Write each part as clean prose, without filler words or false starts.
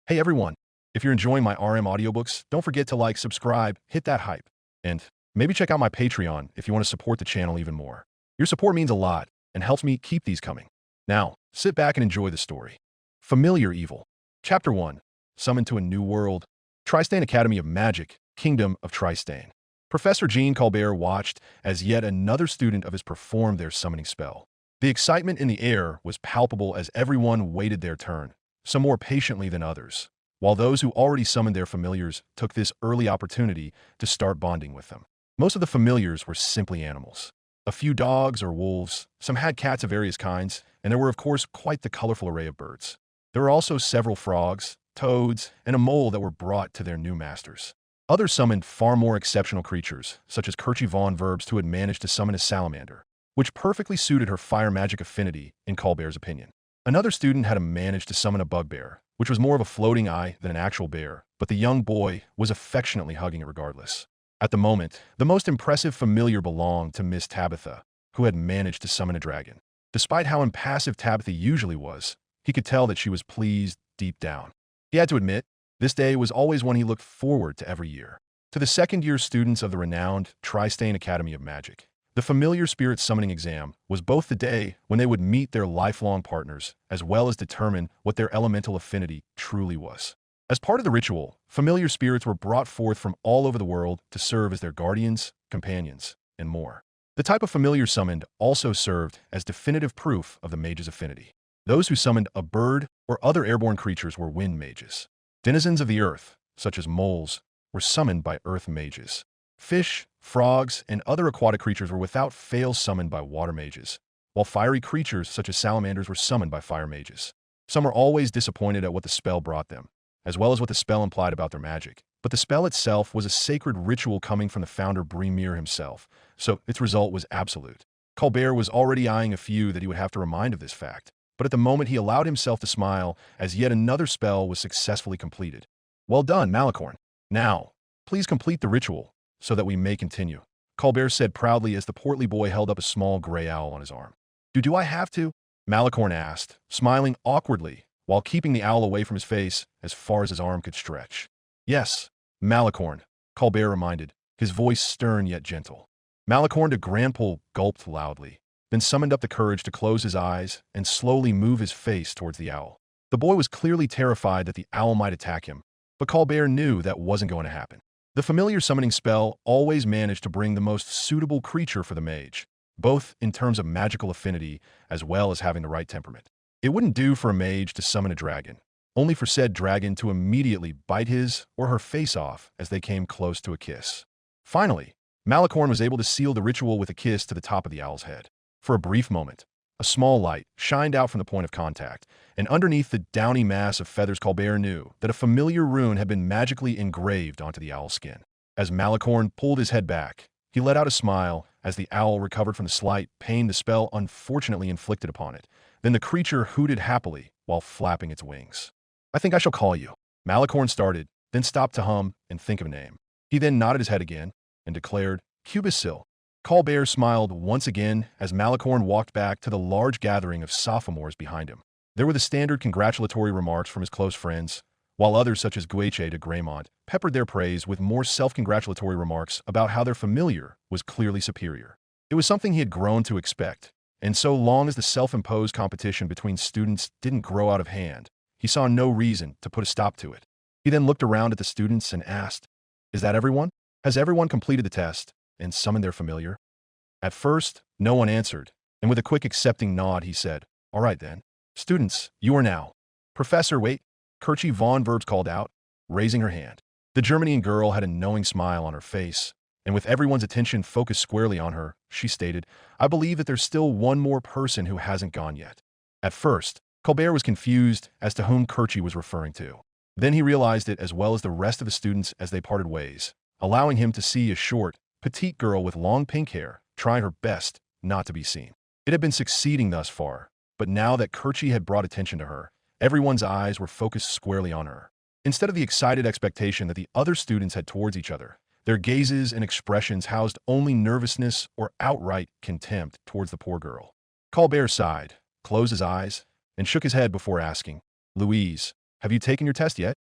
Hey everyone, if you're enjoying my RM audiobooks, don't forget to like, subscribe, hit that hype, and maybe check out my Patreon if you want to support the channel even more. Your support means a lot and helps me keep these coming. Now, sit back and enjoy the story. Familiar Evil. Chapter 1. Summoned to a New World. Tristane Academy of Magic, Kingdom of Tristane. Professor Jean Colbert watched as yet another student of his performed their summoning spell. The excitement in the air was palpable as everyone waited their turn, some more patiently than others, while those who already summoned their familiars took this early opportunity to start bonding with them. Most of the familiars were simply animals. A few dogs or wolves, some had cats of various kinds, and there were of course quite the colorful array of birds. There were also several frogs, toads, and a mole that were brought to their new masters. Others summoned far more exceptional creatures, such as Kerchie Von Verbs, who had managed to summon a salamander, which perfectly suited her fire magic affinity, in Colbert's opinion. Another student had managed to summon a bugbear, which was more of a floating eye than an actual bear, but the young boy was affectionately hugging it regardless. At the moment, the most impressive familiar belonged to Miss Tabitha, who had managed to summon a dragon. Despite how impassive Tabitha usually was, he could tell that she was pleased deep down. He had to admit, this day was always one he looked forward to every year. To the second-year students of the renowned Tristane Academy of Magic, the familiar spirit summoning exam was both the day when they would meet their lifelong partners, as well as determine what their elemental affinity truly was. As part of the ritual, familiar spirits were brought forth from all over the world to serve as their guardians, companions, and more. The type of familiar summoned also served as definitive proof of the mage's affinity. Those who summoned a bird or other airborne creatures were wind mages. Denizens of the earth, such as moles, were summoned by earth mages. Fish, frogs, and other aquatic creatures were without fail summoned by water mages, while fiery creatures such as salamanders were summoned by fire mages. Some were always disappointed at what the spell brought them, as well as what the spell implied about their magic. But the spell itself was a sacred ritual coming from the founder Bremere himself, so its result was absolute. Colbert was already eyeing a few that he would have to remind of this fact, but at the moment he allowed himself to smile as yet another spell was successfully completed. Well done, Malicorn. Now, please complete the ritual, so that we may continue, Colbert said proudly as the portly boy held up a small gray owl on his arm. Do I have to? Malicorn asked, smiling awkwardly, while keeping the owl away from his face as far as his arm could stretch. Yes, Malicorn, Colbert reminded, his voice stern yet gentle. Malicorn de Grandpole gulped loudly, then summoned up the courage to close his eyes and slowly move his face towards the owl. The boy was clearly terrified that the owl might attack him, but Colbert knew that wasn't going to happen. The familiar summoning spell always managed to bring the most suitable creature for the mage, both in terms of magical affinity as well as having the right temperament. It wouldn't do for a mage to summon a dragon, only for said dragon to immediately bite his or her face off as they came close to a kiss. Finally, Malicorn was able to seal the ritual with a kiss to the top of the owl's head. For a brief moment, a small light shined out from the point of contact, and underneath the downy mass of feathers Colbert knew that a familiar rune had been magically engraved onto the owl's skin. As Malicorn pulled his head back, he let out a smile as the owl recovered from the slight pain the spell unfortunately inflicted upon it. Then the creature hooted happily while flapping its wings. I think I shall call you. Malicorn started, then stopped to hum and think of a name. He then nodded his head again and declared, Cubisil. Colbert smiled once again as Malicorn walked back to the large gathering of sophomores behind him. There were the standard congratulatory remarks from his close friends, while others such as Guiche de Graymont peppered their praise with more self-congratulatory remarks about how their familiar was clearly superior. It was something he had grown to expect, and so long as the self-imposed competition between students didn't grow out of hand, he saw no reason to put a stop to it. He then looked around at the students and asked, Is that everyone? Has everyone completed the test and summoned their familiar? At first, no one answered, and with a quick accepting nod, he said, All right then. Students, you are now. Professor, wait, Kerchie Von Verbs called out, raising her hand. The Germanian girl had a knowing smile on her face, and with everyone's attention focused squarely on her, she stated, I believe that there's still one more person who hasn't gone yet. At first, Colbert was confused as to whom Kerchie was referring to. Then he realized it as well as the rest of the students as they parted ways, allowing him to see a short, petite girl with long pink hair, trying her best not to be seen. It had been succeeding thus far, but now that Kerchie had brought attention to her, everyone's eyes were focused squarely on her. Instead of the excited expectation that the other students had towards each other, their gazes and expressions housed only nervousness or outright contempt towards the poor girl. Colbert sighed, closed his eyes, and shook his head before asking, Louise, Have you taken your test yet?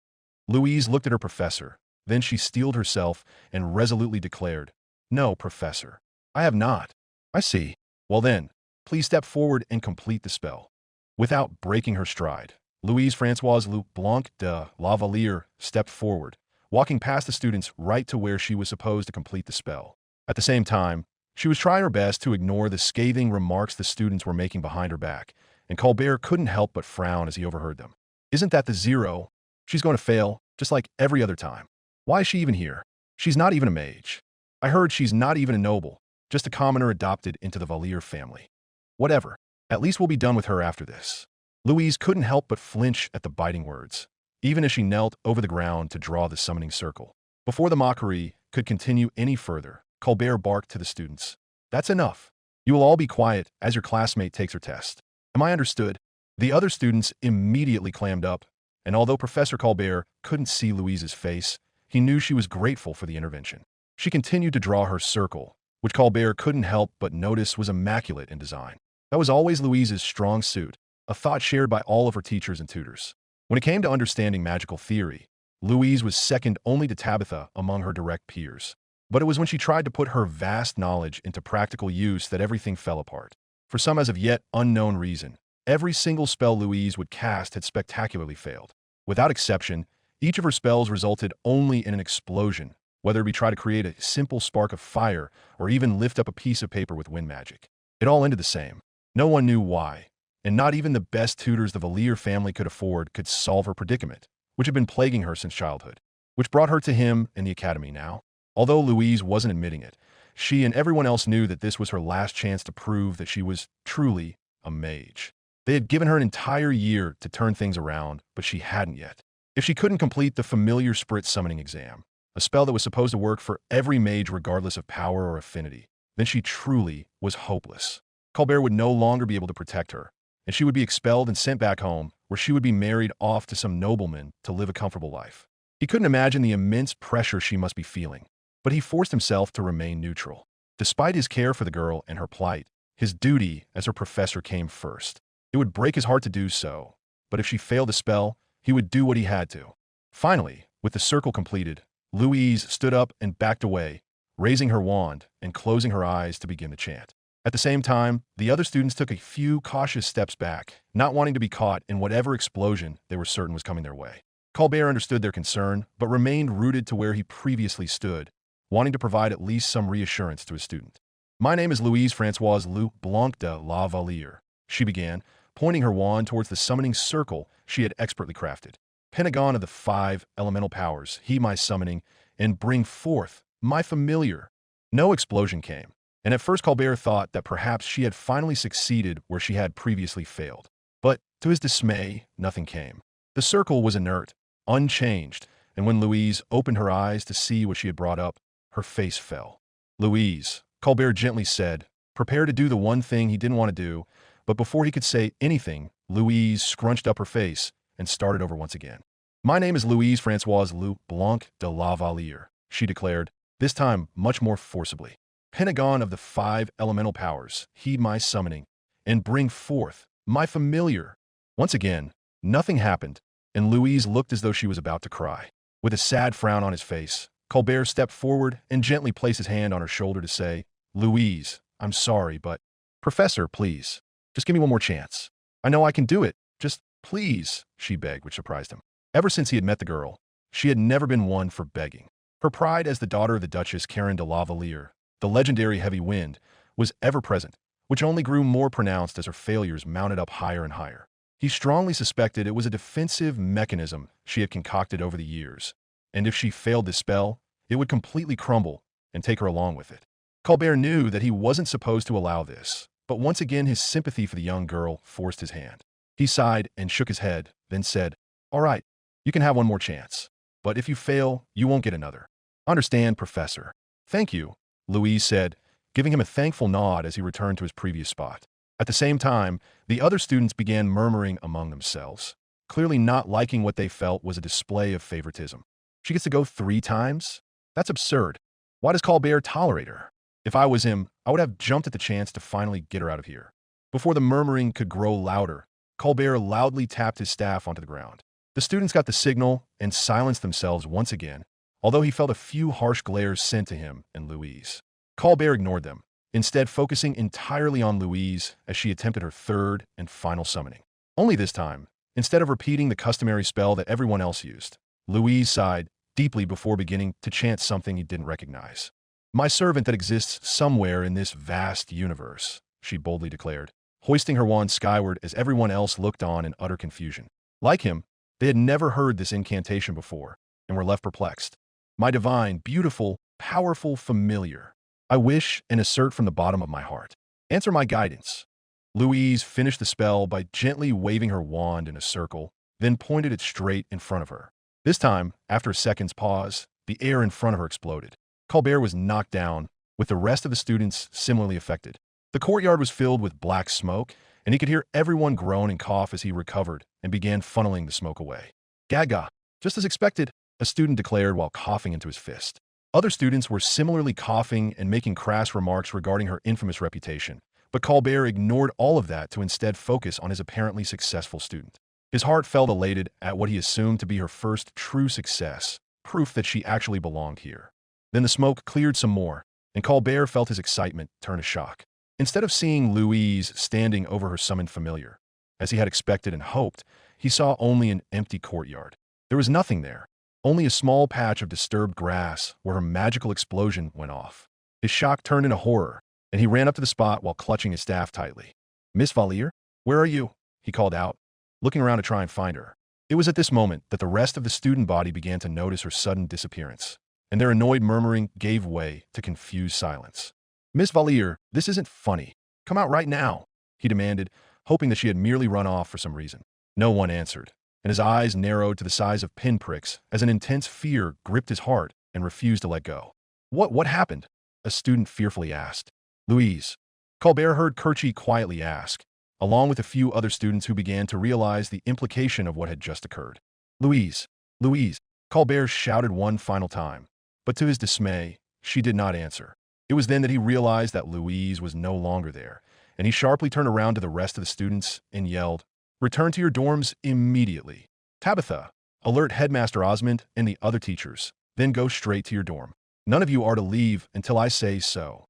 Louise looked at her professor. Then she steeled herself and resolutely declared, "No, professor. I have not." "I see. Well then, please step forward and complete the spell." Without breaking her stride, Louise Françoise Le Blanc de Lavalier stepped forward, walking past the students right to where she was supposed to complete the spell. At the same time, she was trying her best to ignore the scathing remarks the students were making behind her back, and Colbert couldn't help but frown as he overheard them. "Isn't that the zero? She's going to fail, just like every other time. Why is she even here? She's not even a mage. I heard she's not even a noble, just a commoner adopted into the Valier family. Whatever. At least we'll be done with her after this." Louise couldn't help but flinch at the biting words, even as she knelt over the ground to draw the summoning circle. Before the mockery could continue any further, Colbert barked to the students, "That's enough. You will all be quiet as your classmate takes her test. Am I understood?" The other students immediately clammed up, and although Professor Colbert couldn't see Louise's face, he knew she was grateful for the intervention. She continued to draw her circle, which Colbert couldn't help but notice was immaculate in design. That was always Louise's strong suit, a thought shared by all of her teachers and tutors. When it came to understanding magical theory, Louise was second only to Tabitha among her direct peers. But it was when she tried to put her vast knowledge into practical use that everything fell apart. For some as of yet unknown reason, every single spell Louise would cast had spectacularly failed. Without exception, each of her spells resulted only in an explosion, whether it be try to create a simple spark of fire or even lift up a piece of paper with wind magic. It all ended the same. No one knew why, and not even the best tutors the Valier family could afford could solve her predicament, which had been plaguing her since childhood, which brought her to him in the academy now. Although Louise wasn't admitting it, she and everyone else knew that this was her last chance to prove that she was truly a mage. They had given her an entire year to turn things around, but she hadn't yet. If she couldn't complete the familiar Sprit summoning exam, a spell that was supposed to work for every mage regardless of power or affinity, then she truly was hopeless. Colbert would no longer be able to protect her, and she would be expelled and sent back home, where she would be married off to some nobleman to live a comfortable life. He couldn't imagine the immense pressure she must be feeling, but he forced himself to remain neutral. Despite his care for the girl and her plight, his duty as her professor came first. It would break his heart to do so, but if she failed the spell, he would do what he had to. Finally, with the circle completed, Louise stood up and backed away, raising her wand and closing her eyes to begin the chant. At the same time, the other students took a few cautious steps back, not wanting to be caught in whatever explosion they were certain was coming their way. Colbert understood their concern, but remained rooted to where he previously stood, wanting to provide at least some reassurance to his student. "My name is Louise Françoise Le Blanc de Lavalier," she began, pointing her wand towards the summoning circle she had expertly crafted. "Pentagon of the 5 elemental powers, heed my summoning, and bring forth my familiar." No explosion came, and at first Colbert thought that perhaps she had finally succeeded where she had previously failed. But, to his dismay, nothing came. The circle was inert, unchanged, and when Louise opened her eyes to see what she had brought up, her face fell. "Louise," Colbert gently said, prepared to do the one thing he didn't want to do, but before he could say anything, Louise scrunched up her face and started over once again. "My name is Louise Françoise Le Blanc de Lavalier," she declared, this time much more forcibly. "Pentagon of the 5 elemental powers, heed my summoning, and bring forth my familiar." Once again, nothing happened, and Louise looked as though she was about to cry. With a sad frown on his face, Colbert stepped forward and gently placed his hand on her shoulder to say, "Louise, I'm sorry, but—" "Professor, please, just give me one more chance. I know I can do it. Just please," she begged, which surprised him. Ever since he had met the girl, she had never been one for begging. Her pride as the daughter of the Duchess Karen de Lavalier, the legendary heavy wind, was ever present, which only grew more pronounced as her failures mounted up higher and higher. He strongly suspected it was a defensive mechanism she had concocted over the years, and if she failed this spell, it would completely crumble and take her along with it. Colbert knew that he wasn't supposed to allow this, but once again his sympathy for the young girl forced his hand. He sighed and shook his head, then said, "All right, you can have one more chance, but if you fail, you won't get another." "Understand, Professor." "Thank you," Louise said, giving him a thankful nod as he returned to his previous spot. At the same time, the other students began murmuring among themselves, clearly not liking what they felt was a display of favoritism. "She gets to go 3 times? That's absurd. Why does Colbert tolerate her? If I was him, I would have jumped at the chance to finally get her out of here." Before the murmuring could grow louder, Colbert loudly tapped his staff onto the ground. The students got the signal and silenced themselves once again, although he felt a few harsh glares sent to him and Louise. Colbert ignored them, instead focusing entirely on Louise as she attempted her third and final summoning. Only this time, instead of repeating the customary spell that everyone else used, Louise sighed deeply before beginning to chant something he didn't recognize. "My servant that exists somewhere in this vast universe," she boldly declared, hoisting her wand skyward as everyone else looked on in utter confusion. Like him, they had never heard this incantation before and were left perplexed. "My divine, beautiful, powerful familiar, I wish and assert from the bottom of my heart. Answer my guidance." Louise finished the spell by gently waving her wand in a circle, then pointed it straight in front of her. This time, after a second's pause, the air in front of her exploded. Colbert was knocked down, with the rest of the students similarly affected. The courtyard was filled with black smoke, and he could hear everyone groan and cough as he recovered and began funneling the smoke away. "Gaga, just as expected," a student declared while coughing into his fist. Other students were similarly coughing and making crass remarks regarding her infamous reputation, but Colbert ignored all of that to instead focus on his apparently successful student. His heart felt elated at what he assumed to be her first true success, proof that she actually belonged here. Then the smoke cleared some more, and Colbert felt his excitement turn to shock. Instead of seeing Louise standing over her summoned familiar, as he had expected and hoped, he saw only an empty courtyard. There was nothing there, only a small patch of disturbed grass where her magical explosion went off. His shock turned into horror, and he ran up to the spot while clutching his staff tightly. "Miss Valier, where are you?" he called out, looking around to try and find her. It was at this moment that the rest of the student body began to notice her sudden disappearance, and their annoyed murmuring gave way to confused silence. "Miss Valier, this isn't funny. Come out right now," he demanded, hoping that she had merely run off for some reason. No one answered, and his eyes narrowed to the size of pinpricks as an intense fear gripped his heart and refused to let go. What happened?" a student fearfully asked. "Louise," Colbert heard Kerchie quietly ask, along with a few other students who began to realize the implication of what had just occurred. "Louise, Louise," Colbert shouted one final time, but to his dismay, she did not answer. It was then that he realized that Louise was no longer there, and he sharply turned around to the rest of the students and yelled, "Return to your dorms immediately. Tabitha, alert Headmaster Osmond and the other teachers, then go straight to your dorm. None of you are to leave until I say so."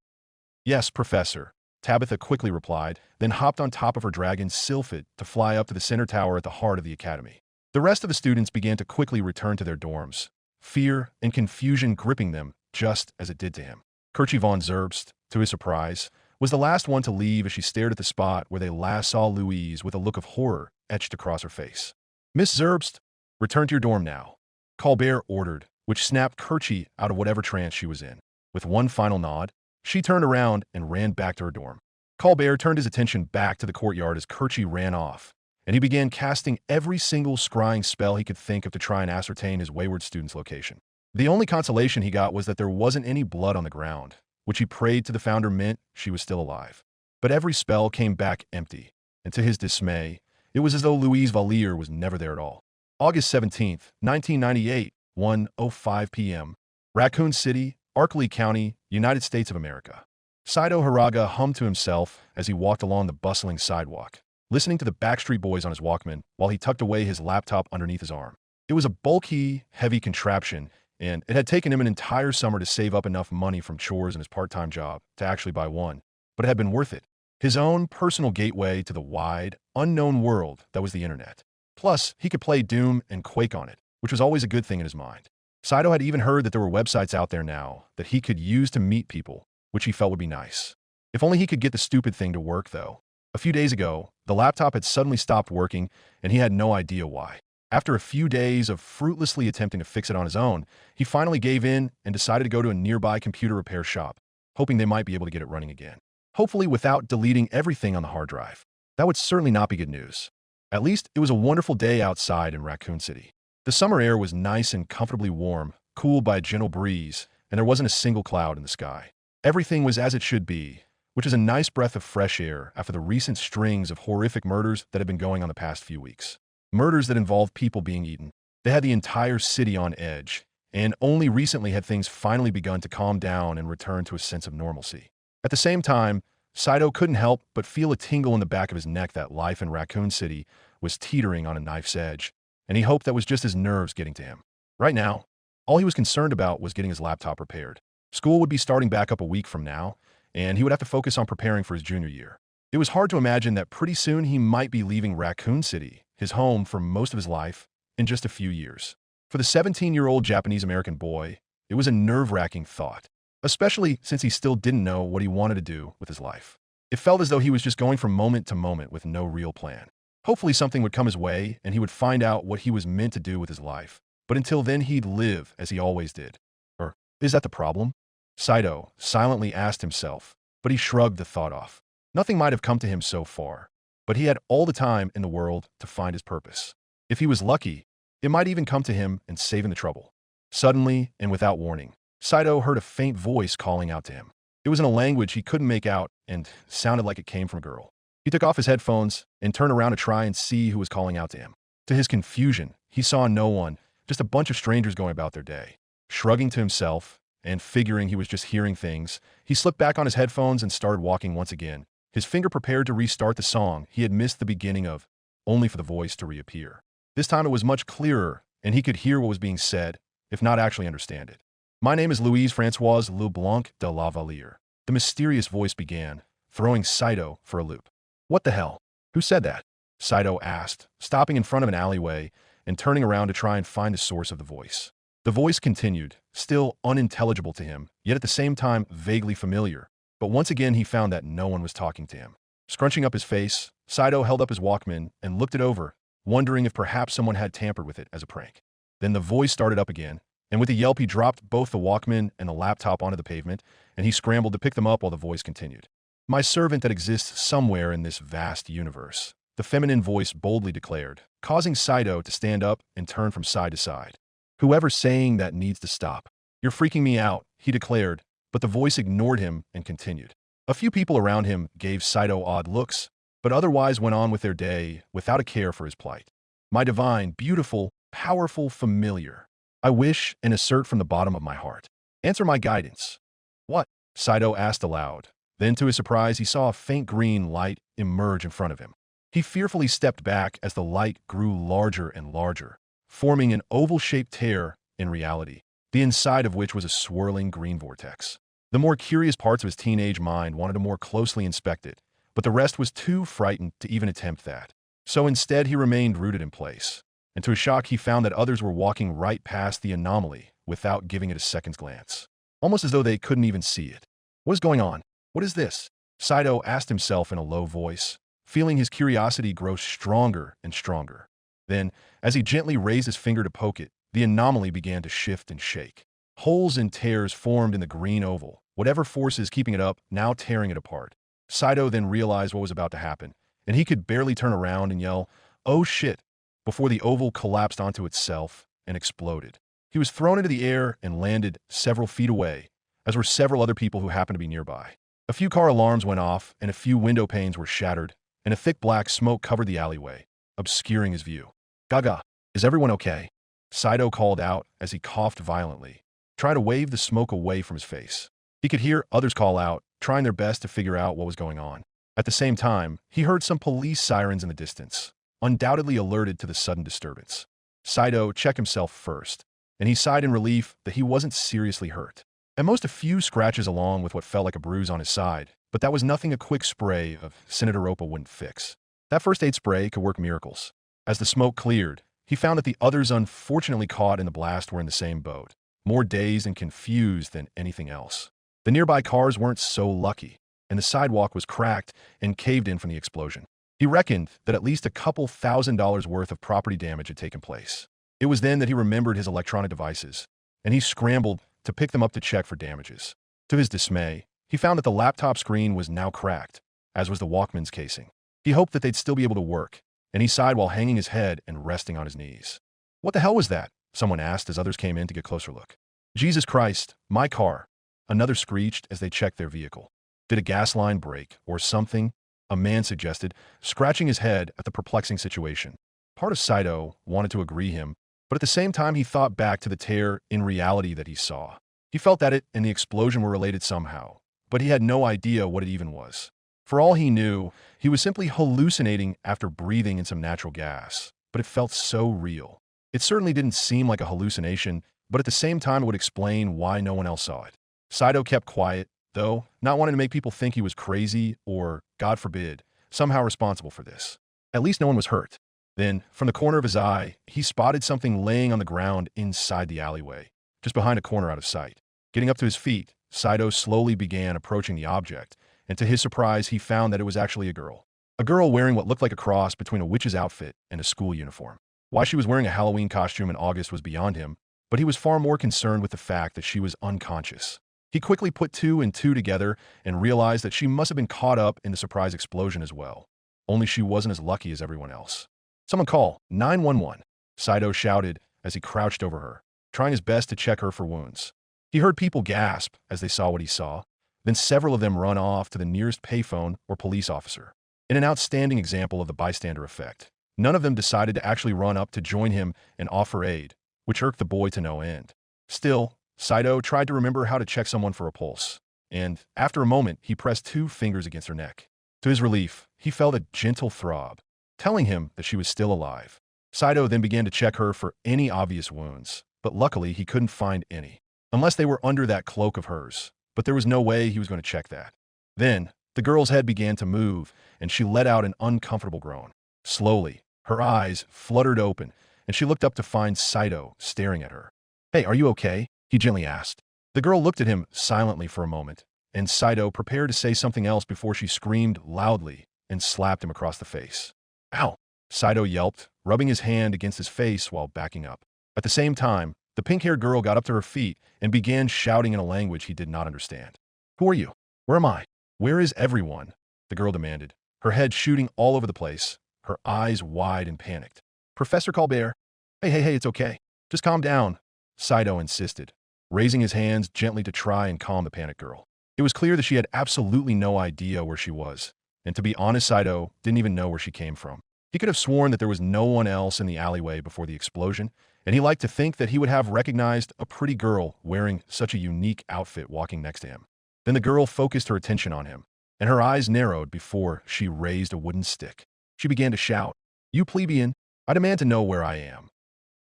"Yes, Professor," Tabitha quickly replied, then hopped on top of her dragon Sylphid to fly up to the center tower at the heart of the academy. The rest of the students began to quickly return to their dorms, fear and confusion gripping them just as it did to him. Kerchie von Zerbst, to his surprise, was the last one to leave as she stared at the spot where they last saw Louise with a look of horror etched across her face. "Miss Zerbst, return to your dorm now," Colbert ordered, which snapped Kerchie out of whatever trance she was in. With one final nod, she turned around and ran back to her dorm. Colbert turned his attention back to the courtyard as Kerchie ran off, and he began casting every single scrying spell he could think of to try and ascertain his wayward student's location. The only consolation he got was that there wasn't any blood on the ground, which he prayed to the founder meant she was still alive. But every spell came back empty, and to his dismay, it was as though Louise Valier was never there at all. August 17th, 1998, 1:05 p.m. Raccoon City, Arkley County, United States of America. Saito Hiraga hummed to himself as he walked along the bustling sidewalk, listening to the Backstreet Boys on his Walkman while he tucked away his laptop underneath his arm. It was a bulky, heavy contraption, and it had taken him an entire summer to save up enough money from chores and his part-time job to actually buy one, but it had been worth it. His own personal gateway to the wide, unknown world that was the internet. Plus, he could play Doom and Quake on it, which was always a good thing in his mind. Saito had even heard that there were websites out there now that he could use to meet people, which he felt would be nice. If only he could get the stupid thing to work, though. A few days ago, the laptop had suddenly stopped working, and he had no idea why. After a few days of fruitlessly attempting to fix it on his own, he finally gave in and decided to go to a nearby computer repair shop, hoping they might be able to get it running again. Hopefully without deleting everything on the hard drive. That would certainly not be good news. At least it was a wonderful day outside in Raccoon City. The summer air was nice and comfortably warm, cooled by a gentle breeze, and there wasn't a single cloud in the sky. Everything was as it should be, which is a nice breath of fresh air after the recent strings of horrific murders that had been going on the past few weeks. Murders that involved people being eaten. They had the entire city on edge, and only recently had things finally begun to calm down and return to a sense of normalcy. At the same time, Saito couldn't help but feel a tingle in the back of his neck that life in Raccoon City was teetering on a knife's edge. and he hoped that was just his nerves getting to him. Right now, all he was concerned about was getting his laptop repaired. School would be starting back up a week from now, and he would have to focus on preparing for his junior year. It was hard to imagine that pretty soon he might be leaving Raccoon City, his home for most of his life, in just a few years. For the 17-year-old Japanese-American boy, it was a nerve-wracking thought, especially since he still didn't know what he wanted to do with his life. It felt as though he was just going from moment to moment with no real plan. Hopefully something would come his way and he would find out what he was meant to do with his life. But until then, he'd live as he always did. Or is that the problem? Saito silently asked himself, but he shrugged the thought off. Nothing might have come to him so far, but he had all the time in the world to find his purpose. If he was lucky, it might even come to him and save him the trouble. Suddenly, and without warning, Saito heard a faint voice calling out to him. It was in a language he couldn't make out and sounded like it came from a girl. He took off his headphones and turned around to try and see who was calling out to him. To his confusion, he saw no one, just a bunch of strangers going about their day. Shrugging to himself and figuring he was just hearing things, he slipped back on his headphones and started walking once again, his finger prepared to restart the song he had missed the beginning of, only for the voice to reappear. This time it was much clearer, and he could hear what was being said, if not actually understand it. "My name is Louise Françoise Leblanc de Lavalier," the mysterious voice began, throwing Saito for a loop. "What the hell? Who said that?" Saito asked, stopping in front of an alleyway and turning around to try and find the source of the voice. The voice continued, still unintelligible to him, yet at the same time vaguely familiar. But once again he found that no one was talking to him. Scrunching up his face, Saito held up his Walkman and looked it over, wondering if perhaps someone had tampered with it as a prank. Then the voice started up again, and with a yelp he dropped both the Walkman and the laptop onto the pavement, and he scrambled to pick them up while the voice continued. "My servant that exists somewhere in this vast universe," the feminine voice boldly declared, causing Saito to stand up and turn from side to side. "Whoever's saying that needs to stop. You're freaking me out," he declared, but the voice ignored him and continued. A few people around him gave Saito odd looks, but otherwise went on with their day without a care for his plight. "My divine, beautiful, powerful familiar, I wish and assert from the bottom of my heart. Answer my guidance." "What?" Saito asked aloud. Then to his surprise he saw a faint green light emerge in front of him. He fearfully stepped back as the light grew larger and larger, forming an oval-shaped tear in reality, the inside of which was a swirling green vortex. The more curious parts of his teenage mind wanted to more closely inspect it, but the rest was too frightened to even attempt that. So instead he remained rooted in place, and to his shock he found that others were walking right past the anomaly without giving it a second's glance, almost as though they couldn't even see it. "What is going on? What is this?" Saito asked himself in a low voice, feeling his curiosity grow stronger and stronger. Then, as he gently raised his finger to poke it, the anomaly began to shift and shake. Holes and tears formed in the green oval, whatever forces keeping it up now tearing it apart. Saito then realized what was about to happen, and he could barely turn around and yell, "Oh shit," before the oval collapsed onto itself and exploded. He was thrown into the air and landed several feet away, as were several other people who happened to be nearby. A few car alarms went off, and a few window panes were shattered, and a thick black smoke covered the alleyway, obscuring his view. "Gaga, is everyone okay?" Saito called out as he coughed violently, trying to wave the smoke away from his face. He could hear others call out, trying their best to figure out what was going on. At the same time, he heard some police sirens in the distance, undoubtedly alerted to the sudden disturbance. Saito checked himself first, and he sighed in relief that he wasn't seriously hurt. At most a few scratches along with what felt like a bruise on his side, but that was nothing a quick spray of Cinnaderopa wouldn't fix. That first aid spray could work miracles. As the smoke cleared, he found that the others unfortunately caught in the blast were in the same boat, more dazed and confused than anything else. The nearby cars weren't so lucky, and the sidewalk was cracked and caved in from the explosion. He reckoned that at least a couple $1,000s worth of property damage had taken place. It was then that he remembered his electronic devices, and he scrambled to pick them up to check for damages. To his dismay, he found that the laptop screen was now cracked, as was the Walkman's casing. He hoped that they'd still be able to work, and he sighed while hanging his head and resting on his knees. "What the hell was that?" someone asked as others came in to get a closer look. "Jesus Christ, my car," another screeched as they checked their vehicle. "Did a gas line break, or something?" a man suggested, scratching his head at the perplexing situation. Part of Saito wanted to agree him, but at the same time he thought back to the tear in reality that he saw. He felt that it and the explosion were related somehow, but he had no idea what it even was. For all he knew, he was simply hallucinating after breathing in some natural gas, but it felt so real. It certainly didn't seem like a hallucination, but at the same time it would explain why no one else saw it. Saito kept quiet, though, not wanting to make people think he was crazy or, God forbid, somehow responsible for this. At least no one was hurt. Then, from the corner of his eye, he spotted something laying on the ground inside the alleyway, just behind a corner out of sight. Getting up to his feet, Saito slowly began approaching the object, and to his surprise, he found that it was actually a girl. A girl wearing what looked like a cross between a witch's outfit and a school uniform. Why she was wearing a Halloween costume in August was beyond him, but he was far more concerned with the fact that she was unconscious. He quickly put two and two together and realized that she must have been caught up in the surprise explosion as well. Only she wasn't as lucky as everyone else. "Someone call 911, Saito shouted as he crouched over her, trying his best to check her for wounds. He heard people gasp as they saw what he saw, then several of them run off to the nearest payphone or police officer. In an outstanding example of the bystander effect, none of them decided to actually run up to join him and offer aid, which irked the boy to no end. Still, Saito tried to remember how to check someone for a pulse, and after a moment, he pressed 2 fingers against her neck. To his relief, he felt a gentle throb, telling him that she was still alive. Saito then began to check her for any obvious wounds, but luckily he couldn't find any, unless they were under that cloak of hers, but there was no way he was going to check that. Then, the girl's head began to move, and she let out an uncomfortable groan. Slowly, her eyes fluttered open, and she looked up to find Saito staring at her. "Hey, are you okay?" he gently asked. The girl looked at him silently for a moment, and Saito prepared to say something else before she screamed loudly and slapped him across the face. "Ow!" Saito yelped, rubbing his hand against his face while backing up. At the same time, the pink-haired girl got up to her feet and began shouting in a language he did not understand. "Who are you? Where am I? Where is everyone?" the girl demanded, her head shooting all over the place, her eyes wide and panicked. "Professor Colbert." Hey, it's okay. Just calm down," Saito insisted, raising his hands gently to try and calm the panicked girl. It was clear that she had absolutely no idea where she was, and to be honest, Saito didn't even know where she came from. He could have sworn that there was no one else in the alleyway before the explosion, and he liked to think that he would have recognized a pretty girl wearing such a unique outfit walking next to him. Then the girl focused her attention on him, and her eyes narrowed before she raised a wooden stick. She began to shout, "You plebeian, I demand to know where I am."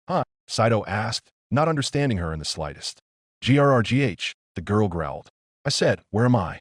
"Huh?" Saito asked, not understanding her in the slightest. "GRRGH," the girl growled. "I said, where am I?"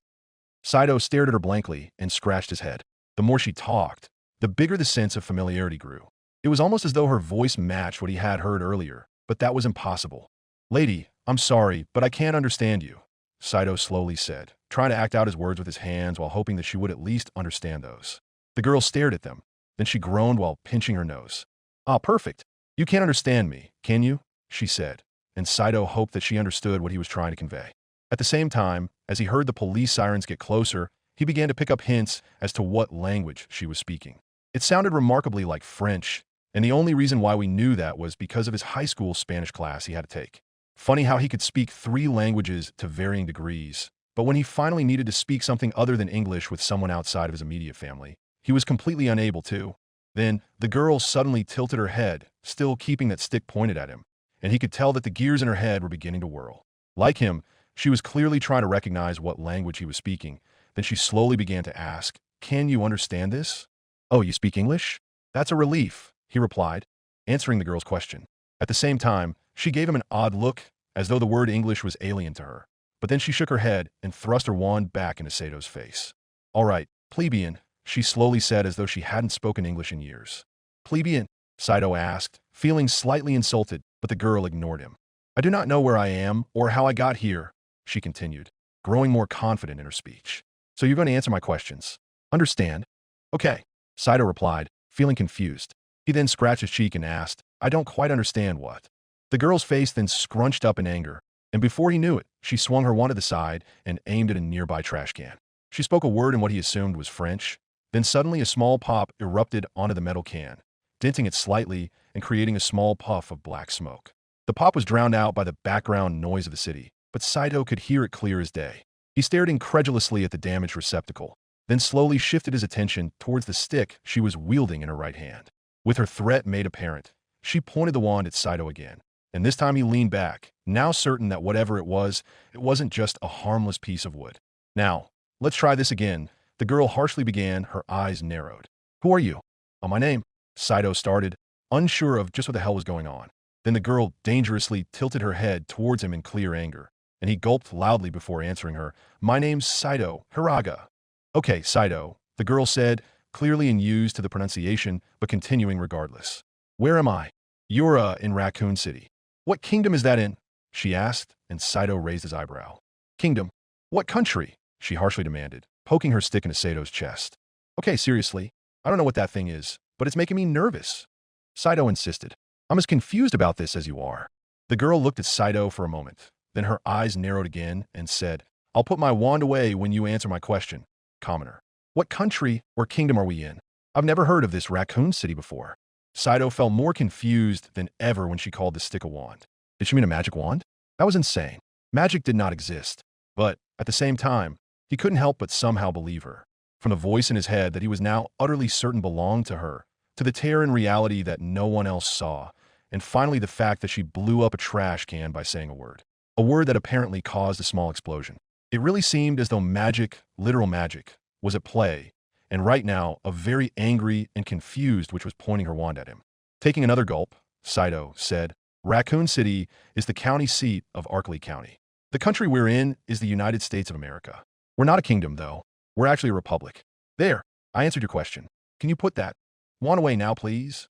Saito stared at her blankly and scratched his head. The more she talked, the bigger the sense of familiarity grew. It was almost as though her voice matched what he had heard earlier, but that was impossible. "Lady, I'm sorry, but I can't understand you," Saito slowly said, trying to act out his words with his hands while hoping that she would at least understand those. The girl stared at them. Then she groaned while pinching her nose. "Ah, perfect. You can't understand me, can you?" she said, and Saito hoped that she understood what he was trying to convey. At the same time, as he heard the police sirens get closer, he began to pick up hints as to what language she was speaking. It sounded remarkably like French, and the only reason why we knew that was because of his high school Spanish class he had to take. Funny how he could speak 3 languages to varying degrees, but when he finally needed to speak something other than English with someone outside of his immediate family, he was completely unable to. Then, the girl suddenly tilted her head, still keeping that stick pointed at him, and he could tell that the gears in her head were beginning to whirl. Like him, she was clearly trying to recognize what language he was speaking. Then she slowly began to ask, "Can you understand this?" "Oh, you speak English? That's a relief," he replied, answering the girl's question. At the same time, she gave him an odd look, as though the word English was alien to her. But then she shook her head and thrust her wand back into Sato's face. "All right, plebeian," she slowly said as though she hadn't spoken English in years. "Plebeian?" Saito asked, feeling slightly insulted, but the girl ignored him. "I do not know where I am or how I got here," she continued, growing more confident in her speech. "So you're going to answer my questions. Understand?" "Okay," Saito replied, feeling confused. He then scratched his cheek and asked, "I don't quite understand what?" The girl's face then scrunched up in anger, and before he knew it, she swung her wand to the side and aimed at a nearby trash can. She spoke a word in what he assumed was French. Then suddenly a small pop erupted onto the metal can, denting it slightly and creating a small puff of black smoke. The pop was drowned out by the background noise of the city, but Saito could hear it clear as day. He stared incredulously at the damaged receptacle, then slowly shifted his attention towards the stick she was wielding in her right hand. With her threat made apparent, she pointed the wand at Saito again, and this time he leaned back, now certain that whatever it wasn't just a harmless piece of wood. "Now, let's try this again," the girl harshly began, her eyes narrowed. "Who are you?" "My name," Saito started, unsure of just what the hell was going on. Then the girl dangerously tilted her head towards him in clear anger, and he gulped loudly before answering her. "My name's Saito Hiraga." "Okay, Saito," the girl said, clearly unused to the pronunciation, but continuing regardless. "Where am I?" "You're, in Raccoon City." "What kingdom is that in?" she asked, and Saito raised his eyebrow. "Kingdom? What country?" she harshly demanded, poking her stick into Sato's chest. "Okay, seriously, I don't know what that thing is, but it's making me nervous," Saito insisted. "I'm as confused about this as you are." The girl looked at Saito for a moment, then her eyes narrowed again and said, "I'll put my wand away when you answer my question, commoner. What country or kingdom are we in? I've never heard of this Raccoon City before." Saito felt more confused than ever when she called the stick a wand. Did she mean a magic wand? That was insane. Magic did not exist. But, at the same time, he couldn't help but somehow believe her. From the voice in his head that he was now utterly certain belonged to her, to the terror in reality that no one else saw, and finally the fact that she blew up a trash can by saying a word. A word that apparently caused a small explosion. It really seemed as though magic, literal magic, was at play, and right now, a very angry and confused witch was pointing her wand at him. Taking another gulp, Saito said, "Raccoon City is the county seat of Arkley County. The country we're in is the United States of America. We're not a kingdom, though. We're actually a republic." "There, I answered your question. Can you put that wand away now, please?"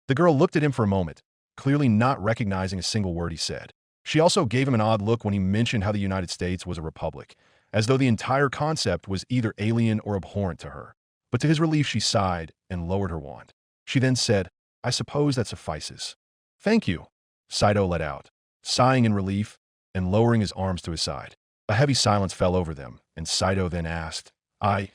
The girl looked at him for a moment, clearly not recognizing a single word he said. She also gave him an odd look when he mentioned how the United States was a republic, as though the entire concept was either alien or abhorrent to her. But to his relief, she sighed and lowered her wand. She then said, "I suppose that suffices." "Thank you," Saito let out, sighing in relief and lowering his arms to his side. A heavy silence fell over them, and Saito then asked, "I,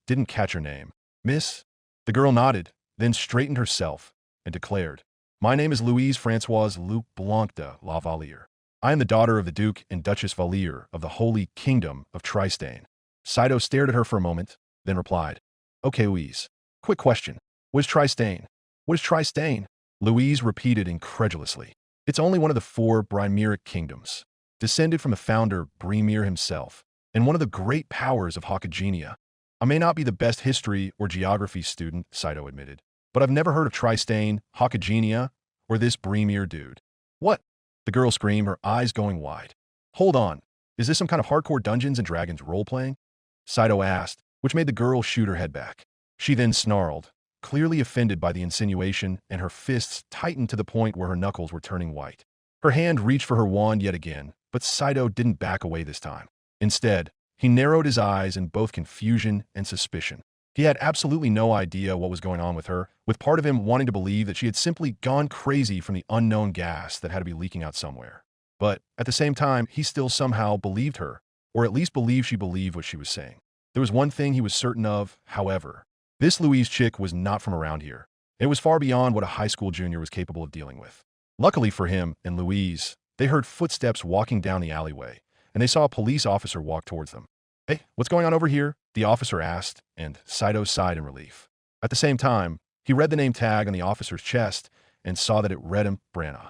didn't catch your name. Miss?" The girl nodded, then straightened herself and declared, "My name is Louise Francoise Luc Blanc de la Valliere. I am the daughter of the Duke and Duchess Valliere of the Holy Kingdom of Trestwho." Saito stared at her for a moment, then replied, "Okay, Louise. Quick question. What is Trestwho?" "What is Trestwho?" Louise repeated incredulously. "It's only one of the 4 Brymeric kingdoms, descended from the founder Brymir himself, and one of the great powers of Hockagenia. I may not be the best history or geography student," Saito admitted, "but I've never heard of Trestwho, Hockagenia, or this Brymir dude." "What?" the girl screamed, her eyes going wide. "Hold on. Is this some kind of hardcore Dungeons & Dragons role-playing?" Saito asked, which made the girl shoot her head back. She then snarled, clearly offended by the insinuation, and her fists tightened to the point where her knuckles were turning white. Her hand reached for her wand yet again, but Saito didn't back away this time. Instead, he narrowed his eyes in both confusion and suspicion. He had absolutely no idea what was going on with her, with part of him wanting to believe that she had simply gone crazy from the unknown gas that had to be leaking out somewhere. But at the same time, he still somehow believed her, or at least believed she believed what she was saying. There was one thing he was certain of, however. This Louise chick was not from around here. It was far beyond what a high school junior was capable of dealing with. Luckily for him and Louise, they heard footsteps walking down the alleyway, and they saw a police officer walk towards them. "Hey, what's going on over here?" the officer asked, and Saito sighed in relief. At the same time, he read the name tag on the officer's chest and saw that it read him Branagh.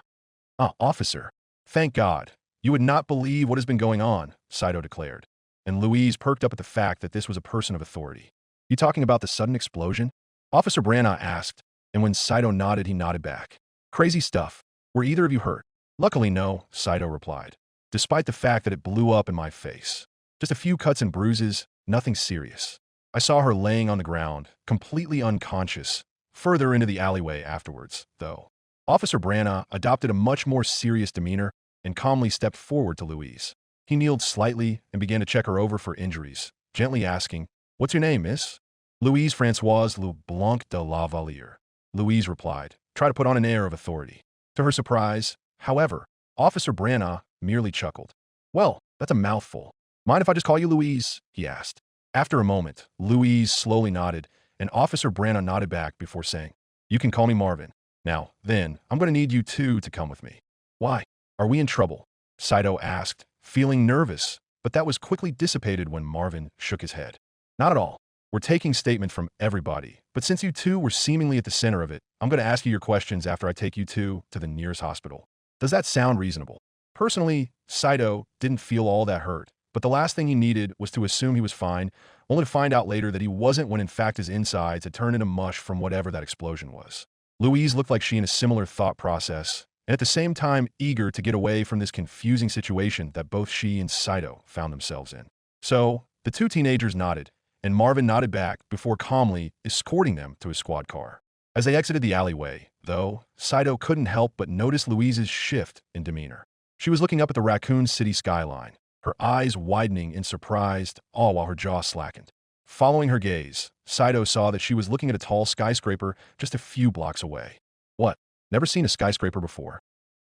"Ah, officer. Thank God. You would not believe what has been going on," Saito declared, and Louise perked up at the fact that this was a person of authority. "You talking about the sudden explosion?" Officer Branagh asked, and when Saito nodded, he nodded back. "Crazy stuff. Were either of you hurt?" "Luckily, no," Saito replied, despite the fact that it blew up in my face. "Just a few cuts and bruises, nothing serious. I saw her laying on the ground, completely unconscious, further into the alleyway afterwards, though." Officer Branagh adopted a much more serious demeanor and calmly stepped forward to Louise. He kneeled slightly and began to check her over for injuries, gently asking, "What's your name, miss?" "Louise Francoise Le Blanc de la Valliere," Louise replied, trying to put on an air of authority. To her surprise, however, Officer Branagh merely chuckled. "Well, that's a mouthful. Mind if I just call you Louise?" he asked. After a moment, Louise slowly nodded, and Officer Branagh nodded back before saying, "You can call me Marvin. Now, then, I'm going to need you two to come with me." "Why? Are we in trouble?" Saito asked, feeling nervous, but that was quickly dissipated when Marvin shook his head. "Not at all. We're taking statement from everybody, but since you two were seemingly at the center of it, I'm going to ask you your questions after I take you two to the nearest hospital. Does that sound reasonable?" Personally, Saito didn't feel all that hurt, but the last thing he needed was to assume he was fine, only to find out later that he wasn't when in fact his insides had turned into mush from whatever that explosion was. Louise looked like she in a similar thought process, and at the same time eager to get away from this confusing situation that both she and Saito found themselves in. So, the two teenagers nodded, and Marvin nodded back before calmly escorting them to his squad car. As they exited the alleyway, though, Saito couldn't help but notice Louise's shift in demeanor. She was looking up at the Raccoon City skyline, her eyes widening in surprised awe while her jaw slackened. Following her gaze, Saito saw that she was looking at a tall skyscraper just a few blocks away. What? Never seen a skyscraper before?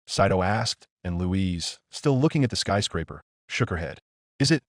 Saito asked, and Louise, still looking at the skyscraper, shook her head. Is it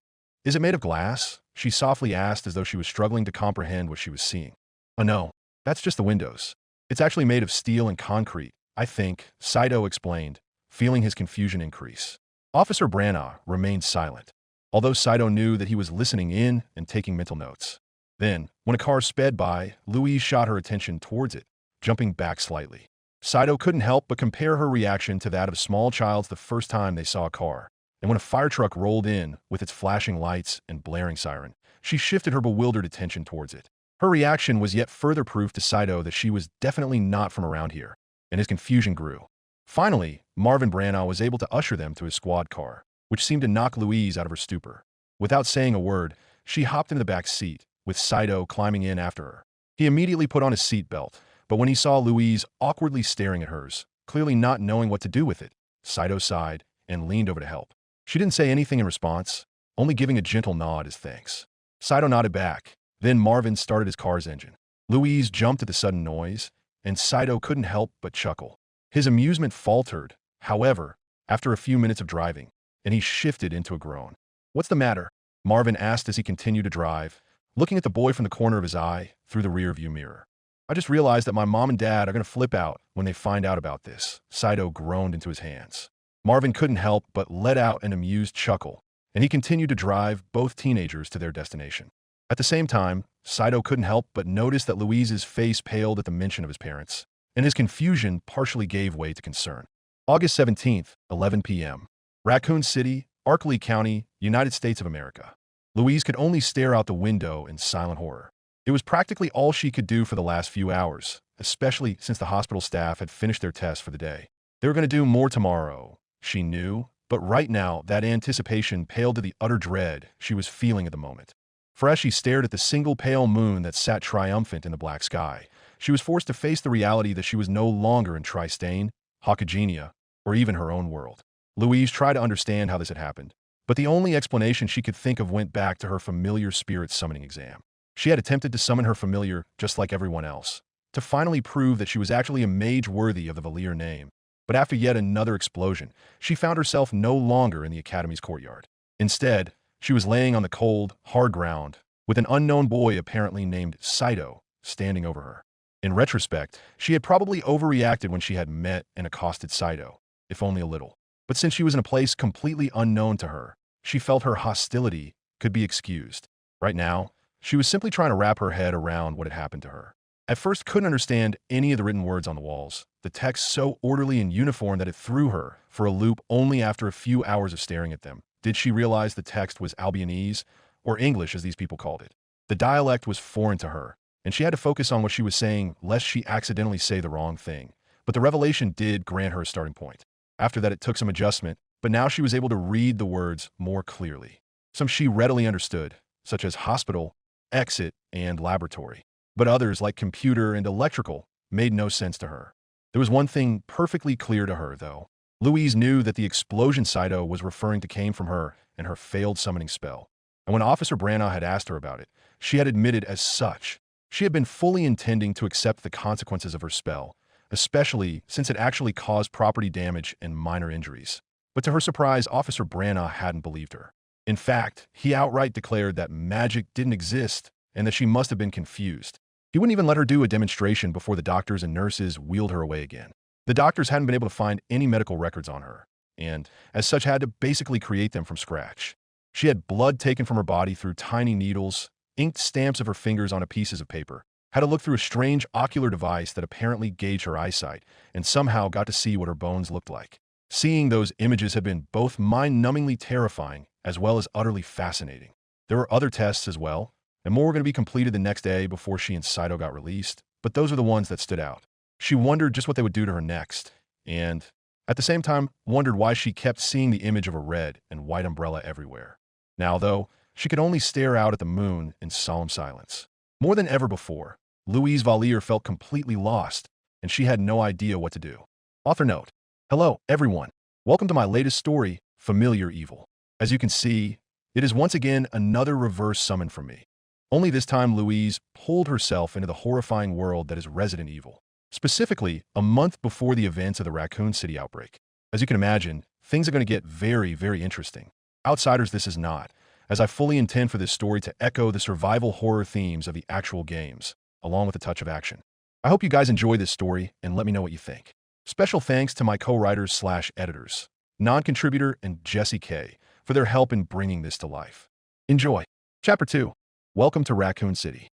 made of glass? She softly asked as though she was struggling to comprehend what she was seeing. Oh no, that's just the windows. It's actually made of steel and concrete, I think, Saito explained, feeling his confusion increase. Officer Branagh remained silent, although Saito knew that he was listening in and taking mental notes. Then, when a car sped by, Louise shot her attention towards it, jumping back slightly. Saito couldn't help but compare her reaction to that of a small child's the first time they saw a car. And when a fire truck rolled in with its flashing lights and blaring siren, she shifted her bewildered attention towards it. Her reaction was yet further proof to Saito that she was definitely not from around here, and his confusion grew. Finally, Marvin Branagh was able to usher them to his squad car, which seemed to knock Louise out of her stupor. Without saying a word, she hopped into the back seat, with Saito climbing in after her. He immediately put on his seatbelt, but when he saw Louise awkwardly staring at hers, clearly not knowing what to do with it, Saito sighed and leaned over to help. She didn't say anything in response, only giving a gentle nod as thanks. Saito nodded back. Then Marvin started his car's engine. Louise jumped at the sudden noise, and Saito couldn't help but chuckle. His amusement faltered, however, after a few minutes of driving, and he shifted into a groan. What's the matter? Marvin asked as he continued to drive, looking at the boy from the corner of his eye through the rearview mirror. I just realized that my mom and dad are going to flip out when they find out about this, Saito groaned into his hands. Marvin couldn't help but let out an amused chuckle, and he continued to drive both teenagers to their destination. At the same time, Saito couldn't help but notice that Louise's face paled at the mention of his parents, and his confusion partially gave way to concern. August 17th, 11 p.m. Raccoon City, Arkley County, United States of America. Louise could only stare out the window in silent horror. It was practically all she could do for the last few hours, especially since the hospital staff had finished their tests for the day. They were going to do more tomorrow, she knew, but right now that anticipation paled to the utter dread she was feeling at the moment. For as she stared at the single pale moon that sat triumphant in the black sky, she was forced to face the reality that she was no longer in Tristane, Hakagenia, or even her own world. Louise tried to understand how this had happened, but the only explanation she could think of went back to her familiar spirit summoning exam. She had attempted to summon her familiar just like everyone else, to finally prove that she was actually a mage worthy of the Valir name. But after yet another explosion, she found herself no longer in the academy's courtyard. Instead, she was laying on the cold, hard ground, with an unknown boy apparently named Saito standing over her. In retrospect, she had probably overreacted when she had met and accosted Saito, if only a little. But since she was in a place completely unknown to her, she felt her hostility could be excused. Right now, she was simply trying to wrap her head around what had happened to her. At first, couldn't understand any of the written words on the walls, the text so orderly and uniform that it threw her for a loop only after a few hours of staring at them. Did she realize the text was Albionese, or English as these people called it? The dialect was foreign to her, and she had to focus on what she was saying lest she accidentally say the wrong thing. But the revelation did grant her a starting point. After that, it took some adjustment, but now she was able to read the words more clearly. Some she readily understood, such as hospital, exit, and laboratory. But others, like computer and electrical, made no sense to her. There was one thing perfectly clear to her, though. Louise knew that the explosion Saito was referring to came from her and her failed summoning spell. And when Officer Branagh had asked her about it, she had admitted as such. She had been fully intending to accept the consequences of her spell, especially since it actually caused property damage and minor injuries. But to her surprise, Officer Branagh hadn't believed her. In fact, he outright declared that magic didn't exist and that she must have been confused. He wouldn't even let her do a demonstration before the doctors and nurses wheeled her away again. The doctors hadn't been able to find any medical records on her, and as such had to basically create them from scratch. She had blood taken from her body through tiny needles, inked stamps of her fingers on pieces of paper, had to look through a strange ocular device that apparently gauged her eyesight, and somehow got to see what her bones looked like. Seeing those images had been both mind-numbingly terrifying as well as utterly fascinating. There were other tests as well, and more were going to be completed the next day before she and Saito got released, but those are the ones that stood out. She wondered just what they would do to her next, and at the same time wondered why she kept seeing the image of a red and white umbrella everywhere. Now, though, she could only stare out at the moon in solemn silence. More than ever before, Louise Valier felt completely lost, and she had no idea what to do. Author note: Hello, everyone. Welcome to my latest story, Familiar Evil. As you can see, it is once again another reverse summon from me. Only this time Louise pulled herself into the horrifying world that is Resident Evil. Specifically, a month before the events of the Raccoon City outbreak. As you can imagine, things are going to get very, very interesting. Outsiders, this is not, as I fully intend for this story to echo the survival horror themes of the actual games, along with a touch of action. I hope you guys enjoy this story and let me know what you think. Special thanks to my co-writers/editors, non-contributor and Jesse K, for their help in bringing this to life. Enjoy. Chapter 2. Welcome to Raccoon City.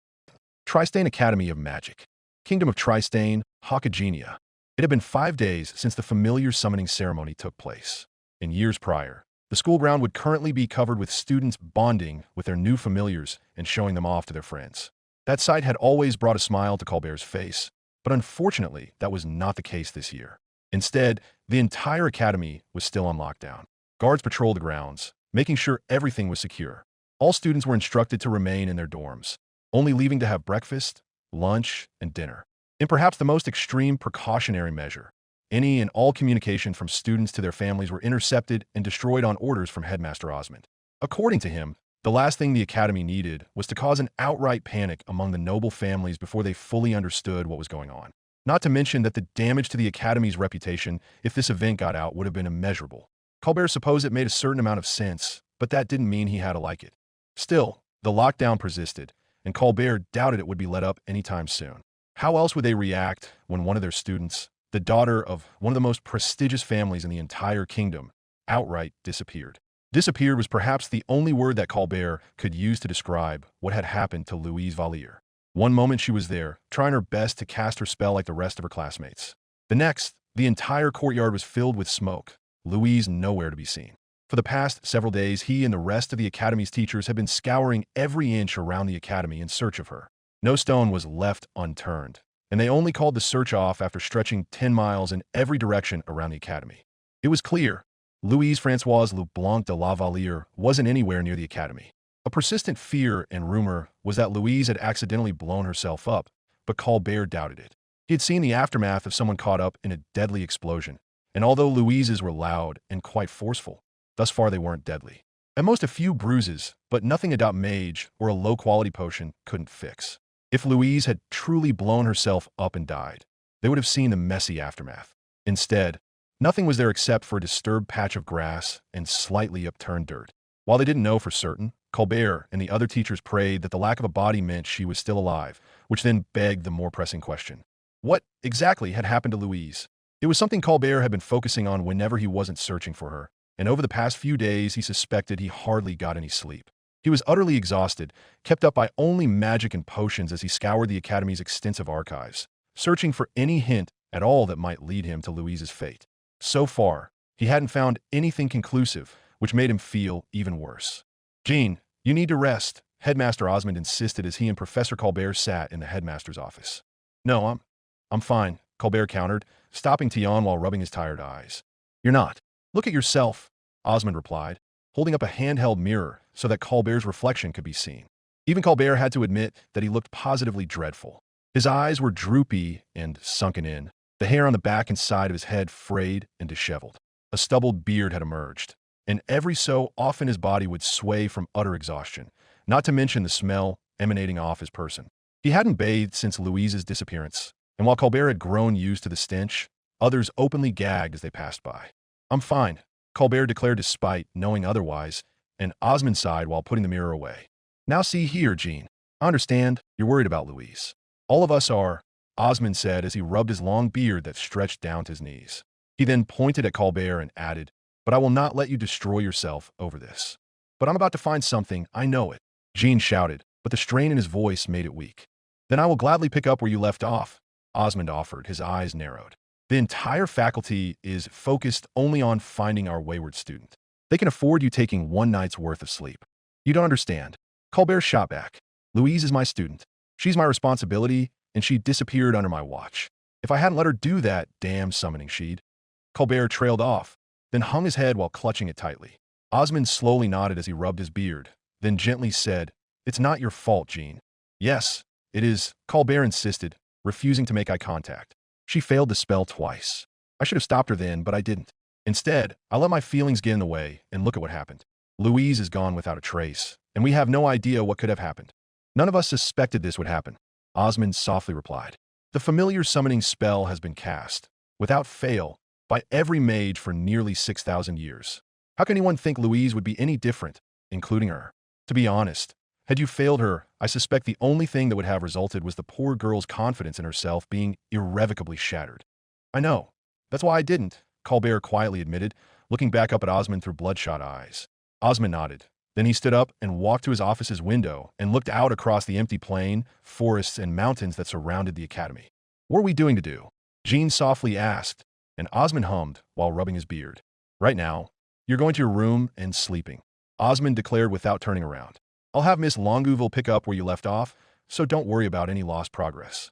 Tristane Academy of Magic. Kingdom of Tristane, Hakagenia. It had been 5 days since the familiar summoning ceremony took place. In years prior, the school ground would currently be covered with students bonding with their new familiars and showing them off to their friends. That sight had always brought a smile to Colbert's face, but unfortunately, that was not the case this year. Instead, the entire academy was still on lockdown. Guards patrolled the grounds, making sure everything was secure. All students were instructed to remain in their dorms, only leaving to have breakfast, lunch, and dinner. In perhaps the most extreme precautionary measure, any and all communication from students to their families were intercepted and destroyed on orders from Headmaster Osmond. According to him, the last thing the academy needed was to cause an outright panic among the noble families before they fully understood what was going on. Not to mention that the damage to the academy's reputation if this event got out would have been immeasurable. Colbert supposed it made a certain amount of sense, but that didn't mean he had to like it. Still, the lockdown persisted, and Colbert doubted it would be let up anytime soon. How else would they react when one of their students, the daughter of one of the most prestigious families in the entire kingdom, outright disappeared? Disappeared was perhaps the only word that Colbert could use to describe what had happened to Louise Valier. One moment she was there, trying her best to cast her spell like the rest of her classmates. The next, the entire courtyard was filled with smoke, Louise nowhere to be seen. For the past several days, he and the rest of the academy's teachers had been scouring every inch around the academy in search of her. No stone was left unturned, and they only called the search off after stretching 10 miles in every direction around the academy. It was clear Louise Françoise Leblanc de la Valier wasn't anywhere near the academy. A persistent fear and rumor was that Louise had accidentally blown herself up, but Colbert doubted it. He had seen the aftermath of someone caught up in a deadly explosion, and although Louise's were loud and quite forceful, thus far they weren't deadly. At most a few bruises, but nothing a mage or a low-quality potion couldn't fix. If Louise had truly blown herself up and died, they would have seen the messy aftermath. Instead, nothing was there except for a disturbed patch of grass and slightly upturned dirt. While they didn't know for certain, Colbert and the other teachers prayed that the lack of a body meant she was still alive, which then begged the more pressing question. What exactly had happened to Louise? It was something Colbert had been focusing on whenever he wasn't searching for her, and over the past few days he suspected he hardly got any sleep. He was utterly exhausted, kept up by only magic and potions as he scoured the academy's extensive archives, searching for any hint at all that might lead him to Louise's fate. So far, he hadn't found anything conclusive, which made him feel even worse. "Jean, you need to rest," Headmaster Osmond insisted as he and Professor Colbert sat in the headmaster's office. "No, I'm fine," Colbert countered, stopping to yawn while rubbing his tired eyes. "You're not. Look at yourself," Osmond replied, holding up a handheld mirror so that Colbert's reflection could be seen. Even Colbert had to admit that he looked positively dreadful. His eyes were droopy and sunken in, the hair on the back and side of his head frayed and disheveled. A stubbled beard had emerged, and every so often his body would sway from utter exhaustion, not to mention the smell emanating off his person. He hadn't bathed since Louise's disappearance, and while Colbert had grown used to the stench, others openly gagged as they passed by. "I'm fine," Colbert declared despite knowing otherwise, and Osmond sighed while putting the mirror away. "Now see here, Jean. I understand you're worried about Louise. All of us are," Osmond said as he rubbed his long beard that stretched down to his knees. He then pointed at Colbert and added, "But I will not let you destroy yourself over this. But I'm about to find something, I know it," Jean shouted, but the strain in his voice made it weak. "Then I will gladly pick up where you left off," Osmond offered, his eyes narrowed. "The entire faculty is focused only on finding our wayward student. They can afford you taking one night's worth of sleep." "You don't understand," Colbert shot back. "Louise is my student. She's my responsibility, and she disappeared under my watch. If I hadn't let her do that damn summoning sheet. Colbert trailed off, then hung his head while clutching it tightly. Osmond slowly nodded as he rubbed his beard, then gently said, "It's not your fault, Jean." "Yes, it is," Colbert insisted, refusing to make eye contact. "She failed the spell twice. I should have stopped her then, but I didn't. Instead, I let my feelings get in the way, and look at what happened. Louise is gone without a trace, and we have no idea what could have happened. None of us suspected this would happen," Osmond softly replied. "The familiar summoning spell has been cast, without fail, by every mage for nearly 6,000 years. How can anyone think Louise would be any different, including her? To be honest, had you failed her, I suspect the only thing that would have resulted was the poor girl's confidence in herself being irrevocably shattered." "I know. That's why I didn't," Colbert quietly admitted, looking back up at Osmond through bloodshot eyes. Osmond nodded. Then he stood up and walked to his office's window and looked out across the empty plain, forests, and mountains that surrounded the academy. "What are we doing to do?" Jean softly asked, and Osmond hummed while rubbing his beard. "Right now, you're going to your room and sleeping," Osmond declared without turning around. "I'll have Miss Longueville pick up where you left off, so don't worry about any lost progress."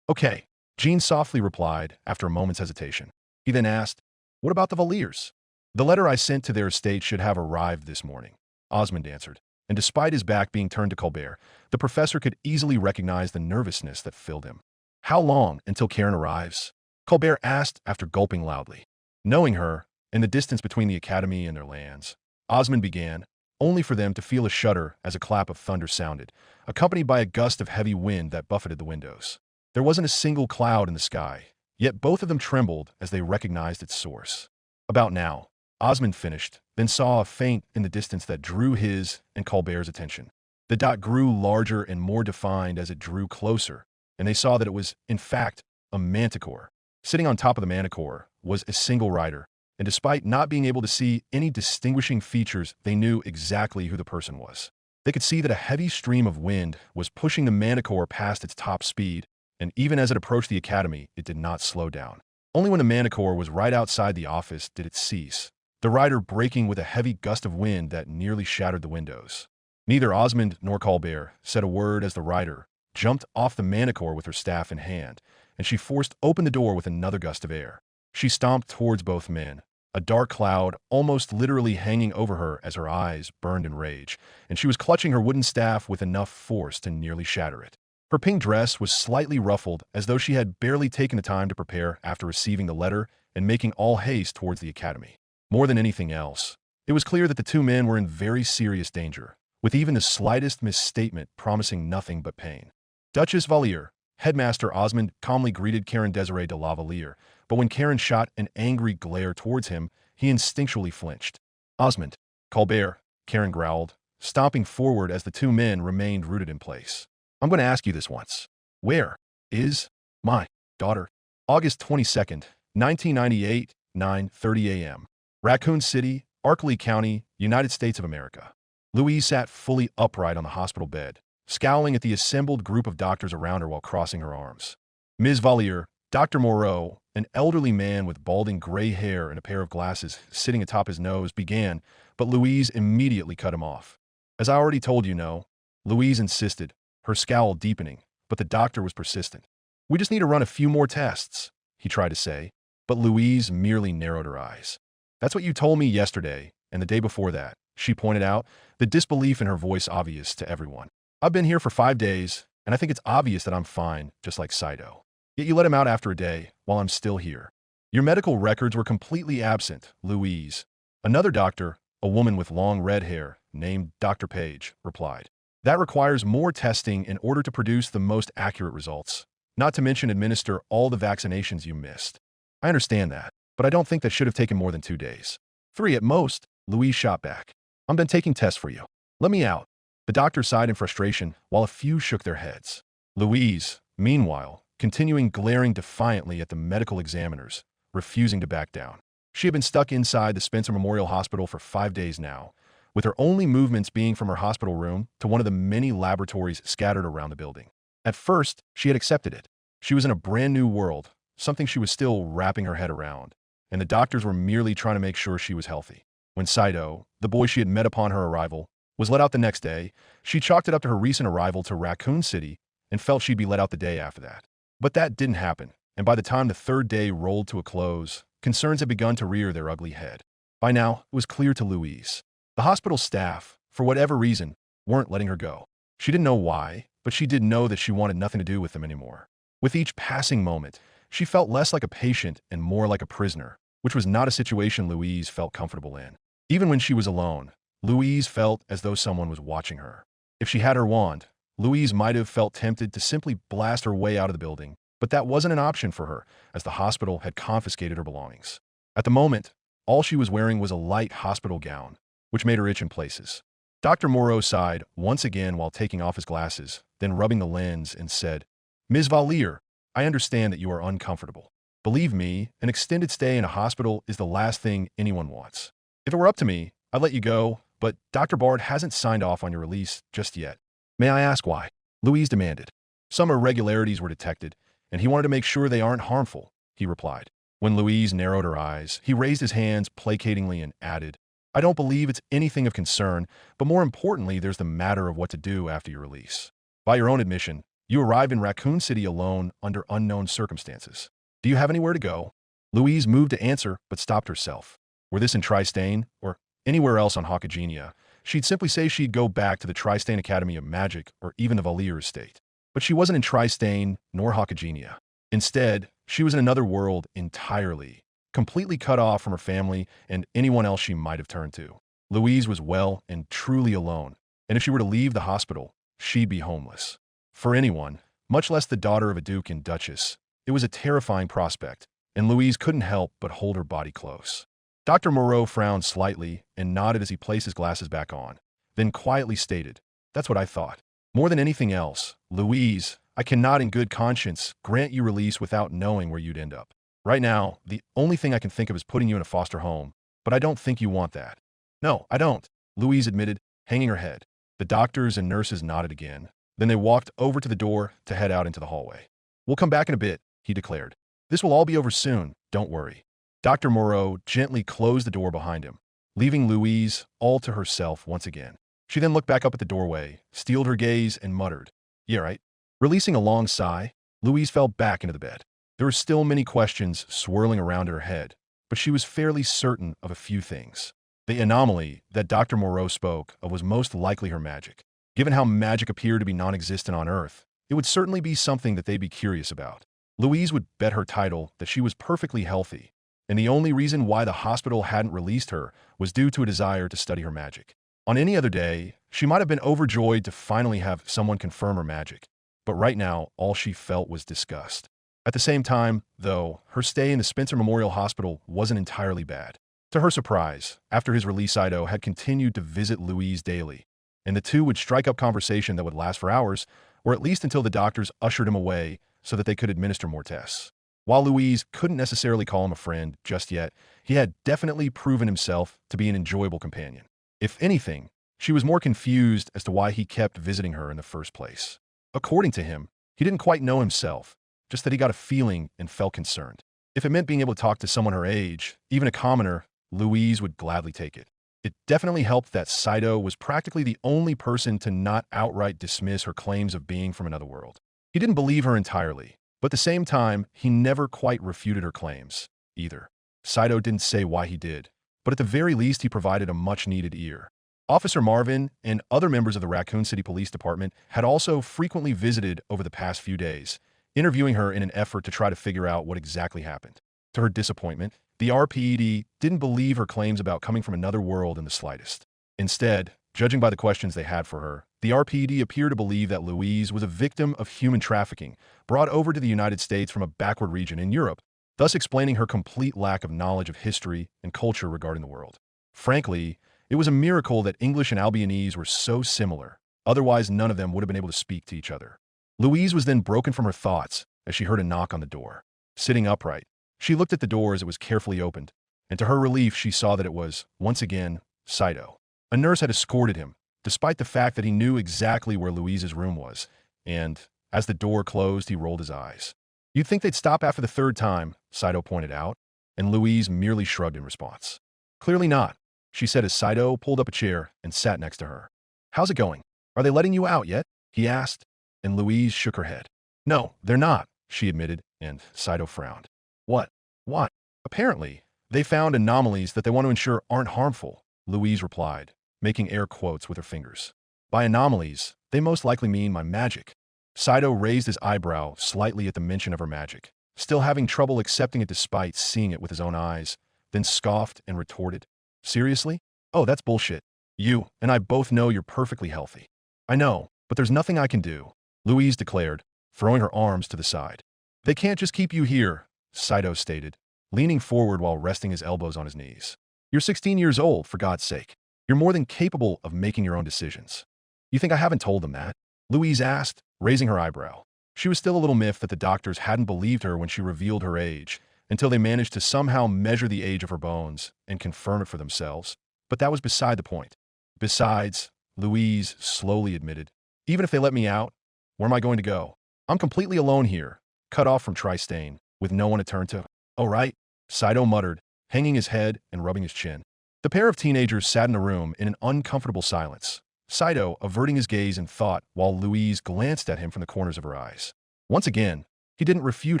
"Okay," Jean softly replied after a moment's hesitation. He then asked, "What about the Valiers?" "The letter I sent to their estate should have arrived this morning," Osmond answered, and despite his back being turned to Colbert, the professor could easily recognize the nervousness that filled him. "How long until Karen arrives?" Colbert asked after gulping loudly. Knowing her, and the distance between the academy and their lands, Osmond began, only for them to feel a shudder as a clap of thunder sounded, accompanied by a gust of heavy wind that buffeted the windows. There wasn't a single cloud in the sky, yet both of them trembled as they recognized its source. "About now," Osmond finished, then saw a feint in the distance that drew his and Colbert's attention. The dot grew larger and more defined as it drew closer, and they saw that it was, in fact, a manticore. Sitting on top of the manticore was a single rider, and despite not being able to see any distinguishing features, they knew exactly who the person was. They could see that a heavy stream of wind was pushing the manticore past its top speed, and even as it approached the academy, it did not slow down. Only when the manticore was right outside the office did it cease, the rider breaking with a heavy gust of wind that nearly shattered the windows. Neither Osmond nor Colbert said a word as the rider jumped off the manticore with her staff in hand, and she forced open the door with another gust of air. She stomped towards both men, a dark cloud almost literally hanging over her as her eyes burned in rage, and she was clutching her wooden staff with enough force to nearly shatter it. Her pink dress was slightly ruffled, as though she had barely taken the time to prepare after receiving the letter and making all haste towards the academy. More than anything else, it was clear that the two men were in very serious danger, with even the slightest misstatement promising nothing but pain. "Duchess Valier," Headmaster Osmond calmly greeted Karen Desiree de la Valier, but when Karen shot an angry glare towards him, he instinctually flinched. "Osmond." "Colbert," Karen growled, stomping forward as the two men remained rooted in place. "I'm going to ask you this once. Where is my daughter?" August 22nd, 1998, 9:30 a.m. Raccoon City, Arkley County, United States of America. Louise sat fully upright on the hospital bed, scowling at the assembled group of doctors around her while crossing her arms. Ms. Valier, Dr. Moreau, an elderly man with balding gray hair and a pair of glasses sitting atop his nose, began, but Louise immediately cut him off. "As I already told you, no," Louise insisted, her scowl deepening, but the doctor was persistent. "We just need to run a few more tests," he tried to say, but Louise merely narrowed her eyes. "That's what you told me yesterday and the day before that," she pointed out, the disbelief in her voice obvious to everyone. "I've been here for 5 days, and I think it's obvious that I'm fine, just like Saito. Yet you let him out after a day, while I'm still here. Your medical records were completely absent, Louise." Another doctor, a woman with long red hair, named Dr. Page, replied. "That requires more testing in order to produce the most accurate results, not to mention administer all the vaccinations you missed." "I understand that, but I don't think that should have taken more than 2 days. 3 at most," Louise shot back. "I'm done taking tests for you. Let me out." The doctor sighed in frustration, while a few shook their heads. Louise, meanwhile, continuing glaring defiantly at the medical examiners, refusing to back down. She had been stuck inside the Spencer Memorial Hospital for 5 days now, with her only movements being from her hospital room to one of the many laboratories scattered around the building. At first, she had accepted it. She was in a brand new world, something she was still wrapping her head around, and the doctors were merely trying to make sure she was healthy. When Saito, the boy she had met upon her arrival, was let out the next day, she chalked it up to her recent arrival to Raccoon City and felt she'd be let out the day after that. But that didn't happen, and by the time the third day rolled to a close, concerns had begun to rear their ugly head. By now, it was clear to Louise. The hospital staff, for whatever reason, weren't letting her go. She didn't know why, but she did know that she wanted nothing to do with them anymore. With each passing moment, she felt less like a patient and more like a prisoner, which was not a situation Louise felt comfortable in. Even when she was alone, Louise felt as though someone was watching her. If she had her wand, Louise might have felt tempted to simply blast her way out of the building, but that wasn't an option for her, as the hospital had confiscated her belongings. At the moment, all she was wearing was a light hospital gown, which made her itch in places. Dr. Moreau sighed once again while taking off his glasses, then rubbing the lens and said, "Ms. Valier, I understand that you are uncomfortable. Believe me, an extended stay in a hospital is the last thing anyone wants. If it were up to me, I'd let you go, but Dr. Bard hasn't signed off on your release just yet." "May I ask why?" Louise demanded. "Some irregularities were detected, and he wanted to make sure they aren't harmful," he replied. When Louise narrowed her eyes, he raised his hands placatingly and added, "I don't believe it's anything of concern, but more importantly, there's the matter of what to do after your release. By your own admission, you arrived in Raccoon City alone under unknown circumstances. Do you have anywhere to go?" Louise moved to answer, but stopped herself. Were this in Tristane, or anywhere else on Hakagenia, she'd simply say she'd go back to the Tristane Academy of Magic or even the Valier estate. But she wasn't in Tristane nor Hakagenia. Instead, she was in another world entirely, completely cut off from her family and anyone else she might have turned to. Louise was well and truly alone, and if she were to leave the hospital, she'd be homeless. For anyone, much less the daughter of a duke and duchess, it was a terrifying prospect, and Louise couldn't help but hold her body close. Dr. Moreau frowned slightly and nodded as he placed his glasses back on, then quietly stated, "That's what I thought. More than anything else, Louise, I cannot in good conscience grant you release without knowing where you'd end up. Right now, the only thing I can think of is putting you in a foster home, but I don't think you want that." "No, I don't," Louise admitted, hanging her head. The doctors and nurses nodded again. Then they walked over to the door to head out into the hallway. "We'll come back in a bit," he declared. "This will all be over soon, don't worry." Dr. Moreau gently closed the door behind him, leaving Louise all to herself once again. She then looked back up at the doorway, steeled her gaze, and muttered, "Yeah, right." Releasing a long sigh, Louise fell back into the bed. There were still many questions swirling around her head, but she was fairly certain of a few things. The anomaly that Dr. Moreau spoke of was most likely her magic. Given how magic appeared to be non-existent on Earth, it would certainly be something that they'd be curious about. Louise would bet her title that she was perfectly healthy, and the only reason why the hospital hadn't released her was due to a desire to study her magic. On any other day, she might have been overjoyed to finally have someone confirm her magic, but right now, all she felt was disgust. At the same time, though, her stay in the Spencer Memorial Hospital wasn't entirely bad. To her surprise, after his release, Ido had continued to visit Louise daily, and the two would strike up conversation that would last for hours, or at least until the doctors ushered him away so that they could administer more tests. While Louise couldn't necessarily call him a friend just yet, he had definitely proven himself to be an enjoyable companion. If anything, she was more confused as to why he kept visiting her in the first place. According to him, he didn't quite know himself, just that he got a feeling and felt concerned. If it meant being able to talk to someone her age, even a commoner, Louise would gladly take it. It definitely helped that Saito was practically the only person to not outright dismiss her claims of being from another world. He didn't believe her entirely, but at the same time, he never quite refuted her claims, either. Saito didn't say why he did, but at the very least he provided a much-needed ear. Officer Marvin and other members of the Raccoon City Police Department had also frequently visited over the past few days, interviewing her in an effort to try to figure out what exactly happened. To her disappointment, the RPD didn't believe her claims about coming from another world in the slightest. Instead, judging by the questions they had for her, the RPD appeared to believe that Louise was a victim of human trafficking brought over to the United States from a backward region in Europe, thus explaining her complete lack of knowledge of history and culture regarding the world. Frankly, it was a miracle that English and Albionese were so similar, otherwise none of them would have been able to speak to each other. Louise was then broken from her thoughts as she heard a knock on the door. Sitting upright, she looked at the door as it was carefully opened, and to her relief she saw that it was, once again, Saito. A nurse had escorted him, despite the fact that he knew exactly where Louise's room was, and, as the door closed, he rolled his eyes. "You'd think they'd stop after the third time," Saito pointed out, and Louise merely shrugged in response. "Clearly not," she said as Saito pulled up a chair and sat next to her. "How's it going? Are they letting you out yet?" he asked, and Louise shook her head. "No, they're not," she admitted, And Saito frowned. What? What? Apparently, they found anomalies that they want to ensure aren't harmful, Louise replied, making air quotes with her fingers. By anomalies, they most likely mean my magic. Saito raised his eyebrow slightly at the mention of her magic, still having trouble accepting it despite seeing it with his own eyes, then scoffed and retorted. Seriously? Oh, that's bullshit. You and I both know you're perfectly healthy. I know, but there's nothing I can do, Louise declared, throwing her arms to the side. They can't just keep you here, Saito stated, leaning forward while resting his elbows on his knees. You're 16 years old, for God's sake. You're more than capable of making your own decisions. You think I haven't told them that? Louise asked, raising her eyebrow. She was still a little miffed that the doctors hadn't believed her when she revealed her age, until they managed to somehow measure the age of her bones and confirm it for themselves. But that was beside the point. Besides, Louise slowly admitted, even if they let me out, where am I going to go? I'm completely alone here, cut off from Tristane, with no one to turn to. Oh, right, Saito muttered, hanging his head and rubbing his chin. The pair of teenagers sat in a room in an uncomfortable silence, Saito averting his gaze in thought while Louise glanced at him from the corners of her eyes. Once again, he didn't refute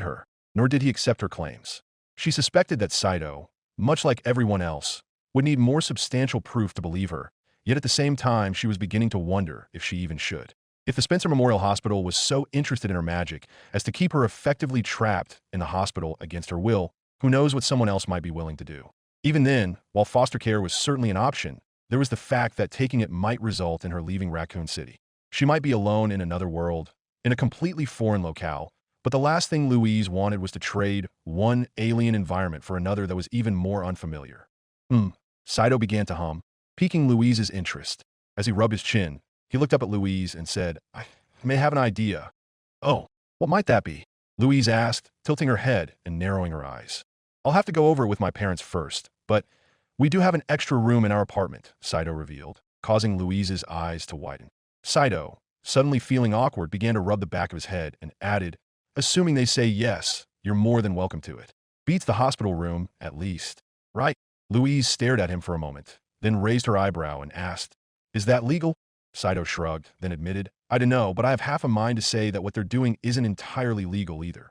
her, nor did he accept her claims. She suspected that Saito, much like everyone else, would need more substantial proof to believe her, yet at the same time she was beginning to wonder if she even should. If the Spencer Memorial Hospital was so interested in her magic as to keep her effectively trapped in the hospital against her will, who knows what someone else might be willing to do. Even then, while foster care was certainly an option, there was the fact that taking it might result in her leaving Raccoon City. She might be alone in another world, in a completely foreign locale, but the last thing Louise wanted was to trade one alien environment for another that was even more unfamiliar. Saito began to hum, piquing Louise's interest. As he rubbed his chin, he looked up at Louise and said, I may have an idea. Oh, what might that be? Louise asked, tilting her head and narrowing her eyes. I'll have to go over it with my parents first, but we do have an extra room in our apartment, Saito revealed, causing Louise's eyes to widen. Saito, suddenly feeling awkward, began to rub the back of his head and added, assuming they say yes, you're more than welcome to it. Beats the hospital room, at least. Right? Louise stared at him for a moment, then raised her eyebrow and asked, is that legal? Saito shrugged, then admitted, I don't know, but I have half a mind to say that what they're doing isn't entirely legal either.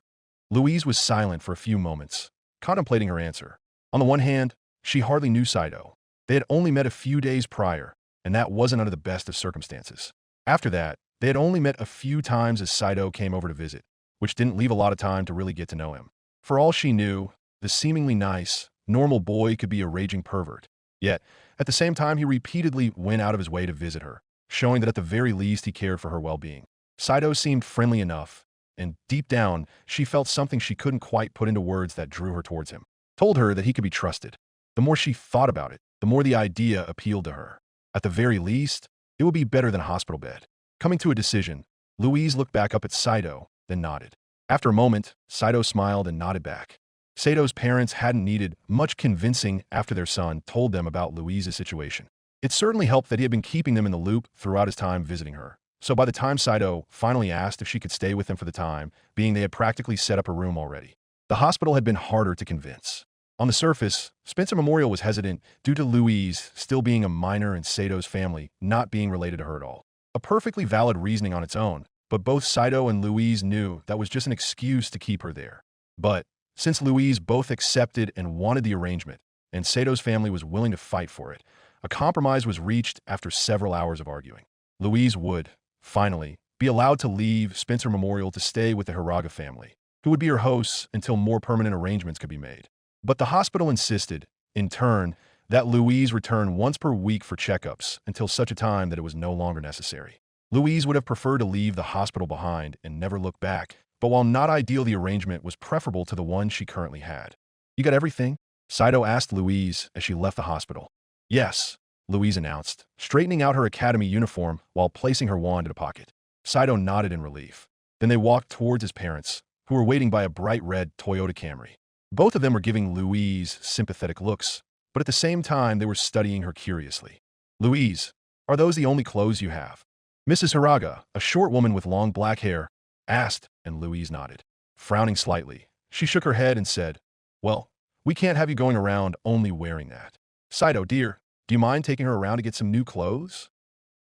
Louise was silent for a few moments, contemplating her answer. On the one hand, she hardly knew Saito. They had only met a few days prior, and that wasn't under the best of circumstances. After that, they had only met a few times as Saito came over to visit, which didn't leave a lot of time to really get to know him. For all she knew, the seemingly nice, normal boy could be a raging pervert. Yet, at the same time, he repeatedly went out of his way to visit her, showing that at the very least he cared for her well-being. Saito seemed friendly enough, and deep down, she felt something she couldn't quite put into words that drew her towards him. Told her that he could be trusted. The more she thought about it, the more the idea appealed to her. At the very least, it would be better than a hospital bed. Coming to a decision, Louise looked back up at Saito, then nodded. After a moment, Saito smiled and nodded back. Saito's parents hadn't needed much convincing after their son told them about Louise's situation. It certainly helped that he had been keeping them in the loop throughout his time visiting her. So by the time Saito finally asked if she could stay with him for the time, being they had practically set up a room already, the hospital had been harder to convince. On the surface, Spencer Memorial was hesitant due to Louise still being a minor and Sato's family not being related to her at all. A perfectly valid reasoning on its own, but both Saito and Louise knew that was just an excuse to keep her there. But since Louise both accepted and wanted the arrangement, and Sato's family was willing to fight for it, a compromise was reached after several hours of arguing. Louise would, finally, be allowed to leave Spencer Memorial to stay with the Hiraga family, who would be her hosts until more permanent arrangements could be made. But the hospital insisted, in turn, that Louise return once per week for checkups until such a time that it was no longer necessary. Louise would have preferred to leave the hospital behind and never look back, but while not ideal, the arrangement was preferable to the one she currently had. You got everything? Saito asked Louise as she left the hospital. Yes, Louise announced, straightening out her academy uniform while placing her wand in a pocket. Saito nodded in relief. Then they walked towards his parents, who were waiting by a bright red Toyota Camry. Both of them were giving Louise sympathetic looks, but at the same time they were studying her curiously. Louise, are those the only clothes you have? Mrs. Hiraga, a short woman with long black hair, asked, and Louise nodded. Frowning slightly, she shook her head and said, well, we can't have you going around only wearing that. Saito, dear, do you mind taking her around to get some new clothes?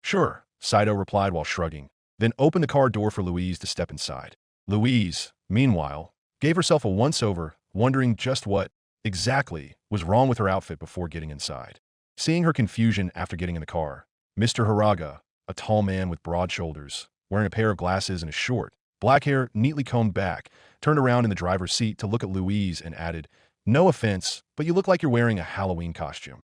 Sure, Saito replied while shrugging, then opened the car door for Louise to step inside. Louise, meanwhile, gave herself a once-over, wondering just what, exactly, was wrong with her outfit before getting inside. Seeing her confusion after getting in the car, Mr. Haraga, a tall man with broad shoulders, wearing a pair of glasses and a short, black hair neatly combed back, turned around in the driver's seat to look at Louise and added, "No offense, but you look like you're wearing a Halloween costume."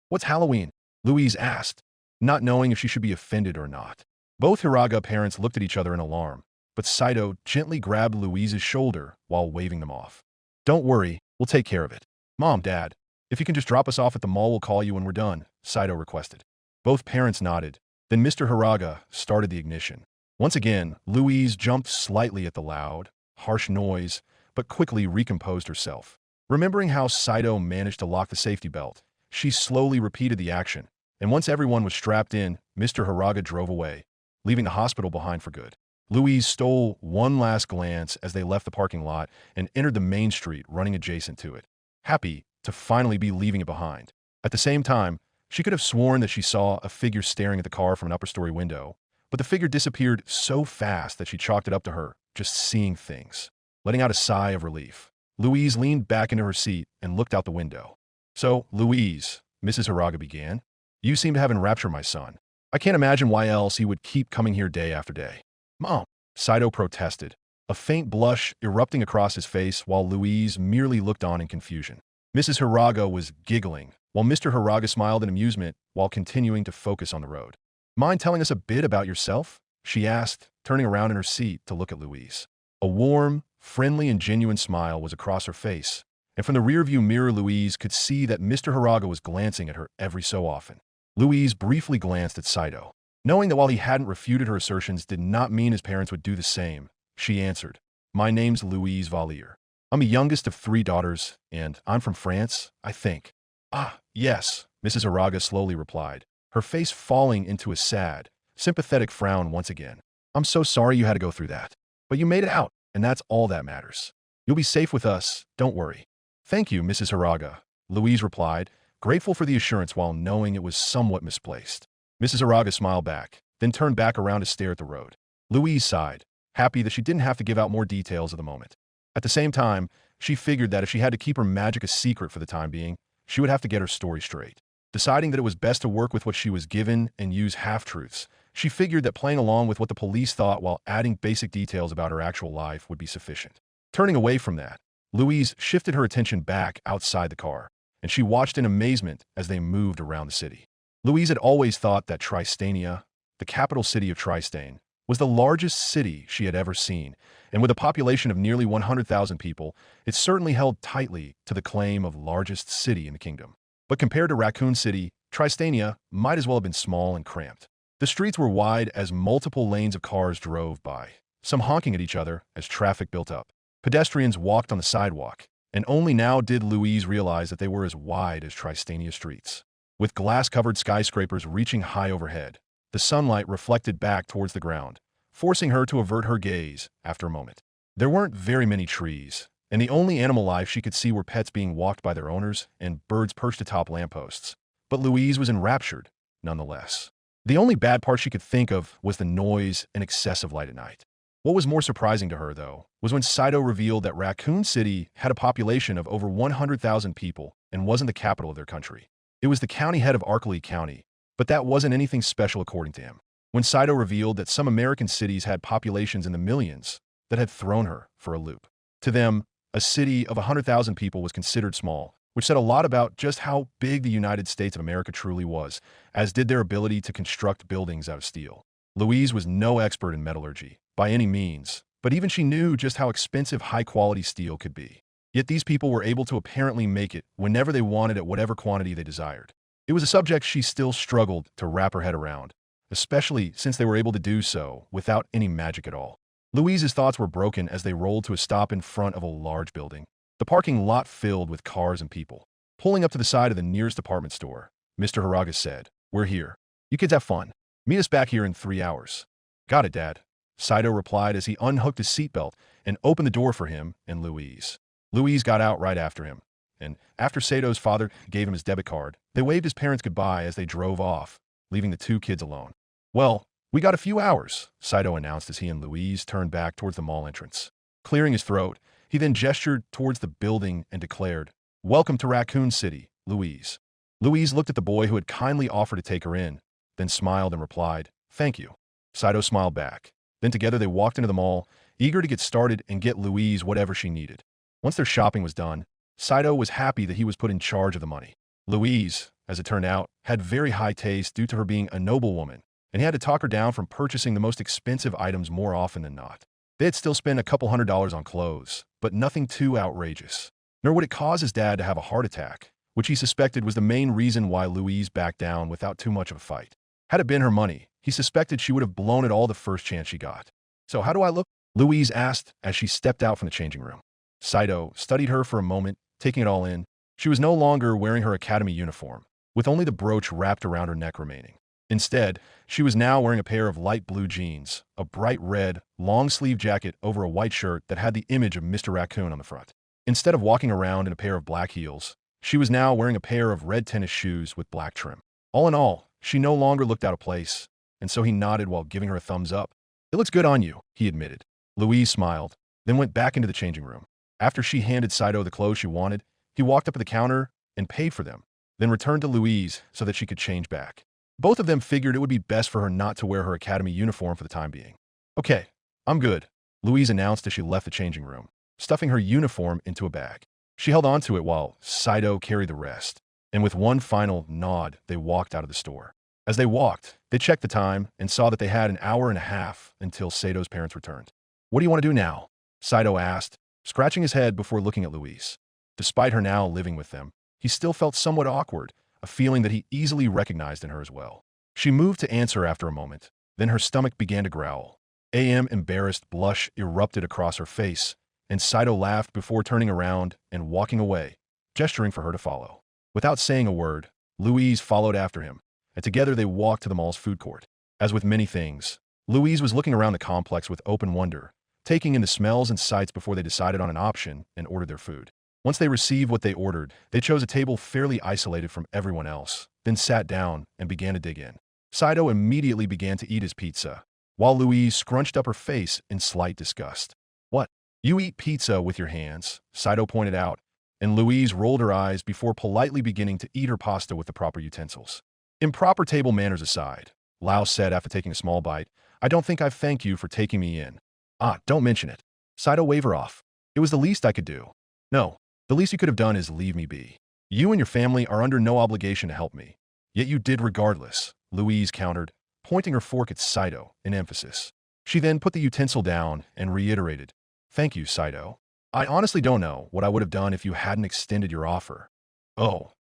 "What's Halloween?" Louise asked, not knowing if she should be offended or not. Both Hiraga parents looked at each other in alarm, but Saito gently grabbed Louise's shoulder while waving them off. "Don't worry, we'll take care of it. Mom, Dad, if you can just drop us off at the mall, we'll call you when we're done," Saito requested. Both parents nodded. Then Mr. Hiraga started the ignition. Once again, Louise jumped slightly at the loud, harsh noise, but quickly recomposed herself. Remembering how Saito managed to lock the safety belt, she slowly repeated the action, and once everyone was strapped in, Mr. Hiraga drove away, leaving the hospital behind for good. Louise stole one last glance as they left the parking lot and entered the main street running adjacent to it, happy to finally be leaving it behind. At the same time, she could have sworn that she saw a figure staring at the car from an upper-story window, but the figure disappeared so fast that she chalked it up to her just seeing things. Letting out a sigh of relief, Louise leaned back into her seat and looked out the window. "So, Louise," Mrs. Hiraga began, "you seem to have enraptured my son. I can't imagine why else he would keep coming here day after day." "Mom," Saito protested, a faint blush erupting across his face while Louise merely looked on in confusion. Mrs. Hiraga was giggling, while Mr. Hiraga smiled in amusement while continuing to focus on the road. "Mind telling us a bit about yourself?" she asked, turning around in her seat to look at Louise. A warm, friendly, and genuine smile was across her face, and from the rearview mirror Louise could see that Mr. Hiraga was glancing at her every so often. Louise briefly glanced at Saito. Knowing that while he hadn't refuted her assertions did not mean his parents would do the same, she answered, "My name's Louise Valier. I'm the youngest of 3 daughters, and I'm from France, I think." "Ah, yes," Mrs. Hiraga slowly replied, her face falling into a sad, sympathetic frown once again. "I'm so sorry you had to go through that. But you made it out, and that's all that matters. You'll be safe with us, don't worry." "Thank you, Mrs. Hiraga," Louise replied, grateful for the assurance while knowing it was somewhat misplaced. Mrs. Hiraga smiled back, then turned back around to stare at the road. Louise sighed, happy that she didn't have to give out more details of the moment. At the same time, she figured that if she had to keep her magic a secret for the time being, she would have to get her story straight. Deciding that it was best to work with what she was given and use half-truths, she figured that playing along with what the police thought while adding basic details about her actual life would be sufficient. Turning away from that, Louise shifted her attention back outside the car, and she watched in amazement as they moved around the city. Louise had always thought that Tristania, the capital city of Tristane, was the largest city she had ever seen, and with a population of nearly 100,000 people, it certainly held tightly to the claim of largest city in the kingdom. But compared to Raccoon City, Tristania might as well have been small and cramped. The streets were wide as multiple lanes of cars drove by, some honking at each other as traffic built up. Pedestrians walked on the sidewalk, and only now did Louise realize that they were as wide as Tristania streets. With glass-covered skyscrapers reaching high overhead, the sunlight reflected back towards the ground, forcing her to avert her gaze after a moment. There weren't very many trees, and the only animal life she could see were pets being walked by their owners and birds perched atop lampposts. But Louise was enraptured, nonetheless. The only bad part she could think of was the noise and excessive light at night. What was more surprising to her, though, was when Saito revealed that Raccoon City had a population of over 100,000 people and wasn't the capital of their country. It was the county head of Arkley County, but that wasn't anything special according to him. When Saito revealed that some American cities had populations in the millions, that had thrown her for a loop. To them, a city of 100,000 people was considered small, which said a lot about just how big the United States of America truly was, as did their ability to construct buildings out of steel. Louise was no expert in metallurgy, by any means, but even she knew just how expensive high-quality steel could be. Yet these people were able to apparently make it whenever they wanted at whatever quantity they desired. It was a subject she still struggled to wrap her head around, especially since they were able to do so without any magic at all. Louise's thoughts were broken as they rolled to a stop in front of a large building, the parking lot filled with cars and people. Pulling up to the side of the nearest department store, Mr. Hiraga said, "We're here. You kids have fun. Meet us back here in 3 hours." "Got it, Dad," Saito replied as he unhooked his seatbelt and opened the door for him and Louise. Louise got out right after him, and after Sato's father gave him his debit card, they waved his parents goodbye as they drove off, leaving the 2 kids alone. "Well, we got a few hours," Saito announced as he and Louise turned back towards the mall entrance. Clearing his throat, He then gestured towards the building and declared, "Welcome to Raccoon City, Louise." Louise looked at the boy who had kindly offered to take her in, then smiled and replied, "Thank you." Saito smiled back. Then together they walked into the mall, eager to get started and get Louise whatever she needed. Once their shopping was done, Saito was happy that he was put in charge of the money. Louise, as it turned out, had very high taste due to her being a noble woman, and he had to talk her down from purchasing the most expensive items more often than not. They had still spent a couple $100s on clothes, but nothing too outrageous. Nor would it cause his dad to have a heart attack, which he suspected was the main reason why Louise backed down without too much of a fight. Had it been her money, he suspected she would have blown it all the first chance she got. "So how do I look?" Louise asked as she stepped out from the changing room. Saito studied her for a moment, taking it all in. She was no longer wearing her academy uniform, with only the brooch wrapped around her neck remaining. Instead, she was now wearing a pair of light blue jeans, a bright red, long-sleeve jacket over a white shirt that had the image of Mr. Raccoon on the front. Instead of walking around in a pair of black heels, she was now wearing a pair of red tennis shoes with black trim. All in all, she no longer looked out of place, and so he nodded while giving her a thumbs up. "It looks good on you," he admitted. Louise smiled, then went back into the changing room. After she handed Saito the clothes she wanted, he walked up to the counter and paid for them, then returned to Louise so that she could change back. Both of them figured it would be best for her not to wear her academy uniform for the time being. "Okay, I'm good," Louise announced as she left the changing room, stuffing her uniform into a bag. She held onto it while Saito carried the rest, and with one final nod, they walked out of the store. As they walked, they checked the time and saw that they had an hour and a half until Saito's parents returned. "What do you want to do now?" Saito asked, scratching his head before looking at Louise. Despite her now living with them, he still felt somewhat awkward, a feeling that he easily recognized in her as well. She moved to answer after a moment, then her stomach began to growl. Embarrassed blush erupted across her face, and Saito laughed before turning around and walking away, gesturing for her to follow. Without saying a word, Louise followed after him, and together they walked to the mall's food court. As with many things, Louise was looking around the complex with open wonder, taking in the smells and sights before they decided on an option and ordered their food. Once they received what they ordered, they chose a table fairly isolated from everyone else, then sat down and began to dig in. Saito immediately began to eat his pizza, while Louise scrunched up her face in slight disgust. "What? You eat pizza with your hands?" Saito pointed out, and Louise rolled her eyes before politely beginning to eat her pasta with the proper utensils. "Improper table manners aside," Lau said after taking a small bite, "I don't think I've thanked you for taking me in." "Ah, don't mention it." Saito waved her off. "It was the least I could do." "No, the least you could have done is leave me be. You and your family are under no obligation to help me. Yet you did regardless," Louise countered, pointing her fork at Saito in emphasis. She then put the utensil down and reiterated, "Thank you, Saito. I honestly don't know what I would have done if you hadn't extended your offer." "Oh,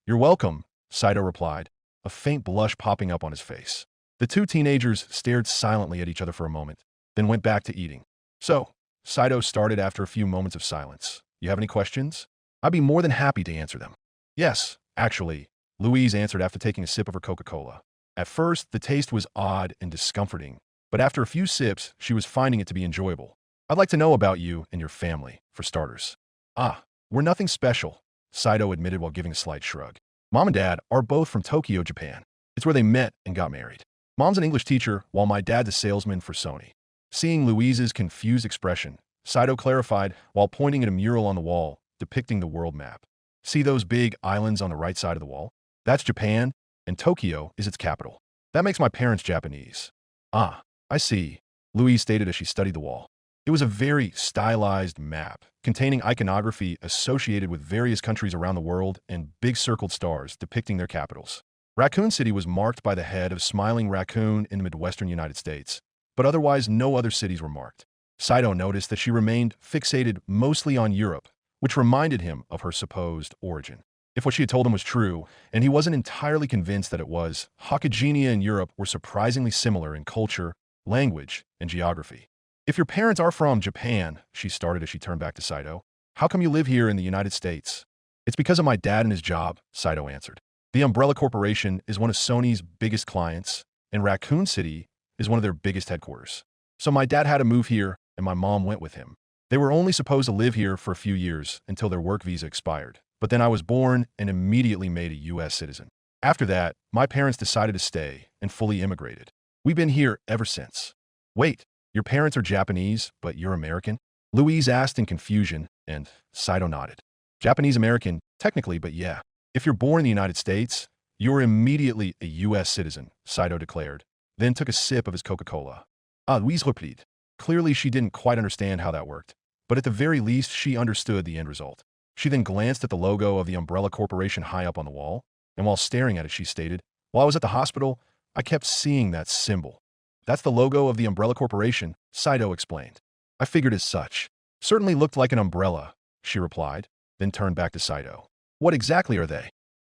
you're welcome," Saito replied, a faint blush popping up on his face. The two teenagers stared silently at each other for a moment, then went back to eating. "So," Saito started after a few moments of silence, "you have any questions? I'd be more than happy to answer them." "Yes, actually," Louise answered after taking a sip of her Coca-Cola. At first, the taste was odd and discomforting, but after a few sips, she was finding it to be enjoyable. "I'd like to know about you and your family, for starters." "Ah, we're nothing special," Saito admitted while giving a slight shrug. "Mom and Dad are both from Tokyo, Japan. It's where they met and got married. Mom's an English teacher, while my dad's a salesman for Sony." Seeing Louise's confused expression, Saito clarified while pointing at a mural on the wall depicting the world map. "See those big islands on the right side of the wall? That's Japan, and Tokyo is its capital. That makes my parents Japanese." "Ah, I see," Louise stated as she studied the wall. It was a very stylized map, containing iconography associated with various countries around the world and big circled stars depicting their capitals. Raccoon City was marked by the head of smiling raccoon in the Midwestern United States, but otherwise no other cities were marked. Saito noticed that she remained fixated mostly on Europe, which reminded him of her supposed origin. If what she had told him was true, and he wasn't entirely convinced that it was, Hakagenia and Europe were surprisingly similar in culture, language, and geography. "If your parents are from Japan," she started as she turned back to Saito, "how come you live here in the United States?" "It's because of my dad and his job," Saito answered. "The Umbrella Corporation is one of Sony's biggest clients, and Raccoon City is one of their biggest headquarters. So my dad had to move here, and my mom went with him. They were only supposed to live here for a few years until their work visa expired. But then I was born and immediately made a U.S. citizen. After that, my parents decided to stay and fully immigrated. We've been here ever since." "Wait, your parents are Japanese, but you're American?" Louise asked in confusion, and Saito nodded. Japanese-American, technically, but yeah. If you're born in the United States, you're immediately a U.S. citizen, Saito declared, then took a sip of his Coca-Cola. Louise replied. Clearly, she didn't quite understand how that worked, but at the very least, she understood the end result. She then glanced at the logo of the Umbrella Corporation high up on the wall, and while staring at it, she stated, "While I was at the hospital, I kept seeing that symbol." "That's the logo of the Umbrella Corporation," Saito explained. "I figured as such. Certainly looked like an umbrella," she replied, then turned back to Saito. "What exactly are they?"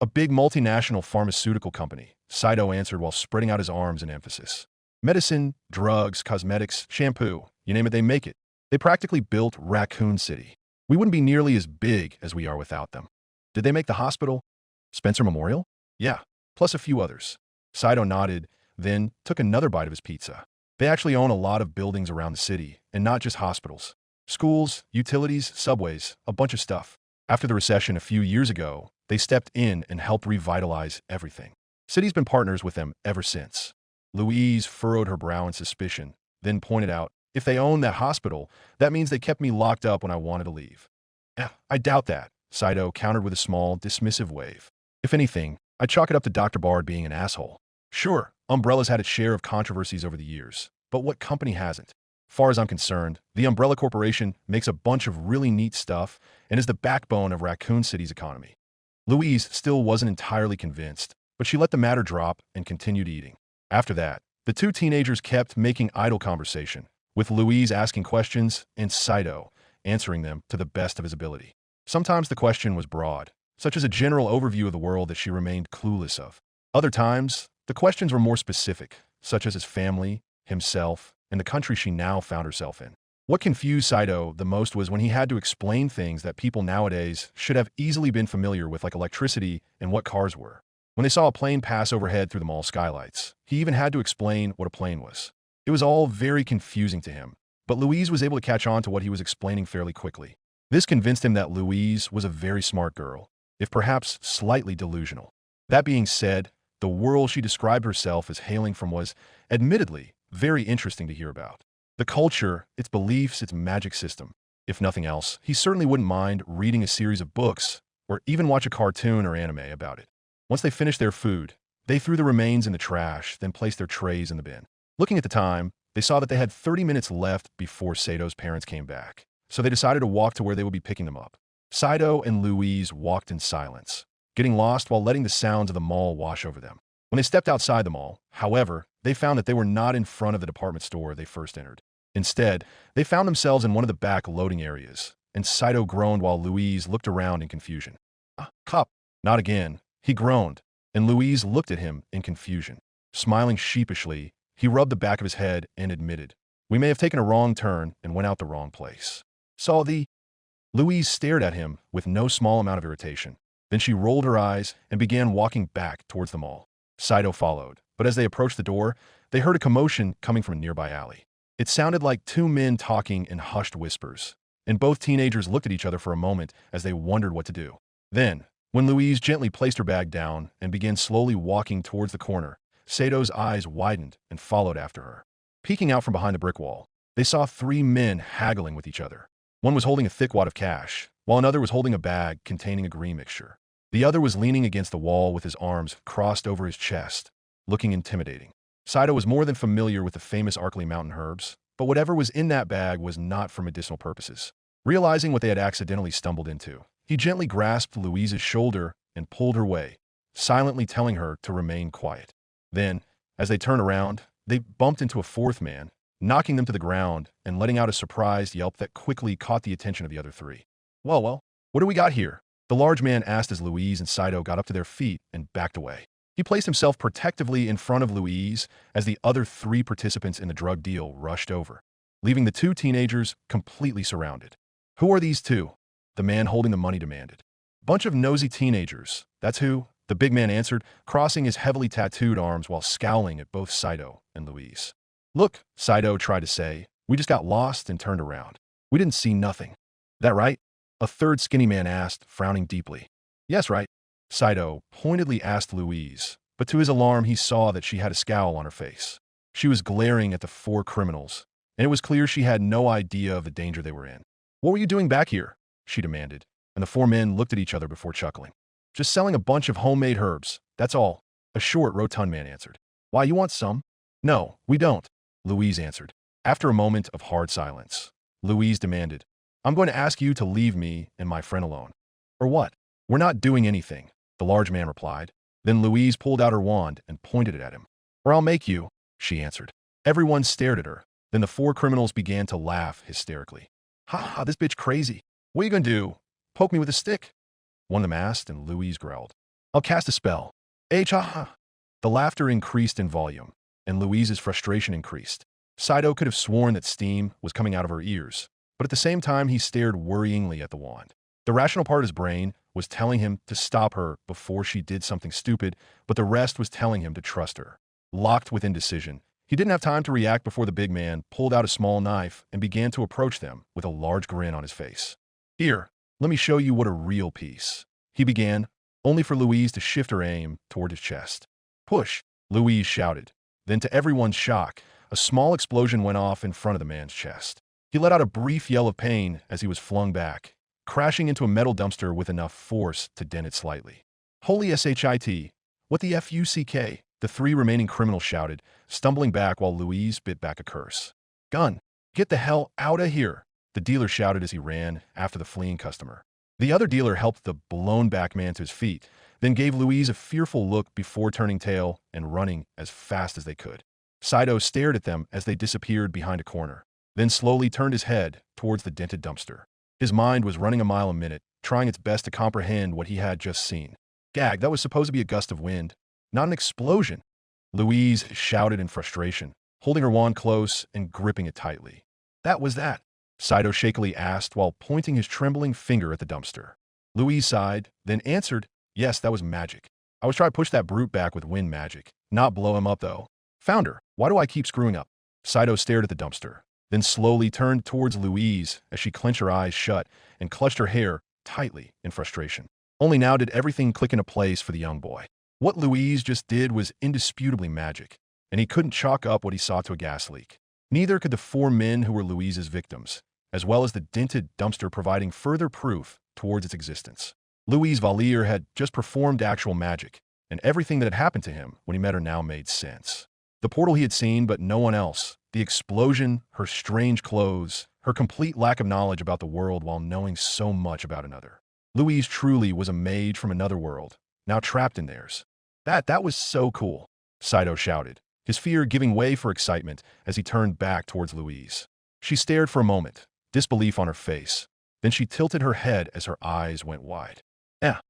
"A big multinational pharmaceutical company," Saito answered while spreading out his arms in emphasis. "Medicine, drugs, cosmetics, shampoo, you name it, they make it. They practically built Raccoon City. We wouldn't be nearly as big as we are without them." "Did they make the hospital?" "Spencer Memorial?" "Yeah, plus a few others." Saito nodded, then took another bite of his pizza. "They actually own a lot of buildings around the city, and not just hospitals. Schools, utilities, subways, a bunch of stuff. After the recession a few years ago, they stepped in and helped revitalize everything. City's been partners with them ever since." Louise furrowed her brow in suspicion, then pointed out, "If they own that hospital, that means they kept me locked up when I wanted to leave." "I doubt that," Saito countered with a small, dismissive wave. "If anything, I'd chalk it up to Dr. Bard being an asshole. Sure, Umbrella's had its share of controversies over the years, but what company hasn't? Far as I'm concerned, the Umbrella Corporation makes a bunch of really neat stuff and is the backbone of Raccoon City's economy." Louise still wasn't entirely convinced, but she let the matter drop and continued eating. After that, the two teenagers kept making idle conversation, with Louise asking questions and Saito answering them to the best of his ability. Sometimes the question was broad, such as a general overview of the world that she remained clueless of. Other times, the questions were more specific, such as his family, himself, and the country she now found herself in. What confused Saito the most was when he had to explain things that people nowadays should have easily been familiar with, like electricity and what cars were. When they saw a plane pass overhead through the mall skylights, he even had to explain what a plane was. It was all very confusing to him, but Louise was able to catch on to what he was explaining fairly quickly. This convinced him that Louise was a very smart girl, if perhaps slightly delusional. That being said, the world she described herself as hailing from was, admittedly, very interesting to hear about. The culture, its beliefs, its magic system. If nothing else, he certainly wouldn't mind reading a series of books or even watch a cartoon or anime about it. Once they finished their food, they threw the remains in the trash, then placed their trays in the bin. Looking at the time, they saw that they had 30 minutes left before Saito's parents came back, so they decided to walk to where they would be picking them up. Saito and Louise walked in silence, getting lost while letting the sounds of the mall wash over them. When they stepped outside the mall, however, they found that they were not in front of the department store they first entered. Instead, they found themselves in one of the back loading areas, and Saito groaned while Louise looked around in confusion. Cop, not again," he groaned, and Louise looked at him in confusion. Smiling sheepishly, he rubbed the back of his head and admitted, "We may have taken a wrong turn and went out the wrong place." "Saw the—" Louise stared at him with no small amount of irritation. Then she rolled her eyes and began walking back towards the mall. Saito followed, but as they approached the door, they heard a commotion coming from a nearby alley. It sounded like two men talking in hushed whispers, and both teenagers looked at each other for a moment as they wondered what to do. Then, when Louise gently placed her bag down and began slowly walking towards the corner, Saito's eyes widened and followed after her. Peeking out from behind the brick wall, they saw three men haggling with each other. One was holding a thick wad of cash, while another was holding a bag containing a green mixture. The other was leaning against the wall with his arms crossed over his chest, looking intimidating. Saito was more than familiar with the famous Arkley mountain herbs, but whatever was in that bag was not for medicinal purposes. Realizing what they had accidentally stumbled into, he gently grasped Louise's shoulder and pulled her away, silently telling her to remain quiet. Then, as they turned around, they bumped into a fourth man, knocking them to the ground and letting out a surprised yelp that quickly caught the attention of the other three. Well, what do we got here?" the large man asked as Louise and Saito got up to their feet and backed away. He placed himself protectively in front of Louise as the other three participants in the drug deal rushed over, leaving the two teenagers completely surrounded. "Who are these two?" the man holding the money demanded. "Bunch of nosy teenagers, that's who," the big man answered, crossing his heavily tattooed arms while scowling at both Saito and Louise. "Look," Saito tried to say, "we just got lost and turned around. We didn't see nothing." "That right?" a third skinny man asked, frowning deeply. "Yes, right," Saito pointedly asked Louise, but to his alarm he saw that she had a scowl on her face. She was glaring at the four criminals, and it was clear she had no idea of the danger they were in. "What were you doing back here?" she demanded, and the four men looked at each other before chuckling. "Just selling a bunch of homemade herbs, that's all," a short, rotund man answered. "Why, you want some?" "No, we don't," Louise answered. After a moment of hard silence, Louise demanded, "I'm going to ask you to leave me and my friend alone." "Or what?" "We're not doing anything," the large man replied. Then Louise pulled out her wand and pointed it at him. "Or I'll make you," she answered. Everyone stared at her. Then the four criminals began to laugh hysterically. "Ha ha, this bitch crazy. What are you going to do? Poke me with a stick?" One of them asked, and Louise growled, "I'll cast a spell." H ha ha. The laughter increased in volume, and Louise's frustration increased. Saito could have sworn that steam was coming out of her ears, but at the same time he stared worryingly at the wand. The rational part of his brain was telling him to stop her before she did something stupid, but the rest was telling him to trust her. Locked with indecision, he didn't have time to react before the big man pulled out a small knife and began to approach them with a large grin on his face. "Here, let me show you what a real piece," he began, only for Louise to shift her aim toward his chest. "Push," Louise shouted. Then, to everyone's shock, a small explosion went off in front of the man's chest. He let out a brief yell of pain as he was flung back, crashing into a metal dumpster with enough force to dent it slightly. "Holy shit, what the fuck?" the three remaining criminals shouted, stumbling back while Louise bit back a curse. "Gun! Get the hell out of here!" the dealer shouted as he ran after the fleeing customer. The other dealer helped the blown-back man to his feet, then gave Louise a fearful look before turning tail and running as fast as they could. Saito stared at them as they disappeared behind a corner, then slowly turned his head towards the dented dumpster. His mind was running a mile a minute, trying its best to comprehend what he had just seen. "Gag, that was supposed to be a gust of wind, not an explosion," Louise shouted in frustration, holding her wand close and gripping it tightly. "That was that?" Saito shakily asked while pointing his trembling finger at the dumpster. Louise sighed, then answered, "Yes, that was magic. I was trying to push that brute back with wind magic, not blow him up though. Founder, why do I keep screwing up?" Saito stared at the dumpster, then slowly turned towards Louise as she clenched her eyes shut and clutched her hair tightly in frustration. Only now did everything click into place for the young boy. What Louise just did was indisputably magic, and he couldn't chalk up what he saw to a gas leak. Neither could the four men who were Louise's victims, as well as the dented dumpster providing further proof towards its existence. Louise Valier had just performed actual magic, and everything that had happened to him when he met her now made sense. The portal he had seen, but no one else, the explosion, her strange clothes, her complete lack of knowledge about the world while knowing so much about another. Louise truly was a mage from another world, now trapped in theirs. That was so cool," Saito shouted, his fear giving way for excitement as he turned back towards Louise. She stared for a moment, disbelief on her face. Then she tilted her head as her eyes went wide. "Yeah,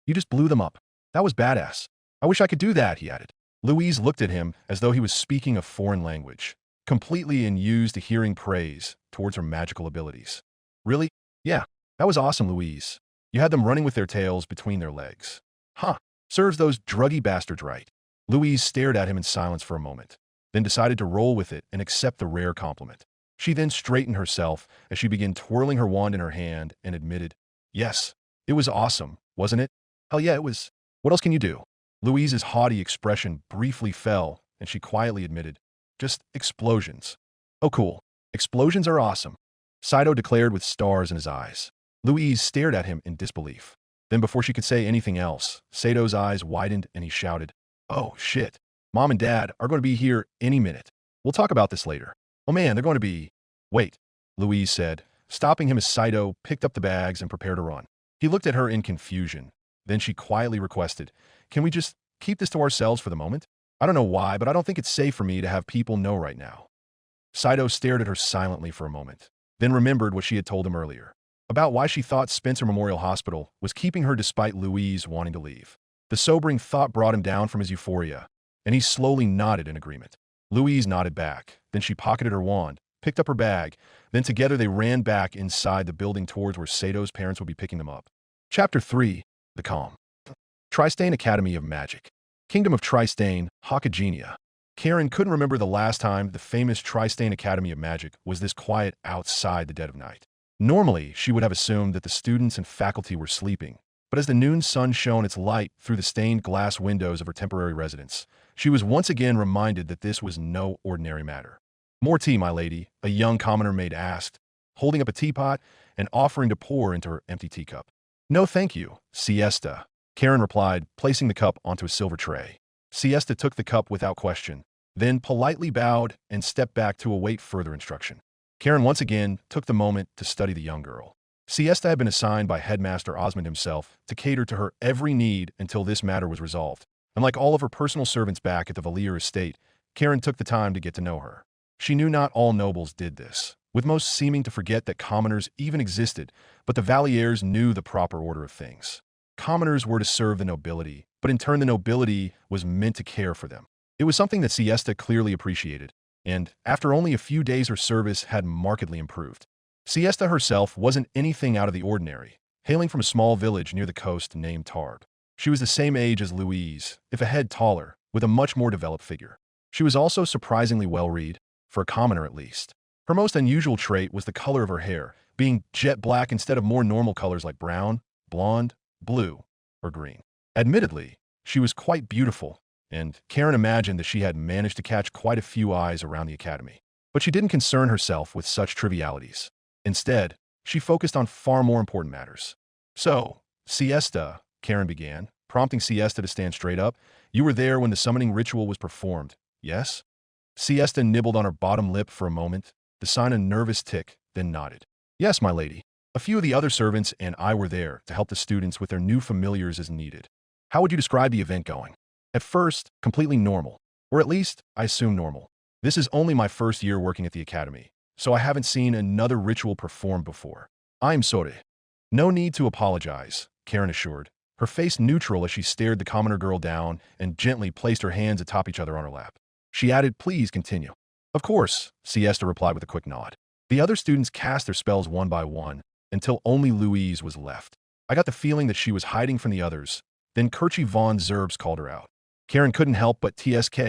you just blew them up. That was badass. I wish I could do that," he added. Louise looked at him as though he was speaking a foreign language, completely unused to hearing praise towards her magical abilities. "Really? Yeah, that was awesome, Louise. You had them running with their tails between their legs. Huh, serves those druggy bastards right." Louise stared at him in silence for a moment, then decided to roll with it and accept the rare compliment. She then straightened herself as she began twirling her wand in her hand and admitted, "Yes, it was awesome, wasn't it? Hell yeah, it was. What else can you do?" Louise's haughty expression briefly fell, and she quietly admitted, "Just explosions." "Oh cool, explosions are awesome," Saito declared with stars in his eyes. Louise stared at him in disbelief. Then before she could say anything else, Sato's eyes widened and he shouted, "Oh shit, Mom and Dad are going to be here any minute. We'll talk about this later. Oh man, they're going to be..." "Wait," Louise said, stopping him as Saito picked up the bags and prepared to run. He looked at her in confusion. Then she quietly requested, "Can we just keep this to ourselves for the moment? I don't know why, but I don't think it's safe for me to have people know right now." Saito stared at her silently for a moment, then remembered what she had told him earlier, about why she thought Spencer Memorial Hospital was keeping her despite Louise wanting to leave. The sobering thought brought him down from his euphoria, and he slowly nodded in agreement. Louise nodded back, then she pocketed her wand, picked up her bag, then together they ran back inside the building towards where Sato's parents would be picking them up. Chapter 3. The Calm. Tristane Academy of Magic. Kingdom of Tristane, Hakagenia. Karen couldn't remember the last time the famous Tristane Academy of Magic was this quiet outside the dead of night. Normally, she would have assumed that the students and faculty were sleeping, but as the noon sun shone its light through the stained glass windows of her temporary residence, she was once again reminded that this was no ordinary matter. More tea, my lady, a young commoner maid asked, holding up a teapot and offering to pour into her empty teacup. No thank you, Siesta, Karen replied, placing the cup onto a silver tray. Siesta took the cup without question, then politely bowed and stepped back to await further instruction. Karen once again took the moment to study the young girl. Siesta had been assigned by Headmaster Osmond himself to cater to her every need until this matter was resolved. Unlike all of her personal servants back at the Valier estate, Karen took the time to get to know her. She knew not all nobles did this, with most seeming to forget that commoners even existed, but the Valiers knew the proper order of things. Commoners were to serve the nobility, but in turn the nobility was meant to care for them. It was something that Siesta clearly appreciated, and after only a few days her service had markedly improved. Siesta herself wasn't anything out of the ordinary, hailing from a small village near the coast named Tarbes. She was the same age as Louise, if a head taller, with a much more developed figure. She was also surprisingly well-read, for a commoner at least. Her most unusual trait was the color of her hair, being jet black instead of more normal colors like brown, blonde, blue, or green. Admittedly, she was quite beautiful, and Karen imagined that she had managed to catch quite a few eyes around the academy. But she didn't concern herself with such trivialities. Instead, she focused on far more important matters. So, Siesta, Karen began, prompting Siesta to stand straight up. You were there when the summoning ritual was performed, yes? Siesta nibbled on her bottom lip for a moment, to sign a nervous tick, then nodded. Yes, my lady. A few of the other servants and I were there to help the students with their new familiars as needed. How would you describe the event going? At first, completely normal. Or at least, I assume normal. This is only my first year working at the academy, so I haven't seen another ritual performed before. I'm sorry. No need to apologize, Karen assured, her face neutral as she stared the commoner girl down and gently placed her hands atop each other on her lap. She added, please continue. Of course, Siesta replied with a quick nod. The other students cast their spells one by one, until only Louise was left. I got the feeling that she was hiding from the others. Then Kerchie von Zerbs called her out. Karen couldn't help but TSK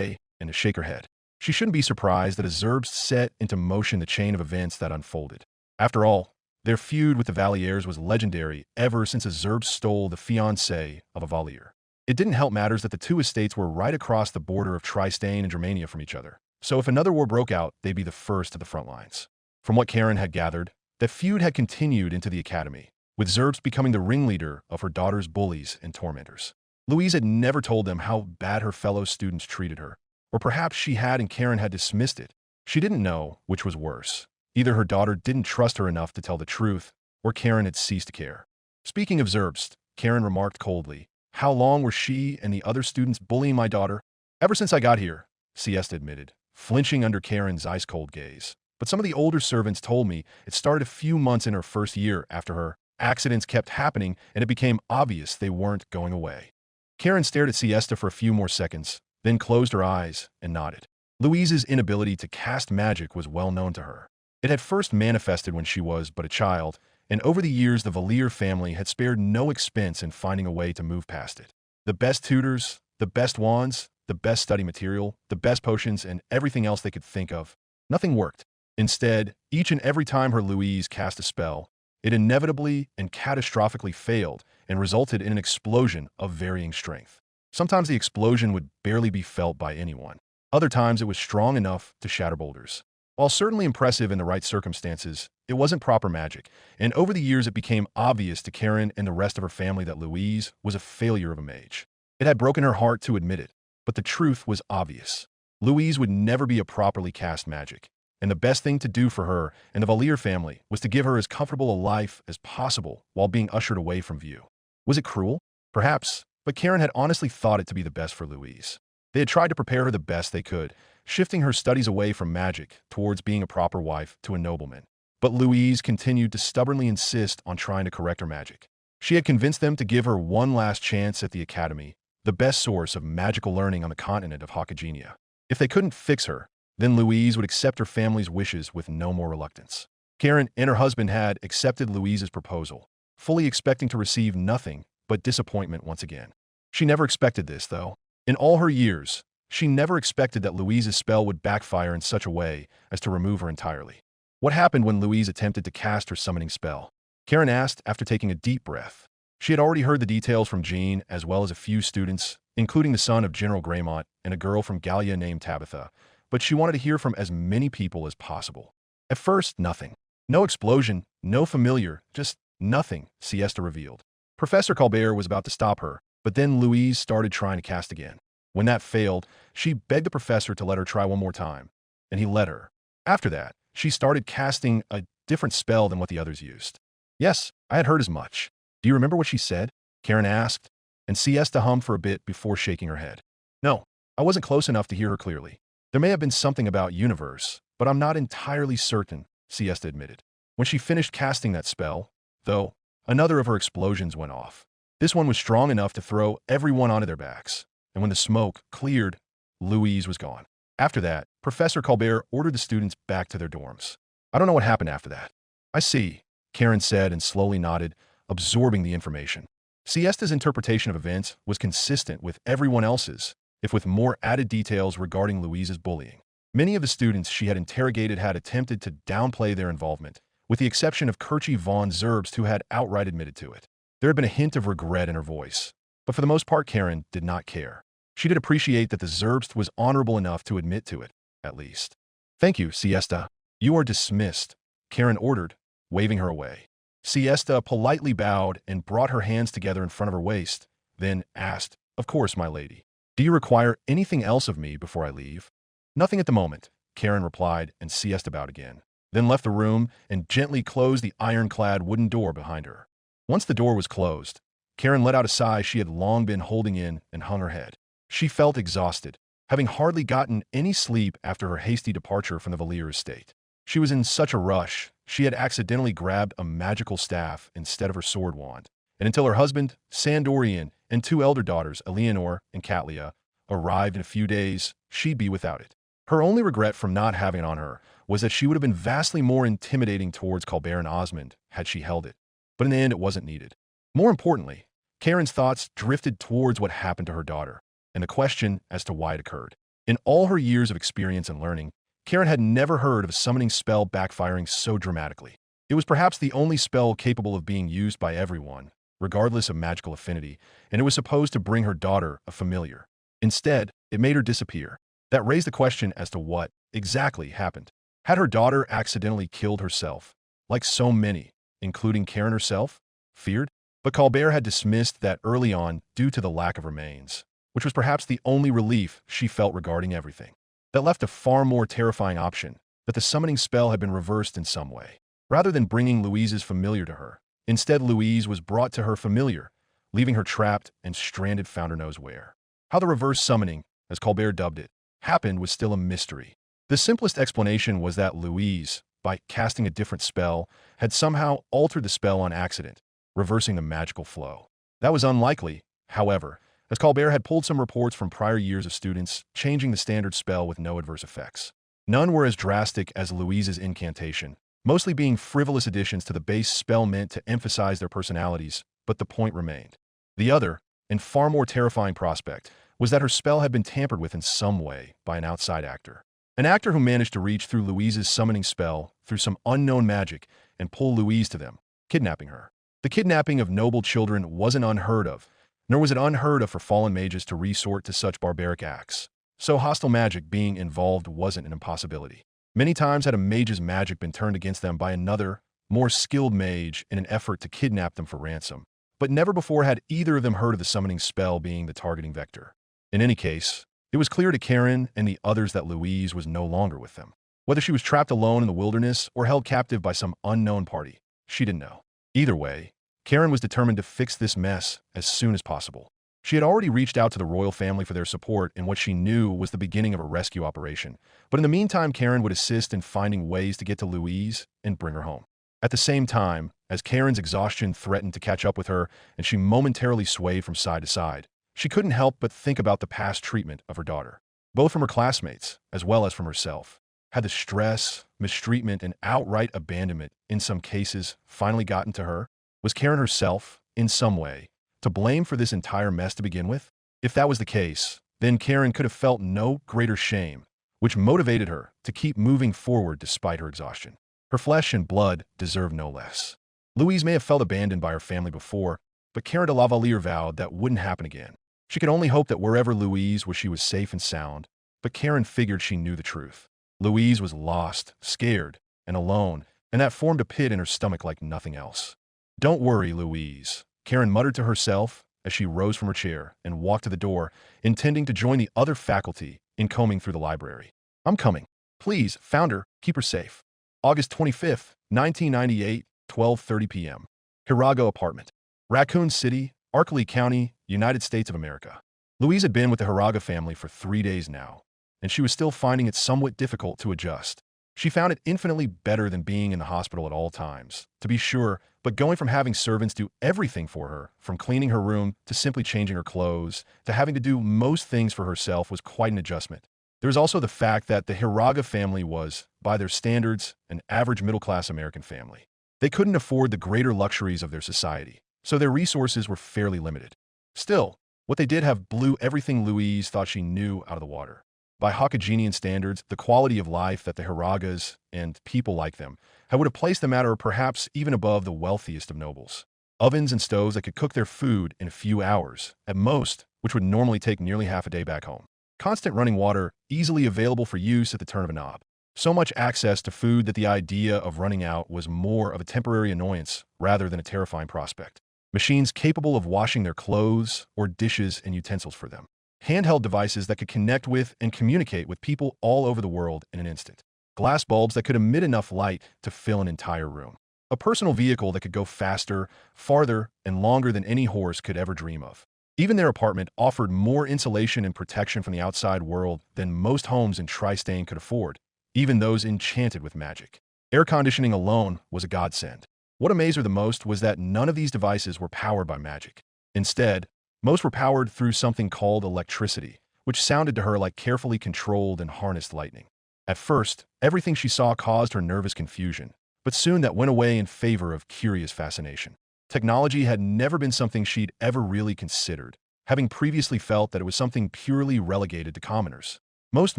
and to shake her head. She shouldn't be surprised that a Zerbs set into motion the chain of events that unfolded. After all, their feud with the Valiers was legendary ever since a Zerbs stole the fiancée of a Valier. It didn't help matters that the two estates were right across the border of Tristane and Germania from each other. So if another war broke out, they'd be the first at the front lines. From what Karen had gathered, the feud had continued into the academy, with Zerbs becoming the ringleader of her daughter's bullies and tormentors. Louise had never told them how bad her fellow students treated her, or perhaps she had and Karen had dismissed it. She didn't know which was worse. Either her daughter didn't trust her enough to tell the truth, or Karen had ceased to care. Speaking of Zerbst, Karen remarked coldly, how long were she and the other students bullying my daughter? Ever since I got here, Siesta admitted, flinching under Karen's ice-cold gaze. But some of the older servants told me it started a few months in her first year after her accidents kept happening and it became obvious they weren't going away. Karen stared at Siesta for a few more seconds, then closed her eyes and nodded. Louise's inability to cast magic was well known to her. It had first manifested when she was but a child, and over the years the Valier family had spared no expense in finding a way to move past it. The best tutors, the best wands, the best study material, the best potions, and everything else they could think of. Nothing worked. Instead, each and every time her Louise cast a spell, it inevitably and catastrophically failed and resulted in an explosion of varying strength. Sometimes the explosion would barely be felt by anyone. Other times it was strong enough to shatter boulders. While certainly impressive in the right circumstances, it wasn't proper magic, and over the years it became obvious to Karen and the rest of her family that Louise was a failure of a mage. It had broken her heart to admit it, but the truth was obvious. Louise would never be a properly cast magic, and the best thing to do for her and the Valier family was to give her as comfortable a life as possible while being ushered away from view. Was it cruel? Perhaps, but Karen had honestly thought it to be the best for Louise. They had tried to prepare her the best they could, shifting her studies away from magic towards being a proper wife to a nobleman. But Louise continued to stubbornly insist on trying to correct her magic. She had convinced them to give her one last chance at the academy, the best source of magical learning on the continent of Hakagenia. If they couldn't fix her, then Louise would accept her family's wishes with no more reluctance. Karen and her husband had accepted Louise's proposal, fully expecting to receive nothing but disappointment once again. She never expected this, though. In all her years, she never expected that Louise's spell would backfire in such a way as to remove her entirely. What happened when Louise attempted to cast her summoning spell? Karen asked after taking a deep breath. She had already heard the details from Jean as well as a few students, including the son of General Greymont and a girl from Gallia named Tabitha, but she wanted to hear from as many people as possible. At first, nothing. No explosion, no familiar, just nothing, Siesta revealed. Professor Colbert was about to stop her, but then Louise started trying to cast again. When that failed, she begged the professor to let her try one more time, and he let her. After that, she started casting a different spell than what the others used. Yes, I had heard as much. Do you remember what she said? Karen asked, and Siesta hummed for a bit before shaking her head. No, I wasn't close enough to hear her clearly. There may have been something about universe, but I'm not entirely certain, Siesta admitted. When she finished casting that spell, though, another of her explosions went off. This one was strong enough to throw everyone onto their backs, and when the smoke cleared, Louise was gone. After that, Professor Colbert ordered the students back to their dorms. I don't know what happened after that. I see, Karen said and slowly nodded, absorbing the information. Siesta's interpretation of events was consistent with everyone else's, if with more added details regarding Louise's bullying. Many of the students she had interrogated had attempted to downplay their involvement, with the exception of Kirche von Zerbst, who had outright admitted to it. There had been a hint of regret in her voice, but for the most part Karen did not care. She did appreciate that the Zerbst was honorable enough to admit to it, at least. Thank you, Siesta. You are dismissed, Karen ordered, waving her away. Siesta politely bowed and brought her hands together in front of her waist, then asked, "Of course, my lady. Do you require anything else of me before I leave?" "Nothing at the moment," Karen replied, and Siesta bowed again, then left the room and gently closed the ironclad wooden door behind her. Once the door was closed, Karen let out a sigh she had long been holding in and hung her head. She felt exhausted, having hardly gotten any sleep after her hasty departure from the Valier estate. She was in such a rush, she had accidentally grabbed a magical staff instead of her sword wand, and until her husband, Sandorian, and two elder daughters, Eleanor and Catlia, arrived in a few days, she'd be without it. Her only regret from not having it on her was that she would have been vastly more intimidating towards Colbert and Osmond had she held it, but in the end it wasn't needed. More importantly, Karen's thoughts drifted towards what happened to her daughter, and the question as to why it occurred. In all her years of experience and learning, Karen had never heard of a summoning spell backfiring so dramatically. It was perhaps the only spell capable of being used by everyone, regardless of magical affinity, and it was supposed to bring her daughter a familiar. Instead, it made her disappear. That raised the question as to what exactly happened. Had her daughter accidentally killed herself, like so many, including Karen herself, feared? But Colbert had dismissed that early on due to the lack of remains, which was perhaps the only relief she felt regarding everything. That left a far more terrifying option, that the summoning spell had been reversed in some way. Rather than bringing Louise's familiar to her, instead Louise was brought to her familiar, leaving her trapped and stranded founder knows where. How the reverse summoning, as Colbert dubbed it, happened was still a mystery. The simplest explanation was that Louise, by casting a different spell, had somehow altered the spell on accident, reversing the magical flow. That was unlikely, however, as Colbert had pulled some reports from prior years of students changing the standard spell with no adverse effects. None were as drastic as Louise's incantation, mostly being frivolous additions to the base spell meant to emphasize their personalities, but the point remained. The other, and far more terrifying prospect, was that her spell had been tampered with in some way by an outside actor. An actor who managed to reach through Louise's summoning spell through some unknown magic and pull Louise to them, kidnapping her. The kidnapping of noble children wasn't unheard of, nor was it unheard of for fallen mages to resort to such barbaric acts. So hostile magic being involved wasn't an impossibility. Many times had a mage's magic been turned against them by another, more skilled mage in an effort to kidnap them for ransom. But never before had either of them heard of the summoning spell being the targeting vector. In any case, it was clear to Karen and the others that Louise was no longer with them. Whether she was trapped alone in the wilderness or held captive by some unknown party, she didn't know. Either way, Karen was determined to fix this mess as soon as possible. She had already reached out to the royal family for their support in what she knew was the beginning of a rescue operation, but in the meantime Karen would assist in finding ways to get to Louise and bring her home. At the same time, as Karen's exhaustion threatened to catch up with her and she momentarily swayed from side to side, she couldn't help but think about the past treatment of her daughter. Both from her classmates, as well as from herself. Had the stress, mistreatment, and outright abandonment, in some cases, finally gotten to her? Was Karen herself, in some way, to blame for this entire mess to begin with? If that was the case, then Karen could have felt no greater shame, which motivated her to keep moving forward despite her exhaustion. Her flesh and blood deserved no less. Louise may have felt abandoned by her family before, but Karen de la Valliere vowed that wouldn't happen again. She could only hope that wherever Louise was, she was safe and sound, but Karen figured she knew the truth. Louise was lost, scared, and alone, and that formed a pit in her stomach like nothing else. "Don't worry, Louise," Karen muttered to herself as she rose from her chair and walked to the door, intending to join the other faculty in combing through the library. "I'm coming. Please, founder, keep her safe." August 25th, 1998, 12:30 p.m. Hirago apartment. Raccoon City, Arkley County, United States of America. Louise had been with the Hiraga family for 3 days now, and she was still finding it somewhat difficult to adjust. She found it infinitely better than being in the hospital at all times, to be sure, but going from having servants do everything for her, from cleaning her room to simply changing her clothes, to having to do most things for herself was quite an adjustment. There was also the fact that the Hiraga family was, by their standards, an average middle-class American family. They couldn't afford the greater luxuries of their society, so their resources were fairly limited. Still, what they did have blew everything Louise thought she knew out of the water. By Hokkaidian standards, the quality of life that the Hiragas and people like them would have placed the matter perhaps even above the wealthiest of nobles. Ovens and stoves that could cook their food in a few hours, at most, which would normally take nearly half a day back home. Constant running water, easily available for use at the turn of a knob. So much access to food that the idea of running out was more of a temporary annoyance rather than a terrifying prospect. Machines capable of washing their clothes or dishes and utensils for them. Handheld devices that could connect with and communicate with people all over the world in an instant. Glass bulbs that could emit enough light to fill an entire room. A personal vehicle that could go faster, farther, and longer than any horse could ever dream of. Even their apartment offered more insulation and protection from the outside world than most homes in Tri-State could afford, even those enchanted with magic. Air conditioning alone was a godsend. What amazed her the most was that none of these devices were powered by magic. Instead, most were powered through something called electricity, which sounded to her like carefully controlled and harnessed lightning. At first, everything she saw caused her nervous confusion, but soon that went away in favor of curious fascination. Technology had never been something she'd ever really considered, having previously felt that it was something purely relegated to commoners. Most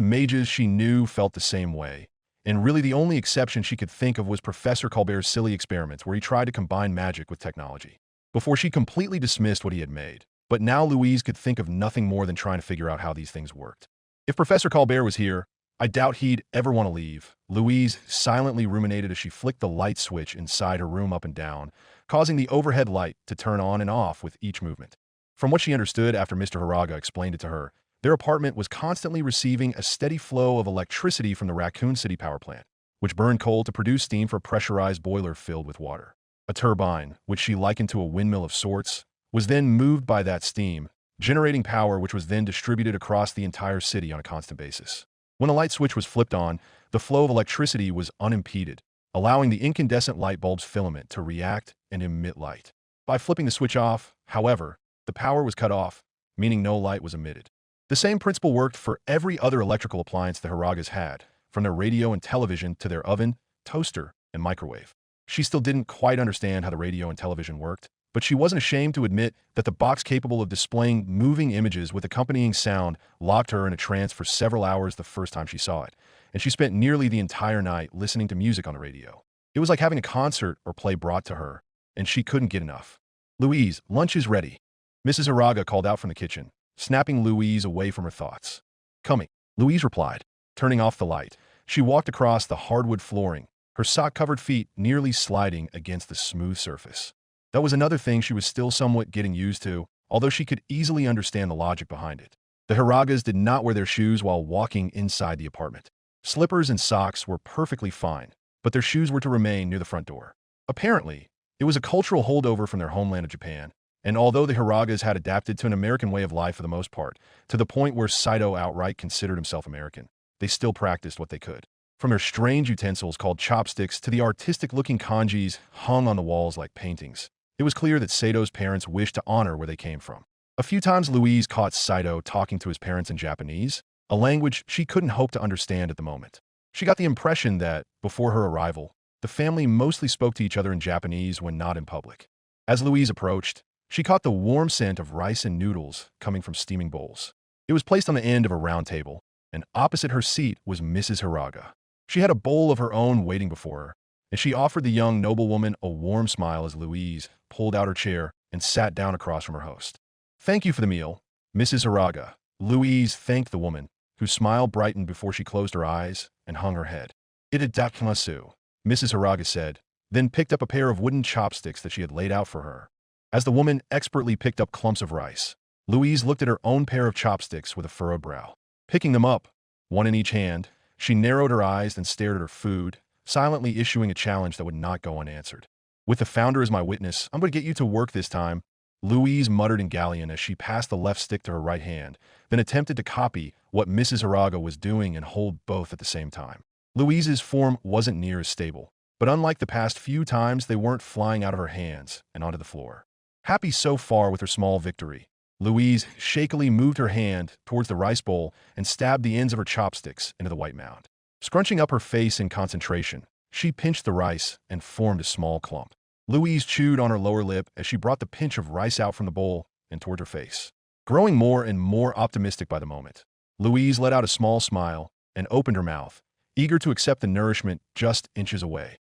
mages she knew felt the same way, and really the only exception she could think of was Professor Colbert's silly experiments where he tried to combine magic with technology. Before she completely dismissed what he had made, but now Louise could think of nothing more than trying to figure out how these things worked. If Professor Colbert was here, I doubt he'd ever want to leave, Louise silently ruminated as she flicked the light switch inside her room up and down, causing the overhead light to turn on and off with each movement. From what she understood after Mr. Hiraga explained it to her, their apartment was constantly receiving a steady flow of electricity from the Raccoon City power plant, which burned coal to produce steam for a pressurized boiler filled with water. A turbine, which she likened to a windmill of sorts, was then moved by that steam, generating power which was then distributed across the entire city on a constant basis. When a light switch was flipped on, the flow of electricity was unimpeded, allowing the incandescent light bulb's filament to react and emit light. By flipping the switch off, however, the power was cut off, meaning no light was emitted. The same principle worked for every other electrical appliance the Hiragas had, from their radio and television to their oven, toaster, and microwave. She still didn't quite understand how the radio and television worked, but she wasn't ashamed to admit that the box capable of displaying moving images with accompanying sound locked her in a trance for several hours the first time she saw it, and she spent nearly the entire night listening to music on the radio. It was like having a concert or play brought to her, and she couldn't get enough. "Louise, lunch is ready," Mrs. Hiraga called out from the kitchen, snapping Louise away from her thoughts. "Coming," Louise replied. Turning off the light, she walked across the hardwood flooring, her sock-covered feet nearly sliding against the smooth surface. That was another thing she was still somewhat getting used to, although she could easily understand the logic behind it. The Hiragas did not wear their shoes while walking inside the apartment. Slippers and socks were perfectly fine, but their shoes were to remain near the front door. Apparently, it was a cultural holdover from their homeland of Japan, and although the Hiragas had adapted to an American way of life for the most part, to the point where Saito outright considered himself American, they still practiced what they could. From their strange utensils called chopsticks to the artistic-looking kanjis hung on the walls like paintings, it was clear that Sato's parents wished to honor where they came from. A few times Louise caught Saito talking to his parents in Japanese, a language she couldn't hope to understand at the moment. She got the impression that, before her arrival, the family mostly spoke to each other in Japanese when not in public. As Louise approached, she caught the warm scent of rice and noodles coming from steaming bowls. It was placed on the end of a round table, and opposite her seat was Mrs. Hiraga. She had a bowl of her own waiting before her, and she offered the young noblewoman a warm smile as Louise pulled out her chair and sat down across from her host. "Thank you for the meal, Mrs. Hiraga," Louise thanked the woman, whose smile brightened before she closed her eyes and hung her head. "Itadakimasu," Mrs. Hiraga said, then picked up a pair of wooden chopsticks that she had laid out for her. As the woman expertly picked up clumps of rice, Louise looked at her own pair of chopsticks with a furrowed brow. Picking them up, one in each hand, she narrowed her eyes and stared at her food, silently issuing a challenge that would not go unanswered. "With the founder as my witness, I'm going to get you to work this time," Louise muttered in Gallian as she passed the left stick to her right hand, then attempted to copy what Mrs. Hiraga was doing and hold both at the same time. Louise's form wasn't near as stable, but unlike the past few times, they weren't flying out of her hands and onto the floor. Happy so far with her small victory, Louise shakily moved her hand towards the rice bowl and stabbed the ends of her chopsticks into the white mound. Scrunching up her face in concentration, she pinched the rice and formed a small clump. Louise chewed on her lower lip as she brought the pinch of rice out from the bowl and toward her face. Growing more and more optimistic by the moment, Louise let out a small smile and opened her mouth, eager to accept the nourishment just inches away,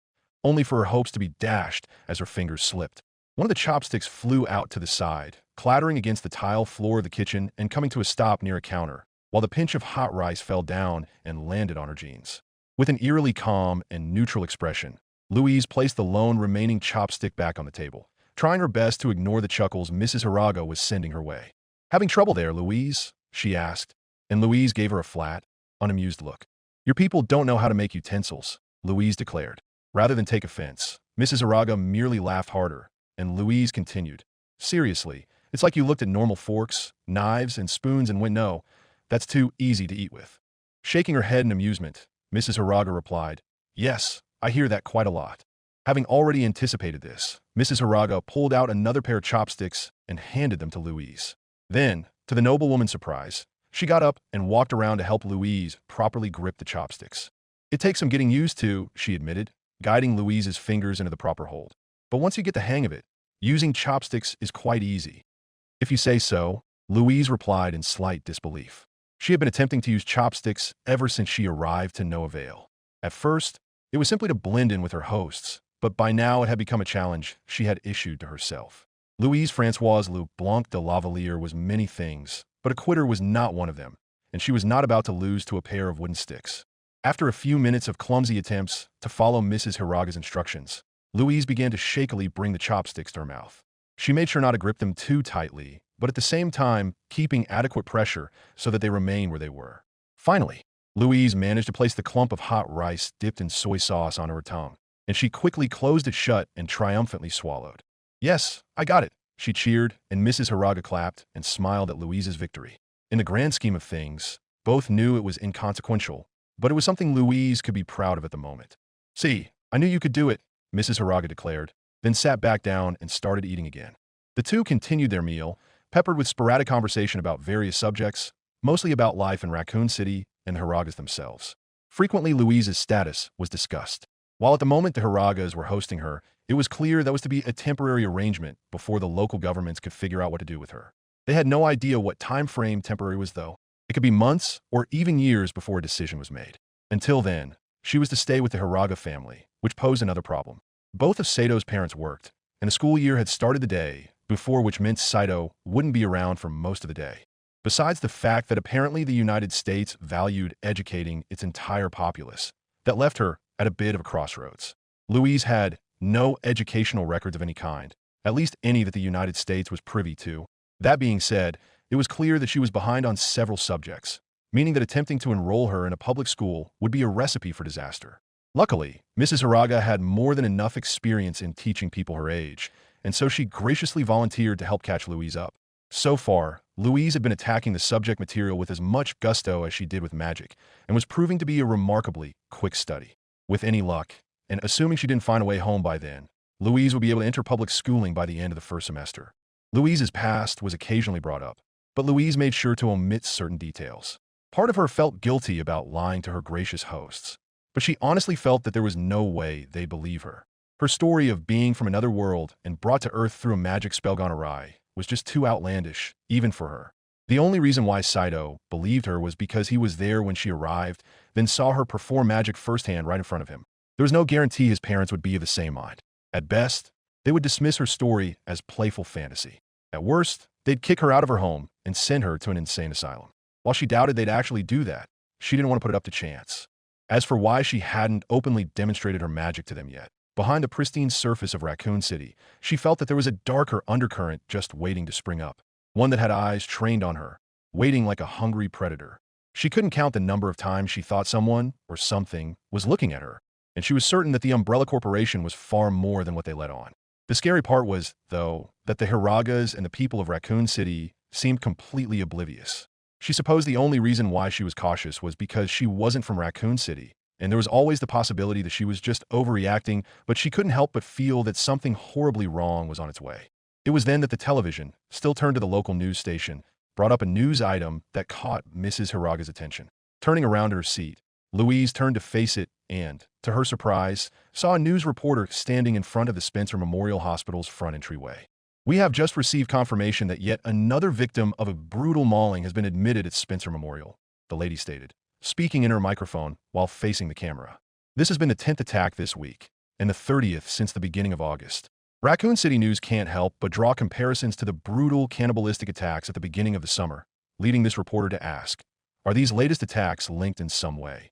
only for her hopes to be dashed as her fingers slipped. One of the chopsticks flew out to the side, clattering against the tile floor of the kitchen and coming to a stop near a counter, while the pinch of hot rice fell down and landed on her jeans. With an eerily calm and neutral expression, Louise placed the lone remaining chopstick back on the table, trying her best to ignore the chuckles Mrs. Hiraga was sending her way. "Having trouble there, Louise?" she asked, and Louise gave her a flat, unamused look. "Your people don't know how to make utensils," Louise declared. Rather than take offense, Mrs. Hiraga merely laughed harder, and Louise continued, "Seriously, it's like you looked at normal forks, knives, and spoons and went, no, that's too easy to eat with." Shaking her head in amusement, Mrs. Hiraga replied, "Yes, I hear that quite a lot." Having already anticipated this, Mrs. Hiraga pulled out another pair of chopsticks and handed them to Louise. Then, to the noblewoman's surprise, she got up and walked around to help Louise properly grip the chopsticks. "It takes some getting used to," she admitted, guiding Louise's fingers into the proper hold. "But once you get the hang of it, using chopsticks is quite easy." "If you say so," Louise replied in slight disbelief. She had been attempting to use chopsticks ever since she arrived to no avail. At first, it was simply to blend in with her hosts, but by now it had become a challenge she had issued to herself. Louise Françoise Le Blanc de Lavalier was many things, but a quitter was not one of them, and she was not about to lose to a pair of wooden sticks. After a few minutes of clumsy attempts to follow Mrs. Hiraga's instructions, Louise began to shakily bring the chopsticks to her mouth. She made sure not to grip them too tightly, but at the same time keeping adequate pressure so that they remained where they were. Finally, Louise managed to place the clump of hot rice dipped in soy sauce onto her tongue, and she quickly closed it shut and triumphantly swallowed. "Yes, I got it," she cheered, and Mrs. Hiraga clapped and smiled at Louise's victory. In the grand scheme of things, both knew it was inconsequential, but it was something Louise could be proud of at the moment. "See, I knew you could do it," Mrs. Hiraga declared, then sat back down and started eating again. The two continued their meal, peppered with sporadic conversation about various subjects, mostly about life in Raccoon City and the Hiragas themselves. Frequently, Louise's status was discussed. While at the moment the Hiragas were hosting her, it was clear that was to be a temporary arrangement before the local governments could figure out what to do with her. They had no idea what time frame temporary was, though. It could be months or even years before a decision was made. Until then, she was to stay with the Hiraga family, which posed another problem. Both of Sato's parents worked, and the school year had started the day before, which meant Saito wouldn't be around for most of the day. Besides the fact that apparently the United States valued educating its entire populace, that left her at a bit of a crossroads. Louise had no educational records of any kind, at least any that the United States was privy to. That being said, it was clear that she was behind on several subjects, meaning that attempting to enroll her in a public school would be a recipe for disaster. Luckily, Mrs. Hiraga had more than enough experience in teaching people her age, and so she graciously volunteered to help catch Louise up. So far, Louise had been attacking the subject material with as much gusto as she did with magic, and was proving to be a remarkably quick study. With any luck, and assuming she didn't find a way home by then, Louise would be able to enter public schooling by the end of the first semester. Louise's past was occasionally brought up, but Louise made sure to omit certain details. Part of her felt guilty about lying to her gracious hosts, but she honestly felt that there was no way they'd believe her. Her story of being from another world and brought to Earth through a magic spell gone awry was just too outlandish, even for her. The only reason why Saito believed her was because he was there when she arrived, then saw her perform magic firsthand right in front of him. There was no guarantee his parents would be of the same mind. At best, they would dismiss her story as playful fantasy. At worst, they'd kick her out of her home and send her to an insane asylum. While she doubted they'd actually do that, she didn't want to put it up to chance. As for why she hadn't openly demonstrated her magic to them yet, behind the pristine surface of Raccoon City, she felt that there was a darker undercurrent just waiting to spring up, one that had eyes trained on her, waiting like a hungry predator. She couldn't count the number of times she thought someone, or something, was looking at her, and she was certain that the Umbrella Corporation was far more than what they let on. The scary part was, though, that the Hiragas and the people of Raccoon City seemed completely oblivious. She supposed the only reason why she was cautious was because she wasn't from Raccoon City, and there was always the possibility that she was just overreacting, but she couldn't help but feel that something horribly wrong was on its way. It was then that the television, still turned to the local news station, brought up a news item that caught Mrs. Hiraga's attention. Turning around in her seat, Louise turned to face it and, to her surprise, saw a news reporter standing in front of the Spencer Memorial Hospital's front entryway. "We have just received confirmation that yet another victim of a brutal mauling has been admitted at Spencer Memorial," the lady stated, speaking in her microphone while facing the camera. "This has been the 10th attack this week, and the 30th since the beginning of August." Raccoon City News can't help but draw comparisons to the brutal cannibalistic attacks at the beginning of the summer, leading this reporter to ask, are these latest attacks linked in some way?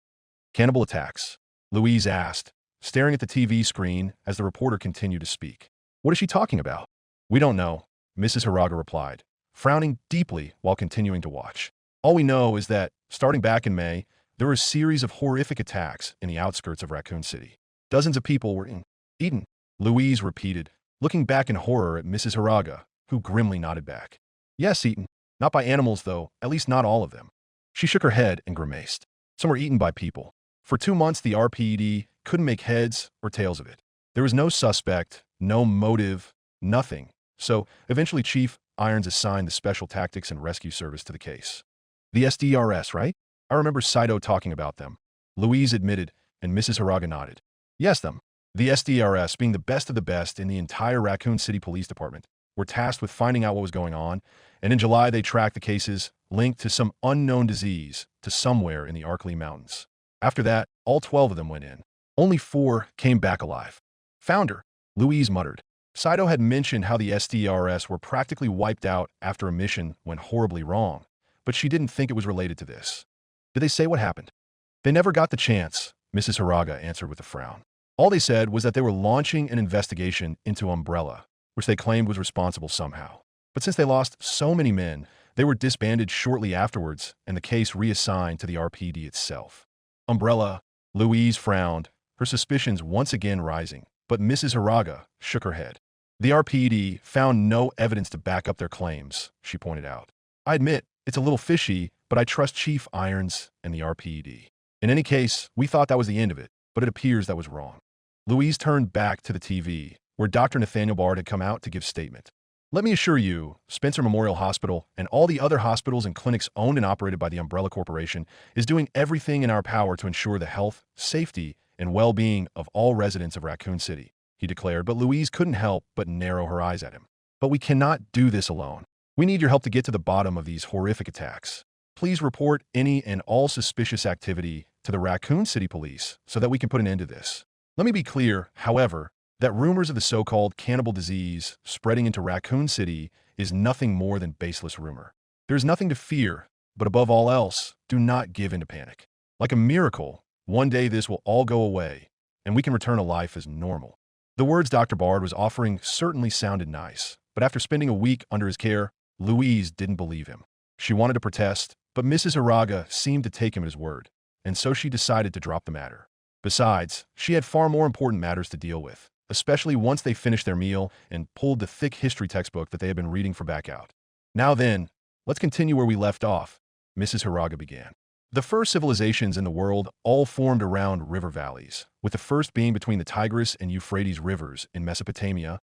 "Cannibal attacks?" Louise asked, staring at the TV screen as the reporter continued to speak. "What is she talking about?" "We don't know," Mrs. Hiraga replied, frowning deeply while continuing to watch. "All we know is that, starting back in May, there were a series of horrific attacks in the outskirts of Raccoon City. Dozens of people were eaten," Louise repeated, looking back in horror at Mrs. Hiraga, who grimly nodded back. "Yes, eaten. Not by animals, though, at least not all of them." She shook her head and grimaced. "Some were eaten by people. For 2 months, the RPD couldn't make heads or tails of it. There was no suspect, no motive, nothing. So, eventually Chief Irons assigned the Special Tactics and Rescue Service to the case." "The SDRS, right? I remember Saito talking about them," Louise admitted, and Mrs. Hiraga nodded. "Yes, them. The SDRS, being the best of the best in the entire Raccoon City Police Department, were tasked with finding out what was going on, and in July they tracked the cases linked to some unknown disease to somewhere in the Arkley Mountains. After that, all 12 of them went in. Only 4 came back alive." "Founder," Louise muttered. Saito had mentioned how the SDRS were practically wiped out after a mission went horribly wrong, but she didn't think it was related to this. "Did they say what happened?" "They never got the chance," Mrs. Hiraga answered with a frown. "All they said was that they were launching an investigation into Umbrella, which they claimed was responsible somehow. But since they lost so many men, they were disbanded shortly afterwards and the case reassigned to the RPD itself." "Umbrella," Louise frowned, her suspicions once again rising, but Mrs. Hiraga shook her head. "The RPD found no evidence to back up their claims," she pointed out. "I admit, it's a little fishy, but I trust Chief Irons and the RPD. In any case, we thought that was the end of it, but it appears that was wrong." Louise turned back to the TV, where Dr. Nathaniel Bard had come out to give statement. "Let me assure you, Spencer Memorial Hospital and all the other hospitals and clinics owned and operated by the Umbrella Corporation is doing everything in our power to ensure the health, safety, and well-being of all residents of Raccoon City," he declared, but Louise couldn't help but narrow her eyes at him. "But we cannot do this alone. We need your help to get to the bottom of these horrific attacks. Please report any and all suspicious activity to the Raccoon City Police so that we can put an end to this. Let me be clear, however, that rumors of the so-called cannibal disease spreading into Raccoon City is nothing more than baseless rumor. There is nothing to fear, but above all else, do not give in to panic. Like a miracle, one day this will all go away, and we can return to life as normal." The words Dr. Bard was offering certainly sounded nice, but after spending a week under his care, Louise didn't believe him. She wanted to protest, but Mrs. Hiraga seemed to take him at his word, and so she decided to drop the matter. Besides, she had far more important matters to deal with, especially once they finished their meal and pulled the thick history textbook that they had been reading for back out. "Now then, let's continue where we left off," Mrs. Hiraga began. "The first civilizations in the world all formed around river valleys, with the first being between the Tigris and Euphrates rivers in Mesopotamia.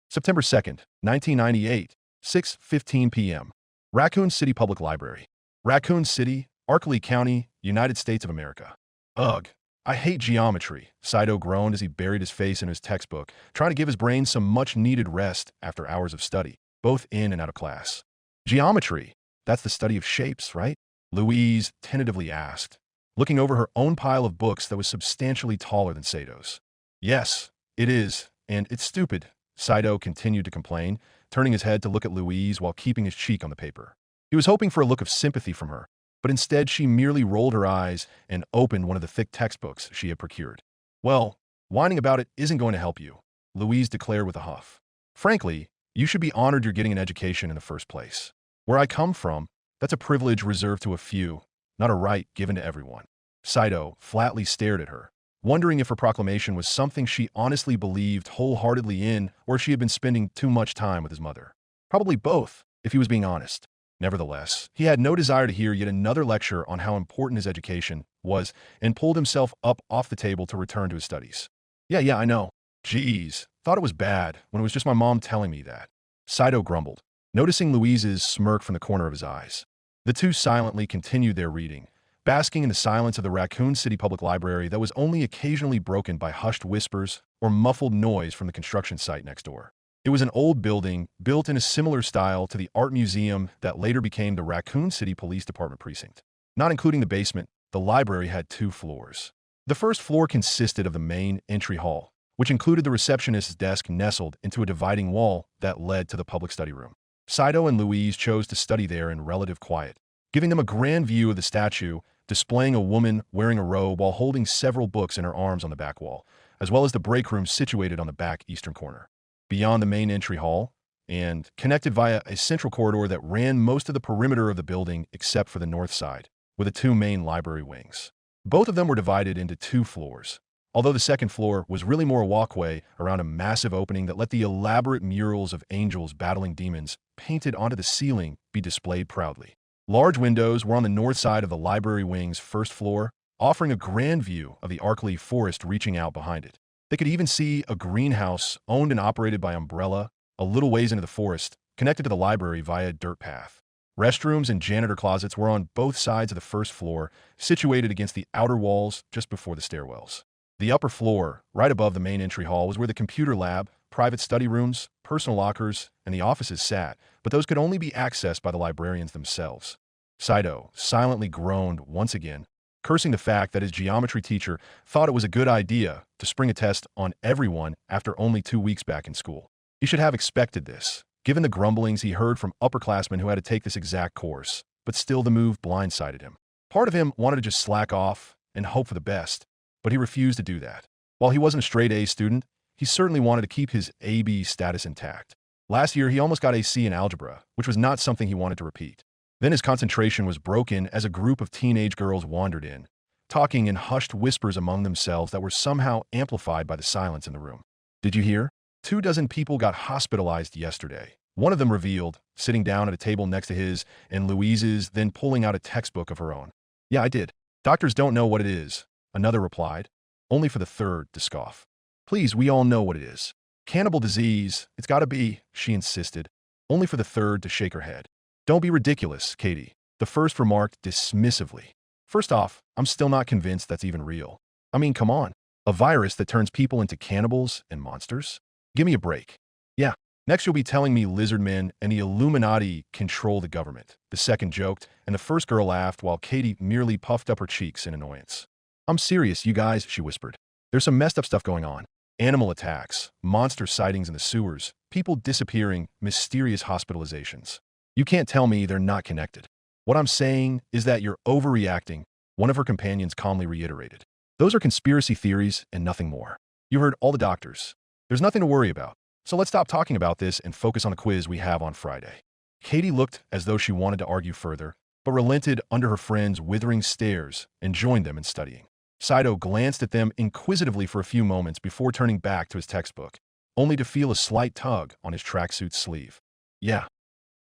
September 2nd, 1998, 6:15 p.m. Raccoon City Public Library. Raccoon City, Arkley County, United States of America." "Ugh, I hate geometry," Saito groaned as he buried his face in his textbook, trying to give his brain some much-needed rest after hours of study, both in and out of class. "Geometry? That's the study of shapes, right?" Louise tentatively asked, looking over her own pile of books that was substantially taller than Sato's. "Yes, it is, and it's stupid," Saito continued to complain, turning his head to look at Louise while keeping his cheek on the paper. He was hoping for a look of sympathy from her, but instead she merely rolled her eyes and opened one of the thick textbooks she had procured. Well, whining about it isn't going to help you, Louise declared with a huff. Frankly, you should be honored you're getting an education in the first place. Where I come from, that's a privilege reserved to a few, not a right given to everyone. Saito flatly stared at her, wondering if her proclamation was something she honestly believed wholeheartedly in, or if she had been spending too much time with his mother. Probably both, if he was being honest. Nevertheless, he had no desire to hear yet another lecture on how important his education was and pulled himself up off the table to return to his studies. Yeah, I know. Geez, thought it was bad when it was just my mom telling me that. Saito grumbled, noticing Louise's smirk from the corner of his eyes. The two silently continued their reading, basking in the silence of the Raccoon City Public Library that was only occasionally broken by hushed whispers or muffled noise from the construction site next door. It was an old building built in a similar style to the art museum that later became the Raccoon City Police Department precinct. Not including the basement, the library had 2 floors. The first floor consisted of the main entry hall, which included the receptionist's desk nestled into a dividing wall that led to the public study room. Saito and Louise chose to study there in relative quiet, giving them a grand view of the statue displaying a woman wearing a robe while holding several books in her arms on the back wall, as well as the break room situated on the back eastern corner. Beyond the main entry hall, and connected via a central corridor that ran most of the perimeter of the building except for the north side, were the 2 main library wings. Both of them were divided into 2 floors, although the second floor was really more a walkway around a massive opening that let the elaborate murals of angels battling demons painted onto the ceiling be displayed proudly. Large windows were on the north side of the library wing's first floor, offering a grand view of the Arkley forest reaching out behind it. They could even see a greenhouse owned and operated by Umbrella a little ways into the forest, connected to the library via a dirt path. Restrooms and janitor closets were on both sides of the first floor, situated against the outer walls just before the stairwells. The upper floor, right above the main entry hall, was where the computer lab, private study rooms, personal lockers, and the offices sat, but those could only be accessed by the librarians themselves. Saito silently groaned once again, cursing the fact that his geometry teacher thought it was a good idea to spring a test on everyone after only 2 weeks back in school. He should have expected this, given the grumblings he heard from upperclassmen who had to take this exact course, but still the move blindsided him. Part of him wanted to just slack off and hope for the best, but he refused to do that. While he wasn't a straight A student, he certainly wanted to keep his AB status intact. Last year, he almost got a C in algebra, which was not something he wanted to repeat. Then his concentration was broken as a group of teenage girls wandered in, talking in hushed whispers among themselves that were somehow amplified by the silence in the room. Did you hear? 24 people got hospitalized yesterday. One of them revealed, sitting down at a table next to his and Louise's, then pulling out a textbook of her own. Yeah, I did. Doctors don't know what it is, another replied, only for the third to scoff. Please, we all know what it is. Cannibal disease, it's gotta be, she insisted, only for the third to shake her head. Don't be ridiculous, Katie, the first remarked dismissively. First off, I'm still not convinced that's even real. I mean, come on. A virus that turns people into cannibals and monsters? Give me a break. Yeah, next you'll be telling me lizard men and the Illuminati control the government, the second joked, and the first girl laughed while Katie merely puffed up her cheeks in annoyance. I'm serious, you guys, she whispered. There's some messed up stuff going on. Animal attacks, monster sightings in the sewers, people disappearing, mysterious hospitalizations. You can't tell me they're not connected. What I'm saying is that you're overreacting, one of her companions calmly reiterated. Those are conspiracy theories and nothing more. You heard all the doctors. There's nothing to worry about. So let's stop talking about this and focus on the quiz we have on Friday. Katie looked as though she wanted to argue further, but relented under her friend's withering stares and joined them in studying. Saito glanced at them inquisitively for a few moments before turning back to his textbook, only to feel a slight tug on his tracksuit sleeve. Yeah,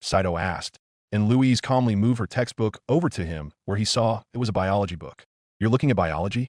Saito asked, and Louise calmly moved her textbook over to him where he saw it was a biology book. You're looking at biology?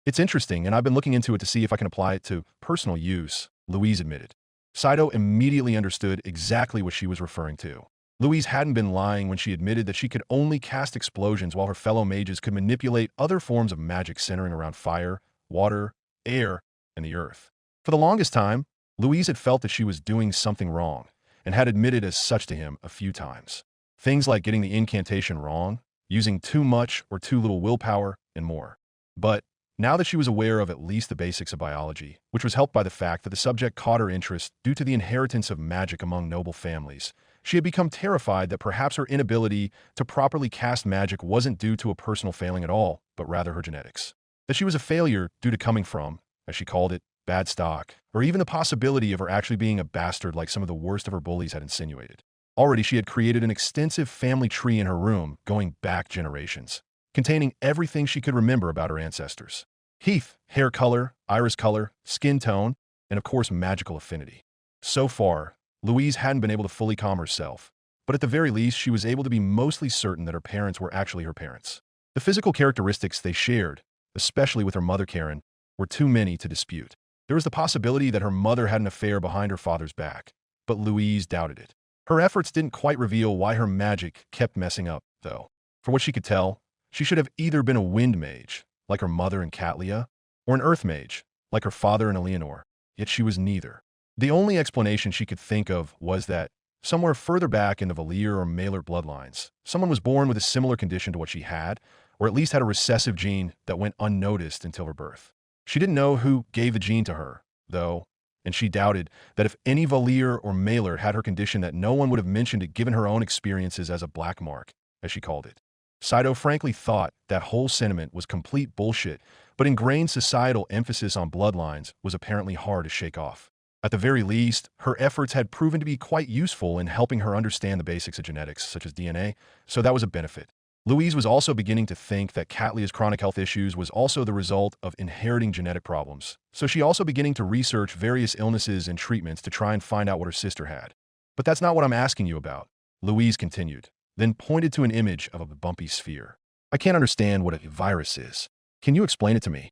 It's interesting, and I've been looking into it to see if I can apply it to personal use, Louise admitted. Saito immediately understood exactly what she was referring to. Louise hadn't been lying when she admitted that she could only cast explosions while her fellow mages could manipulate other forms of magic centering around fire, water, air, and the earth. For the longest time, Louise had felt that she was doing something wrong, and had admitted as such to him a few times. Things like getting the incantation wrong, using too much or too little willpower, and more. But now that she was aware of at least the basics of biology, which was helped by the fact that the subject caught her interest due to the inheritance of magic among noble families, She had become terrified that perhaps her inability to properly cast magic wasn't due to a personal failing at all, but rather her genetics. That she was a failure due to coming from, as she called it, bad stock, or even the possibility of her actually being a bastard like some of the worst of her bullies had insinuated. Already she had created an extensive family tree in her room going back generations, containing everything she could remember about her ancestors. Heath, hair color, iris color, skin tone, and of course magical affinity. So far, Louise hadn't been able to fully calm herself, but at the very least she was able to be mostly certain that her parents were actually her parents. The physical characteristics they shared, especially with her mother Karen, were too many to dispute. There was the possibility that her mother had an affair behind her father's back, but Louise doubted it. Her efforts didn't quite reveal why her magic kept messing up, though. For what she could tell, she should have either been a wind mage, like her mother and Catlia, or an earth mage, like her father and Eleanor, yet she was neither. The only explanation she could think of was that, somewhere further back in the Valier or Maillard bloodlines, someone was born with a similar condition to what she had, or at least had a recessive gene that went unnoticed until her birth. She didn't know who gave the gene to her, though, and she doubted that if any Valier or Maillard had her condition that no one would have mentioned it given her own experiences as a black mark, as she called it. Saito frankly thought that whole sentiment was complete bullshit, but ingrained societal emphasis on bloodlines was apparently hard to shake off. At the very least, her efforts had proven to be quite useful in helping her understand the basics of genetics, such as DNA, so that was a benefit. Louise was also beginning to think that Catlia's chronic health issues was also the result of inheriting genetic problems, so she also beginning to research various illnesses and treatments to try and find out what her sister had. But that's not what I'm asking you about, Louise continued, then pointed to an image of a bumpy sphere. I can't understand what a virus is. Can you explain it to me?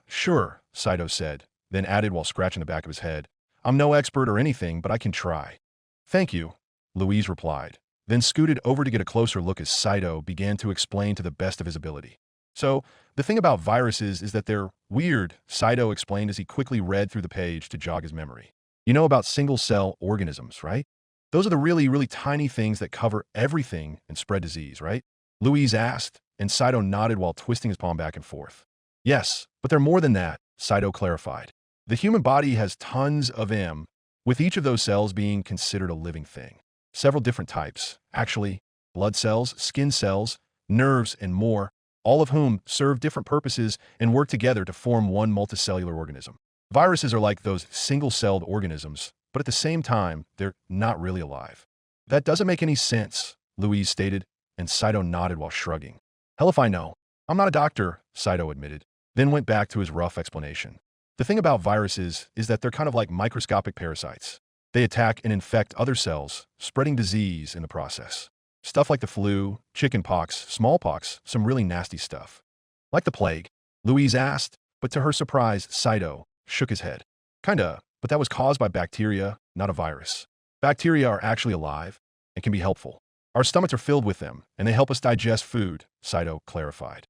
Sure, Saito said, then added while scratching the back of his head. I'm no expert or anything, but I can try. Thank you, Louise replied, then scooted over to get a closer look as Saito began to explain to the best of his ability. So, the thing about viruses is that they're weird, Saito explained as he quickly read through the page to jog his memory. You know about single-cell organisms, right? Those are the really, really tiny things that cover everything and spread disease, right? Louise asked, and Saito nodded while twisting his palm back and forth. Yes, but they're more than that, Saito clarified. The human body has tons of them, with each of those cells being considered a living thing. Several different types, actually, blood cells, skin cells, nerves, and more, all of whom serve different purposes and work together to form one multicellular organism. Viruses are like those single-celled organisms, but at the same time, they're not really alive. That doesn't make any sense, Louise stated, and Saito nodded while shrugging. Hell if I know. I'm not a doctor, Saito admitted, then went back to his rough explanation. The thing about viruses is that they're kind of like microscopic parasites. They attack and infect other cells, spreading disease in the process. Stuff like the flu, chickenpox, smallpox, some really nasty stuff. Like the plague? Louise asked, but to her surprise, Saito shook his head. Kinda, but that was caused by bacteria, not a virus. Bacteria are actually alive and can be helpful. Our stomachs are filled with them, and they help us digest food, Saito clarified.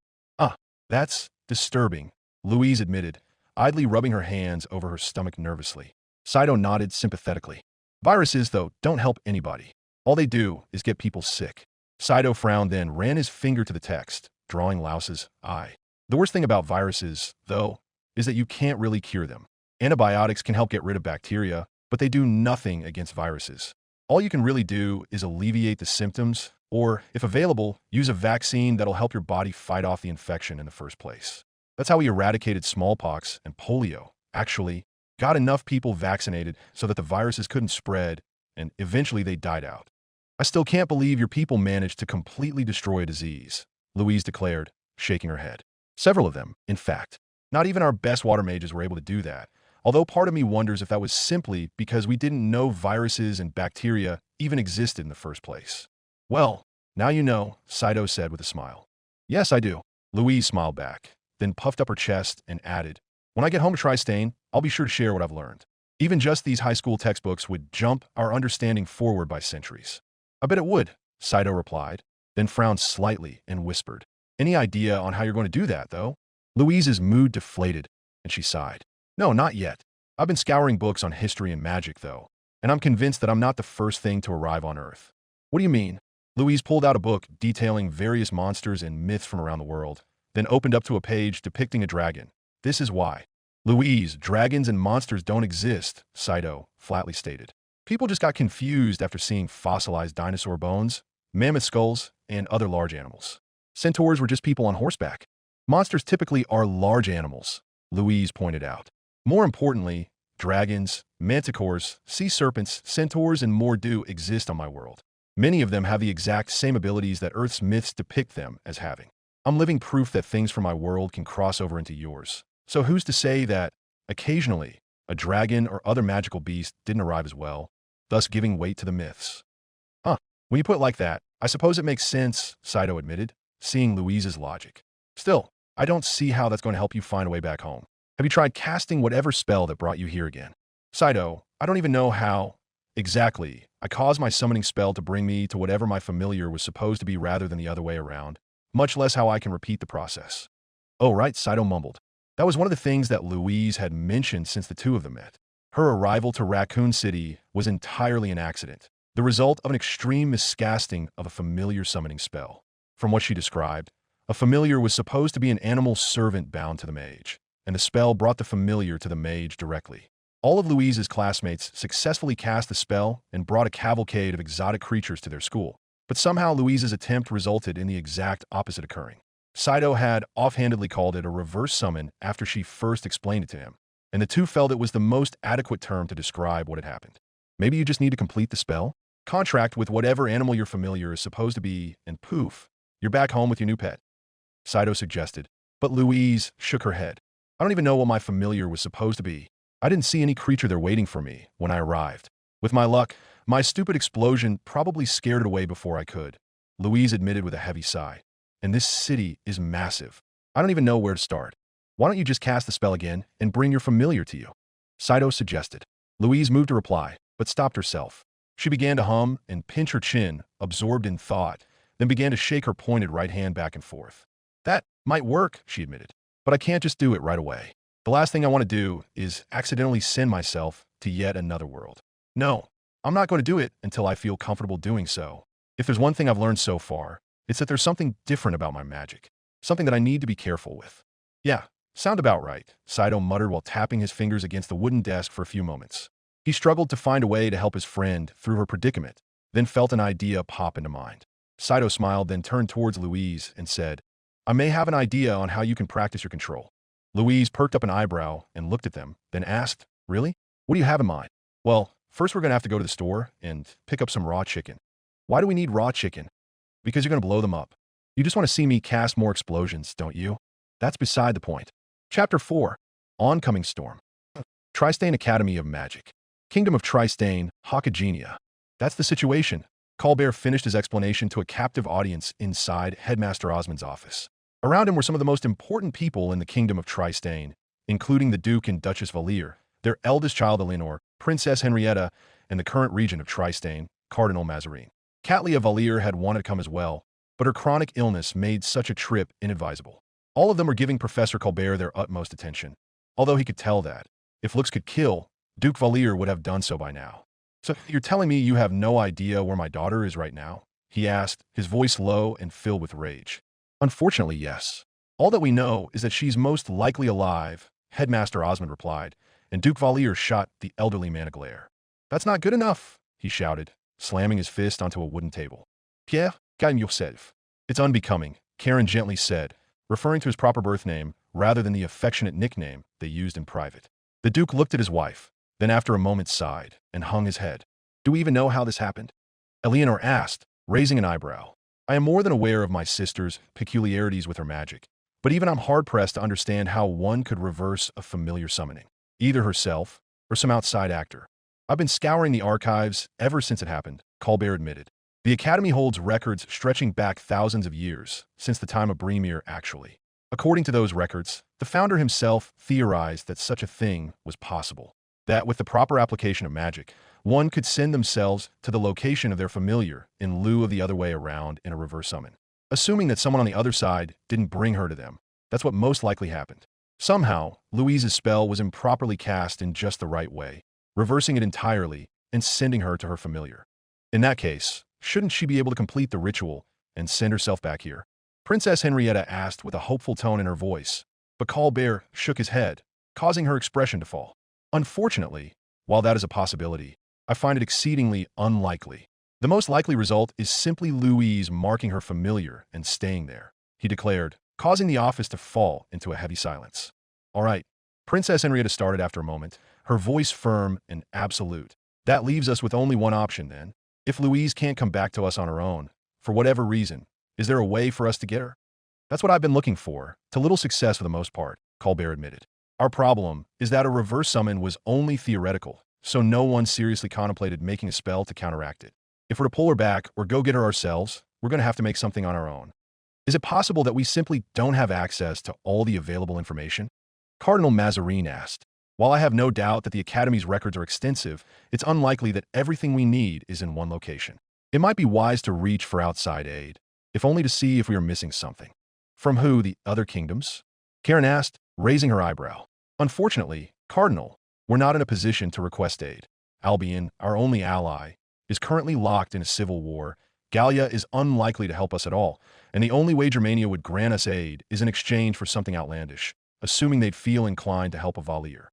That's disturbing, Louise admitted, idly rubbing her hands over her stomach nervously. Saito nodded sympathetically. Viruses, though, don't help anybody. All they do is get people sick. Saito frowned, then ran his finger to the text, drawing Louse's eye. The worst thing about viruses, though, is that you can't really cure them. Antibiotics can help get rid of bacteria, but they do nothing against viruses. All you can really do is alleviate the symptoms, or, if available, use a vaccine that'll help your body fight off the infection in the first place. That's how we eradicated smallpox and polio. Actually, got enough people vaccinated so that the viruses couldn't spread, and eventually they died out. I still can't believe your people managed to completely destroy a disease, Louise declared, shaking her head. Several of them, in fact. Not even our best water mages were able to do that, although part of me wonders if that was simply because we didn't know viruses and bacteria even existed in the first place. Well, now you know, Saito said with a smile. Yes, I do. Louise smiled back, then puffed up her chest and added, when I get home to Tri-Stain, I'll be sure to share what I've learned. Even just these high school textbooks would jump our understanding forward by centuries. I bet it would, Saito replied, then frowned slightly and whispered. Any idea on how you're going to do that, though? Louise's mood deflated, and she sighed. No, not yet. I've been scouring books on history and magic, though, and I'm convinced that I'm not the first thing to arrive on Earth. What do you mean? Louise pulled out a book detailing various monsters and myths from around the world, then opened up to a page depicting a dragon. This is why. Louise, dragons and monsters don't exist, Saito flatly stated. People just got confused after seeing fossilized dinosaur bones, mammoth skulls, and other large animals. Centaurs were just people on horseback. Monsters typically are large animals, Louise pointed out. More importantly, dragons, manticores, sea serpents, centaurs, and more do exist on my world. Many of them have the exact same abilities that Earth's myths depict them as having. I'm living proof that things from my world can cross over into yours. So who's to say that, occasionally, a dragon or other magical beast didn't arrive as well, thus giving weight to the myths? Huh, when you put it like that, I suppose it makes sense, Saito admitted, seeing Louise's logic. Still, I don't see how that's going to help you find a way back home. Have you tried casting whatever spell that brought you here again? Saito, I don't even know how. Exactly. I caused my summoning spell to bring me to whatever my familiar was supposed to be rather than the other way around, much less how I can repeat the process. Oh, right, Saito mumbled. That was one of the things that Louise had mentioned since the two of them met. Her arrival to Raccoon City was entirely an accident, the result of an extreme miscasting of a familiar summoning spell. From what she described, a familiar was supposed to be an animal servant bound to the mage, and the spell brought the familiar to the mage directly. All of Louise's classmates successfully cast the spell and brought a cavalcade of exotic creatures to their school, but somehow Louise's attempt resulted in the exact opposite occurring. Saito had offhandedly called it a reverse summon after she first explained it to him, and the two felt it was the most adequate term to describe what had happened. Maybe you just need to complete the spell, contract with whatever animal your familiar is supposed to be, and poof, you're back home with your new pet, Saito suggested, but Louise shook her head. I don't even know what my familiar was supposed to be. I didn't see any creature there waiting for me when I arrived. With my luck, my stupid explosion probably scared it away before I could, Louise admitted with a heavy sigh. And this city is massive. I don't even know where to start. Why don't you just cast the spell again and bring your familiar to you? Saito suggested. Louise moved to reply, but stopped herself. She began to hum and pinch her chin, absorbed in thought, then began to shake her pointed right hand back and forth. That might work, she admitted, but I can't just do it right away. The last thing I want to do is accidentally send myself to yet another world. No, I'm not going to do it until I feel comfortable doing so. If there's one thing I've learned so far, it's that there's something different about my magic, something that I need to be careful with. Yeah, sound about right, Saito muttered while tapping his fingers against the wooden desk for a few moments. He struggled to find a way to help his friend through her predicament, then felt an idea pop into mind. Saito smiled, then turned towards Louise and said, I may have an idea on how you can practice your control. Louise perked up an eyebrow and looked at them, then asked, Really? What do you have in mind? Well, first we're going to have to go to the store and pick up some raw chicken. Why do we need raw chicken? Because you're going to blow them up. You just want to see me cast more explosions, don't you? That's beside the point. Chapter 4. Oncoming Storm. Tristane Academy of Magic. Kingdom of Tristane, Hakagenia. That's the situation. Colbert finished his explanation to a captive audience inside Headmaster Osmond's office. Around him were some of the most important people in the Kingdom of Tristane, including the Duke and Duchess Valier, their eldest child Eleanor, Princess Henrietta, and the current regent of Tristane, Cardinal Mazarin. Catlia Valier had wanted to come as well, but her chronic illness made such a trip inadvisable. All of them were giving Professor Colbert their utmost attention, although he could tell that, if looks could kill, Duke Valier would have done so by now. So you're telling me you have no idea where my daughter is right now? He asked, his voice low and filled with rage. Unfortunately, yes. All that we know is that she's most likely alive, Headmaster Osmond replied, and Duke Valier shot the elderly man a glare. That's not good enough, he shouted, slamming his fist onto a wooden table. Pierre, calme yourself. It's unbecoming, Karen gently said, referring to his proper birth name rather than the affectionate nickname they used in private. The Duke looked at his wife, then after a moment sighed and hung his head. Do we even know how this happened? Eleanor asked, raising an eyebrow. I am more than aware of my sister's peculiarities with her magic, but even I'm hard-pressed to understand how one could reverse a familiar summoning, either herself or some outside actor. I've been scouring the archives ever since it happened, Colbert admitted. The Academy holds records stretching back thousands of years, since the time of Bremere actually. According to those records, the founder himself theorized that such a thing was possible, that with the proper application of magic, one could send themselves to the location of their familiar in lieu of the other way around in a reverse summon. Assuming that someone on the other side didn't bring her to them, that's what most likely happened. Somehow, Louise's spell was improperly cast in just the right way, reversing it entirely and sending her to her familiar. In that case, shouldn't she be able to complete the ritual and send herself back here? Princess Henrietta asked with a hopeful tone in her voice, but Colbert shook his head, causing her expression to fall. Unfortunately, while that is a possibility, I find it exceedingly unlikely. The most likely result is simply Louise marking her familiar and staying there, he declared, causing the office to fall into a heavy silence. All right, Princess Henrietta started after a moment, her voice firm and absolute. That leaves us with only one option then. If Louise can't come back to us on her own, for whatever reason, is there a way for us to get her? That's what I've been looking for, to little success for the most part, Colbert admitted. Our problem is that a reverse summon was only theoretical, so no one seriously contemplated making a spell to counteract it. If we're to pull her back or go get her ourselves, we're going to have to make something on our own. Is it possible that we simply don't have access to all the available information? Cardinal Mazarin asked. While I have no doubt that the Academy's records are extensive, it's unlikely that everything we need is in one location. It might be wise to reach for outside aid, if only to see if we are missing something. From who, the other kingdoms? Karen asked, raising her eyebrow. Unfortunately, Cardinal, we're not in a position to request aid. Albion, our only ally, is currently locked in a civil war. Gallia is unlikely to help us at all, and the only way Germania would grant us aid is in exchange for something outlandish, assuming they'd feel inclined to help a Valier.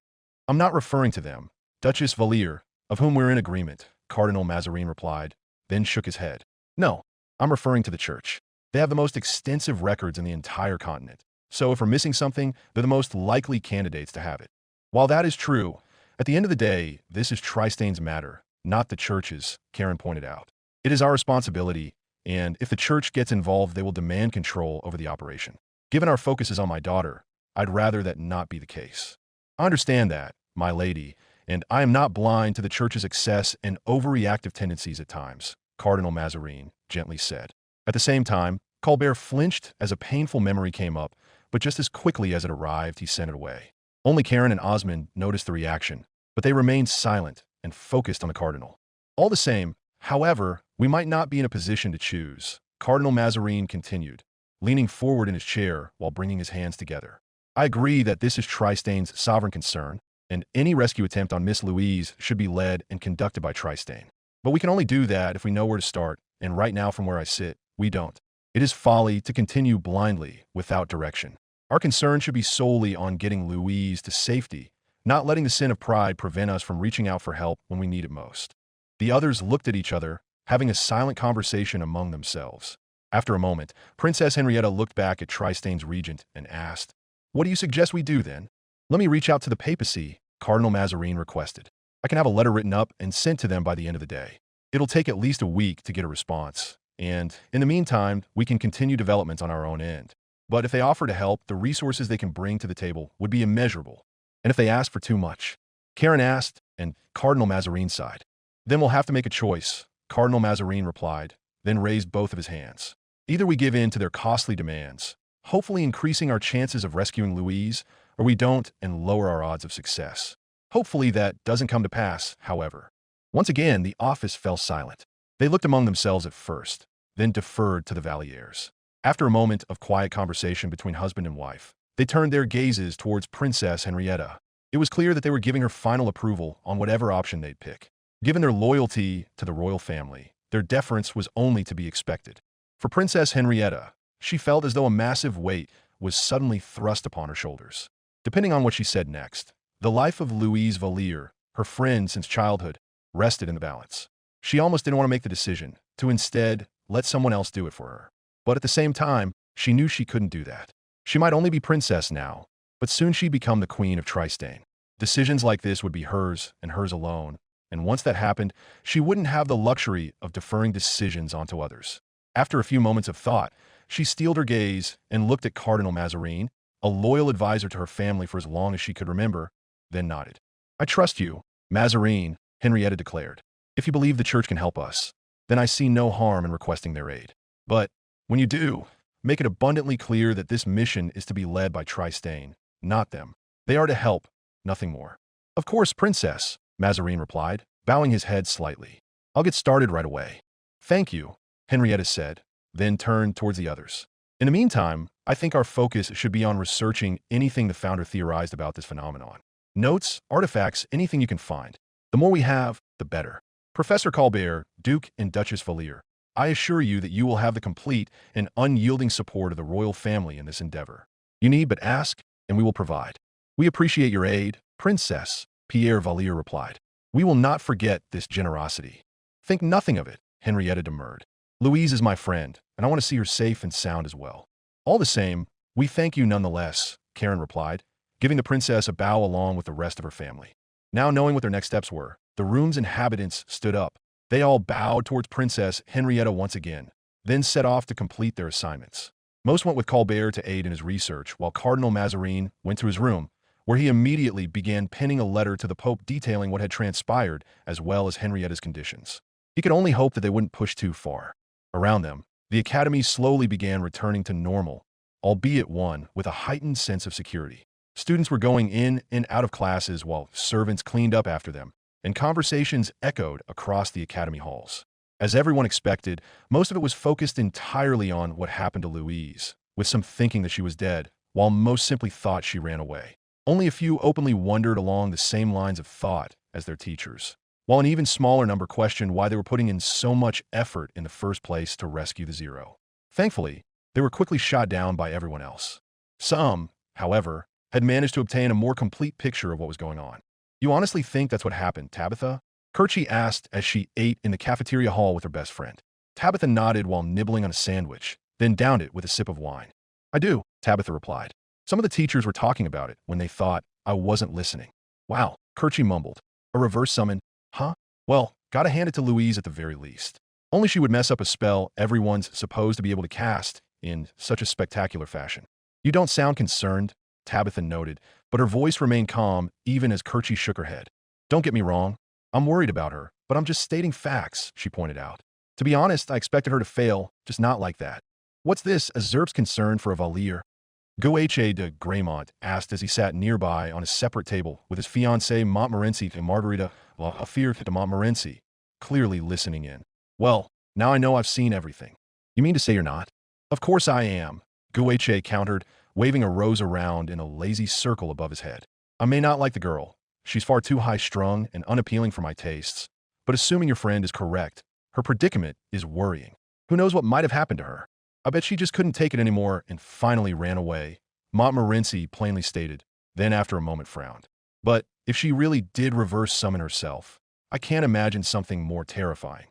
I'm not referring to them. Duchess Valier, of whom we're in agreement, Cardinal Mazarin replied, then shook his head. No, I'm referring to the Church. They have the most extensive records in the entire continent, so if we're missing something, they're the most likely candidates to have it. While that is true, at the end of the day, this is Tristane's matter, not the Church's, Karen pointed out. It is our responsibility, and if the Church gets involved, they will demand control over the operation. Given our focus is on my daughter, I'd rather that not be the case. I understand that, my lady, and I am not blind to the Church's excess and overreactive tendencies at times, Cardinal Mazarin gently said. At the same time, Colbert flinched as a painful memory came up, but just as quickly as it arrived, he sent it away. Only Karen and Osmond noticed the reaction, but they remained silent and focused on the Cardinal. All the same, however, we might not be in a position to choose, Cardinal Mazarin continued, leaning forward in his chair while bringing his hands together. I agree that this is Tristane's sovereign concern, and any rescue attempt on Miss Louise should be led and conducted by Tristane. But we can only do that if we know where to start, and right now from where I sit, we don't. It is folly to continue blindly without direction. Our concern should be solely on getting Louise to safety, not letting the sin of pride prevent us from reaching out for help when we need it most. The others looked at each other, having a silent conversation among themselves. After a moment, Princess Henrietta looked back at Tristane's regent and asked, "What do you suggest we do then?" "Let me reach out to the papacy," Cardinal Mazarin requested. "I can have a letter written up and sent to them by the end of the day. It'll take at least a week to get a response, and in the meantime, we can continue developments on our own end. But if they offer to help, the resources they can bring to the table would be immeasurable. And if they ask for too much?" Karen asked, and Cardinal Mazarin sighed. "Then we'll have to make a choice," Cardinal Mazarin replied, then raised both of his hands. "Either we give in to their costly demands, hopefully increasing our chances of rescuing Louise, or we don't and lower our odds of success. Hopefully that doesn't come to pass, however." Once again, the office fell silent. They looked among themselves at first, then deferred to the Valiers. After a moment of quiet conversation between husband and wife, they turned their gazes towards Princess Henrietta. It was clear that they were giving her final approval on whatever option they'd pick. Given their loyalty to the royal family, their deference was only to be expected. For Princess Henrietta, she felt as though a massive weight was suddenly thrust upon her shoulders. Depending on what she said next, the life of Louise Valier, her friend since childhood, rested in the balance. She almost didn't want to make the decision, to instead let someone else do it for her. But at the same time, she knew she couldn't do that. She might only be princess now, but soon she'd become the queen of Tristane. Decisions like this would be hers and hers alone, and once that happened, she wouldn't have the luxury of deferring decisions onto others. After a few moments of thought, she steeled her gaze and looked at Cardinal Mazarin, a loyal advisor to her family for as long as she could remember, then nodded. "I trust you, Mazarin," Henrietta declared. "If you believe the Church can help us, then I see no harm in requesting their aid. But when you do, make it abundantly clear that this mission is to be led by Tristane, not them. They are to help, nothing more." "Of course, Princess," Mazarin replied, bowing his head slightly. "I'll get started right away." "Thank you," Henrietta said, then turned towards the others. "In the meantime, I think our focus should be on researching anything the founder theorized about this phenomenon. Notes, artifacts, anything you can find. The more we have, the better. Professor Colbert, Duke and Duchess Valier, I assure you that you will have the complete and unyielding support of the royal family in this endeavor. You need but ask, and we will provide." "We appreciate your aid, Princess," Pierre Valier replied. We will not forget this generosity. Think nothing of it, Henrietta demurred. Louise is my friend, and I want to see her safe and sound as well. All the same, we thank you nonetheless, Karen replied, giving the princess a bow along with the rest of her family. Now knowing what their next steps were, the room's inhabitants stood up. They all bowed towards Princess Henrietta once again, then set off to complete their assignments. Most went with Colbert to aid in his research, while Cardinal Mazarin went to his room, where he immediately began penning a letter to the Pope detailing what had transpired, as well as Henrietta's conditions. He could only hope that they wouldn't push too far. Around them, the academy slowly began returning to normal, albeit one with a heightened sense of security. Students were going in and out of classes while servants cleaned up after them, and conversations echoed across the academy halls. As everyone expected, most of it was focused entirely on what happened to Louise, with some thinking that she was dead, while most simply thought she ran away. Only a few openly wondered along the same lines of thought as their teachers, while an even smaller number questioned why they were putting in so much effort in the first place to rescue the Zero. Thankfully, they were quickly shot down by everyone else. Some, however, had managed to obtain a more complete picture of what was going on. You honestly think that's what happened, Tabitha? Kerchie asked as she ate in the cafeteria hall with her best friend. Tabitha nodded while nibbling on a sandwich, then downed it with a sip of wine. I do, Tabitha replied. Some of the teachers were talking about it when they thought I wasn't listening. Wow, Kerchie mumbled. A reverse summon? Huh? Well, gotta hand it to Louise at the very least. Only she would mess up a spell everyone's supposed to be able to cast in such a spectacular fashion. You don't sound concerned, Tabitha noted, but her voice remained calm even as Kerchie shook her head. Don't get me wrong. I'm worried about her, but I'm just stating facts, she pointed out. To be honest, I expected her to fail, just not like that. What's this, a Zerb's concern for a Valier? Gouache de Graymont asked as he sat nearby on a separate table with his fiancée Montmorency and Margarita Affair de Montmorency, clearly listening in. Well, now I know I've seen everything. You mean to say you're not? Of course I am, Gouache countered, waving a rose around in a lazy circle above his head. I may not like the girl. She's far too high-strung and unappealing for my tastes. But assuming your friend is correct, her predicament is worrying. Who knows what might have happened to her? I bet she just couldn't take it anymore and finally ran away, Montmorency plainly stated, then after a moment frowned. But if she really did reverse summon herself, I can't imagine something more terrifying.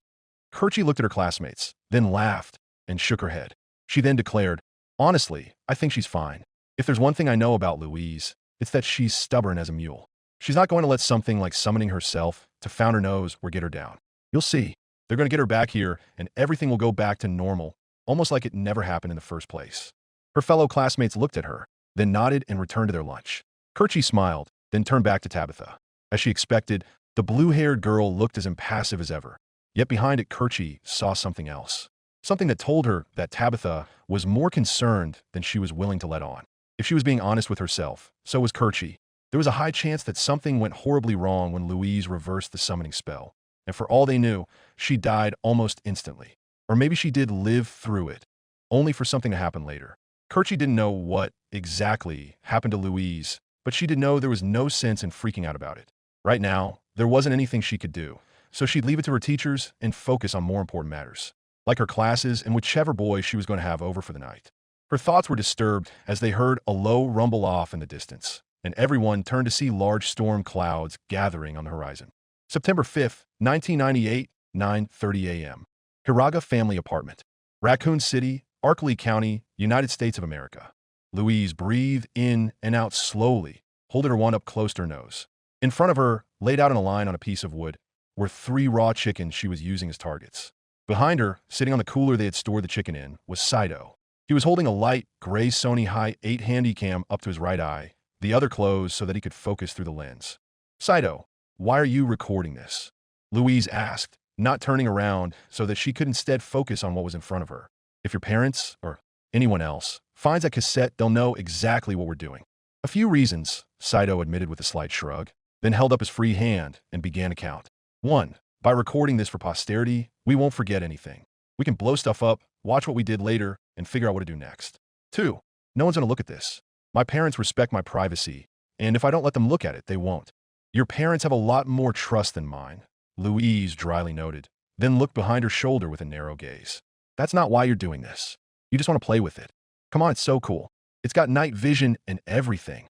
Kerchie looked at her classmates, then laughed and shook her head. She then declared, honestly, I think she's fine. If there's one thing I know about Louise, it's that she's stubborn as a mule. She's not going to let something like summoning herself to found her nose or get her down. You'll see. They're going to get her back here, and everything will go back to normal, almost like it never happened in the first place. Her fellow classmates looked at her, then nodded and returned to their lunch. Kerchie smiled, then turned back to Tabitha. As she expected, the blue-haired girl looked as impassive as ever. Yet behind it, Kerchie saw something else. Something that told her that Tabitha was more concerned than she was willing to let on. If she was being honest with herself, so was Kerchie. There was a high chance that something went horribly wrong when Louise reversed the summoning spell, and for all they knew, she died almost instantly. Or maybe she did live through it, only for something to happen later. Kerchie didn't know what exactly happened to Louise, but she did know there was no sense in freaking out about it. Right now, there wasn't anything she could do, so she'd leave it to her teachers and focus on more important matters, like her classes and whichever boy she was going to have over for the night. Her thoughts were disturbed as they heard a low rumble off in the distance, and everyone turned to see large storm clouds gathering on the horizon. September 5th, 1998, 9:30 a.m. Hiraga family apartment. Raccoon City, Arkley County, United States of America. Louise breathed in and out slowly, holding her wand up close to her nose. In front of her, laid out in a line on a piece of wood, were 3 raw chickens she was using as targets. Behind her, sitting on the cooler they had stored the chicken in, was Saito. He was holding a light, gray Sony High 8 Handycam up to his right eye, the other closed so that he could focus through the lens. Saito, why are you recording this? Louise asked, not turning around so that she could instead focus on what was in front of her. If your parents, or anyone else, finds that cassette, they'll know exactly what we're doing. A few reasons, Saito admitted with a slight shrug, then held up his free hand and began to count. 1. By recording this for posterity, we won't forget anything. We can blow stuff up, watch what we did later, and figure out what to do next. 2. No one's going to look at this. My parents respect my privacy, and if I don't let them look at it, they won't. Your parents have a lot more trust than mine, Louise dryly noted, then looked behind her shoulder with a narrow gaze. That's not why you're doing this. You just want to play with it. Come on, it's so cool. It's got night vision and everything.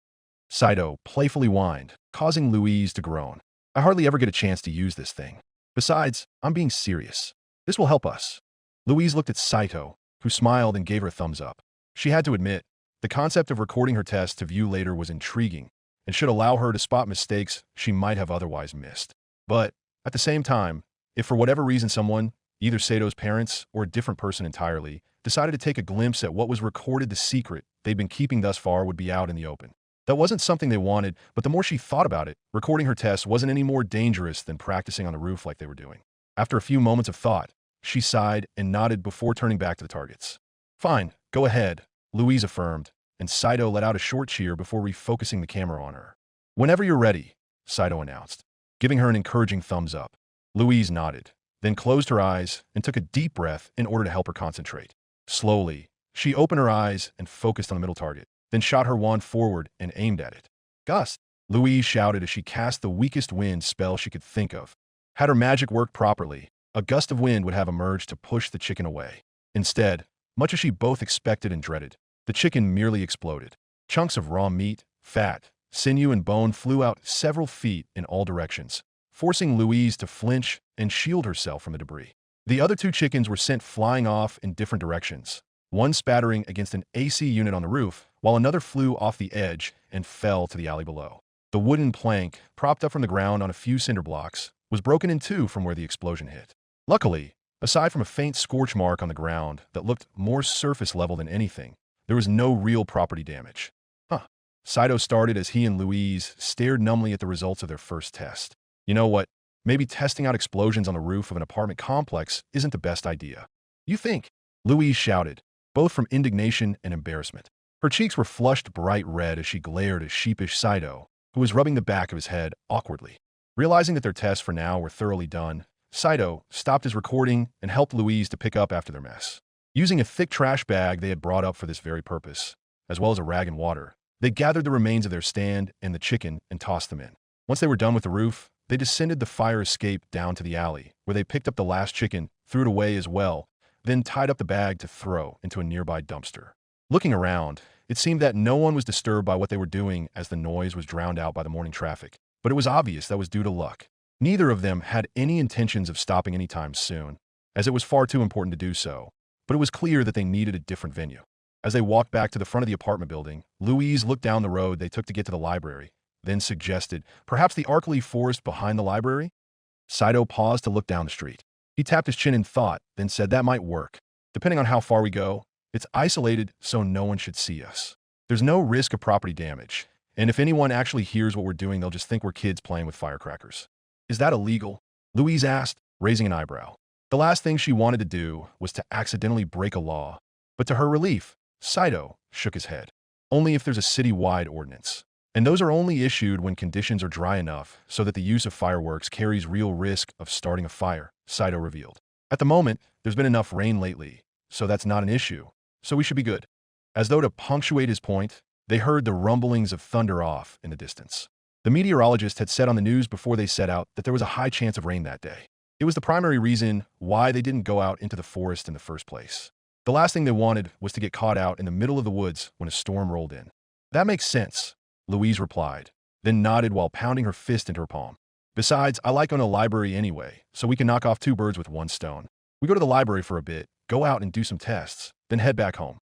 Saito playfully whined, causing Louise to groan. I hardly ever get a chance to use this thing. Besides, I'm being serious. This will help us. Louise looked at Saito, who smiled and gave her a thumbs up. She had to admit, the concept of recording her test to view later was intriguing and should allow her to spot mistakes she might have otherwise missed. But, at the same time, if for whatever reason someone, either Sato's parents or a different person entirely, decided to take a glimpse at what was recorded, the secret they'd been keeping thus far would be out in the open. That wasn't something they wanted, but the more she thought about it, recording her test wasn't any more dangerous than practicing on the roof like they were doing. After a few moments of thought, she sighed and nodded before turning back to the targets. Fine, go ahead, Louise affirmed, and Saito let out a short cheer before refocusing the camera on her. Whenever you're ready, Saito announced, giving her an encouraging thumbs up. Louise nodded, then closed her eyes and took a deep breath in order to help her concentrate. Slowly, she opened her eyes and focused on the middle target, then shot her wand forward and aimed at it. Gust! Louise shouted as she cast the weakest wind spell she could think of. Had her magic worked properly, a gust of wind would have emerged to push the chicken away. Instead, much as she both expected and dreaded, the chicken merely exploded. Chunks of raw meat, fat, sinew, and bone flew out several feet in all directions, forcing Louise to flinch and shield herself from the debris. The other two chickens were sent flying off in different directions, one spattering against an AC unit on the roof, while another flew off the edge and fell to the alley below. The wooden plank, propped up from the ground on a few cinder blocks, was broken in two from where the explosion hit. Luckily, aside from a faint scorch mark on the ground that looked more surface level than anything, there was no real property damage. Saito started as he and Louise stared numbly at the results of their first test. You know what? Maybe testing out explosions on the roof of an apartment complex isn't the best idea. You think? Louise shouted, both from indignation and embarrassment. Her cheeks were flushed bright red as she glared at sheepish Saito, who was rubbing the back of his head awkwardly. Realizing that their tests for now were thoroughly done, Saito stopped his recording and helped Louise to pick up after their mess. Using a thick trash bag they had brought up for this very purpose, as well as a rag and water, they gathered the remains of their stand and the chicken and tossed them in. Once they were done with the roof, they descended the fire escape down to the alley, where they picked up the last chicken, threw it away as well, then tied up the bag to throw into a nearby dumpster. Looking around, it seemed that no one was disturbed by what they were doing as the noise was drowned out by the morning traffic, but it was obvious that was due to luck. Neither of them had any intentions of stopping anytime soon, as it was far too important to do so, but it was clear that they needed a different venue. As they walked back to the front of the apartment building, Louise looked down the road they took to get to the library, then suggested, perhaps the Arkley forest behind the library? Saito paused to look down the street. He tapped his chin in thought, then said that might work. Depending on how far we go, it's isolated so no one should see us. There's no risk of property damage, and if anyone actually hears what we're doing, they'll just think we're kids playing with firecrackers. Is that illegal? Louise asked, raising an eyebrow. The last thing she wanted to do was to accidentally break a law, but to her relief, Saito shook his head. Only if there's a city-wide ordinance. And those are only issued when conditions are dry enough so that the use of fireworks carries real risk of starting a fire, Saito revealed. At the moment, there's been enough rain lately, so that's not an issue, so we should be good. As though to punctuate his point, they heard the rumblings of thunder off in the distance. The meteorologist had said on the news before they set out that there was a high chance of rain that day. It was the primary reason why they didn't go out into the forest in the first place. The last thing they wanted was to get caught out in the middle of the woods when a storm rolled in. That makes sense, Louise replied, then nodded while pounding her fist into her palm. Besides, I like going to a library anyway, so we can knock off two birds with one stone. We go to the library for a bit, go out and do some tests, then head back home.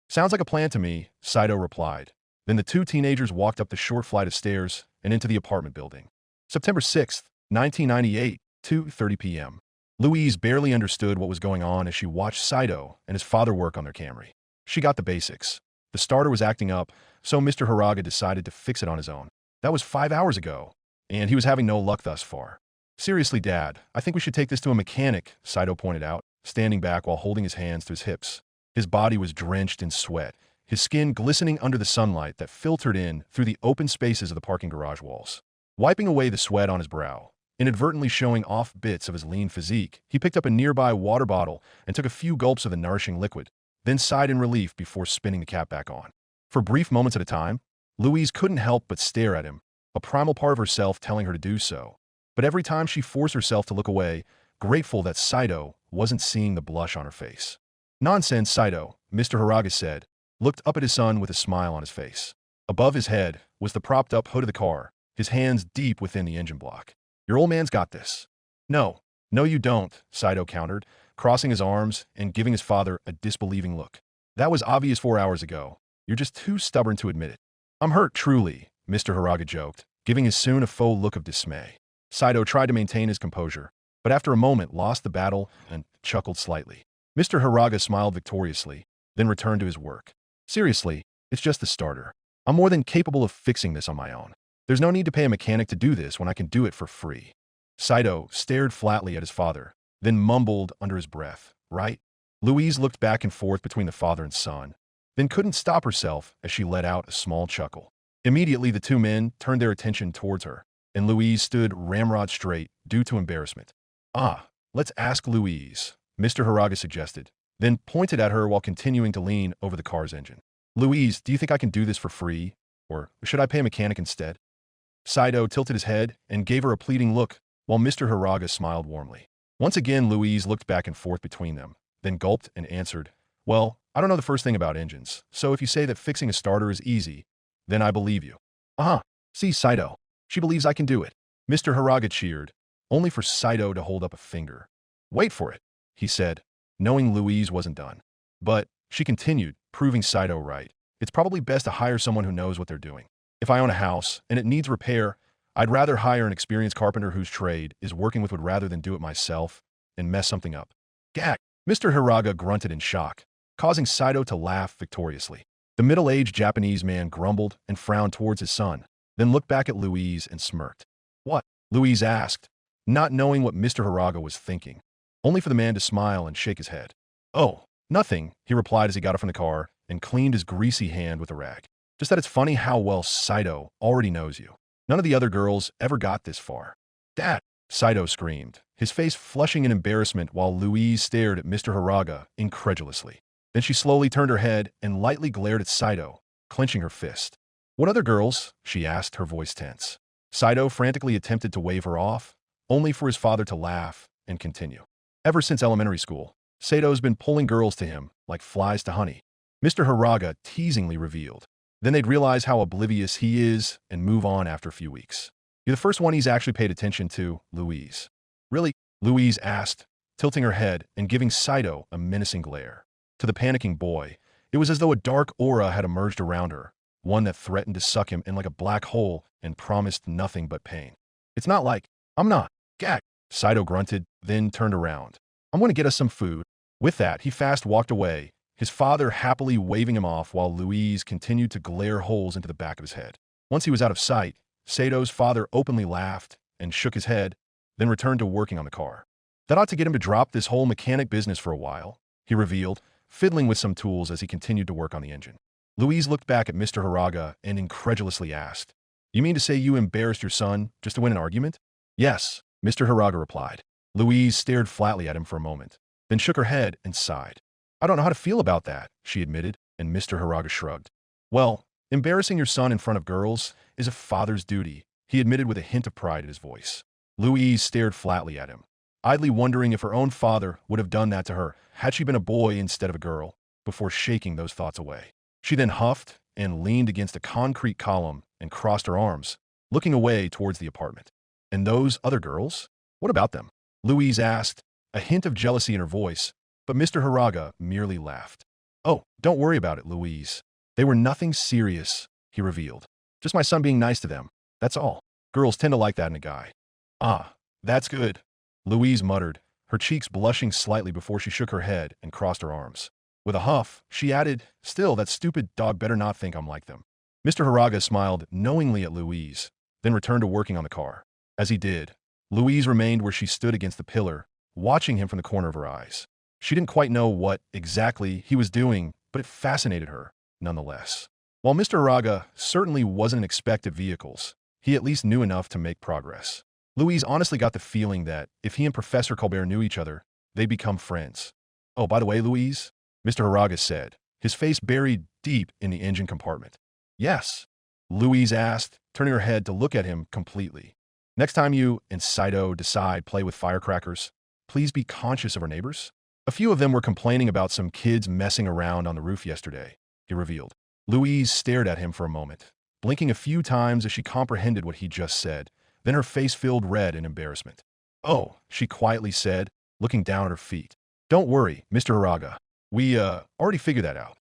Sounds like a plan to me, Saito replied. Then the two teenagers walked up the short flight of stairs and into the apartment building. September 6th, 1998, 2:30 p.m. Louise barely understood what was going on as she watched Saito and his father work on their Camry. She got the basics. The starter was acting up, so Mr. Haraga decided to fix it on his own. That was 5 hours ago, and he was having no luck thus far. Seriously, Dad, I think we should take this to a mechanic, Saito pointed out, standing back while holding his hands to his hips. His body was drenched in sweat, his skin glistening under the sunlight that filtered in through the open spaces of the parking garage walls. Wiping away the sweat on his brow, inadvertently showing off bits of his lean physique, he picked up a nearby water bottle and took a few gulps of the nourishing liquid, then sighed in relief before spinning the cap back on. For brief moments at a time, Louise couldn't help but stare at him, a primal part of herself telling her to do so. But every time she forced herself to look away, grateful that Saito wasn't seeing the blush on her face. Nonsense, Saito, Mr. Haraga said, looked up at his son with a smile on his face. Above his head was the propped-up hood of the car, his hands deep within the engine block. Your old man's got this. No, no you don't, Saito countered, crossing his arms and giving his father a disbelieving look. That was obvious 4 hours ago. You're just too stubborn to admit it. I'm hurt, truly, Mr. Haraga joked, giving his soon a faux look of dismay. Saito tried to maintain his composure, but after a moment lost the battle and chuckled slightly. Mr. Haraga smiled victoriously, then returned to his work. Seriously, it's just the starter. I'm more than capable of fixing this on my own. There's no need to pay a mechanic to do this when I can do it for free. Saito stared flatly at his father, then mumbled under his breath, right? Louise looked back and forth between the father and son, then couldn't stop herself as she let out a small chuckle. Immediately, the two men turned their attention towards her, and Louise stood ramrod straight due to embarrassment. Ah, let's ask Louise, Mr. Haraga suggested, then pointed at her while continuing to lean over the car's engine. Louise, do you think I can do this for free? Or should I pay a mechanic instead? Saito tilted his head and gave her a pleading look, while Mr. Haraga smiled warmly. Once again, Louise looked back and forth between them, then gulped and answered, well, I don't know the first thing about engines, so if you say that fixing a starter is easy, then I believe you. See, Saito. She believes I can do it. Mr. Haraga cheered, only for Saito to hold up a finger. Wait for it, he said, knowing Louise wasn't done. But, she continued, proving Saito right. It's probably best to hire someone who knows what they're doing. If I own a house, and it needs repair, I'd rather hire an experienced carpenter whose trade is working with wood rather than do it myself and mess something up. Gag! Mr. Haraga grunted in shock, causing Saito to laugh victoriously. The middle-aged Japanese man grumbled and frowned towards his son, then looked back at Louise and smirked. What? Louise asked, not knowing what Mr. Haraga was thinking, only for the man to smile and shake his head. Oh, nothing, he replied as he got up from the car and cleaned his greasy hand with a rag. Just that it's funny how well Saito already knows you. None of the other girls ever got this far. Dad! Saito screamed, his face flushing in embarrassment while Louise stared at Mr. Haraga incredulously. Then she slowly turned her head and lightly glared at Saito, clenching her fist. What other girls? She asked, her voice tense. Saito frantically attempted to wave her off, only for his father to laugh and continue. Ever since elementary school, Saito's been pulling girls to him like flies to honey. Mr. Haraga teasingly revealed. Then they'd realize how oblivious he is and move on after a few weeks. You're the first one he's actually paid attention to, Louise. Really? Louise asked, tilting her head and giving Saito a menacing glare. To the panicking boy, it was as though a dark aura had emerged around her, one that threatened to suck him in like a black hole and promised nothing but pain. It's not like, I'm not. Gag! Saito grunted, then turned around. I'm going to get us some food. With that, he fast walked away, his father happily waving him off while Louise continued to glare holes into the back of his head. Once he was out of sight, Saito's father openly laughed and shook his head, then returned to working on the car. That ought to get him to drop this whole mechanic business for a while, he revealed, fiddling with some tools as he continued to work on the engine. Louise looked back at Mr. Haraga and incredulously asked, You mean to say you embarrassed your son just to win an argument? Yes, Mr. Haraga replied. Louise stared flatly at him for a moment, then shook her head and sighed. I don't know how to feel about that, she admitted, and Mr. Haraga shrugged. Well, embarrassing your son in front of girls is a father's duty, he admitted with a hint of pride in his voice. Louise stared flatly at him, idly wondering if her own father would have done that to her had she been a boy instead of a girl, before shaking those thoughts away. She then huffed and leaned against a concrete column and crossed her arms, looking away towards the apartment. And those other girls? What about them? Louise asked, a hint of jealousy in her voice, but Mr. Haraga merely laughed. Oh, don't worry about it, Louise. They were nothing serious, he revealed. Just my son being nice to them, that's all. Girls tend to like that in a guy. Ah, that's good, Louise muttered, her cheeks blushing slightly before she shook her head and crossed her arms. With a huff, she added, Still, that stupid dog better not think I'm like them. Mr. Haraga smiled knowingly at Louise, then returned to working on the car. As he did, Louise remained where she stood against the pillar, watching him from the corner of her eyes. She didn't quite know what, exactly, he was doing, but it fascinated her, nonetheless. While Mr. Haraga certainly wasn't an expert at vehicles, he at least knew enough to make progress. Louise honestly got the feeling that, if he and Professor Colbert knew each other, they'd become friends. Oh, by the way, Louise, Mr. Haraga said, his face buried deep in the engine compartment. Yes, Louise asked, turning her head to look at him completely. Next time you and Saito decide play with firecrackers, please be conscious of our neighbors. A few of them were complaining about some kids messing around on the roof yesterday, he revealed. Louise stared at him for a moment, blinking a few times as she comprehended what he just said, Then her face filled red in embarrassment. "Oh," she quietly said, looking down at her feet. "Don't worry, Mr. Haraga. We, already figured that out.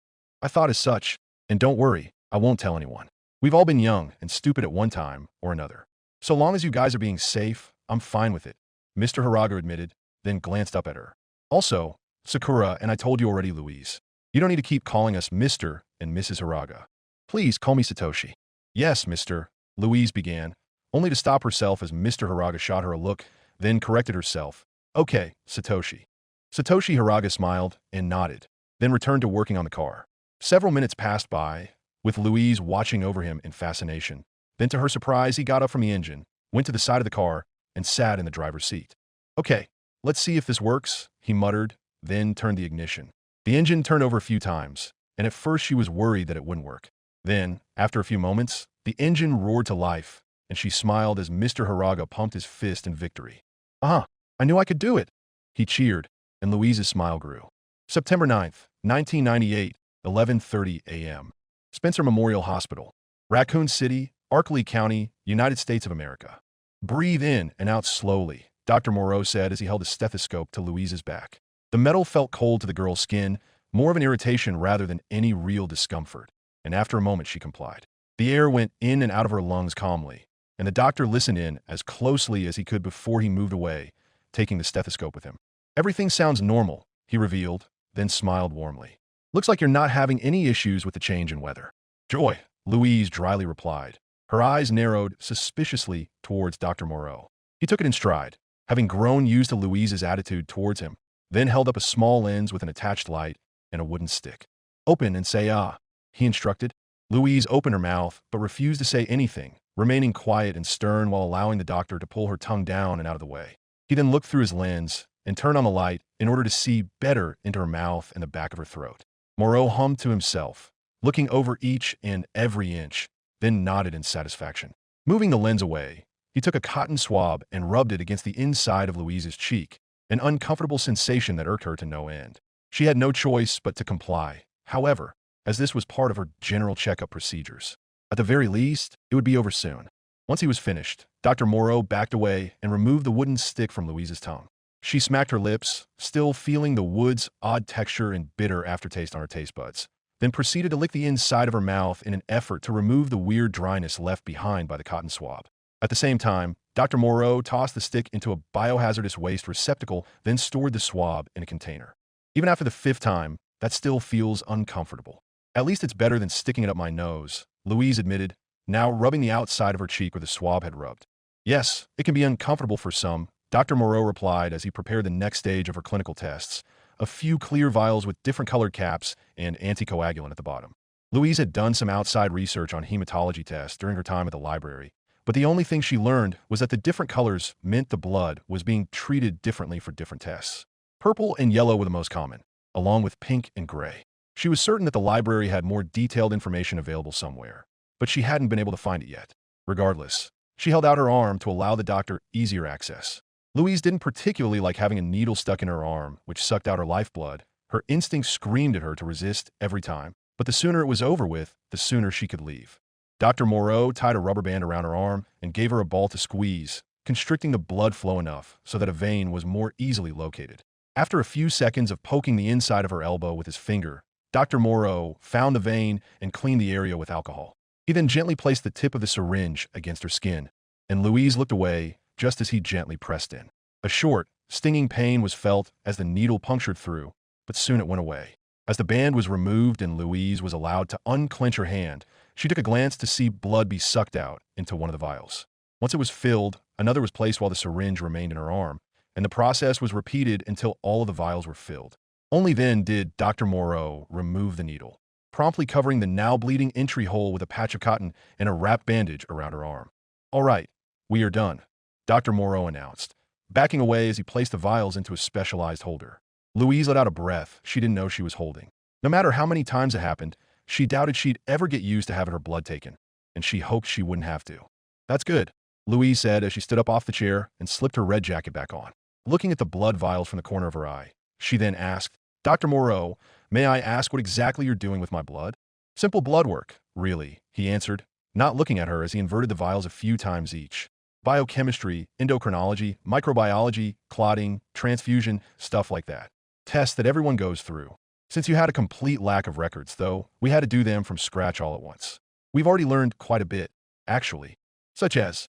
I thought as such, and don't worry, I won't tell anyone. We've all been young and stupid at one time or another. So long as you guys are being safe, I'm fine with it," Mr. Haraga admitted, then glanced up at her. "Also, Sakura, and I told you already, Louise, you don't need to keep calling us Mr. and Mrs. Haraga. Please call me Satoshi." "Yes, Mr." Louise began, only to stop herself as Mr. Haraga shot her a look, then corrected herself. "Okay, Satoshi." Satoshi Haraga smiled and nodded, then returned to working on the car. Several minutes passed by, with Louise watching over him in fascination. Then to her surprise, he got up from the engine, went to the side of the car, and sat in the driver's seat. "Okay, let's see if this works," he muttered, then turned the ignition. The engine turned over a few times, and at first she was worried that it wouldn't work. Then, after a few moments, the engine roared to life, and she smiled as Mr. Haraga pumped his fist in victory. "Uh-huh, I knew I could do it," he cheered, and Louise's smile grew. September 9th, 1998, 11:30 a.m. Spencer Memorial Hospital, Raccoon City, Arkley County, United States of America. "Breathe in and out slowly," Dr. Moreau said as he held a stethoscope to Louise's back. The metal felt cold to the girl's skin, more of an irritation rather than any real discomfort, and after a moment she complied. The air went in and out of her lungs calmly, and the doctor listened in as closely as he could before he moved away, taking the stethoscope with him. "Everything sounds normal," he revealed, then smiled warmly. "Looks like you're not having any issues with the change in weather." "Joy," Louise dryly replied. Her eyes narrowed suspiciously towards Dr. Moreau. He took it in stride, having grown used to Louise's attitude towards him, then held up a small lens with an attached light and a wooden stick. "Open and say ah," he instructed. Louise opened her mouth, but refused to say anything, remaining quiet and stern while allowing the doctor to pull her tongue down and out of the way. He then looked through his lens and turned on the light in order to see better into her mouth and the back of her throat. Moreau hummed to himself, looking over each and every inch, then nodded in satisfaction. Moving the lens away, he took a cotton swab and rubbed it against the inside of Louise's cheek, an uncomfortable sensation that irked her to no end. She had no choice but to comply, however, as this was part of her general checkup procedures. At the very least, it would be over soon. Once he was finished, Dr. Moreau backed away and removed the wooden stick from Louise's tongue. She smacked her lips, still feeling the wood's odd texture and bitter aftertaste on her taste buds, then proceeded to lick the inside of her mouth in an effort to remove the weird dryness left behind by the cotton swab. At the same time, Dr. Moreau tossed the stick into a biohazardous waste receptacle, then stored the swab in a container. "Even after the 5th time, that still feels uncomfortable. At least it's better than sticking it up my nose," Louise admitted, now rubbing the outside of her cheek where the swab had rubbed. "Yes, it can be uncomfortable for some," Dr. Moreau replied as he prepared the next stage of her clinical tests, a few clear vials with different colored caps and anticoagulant at the bottom. Louise had done some outside research on hematology tests during her time at the library, but the only thing she learned was that the different colors meant the blood was being treated differently for different tests. Purple and yellow were the most common, along with pink and gray. She was certain that the library had more detailed information available somewhere, but she hadn't been able to find it yet. Regardless, she held out her arm to allow the doctor easier access. Louise didn't particularly like having a needle stuck in her arm, which sucked out her lifeblood. Her instincts screamed at her to resist every time, but the sooner it was over with, the sooner she could leave. Dr. Moreau tied a rubber band around her arm and gave her a ball to squeeze, constricting the blood flow enough so that a vein was more easily located. After a few seconds of poking the inside of her elbow with his finger, Dr. Moreau found the vein and cleaned the area with alcohol. He then gently placed the tip of the syringe against her skin, and Louise looked away just as he gently pressed in. A short, stinging pain was felt as the needle punctured through, but soon it went away. As the band was removed and Louise was allowed to unclench her hand, she took a glance to see blood be sucked out into one of the vials. Once it was filled, another was placed while the syringe remained in her arm, and the process was repeated until all of the vials were filled. Only then did Dr. Moreau remove the needle, promptly covering the now bleeding entry hole with a patch of cotton and a wrap bandage around her arm. "All right, we are done," Dr. Moreau announced, backing away as he placed the vials into a specialized holder. Louise let out a breath she didn't know she was holding. No matter how many times it happened, she doubted she'd ever get used to having her blood taken, and she hoped she wouldn't have to. "That's good," Louise said as she stood up off the chair and slipped her red jacket back on. Looking at the blood vials from the corner of her eye, she then asked, "Dr. Moreau, may I ask what exactly you're doing with my blood?" "Simple blood work, really," he answered, not looking at her as he inverted the vials a few times each. biochemistry, endocrinology, microbiology, clotting, transfusion, stuff like that. Tests that everyone goes through. Since you had a complete lack of records, though, we had to do them from scratch all at once. We've already learned quite a bit, actually. Such as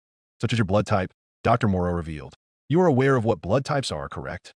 your blood type, Dr. Moreau revealed. You are aware of what blood types are, correct?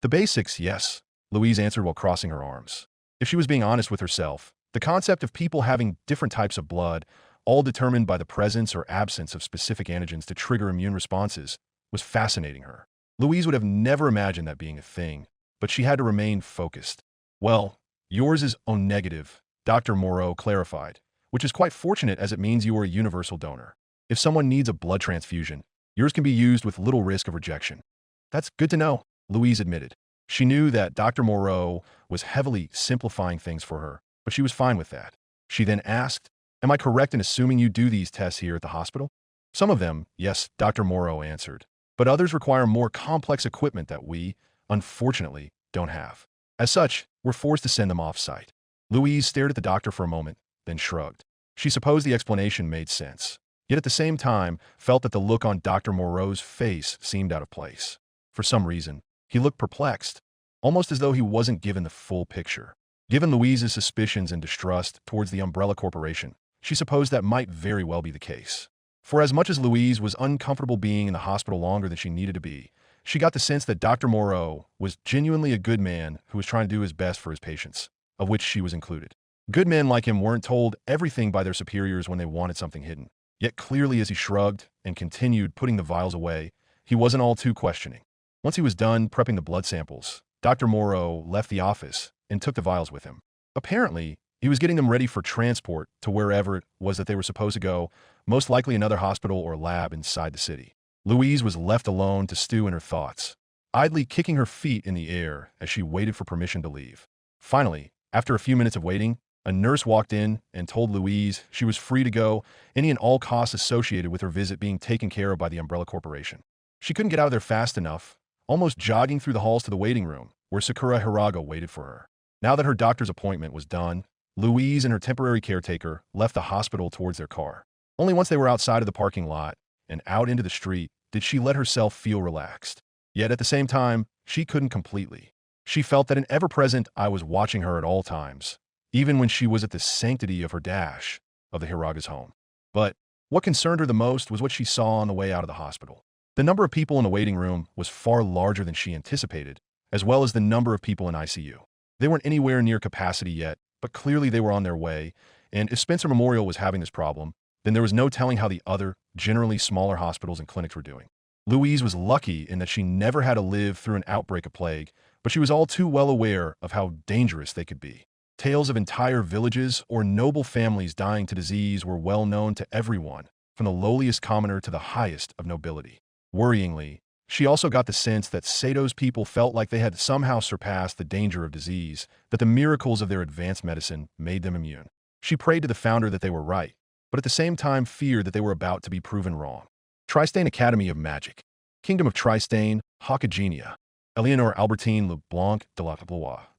The basics, yes, Louise answered while crossing her arms. If she was being honest with herself, the concept of people having different types of blood, all determined by the presence or absence of specific antigens to trigger immune responses, was fascinating her. Louise would have never imagined that being a thing, but she had to remain focused. Well, yours is O negative, Dr. Moreau clarified, which is quite fortunate as it means you are a universal donor. If someone needs a blood transfusion, yours can be used with little risk of rejection. That's good to know, Louise admitted. She knew that Dr. Moreau was heavily simplifying things for her, but she was fine with that. She then asked, "Am I correct in assuming you do these tests here at the hospital?" "Some of them, yes," Dr. Moreau answered, "but others require more complex equipment that we, unfortunately, don't have. As such, we're forced to send them off-site." Louise stared at the doctor for a moment, then shrugged. She supposed the explanation made sense, yet at the same time felt that the look on Dr. Moreau's face seemed out of place. For some reason, he looked perplexed, almost as though he wasn't given the full picture. Given Louise's suspicions and distrust towards the Umbrella Corporation, she supposed that might very well be the case. For as much as Louise was uncomfortable being in the hospital longer than she needed to be, she got the sense that Dr. Moreau was genuinely a good man who was trying to do his best for his patients, of which she was included. Good men like him weren't told everything by their superiors when they wanted something hidden. Yet clearly as he shrugged and continued putting the vials away, he wasn't all too questioning. Once he was done prepping the blood samples, Dr. Moreau left the office and took the vials with him. Apparently, he was getting them ready for transport to wherever it was that they were supposed to go, most likely another hospital or lab inside the city. Louise was left alone to stew in her thoughts, idly kicking her feet in the air as she waited for permission to leave. Finally, after a few minutes of waiting, a nurse walked in and told Louise she was free to go, any and all costs associated with her visit being taken care of by the Umbrella Corporation. She couldn't get out of there fast enough, almost jogging through the halls to the waiting room, where Sakura Hiraga waited for her. Now that her doctor's appointment was done, Louise and her temporary caretaker left the hospital towards their car. Only once they were outside of the parking lot and out into the street did she let herself feel relaxed. Yet at the same time, she couldn't completely. She felt that an ever-present eye was watching her at all times, even when she was at the sanctity of her dash of the Hiraga's home. But what concerned her the most was what she saw on the way out of the hospital. The number of people in the waiting room was far larger than she anticipated, as well as the number of people in ICU. They weren't anywhere near capacity yet, but clearly they were on their way, and if Spencer Memorial was having this problem, then there was no telling how the other, generally smaller hospitals and clinics were doing. Louise was lucky in that she never had to live through an outbreak of plague, but she was all too well aware of how dangerous they could be. Tales of entire villages or noble families dying to disease were well known to everyone, from the lowliest commoner to the highest of nobility. Worryingly, she also got the sense that Sato's people felt like they had somehow surpassed the danger of disease, that the miracles of their advanced medicine made them immune. She prayed to the founder that they were right, but at the same time feared that they were about to be proven wrong. Tristane Academy of Magic. Kingdom of Tristane, Hakagenia. Eleanor Albertine Leblanc de la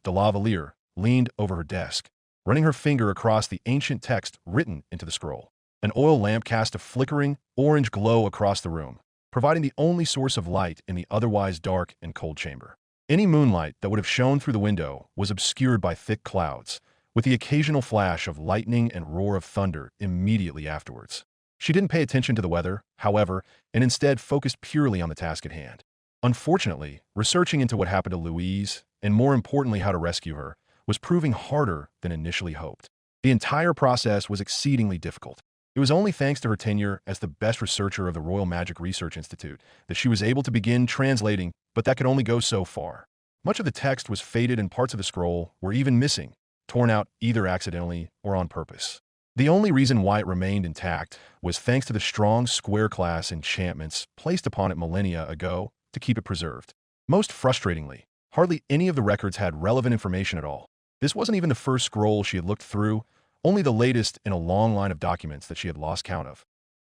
Lavalier leaned over her desk, running her finger across the ancient text written into the scroll. An oil lamp cast a flickering, orange glow across the room, providing the only source of light in the otherwise dark and cold chamber. Any moonlight that would have shone through the window was obscured by thick clouds, with the occasional flash of lightning and roar of thunder immediately afterwards. She didn't pay attention to the weather, however, and instead focused purely on the task at hand. Unfortunately, researching into what happened to Louise, and more importantly how to rescue her, was proving harder than initially hoped. The entire process was exceedingly difficult. It was only thanks to her tenure as the best researcher of the Royal Magic Research Institute that she was able to begin translating, but that could only go so far. Much of the text was faded and parts of the scroll were even missing, torn out either accidentally or on purpose. The only reason why it remained intact was thanks to the strong square-class enchantments placed upon it millennia ago to keep it preserved. Most frustratingly, hardly any of the records had relevant information at all. This wasn't even the first scroll she had looked through, only the latest in a long line of documents that she had lost count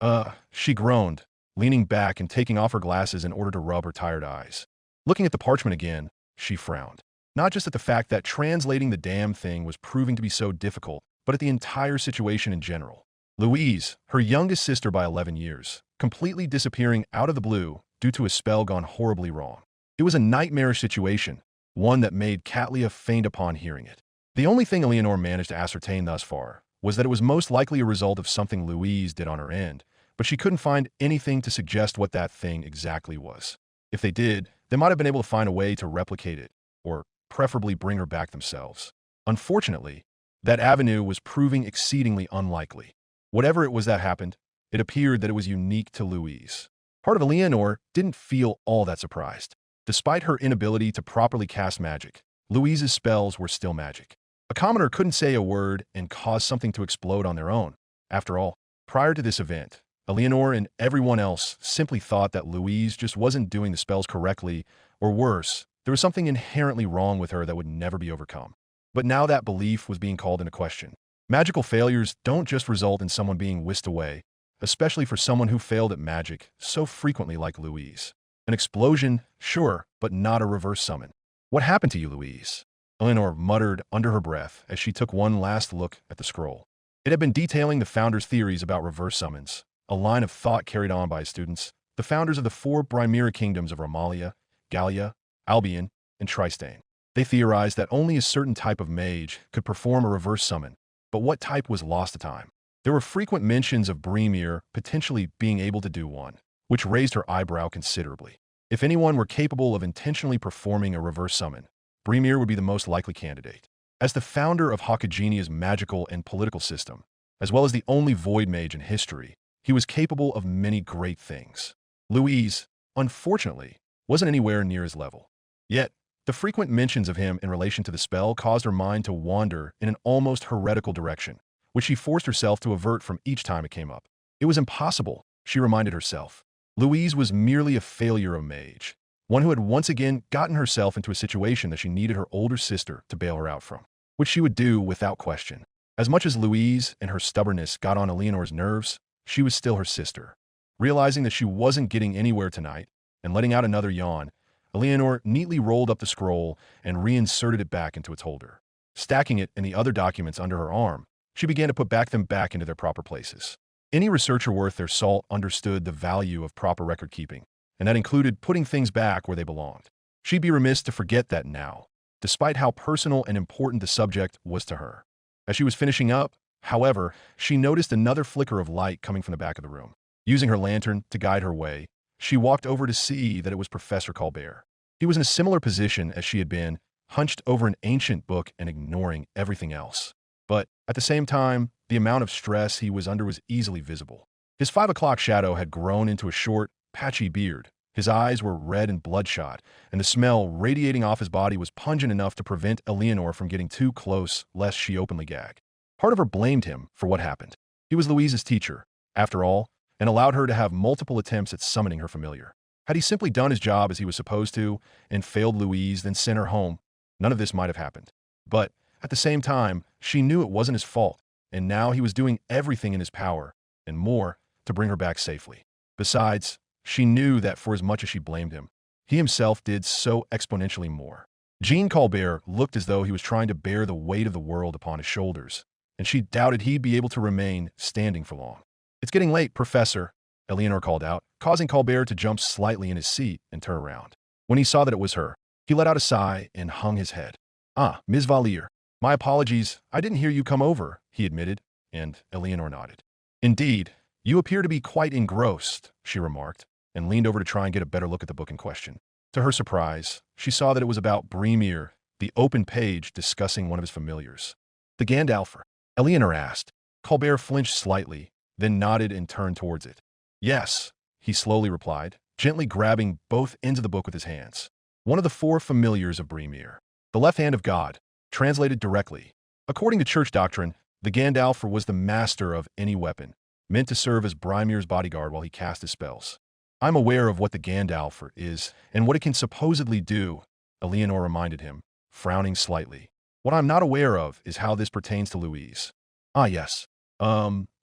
of. She groaned, leaning back and taking off her glasses in order to rub her tired eyes. Looking at the parchment again, she frowned. Not just at the fact that translating the damn thing was proving to be so difficult, but at the entire situation in general. Louise, her youngest sister by 11 years, completely disappearing out of the blue due to a spell gone horribly wrong. It was a nightmarish situation, one that made Katlia faint upon hearing it. The only thing Eleanor managed to ascertain thus far was that it was most likely a result of something Louise did on her end, but she couldn't find anything to suggest what that thing exactly was. If they did, they might have been able to find a way to replicate it, or preferably bring her back themselves. Unfortunately, that avenue was proving exceedingly unlikely. Whatever it was that happened, it appeared that it was unique to Louise. Part of Eleanor didn't feel all that surprised. Despite her inability to properly cast magic, Louise's spells were still magic. A commoner couldn't say a word and cause something to explode on their own. After all, prior to this event, Eleanor and everyone else simply thought that Louise just wasn't doing the spells correctly, or worse, there was something inherently wrong with her that would never be overcome. But now that belief was being called into question. Magical failures don't just result in someone being whisked away, especially for someone who failed at magic so frequently like Louise. An explosion, sure, but not a reverse summon. What happened to you, Louise? Eleanor muttered under her breath as she took one last look at the scroll. It had been detailing the founders' theories about reverse summons, a line of thought carried on by students, the founders of the 4 Brymera kingdoms of Romalia, Gallia, Albion, and Tristane. They theorized that only a certain type of mage could perform a reverse summon, but what type was lost to time? There were frequent mentions of Brymera potentially being able to do one, which raised her eyebrow considerably. If anyone were capable of intentionally performing a reverse summon, Brymera would be the most likely candidate. As the founder of Hakagenia's magical and political system, as well as the only void mage in history, he was capable of many great things. Louise, unfortunately, wasn't anywhere near his level. Yet, the frequent mentions of him in relation to the spell caused her mind to wander in an almost heretical direction, which she forced herself to avert from each time it came up. It was impossible, she reminded herself. Louise was merely a failure of mage, one who had once again gotten herself into a situation that she needed her older sister to bail her out from, which she would do without question. As much as Louise and her stubbornness got on Eleanor's nerves, she was still her sister. Realizing that she wasn't getting anywhere tonight, and letting out another yawn, Eleanor neatly rolled up the scroll and reinserted it back into its holder. Stacking it and the other documents under her arm, she began to put them back into their proper places. Any researcher worth their salt understood the value of proper record keeping, and that included putting things back where they belonged. She'd be remiss to forget that now, despite how personal and important the subject was to her. As she was finishing up, however, she noticed another flicker of light coming from the back of the room. Using her lantern to guide her way, she walked over to see that it was Professor Colbert. He was in a similar position as she had been, hunched over an ancient book and ignoring everything else. But, at the same time, the amount of stress he was under was easily visible. His 5 o'clock shadow had grown into a short, patchy beard. His eyes were red and bloodshot, and the smell radiating off his body was pungent enough to prevent Eleanor from getting too close lest she openly gag. Part of her blamed him for what happened. He was Louise's teacher, after all, and allowed her to have multiple attempts at summoning her familiar. Had he simply done his job as he was supposed to and failed Louise, then sent her home, none of this might have happened. But, at the same time, she knew it wasn't his fault, and now he was doing everything in his power, and more, to bring her back safely. Besides, she knew that for as much as she blamed him, he himself did so exponentially more. Jean Colbert looked as though he was trying to bear the weight of the world upon his shoulders, and she doubted he'd be able to remain standing for long. "It's getting late, Professor," Eleanor called out, causing Colbert to jump slightly in his seat and turn around. When he saw that it was her, he let out a sigh and hung his head. "Ah, Ms. Valier. My apologies, I didn't hear you come over," he admitted, and Eleanor nodded. "Indeed, you appear to be quite engrossed," she remarked, and leaned over to try and get a better look at the book in question. To her surprise, she saw that it was about Brymera, the open page discussing one of his familiars. "The Gandalfer?" Eleanor asked. Colbert flinched slightly, then nodded and turned towards it. "Yes," he slowly replied, gently grabbing both ends of the book with his hands. "One of the 4 familiars of Brymera. The left hand of God, translated directly. According to church doctrine, the Gandalfer was the master of any weapon, meant to serve as Brymera's bodyguard while he cast his spells. I'm aware of what the Gandalfer is and what it can supposedly do," Eleanor reminded him, frowning slightly. "What I'm not aware of is how this pertains to Louise." "Ah, yes.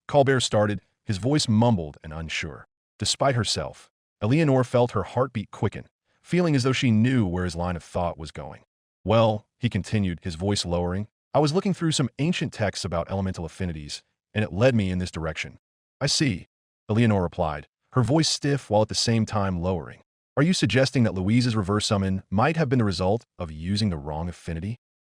Colbert started, his voice mumbled and unsure. Despite herself, Eleanor felt her heartbeat quicken, feeling as though she knew where his line of thought was going. "Well," he continued, his voice lowering, "I was looking through some ancient texts about elemental affinities, and it led me in this direction. I see, Eleanor replied, her voice stiff while at the same time lowering. Are you suggesting that Louise's reverse summon might have been the result of using the wrong affinity?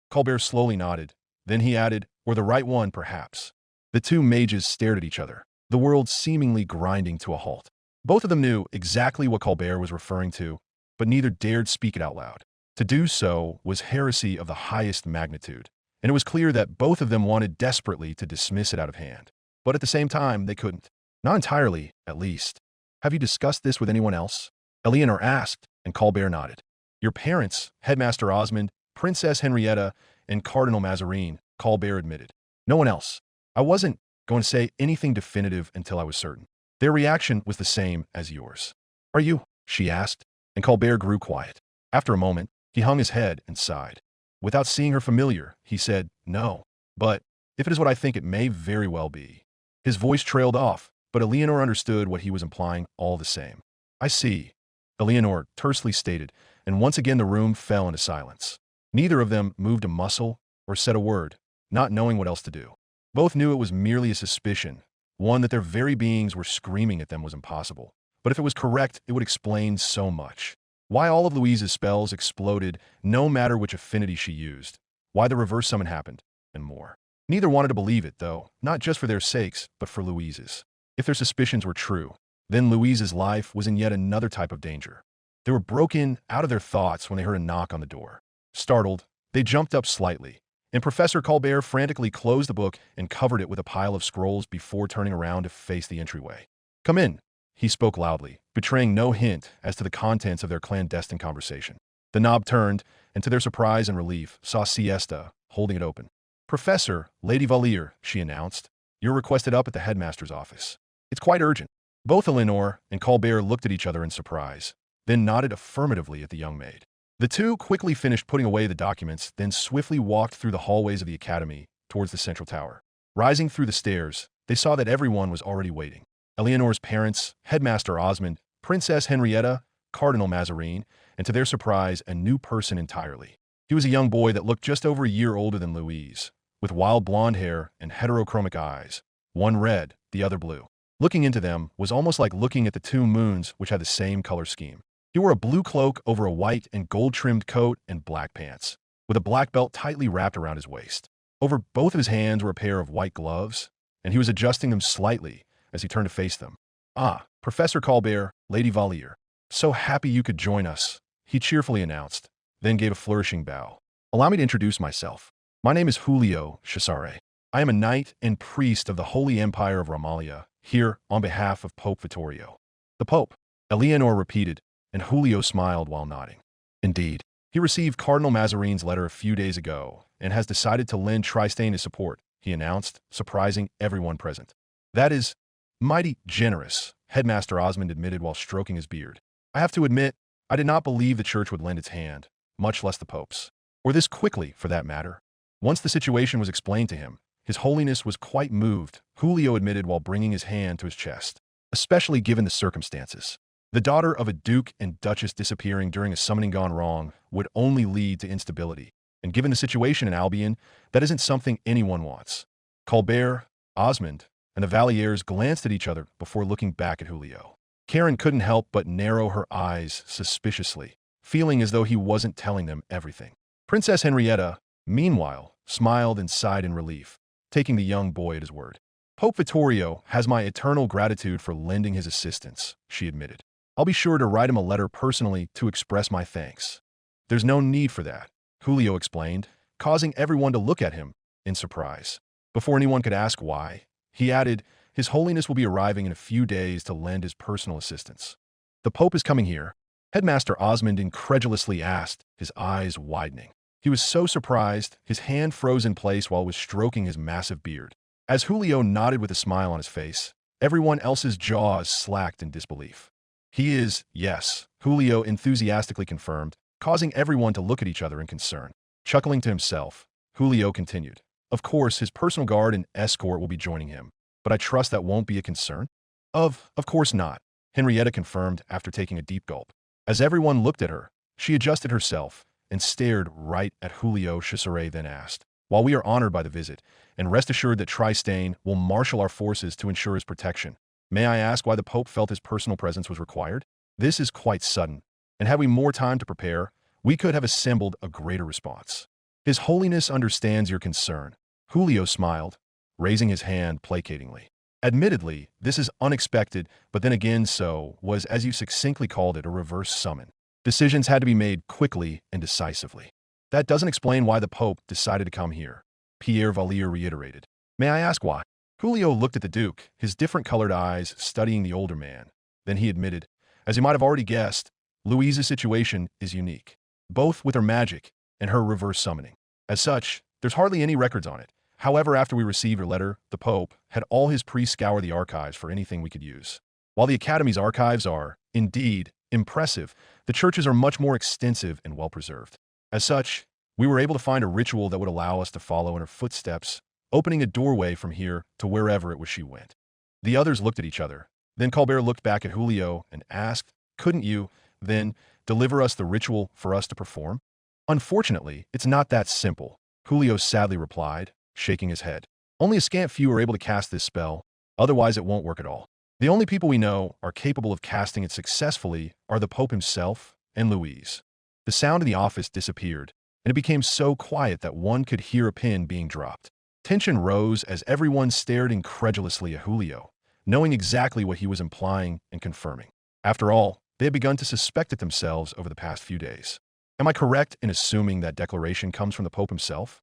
Colbert slowly nodded. Then he added, or the right one, perhaps. The two mages stared at each other, the world seemingly grinding to a halt. Both of them knew exactly what Colbert was referring to, but neither dared speak it out loud. To do so was heresy of the highest magnitude, and it was clear that both of them wanted desperately to dismiss it out of hand. But at the same time, they couldn't. Not entirely, at least. Have you discussed this with anyone else? Eleanor asked, and Colbert nodded. Your parents, Headmaster Osmond, Princess Henrietta, and Cardinal Mazarin, Colbert admitted. No one else. I wasn't going to say anything definitive until I was certain. Their reaction was the same as yours. Are you? She asked, and Colbert grew quiet. After a moment, he hung his head and sighed. Without seeing her familiar, he said, no. But if it is what I think it may very well be. His voice trailed off, but Eleanor understood what he was implying all the same. I see, Eleanor tersely stated, and once again the room fell into silence. Neither of them moved a muscle or said a word, not knowing what else to do. Both knew it was merely a suspicion, one that their very beings were screaming at them was impossible. But if it was correct, it would explain so much. Why all of Louise's spells exploded, no matter which affinity she used. Why the reverse summon happened, and more. Neither wanted to believe it, though, not just for their sakes, but for Louise's. If their suspicions were true, then Louise's life was in yet another type of danger. They were broken out of their thoughts when they heard a knock on the door. Startled, they jumped up slightly, and Professor Colbert frantically closed the book and covered it with a pile of scrolls before turning around to face the entryway. Come in, he spoke loudly, betraying no hint as to the contents of their clandestine conversation. The knob turned, and to their surprise and relief, saw Siesta, holding it open. Professor, Lady Valier, she announced, you're requested up at the headmaster's office. It's quite urgent. Both Eleanor and Colbert looked at each other in surprise, then nodded affirmatively at the young maid. The two quickly finished putting away the documents, then swiftly walked through the hallways of the academy towards the central tower. Rising through the stairs, they saw that everyone was already waiting. Eleanor's parents, Headmaster Osmond, Princess Henrietta, Cardinal Mazarin, and to their surprise, a new person entirely. He was a young boy that looked just over a year older than Louise, with wild blonde hair and heterochromic eyes, one red, the other blue. Looking into them was almost like looking at the two moons which had the same color scheme. He wore a blue cloak over a white and gold-trimmed coat and black pants, with a black belt tightly wrapped around his waist. Over both of his hands were a pair of white gloves, and he was adjusting them slightly as he turned to face them. Ah, Professor Colbert, Lady Valier. So happy you could join us, he cheerfully announced, then gave a flourishing bow. Allow me to introduce myself. My name is Julio Cesare. I am a knight and priest of the Holy Empire of Romalia, here on behalf of Pope Vittorio. The Pope, Eleanor repeated, and Julio smiled while nodding. Indeed, he received Cardinal Mazarin's letter a few days ago and has decided to lend Tristan his support, he announced, surprising everyone present. That is mighty generous, Headmaster Osmond admitted while stroking his beard. I have to admit, I did not believe the church would lend its hand, much less the Pope's. Or this quickly, for that matter. Once the situation was explained to him, His Holiness was quite moved, Julio admitted while bringing his hand to his chest, especially given the circumstances. The daughter of a duke and duchess disappearing during a summoning gone wrong would only lead to instability, and given the situation in Albion, that isn't something anyone wants. Colbert, Osmond, and the Valiers glanced at each other before looking back at Julio. Karen couldn't help but narrow her eyes suspiciously, feeling as though he wasn't telling them everything. Princess Henrietta, meanwhile, smiled and sighed in relief, taking the young boy at his word. Pope Vittorio has my eternal gratitude for lending his assistance, she admitted. I'll be sure to write him a letter personally to express my thanks. There's no need for that, Julio explained, causing everyone to look at him in surprise. Before anyone could ask why, he added, His Holiness will be arriving in a few days to lend his personal assistance. The Pope is coming here, Headmaster Osmond incredulously asked, his eyes widening. He was so surprised, his hand froze in place while he was stroking his massive beard. As Julio nodded with a smile on his face, everyone else's jaws slacked in disbelief. He is, yes, Julio enthusiastically confirmed, causing everyone to look at each other in concern. Chuckling to himself, Julio continued. Of course, his personal guard and escort will be joining him, but I trust that won't be a concern? Of course not, Henrietta confirmed after taking a deep gulp. As everyone looked at her, she adjusted herself and stared right at Julio Cesare, then asked, While we are honored by the visit, and rest assured that Tristane will marshal our forces to ensure his protection, may I ask why the Pope felt his personal presence was required? This is quite sudden, and had we more time to prepare, we could have assembled a greater response. His Holiness understands your concern. Julio smiled, raising his hand placatingly. Admittedly, this is unexpected, but then again so was, as you succinctly called it, a reverse summon. Decisions had to be made quickly and decisively. That doesn't explain why the Pope decided to come here, Pierre Valier reiterated. May I ask why? Julio looked at the Duke, his different-colored eyes studying the older man. Then he admitted, as you might have already guessed, Louise's situation is unique, both with her magic and her reverse summoning. As such, there's hardly any records on it. However, after we received your letter, the Pope had all his priests scour the archives for anything we could use. While the Academy's archives are, indeed, impressive, the churches are much more extensive and well-preserved. As such, we were able to find a ritual that would allow us to follow in her footsteps, opening a doorway from here to wherever it was she went. The others looked at each other. Then Colbert looked back at Julio and asked, couldn't you, then, deliver us the ritual for us to perform? Unfortunately, it's not that simple, Julio sadly replied, shaking his head. Only a scant few are able to cast this spell, otherwise it won't work at all. The only people we know are capable of casting it successfully are the Pope himself and Louise. The sound in the office disappeared, and it became so quiet that one could hear a pin being dropped. Tension rose as everyone stared incredulously at Julio, knowing exactly what he was implying and confirming. After all, they had begun to suspect it themselves over the past few days. Am I correct in assuming that declaration comes from the Pope himself?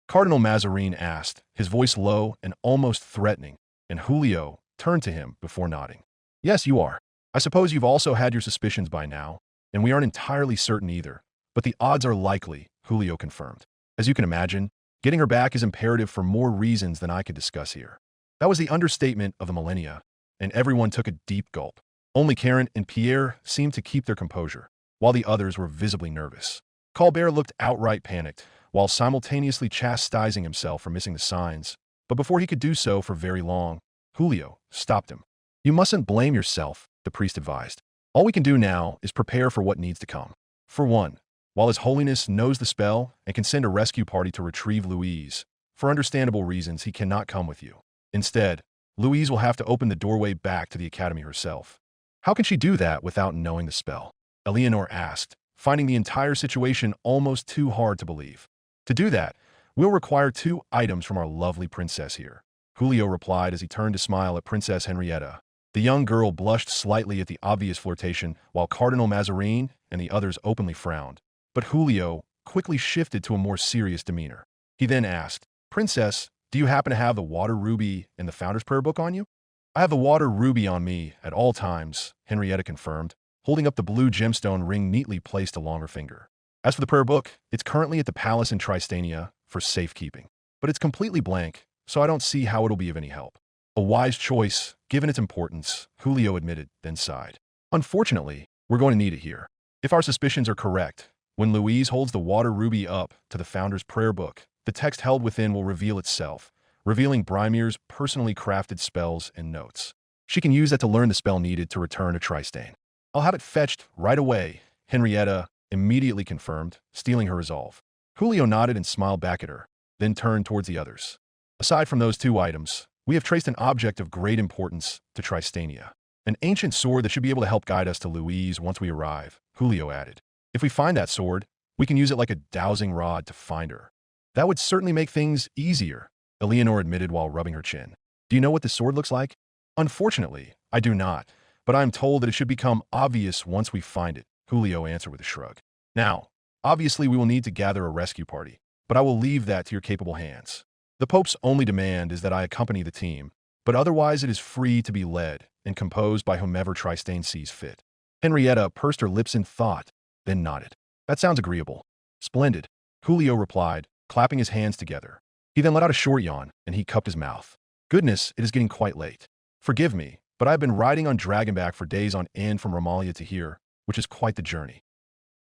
Cardinal Mazarin asked, his voice low and almost threatening, and Julio turned to him before nodding. Yes, you are. I suppose you've also had your suspicions by now, and we aren't entirely certain either, but the odds are likely, Julio confirmed. As you can imagine, getting her back is imperative for more reasons than I could discuss here. That was the understatement of the millennia, and everyone took a deep gulp. Only Karen and Pierre seemed to keep their composure, while the others were visibly nervous. Colbert looked outright panicked, while simultaneously chastising himself for missing the signs, but before he could do so for very long, Julio stopped him. You mustn't blame yourself, the priest advised. All we can do now is prepare for what needs to come. For one, while His Holiness knows the spell and can send a rescue party to retrieve Louise, for understandable reasons he cannot come with you. Instead, Louise will have to open the doorway back to the Academy herself. How can she do that without knowing the spell? Eleanor asked, finding the entire situation almost too hard to believe. To do that, we'll require 2 items from our lovely princess here, Julio replied as he turned to smile at Princess Henrietta. The young girl blushed slightly at the obvious flirtation, while Cardinal Mazarin and the others openly frowned. But Julio quickly shifted to a more serious demeanor. He then asked, Princess, do you happen to have the water ruby and the Founder's Prayer book on you? I have the water ruby on me at all times, Henrietta confirmed, holding up the blue gemstone ring neatly placed along her finger. As for the prayer book, it's currently at the palace in Tristania for safekeeping. But it's completely blank, so I don't see how it'll be of any help. A wise choice, given its importance, Julio admitted, then sighed. Unfortunately, we're going to need it here. If our suspicions are correct, when Louise holds the water ruby up to the Founder's Prayer book, the text held within will reveal itself, revealing Brimer's personally crafted spells and notes. She can use that to learn the spell needed to return to Tristane. I'll have it fetched right away, Henrietta immediately confirmed, stealing her resolve. Julio nodded and smiled back at her, then turned towards the others. Aside from those 2 items, we have traced an object of great importance to Tristania. An ancient sword that should be able to help guide us to Louise once we arrive, Julio added. If we find that sword, we can use it like a dowsing rod to find her. That would certainly make things easier, Eleanor admitted while rubbing her chin. Do you know what the sword looks like? Unfortunately, I do not, but I am told that it should become obvious once we find it, Julio answered with a shrug. Now, obviously we will need to gather a rescue party, but I will leave that to your capable hands. The Pope's only demand is that I accompany the team, but otherwise it is free to be led and composed by whomever Tristane sees fit. Henrietta pursed her lips in thought, then nodded. That sounds agreeable. Splendid, Julio replied, clapping his hands together. He then let out a short yawn, and he cupped his mouth. Goodness, it is getting quite late. Forgive me, but I've been riding on Dragonback for days on end from Romalia to here, which is quite the journey.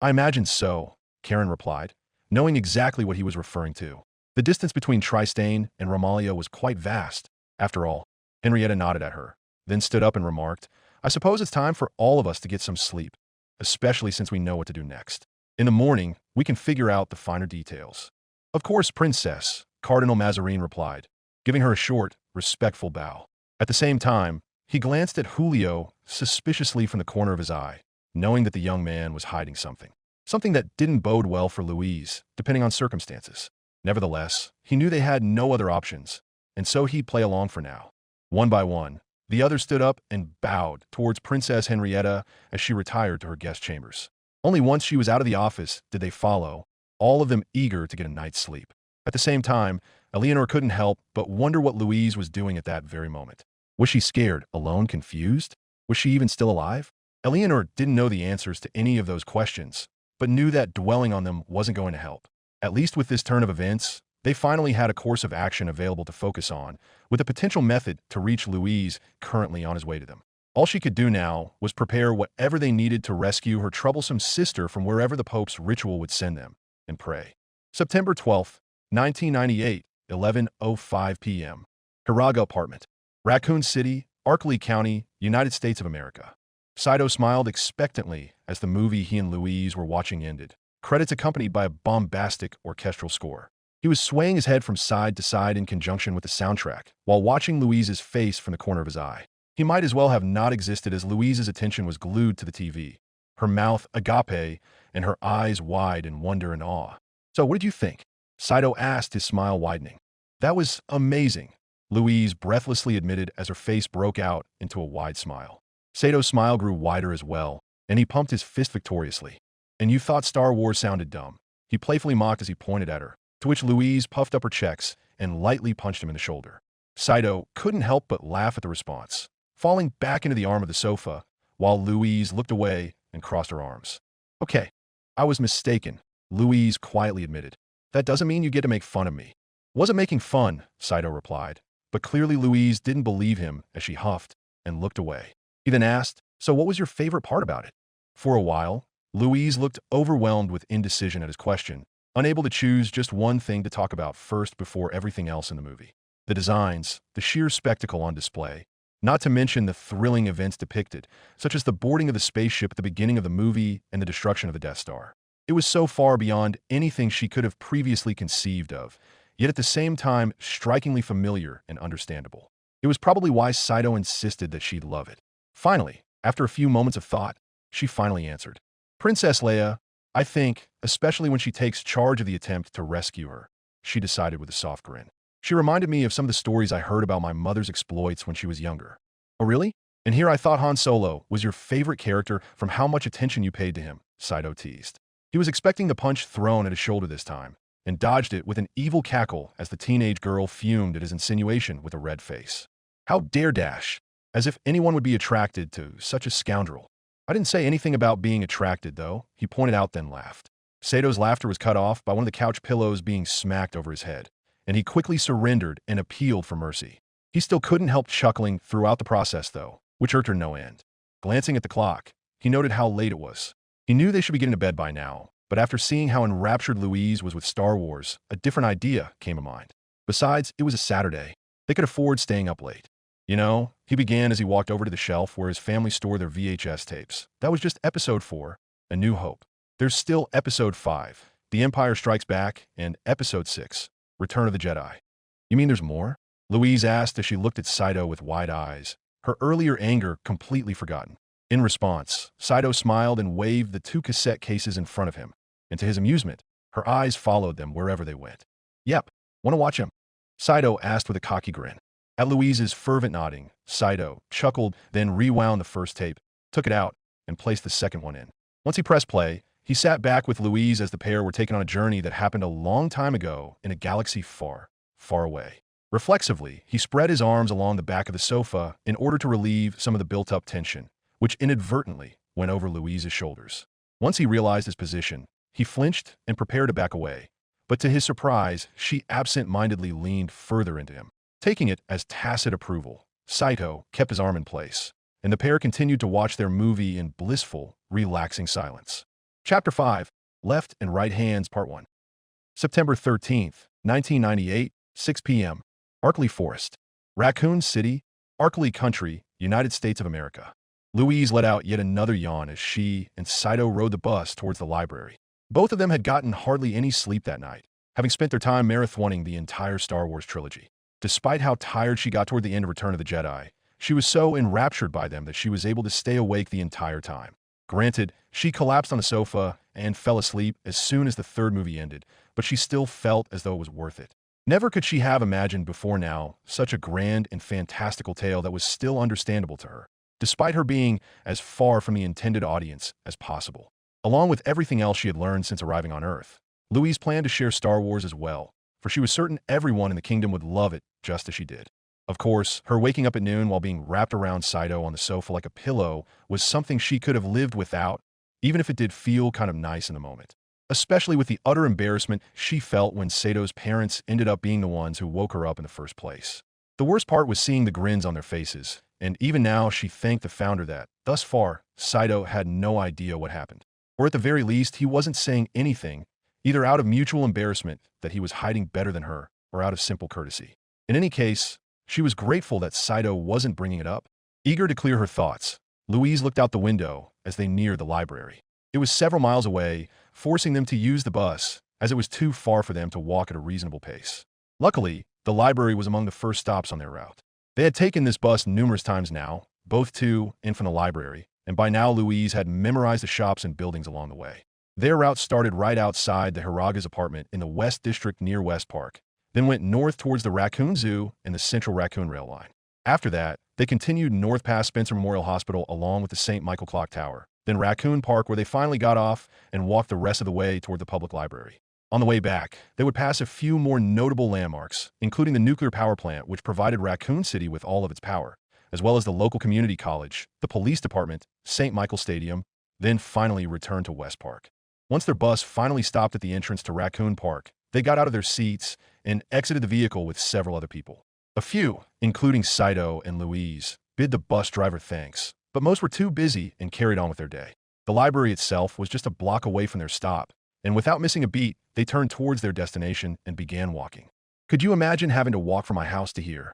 I imagine so, Karen replied, knowing exactly what he was referring to. The distance between Tristane and Romalia was quite vast. After all, Henrietta nodded at her, then stood up and remarked, I suppose it's time for all of us to get some sleep, especially since we know what to do next. In the morning, we can figure out the finer details. Of course, Princess, Cardinal Mazarin replied, giving her a short, respectful bow. At the same time, he glanced at Julio suspiciously from the corner of his eye, knowing that the young man was hiding something. Something that didn't bode well for Louise, depending on circumstances. Nevertheless, he knew they had no other options, and so he'd play along for now. One by one, the others stood up and bowed towards Princess Henrietta as she retired to her guest chambers. Only once she was out of the office did they follow, all of them eager to get a night's sleep. At the same time, Eleanor couldn't help but wonder what Louise was doing at that very moment. Was she scared, alone, confused? Was she even still alive? Eleanor didn't know the answers to any of those questions, but knew that dwelling on them wasn't going to help. At least with this turn of events, they finally had a course of action available to focus on, with a potential method to reach Louise currently on his way to them. All she could do now was prepare whatever they needed to rescue her troublesome sister from wherever the Pope's ritual would send them, and pray. September 12th, 1998, 11:05 p.m. Hiraga apartment. Raccoon City, Arkley County, United States of America. Saito smiled expectantly as the movie he and Louise were watching ended, credits accompanied by a bombastic orchestral score. He was swaying his head from side to side in conjunction with the soundtrack, while watching Louise's face from the corner of his eye. He might as well have not existed as Louise's attention was glued to the TV, her mouth agape and her eyes wide in wonder and awe. "So what did you think?" Saito asked, his smile widening. "That was amazing," Louise breathlessly admitted as her face broke out into a wide smile. Sato's smile grew wider as well, and he pumped his fist victoriously. "And you thought Star Wars sounded dumb?" He playfully mocked as he pointed at her, to which Louise puffed up her checks and lightly punched him in the shoulder. Saito couldn't help but laugh at the response, falling back into the arm of the sofa, while Louise looked away and crossed her arms. "Okay, I was mistaken," Louise quietly admitted. "That doesn't mean you get to make fun of me." "Wasn't making fun," Saito replied, but clearly Louise didn't believe him as she huffed and looked away. He then asked, "So what was your favorite part about it?" For a while, Louise looked overwhelmed with indecision at his question, unable to choose just one thing to talk about first before everything else in the movie. The designs, the sheer spectacle on display, not to mention the thrilling events depicted, such as the boarding of the spaceship at the beginning of the movie and the destruction of the Death Star. It was so far beyond anything she could have previously conceived of, yet at the same time strikingly familiar and understandable. It was probably why Saito insisted that she'd love it. Finally, after a few moments of thought, she finally answered, "Princess Leia, I think, especially when she takes charge of the attempt to rescue her," she decided with a soft grin. "She reminded me of some of the stories I heard about my mother's exploits when she was younger." "Oh really? And here I thought Han Solo was your favorite character from how much attention you paid to him," Saito teased. He was expecting the punch thrown at his shoulder this time, and dodged it with an evil cackle as the teenage girl fumed at his insinuation with a red face. "How dare dash! As if anyone would be attracted to such a scoundrel." "I didn't say anything about being attracted, though," he pointed out, then laughed. Sato's laughter was cut off by one of the couch pillows being smacked over his head, and he quickly surrendered and appealed for mercy. He still couldn't help chuckling throughout the process, though, which irked her no end. Glancing at the clock, he noted how late it was. He knew they should be getting to bed by now, but after seeing how enraptured Louise was with Star Wars, a different idea came to mind. Besides, it was a Saturday. They could afford staying up late. "You know," he began as he walked over to the shelf where his family stored their VHS tapes. "That was just Episode 4, A New Hope. There's still Episode 5, The Empire Strikes Back, and Episode 6, Return of the Jedi." "You mean there's more?" Louise asked as she looked at Saito with wide eyes, her earlier anger completely forgotten. In response, Saito smiled and waved the 2 cassette cases in front of him, and to his amusement, her eyes followed them wherever they went. "Yep, want to watch him?" Saito asked with a cocky grin. At Louise's fervent nodding, Saito chuckled, then rewound the first tape, took it out, and placed the second one in. Once he pressed play, he sat back with Louise as the pair were taken on a journey that happened a long time ago in a galaxy far, far away. Reflexively, he spread his arms along the back of the sofa in order to relieve some of the built-up tension, which inadvertently went over Louise's shoulders. Once he realized his position, he flinched and prepared to back away, but to his surprise, she absent-mindedly leaned further into him. Taking it as tacit approval, Saito kept his arm in place, and the pair continued to watch their movie in blissful, relaxing silence. Chapter 5, Left and Right Hands, Part 1. September 13th, 1998, 6 p.m. Arkley Forest. Raccoon City, Arkley Country, United States of America. Louise let out yet another yawn as she and Saito rode the bus towards the library. Both of them had gotten hardly any sleep that night, having spent their time marathoning the entire Star Wars trilogy. Despite how tired she got toward the end of Return of the Jedi, she was so enraptured by them that she was able to stay awake the entire time. Granted, she collapsed on the sofa and fell asleep as soon as the third movie ended, but she still felt as though it was worth it. Never could she have imagined before now such a grand and fantastical tale that was still understandable to her, despite her being as far from the intended audience as possible. Along with everything else she had learned since arriving on Earth, Louise planned to share Star Wars as well, for she was certain everyone in the kingdom would love it just as she did. Of course, her waking up at noon while being wrapped around Saito on the sofa like a pillow was something she could have lived without, even if it did feel kind of nice in the moment. Especially with the utter embarrassment she felt when Sato's parents ended up being the ones who woke her up in the first place. The worst part was seeing the grins on their faces, and even now she thanked the founder that, thus far, Saito had no idea what happened. Or at the very least, he wasn't saying anything, either out of mutual embarrassment that he was hiding better than her, or out of simple courtesy. In any case, she was grateful that Saito wasn't bringing it up. Eager to clear her thoughts, Louise looked out the window as they neared the library. It was several miles away, forcing them to use the bus, as it was too far for them to walk at a reasonable pace. Luckily, the library was among the first stops on their route. They had taken this bus numerous times now, both to and from the library, and by now Louise had memorized the shops and buildings along the way. Their route started right outside the Hiraga's apartment in the West District near West Park, then went north towards the Raccoon Zoo and the Central Raccoon Rail Line. After that, they continued north past Spencer Memorial Hospital along with the St. Michael Clock Tower, then Raccoon Park where they finally got off and walked the rest of the way toward the public library. On the way back, they would pass a few more notable landmarks, including the nuclear power plant which provided Raccoon City with all of its power, as well as the local community college, the police department, St. Michael Stadium, then finally returned to West Park. Once their bus finally stopped at the entrance to Raccoon Park, they got out of their seats and exited the vehicle with several other people. A few, including Saito and Louise, bid the bus driver thanks, but most were too busy and carried on with their day. The library itself was just a block away from their stop, and without missing a beat, they turned towards their destination and began walking. "Could you imagine having to walk from my house to here?"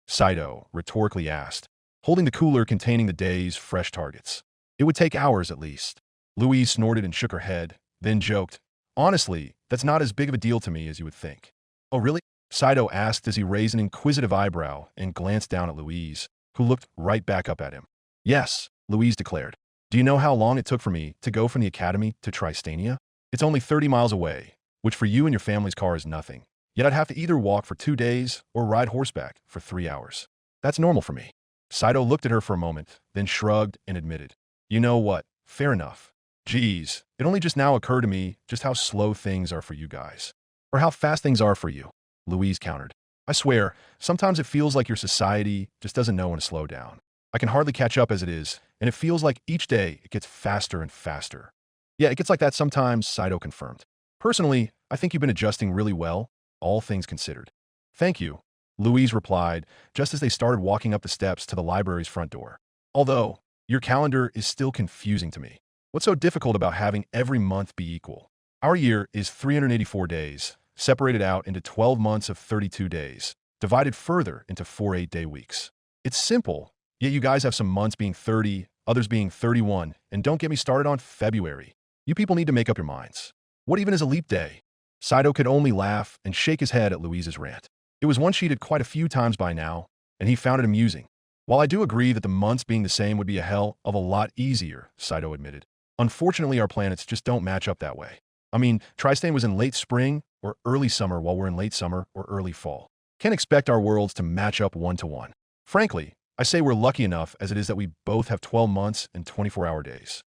Saito rhetorically asked, holding the cooler containing the day's fresh targets. "It would take hours at least." Louise snorted and shook her head, then joked, "Honestly, that's not as big of a deal to me as you would think." "Oh really?" Saito asked as he raised an inquisitive eyebrow and glanced down at Louise, who looked right back up at him. "Yes," Louise declared. "Do you know how long it took for me to go from the academy to Tristania? It's only 30 miles away, which for you and your family's car is nothing. Yet I'd have to either walk for 2 days or ride horseback for 3 hours. That's normal for me." Saito looked at her for a moment, then shrugged and admitted, "You know what? Fair enough. Geez, it only just now occurred to me just how slow things are for you guys. Or how fast things are for you," Louise countered. "I swear, sometimes it feels like your society just doesn't know when to slow down. I can hardly catch up as it is, and it feels like each day it gets faster and faster." "Yeah, it gets like that sometimes," Saito confirmed. "Personally, I think you've been adjusting really well, all things considered." "Thank you," Louise replied, just as they started walking up the steps to the library's front door. "Although, your calendar is still confusing to me. What's so difficult about having every month be equal? Our year is 384 days, separated out into 12 months of 32 days, divided further into 4 8-day weeks. It's simple, yet you guys have some months being 30, others being 31, and don't get me started on February. You people need to make up your minds. What even is a leap day?" Saito could only laugh and shake his head at Louise's rant. It was one she'd had quite a few times by now, and he found it amusing. "While I do agree that the months being the same would be a hell of a lot easier," Saito admitted. "Unfortunately, our planets just don't match up that way. I mean, Tristan was in late spring or early summer while we're in late summer or early fall. Can't expect our worlds to match up 1-to-1. Frankly, I say we're lucky enough as it is that we both have 12 months and 24-hour days."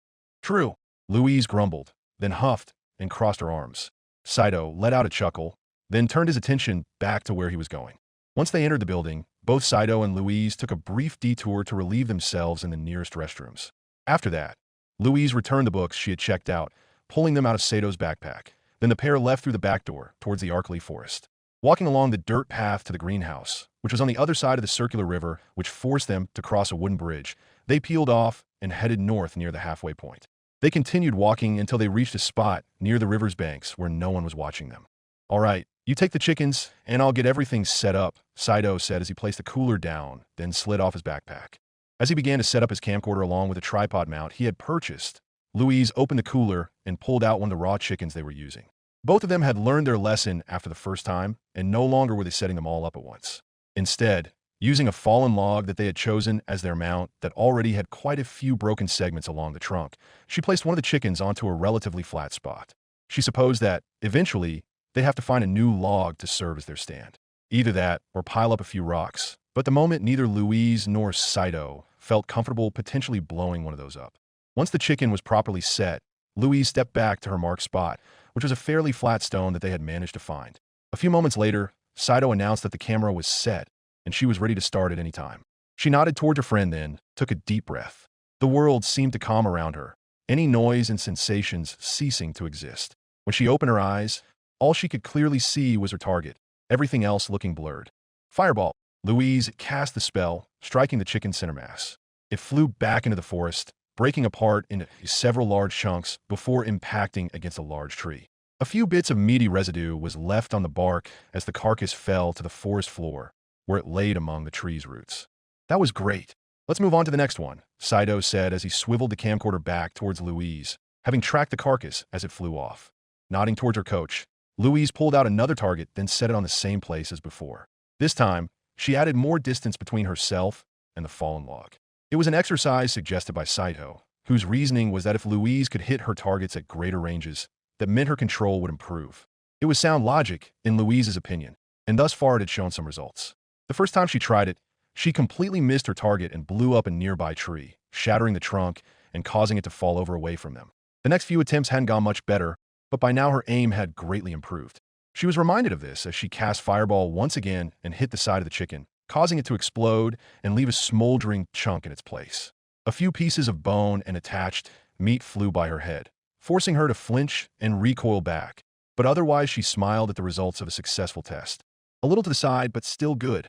"True," Louise grumbled, then huffed and crossed her arms. Saito let out a chuckle, then turned his attention back to where he was going. Once they entered the building, both Saito and Louise took a brief detour to relieve themselves in the nearest restrooms. After that, Louise returned the books she had checked out, pulling them out of Sato's backpack. Then the pair left through the back door towards the Arkley Forest. Walking along the dirt path to the greenhouse, which was on the other side of the circular river which forced them to cross a wooden bridge, they peeled off and headed north near the halfway point. They continued walking until they reached a spot near the river's banks where no one was watching them. "All right, you take the chickens, and I'll get everything set up," Saito said as he placed the cooler down, then slid off his backpack. As he began to set up his camcorder along with a tripod mount he had purchased, Louise opened the cooler and pulled out one of the raw chickens they were using. Both of them had learned their lesson after the first time, and no longer were they setting them all up at once. Instead, using a fallen log that they had chosen as their mount that already had quite a few broken segments along the trunk, she placed one of the chickens onto a relatively flat spot. She supposed that, eventually, they'd have to find a new log to serve as their stand. Either that, or pile up a few rocks. But the moment neither Louise nor Saito felt comfortable potentially blowing one of those up. Once the chicken was properly set, Louise stepped back to her marked spot, which was a fairly flat stone that they had managed to find. A few moments later, Saito announced that the camera was set, and she was ready to start at any time. She nodded toward her friend then, took a deep breath. The world seemed to calm around her, any noise and sensations ceasing to exist. When she opened her eyes, all she could clearly see was her target, everything else looking blurred. Fireball! Louise cast the spell, striking the chicken's center mass. It flew back into the forest, breaking apart into several large chunks before impacting against a large tree. A few bits of meaty residue was left on the bark as the carcass fell to the forest floor, where it laid among the tree's roots. That was great. Let's move on to the next one, Saito said as he swiveled the camcorder back towards Louise, having tracked the carcass as it flew off. Nodding towards her coach, Louise pulled out another target, then set it on the same place as before. This time, she added more distance between herself and the fallen log. It was an exercise suggested by Saito, whose reasoning was that if Louise could hit her targets at greater ranges, that meant her control would improve. It was sound logic, in Louise's opinion, and thus far it had shown some results. The first time she tried it, she completely missed her target and blew up a nearby tree, shattering the trunk and causing it to fall over away from them. The next few attempts hadn't gone much better, but by now her aim had greatly improved. She was reminded of this as she cast Fireball once again and hit the side of the chicken, causing it to explode and leave a smoldering chunk in its place. A few pieces of bone and attached meat flew by her head, forcing her to flinch and recoil back, but otherwise she smiled at the results of a successful test. A little to the side, but still good,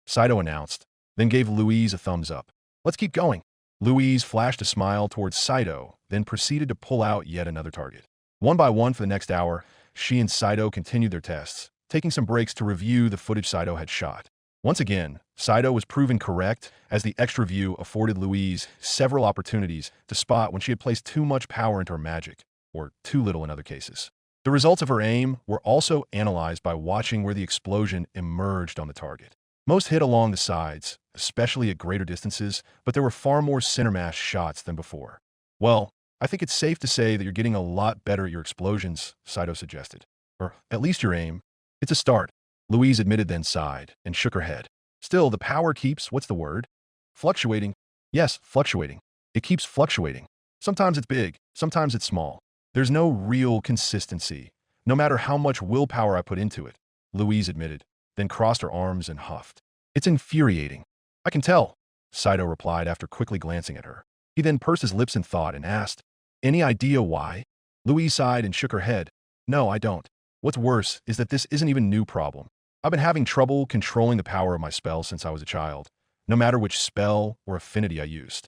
Saito announced, then gave Louise a thumbs up. Let's keep going. Louise flashed a smile towards Saito, then proceeded to pull out yet another target. One by one for the next hour, she and Saito continued their tests, taking some breaks to review the footage Saito had shot. Once again, Saito was proven correct as the extra view afforded Louise several opportunities to spot when she had placed too much power into her magic, or too little in other cases. The results of her aim were also analyzed by watching where the explosion emerged on the target. Most hit along the sides, especially at greater distances, but there were far more center mass shots than before. Well, I think it's safe to say that you're getting a lot better at your explosions, Saito suggested. Or at least your aim. It's a start, Louise admitted, then sighed and shook her head. Still, the power keeps, what's the word? Fluctuating. Yes, fluctuating. It keeps fluctuating. Sometimes it's big, sometimes it's small. There's no real consistency, no matter how much willpower I put into it, Louise admitted, then crossed her arms and huffed. It's infuriating. I can tell, Saito replied after quickly glancing at her. He then pursed his lips in thought and asked, any idea why? Louise sighed and shook her head. No, I don't. What's worse is that this isn't even a new problem. I've been having trouble controlling the power of my spells since I was a child, no matter which spell or affinity I used.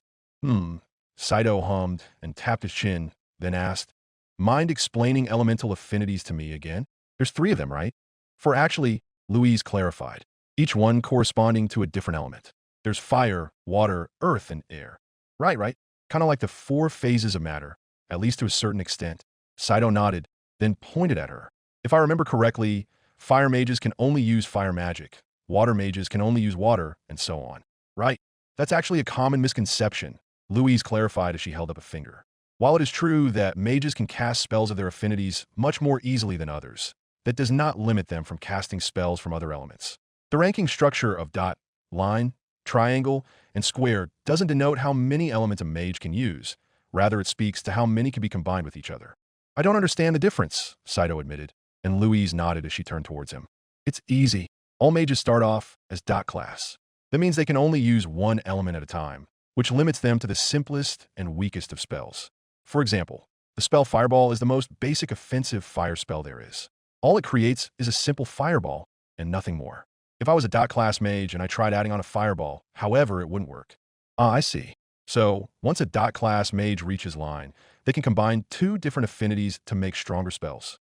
Saito hummed and tapped his chin, then asked, mind explaining elemental affinities to me again? There's 3 of them, right? For actually, Louise clarified, each one corresponding to a different element. There's fire, water, earth, and air. Right. Kind of like the 4 phases of matter, at least to a certain extent. Saito nodded, then pointed at her. If I remember correctly, fire mages can only use fire magic, water mages can only use water, and so on. Right. That's actually a common misconception, Louise clarified as she held up a finger. While it is true that mages can cast spells of their affinities much more easily than others, that does not limit them from casting spells from other elements. The ranking structure of dot, line, triangle, and square doesn't denote how many elements a mage can use. Rather, it speaks to how many can be combined with each other. I don't understand the difference, Saito admitted, and Louise nodded as she turned towards him. It's easy. All mages start off as dot class. That means they can only use one element at a time, which limits them to the simplest and weakest of spells. For example, the spell Fireball is the most basic offensive fire spell there is. All it creates is a simple fireball and nothing more. If I was a dot class mage and I tried adding on a fireball, however, it wouldn't work. I see. So, once a dot class mage reaches line, they can combine 2 different affinities to make stronger spells.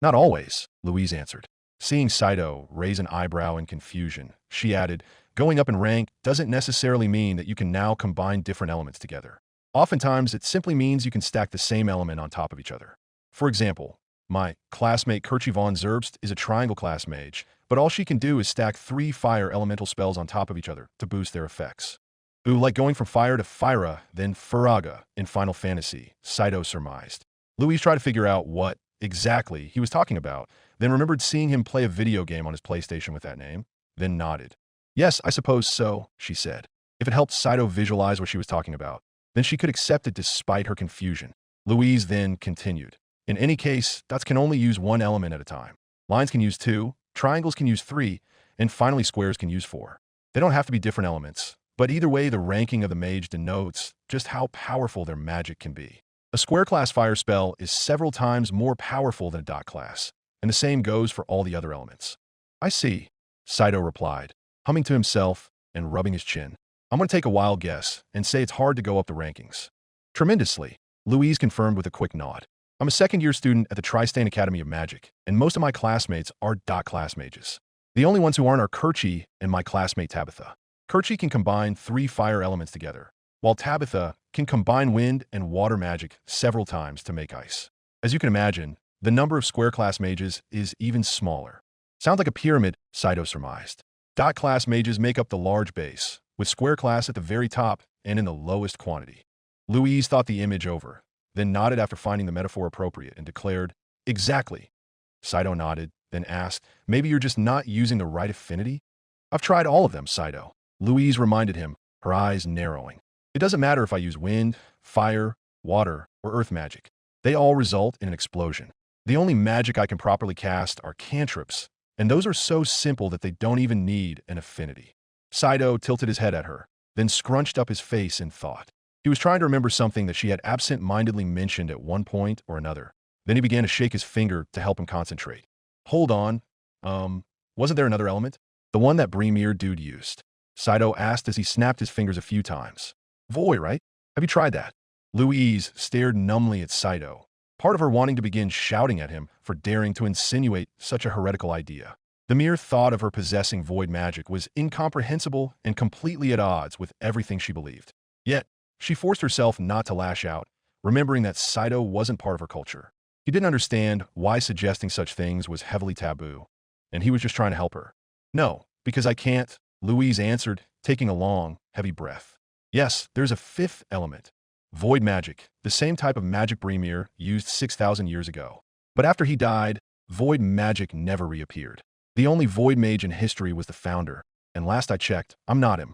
Not always, Louise answered. Seeing Saito raise an eyebrow in confusion, she added, going up in rank doesn't necessarily mean that you can now combine different elements together. Oftentimes, it simply means you can stack the same element on top of each other. For example, My classmate Kerchi von Zerbst is a triangle class mage, but all she can do is stack 3 fire elemental spells on top of each other to boost their effects. Ooh, like going from fire to Fyra, then Firaga in Final Fantasy, Saito surmised. Louise tried to figure out what, exactly, he was talking about, then remembered seeing him play a video game on his PlayStation with that name, then nodded. Yes, I suppose so, she said. If it helped Saito visualize what she was talking about, then she could accept it despite her confusion. Louise then continued. In any case, dots can only use 1 element at a time. Lines can use 2, triangles can use 3, and finally squares can use 4. They don't have to be different elements, but either way the ranking of the mage denotes just how powerful their magic can be. A square class fire spell is several times more powerful than a dot class, and the same goes for all the other elements. I see, Saito replied, humming to himself and rubbing his chin. I'm going to take a wild guess and say it's hard to go up the rankings. Tremendously, Louise confirmed with a quick nod. I'm a second-year student at the Tristain Academy of Magic, and most of my classmates are dot class mages. The only ones who aren't are Kerchi and my classmate Tabitha. Kerchi can combine 3 fire elements together, while Tabitha can combine wind and water magic several times to make ice. As you can imagine, the number of square class mages is even smaller. Sounds like a pyramid, Saito surmised. Dot class mages make up the large base, with square class at the very top and in the lowest quantity. Louise thought the image over, then nodded after finding the metaphor appropriate and declared, Exactly. Saito nodded, then asked, Maybe you're just not using the right affinity? I've tried all of them, Saito. Louise reminded him, her eyes narrowing. It doesn't matter if I use wind, fire, water, or earth magic. They all result in an explosion. The only magic I can properly cast are cantrips, and those are so simple that they don't even need an affinity. Saito tilted his head at her, then scrunched up his face in thought. He was trying to remember something that she had absent-mindedly mentioned at one point or another. Then he began to shake his finger to help him concentrate. Hold on. Wasn't there another element? The one that Bremir dude used. Saito asked as he snapped his fingers a few times. Voy, right? Have you tried that? Louise stared numbly at Saito, part of her wanting to begin shouting at him for daring to insinuate such a heretical idea. The mere thought of her possessing void magic was incomprehensible and completely at odds with everything she believed. Yet, she forced herself not to lash out, remembering that Saito wasn't part of her culture. He didn't understand why suggesting such things was heavily taboo, and he was just trying to help her. No, because I can't, Louise answered, taking a long, heavy breath. Yes, there's a 5th element. Void magic, the same type of magic Bremir used 6,000 years ago. But after he died, void magic never reappeared. The only void mage in history was the founder, and last I checked, I'm not him.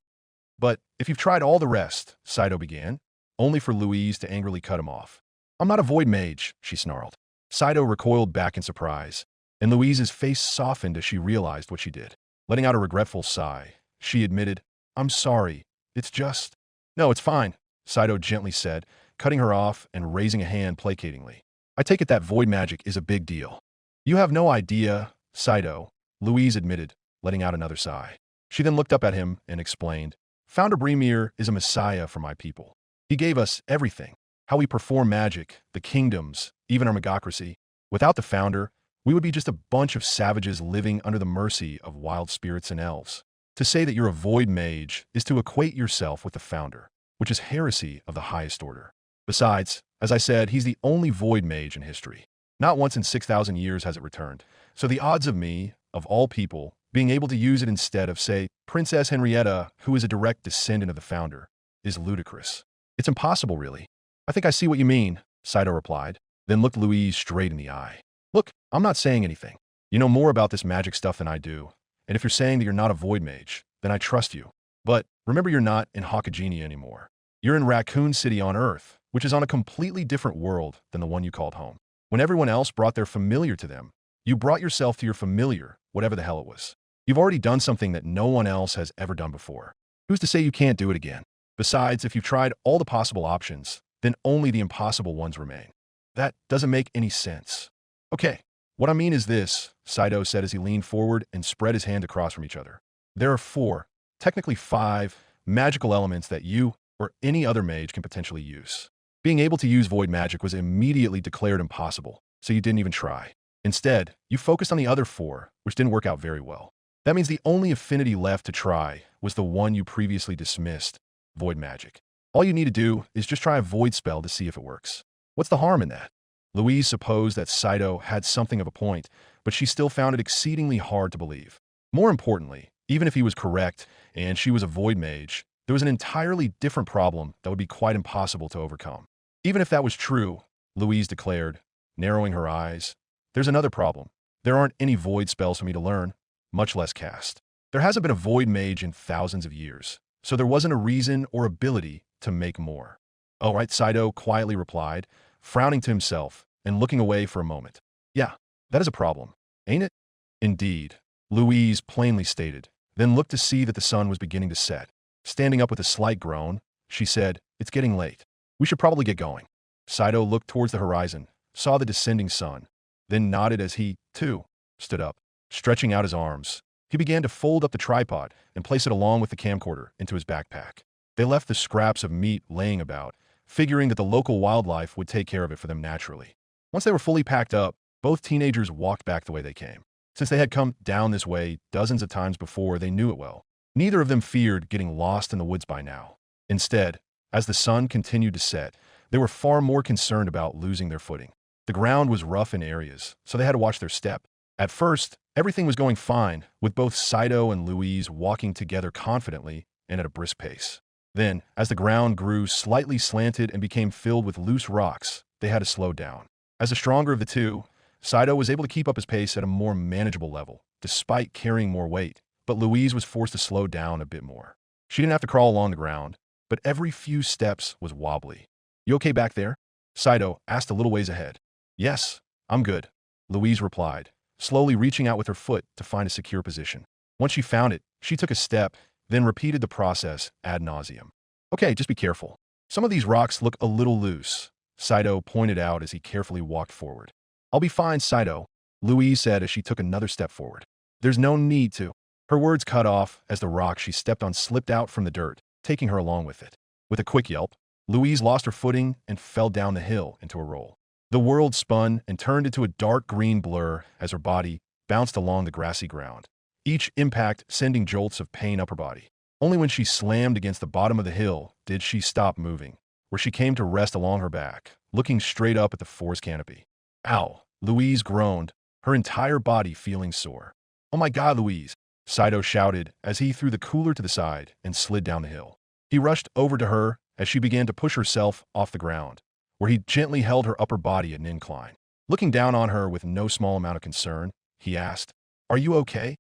But if you've tried all the rest, Saito began, only for Louise to angrily cut him off. I'm not a void mage, she snarled. Saito recoiled back in surprise, and Louise's face softened as she realized what she did. Letting out a regretful sigh, she admitted, I'm sorry, it's just… No, it's fine, Saito gently said, cutting her off and raising a hand placatingly. I take it that void magic is a big deal. You have no idea, Saito, Louise admitted, letting out another sigh. She then looked up at him and explained, Founder Bremir is a messiah for my people. He gave us everything, how we perform magic, the kingdoms, even our magocracy. Without the founder, we would be just a bunch of savages living under the mercy of wild spirits and elves. To say that you're a void mage is to equate yourself with the founder, which is heresy of the highest order. Besides, as I said, he's the only void mage in history. Not once in 6,000 years has it returned. So the odds of me, of all people, being able to use it instead of, say, Princess Henrietta, who is a direct descendant of the founder, is ludicrous. It's impossible, really. I think I see what you mean, Saito replied, then looked Louise straight in the eye. Look, I'm not saying anything. You know more about this magic stuff than I do, and if you're saying that you're not a void mage, then I trust you. But remember, you're not in Hakagenia anymore. You're in Raccoon City on Earth, which is on a completely different world than the one you called home. When everyone else brought their familiar to them, you brought yourself to your familiar, whatever the hell it was. You've already done something that no one else has ever done before. Who's to say you can't do it again? Besides, if you've tried all the possible options, then only the impossible ones remain. That doesn't make any sense. Okay, what I mean is this, Saito said as he leaned forward and spread his hand across from each other. There are 4, technically 5, magical elements that you or any other mage can potentially use. Being able to use void magic was immediately declared impossible, so you didn't even try. Instead, you focused on the other 4, which didn't work out very well. That means the only affinity left to try was the one you previously dismissed, void magic. All you need to do is just try a void spell to see if it works. What's the harm in that? Louise supposed that Saito had something of a point, but she still found it exceedingly hard to believe. More importantly, even if he was correct and she was a void mage, there was an entirely different problem that would be quite impossible to overcome. Even if that was true, Louise declared, narrowing her eyes, there's another problem. There aren't any void spells for me to learn, much less cast. There hasn't been a void mage in thousands of years, so there wasn't a reason or ability to make more. "All right," Saito quietly replied, frowning to himself and looking away for a moment. "Yeah, that is a problem, ain't it?" "Indeed," Louise plainly stated, then looked to see that the sun was beginning to set. Standing up with a slight groan, she said, "It's getting late. We should probably get going." Saito looked towards the horizon, saw the descending sun, then nodded as he, too, stood up. Stretching out his arms, he began to fold up the tripod and place it along with the camcorder into his backpack. They left the scraps of meat laying about, figuring that the local wildlife would take care of it for them naturally. Once they were fully packed up, both teenagers walked back the way they came. Since they had come down this way dozens of times before, they knew it well. Neither of them feared getting lost in the woods by now. Instead, as the sun continued to set, they were far more concerned about losing their footing. The ground was rough in areas, so they had to watch their step. At first, everything was going fine, with both Saito and Louise walking together confidently and at a brisk pace. Then, as the ground grew slightly slanted and became filled with loose rocks, they had to slow down. As the stronger of the two, Saito was able to keep up his pace at a more manageable level, despite carrying more weight, but Louise was forced to slow down a bit more. She didn't have to crawl along the ground, but every few steps was wobbly. "You okay back there?" Saito asked a little ways ahead. "Yes, I'm good," Louise replied, slowly reaching out with her foot to find a secure position. Once she found it, she took a step, then repeated the process ad nauseum. "Okay, just be careful. Some of these rocks look a little loose," Saito pointed out as he carefully walked forward. "I'll be fine, Saito," Louise said as she took another step forward. "There's no need to." Her words cut off as the rock she stepped on slipped out from the dirt, taking her along with it. With a quick yelp, Louise lost her footing and fell down the hill into a roll. The world spun and turned into a dark green blur as her body bounced along the grassy ground, each impact sending jolts of pain up her body. Only when she slammed against the bottom of the hill did she stop moving, where she came to rest along her back, looking straight up at the forest canopy. "Ow," Louise groaned, her entire body feeling sore. "Oh my God, Louise," Saito shouted as he threw the cooler to the side and slid down the hill. He rushed over to her as she began to push herself off the ground, where he gently held her upper body at an incline. Looking down on her with no small amount of concern, he asked, "Are you okay?"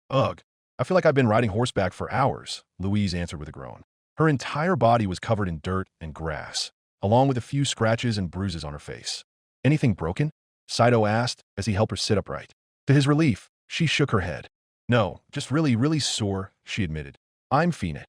"Ugh, I feel like I've been riding horseback for hours," Louise answered with a groan. Her entire body was covered in dirt and grass, along with a few scratches and bruises on her face. "Anything broken?" Saito asked as he helped her sit upright. To his relief, she shook her head. "No, just really, really sore," she admitted. "I'm fine."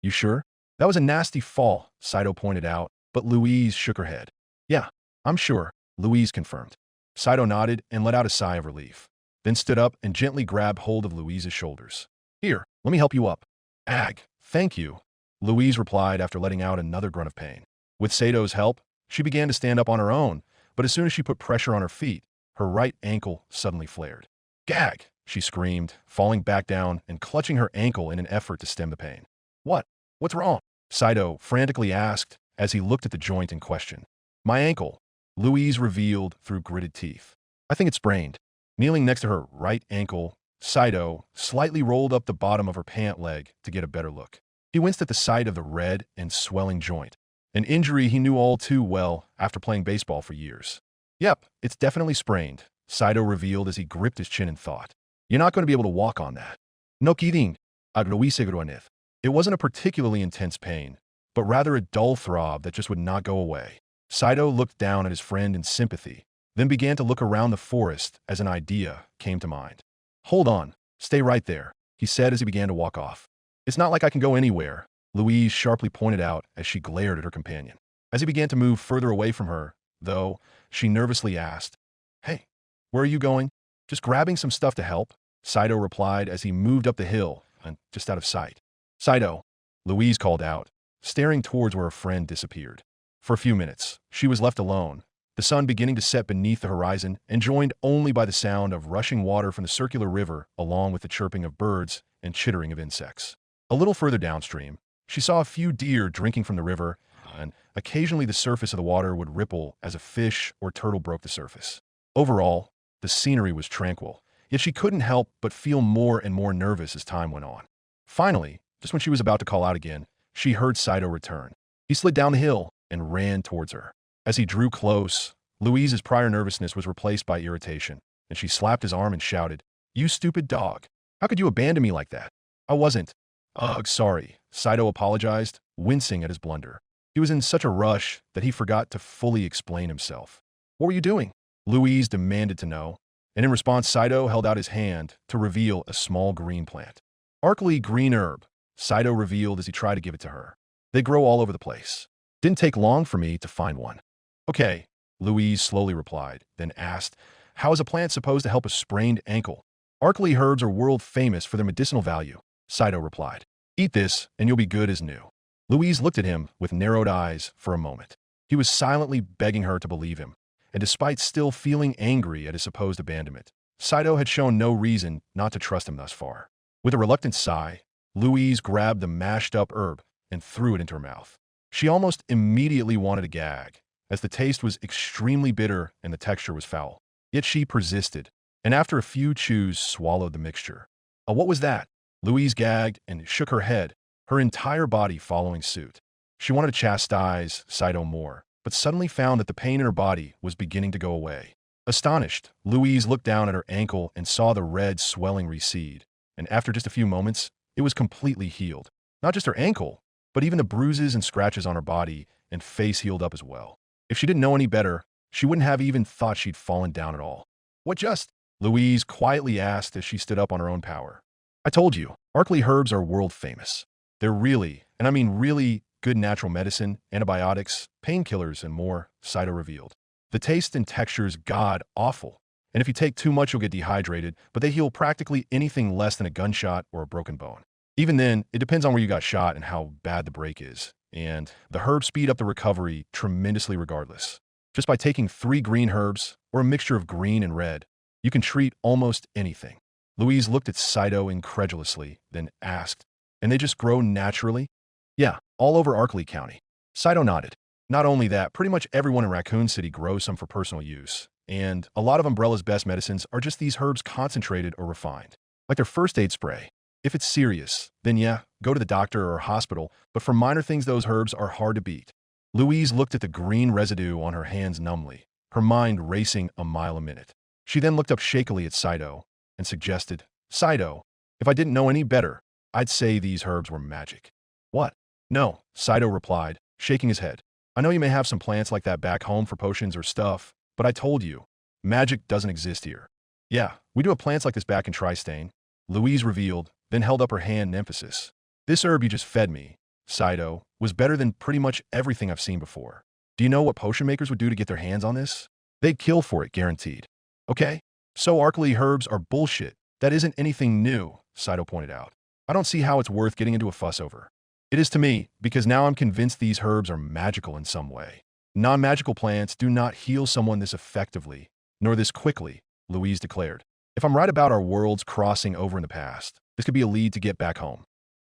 "You sure?" "That was a nasty fall," Saito pointed out, but Louise shook her head. "Yeah, I'm sure," Louise confirmed. Saito nodded and let out a sigh of relief, then stood up and gently grabbed hold of Louise's shoulders. "Here, let me help you up." "Ag, thank you," Louise replied after letting out another grunt of pain. With Saito's help, she began to stand up on her own, but as soon as she put pressure on her feet, her right ankle suddenly flared. "Gag!" she screamed, falling back down and clutching her ankle in an effort to stem the pain. What's wrong?" Saito frantically asked as he looked at the joint in question. "My ankle," Louise revealed through gritted teeth. "I think it's sprained." Kneeling next to her right ankle, Saito slightly rolled up the bottom of her pant leg to get a better look. He winced at the sight of the red and swelling joint, an injury he knew all too well after playing baseball for years. "Yep, it's definitely sprained," Saito revealed as he gripped his chin in thought. "You're not going to be able to walk on that." "No kidding," Louise agreed. It wasn't a particularly intense pain, but rather a dull throb that just would not go away. Saito looked down at his friend in sympathy, then began to look around the forest as an idea came to mind. "Hold on, stay right there," he said as he began to walk off. "It's not like I can go anywhere," Louise sharply pointed out as she glared at her companion. As he began to move further away from her, though, she nervously asked, "Hey, where are you going?" "Just grabbing some stuff to help," Saito replied as he moved up the hill and just out of sight. "Saito," Louise called out, staring towards where her friend disappeared. For a few minutes, she was left alone, the sun beginning to set beneath the horizon and joined only by the sound of rushing water from the circular river along with the chirping of birds and chittering of insects. A little further downstream, she saw a few deer drinking from the river and occasionally the surface of the water would ripple as a fish or turtle broke the surface. Overall, the scenery was tranquil, yet she couldn't help but feel more and more nervous as time went on. Finally, just when she was about to call out again, she heard Saito return. He slid down the hill and ran towards her. As he drew close, Louise's prior nervousness was replaced by irritation, and she slapped his arm and shouted, "You stupid dog! How could you abandon me like that?" "I wasn't." "Ugh, sorry," Saito apologized, wincing at his blunder. He was in such a rush that he forgot to fully explain himself. "What were you doing?" Louise demanded to know, and in response Saito held out his hand to reveal a small green plant. "Sparkly green herb," Saito revealed as he tried to give it to her. "They grow all over the place. Didn't take long for me to find one." "Okay," Louise slowly replied, then asked, "How is a plant supposed to help a sprained ankle?" "Sparkly herbs are world famous for their medicinal value," Saito replied. "Eat this, and you'll be good as new." Louise looked at him with narrowed eyes for a moment. He was silently begging her to believe him, and despite still feeling angry at his supposed abandonment, Saito had shown no reason not to trust him thus far. With a reluctant sigh, Louise grabbed the mashed-up herb and threw it into her mouth. She almost immediately wanted to gag, as the taste was extremely bitter and the texture was foul. Yet she persisted, and after a few chews swallowed the mixture. What was that?" Louise gagged and shook her head, her entire body following suit. She wanted to chastise Saito more, but suddenly found that the pain in her body was beginning to go away. Astonished, Louise looked down at her ankle and saw the red swelling recede, and after just a few moments, it was completely healed. Not just her ankle, but even the bruises and scratches on her body and face healed up as well. If she didn't know any better, she wouldn't have even thought she'd fallen down at all. "What just?" Louise quietly asked as she stood up on her own power. "I told you, sparkly herbs are world famous. They're really, and I mean really, good natural medicine, antibiotics, painkillers, and more," Saito revealed. "The taste and texture is god-awful, and if you take too much you'll get dehydrated, but they heal practically anything less than a gunshot or a broken bone. Even then, it depends on where you got shot and how bad the break is, and the herbs speed up the recovery tremendously regardless. Just by taking 3 green herbs, or a mixture of green and red, you can treat almost anything." Louise looked at Saito incredulously, then asked, "And they just grow naturally?" "Yeah, all over Arkley County." Saito nodded. "Not only that, pretty much everyone in Raccoon City grows some for personal use, and a lot of Umbrella's best medicines are just these herbs concentrated or refined, like their first aid spray. If it's serious, then yeah, go to the doctor or hospital, but for minor things those herbs are hard to beat." Louise looked at the green residue on her hands numbly, her mind racing a mile a minute. She then looked up shakily at Saito and suggested, "Saito, if I didn't know any better, I'd say these herbs were magic." "What?" "No," Saito replied, shaking his head. "I know you may have some plants like that back home for potions or stuff, but I told you, magic doesn't exist here." "Yeah, we do have plants like this back in Tristane," Louise revealed, then held up her hand in emphasis. "This herb you just fed me, Saito, was better than pretty much everything I've seen before. Do you know what potion makers would do to get their hands on this? They'd kill for it, guaranteed." "Okay, so Arkley herbs are bullshit. That isn't anything new," Saito pointed out. "I don't see how it's worth getting into a fuss over." "It is to me, because now I'm convinced these herbs are magical in some way. Non-magical plants do not heal someone this effectively, nor this quickly," Louise declared. "If I'm right about our worlds crossing over in the past, this could be a lead to get back home."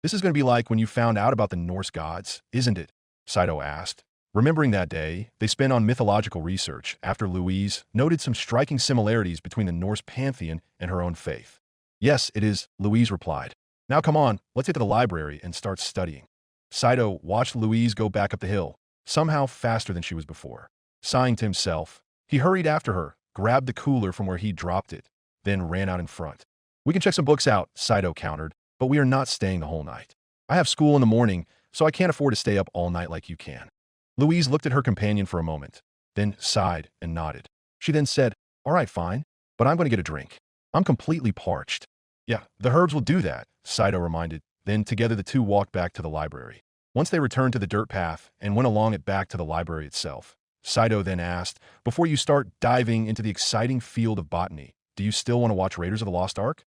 "This is going to be like when you found out about the Norse gods, isn't it?" Saito asked, remembering that day they spent on mythological research after Louise noted some striking similarities between the Norse pantheon and her own faith. "Yes, it is," Louise replied. "Now come on, let's get to the library and start studying." Saito watched Louise go back up the hill, somehow faster than she was before. Sighing to himself, he hurried after her, grabbed the cooler from where he dropped it, then ran out in front. "We can check some books out," Saito countered, "but we are not staying the whole night. I have school in the morning, so I can't afford to stay up all night like you can." Louise looked at her companion for a moment, then sighed and nodded. She then said, "All right, fine, but I'm going to get a drink. I'm completely parched." "Yeah, the herbs will do that," Saito reminded. Then together the two walked back to the library. Once they returned to the dirt path and went along it back to the library itself, Saito then asked, "Before you start diving into the exciting field of botany, do you still want to watch Raiders of the Lost Ark?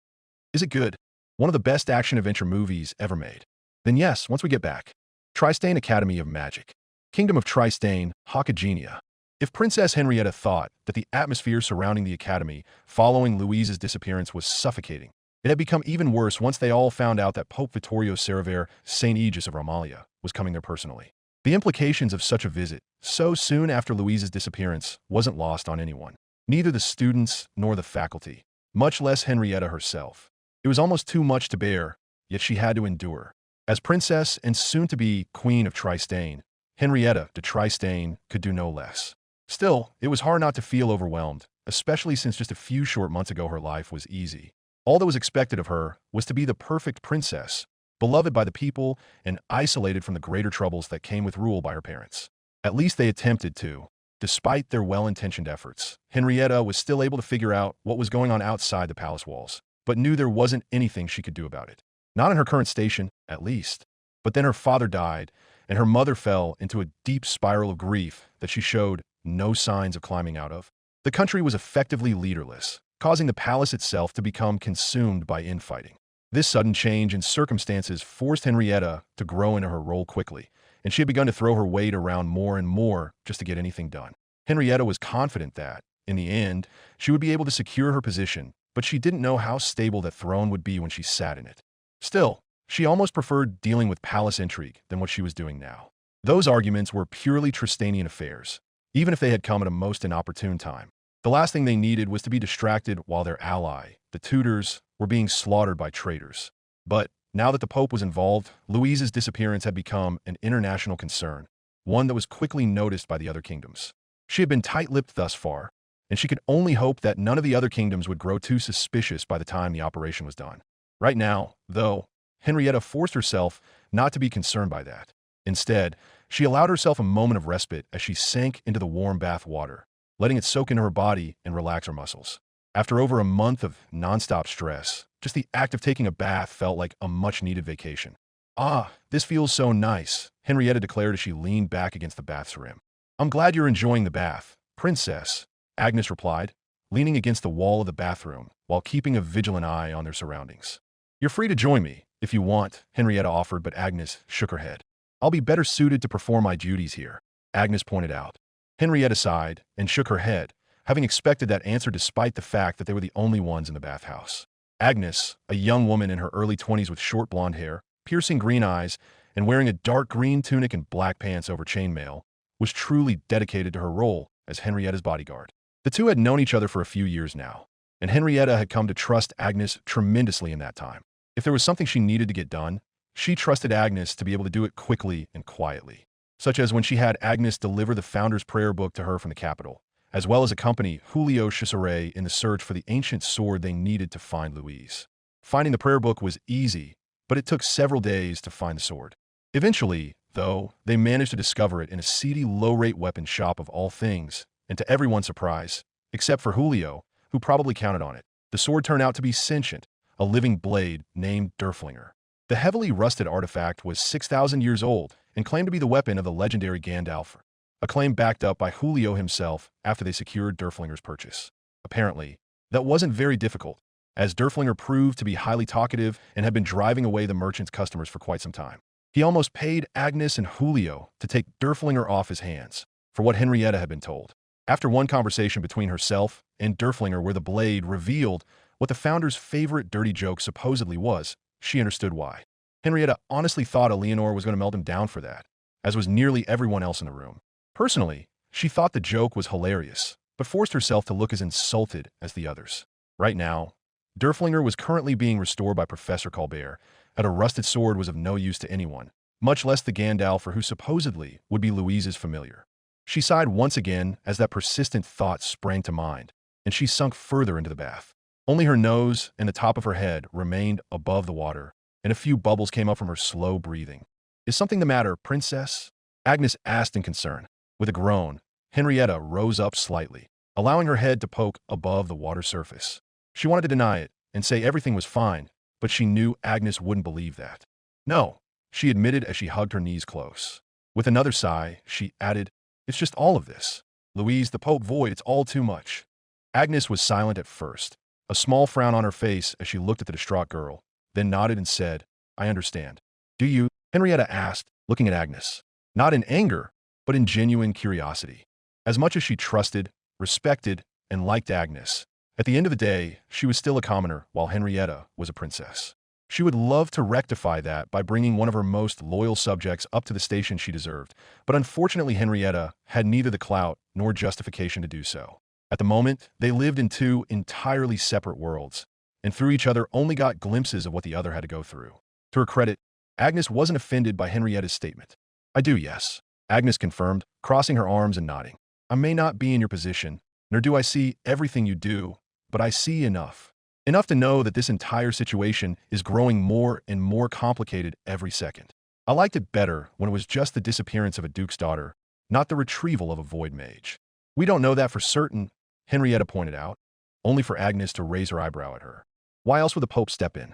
Is it good? One of the best action-adventure movies ever made." "Then yes, once we get back." Tristane Academy of Magic. Kingdom of Tristane, Hakagenia. If Princess Henrietta thought that the atmosphere surrounding the academy following Louise's disappearance was suffocating, it had become even worse once they all found out that Pope Vittorio Cerevere, Saint Aegis of Romalia, was coming there personally. The implications of such a visit, so soon after Louise's disappearance, wasn't lost on anyone. Neither the students nor the faculty, much less Henrietta herself. It was almost too much to bear, yet she had to endure. As princess and soon-to-be queen of Tristane, Henrietta de Tristane could do no less. Still, it was hard not to feel overwhelmed, especially since just a few short months ago her life was easy. All that was expected of her was to be the perfect princess, beloved by the people and isolated from the greater troubles that came with rule by her parents. At least they attempted to. Despite their well-intentioned efforts, Henrietta was still able to figure out what was going on outside the palace walls, but knew there wasn't anything she could do about it. Not in her current station, at least. But then her father died, and her mother fell into a deep spiral of grief that she showed no signs of climbing out of. The country was effectively leaderless, causing the palace itself to become consumed by infighting. This sudden change in circumstances forced Henrietta to grow into her role quickly, and she had begun to throw her weight around more and more just to get anything done. Henrietta was confident that, in the end, she would be able to secure her position, but she didn't know how stable that throne would be when she sat in it. Still, she almost preferred dealing with palace intrigue than what she was doing now. Those arguments were purely Tristanian affairs, even if they had come at a most inopportune time. The last thing they needed was to be distracted while their ally, the Tudors, were being slaughtered by traitors. But now that the Pope was involved, Louise's disappearance had become an international concern, one that was quickly noticed by the other kingdoms. She had been tight-lipped thus far, and she could only hope that none of the other kingdoms would grow too suspicious by the time the operation was done. Right now, though, Henrietta forced herself not to be concerned by that. Instead, she allowed herself a moment of respite as she sank into the warm bath water, letting it soak into her body and relax her muscles. After over a month of nonstop stress, just the act of taking a bath felt like a much-needed vacation. "Ah, this feels so nice," Henrietta declared as she leaned back against the bath's rim. "I'm glad you're enjoying the bath, princess," Agnes replied, leaning against the wall of the bathroom while keeping a vigilant eye on their surroundings. "You're free to join me, if you want," Henrietta offered, but Agnes shook her head. "I'll be better suited to perform my duties here," Agnes pointed out. Henrietta sighed and shook her head, having expected that answer despite the fact that they were the only ones in the bathhouse. Agnes, a young woman in her early 20s with short blonde hair, piercing green eyes, and wearing a dark green tunic and black pants over chainmail, was truly dedicated to her role as Henrietta's bodyguard. The two had known each other for a few years now, and Henrietta had come to trust Agnes tremendously in that time. If there was something she needed to get done, she trusted Agnes to be able to do it quickly and quietly, such as when she had Agnes deliver the Founder's Prayer Book to her from the capital, as well as accompany Julio Cesare in the search for the ancient sword they needed to find Louise. Finding the prayer book was easy, but it took several days to find the sword. Eventually, though, they managed to discover it in a seedy low-rate weapon shop of all things, and to everyone's surprise, except for Julio, who probably counted on it, the sword turned out to be sentient, a living blade named Derflinger. The heavily rusted artifact was 6,000 years old and claimed to be the weapon of the legendary Gandalf, a claim backed up by Julio himself after they secured Derflinger's purchase. Apparently, that wasn't very difficult, as Derflinger proved to be highly talkative and had been driving away the merchant's customers for quite some time. He almost paid Agnes and Julio to take Derflinger off his hands, for what Henrietta had been told. After one conversation between herself and Derflinger where the blade revealed what the Founder's favorite dirty joke supposedly was, she understood why. Henrietta honestly thought Eleanor was going to melt him down for that, as was nearly everyone else in the room. Personally, she thought the joke was hilarious, but forced herself to look as insulted as the others. Right now, Derflinger was currently being restored by Professor Colbert, and a rusted sword was of no use to anyone, much less the Gandalf who supposedly would be Louise's familiar. She sighed once again as that persistent thought sprang to mind, and she sunk further into the bath. Only her nose and the top of her head remained above the water, and a few bubbles came up from her slow breathing. "Is something the matter, princess?" Agnes asked in concern. With a groan, Henrietta rose up slightly, allowing her head to poke above the water surface. She wanted to deny it and say everything was fine, but she knew Agnes wouldn't believe that. "No," she admitted as she hugged her knees close. With another sigh, she added, "It's just all of this. Louise, the Pope void, it's all too much." Agnes was silent at first, a small frown on her face as she looked at the distraught girl, then nodded and said, "I understand." "Do you?" Henrietta asked, looking at Agnes. Not in anger, but in genuine curiosity. As much as she trusted, respected, and liked Agnes, at the end of the day, she was still a commoner while Henrietta was a princess. She would love to rectify that by bringing one of her most loyal subjects up to the station she deserved, but unfortunately Henrietta had neither the clout nor justification to do so. At the moment, they lived in two entirely separate worlds, and through each other only got glimpses of what the other had to go through. To her credit, Agnes wasn't offended by Henrietta's statement. "I do, yes," Agnes confirmed, crossing her arms and nodding. "I may not be in your position, nor do I see everything you do, but I see enough. Enough to know that this entire situation is growing more and more complicated every second. I liked it better when it was just the disappearance of a duke's daughter, not the retrieval of a void mage." "We don't know that for certain," Henrietta pointed out, only for Agnes to raise her eyebrow at her. "Why else would the Pope step in?"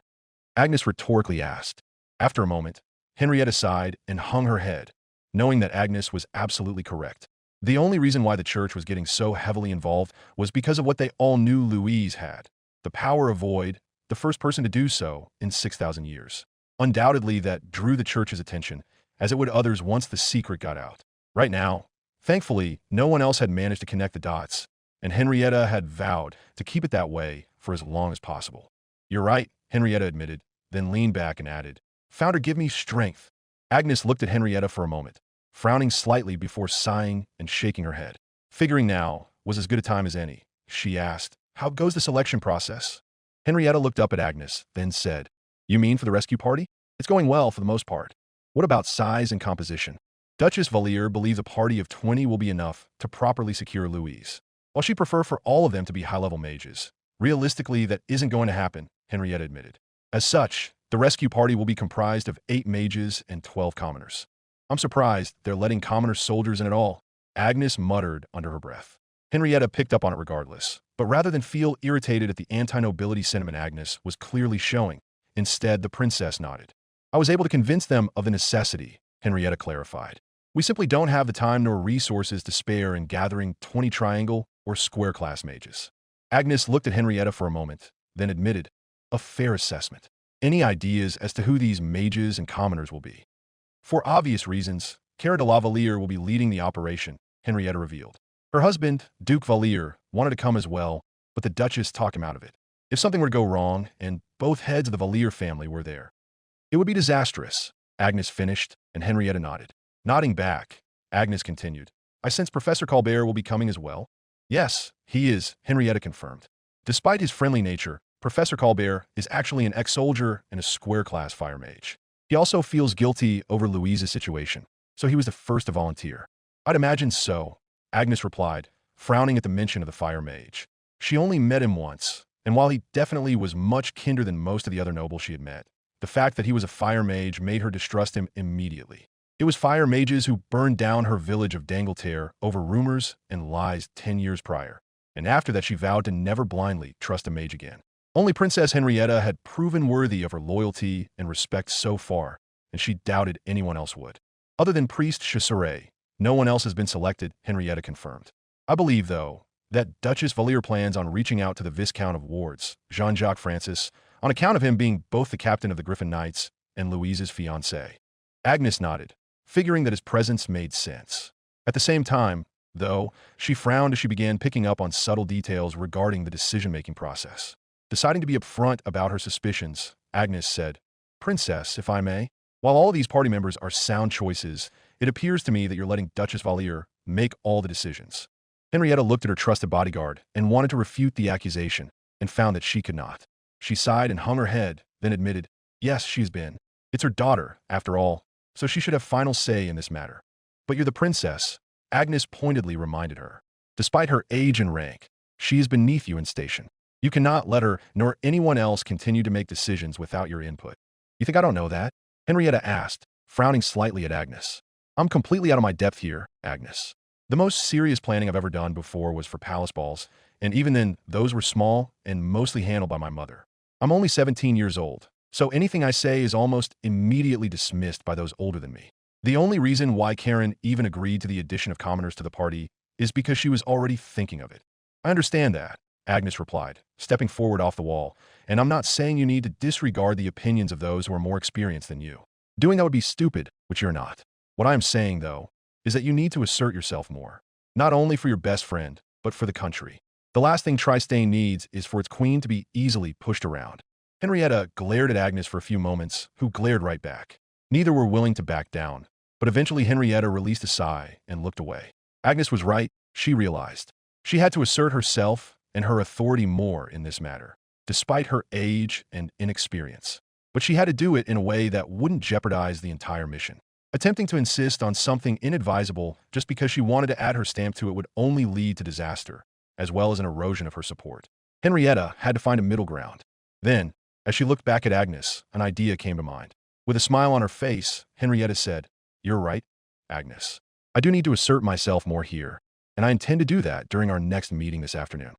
Agnes rhetorically asked. After a moment, Henrietta sighed and hung her head, knowing that Agnes was absolutely correct. The only reason why the church was getting so heavily involved was because of what they all knew Louise had: the power of void, the first person to do so in 6,000 years. Undoubtedly, that drew the church's attention, as it would others once the secret got out. Right now, thankfully, no one else had managed to connect the dots, and Henrietta had vowed to keep it that way for as long as possible. "You're right," Henrietta admitted, then leaned back and added, "Founder, give me strength." Agnes looked at Henrietta for a moment, frowning slightly before sighing and shaking her head. Figuring now was as good a time as any, she asked, "How goes the selection process?" Henrietta looked up at Agnes, then said, "You mean for the rescue party? It's going well for the most part. What about size and composition?" Duchess Valier believes a party of 20 will be enough to properly secure Louise. While she'd prefer for all of them to be high-level mages, realistically that isn't going to happen, Henrietta admitted. As such, the rescue party will be comprised of 8 mages and 12 commoners. "I'm surprised they're letting commoner soldiers in at all," Agnes muttered under her breath. Henrietta picked up on it regardless, but rather than feel irritated at the anti-nobility sentiment Agnes was clearly showing, instead the princess nodded. "I was able to convince them of the necessity," Henrietta clarified. "We simply don't have the time nor resources to spare in gathering 20 triangle or square class mages." Agnes looked at Henrietta for a moment, then admitted, "A fair assessment. Any ideas as to who these mages and commoners will be?" "For obvious reasons, Cara de la Valier will be leading the operation," Henrietta revealed. Her husband, Duke Valier, wanted to come as well, but the Duchess talked him out of it. If something were to go wrong, and both heads of the Valier family were there, it would be disastrous, Agnes finished, and Henrietta nodded. Nodding back, Agnes continued, "I sense Professor Colbert will be coming as well." "Yes, he is," Henrietta confirmed. Despite his friendly nature, Professor Colbert is actually an ex-soldier and a square-class fire mage. He also feels guilty over Louise's situation, so he was the first to volunteer. "I'd imagine so," Agnes replied, frowning at the mention of the fire mage. She only met him once, and while he definitely was much kinder than most of the other nobles she had met, the fact that he was a fire mage made her distrust him immediately. It was fire mages who burned down her village of Dangleterre over rumors and lies 10 years prior, and after that she vowed to never blindly trust a mage again. Only Princess Henrietta had proven worthy of her loyalty and respect so far, and she doubted anyone else would. Other than Priest Chasseret, no one else has been selected, Henrietta confirmed. "I believe, though, that Duchess Valier plans on reaching out to the Viscount of Wards, Jean-Jacques Francis, on account of him being both the captain of the Griffin Knights and Louise's fiancé." Agnes nodded, figuring that his presence made sense. At the same time, though, she frowned as she began picking up on subtle details regarding the decision-making process. Deciding to be upfront about her suspicions, Agnes said, "Princess, if I may, while all of these party members are sound choices, it appears to me that you're letting Duchess Valier make all the decisions." Henrietta looked at her trusted bodyguard and wanted to refute the accusation, and found that she could not. She sighed and hung her head, then admitted, "Yes, she's been. It's her daughter, after all, so she should have final say in this matter." "But you're the princess," Agnes pointedly reminded her. "Despite her age and rank, she is beneath you in station. You cannot let her nor anyone else continue to make decisions without your input." "You think I don't know that?" Henrietta asked, frowning slightly at Agnes. "I'm completely out of my depth here, Agnes. The most serious planning I've ever done before was for palace balls, and even then, those were small and mostly handled by my mother. I'm only 17 years old, so anything I say is almost immediately dismissed by those older than me. The only reason why Karen even agreed to the addition of commoners to the party is because she was already thinking of it." "I understand that," Agnes replied, stepping forward off the wall, "and I'm not saying you need to disregard the opinions of those who are more experienced than you. Doing that would be stupid, which you're not. What I am saying, though, is that you need to assert yourself more, not only for your best friend, but for the country. The last thing Tristane needs is for its queen to be easily pushed around." Henrietta glared at Agnes for a few moments, who glared right back. Neither were willing to back down, but eventually Henrietta released a sigh and looked away. Agnes was right, she realized. She had to assert herself and her authority more in this matter, despite her age and inexperience. But she had to do it in a way that wouldn't jeopardize the entire mission. Attempting to insist on something inadvisable just because she wanted to add her stamp to it would only lead to disaster, as well as an erosion of her support. Henrietta had to find a middle ground. Then, as she looked back at Agnes, an idea came to mind. With a smile on her face, Henrietta said, "You're right, Agnes. I do need to assert myself more here, and I intend to do that during our next meeting this afternoon."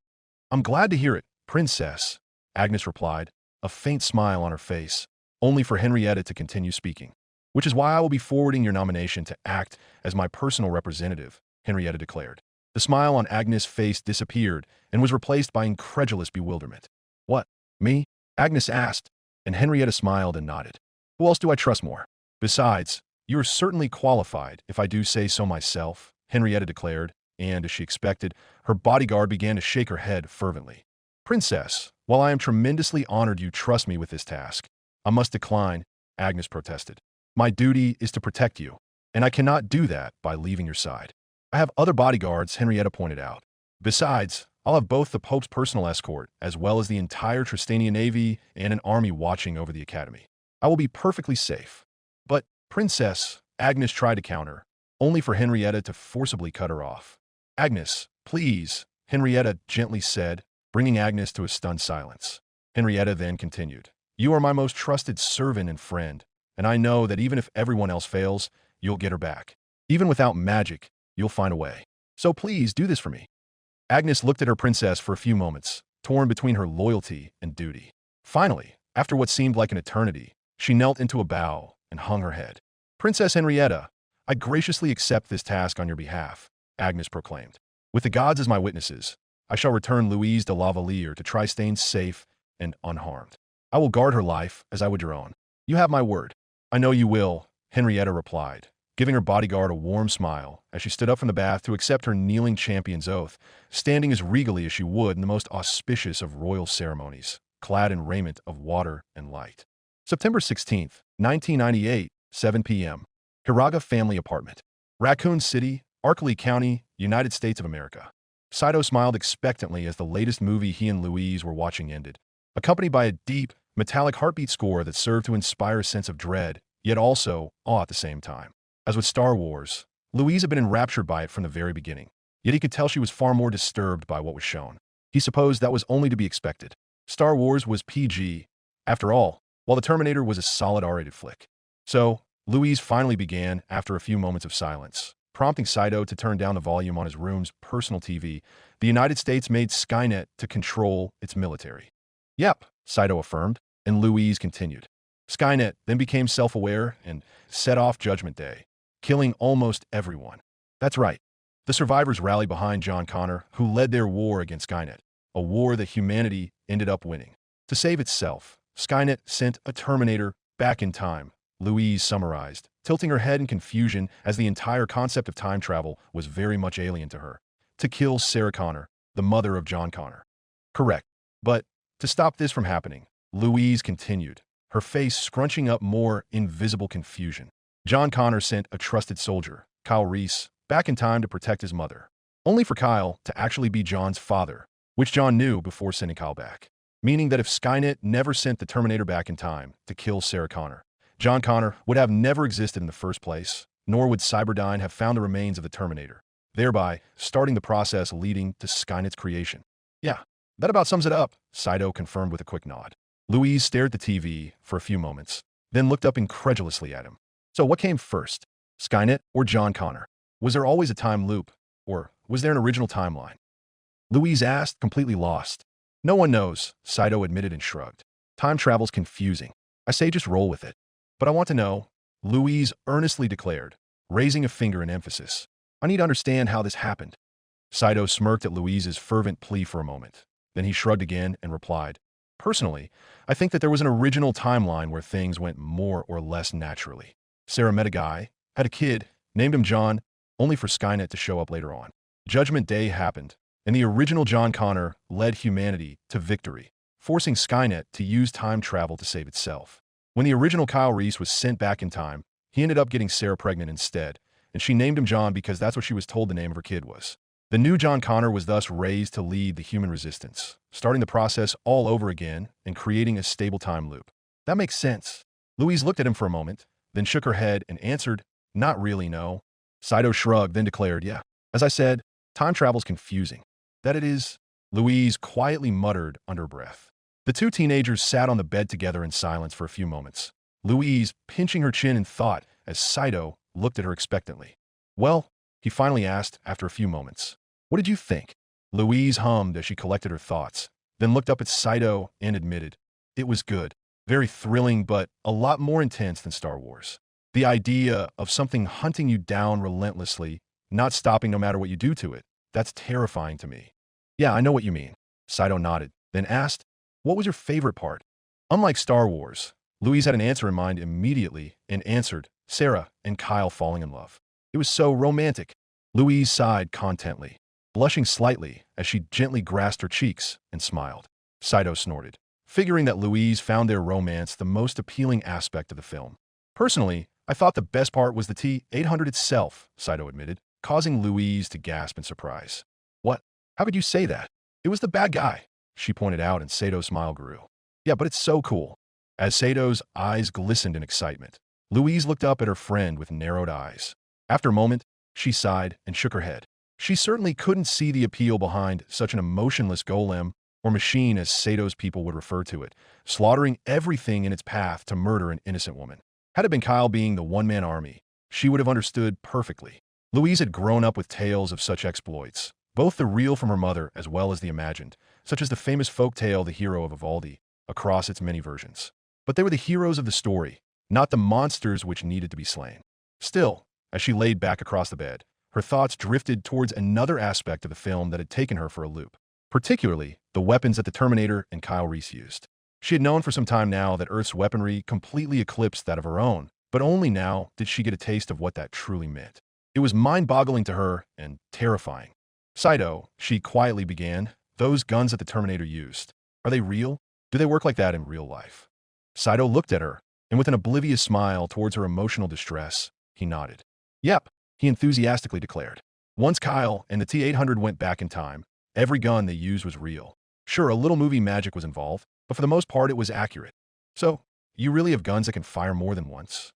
"I'm glad to hear it, Princess," Agnes replied, a faint smile on her face, only for Henrietta to continue speaking. "Which is why I will be forwarding your nomination to act as my personal representative," Henrietta declared. The smile on Agnes' face disappeared and was replaced by incredulous bewilderment. "What, me?" Agnes asked, and Henrietta smiled and nodded. "Who else do I trust more? Besides, you are certainly qualified, if I do say so myself," Henrietta declared, and, as she expected, her bodyguard began to shake her head fervently. "Princess, while I am tremendously honored you trust me with this task, I must decline," Agnes protested. "My duty is to protect you, and I cannot do that by leaving your side. I have other bodyguards," Henrietta pointed out. "Besides, I'll have both the Pope's personal escort, as well as the entire Trestanian Navy and an army watching over the Academy. I will be perfectly safe." "But, Princess," Agnes tried to counter, only for Henrietta to forcibly cut her off. "Agnes, please," Henrietta gently said, bringing Agnes to a stunned silence. Henrietta then continued, "You are my most trusted servant and friend, and I know that even if everyone else fails, you'll get her back. Even without magic, you'll find a way. So please do this for me." Agnes looked at her princess for a few moments, torn between her loyalty and duty. Finally, after what seemed like an eternity, she knelt into a bow and hung her head. "Princess Henrietta, I graciously accept this task on your behalf," Agnes proclaimed. "With the gods as my witnesses, I shall return Louise de Lavalier to Tristanes safe and unharmed. I will guard her life as I would your own. You have my word." "I know you will," Henrietta replied, giving her bodyguard a warm smile as she stood up from the bath to accept her kneeling champion's oath, standing as regally as she would in the most auspicious of royal ceremonies, clad in raiment of water and light. September 16th, 1998, 7 p.m. Hiraga family apartment. Raccoon City, Arkley County, United States of America. Saito smiled expectantly as the latest movie he and Louise were watching ended, accompanied by a deep, metallic heartbeat score that served to inspire a sense of dread, yet also awe at the same time. As with Star Wars, Louise had been enraptured by it from the very beginning, yet he could tell she was far more disturbed by what was shown. He supposed that was only to be expected. Star Wars was PG, after all, while The Terminator was a solid R-rated flick. So, Louise finally began after a few moments of silence, prompting Saito to turn down the volume on his room's personal TV. The United States made Skynet to control its military. "Yep," Saito affirmed, and Louise continued. "Skynet then became self-aware and set off Judgment Day, killing almost everyone. That's right. The survivors rallied behind John Connor, who led their war against Skynet, a war that humanity ended up winning. To save itself, Skynet sent a Terminator back in time," Louise summarized, tilting her head in confusion as the entire concept of time travel was very much alien to her. "To kill Sarah Connor, the mother of John Connor." "Correct. But to stop this from happening," Louise continued, her face scrunching up more invisible confusion. "John Connor sent a trusted soldier, Kyle Reese, back in time to protect his mother, only for Kyle to actually be John's father, which John knew before sending Kyle back. Meaning that if Skynet never sent the Terminator back in time to kill Sarah Connor, John Connor would have never existed in the first place, nor would Cyberdyne have found the remains of the Terminator, thereby starting the process leading to Skynet's creation." "Yeah, that about sums it up," Saito confirmed with a quick nod. Louise stared at the TV for a few moments, then looked up incredulously at him. "So what came first, Skynet or John Connor? Was there always a time loop, or was there an original timeline?" Louise asked, completely lost. "No one knows," Saito admitted and shrugged. "Time travel's confusing. I say just roll with it." "But I want to know," Louise earnestly declared, raising a finger in emphasis. "I need to understand how this happened." Saito smirked at Louise's fervent plea for a moment. Then he shrugged again and replied, "Personally, I think that there was an original timeline where things went more or less naturally. Sarah met a guy, had a kid, named him John, only for Skynet to show up later on. Judgment Day happened, and the original John Connor led humanity to victory, forcing Skynet to use time travel to save itself. When the original Kyle Reese was sent back in time, he ended up getting Sarah pregnant instead, and she named him John because that's what she was told the name of her kid was. The new John Connor was thus raised to lead the human resistance, starting the process all over again and creating a stable time loop. That makes sense. Louise looked at him for a moment, then shook her head and answered, "Not really, no." Saito shrugged, then declared, "Yeah. As I said, time travel's confusing." "That it is," Louise quietly muttered under her breath. The two teenagers sat on the bed together in silence for a few moments, Louise pinching her chin in thought as Saito looked at her expectantly. "Well," he finally asked after a few moments, "what did you think?" Louise hummed as she collected her thoughts, then looked up at Saito and admitted, "It was good. Very thrilling, but a lot more intense than Star Wars. The idea of something hunting you down relentlessly, not stopping no matter what you do to it, that's terrifying to me." "Yeah, I know what you mean." Saito nodded, then asked, "What was your favorite part?" Unlike Star Wars, Louise had an answer in mind immediately and answered, "Sarah and Kyle falling in love. It was so romantic." Louise sighed contently, blushing slightly as she gently grasped her cheeks and smiled. Saito snorted, figuring that Louise found their romance the most appealing aspect of the film. "Personally, I thought the best part was the T-800 itself," Saito admitted, causing Louise to gasp in surprise. "What? How could you say that?" "It was the bad guy," she pointed out, and Sato's smile grew. "Yeah, but it's so cool." As Sato's eyes glistened in excitement, Louise looked up at her friend with narrowed eyes. After a moment, she sighed and shook her head. She certainly couldn't see the appeal behind such an emotionless golem, or machine as Sato's people would refer to it, slaughtering everything in its path to murder an innocent woman. Had it been Kyle being the one-man army, she would have understood perfectly. Louise had grown up with tales of such exploits, both the real from her mother as well as the imagined, such as the famous folk tale The Hero of Vivaldi, across its many versions. But they were the heroes of the story, not the monsters which needed to be slain. Still, as she laid back across the bed, her thoughts drifted towards another aspect of the film that had taken her for a loop, particularly the weapons that the Terminator and Kyle Reese used. She had known for some time now that Earth's weaponry completely eclipsed that of her own, but only now did she get a taste of what that truly meant. It was mind-boggling to her and terrifying. "Saito," she quietly began, "those guns that the Terminator used, are they real? Do they work like that in real life?" Saito looked at her, and with an oblivious smile towards her emotional distress, he nodded. "Yep," he enthusiastically declared. "Once Kyle and the T-800 went back in time, every gun they used was real. Sure, a little movie magic was involved, but for the most part it was accurate." "So, you really have guns that can fire more than once?"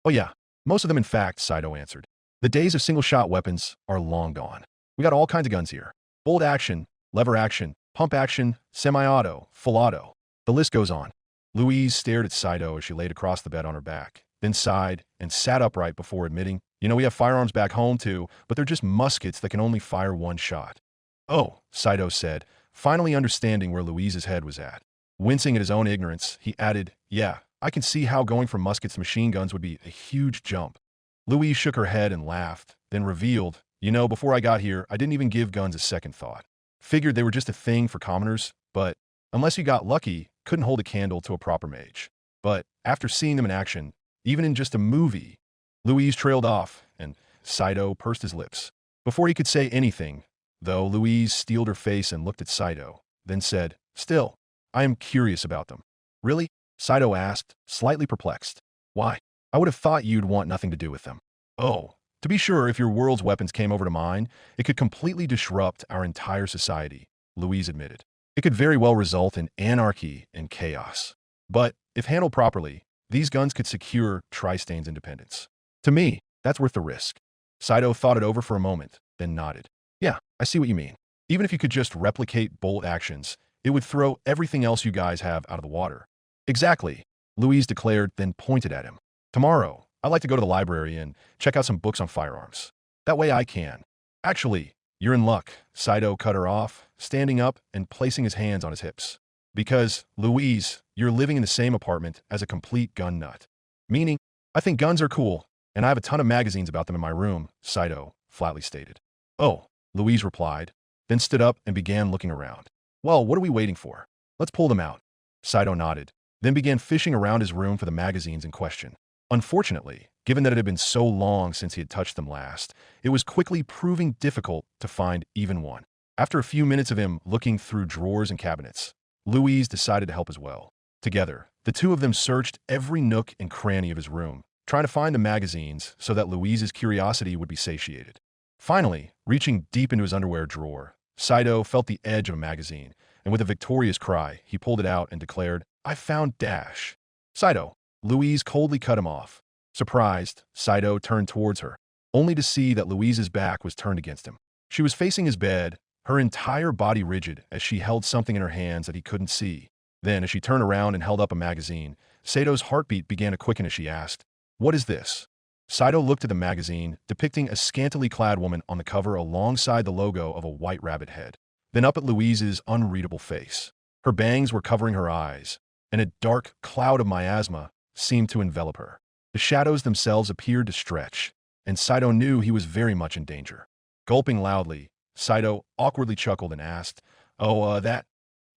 "Oh yeah, most of them in fact," Saito answered. "The days of single-shot weapons are long gone. We got all kinds of guns here. Bolt action, lever action, pump action, semi-auto, full auto. The list goes on." Louise stared at Saito as she laid across the bed on her back, then sighed and sat upright before admitting, "You know, we have firearms back home too, but they're just muskets that can only fire one shot." "Oh," Saito said, finally understanding where Louise's head was at. Wincing at his own ignorance, he added, "Yeah, I can see how going from muskets to machine guns would be a huge jump." Louise shook her head and laughed, then revealed, "You know, before I got here, I didn't even give guns a second thought. Figured they were just a thing for commoners, but unless you got lucky, couldn't hold a candle to a proper mage. But after seeing them in action, even in just a movie," Louise trailed off, and Saito pursed his lips. Before he could say anything, though, Louise steeled her face and looked at Saito, then said, "Still, I am curious about them." "Really?" Saito asked, slightly perplexed. "Why? I would have thought you'd want nothing to do with them." "Oh, to be sure, if your world's weapons came over to mine, it could completely disrupt our entire society," Louise admitted. "It could very well result in anarchy and chaos. But, if handled properly, these guns could secure Tristane's independence. To me, that's worth the risk." Saito thought it over for a moment, then nodded. "Yeah, I see what you mean. Even if you could just replicate bolt actions, it would throw everything else you guys have out of the water." "Exactly," Louise declared, then pointed at him. "Tomorrow, I'd like to go to the library and check out some books on firearms. That way I can." "Actually, you're in luck," Saito cut her off, standing up and placing his hands on his hips. "Because, Louise, you're living in the same apartment as a complete gun nut." "Meaning, I think guns are cool, and I have a ton of magazines about them in my room," Saito flatly stated. "Oh," Louise replied, then stood up and began looking around. "Well, what are we waiting for? Let's pull them out." Saito nodded, then began fishing around his room for the magazines in question. Unfortunately, given that it had been so long since he had touched them last, it was quickly proving difficult to find even one. After a few minutes of him looking through drawers and cabinets, Louise decided to help as well. Together, the two of them searched every nook and cranny of his room, trying to find the magazines so that Louise's curiosity would be satiated. Finally, reaching deep into his underwear drawer, Saito felt the edge of a magazine, and with a victorious cry, he pulled it out and declared, "I found Dash." "Saito." Louise coldly cut him off. Surprised, Saito turned towards her, only to see that Louise's back was turned against him. She was facing his bed, her entire body rigid as she held something in her hands that he couldn't see. Then, as she turned around and held up a magazine, Sato's heartbeat began to quicken as she asked, "What is this?" Saito looked at the magazine, depicting a scantily clad woman on the cover alongside the logo of a white rabbit head. Then up at Louise's unreadable face. Her bangs were covering her eyes, and a dark cloud of miasma seemed to envelop her. The shadows themselves appeared to stretch, and Saito knew he was very much in danger. Gulping loudly, Saito awkwardly chuckled and asked, that?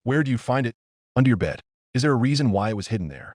Where do you find it?" "Under your bed. Is there a reason why it was hidden there?"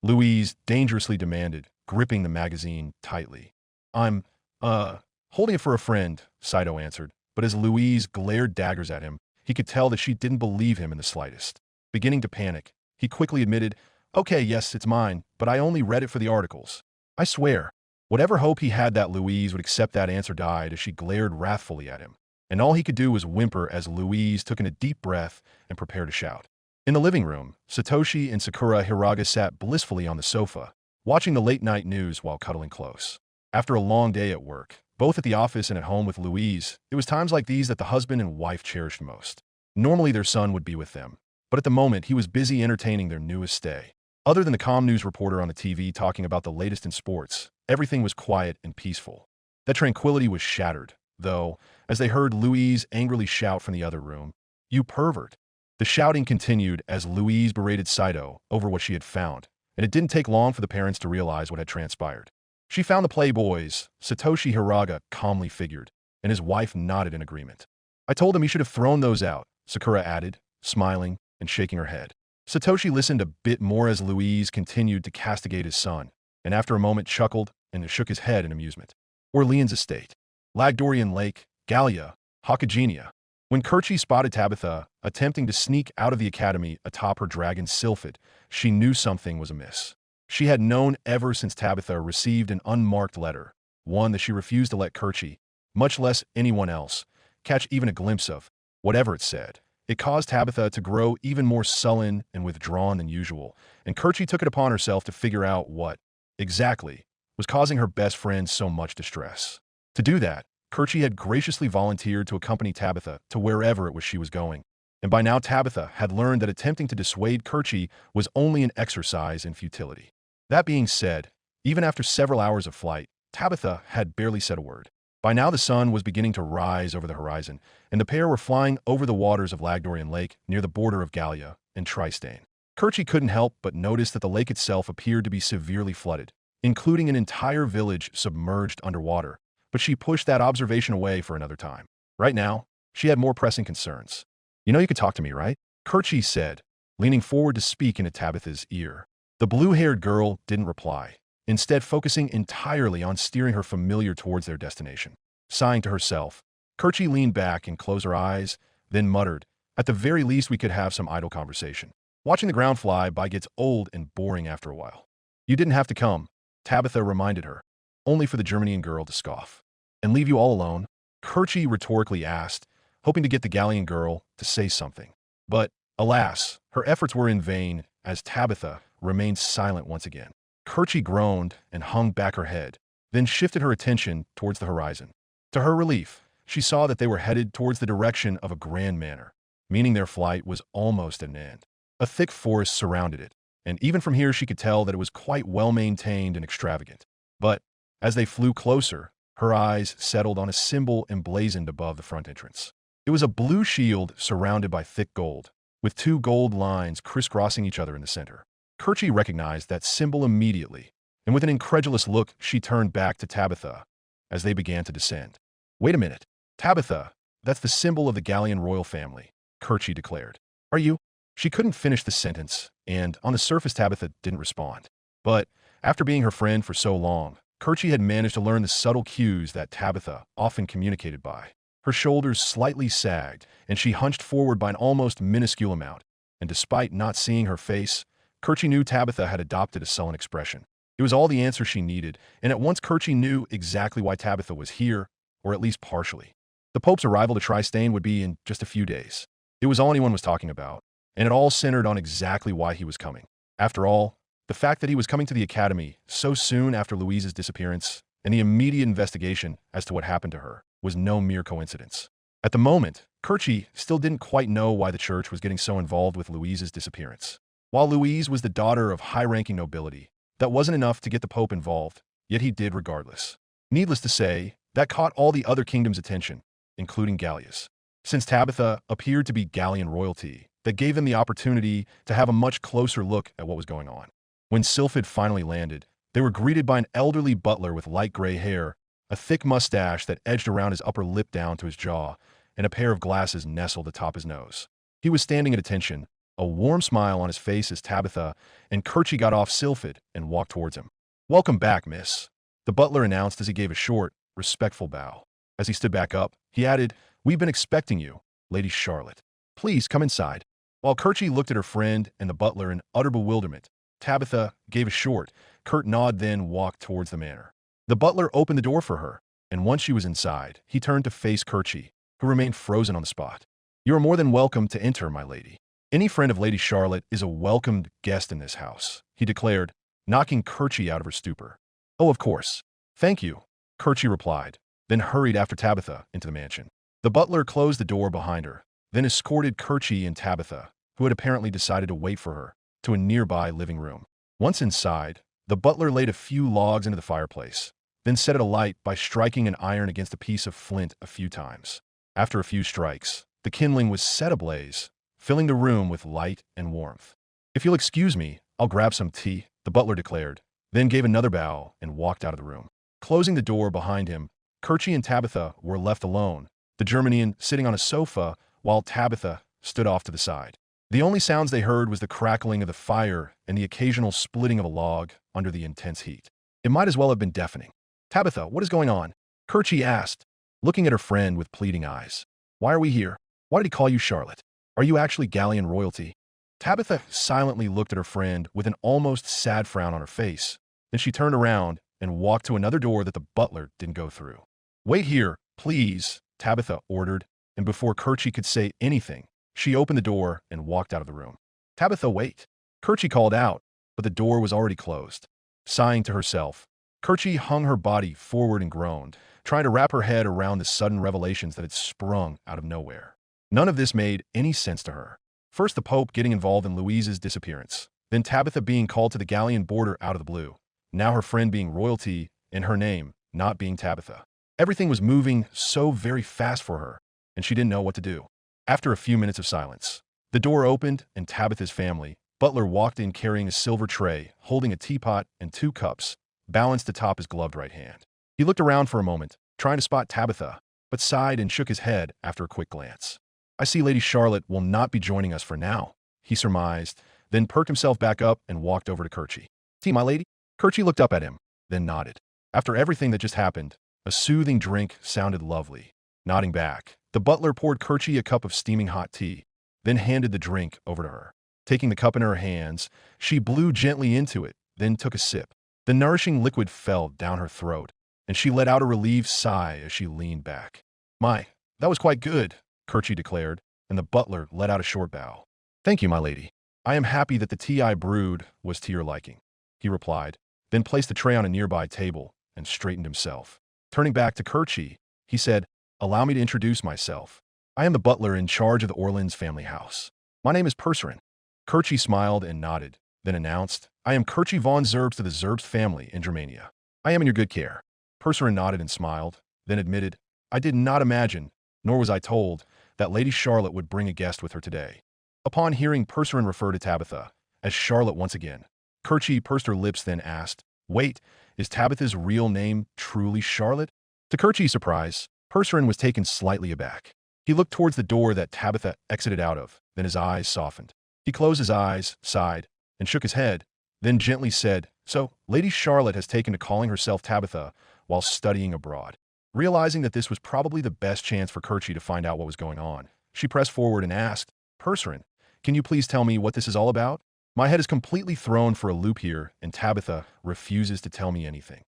Louise dangerously demanded, gripping the magazine tightly. "I'm, holding it for a friend," Saito answered, but as Louise glared daggers at him, he could tell that she didn't believe him in the slightest. Beginning to panic, he quickly admitted, "Okay, yes, it's mine, but I only read it for the articles." "I swear." Whatever hope he had that Louise would accept that answer died as she glared wrathfully at him, and all he could do was whimper as Louise took in a deep breath and prepared to shout. In the living room, Satoshi and Sakura Hiraga sat blissfully on the sofa, watching the late-night news while cuddling close. After a long day at work, both at the office and at home with Louise, it was times like these that the husband and wife cherished most. Normally their son would be with them, but at the moment he was busy entertaining their newest stay. Other than the calm news reporter on the TV talking about the latest in sports, everything was quiet and peaceful. That tranquility was shattered, though, as they heard Louise angrily shout from the other room, "You pervert." The shouting continued as Louise berated Saito over what she had found, and it didn't take long for the parents to realize what had transpired. "She found the Playboys," Satoshi Hiraga calmly figured, and his wife nodded in agreement. "I told him he should have thrown those out," Sakura added, smiling and shaking her head. Satoshi listened a bit more as Louise continued to castigate his son, and after a moment chuckled and shook his head in amusement. Orleans Estate, Lagdorian Lake, Gallia, Hakagenia. When Kerchi spotted Tabitha attempting to sneak out of the academy atop her dragon Sylphid, she knew something was amiss. She had known ever since Tabitha received an unmarked letter, one that she refused to let Kerchi, much less anyone else, catch even a glimpse of. Whatever it said, it caused Tabitha to grow even more sullen and withdrawn than usual, and Kerchi took it upon herself to figure out what, exactly, was causing her best friend so much distress. To do that, Kerchi had graciously volunteered to accompany Tabitha to wherever it was she was going, and by now Tabitha had learned that attempting to dissuade Kerchi was only an exercise in futility. That being said, even after several hours of flight, Tabitha had barely said a word. By now the sun was beginning to rise over the horizon, and the pair were flying over the waters of Lagdorian Lake near the border of Gallia and Tristane. Kerchi couldn't help but notice that the lake itself appeared to be severely flooded, including an entire village submerged underwater, but she pushed that observation away for another time. Right now, she had more pressing concerns. "You know you could talk to me, right?" Kerchi said, leaning forward to speak into Tabitha's ear. The blue-haired girl didn't reply, instead focusing entirely on steering her familiar towards their destination. Sighing to herself, Kerchi leaned back and closed her eyes, then muttered, "At the very least we could have some idle conversation. Watching the ground fly by gets old and boring after a while." "You didn't have to come," Tabitha reminded her, only for the Germanian girl to scoff. "And leave you all alone?" Kerchi rhetorically asked, hoping to get the Gallian girl to say something. But, alas, her efforts were in vain as Tabitha remained silent once again. Kerchi groaned and hung back her head, then shifted her attention towards the horizon. To her relief, she saw that they were headed towards the direction of a grand manor, meaning their flight was almost at an end. A thick forest surrounded it, and even from here she could tell that it was quite well-maintained and extravagant. But, as they flew closer, her eyes settled on a symbol emblazoned above the front entrance. It was a blue shield surrounded by thick gold, with two gold lines crisscrossing each other in the center. Kerchi recognized that symbol immediately, and with an incredulous look, she turned back to Tabitha as they began to descend. "Wait a minute. Tabitha, that's the symbol of the Gallian royal family," Kerchi declared. "Are you?" She couldn't finish the sentence, and on the surface Tabitha didn't respond. But, after being her friend for so long, Kerchi had managed to learn the subtle cues that Tabitha often communicated by. Her shoulders slightly sagged, and she hunched forward by an almost minuscule amount, and despite not seeing her face, Kerchie knew Tabitha had adopted a sullen expression. It was all the answer she needed, and at once Kerchie knew exactly why Tabitha was here, or at least partially. The Pope's arrival to Tristane would be in just a few days. It was all anyone was talking about, and it all centered on exactly why he was coming. After all, the fact that he was coming to the academy so soon after Louise's disappearance and the immediate investigation as to what happened to her was no mere coincidence. At the moment, Kerchie still didn't quite know why the church was getting so involved with Louise's disappearance. While Louise was the daughter of high-ranking nobility, that wasn't enough to get the Pope involved, yet he did regardless. Needless to say, that caught all the other kingdoms' attention, including Gallia's. Since Tabitha appeared to be Gallian royalty, that gave them the opportunity to have a much closer look at what was going on. When Sylphid finally landed, they were greeted by an elderly butler with light gray hair, a thick mustache that edged around his upper lip down to his jaw, and a pair of glasses nestled atop his nose. He was standing at attention, a warm smile on his face as Tabitha and Kerchie got off Sylphid and walked towards him. "Welcome back, miss," the butler announced as he gave a short, respectful bow. As he stood back up, he added, "We've been expecting you, Lady Charlotte. Please come inside." While Kerchie looked at her friend and the butler in utter bewilderment, Tabitha gave a short, curt nod, then walked towards the manor. The butler opened the door for her, and once she was inside, he turned to face Kerchie, who remained frozen on the spot. "You are more than welcome to enter, my lady. Any friend of Lady Charlotte is a welcomed guest in this house," he declared, knocking Kerchie out of her stupor. "Oh, of course. Thank you," Kerchie replied, then hurried after Tabitha into the mansion. The butler closed the door behind her, then escorted Kerchie and Tabitha, who had apparently decided to wait for her, to a nearby living room. Once inside, the butler laid a few logs into the fireplace, then set it alight by striking an iron against a piece of flint a few times. After a few strikes, the kindling was set ablaze, filling the room with light and warmth. "If you'll excuse me, I'll grab some tea," the butler declared, then gave another bow and walked out of the room. Closing the door behind him, Kerchie and Tabitha were left alone, the Germanian sitting on a sofa while Tabitha stood off to the side. The only sounds they heard was the crackling of the fire and the occasional splitting of a log under the intense heat. It might as well have been deafening. "Tabitha, what is going on?" Kerchie asked, looking at her friend with pleading eyes. "Why are we here? Why did he call you Charlotte? Are you actually Gallian royalty?" Tabitha silently looked at her friend with an almost sad frown on her face. Then she turned around and walked to another door that the butler didn't go through. "Wait here, please," Tabitha ordered, and before Kerchie could say anything, she opened the door and walked out of the room. "Tabitha, wait," Kerchie called out, but the door was already closed. Sighing to herself, Kerchie hung her body forward and groaned, trying to wrap her head around the sudden revelations that had sprung out of nowhere. None of this made any sense to her. First the Pope getting involved in Louise's disappearance, then Tabitha being called to the Gallian border out of the blue, now her friend being royalty and her name not being Tabitha. Everything was moving so very fast for her, and she didn't know what to do. After a few minutes of silence, the door opened and Tabitha's family, butler, walked in carrying a silver tray, holding a teapot and 2 cups, balanced atop his gloved right hand. He looked around for a moment, trying to spot Tabitha, but sighed and shook his head after a quick glance. "I see Lady Charlotte will not be joining us for now," he surmised, then perked himself back up and walked over to Kerchie. "Tea, my lady?" Kerchie looked up at him, then nodded. After everything that just happened, a soothing drink sounded lovely. Nodding back, the butler poured Kerchie a cup of steaming hot tea, then handed the drink over to her. Taking the cup in her hands, she blew gently into it, then took a sip. The nourishing liquid fell down her throat, and she let out a relieved sigh as she leaned back. "My, that was quite good," Kerchie declared, and the butler let out a short bow. "Thank you, my lady. I am happy that the tea I brewed was to your liking," he replied, then placed the tray on a nearby table and straightened himself. Turning back to Kerchie, he said, "Allow me to introduce myself. I am the butler in charge of the Orleans family house. My name is Percerin." Kerchie smiled and nodded, then announced, "I am Kerchie von Zerbst of the Zerbst family in Germania. I am in your good care." Percerin nodded and smiled, then admitted, "I did not imagine, nor was I told, that Lady Charlotte would bring a guest with her today." Upon hearing Percerin refer to Tabitha as Charlotte once again, Kerchie pursed her lips, then asked, "Wait, is Tabitha's real name truly Charlotte?" To Kerchie's surprise, Percerin was taken slightly aback. He looked towards the door that Tabitha exited out of, then his eyes softened. He closed his eyes, sighed, and shook his head, then gently said, "So, Lady Charlotte has taken to calling herself Tabitha while studying abroad." Realizing that this was probably the best chance for Kerchie to find out what was going on, she pressed forward and asked, "Percerin, Can you please tell me what this is all about? My head is completely thrown for a loop here, and Tabitha refuses to tell me anything.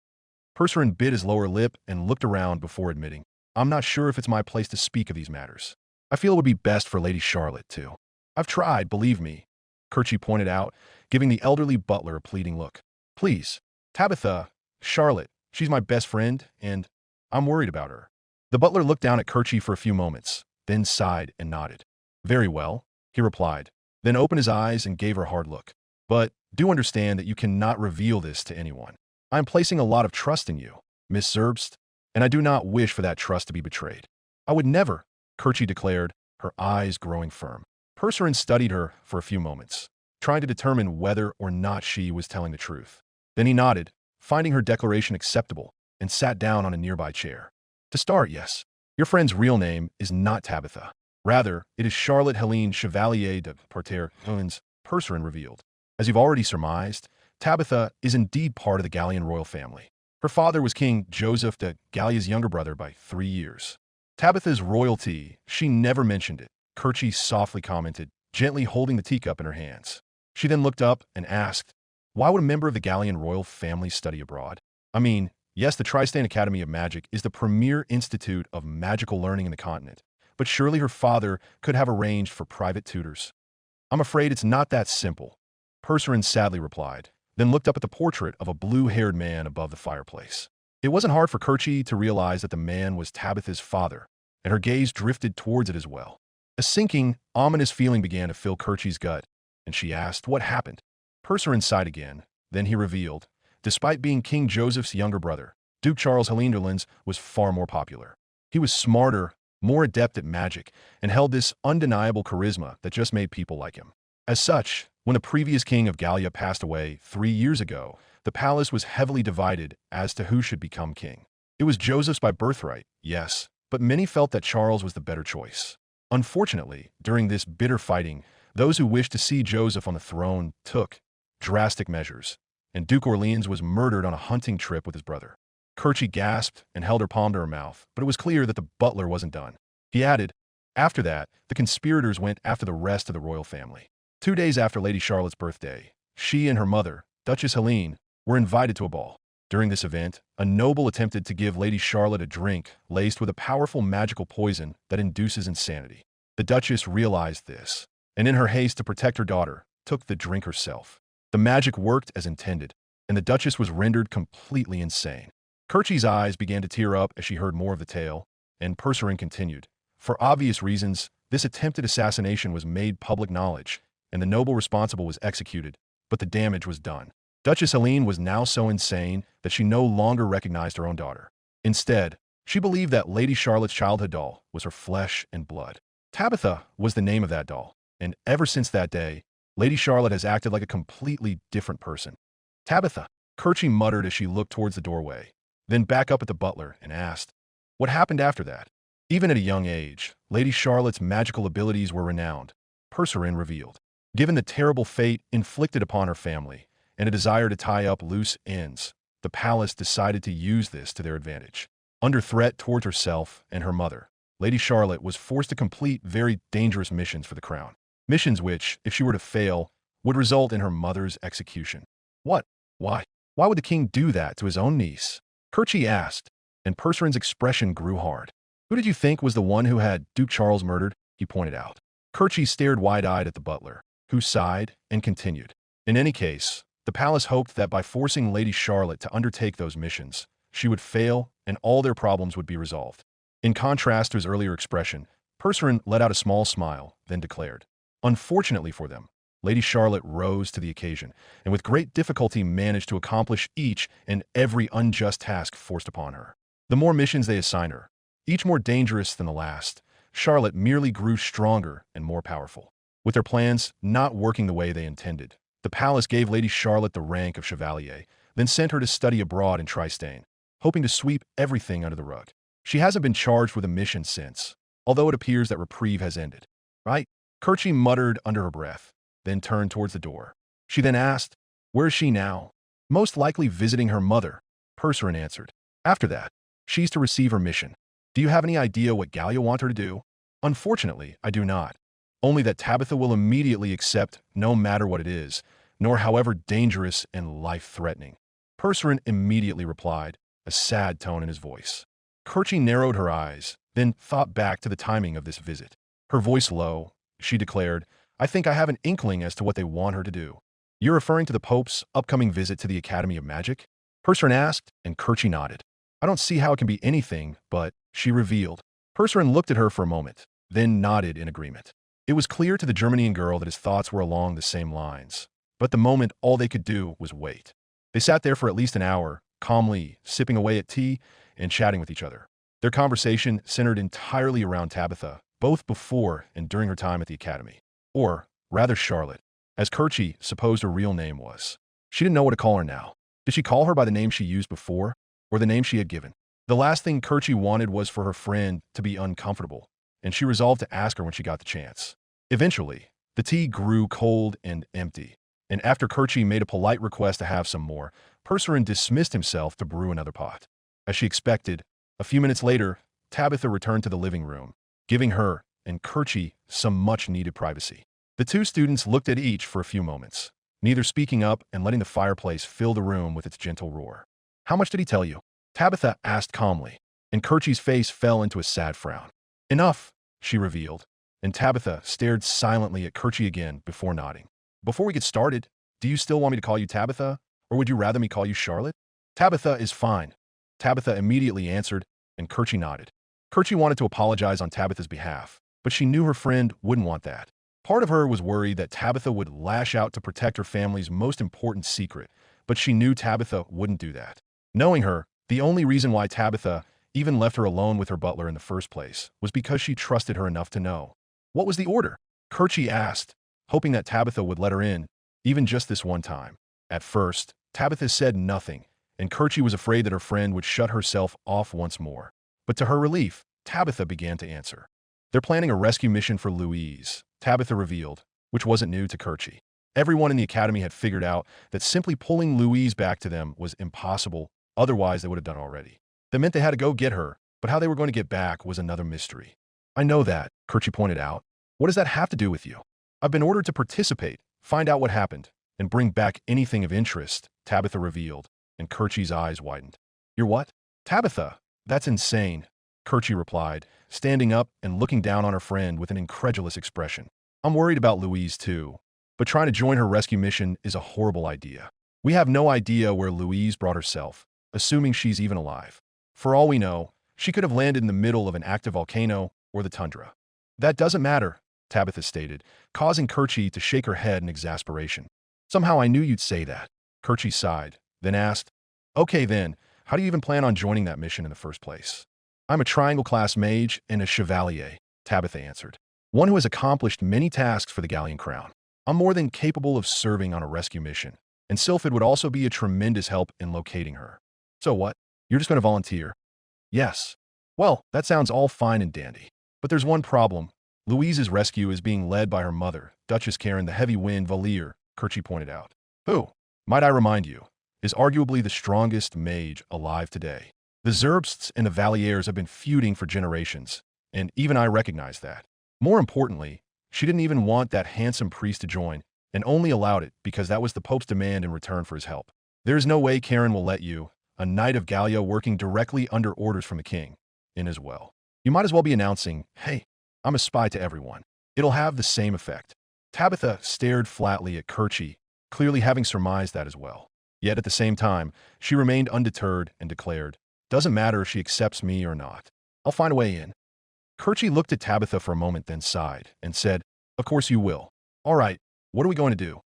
Percerin bit his lower lip and looked around before admitting, I'm not sure if it's my place to speak of these matters. I feel it would be best for Lady Charlotte, too. I've tried, believe me, Kerchie pointed out, giving the elderly butler a pleading look. Please, Tabitha, Charlotte, she's my best friend, and I'm worried about her. The butler looked down at Kerchie for a few moments, then sighed and nodded. Very well, he replied, then opened his eyes and gave her a hard look. But do understand that you cannot reveal this to anyone. I am placing a lot of trust in you, Miss Zerbst, and I do not wish for that trust to be betrayed. I would never, Kerchie declared, her eyes growing firm. Percerin studied her for a few moments, trying to determine whether or not she was telling the truth. Then he nodded, finding her declaration acceptable, and sat down on a nearby chair. To start, yes, your friend's real name is not Tabitha. Rather, it is Charlotte Helene Chevalier de Porter Huns, Percerin revealed. As you've already surmised, Tabitha is indeed part of the Gallian royal family. Her father was King Joseph de Gallia's younger brother by 3 years. Tabitha's royalty, she never mentioned it, Kerchie softly commented, gently holding the teacup in her hands. She then looked up and asked, why would a member of the Gallian royal family study abroad? I mean, yes, the Tristane Academy of Magic is the premier institute of magical learning in the continent, but surely her father could have arranged for private tutors. I'm afraid it's not that simple, Percerin sadly replied, then looked up at the portrait of a blue-haired man above the fireplace. It wasn't hard for Kerchie to realize that the man was Tabitha's father, and her gaze drifted towards it as well. A sinking, ominous feeling began to fill Kerchie's gut, and she asked what happened. Percerin sighed again, then he revealed, despite being King Joseph's younger brother, Duke Charles Hellenderlands was far more popular. He was smarter, more adept at magic, and held this undeniable charisma that just made people like him. As such, when the previous king of Gallia passed away 3 years ago, the palace was heavily divided as to who should become king. It was Joseph's by birthright, yes, but many felt that Charles was the better choice. Unfortunately, during this bitter fighting, those who wished to see Joseph on the throne took drastic measures, and Duke Orleans was murdered on a hunting trip with his brother. Kerchie gasped and held her palm to her mouth, but it was clear that the butler wasn't done. He added, after that, the conspirators went after the rest of the royal family. 2 days after Lady Charlotte's birthday, she and her mother, Duchess Helene, were invited to a ball. During this event, a noble attempted to give Lady Charlotte a drink laced with a powerful magical poison that induces insanity. The Duchess realized this, and in her haste to protect her daughter, took the drink herself. The magic worked as intended, and the Duchess was rendered completely insane. Kerchie's eyes began to tear up as she heard more of the tale, and Percerin continued. For obvious reasons, this attempted assassination was made public knowledge, and the noble responsible was executed, but the damage was done. Duchess Helene was now so insane that she no longer recognized her own daughter. Instead, she believed that Lady Charlotte's childhood doll was her flesh and blood. Tabitha was the name of that doll, and ever since that day, Lady Charlotte has acted like a completely different person. Tabitha, Kerchie muttered as she looked towards the doorway, then back up at the butler and asked, what happened after that? Even at a young age, Lady Charlotte's magical abilities were renowned, Percerin revealed. Given the terrible fate inflicted upon her family and a desire to tie up loose ends, the palace decided to use this to their advantage. Under threat towards herself and her mother, Lady Charlotte was forced to complete very dangerous missions for the crown. Missions which, if she were to fail, would result in her mother's execution. What? Why? Why would the king do that to his own niece? Kerchie asked, and Percerin's expression grew hard. Who did you think was the one who had Duke Charles murdered? He pointed out. Kerchie stared wide-eyed at the butler, who sighed and continued. In any case, the palace hoped that by forcing Lady Charlotte to undertake those missions, she would fail and all their problems would be resolved. In contrast to his earlier expression, Percerin let out a small smile, then declared, unfortunately for them, Lady Charlotte rose to the occasion and with great difficulty managed to accomplish each and every unjust task forced upon her. The more missions they assigned her, each more dangerous than the last, Charlotte merely grew stronger and more powerful. With their plans not working the way they intended, the palace gave Lady Charlotte the rank of Chevalier, then sent her to study abroad in Tristane, hoping to sweep everything under the rug. She hasn't been charged with a mission since, although it appears that reprieve has ended. Right? Kerchie muttered under her breath, then turned towards the door. She then asked, where is she now? Most likely visiting her mother, Percerin answered. After that, she's to receive her mission. Do you have any idea what Gallia want her to do? Unfortunately, I do not. only that Tabitha will immediately accept no matter what it is, nor however dangerous and life-threatening. Percerin immediately replied, a sad tone in his voice. Kerchie narrowed her eyes, then thought back to the timing of this visit. Her voice low, she declared, I think I have an inkling as to what they want her to do. You're referring to the Pope's upcoming visit to the Academy of Magic? Percerin asked, and Kerchie nodded. I don't see how it can be anything, but, she revealed. Percerin looked at her for a moment, then nodded in agreement. It was clear to the Germanian girl that his thoughts were along the same lines. But at the moment, all they could do was wait. They sat there for at least an hour, calmly, sipping away at tea and chatting with each other. Their conversation centered entirely around Tabitha, both before and during her time at the academy. Or, rather Charlotte, as Kerchie supposed her real name was. She didn't know what to call her now. Did she call her by the name she used before, or the name she had given? The last thing Kerchie wanted was for her friend to be uncomfortable, and she resolved to ask her when she got the chance. Eventually, the tea grew cold and empty, and after Kerchie made a polite request to have some more, Percerin dismissed himself to brew another pot. As she expected, a few minutes later, Tabitha returned to the living room, giving her and Kerchie some much-needed privacy. The two students looked at each for a few moments, neither speaking up and letting the fireplace fill the room with its gentle roar. How much did he tell you? Tabitha asked calmly, and Kerchie's face fell into a sad frown. Enough, she revealed, and Tabitha stared silently at Kerchie again before nodding. Before we get started, do you still want me to call you Tabitha, or would you rather me call you Charlotte? Tabitha is fine. Tabitha immediately answered, and Kerchie nodded. Kerchie wanted to apologize on Tabitha's behalf, but she knew her friend wouldn't want that. Part of her was worried that Tabitha would lash out to protect her family's most important secret, but she knew Tabitha wouldn't do that. Knowing her, the only reason why Tabitha even left her alone with her butler in the first place was because she trusted her enough to know. What was the order? Kerchie asked, hoping that Tabitha would let her in, even just this one time. At first, Tabitha said nothing, and Kerchie was afraid that her friend would shut herself off once more. But to her relief, Tabitha began to answer. They're planning a rescue mission for Louise, Tabitha revealed, which wasn't new to Kerchie. Everyone in the academy had figured out that simply pulling Louise back to them was impossible, otherwise they would have done already. That meant they had to go get her, but how they were going to get back was another mystery. I know that, Kerchie pointed out. What does that have to do with you? I've been ordered to participate, find out what happened, and bring back anything of interest, Tabitha revealed, and Kerchie's eyes widened. You're what? Tabitha, that's insane, Kerchie replied, standing up and looking down on her friend with an incredulous expression. I'm worried about Louise too, but trying to join her rescue mission is a horrible idea. We have no idea where Louise brought herself, assuming she's even alive. For all we know, she could have landed in the middle of an active volcano or the tundra. That doesn't matter, Tabitha stated, causing Kerchie to shake her head in exasperation. Somehow I knew you'd say that. Kerchie sighed, then asked, Okay then, how do you even plan on joining that mission in the first place? I'm a triangle-class mage and a chevalier, Tabitha answered. One who has accomplished many tasks for the Galleon Crown. I'm more than capable of serving on a rescue mission, and Sylphid would also be a tremendous help in locating her. So what? You're just going to volunteer? Yes. Well, that sounds all fine and dandy. But there's one problem. Louise's rescue is being led by her mother, Duchess Karen the Heavy Wind Valier, Kerchie pointed out. Who, might I remind you, is arguably the strongest mage alive today. The Zerbsts and the Valiers have been feuding for generations, and even I recognize that. More importantly, she didn't even want that handsome priest to join, and only allowed it because that was the Pope's demand in return for his help. There is no way Karen will let you, a knight of Gallia working directly under orders from the king, in as well. You might as well be announcing, hey, I'm a spy to everyone. It'll have the same effect. Tabitha stared flatly at Kerchie, clearly having surmised that as well. Yet at the same time, she remained undeterred and declared, doesn't matter if she accepts me or not. I'll find a way in. Kerchie looked at Tabitha for a moment, then sighed and said, Of course you will. All right, what are we going to do?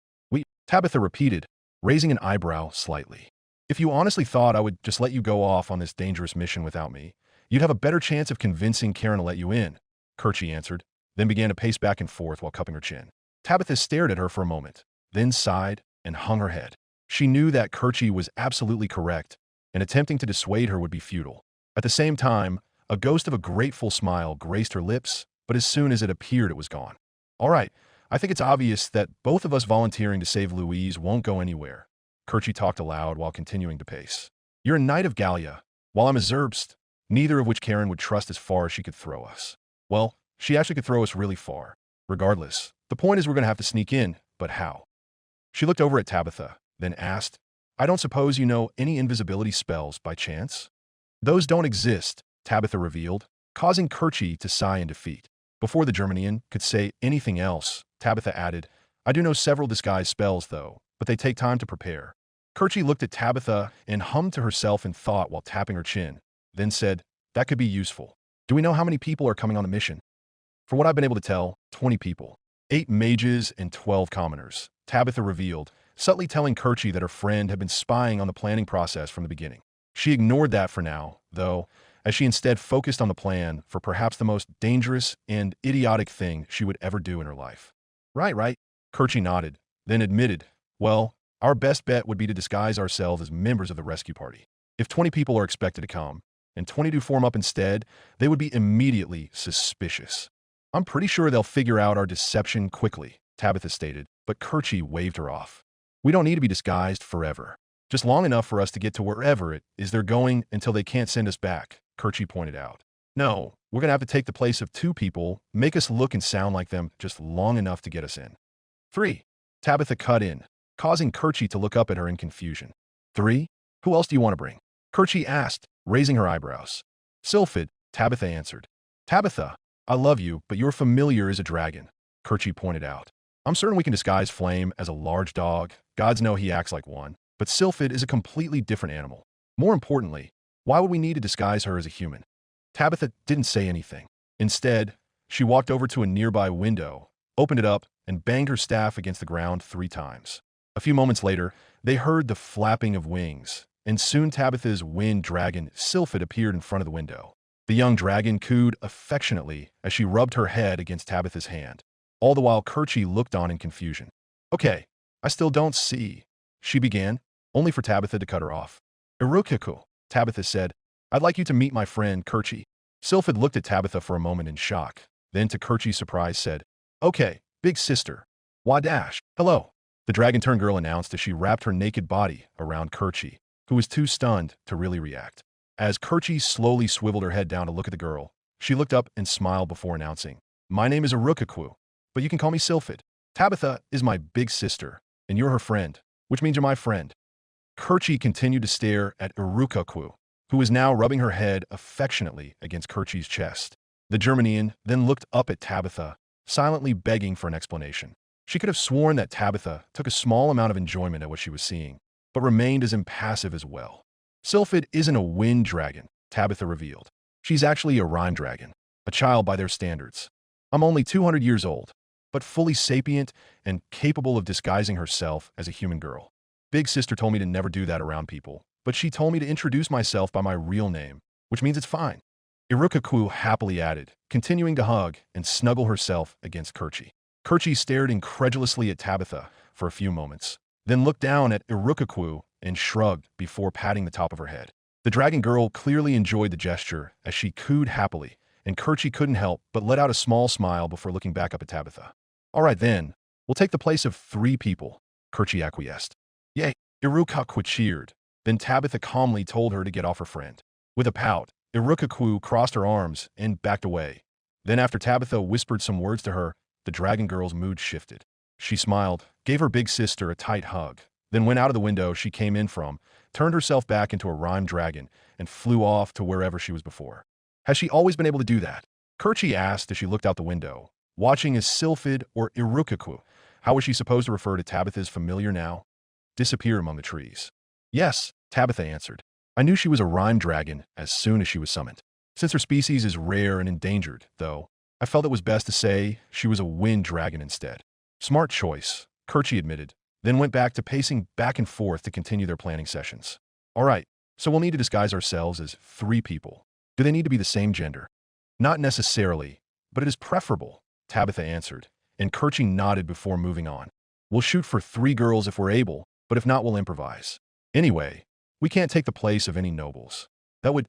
Tabitha repeated, raising an eyebrow slightly. If you honestly thought I would just let you go off on this dangerous mission without me, you'd have a better chance of convincing Karen to let you in, Kerchie answered, then began to pace back and forth while cupping her chin. Tabitha stared at her for a moment, then sighed and hung her head. She knew that Kerchie was absolutely correct, and attempting to dissuade her would be futile. At the same time, a ghost of a grateful smile graced her lips, but as soon as it appeared, it was gone. All right, I think it's obvious that both of us volunteering to save Louise won't go anywhere. Kerchie talked aloud while continuing to pace. You're a knight of Gallia, while I'm a Zerbst, neither of which Karen would trust as far as she could throw us. Well, she actually could throw us really far. Regardless, the point is we're going to have to sneak in, but how? She looked over at Tabitha, then asked, I don't suppose you know any invisibility spells by chance? Those don't exist, Tabitha revealed, causing Kerchie to sigh in defeat. Before the Germanian could say anything else, Tabitha added, I do know several disguise spells, though, but they take time to prepare. Kerchie looked at Tabitha and hummed to herself in thought while tapping her chin, then said, that could be useful. Do we know how many people are coming on the mission? For what I've been able to tell, 20 people. 8 mages and 12 commoners, Tabitha revealed, subtly telling Kerchie that her friend had been spying on the planning process from the beginning. She ignored that for now, though, as she instead focused on the plan for perhaps the most dangerous and idiotic thing she would ever do in her life. Right. Kerchie nodded, then admitted, well, our best bet would be to disguise ourselves as members of the rescue party. If 20 people are expected to come, and 20 do form up instead, they would be immediately suspicious. I'm pretty sure they'll figure out our deception quickly, Tabitha stated, but Kerchie waved her off. We don't need to be disguised forever. Just long enough for us to get to wherever it is they're going until they can't send us back, Kerchie pointed out. No, we're going to have to take the place of 2 people, make us look and sound like them just long enough to get us in. 3. Tabitha cut in, causing Kerchie to look up at her in confusion. 3? Who else do you want to bring? Kerchie asked, raising her eyebrows. Sylphid, Tabitha answered. Tabitha, I love you, but your familiar is a dragon, Kerchie pointed out. I'm certain we can disguise Flame as a large dog. Gods know he acts like one. But Sylphid is a completely different animal. More importantly, why would we need to disguise her as a human? Tabitha didn't say anything. Instead, she walked over to a nearby window, opened it up, and banged her staff against the ground 3 times. A few moments later, they heard the flapping of wings, and soon Tabitha's wind dragon, Sylphid, appeared in front of the window. The young dragon cooed affectionately as she rubbed her head against Tabitha's hand. All the while Kerchie looked on in confusion. Okay, I still don't see, she began, only for Tabitha to cut her off. Irukaku, Tabitha said, I'd like you to meet my friend Kerchie. Sylphid looked at Tabitha for a moment in shock, then to Kerchie's surprise said, Okay, big sister. Wadash, hello. The dragon-turned girl announced as she wrapped her naked body around Kerchie, who was too stunned to really react. As Kerchie slowly swiveled her head down to look at the girl, she looked up and smiled before announcing, My name is Irukaku, but you can call me Sylphid. Tabitha is my big sister, and you're her friend, which means you're my friend. Kerchie continued to stare at Irukaku, who was now rubbing her head affectionately against Kerchie's chest. The Germanian then looked up at Tabitha, silently begging for an explanation. She could have sworn that Tabitha took a small amount of enjoyment at what she was seeing, but remained as impassive as well. Sylphid isn't a wind dragon, Tabitha revealed. She's actually a rhyme dragon, a child by their standards. I'm only 200 years old, but fully sapient and capable of disguising herself as a human girl. Big sister told me to never do that around people, but she told me to introduce myself by my real name, which means it's fine. Irukaku happily added, continuing to hug and snuggle herself against Kerchie. Kerchie stared incredulously at Tabitha for a few moments, then looked down at Irukaku and shrugged before patting the top of her head. The dragon girl clearly enjoyed the gesture as she cooed happily, and Kerchie couldn't help but let out a small smile before looking back up at Tabitha. All right then, we'll take the place of 3 people, Kerchie acquiesced. Yay, Irukaku cheered. Then Tabitha calmly told her to get off her friend. With a pout, Irukaku crossed her arms and backed away. Then after Tabitha whispered some words to her, the dragon girl's mood shifted. She smiled, gave her big sister a tight hug, then went out of the window she came in from, turned herself back into a rhyme dragon, and flew off to wherever she was before. Has she always been able to do that? Kerchie asked as she looked out the window, watching as Sylphid or Irukaku, how was she supposed to refer to Tabitha's familiar now, disappear among the trees? Yes, Tabitha answered. I knew she was a rhyme dragon as soon as she was summoned. Since her species is rare and endangered, though, I felt it was best to say she was a wind dragon instead. Smart choice, Kerchie admitted, then went back to pacing back and forth to continue their planning sessions. All right, so we'll need to disguise ourselves as 3 people. Do they need to be the same gender? Not necessarily, but it is preferable, Tabitha answered, and Kerchie nodded before moving on. We'll shoot for 3 girls if we're able, but if not, we'll improvise. Anyway, we can't take the place of any nobles. That would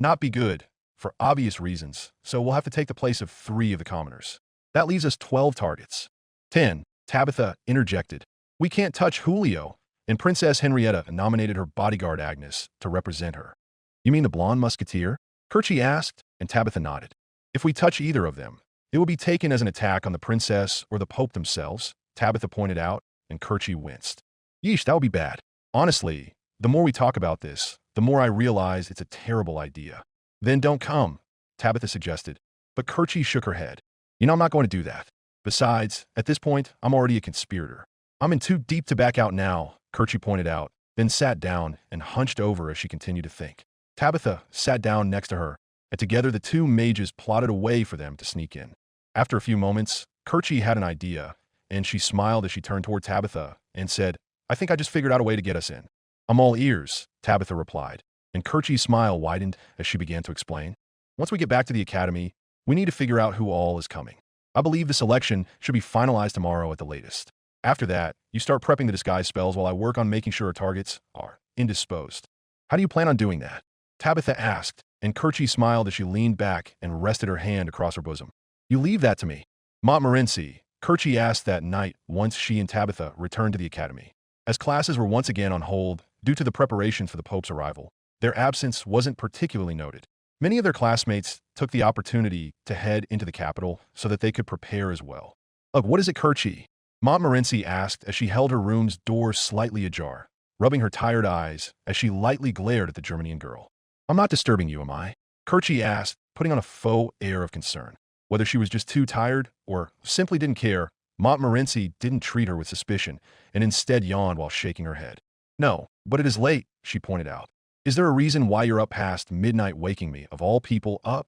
not be good, for obvious reasons, so we'll have to take the place of 3 of the commoners. That leaves us 12 targets. 10, Tabitha interjected. We can't touch Julio, and Princess Henrietta nominated her bodyguard Agnes to represent her. You mean the blonde musketeer? Kerchie asked, and Tabitha nodded. If we touch either of them, It would be taken as an attack on the princess or the pope themselves, Tabitha pointed out, and Kerchie winced. Yeesh, that would be bad. Honestly, the more we talk about this, the more I realize it's a terrible idea. Then don't come, Tabitha suggested, but Kerchie shook her head. I'm not going to do that. Besides, at this point, I'm already a conspirator. I'm in too deep to back out now, Kerchie pointed out, then sat down and hunched over as she continued to think. Tabitha sat down next to her, and together the two mages plotted a way for them to sneak in. After a few moments, Kerchie had an idea, and she smiled as she turned toward Tabitha and said, I think I just figured out a way to get us in. I'm all ears, Tabitha replied, and Kerchie's smile widened as she began to explain. Once we get back to the academy, we need to figure out who all is coming. I believe the selection should be finalized tomorrow at the latest. After that, you start prepping the disguise spells while I work on making sure our targets are indisposed. How do you plan on doing that? Tabitha asked, and Kerchie smiled as she leaned back and rested her hand across her bosom. You leave that to me. Montmorency, Kerchie asked that night once she and Tabitha returned to the academy. As classes were once again on hold due to the preparations for the Pope's arrival, their absence wasn't particularly noted. Many of their classmates took the opportunity to head into the capital so that they could prepare as well. Ugh, what is it, Kerchie? Montmorency asked as she held her room's door slightly ajar, rubbing her tired eyes as she lightly glared at the Germanian girl. I'm not disturbing you, am I? Kerchie asked, putting on a faux air of concern. Whether she was just too tired or simply didn't care, Montmorency didn't treat her with suspicion and instead yawned while shaking her head. No, but it is late, she pointed out. Is there a reason why you're up past midnight waking me, of all people, up?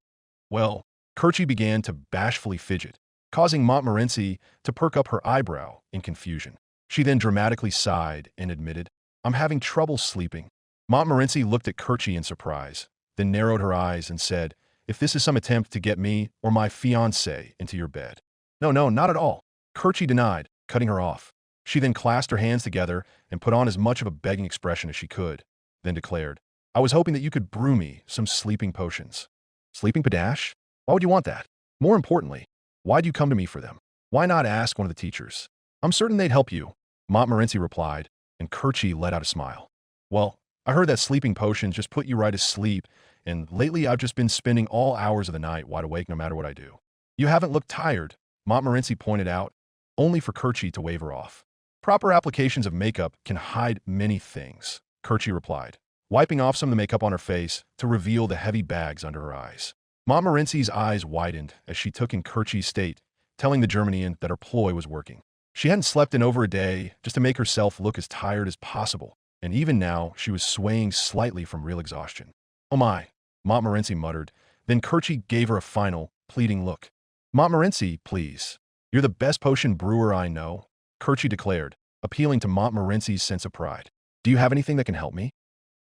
Well, Kerchie began to bashfully fidget, causing Montmorency to perk up her eyebrow in confusion. She then dramatically sighed and admitted, I'm having trouble sleeping. Montmorency looked at Kerchie in surprise, then narrowed her eyes and said, if this is some attempt to get me or my fiancé into your bed. No, not at all. Kerchie denied, cutting her off. She then clasped her hands together and put on as much of a begging expression as she could, then declared, I was hoping that you could brew me some sleeping potions. Sleeping padash? Why would you want that? More importantly, why'd you come to me for them? Why not ask one of the teachers? I'm certain they'd help you, Montmorency replied, and Kerchie let out a smile. Well, I heard that sleeping potions just put you right to sleep, and lately I've just been spending all hours of the night wide awake no matter what I do. You haven't looked tired, Montmorency pointed out, only for Kerchie to wave her off. Proper applications of makeup can hide many things, Kerchie replied, wiping off some of the makeup on her face to reveal the heavy bags under her eyes. Montmorency's eyes widened as she took in Kerchie's state, telling the Germanian that her ploy was working. She hadn't slept in over a day just to make herself look as tired as possible, and even now she was swaying slightly from real exhaustion. Oh my, Montmorency muttered, then Kerchie gave her a final, pleading look. Montmorency, please. You're the best potion brewer I know, Kerchie declared, appealing to Montmorency's sense of pride. Do you have anything that can help me?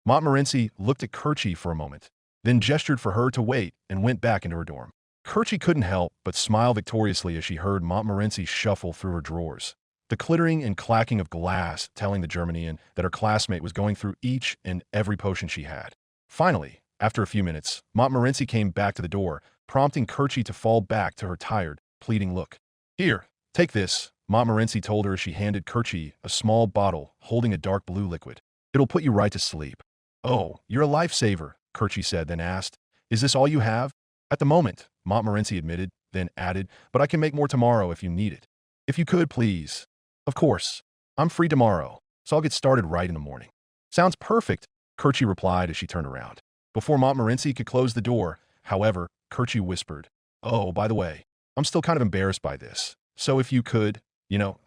Montmorency looked at Kerchie for a moment, then gestured for her to wait and went back into her dorm. Kerchie couldn't help but smile victoriously as she heard Montmorency shuffle through her drawers, the clittering and clacking of glass telling the Germanian that her classmate was going through each and every potion she had. Finally, after a few minutes, Montmorency came back to the door, prompting Kerchie to fall back to her tired, pleading look. Here, take this, Montmorency told her as she handed Kerchie a small bottle holding a dark blue liquid. It'll put you right to sleep. Oh, you're a lifesaver, Kerchie said, then asked, is this all you have? At the moment, Montmorency admitted, then added, but I can make more tomorrow if you need it. If you could, please. Of course. I'm free tomorrow, so I'll get started right in the morning. Sounds perfect, Kerchie replied as she turned around. Before Montmorency could close the door, however, Kerchie whispered, oh, by the way, I'm still kind of embarrassed by this. So if you could,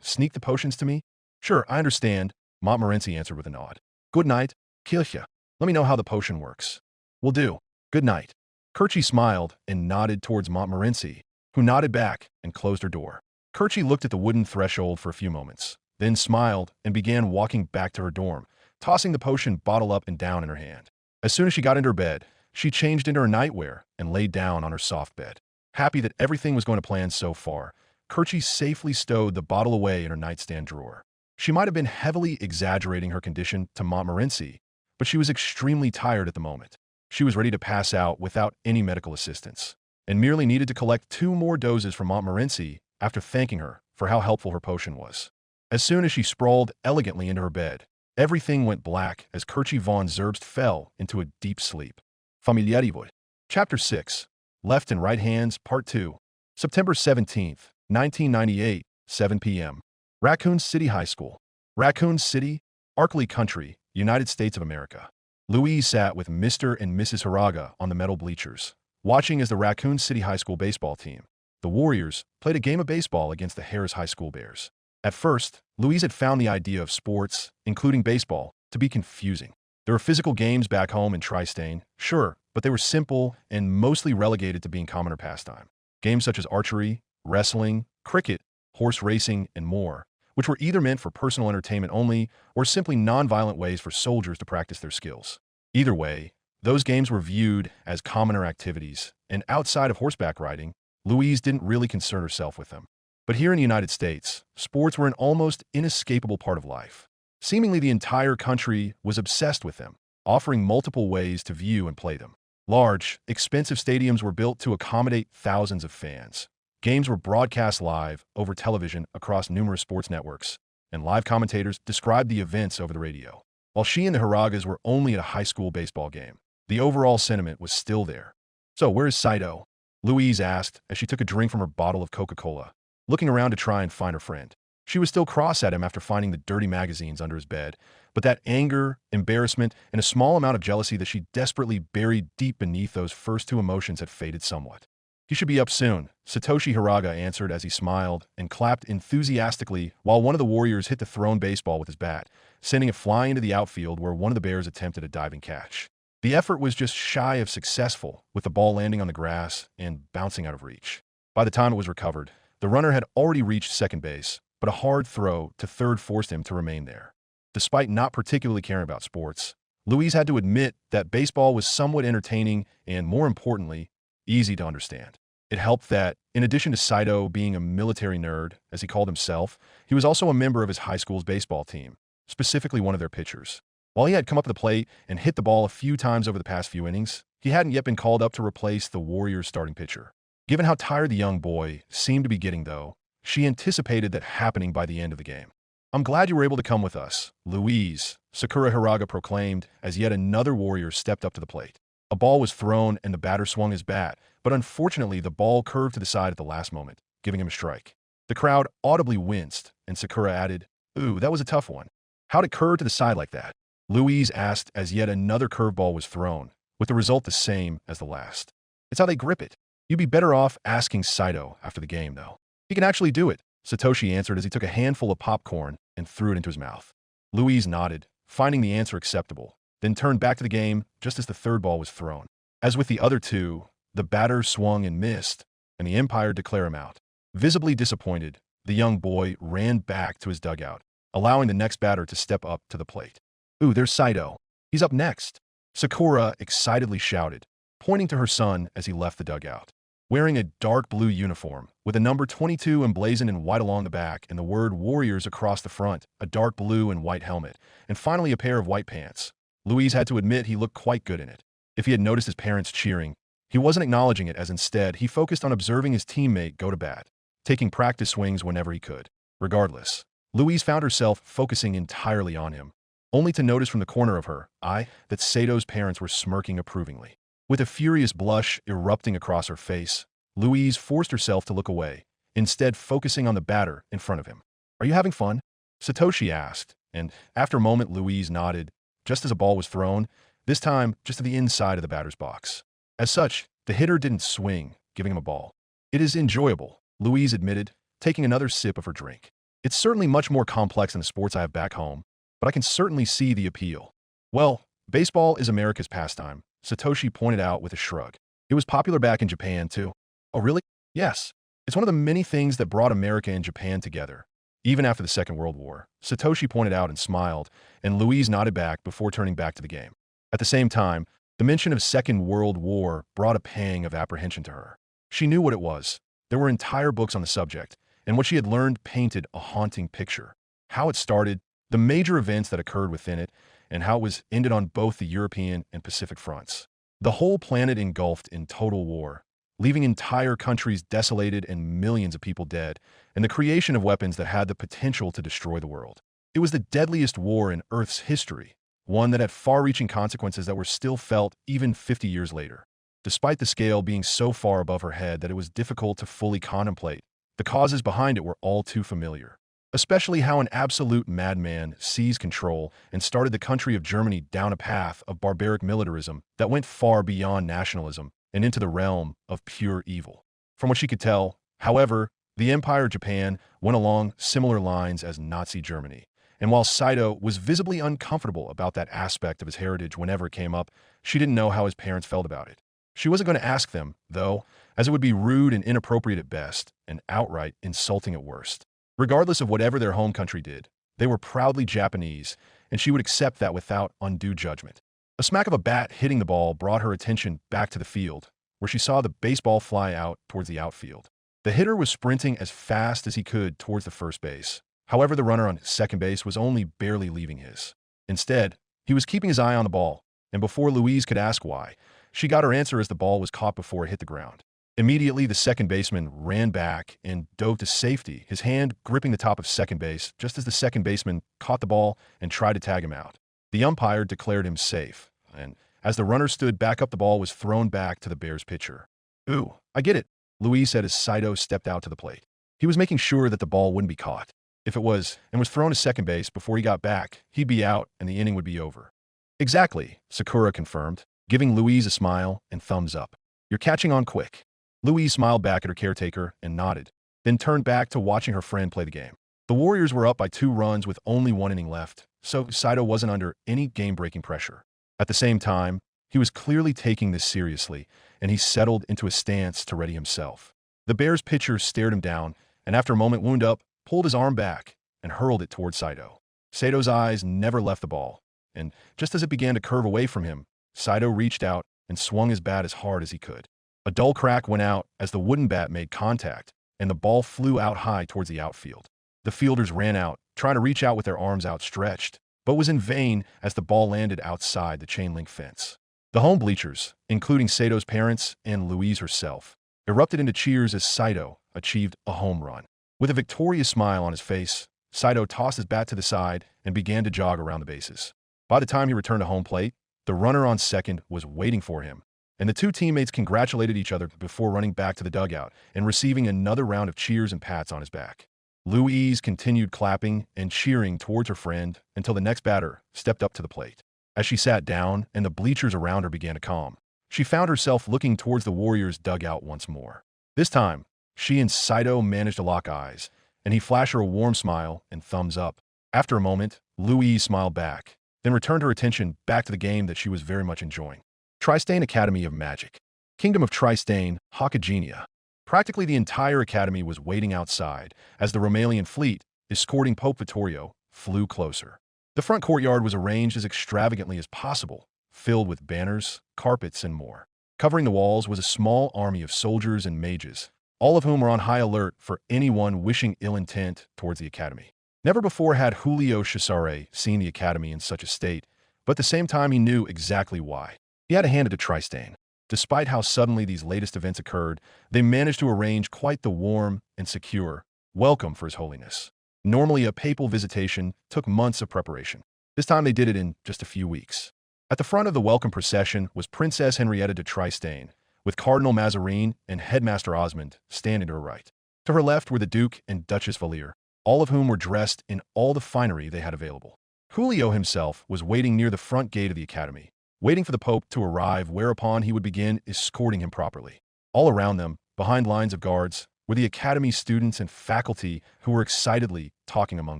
sneak the potions to me? Sure, I understand, Montmorency answered with a nod. Good night, Kirche. Let me know how the potion works. Will do. Good night. Kerchie smiled and nodded towards Montmorency, who nodded back and closed her door. Kerchie looked at the wooden threshold for a few moments, then smiled and began walking back to her dorm, tossing the potion bottle up and down in her hand. As soon as she got into her bed, she changed into her nightwear and laid down on her soft bed. Happy that everything was going to plan so far, Kerchie safely stowed the bottle away in her nightstand drawer. She might have been heavily exaggerating her condition to Montmorency, but she was extremely tired at the moment. She was ready to pass out without any medical assistance, and merely needed to collect 2 more doses from Montmorency after thanking her for how helpful her potion was. As soon as she sprawled elegantly into her bed, everything went black as Kerchie von Zerbst fell into a deep sleep. Familiarivod. Chapter 6. Left and Right Hands, Part 2. September 17th, 1998, 7 p.m. Raccoon City High School. Raccoon City, Arkley Country, United States of America. Louise sat with Mr. and Mrs. Haraga on the metal bleachers, watching as the Raccoon City High School baseball team, the Warriors, played a game of baseball against the Harris High School Bears. At first, Louise had found the idea of sports, including baseball, to be confusing. There were physical games back home in Tri-State, sure, but they were simple and mostly relegated to being commoner pastime. Games such as archery, wrestling, cricket, horse racing, and more, which were either meant for personal entertainment only or simply non-violent ways for soldiers to practice their skills. Either way, those games were viewed as commoner activities, and outside of horseback riding, Louise didn't really concern herself with them. But here in the United States, sports were an almost inescapable part of life. Seemingly the entire country was obsessed with them, offering multiple ways to view and play them. Large, expensive stadiums were built to accommodate thousands of fans. Games were broadcast live over television across numerous sports networks, and live commentators described the events over the radio. While she and the Haragas were only at a high school baseball game, the overall sentiment was still there. "So, where's Saito?" Louise asked as she took a drink from her bottle of Coca-Cola, looking around to try and find her friend. She was still cross at him after finding the dirty magazines under his bed, but that anger, embarrassment, and a small amount of jealousy that she desperately buried deep beneath those first two emotions had faded somewhat. "He should be up soon," Satoshi Haraga answered as he smiled and clapped enthusiastically while one of the Warriors hit the thrown baseball with his bat, sending it flying into the outfield where one of the Bears attempted a diving catch. The effort was just shy of successful, with the ball landing on the grass and bouncing out of reach. By the time it was recovered, the runner had already reached second base, but a hard throw to third forced him to remain there. Despite not particularly caring about sports, Louise had to admit that baseball was somewhat entertaining and, more importantly, easy to understand. It helped that, in addition to Saito being a military nerd, as he called himself, he was also a member of his high school's baseball team, specifically one of their pitchers. While he had come up to the plate and hit the ball a few times over the past few innings, he hadn't yet been called up to replace the Warriors' starting pitcher. Given how tired the young boy seemed to be getting, though, she anticipated that happening by the end of the game. "I'm glad you were able to come with us, Louise," Sakura Hiraga proclaimed as yet another Warrior stepped up to the plate. A ball was thrown and the batter swung his bat, but unfortunately the ball curved to the side at the last moment, giving him a strike. The crowd audibly winced, and Sakura added, "Ooh, that was a tough one. How'd it curve to the side like that?" Louise asked as yet another curveball was thrown, with the result the same as the last. "It's how they grip it. You'd be better off asking Saito after the game, though. He can actually do it," Satoshi answered as he took a handful of popcorn and threw it into his mouth. Louise nodded, finding the answer acceptable, then turned back to the game just as the third ball was thrown. As with the other two, the batter swung and missed, and the umpire declared him out. Visibly disappointed, the young boy ran back to his dugout, allowing the next batter to step up to the plate. "Ooh, there's Saito. He's up next," Sakura excitedly shouted, pointing to her son as he left the dugout. Wearing a dark blue uniform, with a number 22 emblazoned in white along the back and the word Warriors across the front, a dark blue and white helmet, and finally a pair of white pants, Louise had to admit he looked quite good in it. If he had noticed his parents cheering, he wasn't acknowledging it, as instead he focused on observing his teammate go to bat, taking practice swings whenever he could. Regardless, Louise found herself focusing entirely on him, only to notice from the corner of her eye that Sato's parents were smirking approvingly. With a furious blush erupting across her face, Louise forced herself to look away, instead focusing on the batter in front of him. "Are you having fun?" Satoshi asked, and after a moment Louise nodded, just as a ball was thrown, this time just to the inside of the batter's box. As such, the hitter didn't swing, giving him a ball. "It is enjoyable," Louise admitted, taking another sip of her drink. "It's certainly much more complex than the sports I have back home, but I can certainly see the appeal." "Well, baseball is America's pastime," Satoshi pointed out with a shrug. "It was popular back in Japan, too." "Oh, really?" "Yes. It's one of the many things that brought America and Japan together. Even after the Second World War," Satoshi pointed out and smiled, and Louise nodded back before turning back to the game. At the same time, the mention of Second World War brought a pang of apprehension to her. She knew what it was. There were entire books on the subject, and what she had learned painted a haunting picture. How it started, the major events that occurred within it, and how it was ended on both the European and Pacific fronts. The whole planet engulfed in total war, leaving entire countries desolated and millions of people dead, and the creation of weapons that had the potential to destroy the world. It was the deadliest war in Earth's history, one that had far-reaching consequences that were still felt even 50 years later. despite the scale being so far above her head that it was difficult to fully contemplate. The causes behind it were all too familiar, especially how an absolute madman seized control and started the country of Germany down a path of barbaric militarism that went far beyond nationalism and into the realm of pure evil. From what she could tell, however, the Empire of Japan went along similar lines as Nazi Germany. And while Saito was visibly uncomfortable about that aspect of his heritage whenever it came up, she didn't know how his parents felt about it. She wasn't going to ask them, though, as it would be rude and inappropriate at best, and outright insulting at worst. Regardless of whatever their home country did, they were proudly Japanese, and she would accept that without undue judgment. A smack of a bat hitting the ball brought her attention back to the field, where she saw the baseball fly out towards the outfield. The hitter was sprinting as fast as he could towards the first base. However, the runner on second base was only barely leaving his. Instead, he was keeping his eye on the ball, and before Louise could ask why, she got her answer as the ball was caught before it hit the ground. Immediately, the second baseman ran back and dove to safety, his hand gripping the top of second base just as the second baseman caught the ball and tried to tag him out. The umpire declared him safe, and as the runner stood back up, the ball was thrown back to the Bears pitcher. "Ooh, I get it," Louise said as Saito stepped out to the plate. He was making sure that the ball wouldn't be caught. If it was, and was thrown to second base before he got back, he'd be out and the inning would be over. "Exactly," Sakura confirmed, giving Louise a smile and thumbs up. "You're catching on quick." Louise smiled back at her caretaker and nodded, then turned back to watching her friend play the game. The Warriors were up by 2 runs with only 1 inning left, so Saito wasn't under any game-breaking pressure. At the same time, he was clearly taking this seriously, and he settled into a stance to ready himself. The Bears pitcher stared him down, and after a moment wound up, pulled his arm back and hurled it toward Saito. Saito's eyes never left the ball, and just as it began to curve away from him, Saito reached out and swung his bat as hard as he could. A dull crack went out as the wooden bat made contact, and the ball flew out high towards the outfield. The fielders ran out, trying to reach out with their arms outstretched, but was in vain as the ball landed outside the chain-link fence. The home bleachers, including Saito's parents and Louise herself, erupted into cheers as Saito achieved a home run. With a victorious smile on his face, Saito tossed his bat to the side and began to jog around the bases. By the time he returned to home plate, the runner on second was waiting for him, and the 2 teammates congratulated each other before running back to the dugout and receiving another round of cheers and pats on his back. Louise continued clapping and cheering towards her friend until the next batter stepped up to the plate. As she sat down and the bleachers around her began to calm, she found herself looking towards the Warriors' dugout once more. This time, she and Saito managed to lock eyes, and he flashed her a warm smile and thumbs up. After a moment, Louise smiled back, then returned her attention back to the game that she was very much enjoying. Tristane Academy of Magic. Kingdom of Tristane, Hakagenia. Practically the entire academy was waiting outside as the Romalian fleet, escorting Pope Vittorio, flew closer. The front courtyard was arranged as extravagantly as possible, filled with banners, carpets, and more. Covering the walls was a small army of soldiers and mages, all of whom were on high alert for anyone wishing ill intent towards the academy. Never before had Julio Cesare seen the academy in such a state, but at the same time he knew exactly why. He had to hand it to Tristane. Despite how suddenly these latest events occurred, they managed to arrange quite the warm and secure welcome for His Holiness. Normally, a papal visitation took months of preparation. This time they did it in just a few weeks. At the front of the welcome procession was Princess Henrietta de Tristane, with Cardinal Mazarin and Headmaster Osmond standing to her right. To her left were the Duke and Duchess Valier, all of whom were dressed in all the finery they had available. Julio himself was waiting near the front gate of the academy, waiting for the Pope to arrive, whereupon he would begin escorting him properly. All around them, behind lines of guards, were the academy students and faculty who were excitedly talking among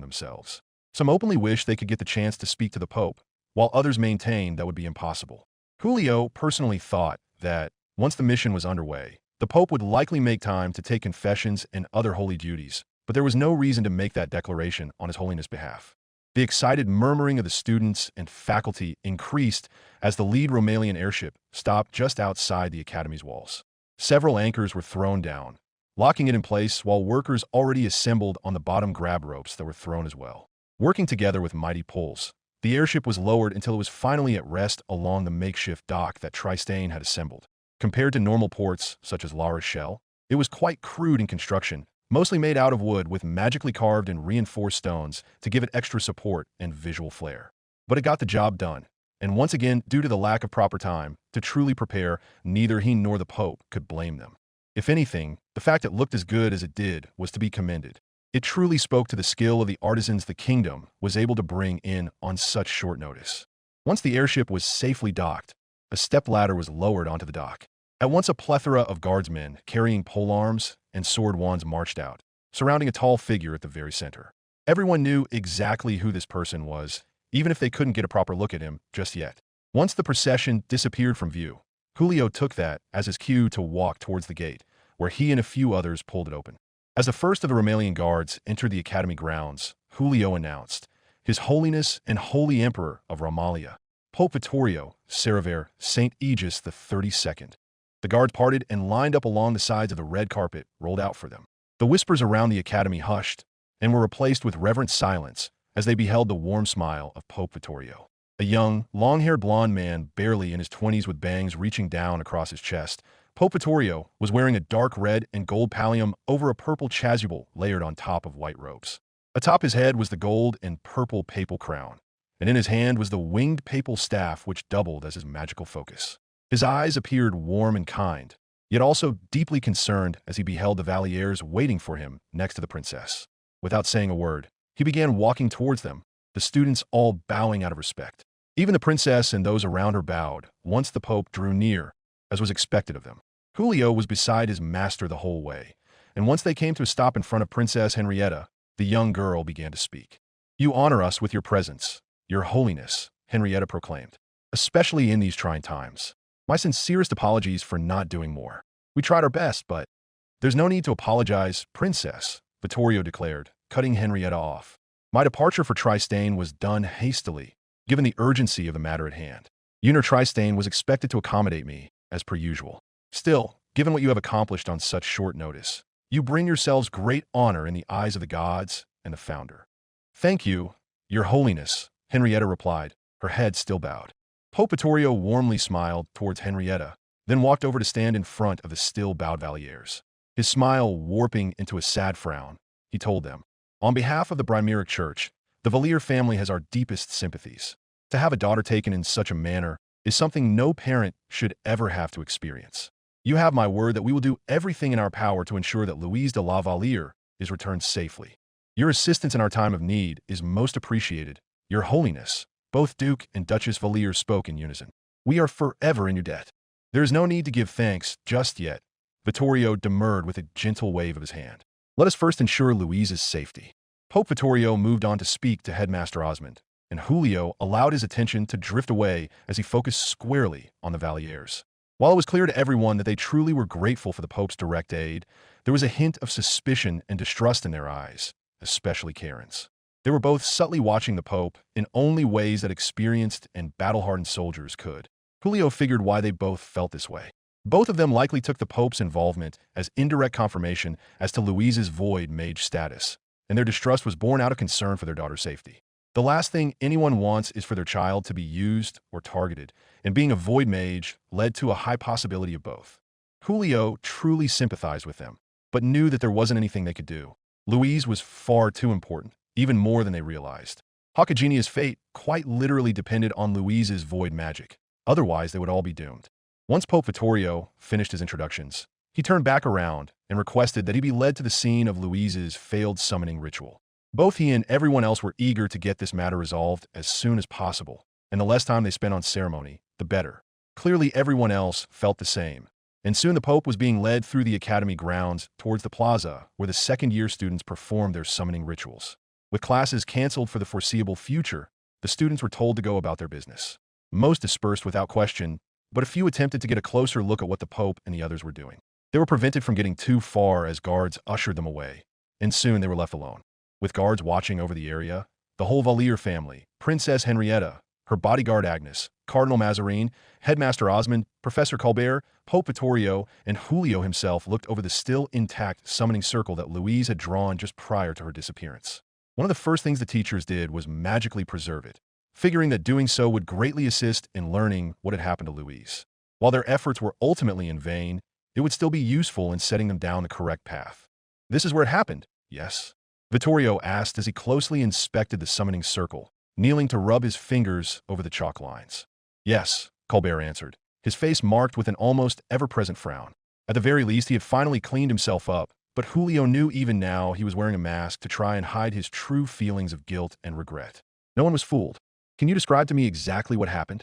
themselves. Some openly wished they could get the chance to speak to the Pope, while others maintained that would be impossible. Julio personally thought that, once the mission was underway, the Pope would likely make time to take confessions and other holy duties, but there was no reason to make that declaration on His Holiness' behalf. The excited murmuring of the students and faculty increased as the lead Romalian airship stopped just outside the academy's walls. Several anchors were thrown down, locking it in place while workers already assembled on the bottom grab ropes that were thrown as well. Working together with mighty pulls, the airship was lowered until it was finally at rest along the makeshift dock that Tristane had assembled. Compared to normal ports such as La Rochelle, it was quite crude in construction, mostly made out of wood with magically carved and reinforced stones to give it extra support and visual flair. But it got the job done, And once again, due to the lack of proper time to truly prepare, neither he nor the Pope could blame them. If anything, the fact it looked as good as it did was to be commended. It truly spoke to the skill of the artisans the kingdom was able to bring in on such short notice. Once the airship was safely docked, a stepladder was lowered onto the dock. At once a plethora of guardsmen carrying polearms and sword wands marched out, surrounding a tall figure at the very center. Everyone knew exactly who this person was, even if they couldn't get a proper look at him just yet. Once the procession disappeared from view, Julio took that as his cue to walk towards the gate, where he and a few others pulled it open. As the first of the Romalian guards entered the academy grounds, Julio announced, His Holiness and Holy Emperor of Romalia, Pope Vittorio Saraver St. Aegis the 32nd. The guards parted and lined up along the sides of the red carpet rolled out for them. The whispers around the academy hushed and were replaced with reverent silence as they beheld the warm smile of Pope Vittorio. A young, long-haired blonde man, barely in his 20s with bangs reaching down across his chest, Pope Vittorio was wearing a dark red and gold pallium over a purple chasuble layered on top of white robes. Atop his head was the gold and purple papal crown, and in his hand was the winged papal staff which doubled as his magical focus. His eyes appeared warm and kind, yet also deeply concerned as he beheld the Valliers waiting for him next to the princess. Without saying a word, he began walking towards them, the students all bowing out of respect. Even the princess and those around her bowed once the Pope drew near, as was expected of them. Julio was beside his master the whole way, and once they came to a stop in front of Princess Henrietta, the young girl began to speak. "You honor us with your presence, your holiness," Henrietta proclaimed, "especially in these trying times. My sincerest apologies for not doing more. We tried our best, but—" "There's no need to apologize, princess," Vittorio declared, cutting Henrietta off. "My departure for Tristane was done hastily, given the urgency of the matter at hand. Uner Tristane was expected to accommodate me, as per usual. Still, given what you have accomplished on such short notice, you bring yourselves great honor in the eyes of the gods and the founder." "Thank you, your holiness," Henrietta replied, her head still bowed. Pope Vittorio warmly smiled towards Henrietta, then walked over to stand in front of the still bowed Valliers. His smile warping into a sad frown, he told them, "On behalf of the Brymeric Church, the Vallier family has our deepest sympathies. To have a daughter taken in such a manner is something no parent should ever have to experience. You have my word that we will do everything in our power to ensure that Louise de la Valliere is returned safely. Your assistance in our time of need is most appreciated, your holiness." Both Duke and Duchess Valliere spoke in unison. "We are forever in your debt." "There is no need to give thanks just yet," Vittorio demurred with a gentle wave of his hand. "Let us first ensure Louise's safety." Pope Vittorio moved on to speak to Headmaster Osmond, and Julio allowed his attention to drift away as he focused squarely on the Valliers. While it was clear to everyone that they truly were grateful for the Pope's direct aid, there was a hint of suspicion and distrust in their eyes, especially Karen's. They were both subtly watching the Pope in only ways that experienced and battle-hardened soldiers could. Julio figured why they both felt this way. Both of them likely took the Pope's involvement as indirect confirmation as to Louise's void mage status, and their distrust was born out of concern for their daughter's safety. The last thing anyone wants is for their child to be used or targeted, and being a void mage led to a high possibility of both. Julio truly sympathized with them, but knew that there wasn't anything they could do. Louise was far too important, even more than they realized. Hakaginia's fate quite literally depended on Louise's void magic. Otherwise, they would all be doomed. Once Pope Vittorio finished his introductions, he turned back around and requested that he be led to the scene of Louise's failed summoning ritual. Both he and everyone else were eager to get this matter resolved as soon as possible, and the less time they spent on ceremony, the better. Clearly, everyone else felt the same, and soon the Pope was being led through the academy grounds towards the plaza where the second-year students performed their summoning rituals. With classes canceled for the foreseeable future, the students were told to go about their business. Most dispersed without question, but a few attempted to get a closer look at what the Pope and the others were doing. They were prevented from getting too far as guards ushered them away, and soon they were left alone. With guards watching over the area, the whole Valliere family, Princess Henrietta, her bodyguard Agnes, Cardinal Mazarin, Headmaster Osmond, Professor Colbert, Pope Vittorio, and Julio himself looked over the still intact summoning circle that Louise had drawn just prior to her disappearance. One of the first things the teachers did was magically preserve it, figuring that doing so would greatly assist in learning what had happened to Louise. While their efforts were ultimately in vain, it would still be useful in setting them down the correct path. "This is where it happened, yes?" Vittorio asked as he closely inspected the summoning circle, kneeling to rub his fingers over the chalk lines. Yes, Colbert answered, his face marked with an almost ever-present frown. At the very least, he had finally cleaned himself up, but Julio knew even now he was wearing a mask to try and hide his true feelings of guilt and regret. No one was fooled. Can you describe to me exactly what happened?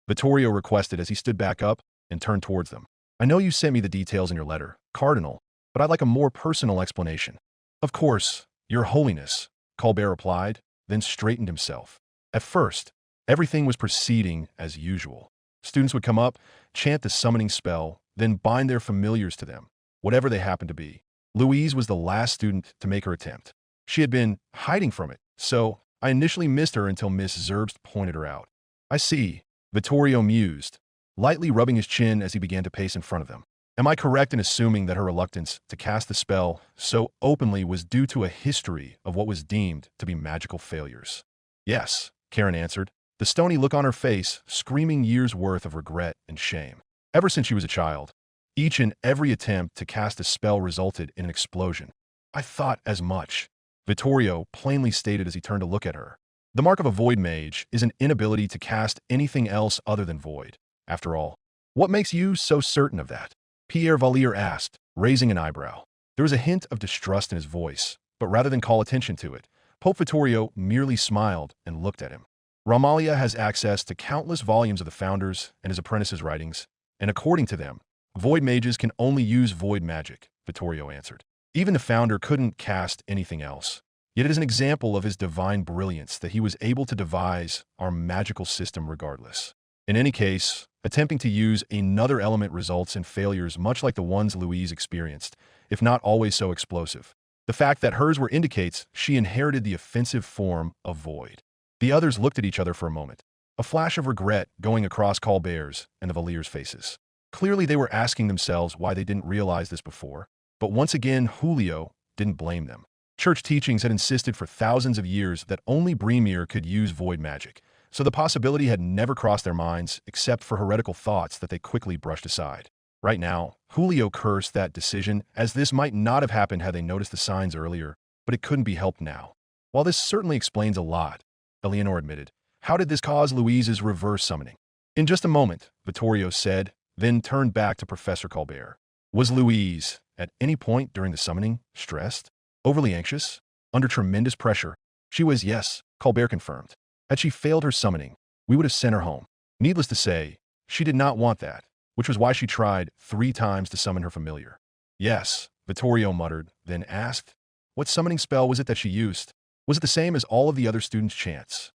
Vittorio requested as he stood back up and turned towards them. I know you sent me the details in your letter, Cardinal, but I'd like a more personal explanation. Of course, Your Holiness, Colbert replied, then straightened himself. At first, everything was proceeding as usual. Students would come up, chant the summoning spell, then bind their familiars to them, whatever they happened to be. Louise was the last student to make her attempt. She had been hiding from it, so I initially missed her until Miss Zerbst pointed her out. I see, Vittorio mused, lightly rubbing his chin as he began to pace in front of them. Am I correct in assuming that her reluctance to cast the spell so openly was due to a history of what was deemed to be magical failures? Yes, Karen answered, the stony look on her face screaming years' worth of regret and shame. Ever since she was a child, each and every attempt to cast a spell resulted in an explosion. I thought as much, Vittorio plainly stated as he turned to look at her. The mark of a void mage is an inability to cast anything else other than void. After all, what makes you so certain of that? Pierre Valier asked, raising an eyebrow. There was a hint of distrust in his voice, but rather than call attention to it, Pope Vittorio merely smiled and looked at him. Ramalia has access to countless volumes of the Founder's and his apprentices' writings, and according to them, void mages can only use void magic, Vittorio answered. Even the Founder couldn't cast anything else. Yet it is an example of his divine brilliance that he was able to devise our magical system regardless. In any case, attempting to use another element results in failures much like the ones Louise experienced, if not always so explosive. The fact that hers were indicates she inherited the offensive form of void. The others looked at each other for a moment, a flash of regret going across Colbert's and the Valier's faces. Clearly they were asking themselves why they didn't realize this before, but once again Julio didn't blame them. Church teachings had insisted for thousands of years that only Bremir could use void magic, so the possibility had never crossed their minds except for heretical thoughts that they quickly brushed aside. Right now, Julio cursed that decision, as this might not have happened had they noticed the signs earlier, but it couldn't be helped now. While this certainly explains a lot, Eleanor admitted, how did this cause Louise's reverse summoning? In just a moment, Vittorio said, then turned back to Professor Colbert. Was Louise, at any point during the summoning, stressed? Overly anxious? Under tremendous pressure? She was, yes, Colbert confirmed. Had she failed her summoning, we would have sent her home. Needless to say, she did not want that, which was why she tried 3 times to summon her familiar. Yes, Vittorio muttered, then asked, what summoning spell was it that she used? Was it the same as all of the other students' chants?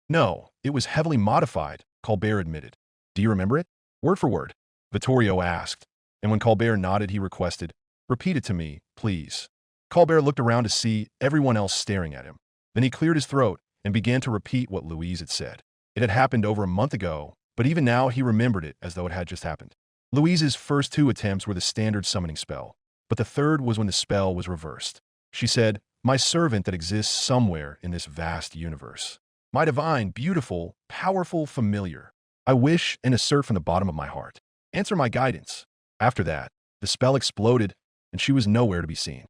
No, it was heavily modified, Colbert admitted. Do you remember it? Word for word, Vittorio asked, and when Colbert nodded he requested, repeat it to me, please. Colbert looked around to see everyone else staring at him. Then he cleared his throat and began to repeat what Louise had said. It had happened over a month ago, but even now he remembered it as though it had just happened. Louise's first 2 attempts were the standard summoning spell, but the third was when the spell was reversed. She said, my servant that exists somewhere in this vast universe. My divine, beautiful, powerful familiar. I wish and assert from the bottom of my heart. Answer my guidance. After that, the spell exploded, and she was nowhere to be seen.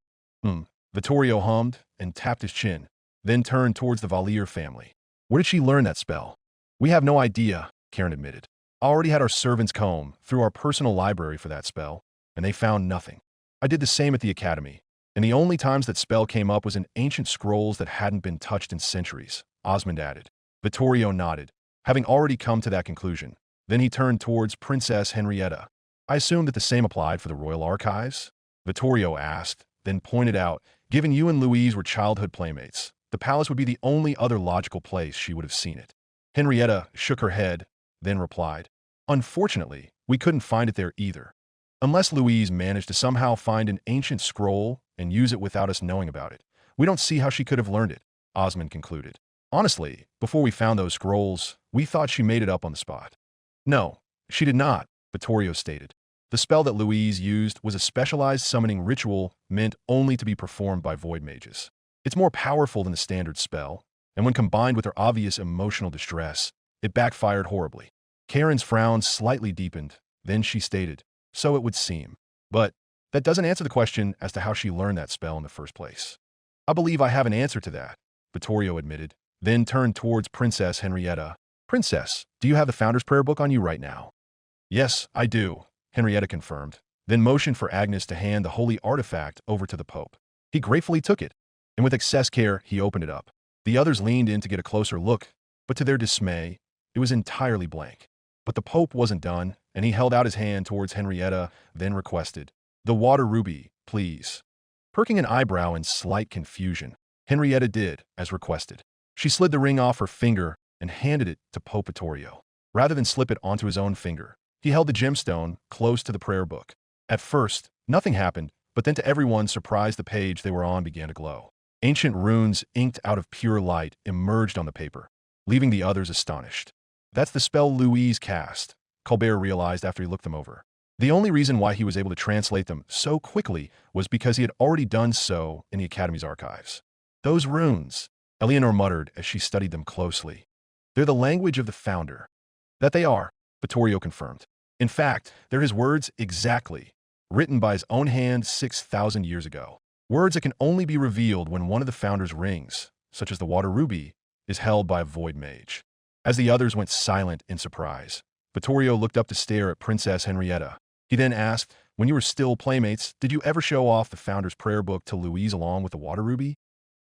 Vittorio hummed and tapped his chin, then turned towards the Valier family. Where did she learn that spell? We have no idea, Karen admitted. I already had our servants comb through our personal library for that spell, and they found nothing. I did the same at the academy, and the only times that spell came up was in ancient scrolls that hadn't been touched in centuries, Osmond added. Vittorio nodded, having already come to that conclusion. Then he turned towards Princess Henrietta. I assumed that the same applied for the royal archives? Vittorio asked, then pointed out, given you and Louise were childhood playmates, the palace would be the only other logical place she would have seen it. Henrietta shook her head, then replied, unfortunately, we couldn't find it there either. Unless Louise managed to somehow find an ancient scroll and use it without us knowing about it, we don't see how she could have learned it, Osmond concluded. Honestly, before we found those scrolls, we thought she made it up on the spot. No, she did not, Vittorio stated. The spell that Louise used was a specialized summoning ritual meant only to be performed by void mages. It's more powerful than the standard spell, and when combined with her obvious emotional distress, it backfired horribly. Karen's frown slightly deepened, then she stated, so it would seem. But that doesn't answer the question as to how she learned that spell in the first place. I believe I have an answer to that, Vittorio admitted, then turned towards Princess Henrietta. Princess, Do you have the Founder's Prayer book on you right now? Yes, I do, Henrietta confirmed, then motioned for Agnes to hand the holy artifact over to the Pope. He gratefully took it, and with excess care, he opened it up. The others leaned in to get a closer look, but to their dismay, it was entirely blank. But the Pope wasn't done, and he held out his hand towards Henrietta, then requested, "The water ruby, please." Perking an eyebrow in slight confusion, Henrietta did as requested. She slid the ring off her finger and handed it to Pope Vittorio. Rather than slip it onto his own finger, he held the gemstone close to the prayer book. At first, nothing happened, but then to everyone's surprise, the page they were on began to glow. Ancient runes inked out of pure light emerged on the paper, leaving the others astonished. That's the spell Louise cast, Colbert realized after he looked them over. The only reason why he was able to translate them so quickly was because he had already done so in the Academy's archives. Those runes, Eleanor muttered as she studied them closely. They're the language of the Founder. That they are, Vittorio confirmed. In fact, they're his words exactly, written by his own hand 6,000 years ago. Words that can only be revealed when one of the Founder's rings, such as the water ruby, is held by a void mage. As the others went silent in surprise, Vittorio looked up to stare at Princess Henrietta. He then asked, "When you were still playmates, did you ever show off the Founder's prayer book to Louise along with the water ruby?"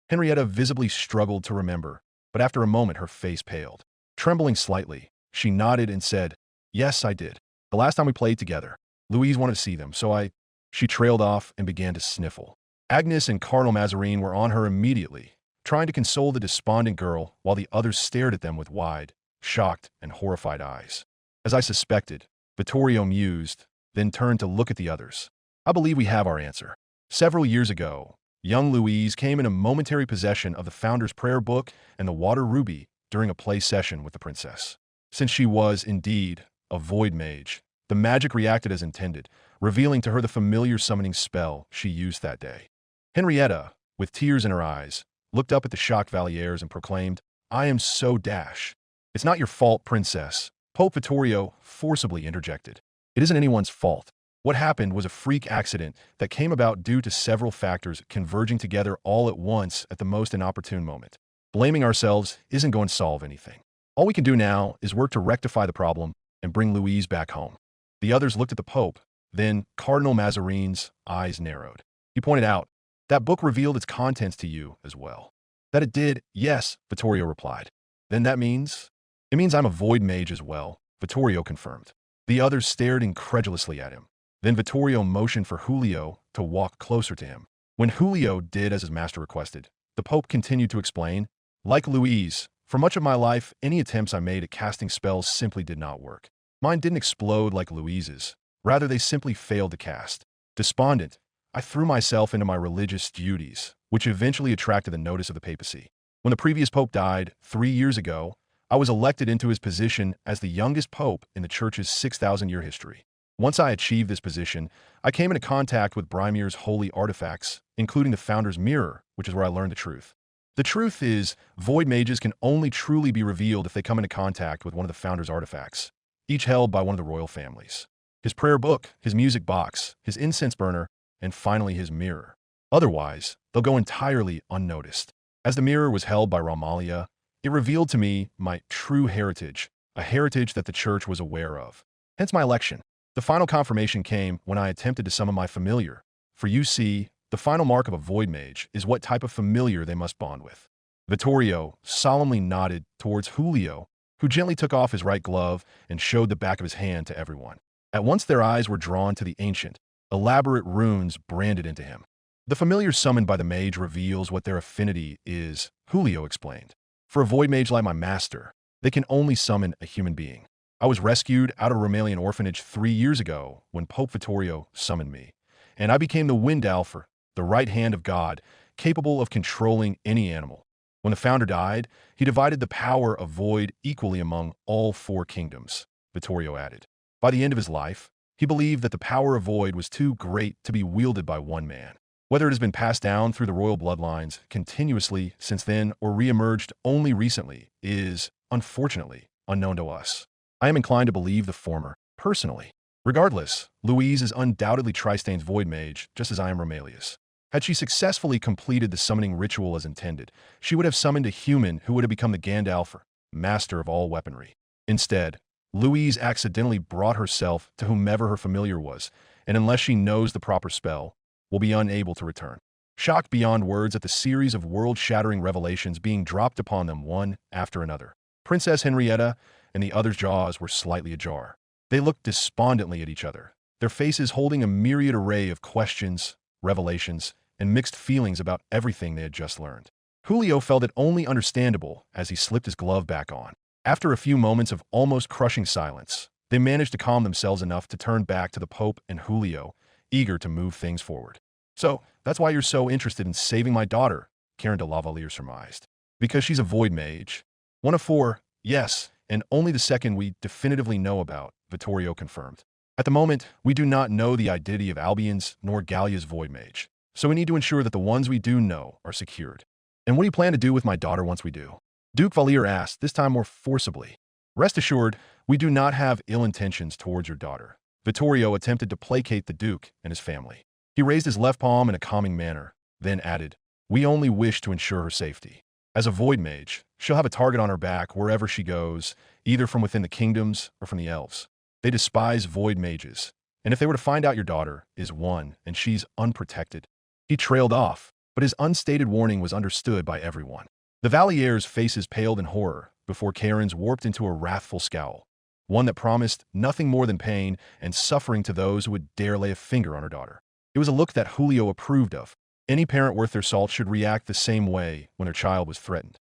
Henrietta visibly struggled to remember, but after a moment her face paled. Trembling slightly, she nodded and said, "Yes, I did. The last time we played together. Louise wanted to see them, so She trailed off and began to sniffle. Agnes and Cardinal Mazarin were on her immediately, trying to console the despondent girl while the others stared at them with wide, shocked, and horrified eyes. As I suspected, Vittorio mused, then turned to look at the others. "I believe we have our answer. Several years ago, young Louise came into momentary possession of the Founder's prayer book and the water ruby during a play session with the princess. Since she was, indeed, a void mage, the magic reacted as intended, revealing to her the familiar summoning spell she used that day." Henrietta, with tears in her eyes, looked up at the shocked Vallières and proclaimed, "I am so dashed." "It's not your fault, princess," Pope Vittorio forcibly interjected. "It isn't anyone's fault. What happened was a freak accident that came about due to several factors converging together all at once at the most inopportune moment. Blaming ourselves isn't going to solve anything. All we can do now is work to rectify the problem and bring Louise back home." The others looked at the Pope, then Cardinal Mazarin's eyes narrowed. He pointed out, "That book revealed its contents to you as well." "That it did, yes," Vittorio replied. "Then that means?" "It means I'm a void mage as well," Vittorio confirmed. The others stared incredulously at him. Then Vittorio motioned for Julio to walk closer to him. When Julio did as his master requested, the Pope continued to explain, "Like Louise, for much of my life, any attempts I made at casting spells simply did not work. Mine didn't explode like Louise's. Rather, they simply failed to cast. Despondent, I threw myself into my religious duties, which eventually attracted the notice of the papacy. When the previous pope died 3 years ago, I was elected into his position as the youngest pope in the church's 6,000-year history. Once I achieved this position, I came into contact with Brimir's holy artifacts, including the Founder's Mirror, which is where I learned the truth. The truth is, void mages can only truly be revealed if they come into contact with one of the Founder's artifacts, each held by one of the royal families. His prayer book, his music box, his incense burner, and finally his mirror. Otherwise, they'll go entirely unnoticed. As the mirror was held by Romalia, it revealed to me my true heritage, a heritage that the church was aware of. Hence my election. The final confirmation came when I attempted to summon my familiar. For you see, the final mark of a void mage is what type of familiar they must bond with. Vittorio solemnly nodded towards Julio, who gently took off his right glove and showed the back of his hand to everyone. At once their eyes were drawn to the ancient, elaborate runes branded into him. The familiar summoned by the mage reveals what their affinity is, Julio explained. For a void mage like my master, they can only summon a human being. I was rescued out of a Romalian orphanage 3 years ago when Pope Vittorio summoned me, and I became the wind elf, the right hand of God, capable of controlling any animal. When the founder died, he divided the power of void equally among all 4 kingdoms, Vittorio added. By the end of his life, he believed that the power of void was too great to be wielded by one man. Whether it has been passed down through the royal bloodlines continuously since then or re-emerged only recently is, unfortunately, unknown to us. I am inclined to believe the former, personally. Regardless, Louise is undoubtedly Tristane's void mage, just as I am Romalia's. Had she successfully completed the summoning ritual as intended, she would have summoned a human who would have become the Gandalf, master of all weaponry. Instead, Louise accidentally brought herself to whomever her familiar was, and unless she knows the proper spell, will be unable to return. Shocked beyond words at the series of world-shattering revelations being dropped upon them one after another, Princess Henrietta and the other's jaws were slightly ajar. They looked despondently at each other, their faces holding a myriad array of questions, revelations, and mixed feelings about everything they had just learned. Julio felt it only understandable as he slipped his glove back on. After a few moments of almost crushing silence, they managed to calm themselves enough to turn back to the Pope and Julio, eager to move things forward. "So, that's why you're so interested in saving my daughter," Karen de Lavalier surmised. "Because she's a void mage." "One of 4, yes, and only the second we definitively know about," Vittorio confirmed. "At the moment, we do not know the identity of Albion's nor Gallia's void mage, so we need to ensure that the ones we do know are secured." "And what do you plan to do with my daughter once we do?" Duke Valier asked, this time more forcibly. "Rest assured, we do not have ill intentions towards your daughter." Vittorio attempted to placate the Duke and his family. He raised his left palm in a calming manner, then added, "We only wish to ensure her safety. As a void mage, she'll have a target on her back wherever she goes, either from within the kingdoms or from the elves. They despise void mages, and if they were to find out your daughter is one and she's unprotected." He trailed off, but his unstated warning was understood by everyone. The Valier's faces paled in horror before Karen's warped into a wrathful scowl, one that promised nothing more than pain and suffering to those who would dare lay a finger on her daughter. It was a look that Julio approved of. Any parent worth their salt should react the same way when their child was threatened.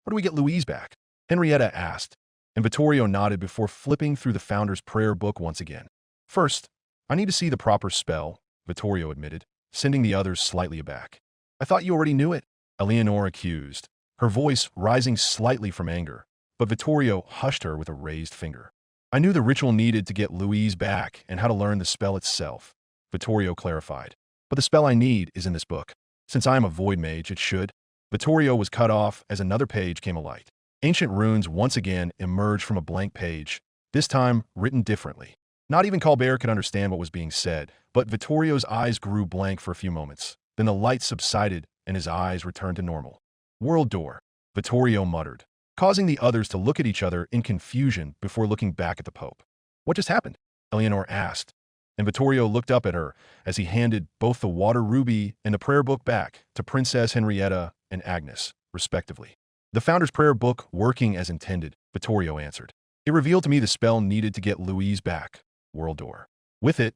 "How do we get Louise back?" Henrietta asked, and Vittorio nodded before flipping through the founder's prayer book once again. "First, I need to see the proper spell," Vittorio admitted, sending the others slightly aback. "I thought you already knew it," Eleanor accused, her voice rising slightly from anger, but Vittorio hushed her with a raised finger. "I knew the ritual needed to get Louise back and how to learn the spell itself," Vittorio clarified. "But the spell I need is in this book. Since I am a void mage, it should." Vittorio was cut off as another page came alight. Ancient runes once again emerged from a blank page, this time written differently. Not even Colbert could understand what was being said, but Vittorio's eyes grew blank for a few moments. Then the light subsided and his eyes returned to normal. "World door," Vittorio muttered, causing the others to look at each other in confusion before looking back at the Pope. "What just happened?" Eleanor asked, and Vittorio looked up at her as he handed both the water ruby and the prayer book back to Princess Henrietta and Agnes, respectively. "The Founder's prayer book working as intended," Vittorio answered. "It revealed to me the spell needed to get Louise back, world door. With it,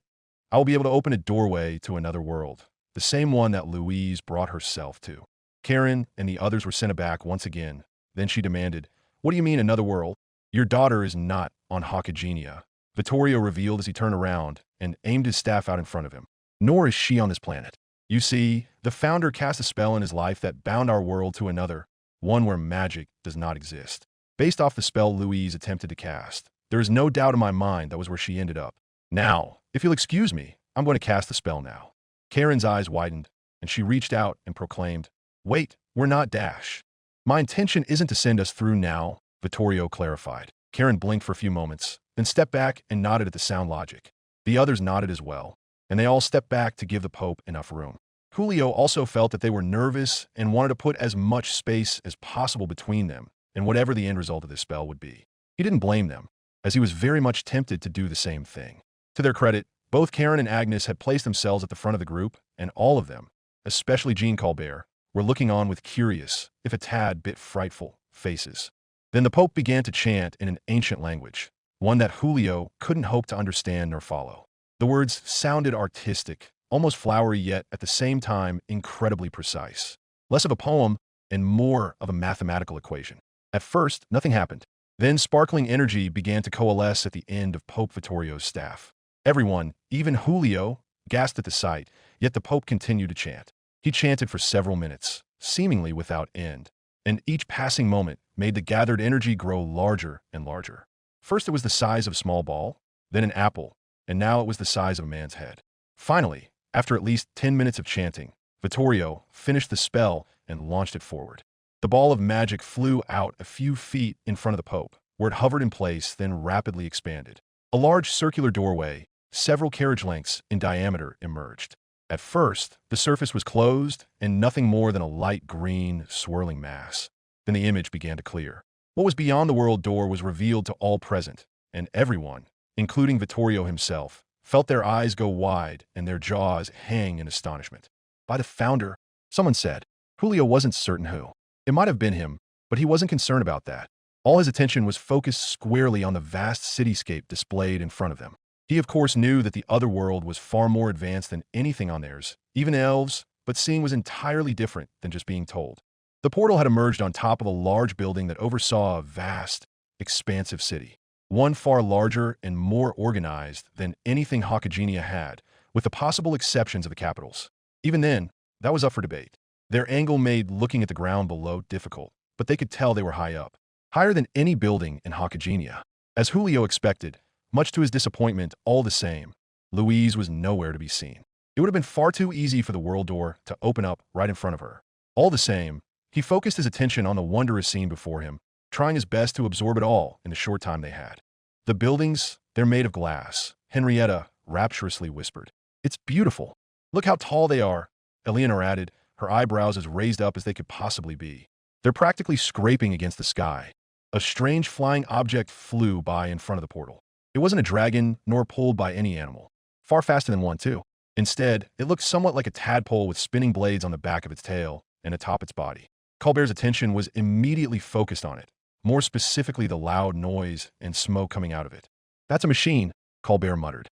I will be able to open a doorway to another world, the same one that Louise brought herself to." Karen and the others were sent aback once again. Then she demanded, "What do you mean another world? Your daughter is not on Hakagenia," Vittorio revealed as he turned around and aimed his staff out in front of him. "Nor is she on this planet. You see, the Founder cast a spell in his life that bound our world to another, one where magic does not exist. Based off the spell Louise attempted to cast, there is no doubt in my mind that was where she ended up. Now, if you'll excuse me, I'm going to cast the spell now." Karen's eyes widened, and she reached out and proclaimed, "Wait, we're not Dash." "My intention isn't to send us through now," Vittorio clarified. Karen blinked for a few moments, then stepped back and nodded at the sound logic. The others nodded as well, and they all stepped back to give the Pope enough room. Julio also felt that they were nervous and wanted to put as much space as possible between them and whatever the end result of this spell would be. He didn't blame them, as he was very much tempted to do the same thing. To their credit, both Karen and Agnes had placed themselves at the front of the group, and all of them, especially Jean Colbert, were looking on with curious, if a tad bit frightful, faces. Then the Pope began to chant in an ancient language, one that Julio couldn't hope to understand nor follow. The words sounded artistic, almost flowery, yet at the same time incredibly precise. Less of a poem and more of a mathematical equation. At first, nothing happened. Then sparkling energy began to coalesce at the end of Pope Vittorio's staff. Everyone, even Julio, gasped at the sight, yet the Pope continued to chant. He chanted for several minutes, seemingly without end, and each passing moment made the gathered energy grow larger and larger. First it was the size of a small ball, then an apple, and now it was the size of a man's head. Finally, after at least 10 minutes of chanting, Vittorio finished the spell and launched it forward. The ball of magic flew out a few feet in front of the Pope, where it hovered in place, then rapidly expanded. A large circular doorway, several carriage lengths in diameter, emerged. At first, the surface was closed and nothing more than a light green, swirling mass. Then the image began to clear. What was beyond the world door was revealed to all present, and everyone, including Vittorio himself, felt their eyes go wide and their jaws hang in astonishment. By the founder, someone said. Julio wasn't certain who. It might have been him, but he wasn't concerned about that. All his attention was focused squarely on the vast cityscape displayed in front of them. He of course knew that the other world was far more advanced than anything on theirs, even elves, but seeing was entirely different than just being told. The portal had emerged on top of a large building that oversaw a vast, expansive city. One far larger and more organized than anything Hakagenia had, with the possible exceptions of the capitals. Even then, that was up for debate. Their angle made looking at the ground below difficult, but they could tell they were high up. Higher than any building in Hakagenia. As Julio expected, much to his disappointment all the same, Louise was nowhere to be seen. It would have been far too easy for the world door to open up right in front of her. All the same, he focused his attention on the wondrous scene before him, trying his best to absorb it all in the short time they had. The buildings, they're made of glass, Henrietta rapturously whispered. It's beautiful. Look how tall they are, Eleanor added, her eyebrows as raised up as they could possibly be. They're practically scraping against the sky. A strange flying object flew by in front of the portal. It wasn't a dragon, nor pulled by any animal. Far faster than one, too. Instead, it looked somewhat like a tadpole with spinning blades on the back of its tail and atop its body. Colbert's attention was immediately focused on it, more specifically the loud noise and smoke coming out of it. That's a machine, Colbert muttered.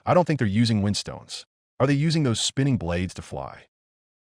I don't think they're using windstones. Are they using those spinning blades to fly?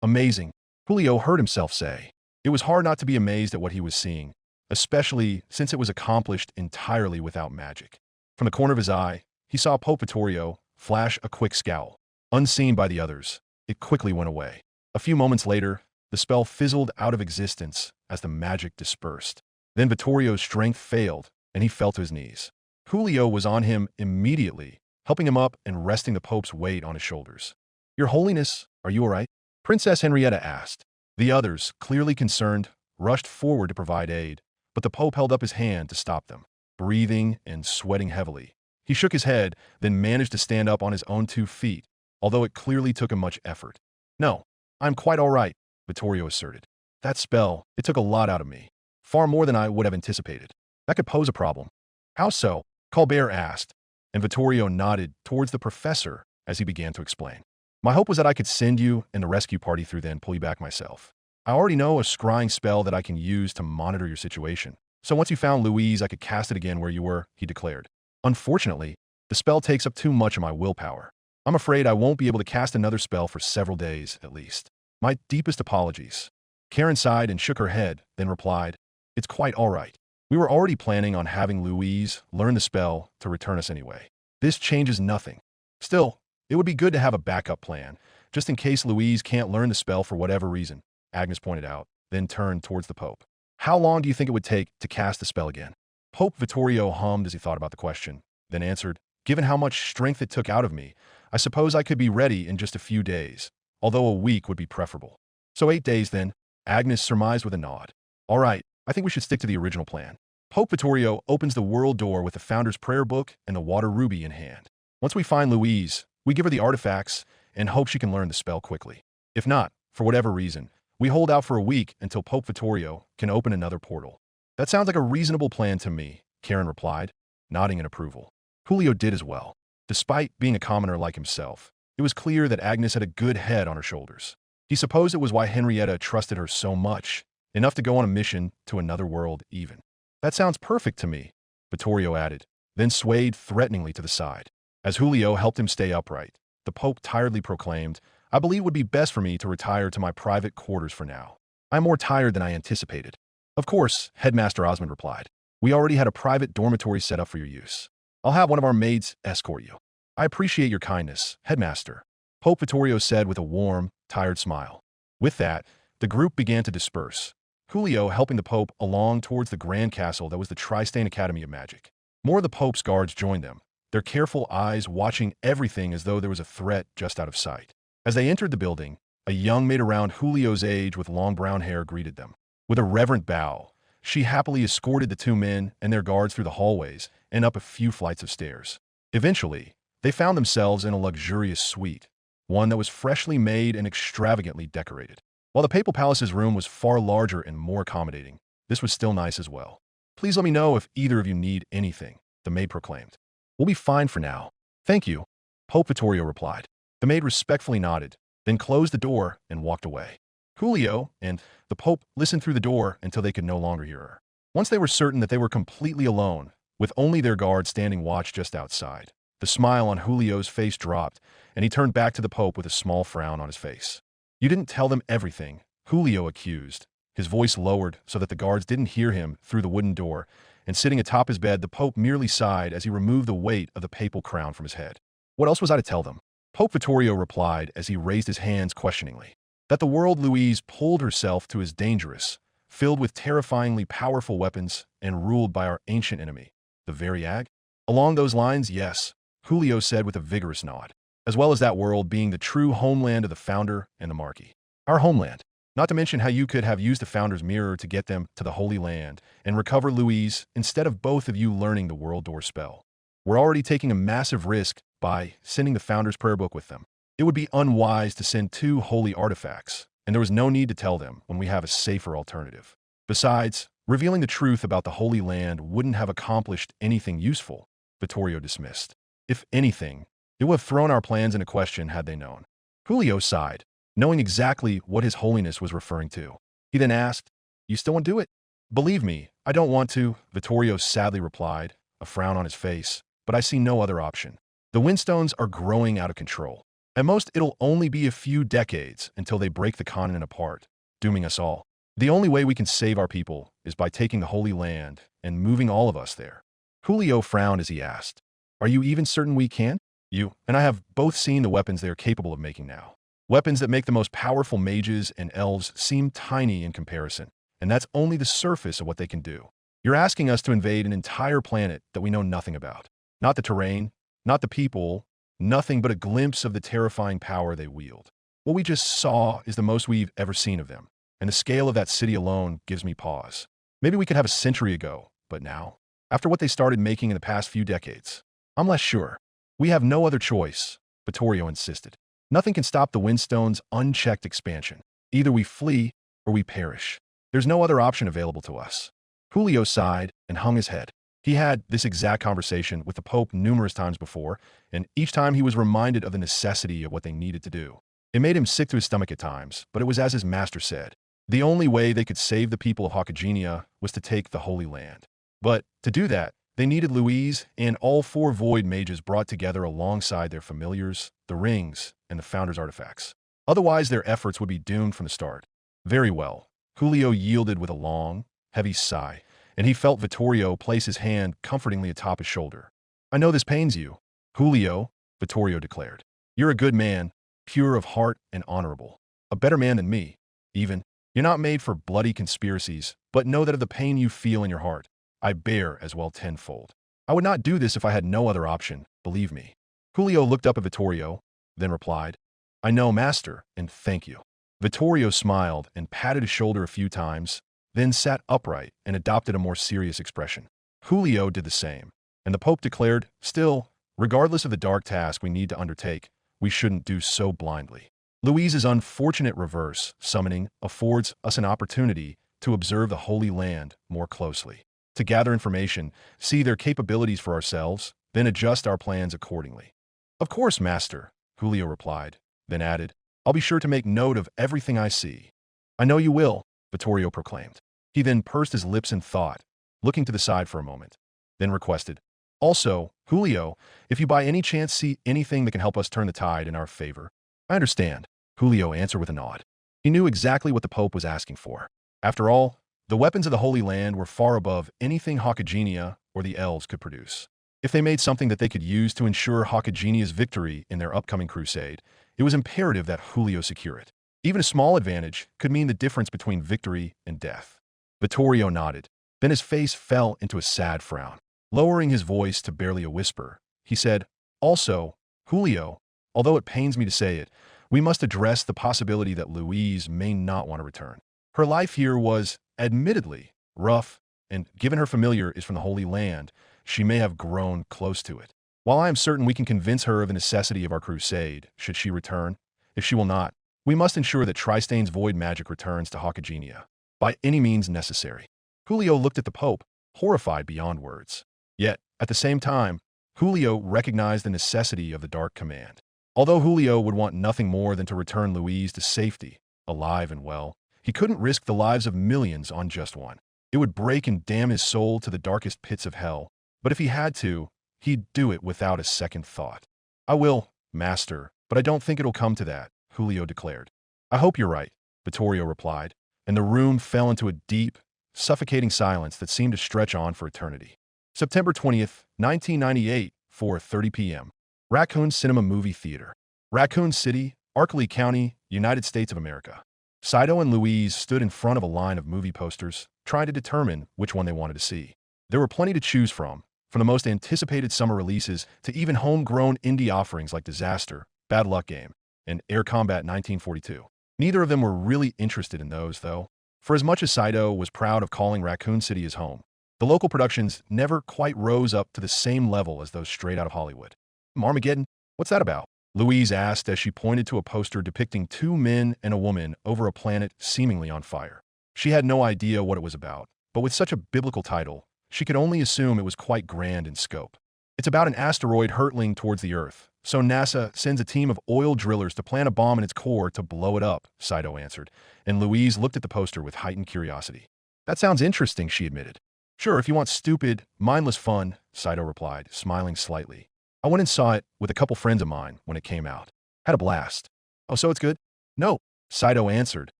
Amazing, Julio heard himself say. It was hard not to be amazed at what he was seeing, especially since it was accomplished entirely without magic. From the corner of his eye, he saw Pope Vittorio flash a quick scowl. Unseen by the others, it quickly went away. A few moments later, the spell fizzled out of existence as the magic dispersed. Then Vittorio's strength failed, and he fell to his knees. Julio was on him immediately, helping him up and resting the Pope's weight on his shoulders. Your Holiness, are you all right? Princess Henrietta asked. The others, clearly concerned, rushed forward to provide aid, but the Pope held up his hand to stop them. Breathing and sweating heavily, he shook his head, then managed to stand up on his own 2 feet, although it clearly took him much effort. No, I'm quite all right, Vittorio asserted. That spell, it took a lot out of me. Far more than I would have anticipated. That could pose a problem. How so? Colbert asked, and Vittorio nodded towards the professor as he began to explain. My hope was that I could send you and the rescue party through then pull you back myself. I already know a scrying spell that I can use to monitor your situation. So once you found Louise, I could cast it again where you were, he declared. Unfortunately, the spell takes up too much of my willpower. I'm afraid I won't be able to cast another spell for several days, at least. My deepest apologies. Karen sighed and shook her head, then replied, It's quite all right. We were already planning on having Louise learn the spell to return us anyway. This changes nothing. Still, it would be good to have a backup plan, just in case Louise can't learn the spell for whatever reason, Agnes pointed out, then turned towards the Pope. How long do you think it would take to cast the spell again? Pope Vittorio hummed as he thought about the question, then answered, Given how much strength it took out of me, I suppose I could be ready in just a few days, although a week would be preferable. So 8 days then, Agnes surmised with a nod. All right, I think we should stick to the original plan. Pope Vittorio opens the world door with the Founder's Prayer Book and the Water Ruby in hand. Once we find Louise, we give her the artifacts and hope she can learn the spell quickly. If not, for whatever reason, we hold out for a week until Pope Vittorio can open another portal. That sounds like a reasonable plan to me, Karen replied, nodding in approval. Julio did as well. Despite being a commoner like himself, it was clear that Agnes had a good head on her shoulders. He supposed it was why Henrietta trusted her so much, enough to go on a mission to another world even. That sounds perfect to me, Vittorio added, then swayed threateningly to the side. As Julio helped him stay upright, the Pope tiredly proclaimed, I believe it would be best for me to retire to my private quarters for now. I'm more tired than I anticipated. Of course, Headmaster Osmond replied. We already had a private dormitory set up for your use. I'll have one of our maids escort you. I appreciate your kindness, Headmaster, Pope Vittorio said with a warm, tired smile. With that, the group began to disperse, Julio helping the Pope along towards the grand castle that was the Tristain Academy of Magic. More of the Pope's guards joined them, their careful eyes watching everything as though there was a threat just out of sight. As they entered the building, a young maid around Julio's age with long brown hair greeted them. With a reverent bow, she happily escorted the 2 men and their guards through the hallways and up a few flights of stairs. Eventually, they found themselves in a luxurious suite, one that was freshly made and extravagantly decorated. While the Papal Palace's room was far larger and more accommodating, this was still nice as well. Please let me know if either of you need anything, the maid proclaimed. We'll be fine for now. Thank you, Pope Vittorio replied. The maid respectfully nodded, then closed the door and walked away. Julio and the Pope listened through the door until they could no longer hear her. Once they were certain that they were completely alone, with only their guard standing watch just outside, the smile on Julio's face dropped, and he turned back to the Pope with a small frown on his face. You didn't tell them everything, Julio accused. His voice lowered so that the guards didn't hear him through the wooden door, and sitting atop his bed, the Pope merely sighed as he removed the weight of the papal crown from his head. What else was I to tell them? Pope Vittorio replied as he raised his hands questioningly. That the world Louise pulled herself to is dangerous, filled with terrifyingly powerful weapons and ruled by our ancient enemy, the Variag? Along those lines, yes, Julio said with a vigorous nod, as well as that world being the true homeland of the founder and the Marquis. Our homeland. Not to mention how you could have used the founder's mirror to get them to the Holy Land and recover Louise instead of both of you learning the World Door spell. We're already taking a massive risk by sending the founder's prayer book with them. It would be unwise to send two holy artifacts, and there was no need to tell them when we have a safer alternative. Besides, revealing the truth about the Holy Land wouldn't have accomplished anything useful, Vittorio dismissed. If anything, it would have thrown our plans into question had they known. Julio sighed, knowing exactly what His Holiness was referring to. He then asked, You still won't do it? Believe me, I don't want to, Vittorio sadly replied, a frown on his face, but I see no other option. The Windstones are growing out of control. At most, it'll only be a few decades until they break the continent apart, dooming us all. The only way we can save our people is by taking the Holy Land and moving all of us there. Julio frowned as he asked, Are you even certain we can? You and I have both seen the weapons they are capable of making now. Weapons that make the most powerful mages and elves seem tiny in comparison, and that's only the surface of what they can do. You're asking us to invade an entire planet that we know nothing about. Not the terrain, not the people, nothing but a glimpse of the terrifying power they wield. What we just saw is the most we've ever seen of them, and the scale of that city alone gives me pause. Maybe we could have a century ago, but now, after what they started making in the past few decades, I'm less sure. We have no other choice, Vittorio insisted. Nothing can stop the Windstone's unchecked expansion. Either we flee or we perish. There's no other option available to us. Julio sighed and hung his head. He had this exact conversation with the Pope numerous times before, and each time he was reminded of the necessity of what they needed to do. It made him sick to his stomach at times, but it was as his master said. The only way they could save the people of Hakagenia was to take the Holy Land. But to do that, they needed Louise and all four Void Mages brought together alongside their familiars, the rings, and the Founder's artifacts. Otherwise, their efforts would be doomed from the start. Very well. Julio yielded with a long, heavy sigh, and he felt Vittorio place his hand comfortingly atop his shoulder. I know this pains you, Julio, Vittorio declared. You're a good man, pure of heart and honorable. A better man than me, even. You're not made for bloody conspiracies, but know that of the pain you feel in your heart, I bear as well tenfold. I would not do this if I had no other option, believe me. Julio looked up at Vittorio, then replied, I know, master, and thank you. Vittorio smiled and patted his shoulder a few times, then sat upright and adopted a more serious expression. Julio did the same, and the Pope declared, Still, regardless of the dark task we need to undertake, we shouldn't do so blindly. Louise's unfortunate reverse summoning affords us an opportunity to observe the Holy Land more closely, to gather information, see their capabilities for ourselves, then adjust our plans accordingly. Of course, master, Julio replied, then added, I'll be sure to make note of everything I see. I know you will, Vittorio proclaimed. He then pursed his lips in thought, looking to the side for a moment, then requested, Also, Julio, if you by any chance see anything that can help us turn the tide in our favor. I understand, Julio answered with a nod. He knew exactly what the Pope was asking for. After all, the weapons of the Holy Land were far above anything Hakagenia or the elves could produce. If they made something that they could use to ensure Hakagenia's victory in their upcoming crusade, it was imperative that Julio secure it. Even a small advantage could mean the difference between victory and death. Vittorio nodded. Then his face fell into a sad frown. Lowering his voice to barely a whisper, he said, Also, Julio, although it pains me to say it, we must address the possibility that Louise may not want to return. Her life here was, admittedly, rough, and given her familiar is from the Holy Land, she may have grown close to it. While I am certain we can convince her of the necessity of our crusade, should she return, if she will not, we must ensure that Tristane's void magic returns to Hakagenia, by any means necessary. Julio looked at the Pope, horrified beyond words. Yet, at the same time, Julio recognized the necessity of the dark command. Although Julio would want nothing more than to return Louise to safety, alive and well, he couldn't risk the lives of millions on just one. It would break and damn his soul to the darkest pits of hell, but if he had to, he'd do it without a second thought. "I will, master, but I don't think it'll come to that," Julio declared. "I hope you're right," Vittorio replied, and the room fell into a deep, suffocating silence that seemed to stretch on for eternity. September 20th, 1998, 4:30 p.m. Raccoon Cinema Movie Theater. Raccoon City, Arkley County, United States of America. Saito and Louise stood in front of a line of movie posters, trying to determine which one they wanted to see. There were plenty to choose from the most anticipated summer releases to even homegrown indie offerings like Disaster, Bad Luck Game, and Air Combat 1942. Neither of them were really interested in those, though. For as much as Saito was proud of calling Raccoon City his home, the local productions never quite rose up to the same level as those straight out of Hollywood. "Armageddon? What's that about?" Louise asked as she pointed to a poster depicting two men and a woman over a planet seemingly on fire. She had no idea what it was about, but with such a biblical title, she could only assume it was quite grand in scope. "It's about an asteroid hurtling towards the Earth, so NASA sends a team of oil drillers to plant a bomb in its core to blow it up," Saito answered, and Louise looked at the poster with heightened curiosity. "That sounds interesting," she admitted. "Sure, if you want stupid, mindless fun," Saito replied, smiling slightly. "I went and saw it with a couple friends of mine when it came out. Had a blast." "Oh, so it's good?" "No," Saito answered,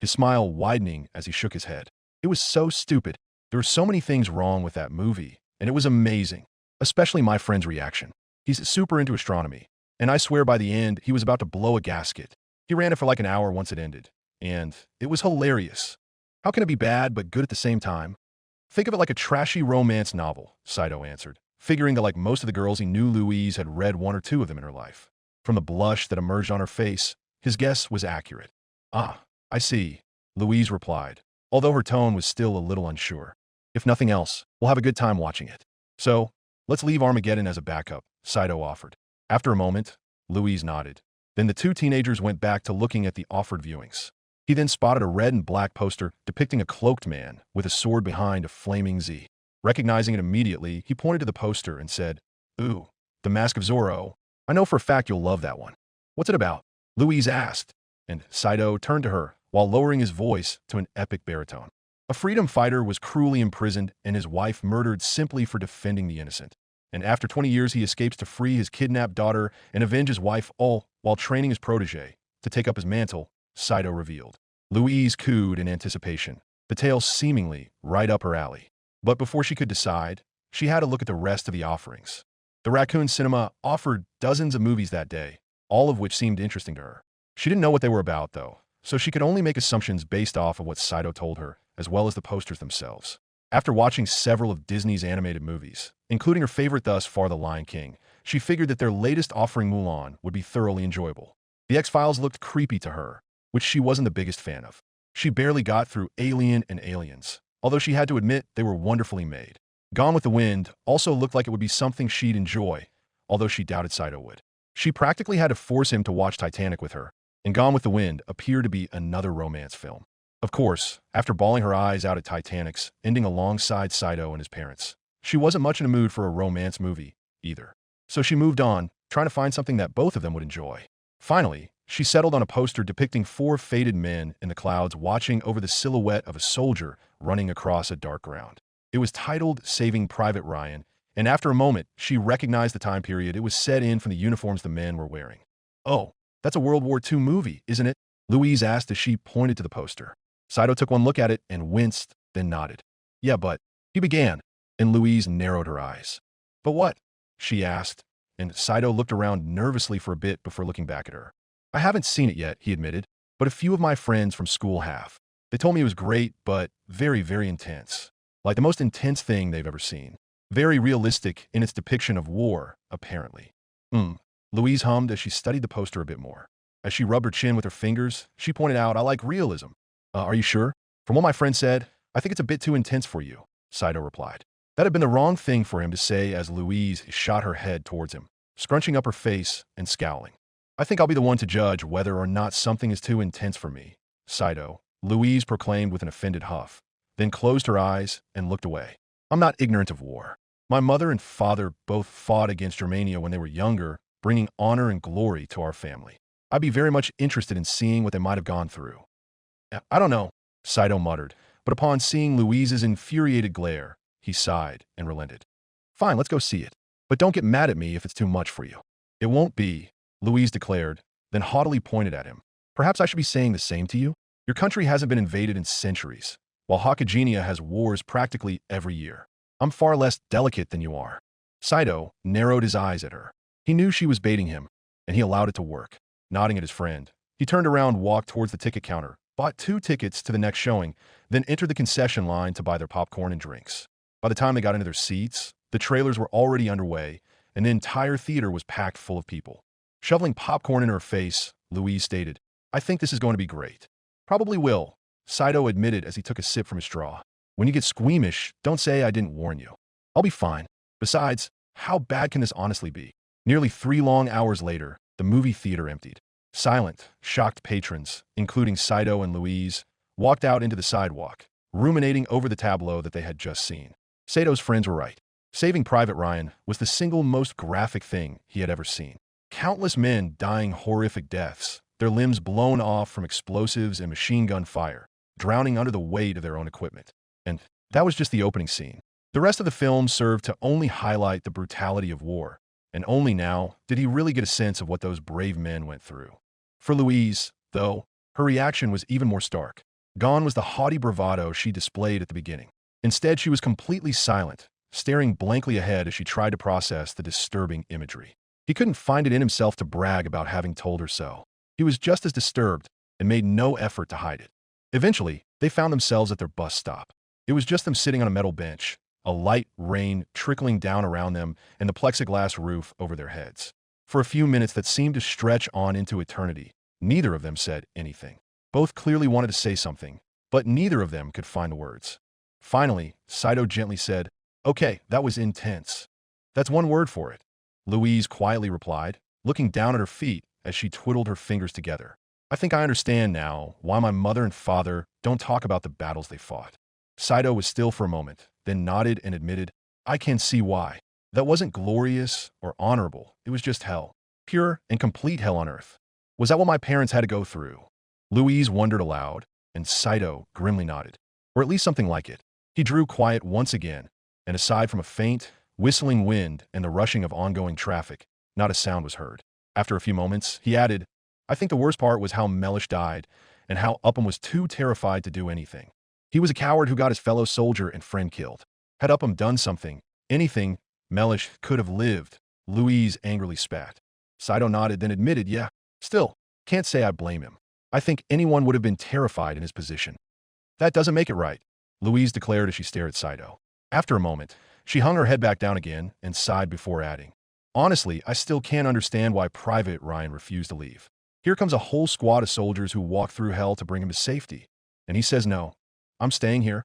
his smile widening as he shook his head. "It was so stupid. There were so many things wrong with that movie, and it was amazing, especially my friend's reaction. He's super into astronomy, and I swear by the end, he was about to blow a gasket. He ran it for like an hour once it ended, and it was hilarious. How can it be bad but good at the same time?" "Think of it like a trashy romance novel," Saito answered, figuring that like most of the girls he knew, Louise had read one or two of them in her life. From the blush that emerged on her face, his guess was accurate. "Ah, I see," Louise replied, although her tone was still a little unsure. "If nothing else, we'll have a good time watching it. So, let's leave Armageddon as a backup," Saito offered. After a moment, Louise nodded. Then the two teenagers went back to looking at the offered viewings. He then spotted a red and black poster depicting a cloaked man with a sword behind a flaming Z. Recognizing it immediately, he pointed to the poster and said, "Ooh, The Mask of Zorro. I know for a fact you'll love that one." "What's it about?" Louise asked, and Saito turned to her while lowering his voice to an epic baritone. A freedom fighter was cruelly imprisoned and his wife murdered simply for defending the innocent. And after 20 years, he escapes to free his kidnapped daughter and avenge his wife, all while training his protege to take up his mantle, Saito revealed. Louise cooed in anticipation, the tale seemingly right up her alley. But before she could decide, she had to look at the rest of the offerings. The Raccoon Cinema offered dozens of movies that day, all of which seemed interesting to her. She didn't know what they were about, though, so she could only make assumptions based off of what Saito told her, as well as the posters themselves. After watching several of Disney's animated movies, including her favorite thus far, The Lion King, she figured that their latest offering, Mulan, would be thoroughly enjoyable. The X-Files looked creepy to her, which she wasn't the biggest fan of. She barely got through Alien and Aliens, although she had to admit they were wonderfully made. Gone with the Wind also looked like it would be something she'd enjoy, although she doubted Saito would. She practically had to force him to watch Titanic with her, and Gone with the Wind appeared to be another romance film. Of course, after bawling her eyes out at Titanic's ending alongside Saito and his parents, she wasn't much in a mood for a romance movie, either. So she moved on, trying to find something that both of them would enjoy. Finally, she settled on a poster depicting four faded men in the clouds watching over the silhouette of a soldier running across a dark ground. It was titled Saving Private Ryan, and after a moment, she recognized the time period it was set in from the uniforms the men were wearing. "Oh, that's a World War II movie, isn't it?" Louise asked as she pointed to the poster. Saito took one look at it and winced, then nodded. "Yeah, but," he began, and Louise narrowed her eyes. "But what?" she asked, and Saito looked around nervously for a bit before looking back at her. "I haven't seen it yet," he admitted, "but a few of my friends from school have. They told me it was great, but very, very intense. Like the most intense thing they've ever seen. Very realistic in its depiction of war, apparently." Louise hummed as she studied the poster a bit more. As she rubbed her chin with her fingers, she pointed out, "I like realism." Are you sure?" "From what my friend said, I think it's a bit too intense for you," Saito replied. That had been the wrong thing for him to say as Louise shot her head towards him, scrunching up her face and scowling. "I think I'll be the one to judge whether or not something is too intense for me, Saito," Louise proclaimed with an offended huff, then closed her eyes and looked away. I'm not ignorant of war. My mother and father both fought against Germania when they were younger, bringing honor and glory to our family. I'd be very much interested in seeing what they might have gone through. I don't know, Saito muttered, but upon seeing Louise's infuriated glare, he sighed and relented. Fine, let's go see it. But don't get mad at me if it's too much for you. It won't be, Louise declared, then haughtily pointed at him. Perhaps I should be saying the same to you? Your country hasn't been invaded in centuries, while Hakagenia has wars practically every year. I'm far less delicate than you are. Saito narrowed his eyes at her. He knew she was baiting him, and he allowed it to work. Nodding at his friend, he turned around, walked towards the ticket counter, bought 2 tickets to the next showing, then entered the concession line to buy their popcorn and drinks. By the time they got into their seats, the trailers were already underway, and the entire theater was packed full of people. Shoveling popcorn in her face, Louise stated, I think this is going to be great. Probably will, Saito admitted as he took a sip from his straw. When you get squeamish, don't say I didn't warn you. I'll be fine. Besides, how bad can this honestly be? Nearly 3 long hours later, the movie theater emptied. Silent, shocked patrons, including Saito and Louise, walked out into the sidewalk, ruminating over the tableau that they had just seen. Sato's friends were right. Saving Private Ryan was the single most graphic thing he had ever seen. Countless men dying horrific deaths, their limbs blown off from explosives and machine gun fire, drowning under the weight of their own equipment. And that was just the opening scene. The rest of the film served to only highlight the brutality of war, and only now did he really get a sense of what those brave men went through. For Louise, though, her reaction was even more stark. Gone was the haughty bravado she displayed at the beginning. Instead, she was completely silent, staring blankly ahead as she tried to process the disturbing imagery. He couldn't find it in himself to brag about having told her so. He was just as disturbed and made no effort to hide it. Eventually, they found themselves at their bus stop. It was just them sitting on a metal bench, a light rain trickling down around them and the plexiglass roof over their heads. For a few minutes that seemed to stretch on into eternity, neither of them said anything. Both clearly wanted to say something, but neither of them could find the words. Finally, Saito gently said, Okay, that was intense. That's one word for it, Louise quietly replied, looking down at her feet as she twiddled her fingers together. I think I understand now why my mother and father don't talk about the battles they fought. Saito was still for a moment, then nodded and admitted, I can see why. That wasn't glorious or honorable. It was just hell. Pure and complete hell on earth. Was that what my parents had to go through? Louise wondered aloud, and Saito grimly nodded. Or at least something like it. He drew quiet once again, and aside from a faint, whistling wind and the rushing of ongoing traffic, not a sound was heard. After a few moments, he added, I think the worst part was how Mellish died, and how Upham was too terrified to do anything. He was a coward who got his fellow soldier and friend killed. Had Upham done something, anything, Mellish could have lived. Louise angrily spat. Saito nodded, then admitted, yeah, still, can't say I blame him. I think anyone would have been terrified in his position. That doesn't make it right, Louise declared as she stared at Saito. After a moment, she hung her head back down again and sighed before adding, Honestly, I still can't understand why Private Ryan refused to leave. Here comes a whole squad of soldiers who walked through hell to bring him to safety. And he says no. I'm staying here.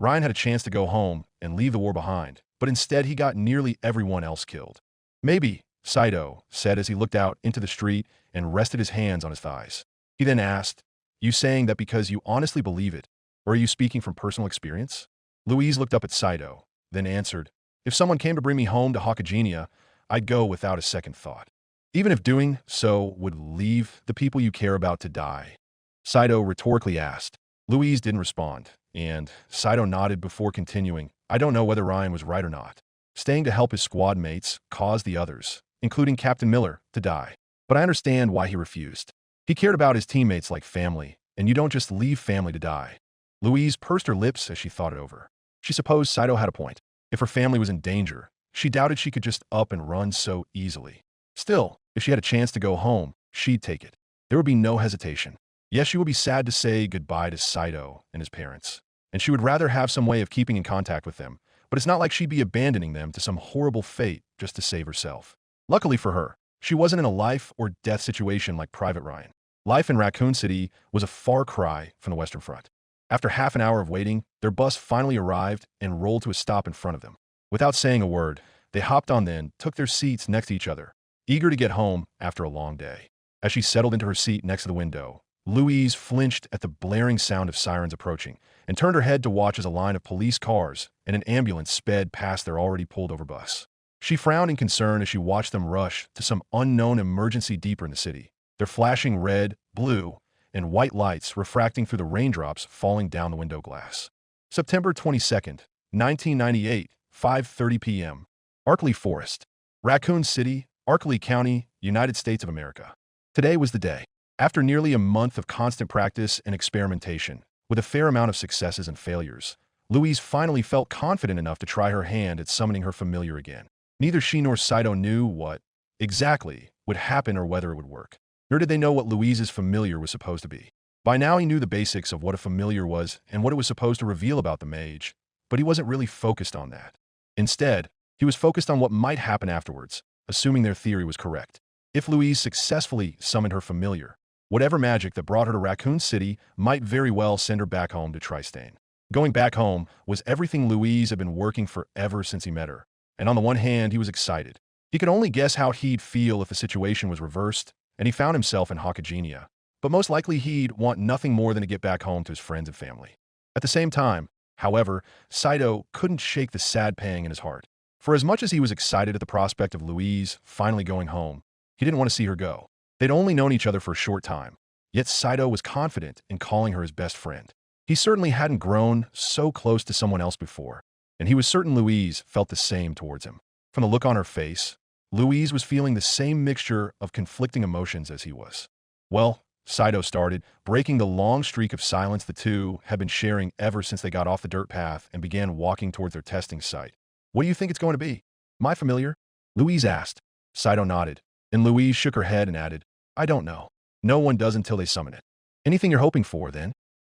Ryan had a chance to go home and leave the war behind, but instead he got nearly everyone else killed. Maybe, Saito said as he looked out into the street and rested his hands on his thighs. He then asked, You saying that because you honestly believe it, or are you speaking from personal experience? Louise looked up at Saito, then answered, If someone came to bring me home to Hakagenia, I'd go without a second thought. Even if doing so would leave the people you care about to die. Saito rhetorically asked. Louise didn't respond, and Saito nodded before continuing, I don't know whether Ryan was right or not. Staying to help his squad mates caused the others, including Captain Miller, to die. But I understand why he refused. He cared about his teammates like family, and you don't just leave family to die. Louise pursed her lips as she thought it over. She supposed Saito had a point. If her family was in danger, she doubted she could just up and run so easily. Still, if she had a chance to go home, she'd take it. There would be no hesitation. Yes, she would be sad to say goodbye to Saito and his parents, and she would rather have some way of keeping in contact with them, but it's not like she'd be abandoning them to some horrible fate just to save herself. Luckily for her, she wasn't in a life or death situation like Private Ryan. Life in Raccoon City was a far cry from the Western Front. After half an hour of waiting, their bus finally arrived and rolled to a stop in front of them. Without saying a word, they hopped on then, took their seats next to each other, eager to get home after a long day. As she settled into her seat next to the window, Louise flinched at the blaring sound of sirens approaching and turned her head to watch as a line of police cars and an ambulance sped past their already pulled-over bus. She frowned in concern as she watched them rush to some unknown emergency deeper in the city, their flashing red, blue, and white lights refracting through the raindrops falling down the window glass. September 22nd, 1998, 5:30 p.m. Arkley Forest, Raccoon City, Arkley County, United States of America. Today was the day. After nearly a month of constant practice and experimentation, with a fair amount of successes and failures, Louise finally felt confident enough to try her hand at summoning her familiar again. Neither she nor Saito knew what exactly would happen or whether it would work. Nor did they know what Louise's familiar was supposed to be. By now he knew the basics of what a familiar was and what it was supposed to reveal about the mage, but he wasn't really focused on that. Instead, he was focused on what might happen afterwards, assuming their theory was correct. If Louise successfully summoned her familiar, whatever magic that brought her to Raccoon City might very well send her back home to Tristane. Going back home was everything Louise had been working for ever since he met her, and on the one hand he was excited. He could only guess how he'd feel if the situation was reversed, and he found himself in Hakagenia. But most likely he'd want nothing more than to get back home to his friends and family. At the same time, however, Saito couldn't shake the sad pang in his heart. For as much as he was excited at the prospect of Louise finally going home, he didn't want to see her go. They'd only known each other for a short time, yet Saito was confident in calling her his best friend. He certainly hadn't grown so close to someone else before, and he was certain Louise felt the same towards him. From the look on her face, Louise was feeling the same mixture of conflicting emotions as he was. Well, Saito started, breaking the long streak of silence the two had been sharing ever since they got off the dirt path and began walking towards their testing site. What do you think it's going to be? My familiar? Louise asked. Saito nodded, and Louise shook her head and added, I don't know. No one does until they summon it. Anything you're hoping for, then?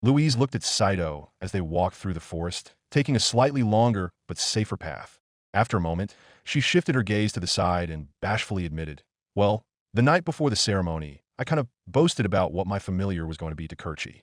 Louise looked at Saito as they walked through the forest, taking a slightly longer but safer path. After a moment, she shifted her gaze to the side and bashfully admitted, well, the night before the ceremony, I kind of boasted about what my familiar was going to be to Kirchi.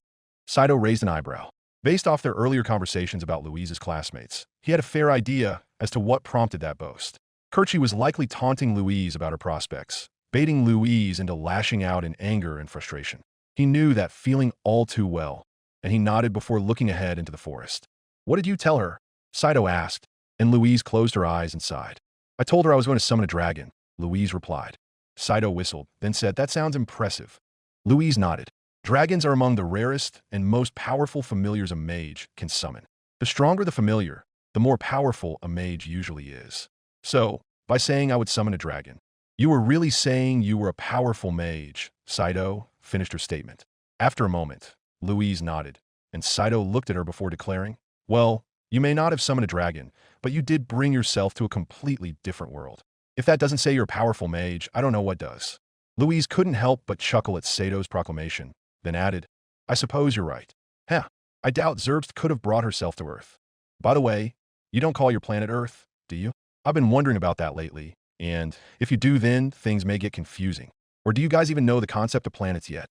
Saito raised an eyebrow. Based off their earlier conversations about Louise's classmates, he had a fair idea as to what prompted that boast. Kirchi was likely taunting Louise about her prospects, baiting Louise into lashing out in anger and frustration. He knew that feeling all too well, and he nodded before looking ahead into the forest. What did you tell her? Saito asked, and Louise closed her eyes and sighed. I told her I was going to summon a dragon, Louise replied. Saito whistled, then said, that sounds impressive. Louise nodded. Dragons are among the rarest and most powerful familiars a mage can summon. The stronger the familiar, the more powerful a mage usually is. So, by saying I would summon a dragon, you were really saying you were a powerful mage, Saito finished her statement. After a moment, Louise nodded, and Saito looked at her before declaring, well, you may not have summoned a dragon, but you did bring yourself to a completely different world. If that doesn't say you're a powerful mage, I don't know what does. Louise couldn't help but chuckle at Sato's proclamation, then added, I suppose you're right. I doubt Zerbst could have brought herself to Earth. By the way, you don't call your planet Earth, do you? I've been wondering about that lately, and if you do then, things may get confusing. Or do you guys even know the concept of planets yet?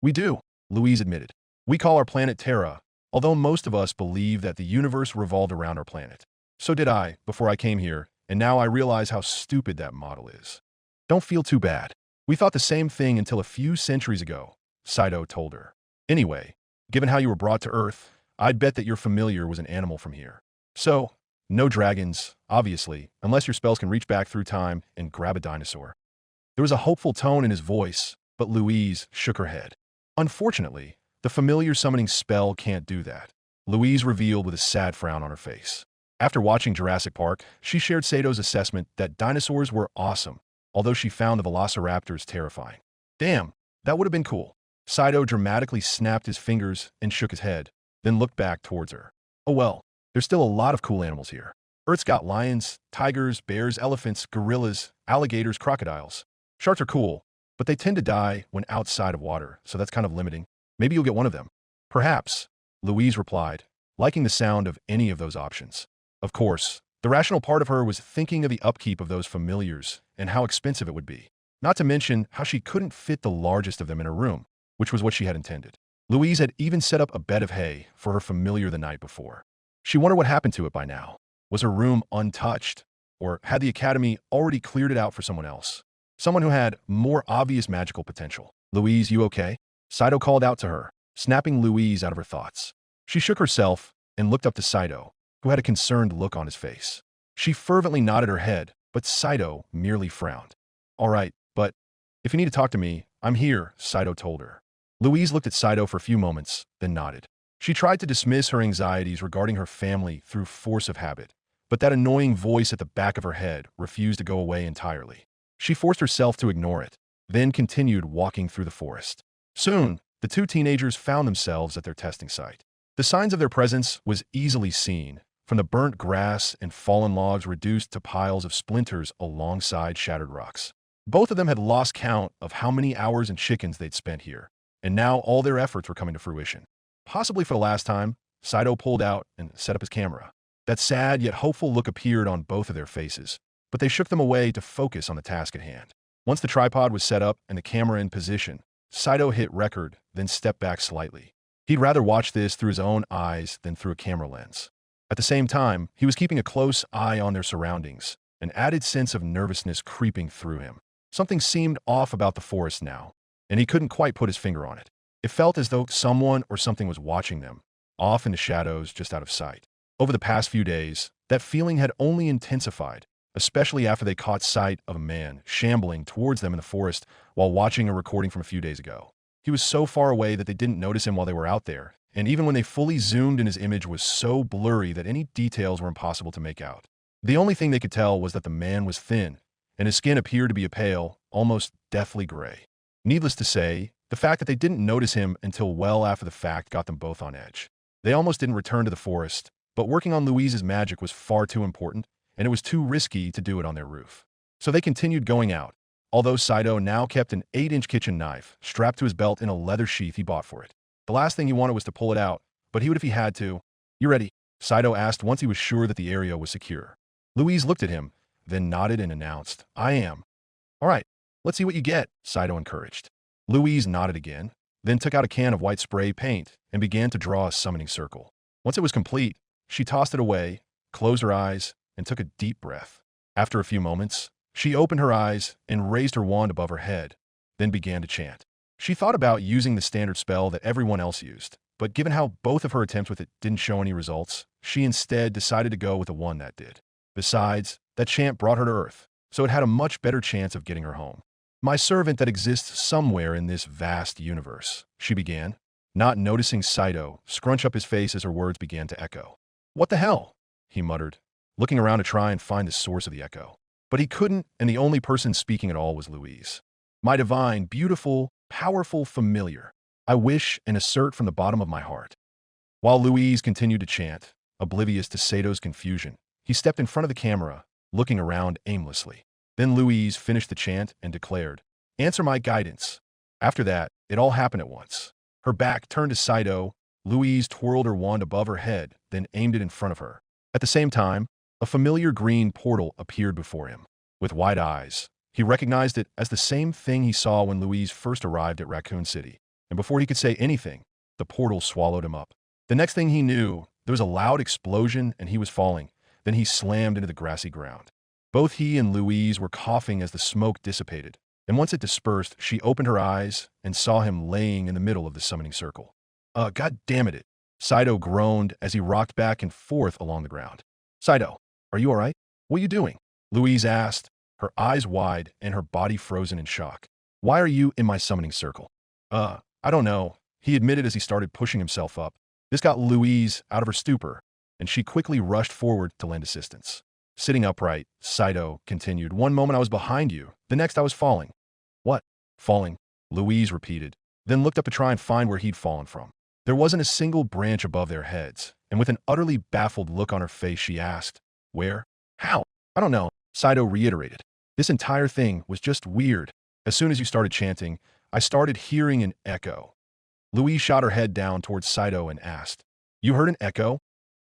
We do, Louise admitted. We call our planet Terra, although most of us believe that the universe revolved around our planet. So did I, before I came here, and now I realize how stupid that model is. Don't feel too bad. We thought the same thing until a few centuries ago, Saito told her. Anyway, given how you were brought to Earth, I'd bet that your familiar was an animal from here. So, no dragons, obviously, unless your spells can reach back through time and grab a dinosaur. There was a hopeful tone in his voice, but Louise shook her head. Unfortunately, the familiar summoning spell can't do that, Louise revealed with a sad frown on her face. After watching Jurassic Park, she shared Sato's assessment that dinosaurs were awesome, although she found the velociraptors terrifying. Damn, that would have been cool. Saito dramatically snapped his fingers and shook his head, then looked back towards her. Oh well, there's still a lot of cool animals here. Earth's got lions, tigers, bears, elephants, gorillas, alligators, crocodiles. Sharks are cool, but they tend to die when outside of water, so that's kind of limiting. Maybe you'll get one of them. Perhaps, Louise replied, liking the sound of any of those options. Of course, the rational part of her was thinking of the upkeep of those familiars and how expensive it would be. Not to mention how she couldn't fit the largest of them in her room, which was what she had intended. Louise had even set up a bed of hay for her familiar the night before. She wondered what happened to it by now. Was her room untouched? Or had the academy already cleared it out for someone else? Someone who had more obvious magical potential. Louise, you okay? Saito called out to her, snapping Louise out of her thoughts. She shook herself and looked up to Saito, who had a concerned look on his face. She fervently nodded her head, but Saito merely frowned. All right, but if you need to talk to me, I'm here, Saito told her. Louise looked at Saito for a few moments, then nodded. She tried to dismiss her anxieties regarding her family through force of habit, but that annoying voice at the back of her head refused to go away entirely. She forced herself to ignore it, then continued walking through the forest. Soon, the two teenagers found themselves at their testing site. The signs of their presence was easily seen, from the burnt grass and fallen logs reduced to piles of splinters alongside shattered rocks. Both of them had lost count of how many hours and chickens they'd spent here, and now all their efforts were coming to fruition. Possibly for the last time, Saito pulled out and set up his camera. That sad yet hopeful look appeared on both of their faces, but they shook them away to focus on the task at hand. Once the tripod was set up and the camera in position, Saito hit record, then stepped back slightly. He'd rather watch this through his own eyes than through a camera lens. At the same time, he was keeping a close eye on their surroundings, an added sense of nervousness creeping through him. Something seemed off about the forest now, and he couldn't quite put his finger on it. It felt as though someone or something was watching them, off in the shadows just out of sight. Over the past few days, that feeling had only intensified, especially after they caught sight of a man shambling towards them in the forest while watching a recording from a few days ago. He was so far away that they didn't notice him while they were out there, and even when they fully zoomed in, his image was so blurry that any details were impossible to make out. The only thing they could tell was that the man was thin, and his skin appeared to be a pale, almost deathly gray. Needless to say, the fact that they didn't notice him until well after the fact got them both on edge. They almost didn't return to the forest, but working on Louise's magic was far too important, and it was too risky to do it on their roof. So they continued going out, although Saito now kept an 8-inch kitchen knife strapped to his belt in a leather sheath he bought for it. The last thing he wanted was to pull it out, but he would if he had to. You ready? Saito asked once he was sure that the area was secure. Louise looked at him, then nodded and announced, I am. All right, let's see what you get, Saito encouraged. Louise nodded again, then took out a can of white spray paint and began to draw a summoning circle. Once it was complete, she tossed it away, closed her eyes, and took a deep breath. After a few moments, she opened her eyes and raised her wand above her head, then began to chant. She thought about using the standard spell that everyone else used, but given how both of her attempts with it didn't show any results, she instead decided to go with the one that did. Besides, that chant brought her to Earth, so it had a much better chance of getting her home. My servant that exists somewhere in this vast universe, she began, not noticing Saito scrunch up his face as her words began to echo. What the hell? He muttered, looking around to try and find the source of the echo. But he couldn't, and the only person speaking at all was Louise. My divine, beautiful, powerful familiar, I wish and assert from the bottom of my heart. While Louise continued to chant, oblivious to Sato's confusion, he stepped in front of the camera, looking around aimlessly. Then Louise finished the chant and declared, Answer my guidance. After that, it all happened at once. Her back turned to Saito, Louise twirled her wand above her head, then aimed it in front of her. At the same time, a familiar green portal appeared before him. With wide eyes, he recognized it as the same thing he saw when Louise first arrived at Raccoon City. And before he could say anything, the portal swallowed him up. The next thing he knew, there was a loud explosion and he was falling. Then he slammed into the grassy ground. Both he and Louise were coughing as the smoke dissipated, and once it dispersed, she opened her eyes and saw him laying in the middle of the summoning circle. God damn it. Saito groaned as he rocked back and forth along the ground. Saito, are you all right? What are you doing? Louise asked, her eyes wide and her body frozen in shock. Why are you in my summoning circle? I don't know, he admitted as he started pushing himself up. This got Louise out of her stupor, and she quickly rushed forward to lend assistance. Sitting upright, Saito continued, One moment I was behind you, the next I was falling. What? Falling? Louise repeated, then looked up to try and find where he'd fallen from. There wasn't a single branch above their heads, and with an utterly baffled look on her face, she asked, Where? How? I don't know, Saito reiterated. This entire thing was just weird. As soon as you started chanting, I started hearing an echo. Louise shot her head down towards Saito and asked, You heard an echo?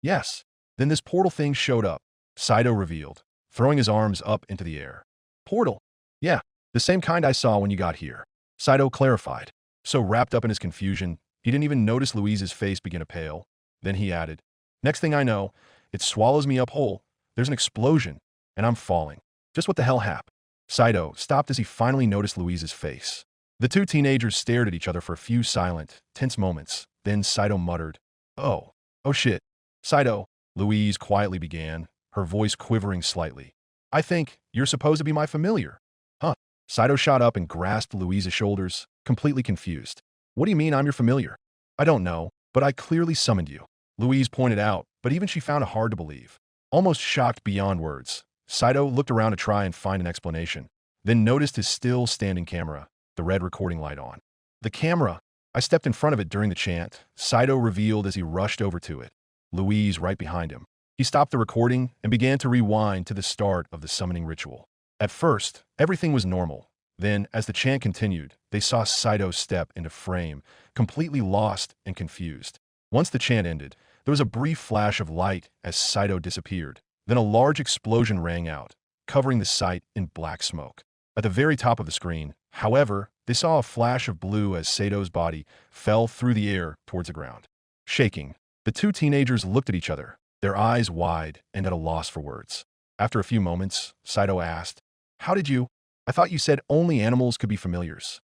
Yes. Then this portal thing showed up, Saito revealed, throwing his arms up into the air. Portal? Yeah, the same kind I saw when you got here, Saito clarified. So wrapped up in his confusion, he didn't even notice Louise's face begin to pale. Then he added, Next thing I know, it swallows me up whole. There's an explosion, and I'm falling. Just what the hell happened? Saito stopped as he finally noticed Louise's face. The two teenagers stared at each other for a few silent, tense moments. Then Saito muttered, "Oh, oh shit." "Saito," Louise quietly began, her voice quivering slightly. "I think you're supposed to be my familiar." "Huh?" Saito shot up and grasped Louise's shoulders, completely confused. "What do you mean I'm your familiar?" "I don't know, but I clearly summoned you," Louise pointed out, but even she found it hard to believe. Almost shocked beyond words, Saito looked around to try and find an explanation, then noticed his still-standing camera, the red recording light on. "The camera. I stepped in front of it during the chant," Saito revealed as he rushed over to it, Louise right behind him. He stopped the recording and began to rewind to the start of the summoning ritual. At first, everything was normal. Then, as the chant continued, they saw Saito step into frame, completely lost and confused. Once the chant ended, there was a brief flash of light as Saito disappeared. Then a large explosion rang out, covering the site in black smoke. At the very top of the screen, however, they saw a flash of blue as Saito's body fell through the air towards the ground. Shaking, the two teenagers looked at each other, their eyes wide and at a loss for words. After a few moments, Saito asked, "How did you? I thought you said only animals could be familiars."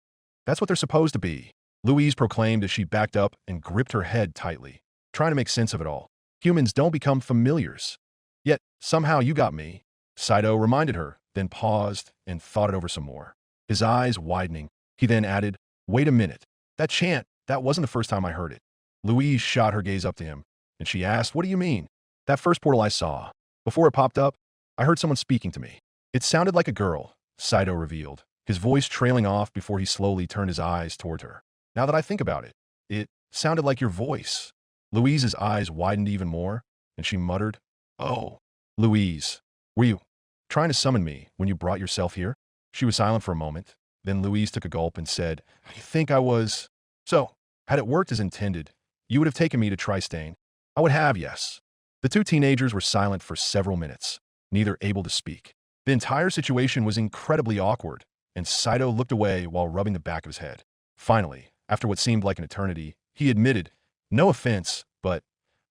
"That's what they're supposed to be," Louise proclaimed as she backed up and gripped her head tightly, trying to make sense of it all. "Humans don't become familiars." "Yet, somehow you got me," Saito reminded her, then paused and thought it over some more. His eyes widening, he then added, "Wait a minute. That chant, that wasn't the first time I heard it." Louise shot her gaze up to him, and she asked, "What do you mean?" "That first portal I saw. Before it popped up, I heard someone speaking to me. It sounded like a girl," Saito revealed, his voice trailing off before he slowly turned his eyes toward her. "Now that I think about it, it sounded like your voice." Louise's eyes widened even more, and she muttered, "Oh, Louise, were you trying to summon me when you brought yourself here?" She was silent for a moment. Then Louise took a gulp and said, "I think I was." "So, had it worked as intended, you would have taken me to Tristane?" "I would have, yes." The two teenagers were silent for several minutes, neither able to speak. The entire situation was incredibly awkward, and Saito looked away while rubbing the back of his head. Finally, after what seemed like an eternity, he admitted, "No offense, but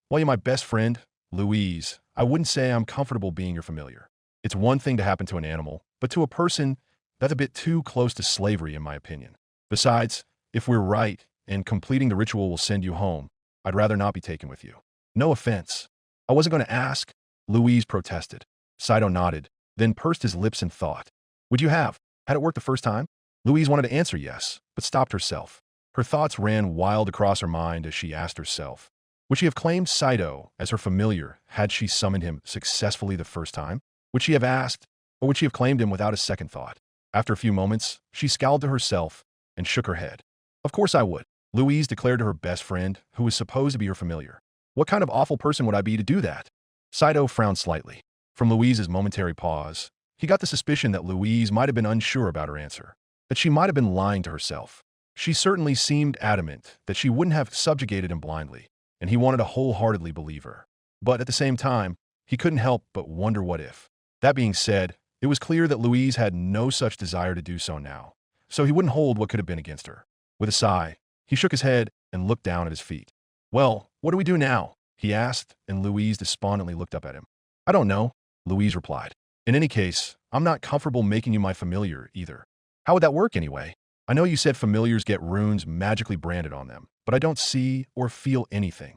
while you're my best friend, Louise, I wouldn't say I'm comfortable being your familiar. It's one thing to happen to an animal, but to a person, that's a bit too close to slavery in my opinion. Besides, if we're right and completing the ritual will send you home, I'd rather not be taken with you." "No offense. I wasn't going to ask," Louise protested. Saito nodded, then pursed his lips in thought. "Would you have? Had it worked the first time?" Louise wanted to answer yes, but stopped herself. Her thoughts ran wild across her mind as she asked herself, would she have claimed Saito as her familiar had she summoned him successfully the first time? Would she have asked, or would she have claimed him without a second thought? After a few moments, she scowled to herself and shook her head. "Of course I would," Louise declared to her best friend, who was supposed to be her familiar. "What kind of awful person would I be to do that?" Saito frowned slightly. From Louise's momentary pause, he got the suspicion that Louise might have been unsure about her answer, that she might have been lying to herself. She certainly seemed adamant that she wouldn't have subjugated him blindly, and he wanted to wholeheartedly believe her. But at the same time, he couldn't help but wonder what if. That being said, it was clear that Louise had no such desire to do so now, so he wouldn't hold what could have been against her. With a sigh, he shook his head and looked down at his feet. "Well, what do we do now?" he asked, and Louise despondently looked up at him. "I don't know," Louise replied. "In any case, I'm not comfortable making you my familiar either." "How would that work anyway? I know you said familiars get runes magically branded on them, but I don't see or feel anything."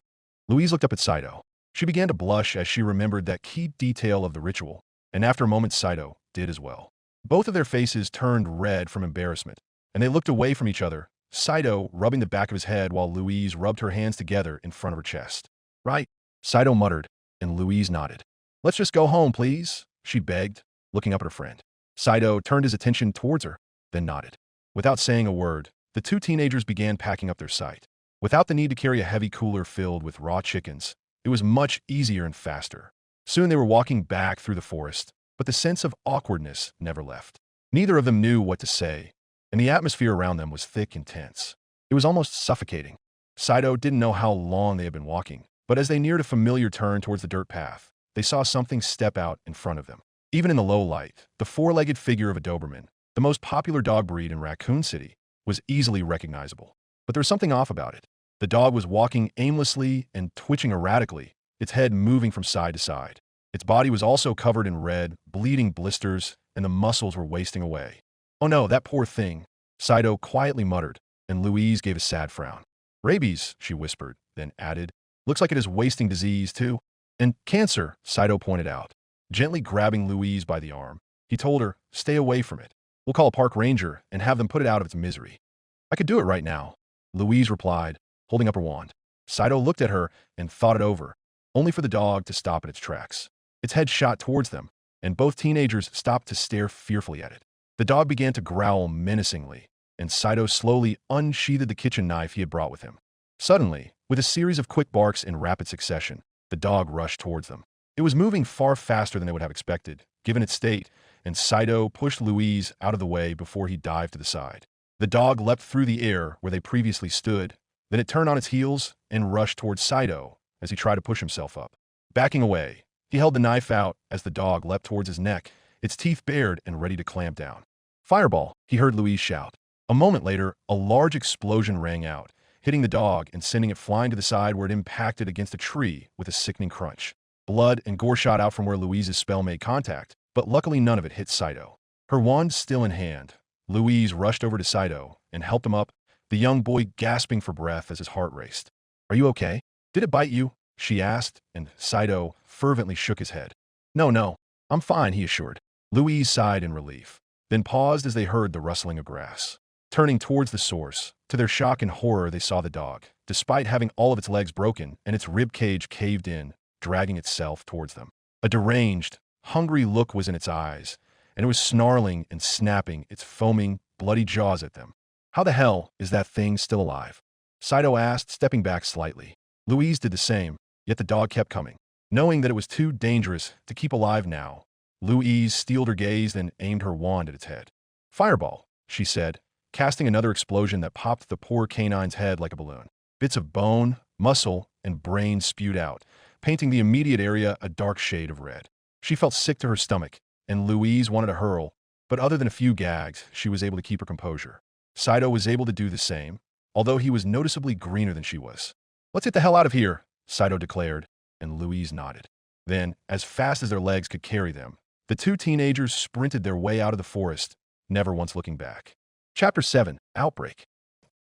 Louise looked up at Saito. She began to blush as she remembered that key detail of the ritual, and after a moment Saito did as well. Both of their faces turned red from embarrassment, and they looked away from each other, Saito rubbing the back of his head while Louise rubbed her hands together in front of her chest. "Right," Saito muttered, and Louise nodded. "Let's just go home, please," she begged, looking up at her friend. Saito turned his attention towards her, then nodded. Without saying a word, the two teenagers began packing up their site. Without the need to carry a heavy cooler filled with raw chickens, it was much easier and faster. Soon they were walking back through the forest, but the sense of awkwardness never left. Neither of them knew what to say, and the atmosphere around them was thick and tense. It was almost suffocating. Saito didn't know how long they had been walking, but as they neared a familiar turn towards the dirt path, they saw something step out in front of them. Even in the low light, the four-legged figure of a Doberman, the most popular dog breed in Raccoon City, was easily recognizable. But there was something off about it. The dog was walking aimlessly and twitching erratically, its head moving from side to side. Its body was also covered in red, bleeding blisters, and the muscles were wasting away. "Oh no, that poor thing," Saito quietly muttered, and Louise gave a sad frown. Rabies, she whispered, then added, looks like it is wasting disease, too. And cancer, Saito pointed out. Gently grabbing Louise by the arm, he told her, stay away from it. We'll call a park ranger and have them put it out of its misery. I could do it right now, Louise replied, holding up her wand. Saito looked at her and thought it over, only for the dog to stop in its tracks. Its head shot towards them, and both teenagers stopped to stare fearfully at it. The dog began to growl menacingly, and Saito slowly unsheathed the kitchen knife he had brought with him. Suddenly, with a series of quick barks in rapid succession, the dog rushed towards them. It was moving far faster than they would have expected, given its state, and Saito pushed Louise out of the way before he dived to the side. The dog leapt through the air where they previously stood, then it turned on its heels and rushed towards Saito as he tried to push himself up. Backing away, he held the knife out as the dog leapt towards his neck, its teeth bared and ready to clamp down. Fireball, he heard Louise shout. A moment later, a large explosion rang out, hitting the dog and sending it flying to the side where it impacted against a tree with a sickening crunch. Blood and gore shot out from where Louise's spell made contact, but luckily none of it hit Saito. Her wand still in hand, Louise rushed over to Saito and helped him up, the young boy gasping for breath as his heart raced. Are you okay? Did it bite you? She asked, and Saito fervently shook his head. No, I'm fine, he assured. Louise sighed in relief, then paused as they heard the rustling of grass. Turning towards the source, to their shock and horror they saw the dog, despite having all of its legs broken and its rib cage caved in, dragging itself towards them. A deranged, hungry look was in its eyes, and it was snarling and snapping its foaming, bloody jaws at them. How the hell is that thing still alive? Saito asked, stepping back slightly. Louise did the same, yet the dog kept coming. Knowing that it was too dangerous to keep alive now, Louise steeled her gaze and aimed her wand at its head. Fireball, she said, casting another explosion that popped the poor canine's head like a balloon. Bits of bone, muscle, and brain spewed out, painting the immediate area a dark shade of red. She felt sick to her stomach, and Louise wanted to hurl, but other than a few gags, she was able to keep her composure. Saito was able to do the same, although he was noticeably greener than she was. Let's get the hell out of here, Saito declared, and Louise nodded. Then, as fast as their legs could carry them, the two teenagers sprinted their way out of the forest, never once looking back. Chapter 7, Outbreak.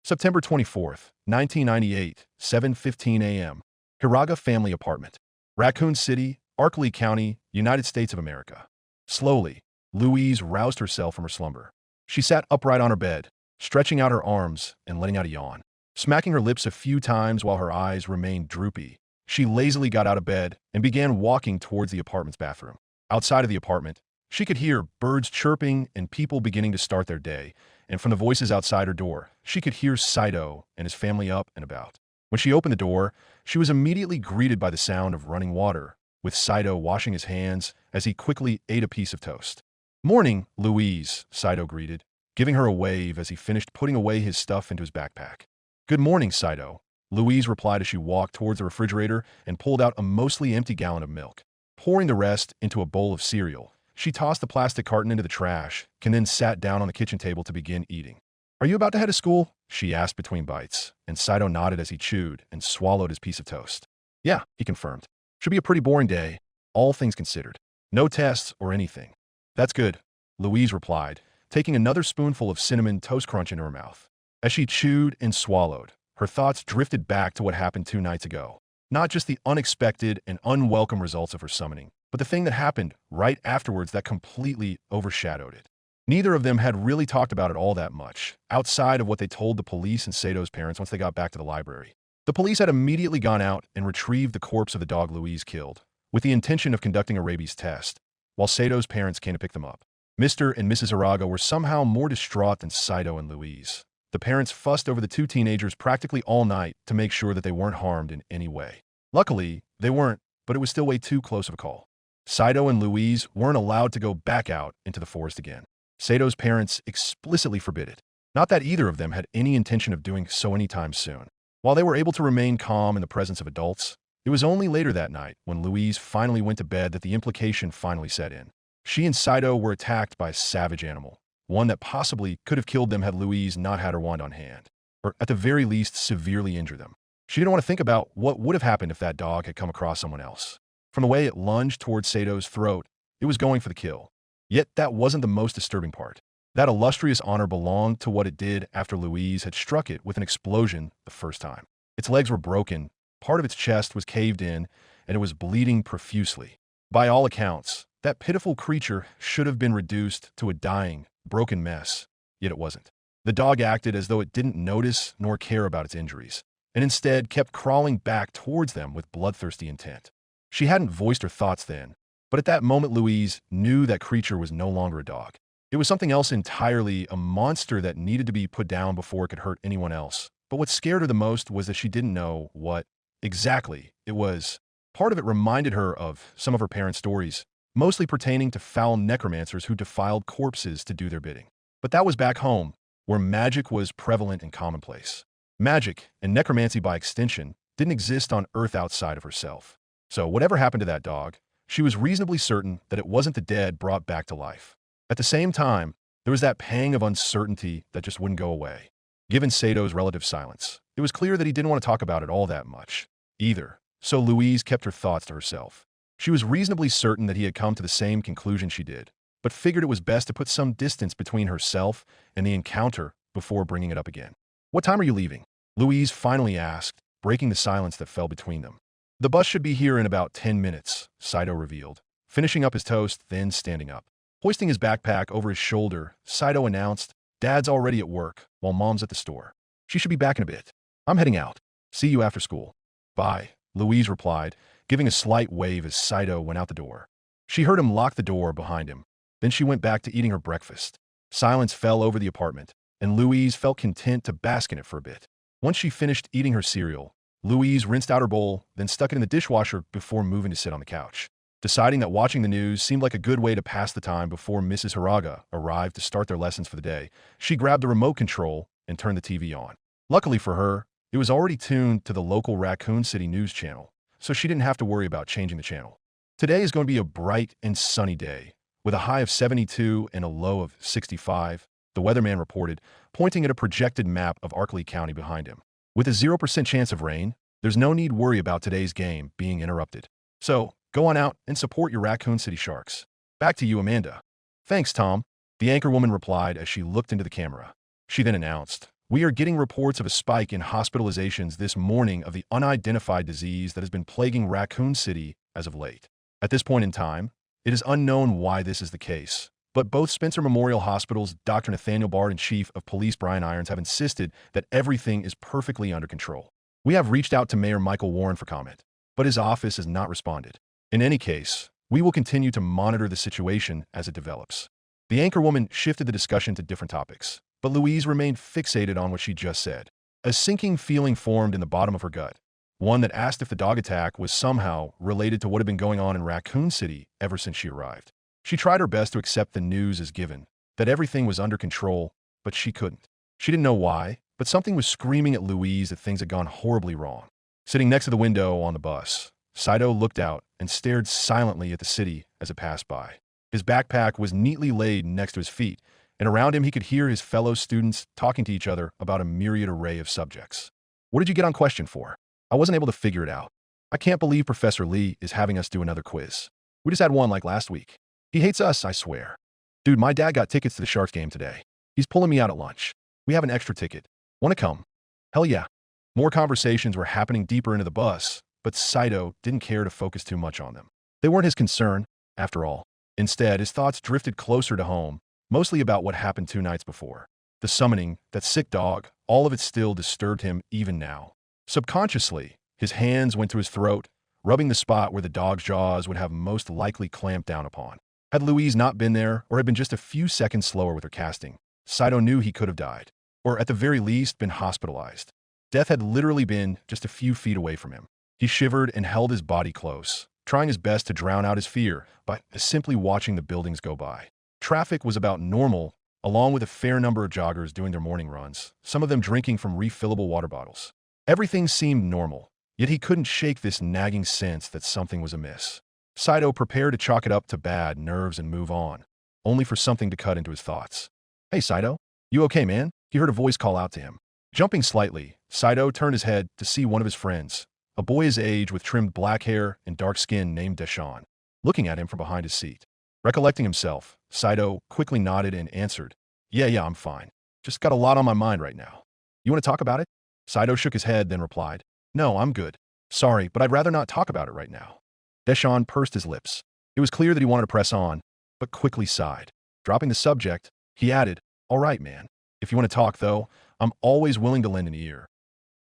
September 24th, 1998, 7:15 a.m. Hiraga family apartment. Raccoon City, Arkley County, United States of America. Slowly, Louise roused herself from her slumber. She sat upright on her bed, stretching out her arms and letting out a yawn. Smacking her lips a few times while her eyes remained droopy, she lazily got out of bed and began walking towards the apartment's bathroom. Outside of the apartment, she could hear birds chirping and people beginning to start their day, and from the voices outside her door, she could hear Saito and his family up and about. When she opened the door, she was immediately greeted by the sound of running water, with Saito washing his hands as he quickly ate a piece of toast. Morning, Louise, Saito greeted, giving her a wave as he finished putting away his stuff into his backpack. Good morning, Saito, Louise replied as she walked towards the refrigerator and pulled out a mostly empty gallon of milk. Pouring the rest into a bowl of cereal, she tossed the plastic carton into the trash and then sat down on the kitchen table to begin eating. Are you about to head to school? She asked between bites, and Saito nodded as he chewed and swallowed his piece of toast. Yeah, he confirmed. Should be a pretty boring day, all things considered. No tests or anything. That's good, Louise replied, taking another spoonful of cinnamon toast crunch into her mouth. As she chewed and swallowed, her thoughts drifted back to what happened 2 nights ago. Not just the unexpected and unwelcome results of her summoning, but the thing that happened right afterwards that completely overshadowed it. Neither of them had really talked about it all that much, outside of what they told the police and Sato's parents once they got back to the library. The police had immediately gone out and retrieved the corpse of the dog Louise killed, with the intention of conducting a rabies test, while Sato's parents came to pick them up. Mr. and Mrs. Hiraga were somehow more distraught than Saito and Louise. The parents fussed over the two teenagers practically all night to make sure that they weren't harmed in any way. Luckily, they weren't, but it was still way too close of a call. Saito and Louise weren't allowed to go back out into the forest again. Sato's parents explicitly forbid it. Not that either of them had any intention of doing so anytime soon. While they were able to remain calm in the presence of adults, it was only later that night, when Louise finally went to bed, that the implication finally set in. She and Saito were attacked by a savage animal, one that possibly could have killed them had Louise not had her wand on hand, or at the very least severely injured them. She didn't want to think about what would have happened if that dog had come across someone else. From the way it lunged towards Sato's throat, it was going for the kill. Yet that wasn't the most disturbing part. That illustrious honor belonged to what it did after Louise had struck it with an explosion the first time. Its legs were broken, part of its chest was caved in, and it was bleeding profusely. By all accounts, that pitiful creature should have been reduced to a dying, broken mess, yet it wasn't. The dog acted as though it didn't notice nor care about its injuries, and instead kept crawling back towards them with bloodthirsty intent. She hadn't voiced her thoughts then, but at that moment Louise knew that creature was no longer a dog. It was something else entirely, a monster that needed to be put down before it could hurt anyone else. But what scared her the most was that she didn't know what exactly it was. Part of it reminded her of some of her parents' stories, mostly pertaining to foul necromancers who defiled corpses to do their bidding. But that was back home, where magic was prevalent and commonplace. Magic, and necromancy by extension, didn't exist on Earth outside of herself. So whatever happened to that dog, she was reasonably certain that it wasn't the dead brought back to life. At the same time, there was that pang of uncertainty that just wouldn't go away. Given Sato's relative silence, it was clear that he didn't want to talk about it all that much, either. So Louise kept her thoughts to herself. She was reasonably certain that he had come to the same conclusion she did, but figured it was best to put some distance between herself and the encounter before bringing it up again. "What time are you leaving?" Louise finally asked, breaking the silence that fell between them. "The bus should be here in about 10 minutes, Saito revealed, finishing up his toast, then standing up. Hoisting his backpack over his shoulder, Saito announced, "Dad's already at work, while Mom's at the store. She should be back in a bit. I'm heading out. See you after school." "Bye," Louise replied, giving a slight wave as Saito went out the door. She heard him lock the door behind him. Then she went back to eating her breakfast. Silence fell over the apartment, and Louise felt content to bask in it for a bit. Once she finished eating her cereal, Louise rinsed out her bowl, then stuck it in the dishwasher before moving to sit on the couch. Deciding that watching the news seemed like a good way to pass the time before Mrs. Hiraga arrived to start their lessons for the day, she grabbed the remote control and turned the TV on. Luckily for her, it was already tuned to the local Raccoon City news channel, so she didn't have to worry about changing the channel. Today is going to be a bright and sunny day, with a high of 72 and a low of 65, the weatherman reported, pointing at a projected map of Arkley County behind him. With a 0% chance of rain, there's no need to worry about today's game being interrupted. So, go on out and support your Raccoon City Sharks. Back to you, Amanda. "Thanks, Tom," the anchorwoman replied as she looked into the camera. She then announced, "We are getting reports of a spike in hospitalizations this morning of the unidentified disease that has been plaguing Raccoon City as of late. At this point in time, it is unknown why this is the case, but both Spencer Memorial Hospital's Dr. Nathaniel Bard and Chief of Police Brian Irons have insisted that everything is perfectly under control. We have reached out to Mayor Michael Warren for comment, but his office has not responded. In any case, we will continue to monitor the situation as it develops." The anchorwoman shifted the discussion to different topics, but Louise remained fixated on what she just said. A sinking feeling formed in the bottom of her gut, one that asked if the dog attack was somehow related to what had been going on in Raccoon City ever since she arrived. She tried her best to accept the news as given, that everything was under control, but she couldn't. She didn't know why, but something was screaming at Louise that things had gone horribly wrong. Sitting next to the window on the bus, Saito looked out and stared silently at the city as it passed by. His backpack was neatly laid next to his feet, and around him he could hear his fellow students talking to each other about a myriad array of subjects. "What did you get on question 4? I wasn't able to figure it out. I can't believe Professor Lee is having us do another quiz. We just had one like last week. He hates us, I swear. Dude, my dad got tickets to the Sharks game today. He's pulling me out at lunch. We have an extra ticket. Want to come?" "Hell yeah." More conversations were happening deeper into the bus, but Saito didn't care to focus too much on them. They weren't his concern, after all. Instead, his thoughts drifted closer to home, mostly about what happened 2 nights before. The summoning, that sick dog, all of it still disturbed him even now. Subconsciously, his hands went to his throat, rubbing the spot where the dog's jaws would have most likely clamped down upon. Had Louise not been there, or had been just a few seconds slower with her casting, Saito knew he could have died, or at the very least been hospitalized. Death had literally been just a few feet away from him. He shivered and held his body close, trying his best to drown out his fear by simply watching the buildings go by. Traffic was about normal, along with a fair number of joggers doing their morning runs, some of them drinking from refillable water bottles. Everything seemed normal, yet he couldn't shake this nagging sense that something was amiss. Saito prepared to chalk it up to bad nerves and move on, only for something to cut into his thoughts. "Hey, Saito, you okay, man?" He heard a voice call out to him. Jumping slightly, Saito turned his head to see one of his friends, a boy his age with trimmed black hair and dark skin named Deshawn, looking at him from behind his seat. Recollecting himself, Saito quickly nodded and answered, Yeah, I'm fine. Just got a lot on my mind right now. You want to talk about it? Saito shook his head, then replied, No, I'm good. Sorry, but I'd rather not talk about it right now. Deshawn pursed his lips. It was clear that he wanted to press on, but quickly sighed. Dropping the subject, he added, All right, man. If you want to talk, though, I'm always willing to lend an ear.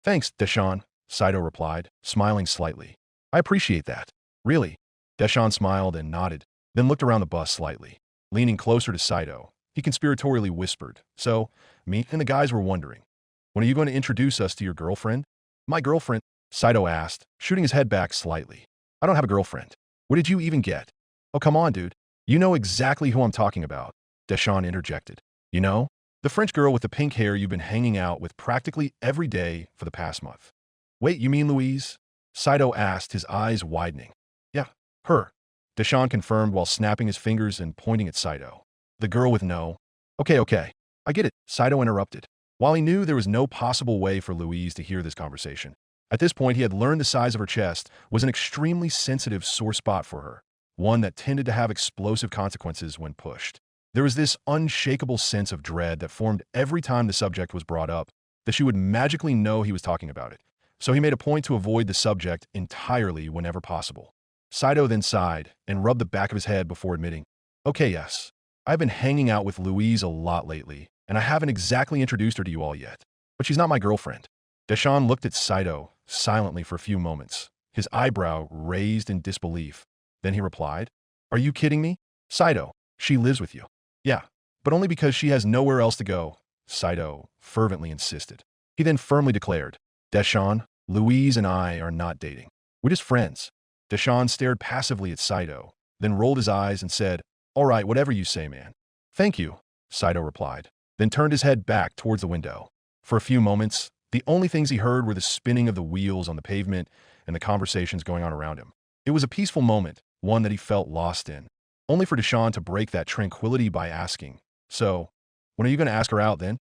Thanks, Deshawn, Saito replied, smiling slightly. I appreciate that. Really? Deshawn smiled and nodded, then looked around the bus slightly. Leaning closer to Saito, he conspiratorially whispered, So, me and the guys were wondering, when are you going to introduce us to your girlfriend? My girlfriend? Saito asked, shooting his head back slightly. I don't have a girlfriend. What did you even get? Oh, come on, dude. You know exactly who I'm talking about, Deshawn interjected. You know? The French girl with the pink hair you've been hanging out with practically every day for the past month. Wait, you mean Louise? Saito asked, his eyes widening. Yeah, her. Deshawn confirmed while snapping his fingers and pointing at Saito. The girl with no. Okay. I get it, Saito interrupted. While he knew there was no possible way for Louise to hear this conversation, at this point he had learned the size of her chest was an extremely sensitive sore spot for her, one that tended to have explosive consequences when pushed. There was this unshakable sense of dread that formed every time the subject was brought up, that she would magically know he was talking about it. So he made a point to avoid the subject entirely whenever possible. Saito then sighed and rubbed the back of his head before admitting, Okay, yes. I've been hanging out with Louise a lot lately, and I haven't exactly introduced her to you all yet. But she's not my girlfriend. Deshawn looked at Saito silently for a few moments, his eyebrow raised in disbelief. Then he replied, Are you kidding me? Saito, she lives with you. Yeah, but only because she has nowhere else to go, Saito fervently insisted. He then firmly declared, Deshawn, Louise and I are not dating. We're just friends. Deshawn stared passively at Saito, then rolled his eyes and said, All right, whatever you say, man. Thank you, Saito replied, then turned his head back towards the window. For a few moments, the only things he heard were the spinning of the wheels on the pavement and the conversations going on around him. It was a peaceful moment, one that he felt lost in, only for Deshawn to break that tranquility by asking, So, when are you going to ask her out then?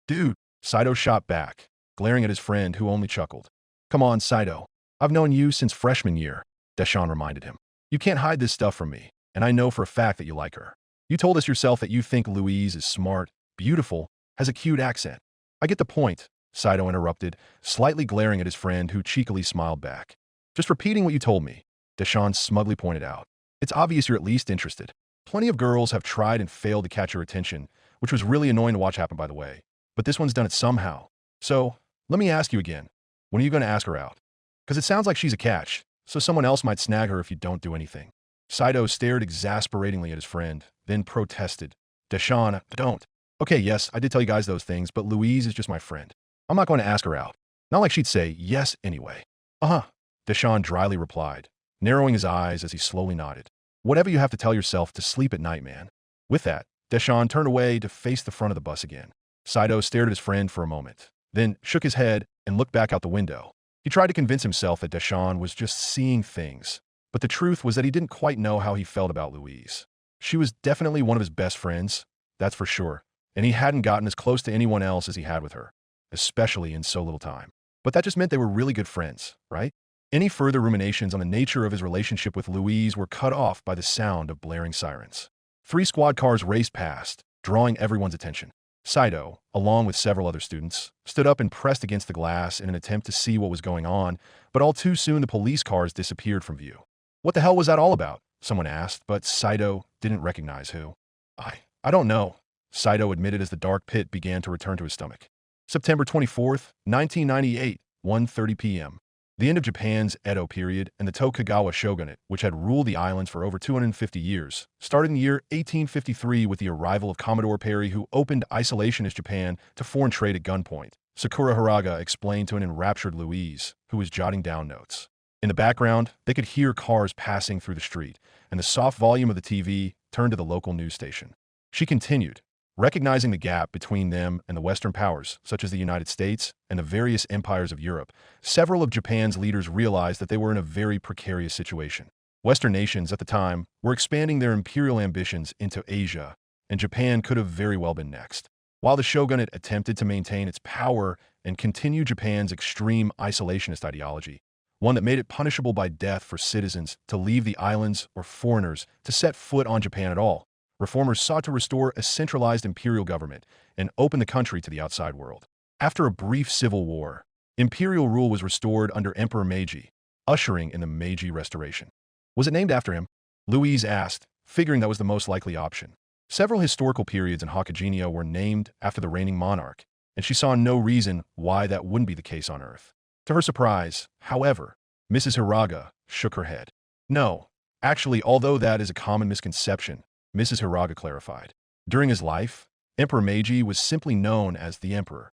Dude, Saito shot back, glaring at his friend who only chuckled. Come on, Saito. I've known you since freshman year, Deshawn reminded him. You can't hide this stuff from me, and I know for a fact that you like her. You told us yourself that you think Louise is smart, beautiful, has a cute accent. I get the point, Saito interrupted, slightly glaring at his friend who cheekily smiled back. Just repeating what you told me, Deshawn smugly pointed out. It's obvious you're at least interested. Plenty of girls have tried and failed to catch your attention, which was really annoying to watch happen, by the way. But this one's done it somehow. So, let me ask you again. When are you going to ask her out? Because it sounds like she's a catch, so someone else might snag her if you don't do anything. Saito stared exasperatingly at his friend, then protested. Deshawn, don't. Okay, yes, I did tell you guys those things, but Louise is just my friend. I'm not going to ask her out. Not like she'd say yes anyway. Uh-huh, Deshawn dryly replied, narrowing his eyes as he slowly nodded. Whatever you have to tell yourself to sleep at night, man. With that, Deshawn turned away to face the front of the bus again. Saito stared at his friend for a moment, then shook his head and looked back out the window. He tried to convince himself that Deshawn was just seeing things, but the truth was that he didn't quite know how he felt about Louise. She was definitely one of his best friends, that's for sure, and he hadn't gotten as close to anyone else as he had with her, especially in so little time. But that just meant they were really good friends, right? Any further ruminations on the nature of his relationship with Louise were cut off by the sound of blaring sirens. 3 squad cars raced past, drawing everyone's attention. Saito, along with several other students, stood up and pressed against the glass in an attempt to see what was going on, but all too soon the police cars disappeared from view. What the hell was that all about? Someone asked, but Saito didn't recognize who. I don't know, Saito admitted as the dark pit began to return to his stomach. September 24th, 1998, 1:30 p.m. The end of Japan's Edo period and the Tokugawa shogunate, which had ruled the islands for over 250 years, started in the year 1853 with the arrival of Commodore Perry, who opened isolationist Japan to foreign trade at gunpoint. Sakura Hiraga explained to an enraptured Louise, who was jotting down notes. In the background, they could hear cars passing through the street, and the soft volume of the TV turned to the local news station. She continued, recognizing the gap between them and the Western powers, such as the United States and the various empires of Europe. Several of Japan's leaders realized that they were in a very precarious situation. Western nations at the time were expanding their imperial ambitions into Asia, and Japan could have very well been next. While the shogunate attempted to maintain its power and continue Japan's extreme isolationist ideology, one that made it punishable by death for citizens to leave the islands or foreigners to set foot on Japan at all, reformers sought to restore a centralized imperial government and open the country to the outside world. After a brief civil war, imperial rule was restored under Emperor Meiji, ushering in the Meiji Restoration. Was it named after him? Louise asked, figuring that was the most likely option. Several historical periods in Hokuginia were named after the reigning monarch, and she saw no reason why that wouldn't be the case on Earth. To her surprise, however, Mrs. Hiraga shook her head. No, actually, although that is a common misconception, Mrs. Hiraga clarified. During his life, Emperor Meiji was simply known as the Emperor.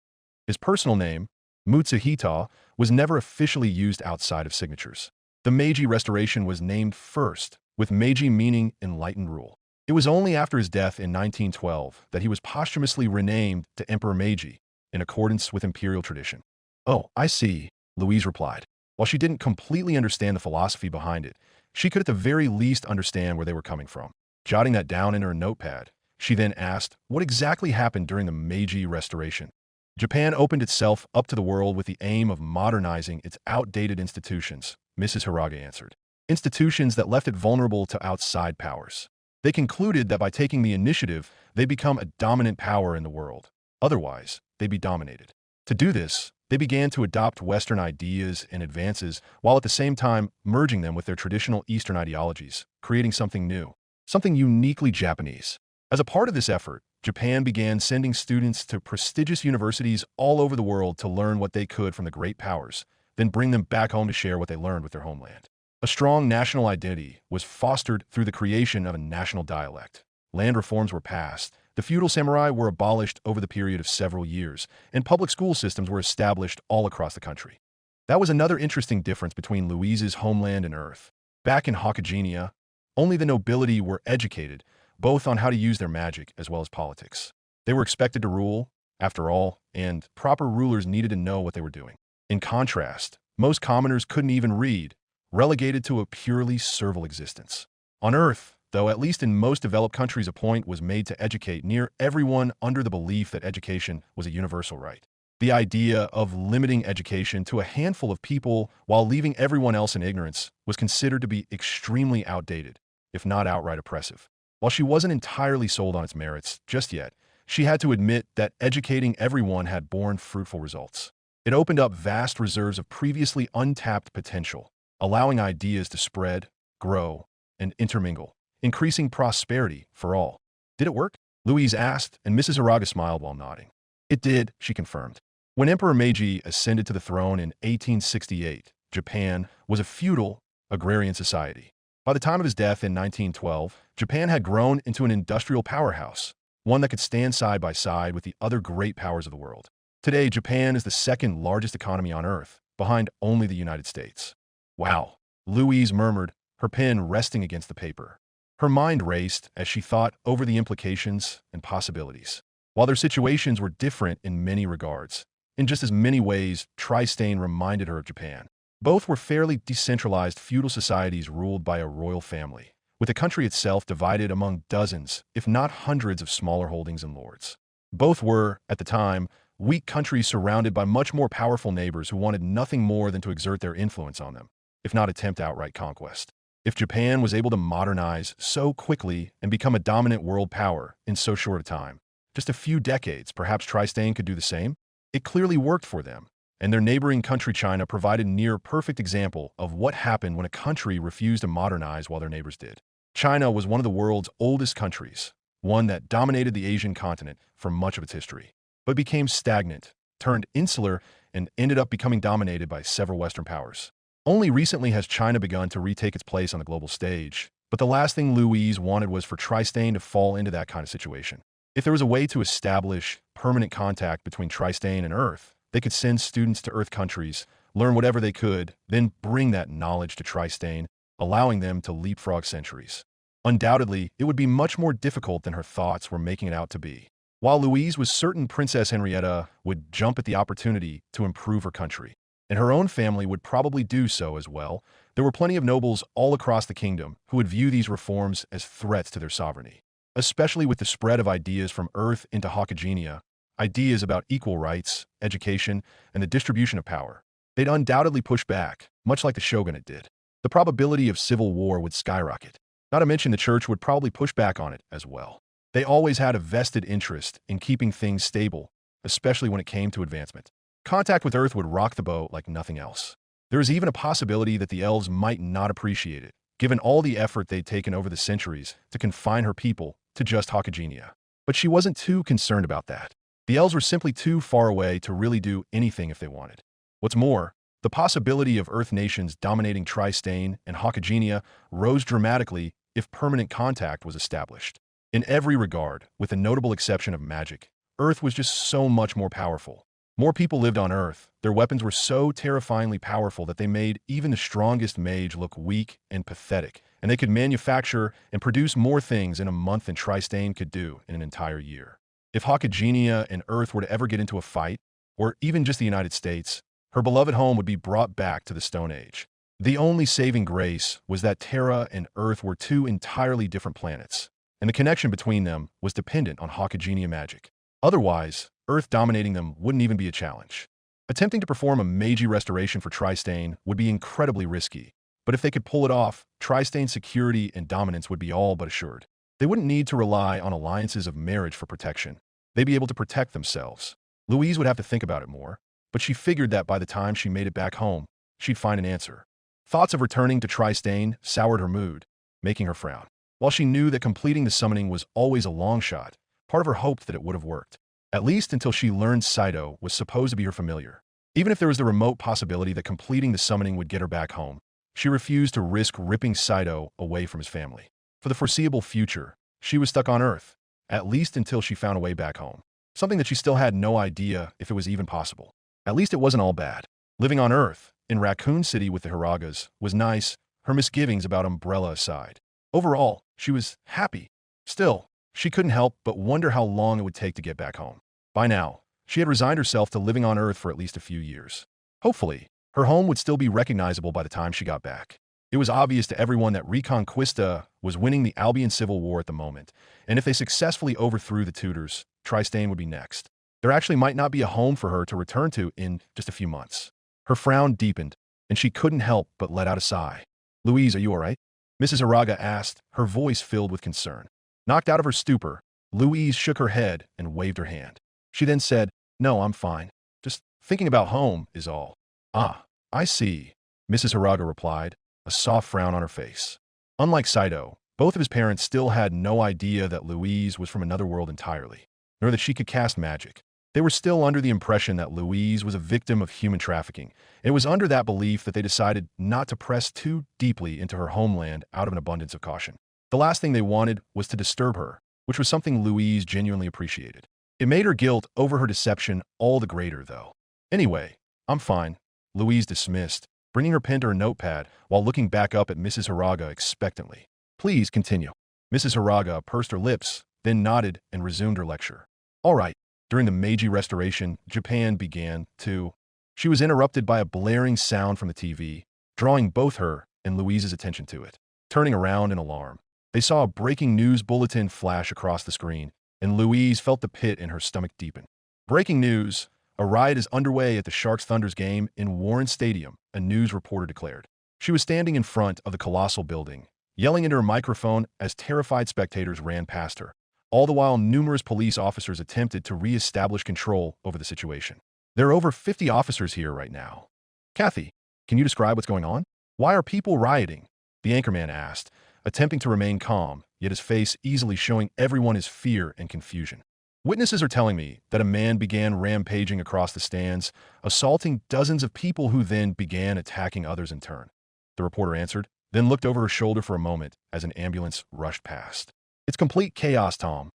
His personal name, Mutsuhito, was never officially used outside of signatures. The Meiji Restoration was named first, with Meiji meaning enlightened rule. It was only after his death in 1912 that he was posthumously renamed to Emperor Meiji, in accordance with imperial tradition. Oh, I see, Louise replied. While she didn't completely understand the philosophy behind it, she could at the very least understand where they were coming from. Jotting that down in her notepad, she then asked what exactly happened during the Meiji Restoration. Japan opened itself up to the world with the aim of modernizing its outdated institutions, Mrs. Hiraga answered. Institutions that left it vulnerable to outside powers. They concluded that by taking the initiative, they'd become a dominant power in the world. Otherwise, they'd be dominated. To do this, they began to adopt Western ideas and advances while at the same time merging them with their traditional Eastern ideologies, creating something new, something uniquely Japanese. As a part of this effort, Japan began sending students to prestigious universities all over the world to learn what they could from the great powers, then bring them back home to share what they learned with their homeland. A strong national identity was fostered through the creation of a national dialect. Land reforms were passed, the feudal samurai were abolished over the period of several years, and public school systems were established all across the country. That was another interesting difference between Louise's homeland and Earth. Back in Hokuginia, only the nobility were educated, both on how to use their magic as well as politics. They were expected to rule, after all, and proper rulers needed to know what they were doing. In contrast, most commoners couldn't even read, relegated to a purely servile existence. On Earth, though, at least in most developed countries, a point was made to educate near everyone under the belief that education was a universal right. The idea of limiting education to a handful of people while leaving everyone else in ignorance was considered to be extremely outdated, if not outright oppressive. While she wasn't entirely sold on its merits just yet, she had to admit that educating everyone had borne fruitful results. It opened up vast reserves of previously untapped potential, allowing ideas to spread, grow, and intermingle, increasing prosperity for all. Did it work? Louise asked, and Mrs. Hiraga smiled while nodding. It did, she confirmed. When Emperor Meiji ascended to the throne in 1868, Japan was a feudal, agrarian society. By the time of his death in 1912, Japan had grown into an industrial powerhouse, one that could stand side by side with the other great powers of the world. Today, Japan is the second largest economy on Earth, behind only the United States. Wow, Louise murmured, her pen resting against the paper. Her mind raced as she thought over the implications and possibilities. While their situations were different in many regards, in just as many ways, Tristane reminded her of Japan. Both were fairly decentralized feudal societies ruled by a royal family, with the country itself divided among dozens, if not hundreds of smaller holdings and lords. Both were, at the time, weak countries surrounded by much more powerful neighbors who wanted nothing more than to exert their influence on them, if not attempt outright conquest. If Japan was able to modernize so quickly and become a dominant world power in so short a time, just a few decades, perhaps Tristane could do the same? It clearly worked for them, and their neighboring country China provided a near-perfect example of what happened when a country refused to modernize while their neighbors did. China was one of the world's oldest countries, one that dominated the Asian continent for much of its history, but became stagnant, turned insular, and ended up becoming dominated by several Western powers. Only recently has China begun to retake its place on the global stage, but the last thing Louise wanted was for Tristane to fall into that kind of situation. If there was a way to establish permanent contact between Tristane and Earth, they could send students to Earth countries, learn whatever they could, then bring that knowledge to Tristane, allowing them to leapfrog centuries. Undoubtedly, it would be much more difficult than her thoughts were making it out to be. While Louise was certain Princess Henrietta would jump at the opportunity to improve her country, and her own family would probably do so as well, there were plenty of nobles all across the kingdom who would view these reforms as threats to their sovereignty. Especially with the spread of ideas from Earth into Hokuginia, ideas about equal rights, education, and the distribution of power. They'd undoubtedly push back, much like the shogunate did. The probability of civil war would skyrocket. Not to mention the church would probably push back on it as well. They always had a vested interest in keeping things stable, especially when it came to advancement. Contact with Earth would rock the boat like nothing else. There is even a possibility that the elves might not appreciate it, given all the effort they'd taken over the centuries to confine her people to just Hakagenia. But she wasn't too concerned about that. The elves were simply too far away to really do anything if they wanted. What's more, the possibility of Earth nations dominating Tristane and Hakagenia rose dramatically if permanent contact was established. In every regard, with the notable exception of magic, Earth was just so much more powerful. More people lived on Earth, their weapons were so terrifyingly powerful that they made even the strongest mage look weak and pathetic, and they could manufacture and produce more things in a month than Tristane could do in an entire year. If Hakagenia and Earth were to ever get into a fight, or even just the United States, her beloved home would be brought back to the Stone Age. The only saving grace was that Terra and Earth were two entirely different planets, and the connection between them was dependent on Hakagenia magic. Otherwise, Earth dominating them wouldn't even be a challenge. Attempting to perform a mage restoration for Tristane would be incredibly risky, but if they could pull it off, Tristane's security and dominance would be all but assured. They wouldn't need to rely on alliances of marriage for protection. They'd be able to protect themselves. Louise would have to think about it more, but she figured that by the time she made it back home, she'd find an answer. Thoughts of returning to Tristane soured her mood, making her frown. While she knew that completing the summoning was always a long shot, part of her hoped that it would have worked. At least until she learned Saito was supposed to be her familiar. Even if there was the remote possibility that completing the summoning would get her back home, she refused to risk ripping Saito away from his family. For the foreseeable future, she was stuck on Earth, at least until she found a way back home. Something that she still had no idea if it was even possible. At least it wasn't all bad. Living on Earth, in Raccoon City with the Hiragas, was nice, her misgivings about Umbrella aside. Overall, she was happy. Still, she couldn't help but wonder how long it would take to get back home. By now, she had resigned herself to living on Earth for at least a few years. Hopefully, her home would still be recognizable by the time she got back. It was obvious to everyone that Reconquista was winning the Albion Civil War at the moment, and if they successfully overthrew the Tudors, Tristane would be next. There actually might not be a home for her to return to in just a few months. Her frown deepened, and she couldn't help but let out a sigh. "Louise, are you all right?" Mrs. Hiraga asked, her voice filled with concern. Knocked out of her stupor, Louise shook her head and waved her hand. She then said, "No, I'm fine. Just thinking about home is all." "Ah, I see," Mrs. Hiraga replied, a soft frown on her face. Unlike Saito, both of his parents still had no idea that Louise was from another world entirely, nor that she could cast magic. They were still under the impression that Louise was a victim of human trafficking. It was under that belief that they decided not to press too deeply into her homeland out of an abundance of caution. The last thing they wanted was to disturb her, which was something Louise genuinely appreciated. It made her guilt over her deception all the greater, though. "Anyway, I'm fine," Louise dismissed, bringing her pen to her notepad while looking back up at Mrs. Hiraga expectantly. "Please continue." Mrs. Hiraga pursed her lips, then nodded and resumed her lecture. "All right. During the Meiji Restoration, Japan began to..." She was interrupted by a blaring sound from the TV, drawing both her and Louise's attention to it. Turning around in alarm, they saw a breaking news bulletin flash across the screen, and Louise felt the pit in her stomach deepen. Breaking news: a riot is underway at the Sharks Thunders game in Warren Stadium, a news reporter declared. She was standing in front of the colossal building, yelling into her microphone as terrified spectators ran past her. All the while, numerous police officers attempted to re-establish control over the situation. "There are over 50 officers here right now. Kathy, can you describe what's going on? Why are people rioting?" the anchorman asked, attempting to remain calm, yet his face easily showing everyone his fear and confusion. "Witnesses are telling me that a man began rampaging across the stands, assaulting dozens of people who then began attacking others in turn," the reporter answered, then looked over her shoulder for a moment as an ambulance rushed past. "It's complete chaos, Tom.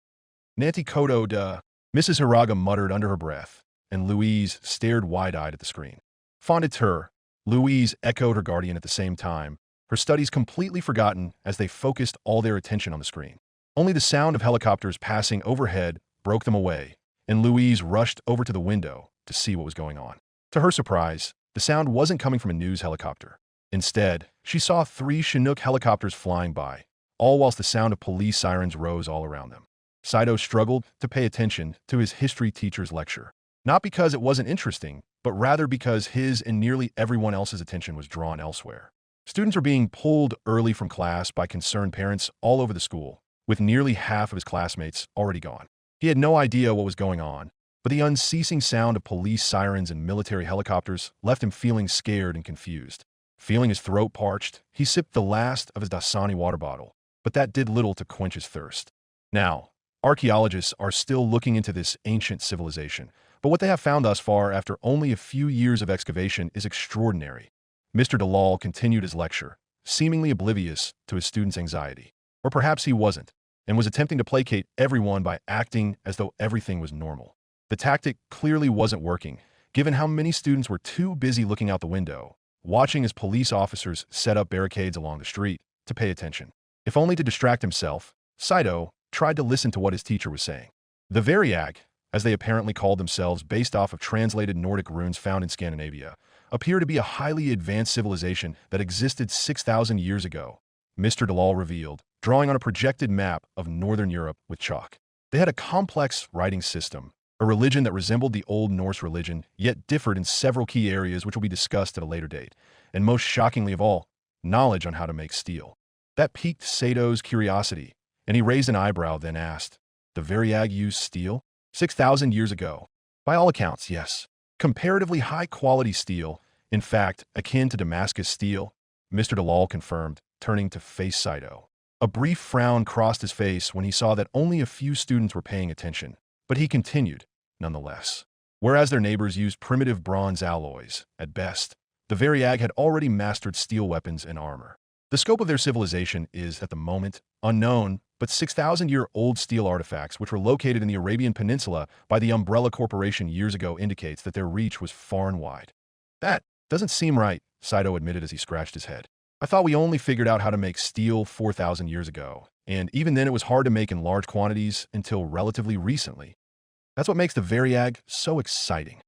Nanti Kodo da," Mrs. Hiraga muttered under her breath, and Louise stared wide-eyed at the screen. "Fonditeur," Louise echoed her guardian at the same time, her studies completely forgotten as they focused all their attention on the screen. Only the sound of helicopters passing overhead broke them away, and Louise rushed over to the window to see what was going on. To her surprise, the sound wasn't coming from a news helicopter. Instead, she saw 3 Chinook helicopters flying by, all whilst the sound of police sirens rose all around them. Saito struggled to pay attention to his history teacher's lecture, not because it wasn't interesting, but rather because his and nearly everyone else's attention was drawn elsewhere. Students were being pulled early from class by concerned parents all over the school, with nearly half of his classmates already gone. He had no idea what was going on, but the unceasing sound of police sirens and military helicopters left him feeling scared and confused. Feeling his throat parched, he sipped the last of his Dasani water bottle, but that did little to quench his thirst. Now, archaeologists are still looking into this ancient civilization, but what they have found thus far after only a few years of excavation is extraordinary. Mr. Dalal continued his lecture, seemingly oblivious to his students' anxiety. Or perhaps he wasn't, and was attempting to placate everyone by acting as though everything was normal. The tactic clearly wasn't working, given how many students were too busy looking out the window, watching as police officers set up barricades along the street, to pay attention. If only to distract himself, Saito tried to listen to what his teacher was saying. The Variag, as they apparently called themselves based off of translated Nordic runes found in Scandinavia, appear to be a highly advanced civilization that existed 6,000 years ago, Mr. Dalal revealed, drawing on a projected map of Northern Europe with chalk. They had a complex writing system, a religion that resembled the Old Norse religion, yet differed in several key areas which will be discussed at a later date, and most shockingly of all, knowledge on how to make steel. That piqued Sato's curiosity, and he raised an eyebrow, then asked, "The Variag used steel? 6,000 years ago?" "By all accounts, yes. Comparatively high-quality steel, in fact, akin to Damascus steel," Mr. Dalal confirmed, turning to face Saito. A brief frown crossed his face when he saw that only a few students were paying attention, but he continued, nonetheless. Whereas their neighbors used primitive bronze alloys, at best, the Variag had already mastered steel weapons and armor. The scope of their civilization is, at the moment, unknown, but 6,000-year-old steel artifacts which were located in the Arabian Peninsula by the Umbrella Corporation years ago indicates that their reach was far and wide. "That doesn't seem right," Saito admitted as he scratched his head. "I thought we only figured out how to make steel 4,000 years ago, and even then it was hard to make in large quantities until relatively recently. That's what makes the Variag so exciting,"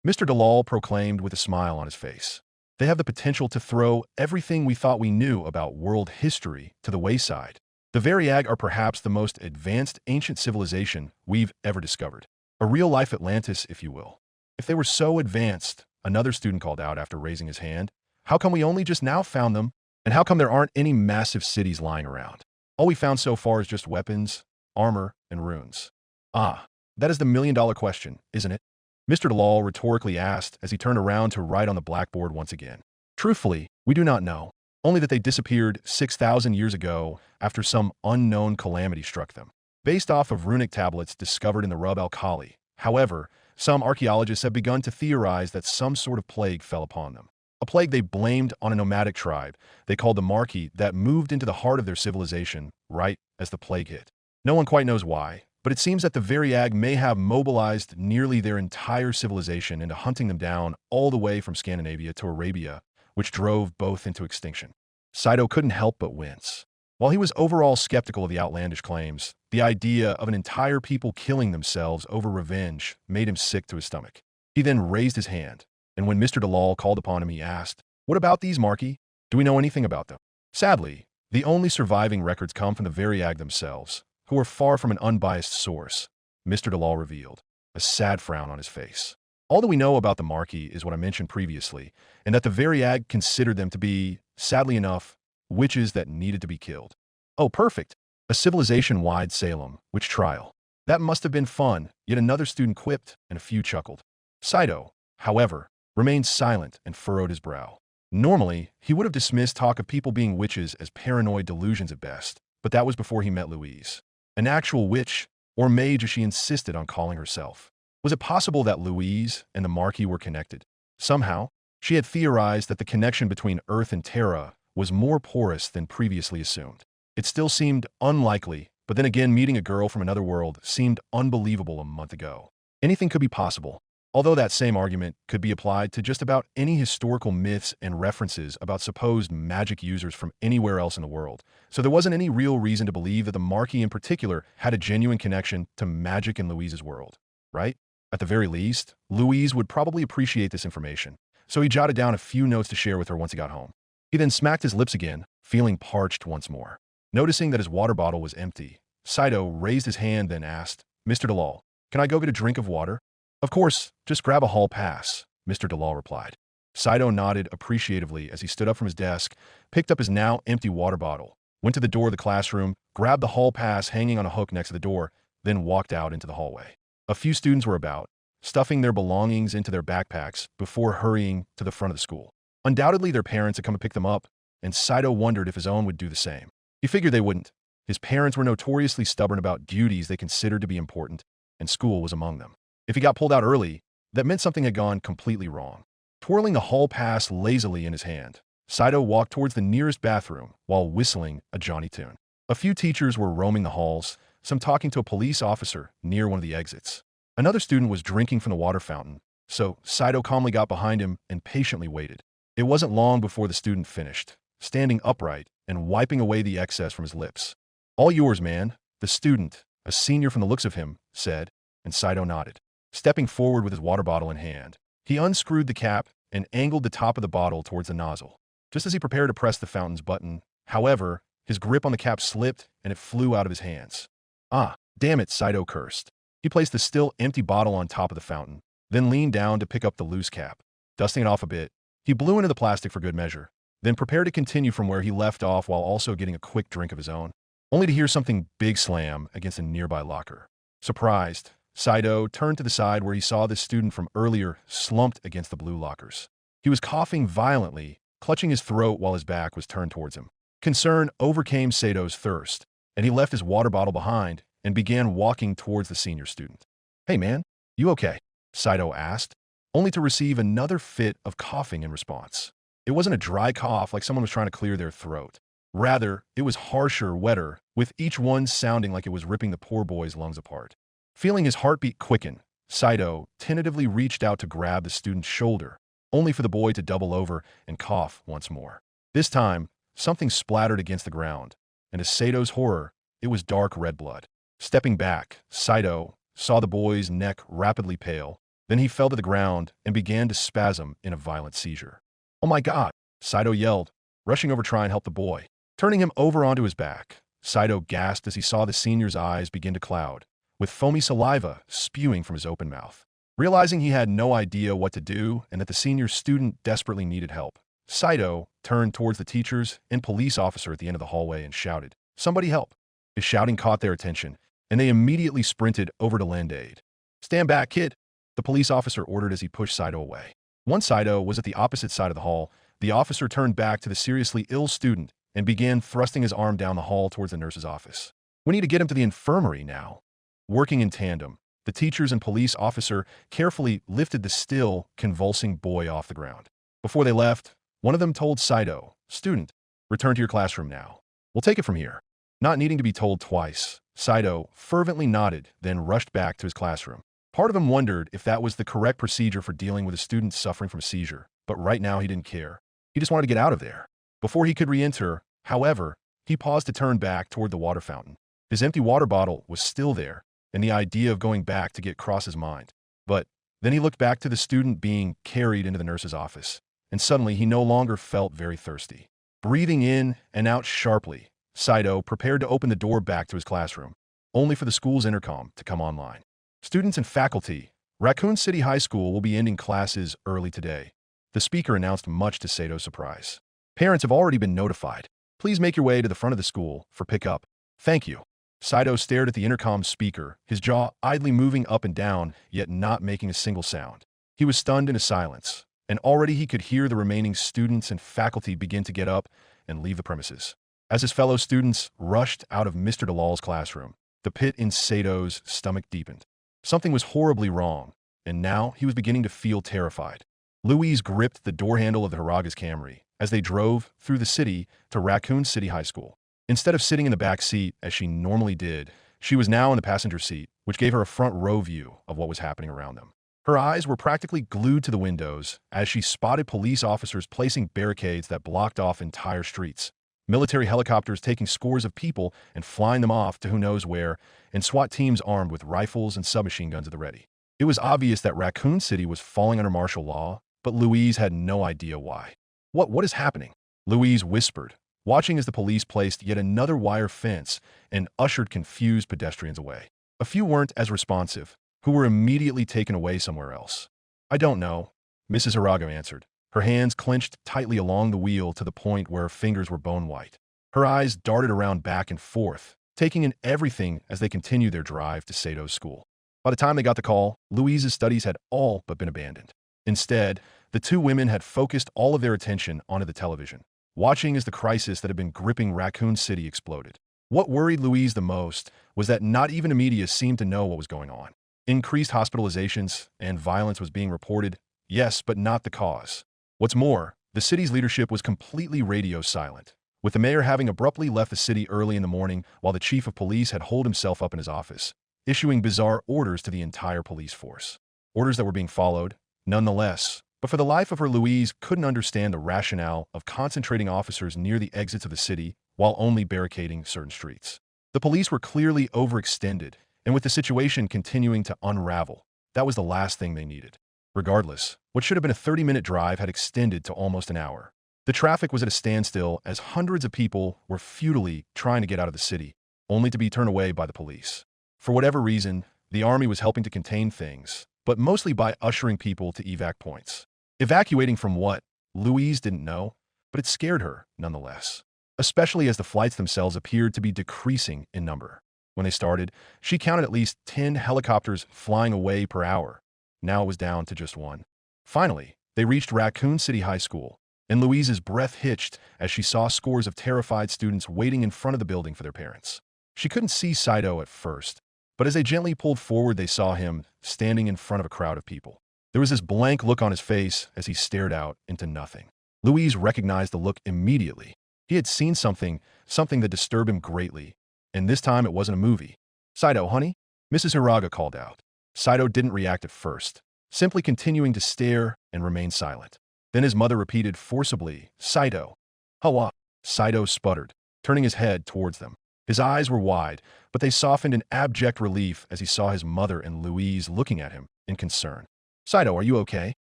Mr. Dalal proclaimed with a smile on his face. "They have the potential to throw everything we thought we knew about world history to the wayside. The Variag are perhaps the most advanced ancient civilization we've ever discovered. A real-life Atlantis, if you will." "If they were so advanced," another student called out after raising his hand, "how come we only just now found them? And how come there aren't any massive cities lying around? All we found so far is just weapons, armor, and runes." "Ah, that is the million-dollar question, isn't it?" Mr. Dalal rhetorically asked as he turned around to write on the blackboard once again. "Truthfully, we do not know. Only that they disappeared 6,000 years ago after some unknown calamity struck them, based off of runic tablets discovered in the Rub al-Khali. However, some archaeologists have begun to theorize that some sort of plague fell upon them. A plague they blamed on a nomadic tribe they called the Marki that moved into the heart of their civilization right as the plague hit. No one quite knows why, but it seems that the Variag may have mobilized nearly their entire civilization into hunting them down all the way from Scandinavia to Arabia, which drove both into extinction. Saito couldn't help but wince. While he was overall skeptical of the outlandish claims, the idea of an entire people killing themselves over revenge made him sick to his stomach. He then raised his hand, and when Mr. Dalal called upon him, he asked, "What about these Marki? Do we know anything about them?" Sadly, the only surviving records come from the Variag themselves, who are far from an unbiased source, Mr. Dalal revealed, a sad frown on his face. "All that we know about the Marki is what I mentioned previously, and that the Variag considered them to be, sadly enough, witches that needed to be killed." "Oh, perfect. A civilization-wide Salem, witch trial. That must have been fun," yet another student quipped, and a few chuckled. Saito, however, remained silent and furrowed his brow. Normally, he would have dismissed talk of people being witches as paranoid delusions at best, but that was before he met Louise. An actual witch, or mage as she insisted on calling herself. Was it possible that Louise and the Marquis were connected? Somehow, she had theorized that the connection between Earth and Terra was more porous than previously assumed. It still seemed unlikely, but then again meeting a girl from another world seemed unbelievable a month ago. Anything could be possible, although that same argument could be applied to just about any historical myths and references about supposed magic users from anywhere else in the world. So there wasn't any real reason to believe that the Marquis in particular had a genuine connection to magic in Louise's world, right? At the very least, Louise would probably appreciate this information, so he jotted down a few notes to share with her once he got home. He then smacked his lips again, feeling parched once more. Noticing that his water bottle was empty, Saito raised his hand then asked, "Mr. Dalal, can I go get a drink of water?" "Of course, just grab a hall pass," Mr. Dalal replied. Saito nodded appreciatively as he stood up from his desk, picked up his now empty water bottle, went to the door of the classroom, grabbed the hall pass hanging on a hook next to the door, then walked out into the hallway. A few students were about, stuffing their belongings into their backpacks before hurrying to the front of the school. Undoubtedly, their parents had come to pick them up, and Saito wondered if his own would do the same. He figured they wouldn't. His parents were notoriously stubborn about duties they considered to be important, and school was among them. If he got pulled out early, that meant something had gone completely wrong. Twirling the hall pass lazily in his hand, Saito walked towards the nearest bathroom while whistling a Johnny tune. A few teachers were roaming the halls, some talking to a police officer near one of the exits. Another student was drinking from the water fountain, so Saito calmly got behind him and patiently waited. It wasn't long before the student finished, standing upright and wiping away the excess from his lips. "All yours, man," the student, a senior from the looks of him, said, and Saito nodded. Stepping forward with his water bottle in hand, he unscrewed the cap and angled the top of the bottle towards the nozzle. Just as he prepared to press the fountain's button, however, his grip on the cap slipped and it flew out of his hands. "Ah, damn it," Saito cursed. He placed the still empty bottle on top of the fountain, then leaned down to pick up the loose cap. Dusting it off a bit, he blew into the plastic for good measure, then prepared to continue from where he left off while also getting a quick drink of his own, only to hear something big slam against a nearby locker. Surprised, Saito turned to the side where he saw the student from earlier slumped against the blue lockers. He was coughing violently, clutching his throat while his back was turned towards him. Concern overcame Saito's thirst, and he left his water bottle behind and began walking towards the senior student. "Hey man, you okay?" Saito asked, only to receive another fit of coughing in response. It wasn't a dry cough like someone was trying to clear their throat. Rather, it was harsher, wetter, with each one sounding like it was ripping the poor boy's lungs apart. Feeling his heartbeat quicken, Saito tentatively reached out to grab the student's shoulder, only for the boy to double over and cough once more. This time, something splattered against the ground, and to Sato's horror, it was dark red blood. Stepping back, Saito saw the boy's neck rapidly pale. Then he fell to the ground and began to spasm in a violent seizure. "Oh my God!" Saito yelled, rushing over to try and help the boy. Turning him over onto his back, Saito gasped as he saw the senior's eyes begin to cloud, with foamy saliva spewing from his open mouth. Realizing he had no idea what to do and that the senior student desperately needed help, Saito turned towards the teachers and police officer at the end of the hallway and shouted, "Somebody help!" His shouting caught their attention, and they immediately sprinted over to lend aid. "Stand back, kid!" the police officer ordered as he pushed Saito away. Once Saito was at the opposite side of the hall, the officer turned back to the seriously ill student and began thrusting his arm down the hall towards the nurse's office. "We need to get him to the infirmary now." Working in tandem, the teachers and police officer carefully lifted the still, convulsing boy off the ground. Before they left, one of them told Saito, "Student, return to your classroom now. We'll take it from here." Not needing to be told twice, Saito fervently nodded, then rushed back to his classroom. Part of him wondered if that was the correct procedure for dealing with a student suffering from a seizure, but right now he didn't care. He just wanted to get out of there. Before he could re-enter, however, he paused to turn back toward the water fountain. His empty water bottle was still there, and the idea of going back to get crossed his mind. But then he looked back to the student being carried into the nurse's office, and suddenly he no longer felt very thirsty. Breathing in and out sharply, Saito prepared to open the door back to his classroom, only for the school's intercom to come online. "Students and faculty, Raccoon City High School will be ending classes early today," the speaker announced, much to Sato's surprise. "Parents have already been notified. Please make your way to the front of the school for pickup. Thank you." Saito stared at the intercom speaker, his jaw idly moving up and down, yet not making a single sound. He was stunned into silence, and already he could hear the remaining students and faculty begin to get up and leave the premises. As his fellow students rushed out of Mr. Dalal's classroom, the pit in Sato's stomach deepened. Something was horribly wrong, and now he was beginning to feel terrified. Louise gripped the door handle of the Haraga's Camry as they drove through the city to Raccoon City High School. Instead of sitting in the back seat as she normally did, she was now in the passenger seat, which gave her a front row view of what was happening around them. Her eyes were practically glued to the windows as she spotted police officers placing barricades that blocked off entire streets, military helicopters taking scores of people and flying them off to who knows where, and SWAT teams armed with rifles and submachine guns at the ready. It was obvious that Raccoon City was falling under martial law, but Louise had no idea why. What is happening?" Louise whispered, watching as the police placed yet another wire fence and ushered confused pedestrians away. A few weren't as responsive, who were immediately taken away somewhere else. "I don't know," Mrs. Harago answered, her hands clenched tightly along the wheel to the point where her fingers were bone white. Her eyes darted around back and forth, taking in everything as they continued their drive to Sato's school. By the time they got the call, Louise's studies had all but been abandoned. Instead, the two women had focused all of their attention onto the television, watching as the crisis that had been gripping Raccoon City exploded. What worried Louise the most was that not even the media seemed to know what was going on. Increased hospitalizations and violence was being reported, yes, but not the cause. What's more, the city's leadership was completely radio silent, with the mayor having abruptly left the city early in the morning while the chief of police had holed himself up in his office, issuing bizarre orders to the entire police force. Orders that were being followed, nonetheless, but for the life of her, Louise couldn't understand the rationale of concentrating officers near the exits of the city while only barricading certain streets. The police were clearly overextended, and with the situation continuing to unravel, that was the last thing they needed. Regardless, what should have been a 30-minute drive had extended to almost an hour. The traffic was at a standstill as hundreds of people were futilely trying to get out of the city, only to be turned away by the police. For whatever reason, the army was helping to contain things, but mostly by ushering people to evac points. Evacuating from what? Louise didn't know, but it scared her nonetheless, especially as the flights themselves appeared to be decreasing in number. When they started, she counted at least 10 helicopters flying away per hour. Now it was down to just one. Finally, they reached Raccoon City High School, and Louise's breath hitched as she saw scores of terrified students waiting in front of the building for their parents. She couldn't see Saito at first, but as they gently pulled forward, they saw him standing in front of a crowd of people. There was this blank look on his face as he stared out into nothing. Louise recognized the look immediately. He had seen something that disturbed him greatly, and this time it wasn't a movie. "Saito, honey?" Mrs. Hiraga called out. Saito didn't react at first, simply continuing to stare and remain silent. Then his mother repeated forcibly, "Saito." "Hawa." Saito sputtered, turning his head towards them. His eyes were wide, but they softened in abject relief as he saw his mother and Louise looking at him in concern. "Saito, are you okay?"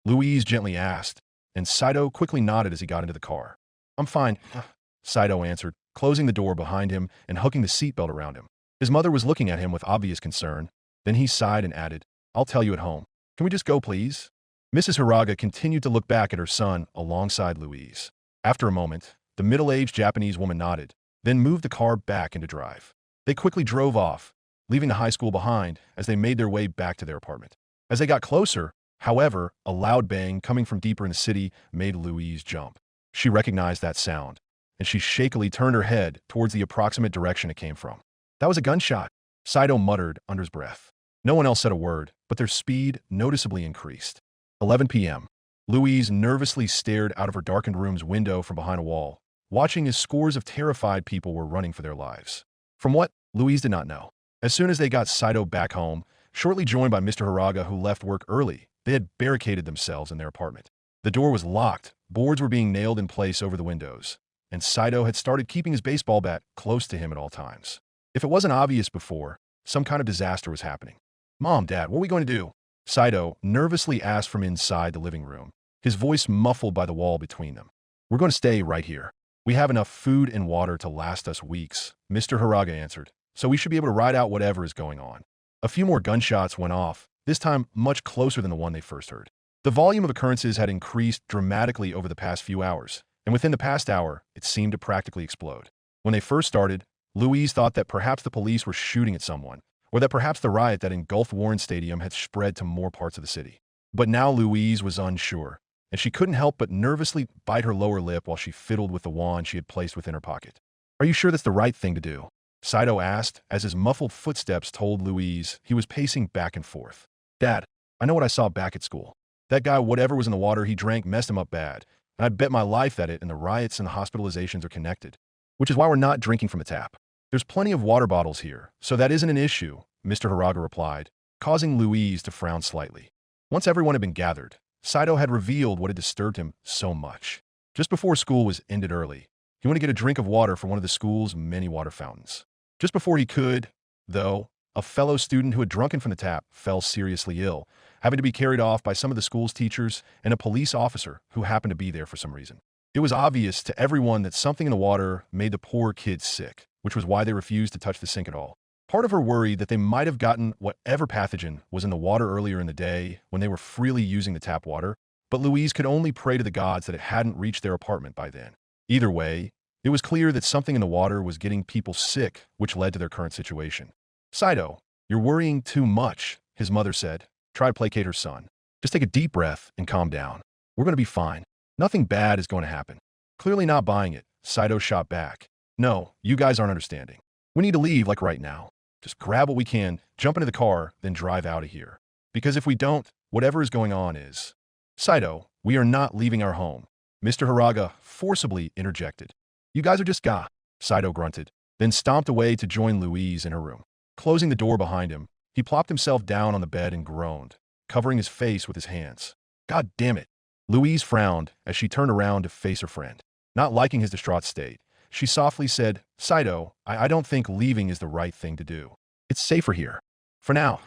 Louise gently asked, and Saito quickly nodded as he got into the car. "I'm fine," Saito answered, closing the door behind him and hooking the seatbelt around him. His mother was looking at him with obvious concern. Then he sighed and added, "I'll tell you at home. Can we just go, please?" Mrs. Hiraga continued to look back at her son alongside Louise. After a moment, the middle-aged Japanese woman nodded, then moved the car back into drive. They quickly drove off, leaving the high school behind as they made their way back to their apartment. As they got closer, however, a loud bang coming from deeper in the city made Louise jump. She recognized that sound, and she shakily turned her head towards the approximate direction it came from. "That was a gunshot," Saito muttered under his breath. No one else said a word, but their speed noticeably increased. 11 p.m. Louise nervously stared out of her darkened room's window from behind a wall, watching as scores of terrified people were running for their lives. From what? Louise did not know. As soon as they got Saito back home, shortly joined by Mr. Hiraga, who left work early, they had barricaded themselves in their apartment. The door was locked, boards were being nailed in place over the windows, and Saito had started keeping his baseball bat close to him at all times. If it wasn't obvious before, some kind of disaster was happening. "Mom, Dad, what are we going to do?" Saito nervously asked from inside the living room, his voice muffled by the wall between them. "We're going to stay right here. We have enough food and water to last us weeks," Mr. Hiraga answered, "so we should be able to ride out whatever is going on." A few more gunshots went off, this time much closer than the one they first heard. The volume of occurrences had increased dramatically over the past few hours, and within the past hour, it seemed to practically explode. When they first started, Louise thought that perhaps the police were shooting at someone, or that perhaps the riot that engulfed Warren Stadium had spread to more parts of the city. But now Louise was unsure, and she couldn't help but nervously bite her lower lip while she fiddled with the wand she had placed within her pocket. "Are you sure that's the right thing to do?" Saito asked, as his muffled footsteps told Louise he was pacing back and forth. "Dad, I know what I saw back at school. That guy, whatever was in the water he drank, messed him up bad, and I'd bet my life that it and the riots and the hospitalizations are connected. Which is why we're not drinking from the tap. There's plenty of water bottles here, so that isn't an issue," Mr. Hiraga replied, causing Louise to frown slightly. Once everyone had been gathered, Saito had revealed what had disturbed him so much. Just before school was ended early, he wanted to get a drink of water from one of the school's many water fountains. Just before he could, though, a fellow student who had drunken from the tap fell seriously ill, having to be carried off by some of the school's teachers and a police officer who happened to be there for some reason. It was obvious to everyone that something in the water made the poor kids sick, which was why they refused to touch the sink at all. Part of her worried that they might have gotten whatever pathogen was in the water earlier in the day when they were freely using the tap water, but Louise could only pray to the gods that it hadn't reached their apartment by then. Either way, it was clear that something in the water was getting people sick, which led to their current situation. "Saito, you're worrying too much," his mother said. Try to placate her son. "Just take a deep breath and calm down. We're going to be fine. Nothing bad is going to happen." Clearly not buying it, Saito shot back. "No, you guys aren't understanding. We need to leave like right now. Just grab what we can, jump into the car, then drive out of here. Because if we don't, whatever is going on is..." "Saito, we are not leaving our home," Mr. Hiraga forcibly interjected. "You guys are just Saito grunted, then stomped away to join Louise in her room. Closing the door behind him, he plopped himself down on the bed and groaned, covering his face with his hands. "God damn it." Louise frowned as she turned around to face her friend. Not liking his distraught state, she softly said, "Saito, I don't think leaving is the right thing to do. It's safer here. For now,"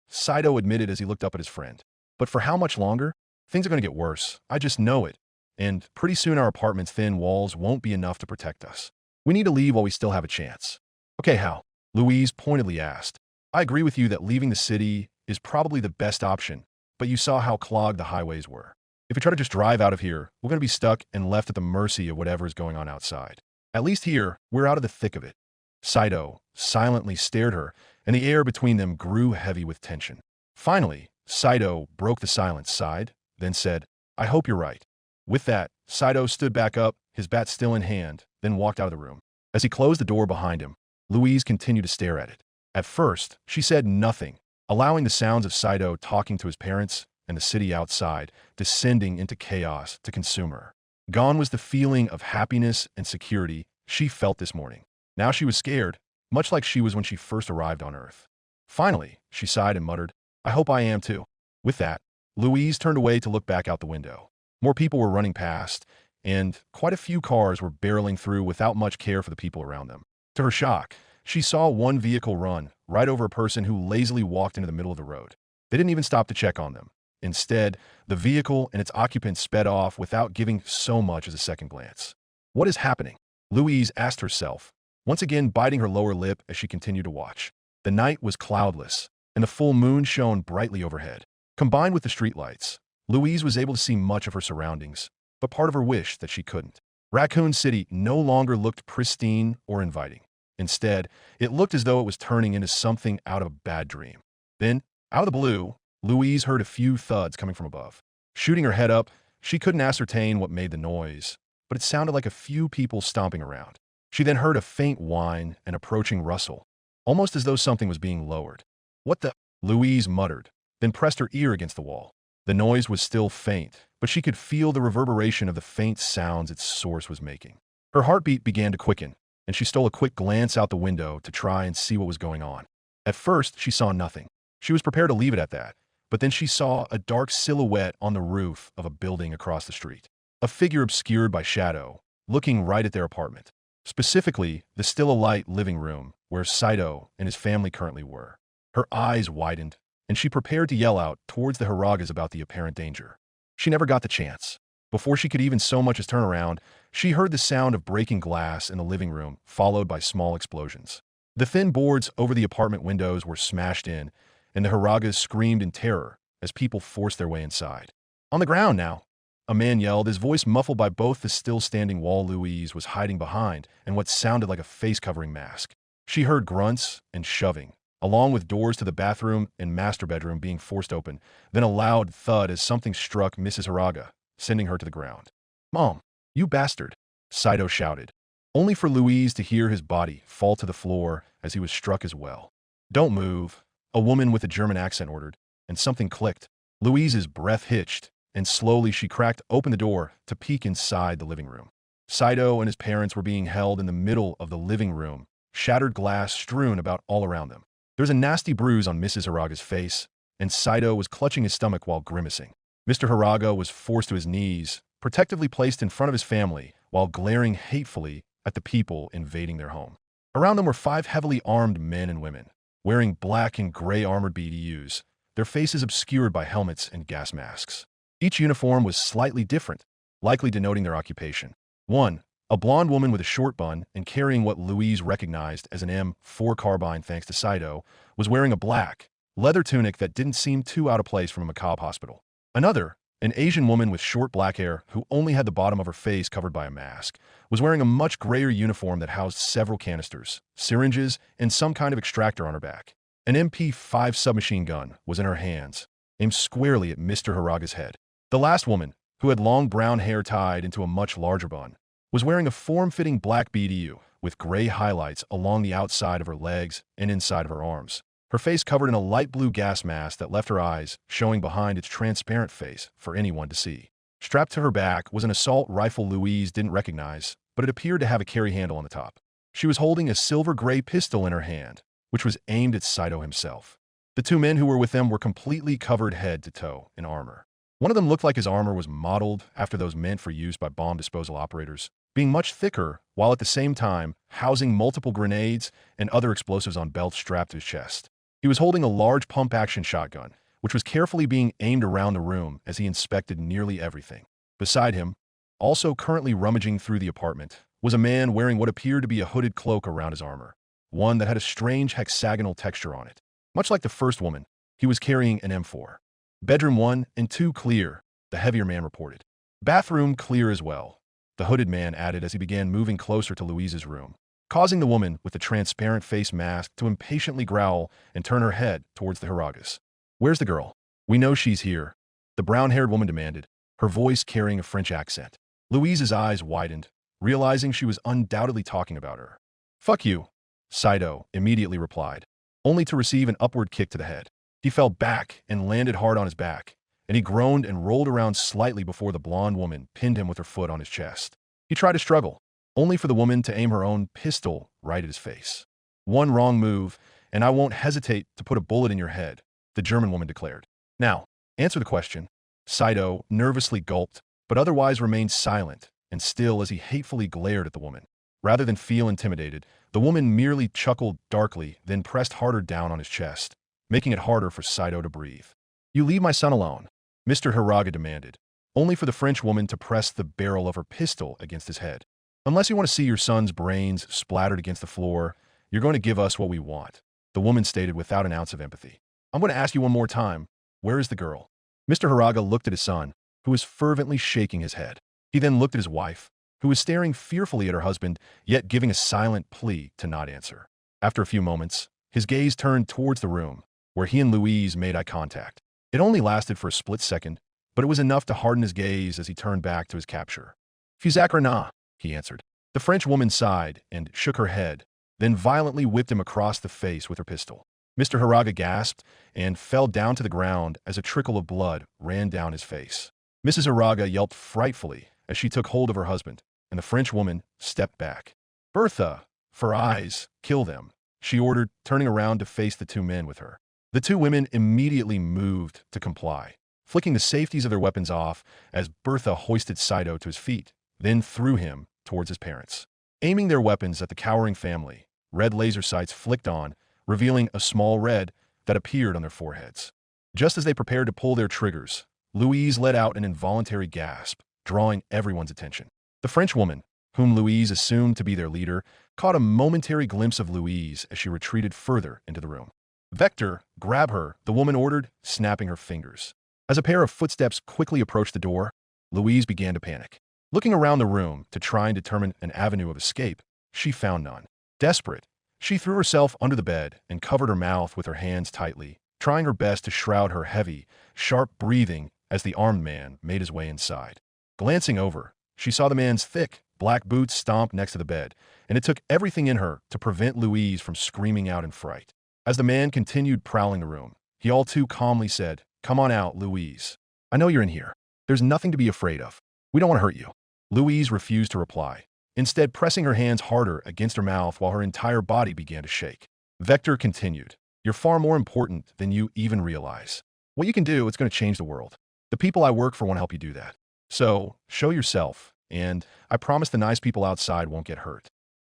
Saito admitted as he looked up at his friend. "But for how much longer? Things are going to get worse. I just know it. And pretty soon our apartment's thin walls won't be enough to protect us. We need to leave while we still have a chance." "Okay, how?" Louise pointedly asked. "I agree with you that leaving the city is probably the best option, but you saw how clogged the highways were. If we try to just drive out of here, we're going to be stuck and left at the mercy of whatever is going on outside. At least here, we're out of the thick of it." Saito silently stared her, and the air between them grew heavy with tension. Finally, Saito broke the silence, sighed, then said, "I hope you're right." With that, Saito stood back up, his bat still in hand, then walked out of the room. As he closed the door behind him, Louise continued to stare at it. At first, she said nothing, allowing the sounds of Saito talking to his parents and the city outside descending into chaos to consume her. Gone was the feeling of happiness and security she felt this morning. Now she was scared, much like she was when she first arrived on Earth. Finally, she sighed and muttered, "I hope I am too." With that, Louise turned away to look back out the window. More people were running past, and quite a few cars were barreling through without much care for the people around them. To her shock, she saw one vehicle run right over a person who lazily walked into the middle of the road. They didn't even stop to check on them. Instead, the vehicle and its occupants sped off without giving so much as a second glance. "What is happening?" Louise asked herself, once again biting her lower lip as she continued to watch. The night was cloudless, and the full moon shone brightly overhead. Combined with the streetlights, Louise was able to see much of her surroundings, but part of her wished that she couldn't. Raccoon City no longer looked pristine or inviting. Instead, it looked as though it was turning into something out of a bad dream. Then, out of the blue, Louise heard a few thuds coming from above. Shooting her head up, she couldn't ascertain what made the noise, but it sounded like a few people stomping around. She then heard a faint whine and approaching rustle, almost as though something was being lowered. "What the?" Louise muttered, then pressed her ear against the wall. The noise was still faint, but she could feel the reverberation of the faint sounds its source was making. Her heartbeat began to quicken, and she stole a quick glance out the window to try and see what was going on. At first, she saw nothing. She was prepared to leave it at that, but then she saw a dark silhouette on the roof of a building across the street. A figure obscured by shadow, looking right at their apartment. Specifically, the still-alight living room where Saito and his family currently were. Her eyes widened, and she prepared to yell out towards the Hiragas about the apparent danger. She never got the chance. Before she could even so much as turn around, she heard the sound of breaking glass in the living room, followed by small explosions. The thin boards over the apartment windows were smashed in, and the Hiragas screamed in terror as people forced their way inside. "On the ground now!" a man yelled, his voice muffled by both the still-standing wall Louise was hiding behind and what sounded like a face-covering mask. She heard grunts and shoving, along with doors to the bathroom and master bedroom being forced open, then a loud thud as something struck Mrs. Hiraga, sending her to the ground. "Mom, you bastard!" Saito shouted, only for Louise to hear his body fall to the floor as he was struck as well. "Don't move," a woman with a German accent ordered, and something clicked. Louise's breath hitched, and slowly she cracked open the door to peek inside the living room. Saito and his parents were being held in the middle of the living room, shattered glass strewn about all around them. There was a nasty bruise on Mrs. Hiraga's face, and Saito was clutching his stomach while grimacing. Mr. Hiraga was forced to his knees, protectively placed in front of his family, while glaring hatefully at the people invading their home. Around them were 5 heavily armed men and women, wearing black and gray armored BDUs, their faces obscured by helmets and gas masks. Each uniform was slightly different, likely denoting their occupation. One, a blonde woman with a short bun and carrying what Louise recognized as an M4 carbine thanks to Saito, was wearing a black, leather tunic that didn't seem too out of place from a macabre hospital. Another, An Asian woman with short black hair, who only had the bottom of her face covered by a mask, was wearing a much grayer uniform that housed several canisters, syringes, and some kind of extractor on her back. An MP5 submachine gun was in her hands, aimed squarely at Mr. Haraga's head. The last woman, who had long brown hair tied into a much larger bun, was wearing a form-fitting black BDU with gray highlights along the outside of her legs and inside of her arms. Her face covered in a light blue gas mask that left her eyes showing behind its transparent face for anyone to see. Strapped to her back was an assault rifle Louise didn't recognize, but it appeared to have a carry handle on the top. She was holding a silver-gray pistol in her hand, which was aimed at Saito himself. The two men who were with them were completely covered head to toe in armor. One of them looked like his armor was modeled after those meant for use by bomb disposal operators, being much thicker while at the same time housing multiple grenades and other explosives on belts strapped to his chest. He was holding a large pump-action shotgun, which was carefully being aimed around the room as he inspected nearly everything. Beside him, also currently rummaging through the apartment, was a man wearing what appeared to be a hooded cloak around his armor, one that had a strange hexagonal texture on it. Much like the first woman, he was carrying an M4. Bedroom 1 and 2 clear, the heavier man reported. Bathroom clear as well, the hooded man added as he began moving closer to Louise's room, causing the woman with the transparent face mask to impatiently growl and turn her head towards the Haragas. "Where's the girl? We know she's here," the brown-haired woman demanded, her voice carrying a French accent. Louise's eyes widened, realizing she was undoubtedly talking about her. "Fuck you," Saito immediately replied, only to receive an upward kick to the head. He fell back and landed hard on his back, and he groaned and rolled around slightly before the blonde woman pinned him with her foot on his chest. He tried to struggle, only for the woman to aim her own pistol right at his face. "One wrong move, and I won't hesitate to put a bullet in your head," the German woman declared. "Now, answer the question." Saito nervously gulped, but otherwise remained silent and still as he hatefully glared at the woman. Rather than feel intimidated, the woman merely chuckled darkly, then pressed harder down on his chest, making it harder for Saito to breathe. "You leave my son alone," Mr. Haraga demanded, only for the French woman to press the barrel of her pistol against his head. "Unless you want to see your son's brains splattered against the floor, you're going to give us what we want," the woman stated without an ounce of empathy. "I'm going to ask you one more time, where is the girl?" Mr. Haraga looked at his son, who was fervently shaking his head. He then looked at his wife, who was staring fearfully at her husband, yet giving a silent plea to not answer. After a few moments, his gaze turned towards the room, where he and Louise made eye contact. It only lasted for a split second, but it was enough to harden his gaze as he turned back to his capture. "Fusacre na," he answered. The French woman sighed and shook her head, then violently whipped him across the face with her pistol. Mr. Haraga gasped and fell down to the ground as a trickle of blood ran down his face. Mrs. Haraga yelped frightfully as she took hold of her husband, and the French woman stepped back. "Bertha, for eyes, kill them," she ordered, turning around to face the two men with her. The two women immediately moved to comply, flicking the safeties of their weapons off as Bertha hoisted Saito to his feet, then threw him towards his parents. Aiming their weapons at the cowering family, red laser sights flicked on, revealing a small red that appeared on their foreheads. Just as they prepared to pull their triggers, Louise let out an involuntary gasp, drawing everyone's attention. The French woman, whom Louise assumed to be their leader, caught a momentary glimpse of Louise as she retreated further into the room. "Vector, grab her," the woman ordered, snapping her fingers. As a pair of footsteps quickly approached the door, Louise began to panic. Looking around the room to try and determine an avenue of escape, she found none. Desperate, she threw herself under the bed and covered her mouth with her hands tightly, trying her best to shroud her heavy, sharp breathing as the armed man made his way inside. Glancing over, she saw the man's thick, black boots stomp next to the bed, and it took everything in her to prevent Louise from screaming out in fright. As the man continued prowling the room, he all too calmly said, "Come on out, Louise. I know you're in here. There's nothing to be afraid of. We don't want to hurt you." Louise refused to reply, instead pressing her hands harder against her mouth while her entire body began to shake. Vector continued, "You're far more important than you even realize. What you can do, it's going to change the world. The people I work for want to help you do that. So, show yourself, and I promise the nice people outside won't get hurt."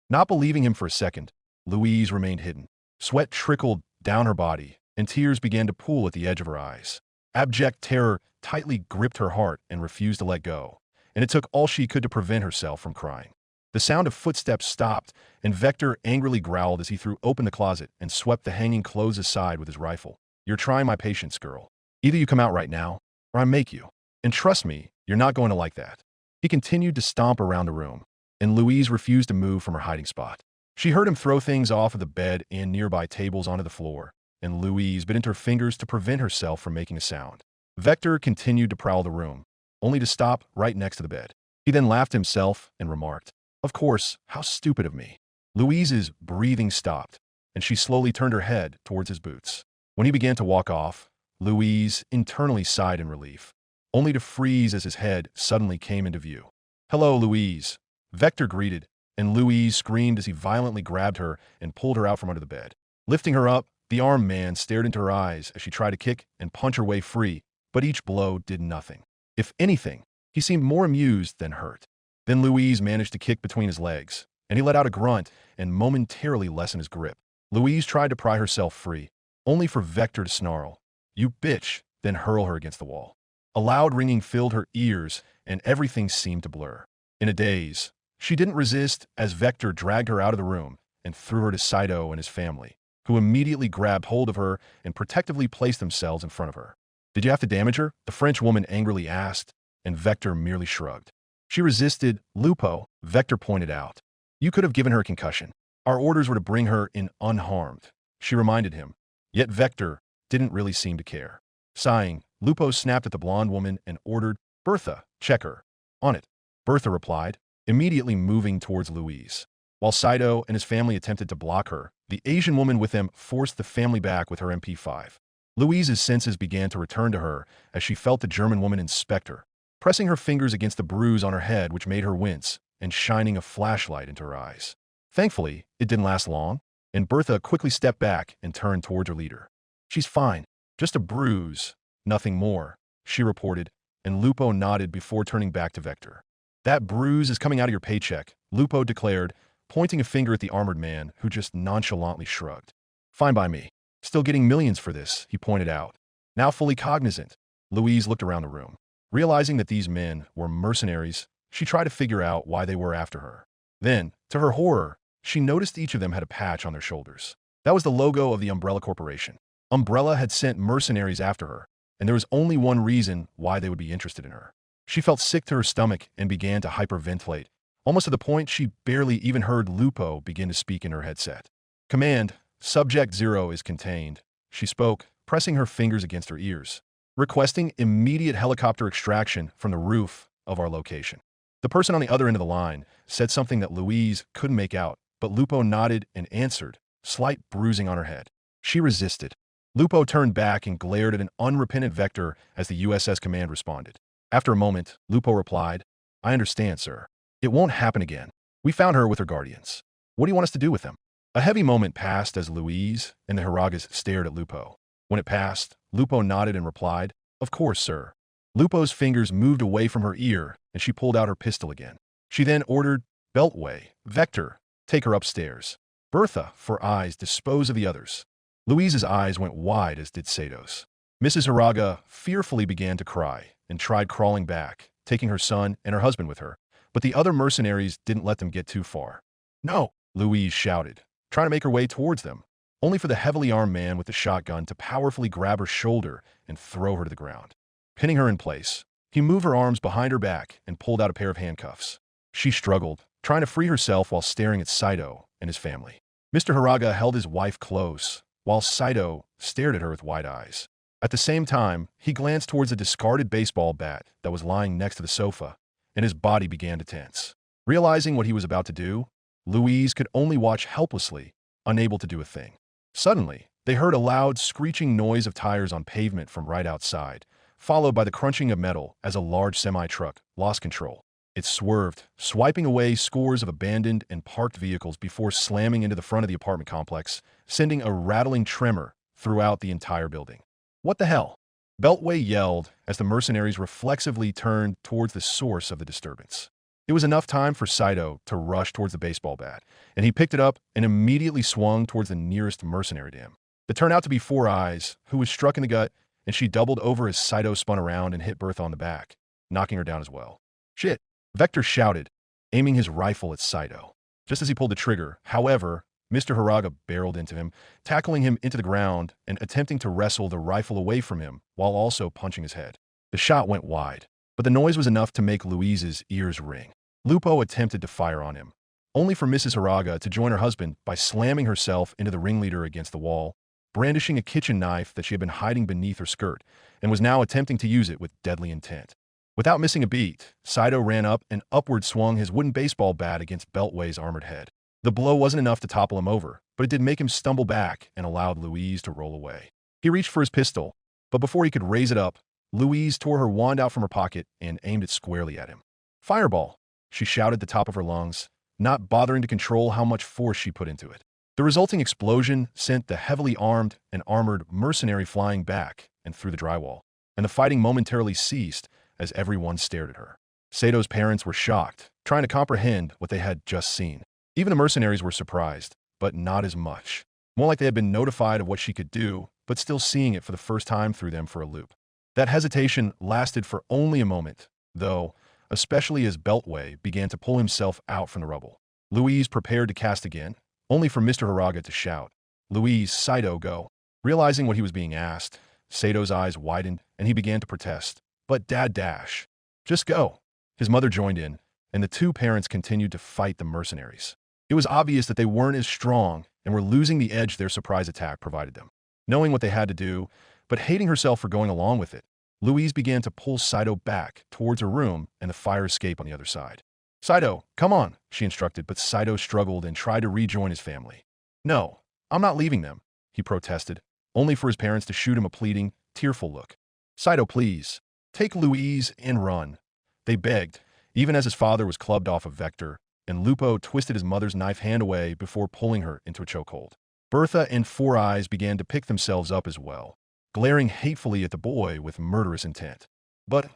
Not believing him for a second, Louise remained hidden. Sweat trickled down her body, and tears began to pool at the edge of her eyes. Abject terror tightly gripped her heart and refused to let go, and it took all she could to prevent herself from crying. The sound of footsteps stopped, and Vector angrily growled as he threw open the closet and swept the hanging clothes aside with his rifle. "You're trying my patience, girl. Either you come out right now, or I make you." And trust me, you're not going to like that. He continued to stomp around the room, and Louise refused to move from her hiding spot. She heard him throw things off of the bed and nearby tables onto the floor, and Louise bit into her fingers to prevent herself from making a sound. Vector continued to prowl the room, only to stop right next to the bed. He then laughed himself and remarked, "Of course, how stupid of me." Louise's breathing stopped, and she slowly turned her head towards his boots. When he began to walk off, Louise internally sighed in relief, only to freeze as his head suddenly came into view. "Hello, Louise," Vector greeted, and Louise screamed as he violently grabbed her and pulled her out from under the bed. Lifting her up, the armed man stared into her eyes as she tried to kick and punch her way free, but each blow did nothing. If anything, he seemed more amused than hurt. Then Louise managed to kick between his legs, and he let out a grunt and momentarily lessened his grip. Louise tried to pry herself free, only for Vector to snarl, "You bitch," then hurl her against the wall. A loud ringing filled her ears, and everything seemed to blur. In a daze, she didn't resist as Vector dragged her out of the room and threw her to Saito and his family, who immediately grabbed hold of her and protectively placed themselves in front of her. "Did you have to damage her?" the French woman angrily asked, and Vector merely shrugged. "She resisted, Lupo," Vector pointed out. "You could have given her a concussion. Our orders were to bring her in unharmed," she reminded him. Yet Vector didn't really seem to care. Sighing, Lupo snapped at the blonde woman and ordered, "Bertha, check her." "On it," Bertha replied, immediately moving towards Louise. While Saito and his family attempted to block her, the Asian woman with them forced the family back with her MP5. Louise's senses began to return to her as she felt the German woman inspect her, pressing her fingers against the bruise on her head which made her wince and shining a flashlight into her eyes. Thankfully, it didn't last long, and Bertha quickly stepped back and turned towards her leader. "She's fine. Just a bruise. Nothing more," she reported, and Lupo nodded before turning back to Vector. "That bruise is coming out of your paycheck," Lupo declared, pointing a finger at the armored man who just nonchalantly shrugged. "Fine by me. Still getting millions for this," he pointed out. Now fully cognizant, Louise looked around the room. Realizing that these men were mercenaries, she tried to figure out why they were after her. Then, to her horror, she noticed each of them had a patch on their shoulders. That was the logo of the Umbrella Corporation. Umbrella had sent mercenaries after her, and there was only one reason why they would be interested in her. She felt sick to her stomach and began to hyperventilate, almost to the point she barely even heard Lupo begin to speak in her headset. "Command, Subject 0 is contained," she spoke, pressing her fingers against her ears, requesting immediate helicopter extraction from the roof of our location. The person on the other end of the line said something that Louise couldn't make out, but Lupo nodded and answered, slight bruising on her head. She resisted. Lupo turned back and glared at an unrepentant Vector as the USS command responded. After a moment, Lupo replied, "I understand, sir. It won't happen again. We found her with her guardians. What do you want us to do with them?" A heavy moment passed as Louise and the Hiragas stared at Lupo. When it passed, Lupo nodded and replied, "Of course, sir." Lupo's fingers moved away from her ear, and she pulled out her pistol again. She then ordered, "Beltway, Vector, take her upstairs. Bertha, for eyes, dispose of the others." Louise's eyes went wide as did Sato's. Mrs. Hiraga fearfully began to cry and tried crawling back, taking her son and her husband with her, but the other mercenaries didn't let them get too far. "No!" Louise shouted, trying to make her way towards them, only for the heavily armed man with the shotgun to powerfully grab her shoulder and throw her to the ground. Pinning her in place, he moved her arms behind her back and pulled out a pair of handcuffs. She struggled, trying to free herself while staring at Saito and his family. Mr. Hiraga held his wife close, while Saito stared at her with wide eyes. At the same time, he glanced towards a discarded baseball bat that was lying next to the sofa, and his body began to tense. Realizing what he was about to do, Louise could only watch helplessly, unable to do a thing. Suddenly, they heard a loud, screeching noise of tires on pavement from right outside, followed by the crunching of metal as a large semi-truck lost control. It swerved, swiping away scores of abandoned and parked vehicles before slamming into the front of the apartment complex, sending a rattling tremor throughout the entire building. "What the hell?" Beltway yelled as the mercenaries reflexively turned towards the source of the disturbance. It was enough time for Saito to rush towards the baseball bat, and he picked it up and immediately swung towards the nearest mercenary to him. It turned out to be Four Eyes, who was struck in the gut, and she doubled over as Saito spun around and hit Bertha on the back, knocking her down as well. "Shit!" Vector shouted, aiming his rifle at Saito. Just as he pulled the trigger, however, Mr. Hiraga barreled into him, tackling him into the ground and attempting to wrestle the rifle away from him while also punching his head. The shot went wide, but the noise was enough to make Louise's ears ring. Lupo attempted to fire on him, only for Mrs. Haraga to join her husband by slamming herself into the ringleader against the wall, brandishing a kitchen knife that she had been hiding beneath her skirt and was now attempting to use it with deadly intent. Without missing a beat, Saito ran up and upward swung his wooden baseball bat against Beltway's armored head. The blow wasn't enough to topple him over, but it did make him stumble back and allowed Louise to roll away. He reached for his pistol, but before he could raise it up, Louise tore her wand out from her pocket and aimed it squarely at him. "Fireball!" she shouted at the top of her lungs, not bothering to control how much force she put into it. The resulting explosion sent the heavily armed and armored mercenary flying back and through the drywall, and the fighting momentarily ceased as everyone stared at her. Sato's parents were shocked, trying to comprehend what they had just seen. Even the mercenaries were surprised, but not as much. More like they had been notified of what she could do, but still seeing it for the first time threw them for a loop. That hesitation lasted for only a moment, though, especially as Beltway began to pull himself out from the rubble. Louise prepared to cast again, only for Mr. Haraga to shout, "Louise, Saito, go." Realizing what he was being asked, Sato's eyes widened and he began to protest. "But Dad dash. Just go." His mother joined in, and the two parents continued to fight the mercenaries. It was obvious that they weren't as strong and were losing the edge their surprise attack provided them. Knowing what they had to do, but hating herself for going along with it, Louise began to pull Saito back towards her room and the fire escape on the other side. "Saito, come on," she instructed, but Saito struggled and tried to rejoin his family. "No, I'm not leaving them," he protested, only for his parents to shoot him a pleading, tearful look. "Saito, please, take Louise and run," they begged, even as his father was clubbed off a vector, and Lupo twisted his mother's knife hand away before pulling her into a chokehold. Bertha and Four Eyes began to pick themselves up as well, glaring hatefully at the boy with murderous intent. "But,"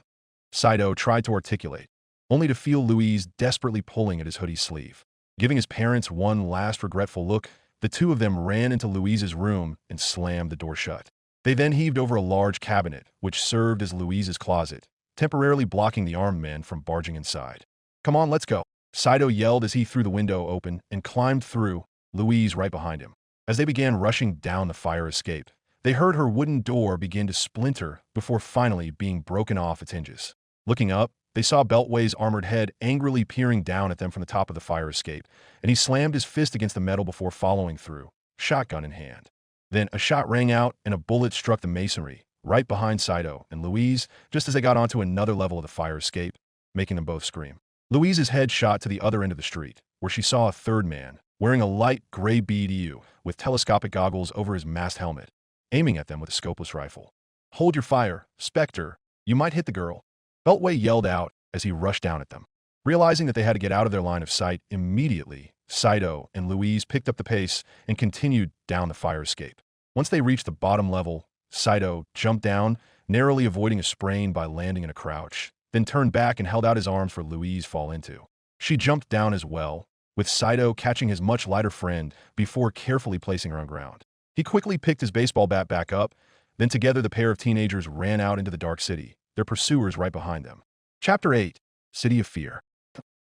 Saito tried to articulate, only to feel Louise desperately pulling at his hoodie sleeve. Giving his parents one last regretful look, the two of them ran into Louise's room and slammed the door shut. They then heaved over a large cabinet, which served as Louise's closet, temporarily blocking the armed men from barging inside. "Come on, let's go," Saito yelled as he threw the window open and climbed through, Louise right behind him. As they began rushing down the fire escape, they heard her wooden door begin to splinter before finally being broken off its hinges. Looking up, they saw Beltway's armored head angrily peering down at them from the top of the fire escape, and he slammed his fist against the metal before following through, shotgun in hand. Then a shot rang out and a bullet struck the masonry, right behind Saito and Louise, just as they got onto another level of the fire escape, making them both scream. Louise's head shot to the other end of the street, where she saw a third man, wearing a light gray BDU with telescopic goggles over his masked helmet, aiming at them with a scopeless rifle. "Hold your fire, Spectre. You might hit the girl," Beltway yelled out as he rushed down at them. Realizing that they had to get out of their line of sight immediately, Saito and Louise picked up the pace and continued down the fire escape. Once they reached the bottom level, Saito jumped down, narrowly avoiding a sprain by landing in a crouch, then turned back and held out his arms for Louise fall into. She jumped down as well, with Saito catching his much lighter friend before carefully placing her on ground. He quickly picked his baseball bat back up, then together the pair of teenagers ran out into the dark city, their pursuers right behind them. Chapter 8. City of Fear.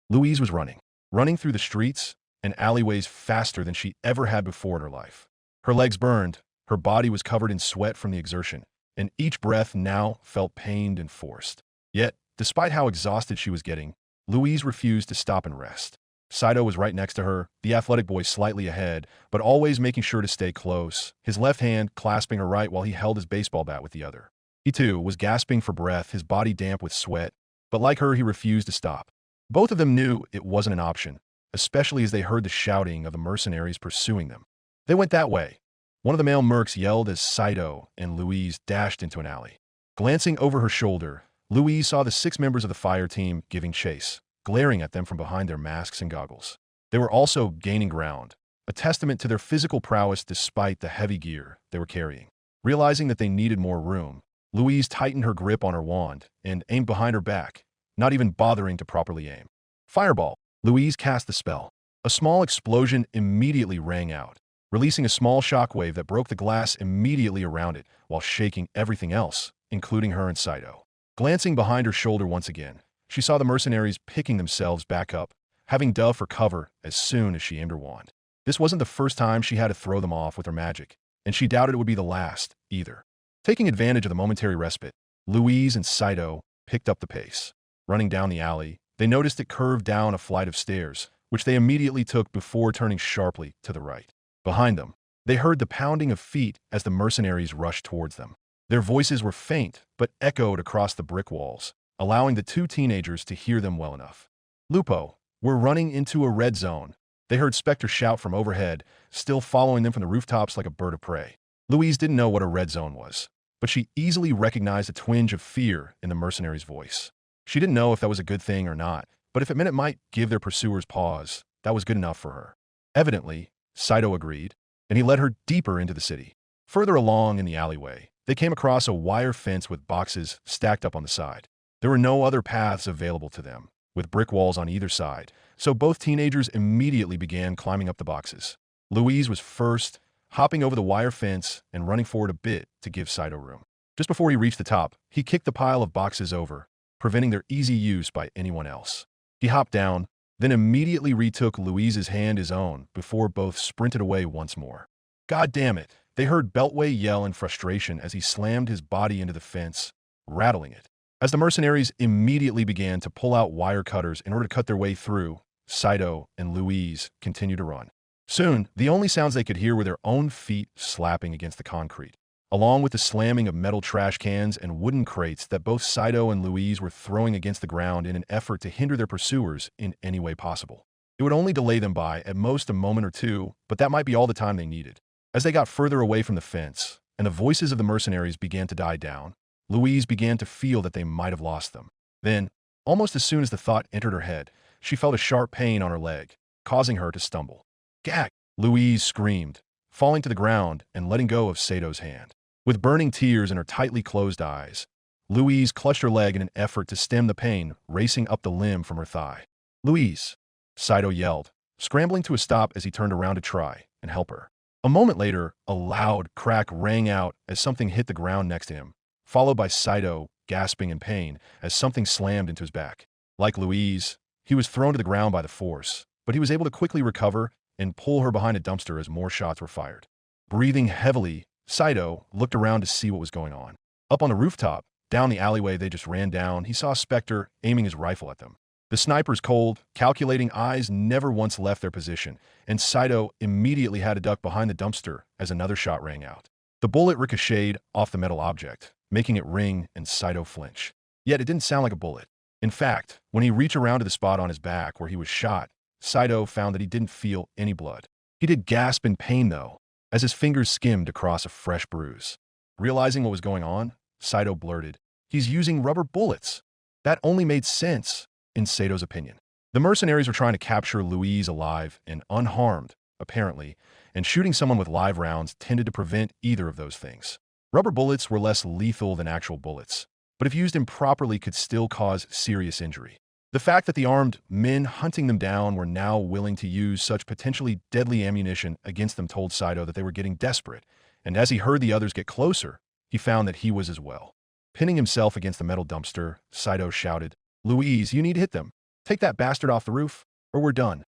Louise was running through the streets and alleyways faster than she ever had before in her life. Her legs burned, her body was covered in sweat from the exertion, and each breath now felt pained and forced. Yet, despite how exhausted she was getting, Louise refused to stop and rest. Saito was right next to her, the athletic boy slightly ahead, but always making sure to stay close, his left hand clasping her right while he held his baseball bat with the other. He too was gasping for breath, his body damp with sweat, but like her, he refused to stop. Both of them knew it wasn't an option, especially as they heard the shouting of the mercenaries pursuing them. They went that way. One of the male mercs yelled as Saito and Louise dashed into an alley. Glancing over her shoulder, Louise saw the 6 members of the fire team giving chase, glaring at them from behind their masks and goggles. They were also gaining ground, a testament to their physical prowess despite the heavy gear they were carrying. Realizing that they needed more room, Louise tightened her grip on her wand and aimed behind her back, not even bothering to properly aim. Fireball. Louise cast the spell. A small explosion immediately rang out, releasing a small shockwave that broke the glass immediately around it while shaking everything else, including her and Saito. Glancing behind her shoulder once again, she saw the mercenaries picking themselves back up, having dove for cover as soon as she aimed her wand. This wasn't the first time she had to throw them off with her magic, and she doubted it would be the last, either. Taking advantage of the momentary respite, Louise and Saito picked up the pace. Running down the alley, they noticed it curved down a flight of stairs, which they immediately took before turning sharply to the right. Behind them, they heard the pounding of feet as the mercenaries rushed towards them. Their voices were faint, but echoed across the brick walls, allowing the two teenagers to hear them well enough. "Lupo, we're running into a red zone," they heard Spectre shout from overhead, still following them from the rooftops like a bird of prey. Louise didn't know what a red zone was, but she easily recognized a twinge of fear in the mercenary's voice. She didn't know if that was a good thing or not, but if it meant it might give their pursuers pause, that was good enough for her. Evidently, Saito agreed, and he led her deeper into the city. Further along in the alleyway, they came across a wire fence with boxes stacked up on the side. There were no other paths available to them, with brick walls on either side, so both teenagers immediately began climbing up the boxes. Louise was first, hopping over the wire fence and running forward a bit to give Saito room. Just before he reached the top, he kicked the pile of boxes over, preventing their easy use by anyone else. He hopped down, then immediately retook Louise's hand his own before both sprinted away once more. "God damn it!" They heard Beltway yell in frustration as he slammed his body into the fence, rattling it. As the mercenaries immediately began to pull out wire cutters in order to cut their way through, Saito and Louise continued to run. Soon, the only sounds they could hear were their own feet slapping against the concrete, along with the slamming of metal trash cans and wooden crates that both Saito and Louise were throwing against the ground in an effort to hinder their pursuers in any way possible. It would only delay them by, at most, a moment or two, but that might be all the time they needed. As they got further away from the fence, and the voices of the mercenaries began to die down, Louise began to feel that they might have lost them. Then, almost as soon as the thought entered her head, she felt a sharp pain on her leg, causing her to stumble. "Gag!" Louise screamed, falling to the ground and letting go of Sato's hand. With burning tears in her tightly closed eyes, Louise clutched her leg in an effort to stem the pain racing up the limb from her thigh. "Louise!" Saito yelled, scrambling to a stop as he turned around to try and help her. A moment later, a loud crack rang out as something hit the ground next to him, followed by Saito gasping in pain as something slammed into his back. Like Louise, he was thrown to the ground by the force, but he was able to quickly recover and pull her behind a dumpster as more shots were fired. Breathing heavily, Saito looked around to see what was going on. Up on the rooftop, down the alleyway they just ran down, he saw Spectre aiming his rifle at them. The sniper's cold, calculating eyes never once left their position, and Saito immediately had to duck behind the dumpster as another shot rang out. The bullet ricocheted off the metal object, making it ring and Saito flinch. Yet it didn't sound like a bullet. In fact, when he reached around to the spot on his back where he was shot, Saito found that he didn't feel any blood. He did gasp in pain, though, as his fingers skimmed across a fresh bruise. Realizing what was going on, Saito blurted, "He's using rubber bullets." That only made sense, in Sato's opinion. The mercenaries were trying to capture Louise alive and unharmed, apparently, and shooting someone with live rounds tended to prevent either of those things. Rubber bullets were less lethal than actual bullets, but if used improperly could still cause serious injury. The fact that the armed men hunting them down were now willing to use such potentially deadly ammunition against them told Saito that they were getting desperate, and as he heard the others get closer, he found that he was as well. Pinning himself against the metal dumpster, Saito shouted, "Louise, you need to hit them. Take that bastard off the roof, or we're done."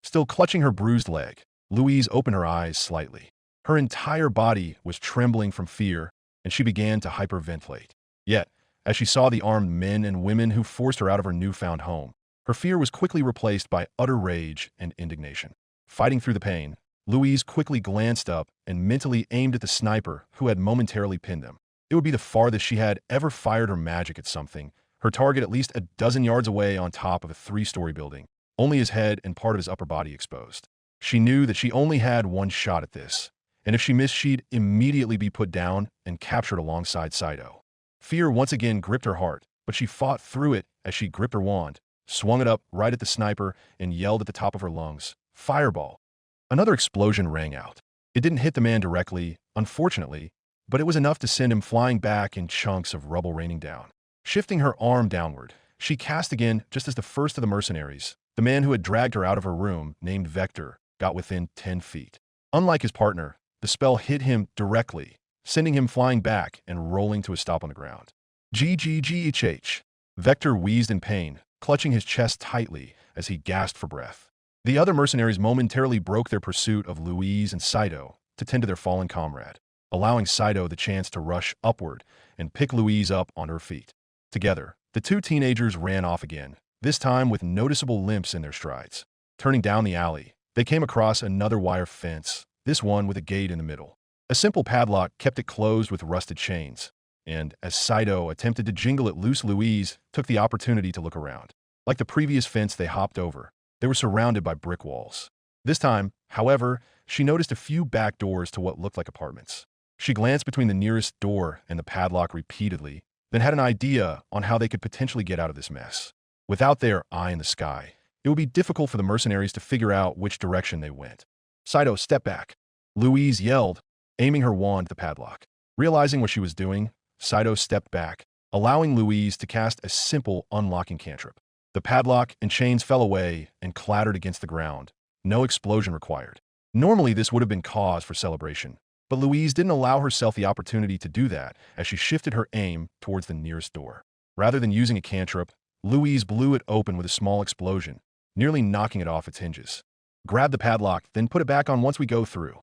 Still clutching her bruised leg, Louise opened her eyes slightly. Her entire body was trembling from fear, and she began to hyperventilate. Yet, as she saw the armed men and women who forced her out of her newfound home, her fear was quickly replaced by utter rage and indignation. Fighting through the pain, Louise quickly glanced up and mentally aimed at the sniper who had momentarily pinned them. It would be the farthest she had ever fired her magic at something, her target at least a dozen yards away on top of a 3-story building, only his head and part of his upper body exposed. She knew that she only had one shot at this, and if she missed, she'd immediately be put down and captured alongside Saito. Fear once again gripped her heart, but she fought through it as she gripped her wand, swung it up right at the sniper, and yelled at the top of her lungs, "Fireball!" Another explosion rang out. It didn't hit the man directly, unfortunately, but it was enough to send him flying back in chunks of rubble raining down. Shifting her arm downward, she cast again just as the first of the mercenaries, the man who had dragged her out of her room, named Vector, got within 10 feet. Unlike his partner, the spell hit him directly, sending him flying back and rolling to a stop on the ground. "GGGHH." Vector wheezed in pain, clutching his chest tightly as he gasped for breath. The other mercenaries momentarily broke their pursuit of Louise and Saito to tend to their fallen comrade. allowing Saito the chance to rush upward and pick Louise up on her feet. Together, the two teenagers ran off again, this time with noticeable limps in their strides. Turning down the alley, they came across another wire fence, this one with a gate in the middle. A simple padlock kept it closed with rusted chains, and as Saito attempted to jingle it loose, Louise took the opportunity to look around. Like the previous fence they hopped over, they were surrounded by brick walls. This time, however, she noticed a few back doors to what looked like apartments. She glanced between the nearest door and the padlock repeatedly, then had an idea on how they could potentially get out of this mess. Without their eye in the sky, it would be difficult for the mercenaries to figure out which direction they went. Saito, step back, Louise yelled, aiming her wand at the padlock. Realizing what she was doing, Saito stepped back, allowing Louise to cast a simple unlocking cantrip. The padlock and chains fell away and clattered against the ground. No explosion required. Normally, this would have been cause for celebration, but Louise didn't allow herself the opportunity to do that as she shifted her aim towards the nearest door. Rather than using a cantrip, Louise blew it open with a small explosion, nearly knocking it off its hinges. Grab the padlock, then put it back on once we go through,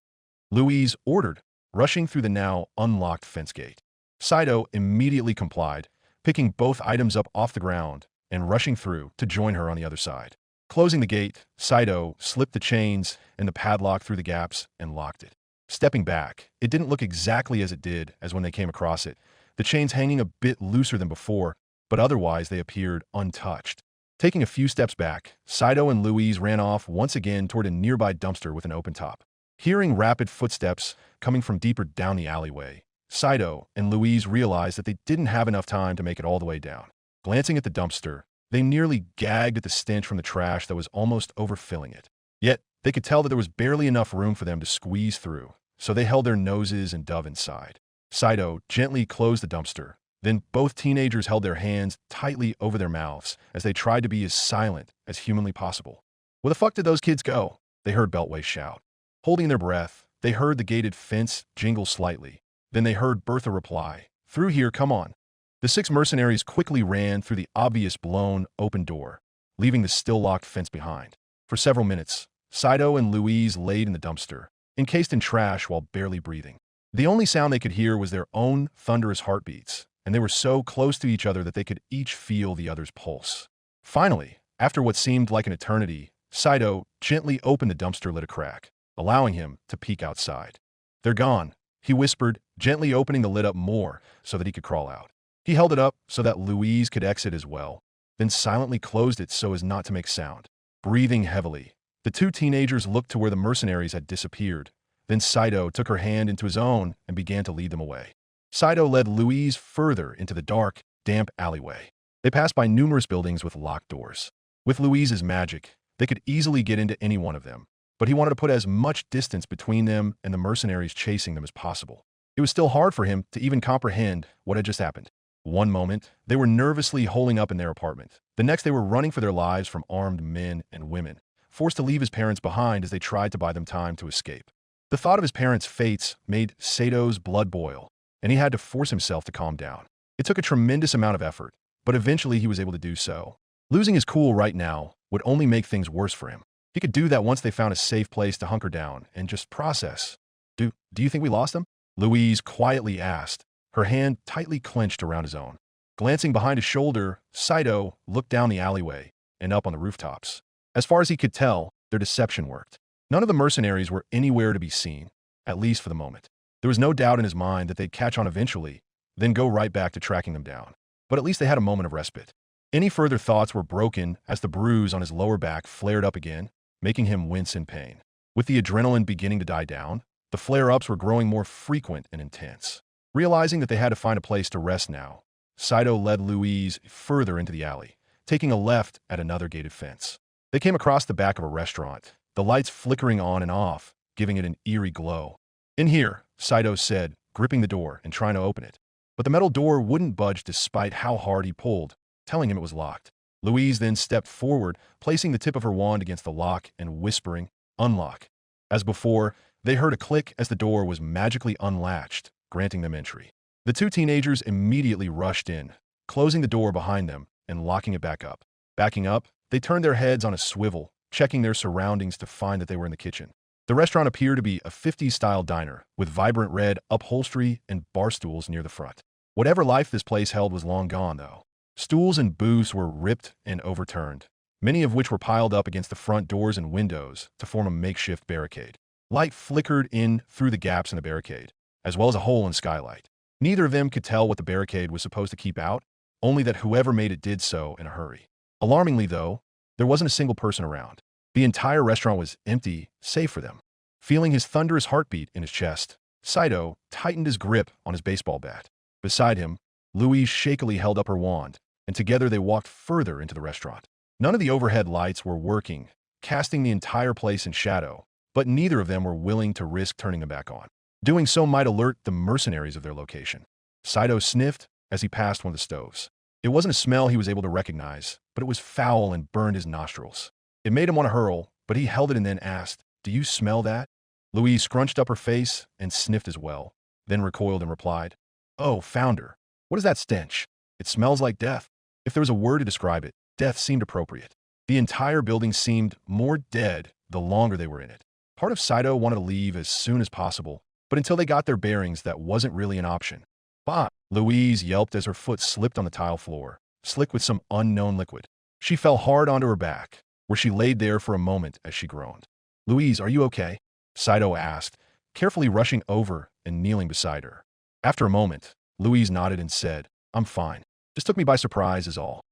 Louise ordered, rushing through the now unlocked fence gate. Saito immediately complied, picking both items up off the ground and rushing through to join her on the other side. Closing the gate, Saito slipped the chains and the padlock through the gaps and locked it. Stepping back, it didn't look exactly as it did as when they came across it, the chains hanging a bit looser than before, but otherwise they appeared untouched. Taking a few steps back, Saito and Louise ran off once again toward a nearby dumpster with an open top. Hearing rapid footsteps coming from deeper down the alleyway, Saito and Louise realized that they didn't have enough time to make it all the way down. Glancing at the dumpster, they nearly gagged at the stench from the trash that was almost overfilling it. Yet, they could tell that there was barely enough room for them to squeeze through, so they held their noses and dove inside. Saito gently closed the dumpster. Then both teenagers held their hands tightly over their mouths as they tried to be as silent as humanly possible. "Where the fuck did those kids go?" they heard Beltway shout. Holding their breath, they heard the gated fence jingle slightly. Then they heard Bertha reply, "Through here, come on." The six mercenaries quickly ran through the obvious blown open door, leaving the still-locked fence behind. For several minutes, Saito and Louise laid in the dumpster, encased in trash while barely breathing. The only sound they could hear was their own thunderous heartbeats, and they were so close to each other that they could each feel the other's pulse. Finally, after what seemed like an eternity, Saito gently opened the dumpster lid a crack, allowing him to peek outside. "They're gone," he whispered, gently opening the lid up more so that he could crawl out. He held it up so that Louise could exit as well, then silently closed it so as not to make sound. Breathing heavily, the two teenagers looked to where the mercenaries had disappeared. Then Saito took her hand into his own and began to lead them away. Saito led Louise further into the dark, damp alleyway. They passed by numerous buildings with locked doors. With Louise's magic, they could easily get into any one of them, but he wanted to put as much distance between them and the mercenaries chasing them as possible. It was still hard for him to even comprehend what had just happened. One moment, they were nervously holing up in their apartment. The next, they were running for their lives from armed men and women, forced to leave his parents behind as they tried to buy them time to escape. The thought of his parents' fates made Saito's blood boil, and he had to force himself to calm down. It took a tremendous amount of effort, but eventually he was able to do so. Losing his cool right now would only make things worse for him. He could do that once they found a safe place to hunker down and just process. Do you think we lost them?" Louise quietly asked, her hand tightly clenched around his own. Glancing behind his shoulder, Saito looked down the alleyway and up on the rooftops. As far as he could tell, their deception worked. None of the mercenaries were anywhere to be seen, at least for the moment. There was no doubt in his mind that they'd catch on eventually, then go right back to tracking them down. But at least they had a moment of respite. Any further thoughts were broken as the bruise on his lower back flared up again, making him wince in pain. With the adrenaline beginning to die down, the flare-ups were growing more frequent and intense. Realizing that they had to find a place to rest now, Saito led Louise further into the alley, taking a left at another gated fence. They came across the back of a restaurant, the lights flickering on and off, giving it an eerie glow. "In here," Saito said, gripping the door and trying to open it. But the metal door wouldn't budge despite how hard he pulled, telling him it was locked. Louise then stepped forward, placing the tip of her wand against the lock and whispering, "Unlock." As before, they heard a click as the door was magically unlatched, granting them entry. The two teenagers immediately rushed in, closing the door behind them and locking it back up. Backing up, they turned their heads on a swivel, checking their surroundings to find that they were in the kitchen. The restaurant appeared to be a 50s-style diner, with vibrant red upholstery and bar stools near the front. Whatever life this place held was long gone, though. Stools and booths were ripped and overturned, many of which were piled up against the front doors and windows to form a makeshift barricade. Light flickered in through the gaps in the barricade, as well as a hole in the skylight. Neither of them could tell what the barricade was supposed to keep out, only that whoever made it did so in a hurry. Alarmingly, though, there wasn't a single person around. The entire restaurant was empty, save for them. Feeling his thunderous heartbeat in his chest, Saito tightened his grip on his baseball bat. Beside him, Louise shakily held up her wand, and together they walked further into the restaurant. None of the overhead lights were working, casting the entire place in shadow, but neither of them were willing to risk turning them back on. Doing so might alert the mercenaries of their location. Saito sniffed as he passed one of the stoves. It wasn't a smell he was able to recognize, but it was foul and burned his nostrils. It made him want to hurl, but he held it and then asked, "Do you smell that?" Louise scrunched up her face and sniffed as well, then recoiled and replied, "Oh, founder, what is that stench? It smells like death." If there was a word to describe it, death seemed appropriate. The entire building seemed more dead the longer they were in it. Part of Saito wanted to leave as soon as possible, but until they got their bearings, that wasn't really an option. "Bah!" Louise yelped as her foot slipped on the tile floor, slick with some unknown liquid. She fell hard onto her back, where she laid there for a moment as she groaned. "Louise, are you okay?" Saito asked, carefully rushing over and kneeling beside her. After a moment, Louise nodded and said, "I'm fine. Just took me by surprise is all."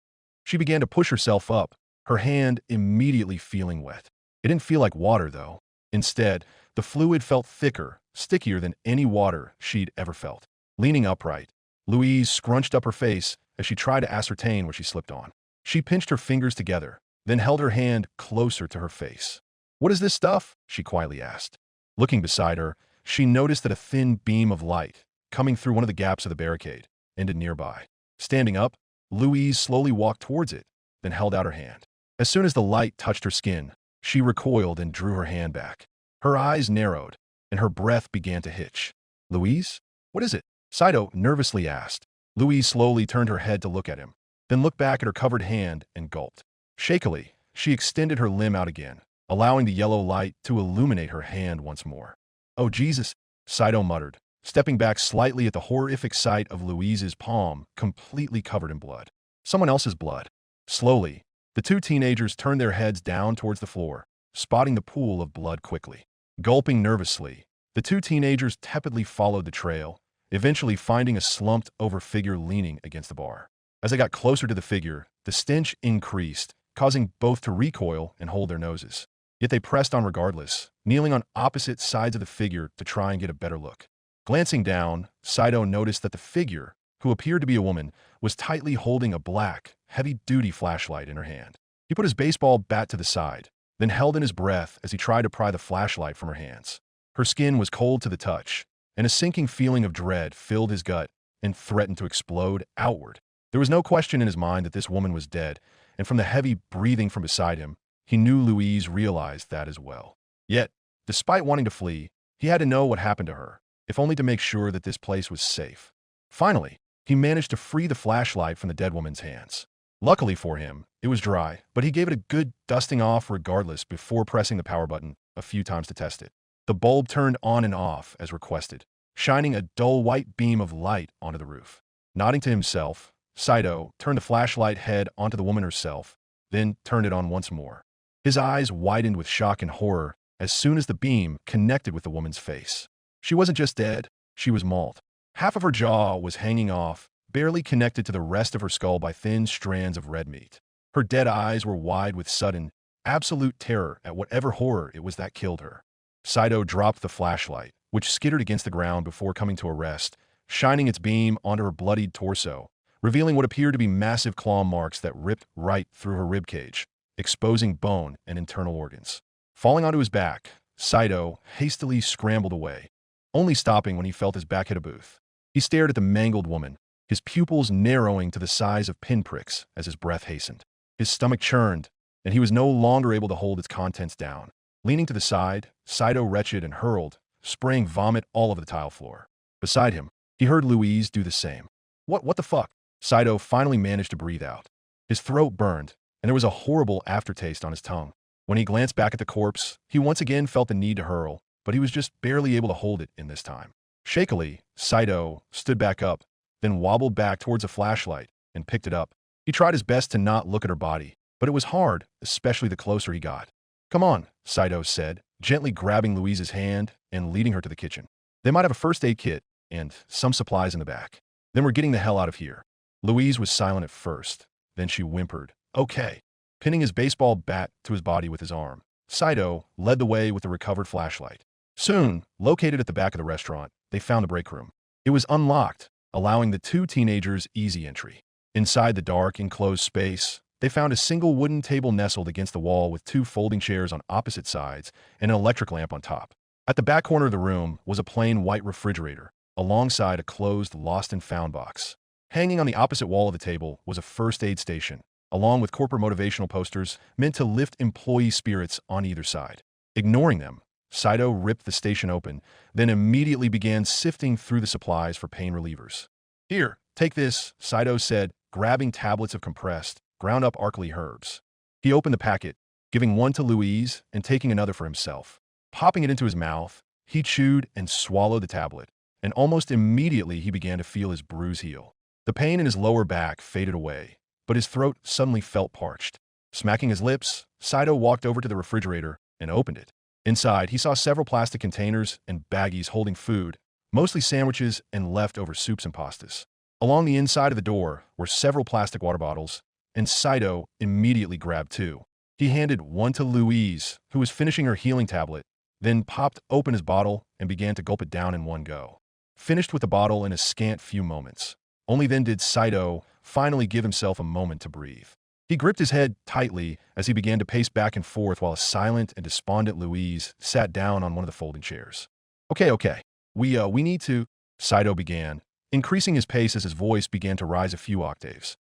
She began to push herself up, her hand immediately feeling wet. It didn't feel like water, though. Instead, the fluid felt thicker, stickier than any water she'd ever felt. Leaning upright, Louise scrunched up her face as she tried to ascertain what she slipped on. She pinched her fingers together, then held her hand closer to her face. "What is this stuff?" she quietly asked. Looking beside her, she noticed that a thin beam of light, coming through one of the gaps of the barricade, ended nearby. Standing up, Louise slowly walked towards it, then held out her hand. As soon as the light touched her skin, she recoiled and drew her hand back. Her eyes narrowed, and her breath began to hitch. "Louise? What is it?" Saito nervously asked. Louise slowly turned her head to look at him, then looked back at her covered hand and gulped. Shakily, she extended her limb out again, allowing the yellow light to illuminate her hand once more. "Oh, Jesus," Saito muttered, stepping back slightly at the horrific sight of Louise's palm completely covered in blood. Someone else's blood. Slowly, the two teenagers turned their heads down towards the floor, spotting the pool of blood quickly. Gulping nervously, the two teenagers tepidly followed the trail, eventually finding a slumped-over figure leaning against the bar. As they got closer to the figure, the stench increased, causing both to recoil and hold their noses. Yet they pressed on regardless, kneeling on opposite sides of the figure to try and get a better look. Glancing down, Saito noticed that the figure, who appeared to be a woman, was tightly holding a black, heavy-duty flashlight in her hand. He put his baseball bat to the side, then held in his breath as he tried to pry the flashlight from her hands. Her skin was cold to the touch, and a sinking feeling of dread filled his gut and threatened to explode outward. There was no question in his mind that this woman was dead, and from the heavy breathing from beside him, he knew Louise realized that as well. Yet, despite wanting to flee, he had to know what happened to her, if only to make sure that this place was safe. Finally, he managed to free the flashlight from the dead woman's hands. Luckily for him, it was dry, but he gave it a good dusting off regardless before pressing the power button a few times to test it. The bulb turned on and off as requested, shining a dull white beam of light onto the roof. Nodding to himself, Saito turned the flashlight head onto the woman herself, then turned it on once more. His eyes widened with shock and horror as soon as the beam connected with the woman's face. She wasn't just dead, she was mauled. Half of her jaw was hanging off, barely connected to the rest of her skull by thin strands of red meat. Her dead eyes were wide with sudden, absolute terror at whatever horror it was that killed her. Saito dropped the flashlight, which skittered against the ground before coming to a rest, shining its beam onto her bloodied torso, revealing what appeared to be massive claw marks that ripped right through her ribcage, exposing bone and internal organs. Falling onto his back, Saito hastily scrambled away, only stopping when he felt his back hit a booth. He stared at the mangled woman, his pupils narrowing to the size of pinpricks as his breath hastened. His stomach churned, and he was no longer able to hold its contents down. Leaning to the side, Saito retched and hurled, spraying vomit all over the tile floor. Beside him, he heard Louise do the same. What the fuck? Saito finally managed to breathe out. His throat burned, and there was a horrible aftertaste on his tongue. When he glanced back at the corpse, he once again felt the need to hurl, but he was just barely able to hold it in this time. Shakily, Saito stood back up, then wobbled back towards a flashlight and picked it up. He tried his best to not look at her body, but it was hard, especially the closer he got. "Come on," Saito said, gently grabbing Louise's hand and leading her to the kitchen. "They might have a first aid kit and some supplies in the back. Then we're getting the hell out of here." Louise was silent at first. Then she whimpered, "Okay." Pinning his baseball bat to his body with his arm, Saito led the way with the recovered flashlight. Soon, located at the back of the restaurant, they found the break room. It was unlocked, allowing the two teenagers easy entry. Inside the dark, enclosed space, they found a single wooden table nestled against the wall with two folding chairs on opposite sides and an electric lamp on top. At the back corner of the room was a plain white refrigerator, alongside a closed lost and found box. Hanging on the opposite wall of the table was a first aid station, along with corporate motivational posters meant to lift employee spirits on either side. Ignoring them, Saito ripped the station open, then immediately began sifting through the supplies for pain relievers. "Here, take this," Saito said, grabbing tablets of compressed, ground-up Arkley herbs. He opened the packet, giving one to Louise and taking another for himself. Popping it into his mouth, he chewed and swallowed the tablet, and almost immediately he began to feel his bruise heal. The pain in his lower back faded away, but his throat suddenly felt parched. Smacking his lips, Saito walked over to the refrigerator and opened it. Inside, he saw several plastic containers and baggies holding food, mostly sandwiches and leftover soups and pastas. Along the inside of the door were several plastic water bottles, and Saito immediately grabbed two. He handed one to Louise, who was finishing her healing tablet, then popped open his bottle and began to gulp it down in one go. Finished with the bottle in a scant few moments. Only then did Saito finally give himself a moment to breathe. He gripped his head tightly as he began to pace back and forth while a silent and despondent Louise sat down on one of the folding chairs. Okay. We need to," Saito began, increasing his pace as his voice began to rise a few octaves.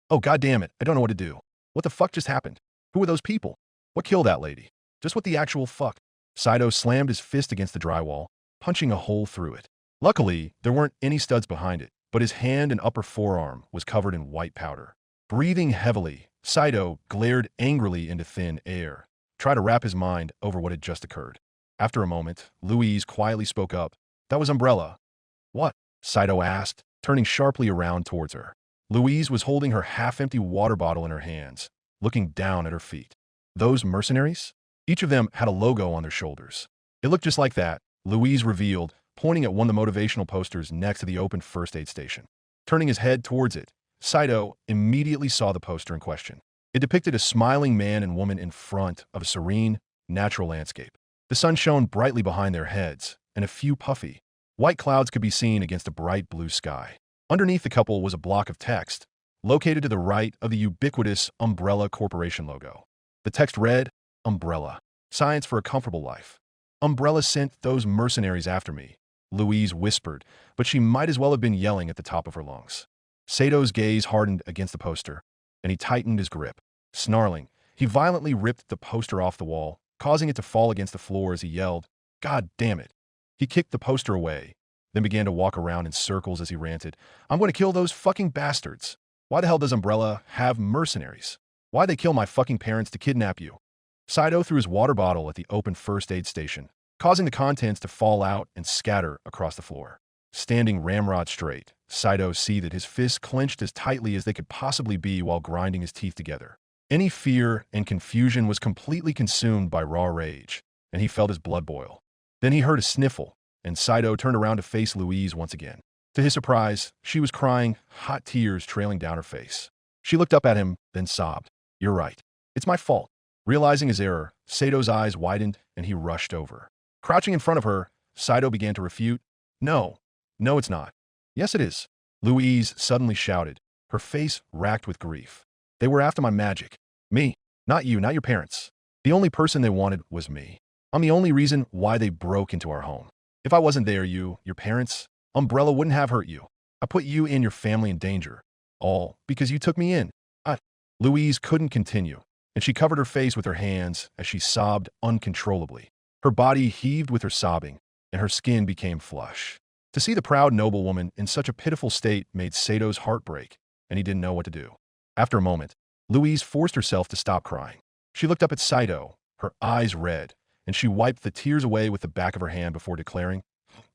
"Oh, goddamn it, I don't know what to do. What the fuck just happened? Who were those people? What killed that lady? Just what the actual fuck?" Saito slammed his fist against the drywall, punching a hole through it. Luckily, there weren't any studs behind it, but his hand and upper forearm was covered in white powder. Breathing heavily, Saito glared angrily into thin air, trying to wrap his mind over what had just occurred. After a moment, Louise quietly spoke up. "That was Umbrella." "What?" Saito asked, turning sharply around towards her. Louise was holding her half-empty water bottle in her hands, looking down at her feet. "Those mercenaries?" Each of them had a logo on their shoulders. "It looked just like that," Louise revealed, pointing at one of the motivational posters next to the open first aid station. Turning his head towards it, Saito immediately saw the poster in question. It depicted a smiling man and woman in front of a serene, natural landscape. The sun shone brightly behind their heads, and a few puffy, white clouds could be seen against a bright blue sky. Underneath the couple was a block of text, located to the right of the ubiquitous Umbrella Corporation logo. The text read, "Umbrella. Science for a comfortable life. Umbrella sent those mercenaries after me," Louise whispered, but she might as well have been yelling at the top of her lungs. Sato's gaze hardened against the poster, and he tightened his grip. Snarling, he violently ripped the poster off the wall, causing it to fall against the floor as he yelled, "God damn it." He kicked the poster away, then began to walk around in circles as he ranted, "I'm going to kill those fucking bastards. Why the hell does Umbrella have mercenaries? Why'd they kill my fucking parents to kidnap you?" Saito threw his water bottle at the open first aid station, causing the contents to fall out and scatter across the floor. Standing ramrod straight, Saito seethed, his fists clenched as tightly as they could possibly be while grinding his teeth together. Any fear and confusion was completely consumed by raw rage, and he felt his blood boil. Then he heard a sniffle, and Saito turned around to face Louise once again. To his surprise, she was crying, hot tears trailing down her face. She looked up at him, then sobbed. "You're right. It's my fault." Realizing his error, Sato's eyes widened, and he rushed over. Crouching in front of her, Saito began to refute. No, it's not." "Yes, it is," Louise suddenly shouted, her face racked with grief. "They were after my magic. Me. Not you, not your parents. The only person they wanted was me. I'm the only reason why they broke into our home. If I wasn't there, your parents, Umbrella wouldn't have hurt you. I put you and your family in danger. All because you took me in." Louise couldn't continue, and she covered her face with her hands as she sobbed uncontrollably. Her body heaved with her sobbing, and her skin became flush. To see the proud noblewoman in such a pitiful state made Sato's heart break, and he didn't know what to do. After a moment, Louise forced herself to stop crying. She looked up at Saito, her eyes red, and she wiped the tears away with the back of her hand before declaring,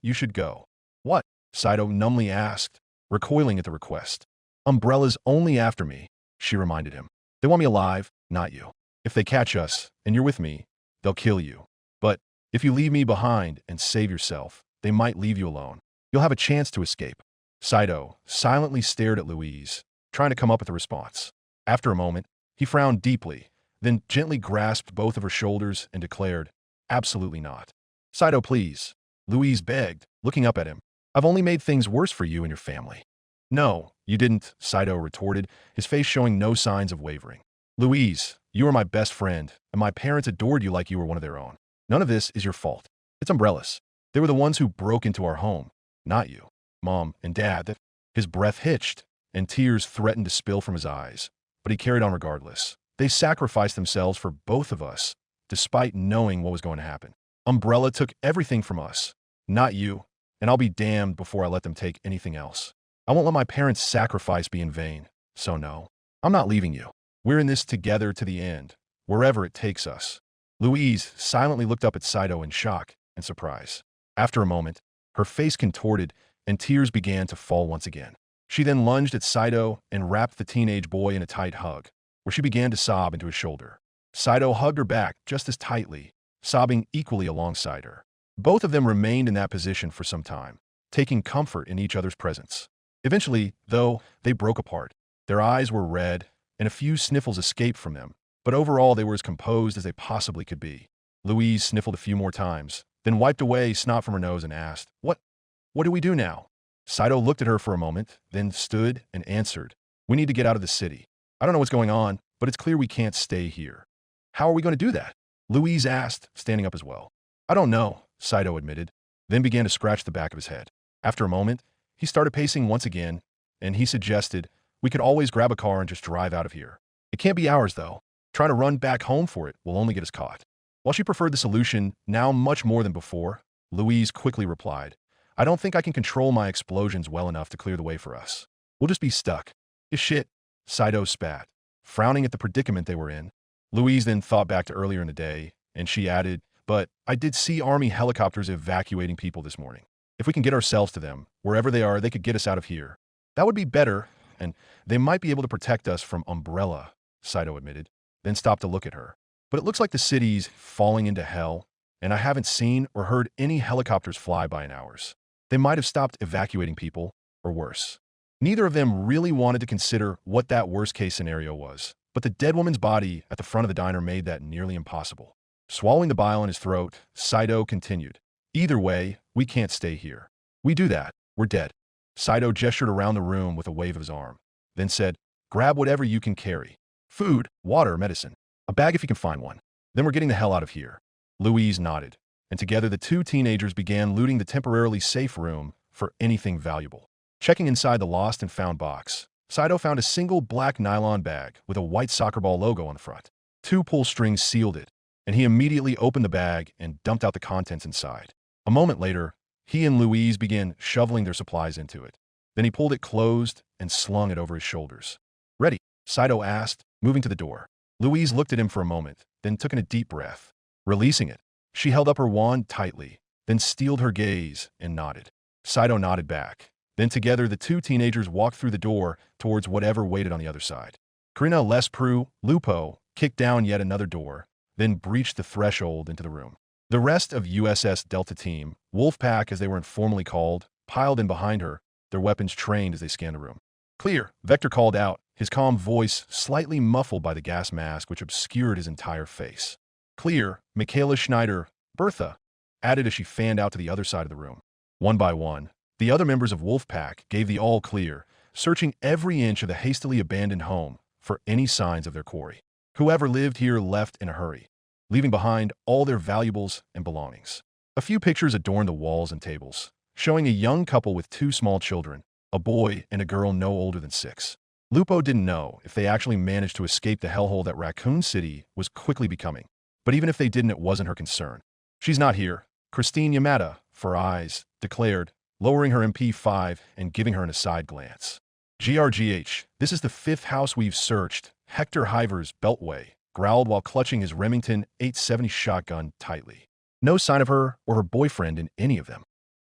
"You should go." "What?" Saito numbly asked, recoiling at the request. "Umbrella's only after me," she reminded him. "They want me alive, not you. If they catch us, and you're with me, they'll kill you. But if you leave me behind and save yourself, they might leave you alone. You'll have a chance to escape." Saito silently stared at Louise, trying to come up with a response. After a moment, he frowned deeply, then gently grasped both of her shoulders and declared, "Absolutely not." "Saito, please," Louise begged, looking up at him. "I've only made things worse for you and your family." "No, you didn't," Saito retorted, his face showing no signs of wavering. "Louise, you are my best friend, and my parents adored you like you were one of their own. None of this is your fault. It's Umbrella's. They were the ones who broke into our home, not you, Mom, and Dad." His breath hitched, and tears threatened to spill from his eyes, but he carried on regardless. "They sacrificed themselves for both of us, despite knowing what was going to happen. Umbrella took everything from us, not you, and I'll be damned before I let them take anything else. I won't let my parents' sacrifice be in vain, so no, I'm not leaving you. We're in this together to the end, wherever it takes us." Louise silently looked up at Saito in shock and surprise. After a moment, her face contorted and tears began to fall once again. She then lunged at Saito and wrapped the teenage boy in a tight hug, where she began to sob into his shoulder. Saito hugged her back just as tightly, sobbing equally alongside her. Both of them remained in that position for some time, taking comfort in each other's presence. Eventually, though, they broke apart. Their eyes were red, and a few sniffles escaped from them, but overall they were as composed as they possibly could be. Louise sniffled a few more times, then wiped away snot from her nose and asked, What do we do now?" Saito looked at her for a moment, then stood and answered, "We need to get out of the city. I don't know what's going on, but it's clear we can't stay here." "How are we going to do that?" Louise asked, standing up as well. "I don't know," Saito admitted, then began to scratch the back of his head. After a moment, he started pacing once again, and he suggested, "We could always grab a car and just drive out of here. It can't be ours, though. Trying to run back home for it will only get us caught." While she preferred the solution now much more than before, Louise quickly replied, "I don't think I can control my explosions well enough to clear the way for us. We'll just be stuck." Shit," Saito spat, frowning at the predicament they were in. Louise then thought back to earlier in the day, and she added, "But I did see Army helicopters evacuating people this morning. If we can get ourselves to them, wherever they are, they could get us out of here. That would be better, and they might be able to protect us from Umbrella," Saito admitted, then stopped to look at her. "But it looks like the city's falling into hell, and I haven't seen or heard any helicopters fly by in hours. They might have stopped evacuating people, or worse." Neither of them really wanted to consider what that worst-case scenario was, but the dead woman's body at the front of the diner made that nearly impossible. Swallowing the bile in his throat, Saito continued, "Either way, we can't stay here. We do that, we're dead." Saito gestured around the room with a wave of his arm, then said, "Grab whatever you can carry. Food, water, medicine. A bag if you can find one. Then we're getting the hell out of here." Louise nodded, and together the two teenagers began looting the temporarily safe room for anything valuable. Checking inside the lost and found box, Saito found a single black nylon bag with a white soccer ball logo on the front. 2 pull strings sealed it, and he immediately opened the bag and dumped out the contents inside. A moment later, he and Louise began shoveling their supplies into it. Then he pulled it closed and slung it over his shoulders. "Ready?" Saito asked, moving to the door. Louise looked at him for a moment, then took in a deep breath. Releasing it, she held up her wand tightly, then steeled her gaze and nodded. Saito nodded back. Then together the two teenagers walked through the door towards whatever waited on the other side. Karina Lespreux, Lupo, kicked down yet another door, then breached the threshold into the room. The rest of USS Delta Team, Wolfpack as they were informally called, piled in behind her, their weapons trained as they scanned the room. "Clear," Vector called out, his calm voice slightly muffled by the gas mask which obscured his entire face. "Clear," Michaela Schneider, Bertha, added as she fanned out to the other side of the room. One by one, the other members of Wolfpack gave the all clear, searching every inch of the hastily abandoned home for any signs of their quarry. Whoever lived here left in a hurry, leaving behind all their valuables and belongings. A few pictures adorned the walls and tables, showing a young couple with 2 small children, a boy and a girl no older than 6. Lupo didn't know if they actually managed to escape the hellhole that Raccoon City was quickly becoming. But even if they didn't, it wasn't her concern. "She's not here," Christine Yamada, for eyes, declared, lowering her MP5 and giving her an aside glance. "GRGH, this is the 5th house we've searched, Hector Hivers, Beltway," growled while clutching his Remington 870 shotgun tightly. No sign of her or her boyfriend in any of them.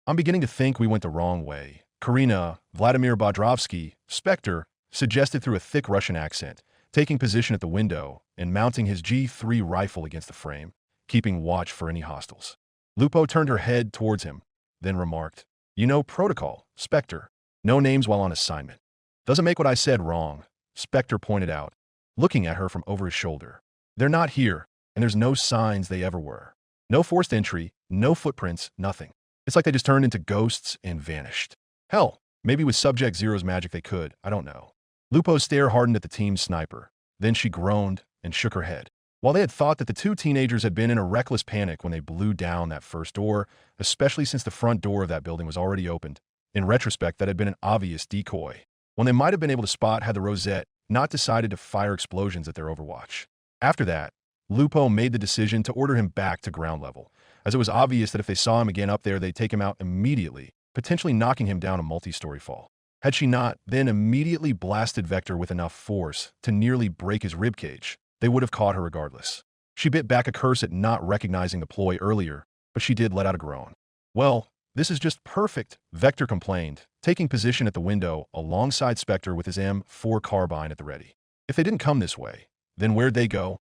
I'm beginning to think we went the wrong way. Karina, Vladimir Bodrovsky, Spectre, suggested through a thick Russian accent, taking position at the window and mounting his G3 rifle against the frame, keeping watch for any hostiles. Lupo turned her head towards him, then remarked, "You know protocol, Spectre. No names while on assignment." "Doesn't make what I said wrong," Spectre pointed out, looking at her from over his shoulder. "They're not here, and there's no signs they ever were. No forced entry, no footprints, nothing. It's like they just turned into ghosts and vanished. Hell, maybe with Subject Zero's magic they could, I don't know." Lupo's stare hardened at the team's sniper. Then she groaned and shook her head. While they had thought that the two teenagers had been in a reckless panic when they blew down that first door, especially since the front door of that building was already opened, in retrospect that had been an obvious decoy. When they might have been able to spot had the Rosette not decided to fire explosions at their overwatch. After that, Lupo made the decision to order him back to ground level, as it was obvious that if they saw him again up there, they'd take him out immediately, potentially knocking him down a multi-story fall. Had she not then immediately blasted Vector with enough force to nearly break his ribcage, they would have caught her regardless. She bit back a curse at not recognizing the ploy earlier, but she did let out a groan. "Well, this is just perfect," Vector complained, taking position at the window alongside Spectre with his M4 carbine at the ready. "If they didn't come this way, then where'd they go?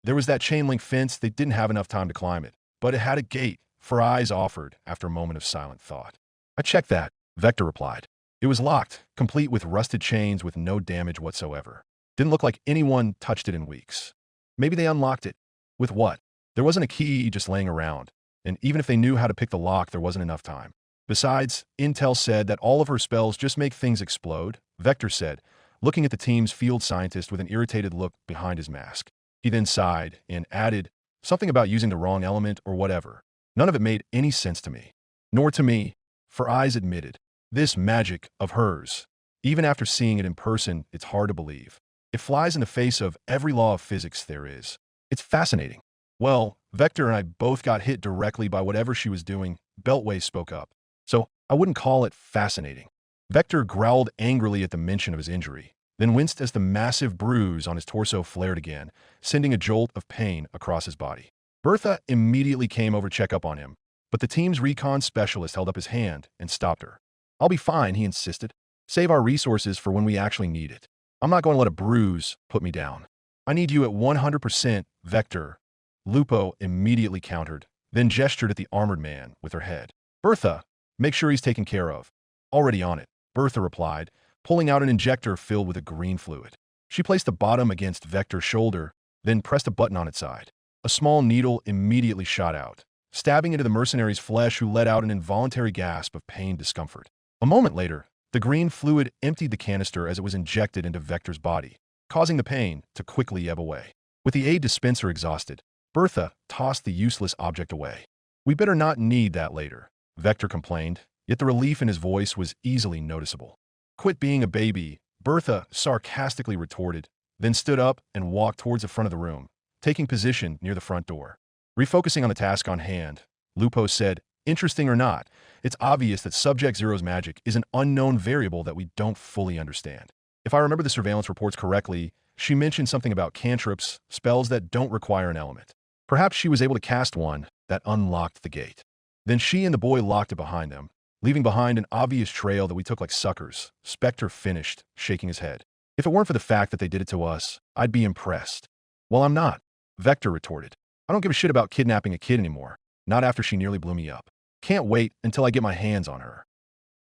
There was that chain-link fence, they didn't have enough time to climb it, but it had a gate," Farais offered after a moment of silent thought. "I checked that," Vector replied. "It was locked, complete with rusted chains with no damage whatsoever. Didn't look like anyone touched it in weeks. Maybe they unlocked it. With what? There wasn't a key just laying around, and even if they knew how to pick the lock, there wasn't enough time. Besides, Intel said that all of her spells just make things explode," Vector said, looking at the team's field scientist with an irritated look behind his mask. He then sighed and added, "Something about using the wrong element or whatever. None of it made any sense to me." "Nor to me," Farais admitted. "This magic of hers, even after seeing it in person, it's hard to believe. It flies in the face of every law of physics there is. It's fascinating." "Well, Vector and I both got hit directly by whatever she was doing," Beltway spoke up. "So I wouldn't call it fascinating." Vector growled angrily at the mention of his injury, then winced as the massive bruise on his torso flared again, sending a jolt of pain across his body. Bertha immediately came over to check up on him, but the team's recon specialist held up his hand and stopped her. "I'll be fine," he insisted. "Save our resources for when we actually need it. I'm not going to let a bruise put me down." "I need you at 100%, Vector," Lupo immediately countered, then gestured at the armored man with her head. "Bertha, make sure he's taken care of." "Already on it," Bertha replied, pulling out an injector filled with a green fluid. She placed the bottom against Vector's shoulder, then pressed a button on its side. A small needle immediately shot out, stabbing into the mercenary's flesh, who let out an involuntary gasp of pain discomfort. A moment later, the green fluid emptied the canister as it was injected into Vector's body, causing the pain to quickly ebb away. With the aid dispenser exhausted, Bertha tossed the useless object away. "We better not need that later," Vector complained, yet the relief in his voice was easily noticeable. "Quit being a baby," Bertha sarcastically retorted, then stood up and walked towards the front of the room, taking position near the front door. Refocusing on the task on hand, Lupo said, "Interesting or not, it's obvious that Subject Zero's magic is an unknown variable that we don't fully understand. If I remember the surveillance reports correctly, she mentioned something about cantrips, spells that don't require an element. Perhaps she was able to cast one that unlocked the gate. Then she and the boy locked it behind them, leaving behind an obvious trail that we took like suckers," Spectre finished, shaking his head. "If it weren't for the fact that they did it to us, I'd be impressed." "Well, I'm not," Vector retorted. "I don't give a shit about kidnapping a kid anymore, not after she nearly blew me up. Can't wait until I get my hands on her."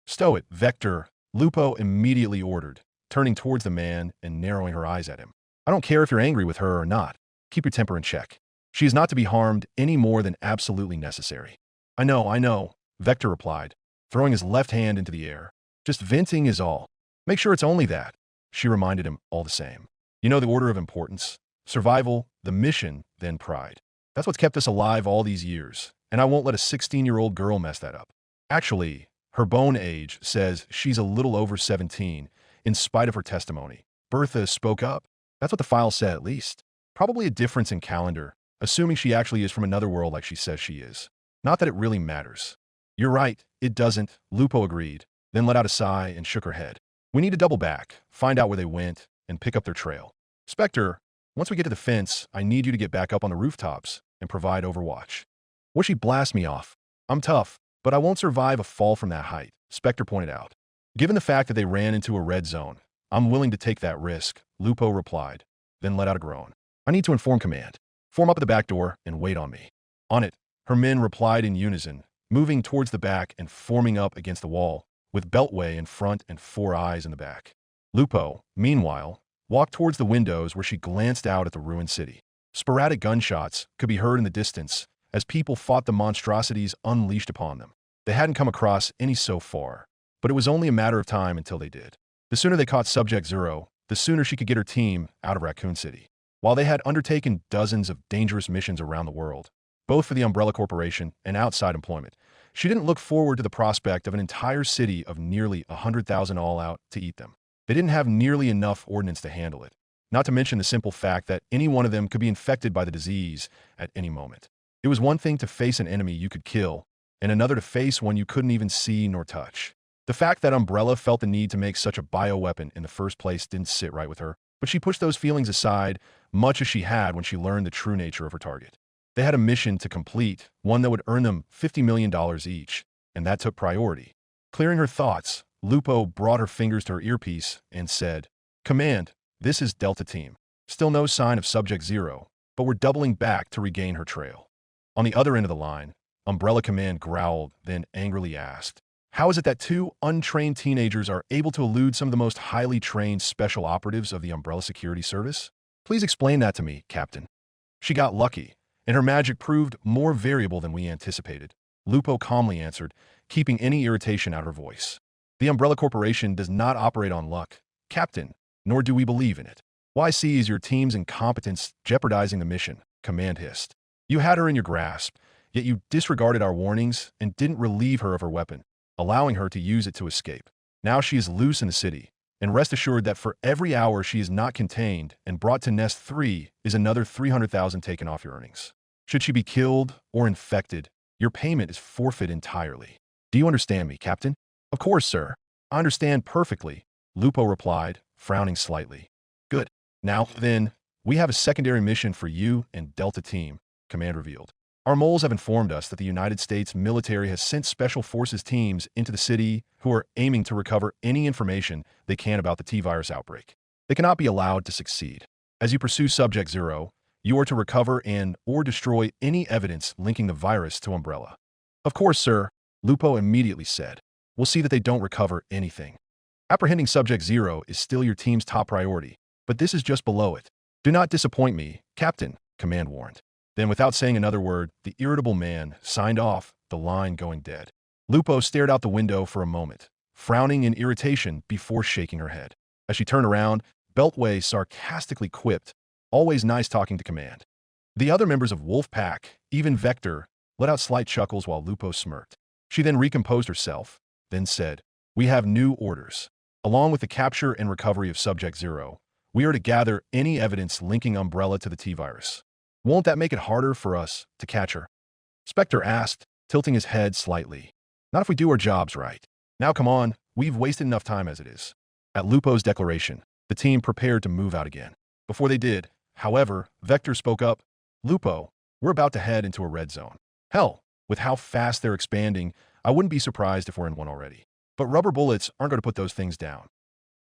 "Stow it, Vector," Lupo immediately ordered, turning towards the man and narrowing her eyes at him. "I don't care if you're angry with her or not. Keep your temper in check. She is not to be harmed any more than absolutely necessary." I know," Vector replied, throwing his left hand into the air. "Just venting is all." "Make sure it's only that," she reminded him all the same. "You know the order of importance. Survival, the mission, then pride. That's what's kept us alive all these years, and I won't let a 16-year-old girl mess that up. Actually, her bone age says she's a little over 17, in spite of her testimony." Bertha spoke up. "That's what the file said, at least. Probably a difference in calendar, assuming she actually is from another world like she says she is. Not that it really matters." "You're right, it doesn't," Lupo agreed, then let out a sigh and shook her head. "We need to double back, find out where they went, and pick up their trail." "Spectre, Once we get to the fence, I need you to get back up on the rooftops and provide overwatch. What she blast me off? I'm tough, but I won't survive a fall from that height, Spectre pointed out. Given the fact that they ran into a red zone, I'm willing to take that risk, Lupo replied, then let out a groan. I need to inform command. Form up at the back door and wait on me. On it, her men replied in unison, moving towards the back and forming up against the wall, with Beltway in front and 4 eyes in the back. Lupo, meanwhile, walked towards the windows where she glanced out at the ruined city. Sporadic gunshots could be heard in the distance as people fought the monstrosities unleashed upon them. They hadn't come across any so far, but it was only a matter of time until they did. The sooner they caught Subject Zero, the sooner she could get her team out of Raccoon City. While they had undertaken dozens of dangerous missions around the world, both for the Umbrella Corporation and outside employment, she didn't look forward to the prospect of an entire city of nearly 100,000 all out to eat them. They didn't have nearly enough ordnance to handle it, not to mention the simple fact that any one of them could be infected by the disease at any moment. It was one thing to face an enemy you could kill, and another to face one you couldn't even see nor touch. The fact that Umbrella felt the need to make such a bioweapon in the first place didn't sit right with her, but she pushed those feelings aside, much as she had when she learned the true nature of her target. They had a mission to complete, one that would earn them $50 million each, and that took priority. Clearing her thoughts, Lupo brought her fingers to her earpiece and said, "Command, this is Delta Team. Still no sign of Subject Zero, but we're doubling back to regain her trail." On the other end of the line, Umbrella Command growled, then angrily asked, "How is it that 2 untrained teenagers are able to elude some of the most highly trained special operatives of the Umbrella Security Service? Please explain that to me, Captain." "She got lucky, and her magic proved more variable than we anticipated," Lupo calmly answered, keeping any irritation out of her voice. "The Umbrella Corporation does not operate on luck, Captain, nor do we believe in it. Why is your team's incompetence jeopardizing the mission?" Command hissed. "You had her in your grasp, yet you disregarded our warnings and didn't relieve her of her weapon, allowing her to use it to escape. Now she is loose in the city, and rest assured that for every hour she is not contained and brought to Nest 3 is another 300,000 taken off your earnings. Should she be killed or infected, your payment is forfeit entirely. Do you understand me, Captain?" "Of course, sir. I understand perfectly," Lupo replied, frowning slightly. "Good. Now, then, we have a secondary mission for you and Delta Team," Command revealed. "Our moles have informed us that the United States military has sent Special Forces teams into the city who are aiming to recover any information they can about the T-virus outbreak. They cannot be allowed to succeed. As you pursue Subject Zero, you are to recover and/or destroy any evidence linking the virus to Umbrella." "Of course, sir," Lupo immediately said. "We'll see that they don't recover anything. Apprehending Subject Zero is still your team's top priority, but this is just below it. Do not disappoint me, Captain," Command warned. Then, without saying another word, the irritable man signed off, the line going dead. Lupo stared out the window for a moment, frowning in irritation before shaking her head. As she turned around, Beltway sarcastically quipped, "Always nice talking to Command." The other members of Wolf Pack, even Vector, let out slight chuckles while Lupo smirked. She then recomposed herself, then said, "We have new orders. Along with the capture and recovery of Subject Zero, we are to gather any evidence linking Umbrella to the T-virus. Won't that make it harder for us to catch her?" Spectre asked, tilting his head slightly. "Not if we do our jobs right. Now come on, we've wasted enough time as it is." At Lupo's declaration, the team prepared to move out again. Before they did, however, Vector spoke up, "Lupo, we're about to head into a red zone. Hell, with how fast they're expanding, I wouldn't be surprised if we're in one already. But rubber bullets aren't going to put those things down."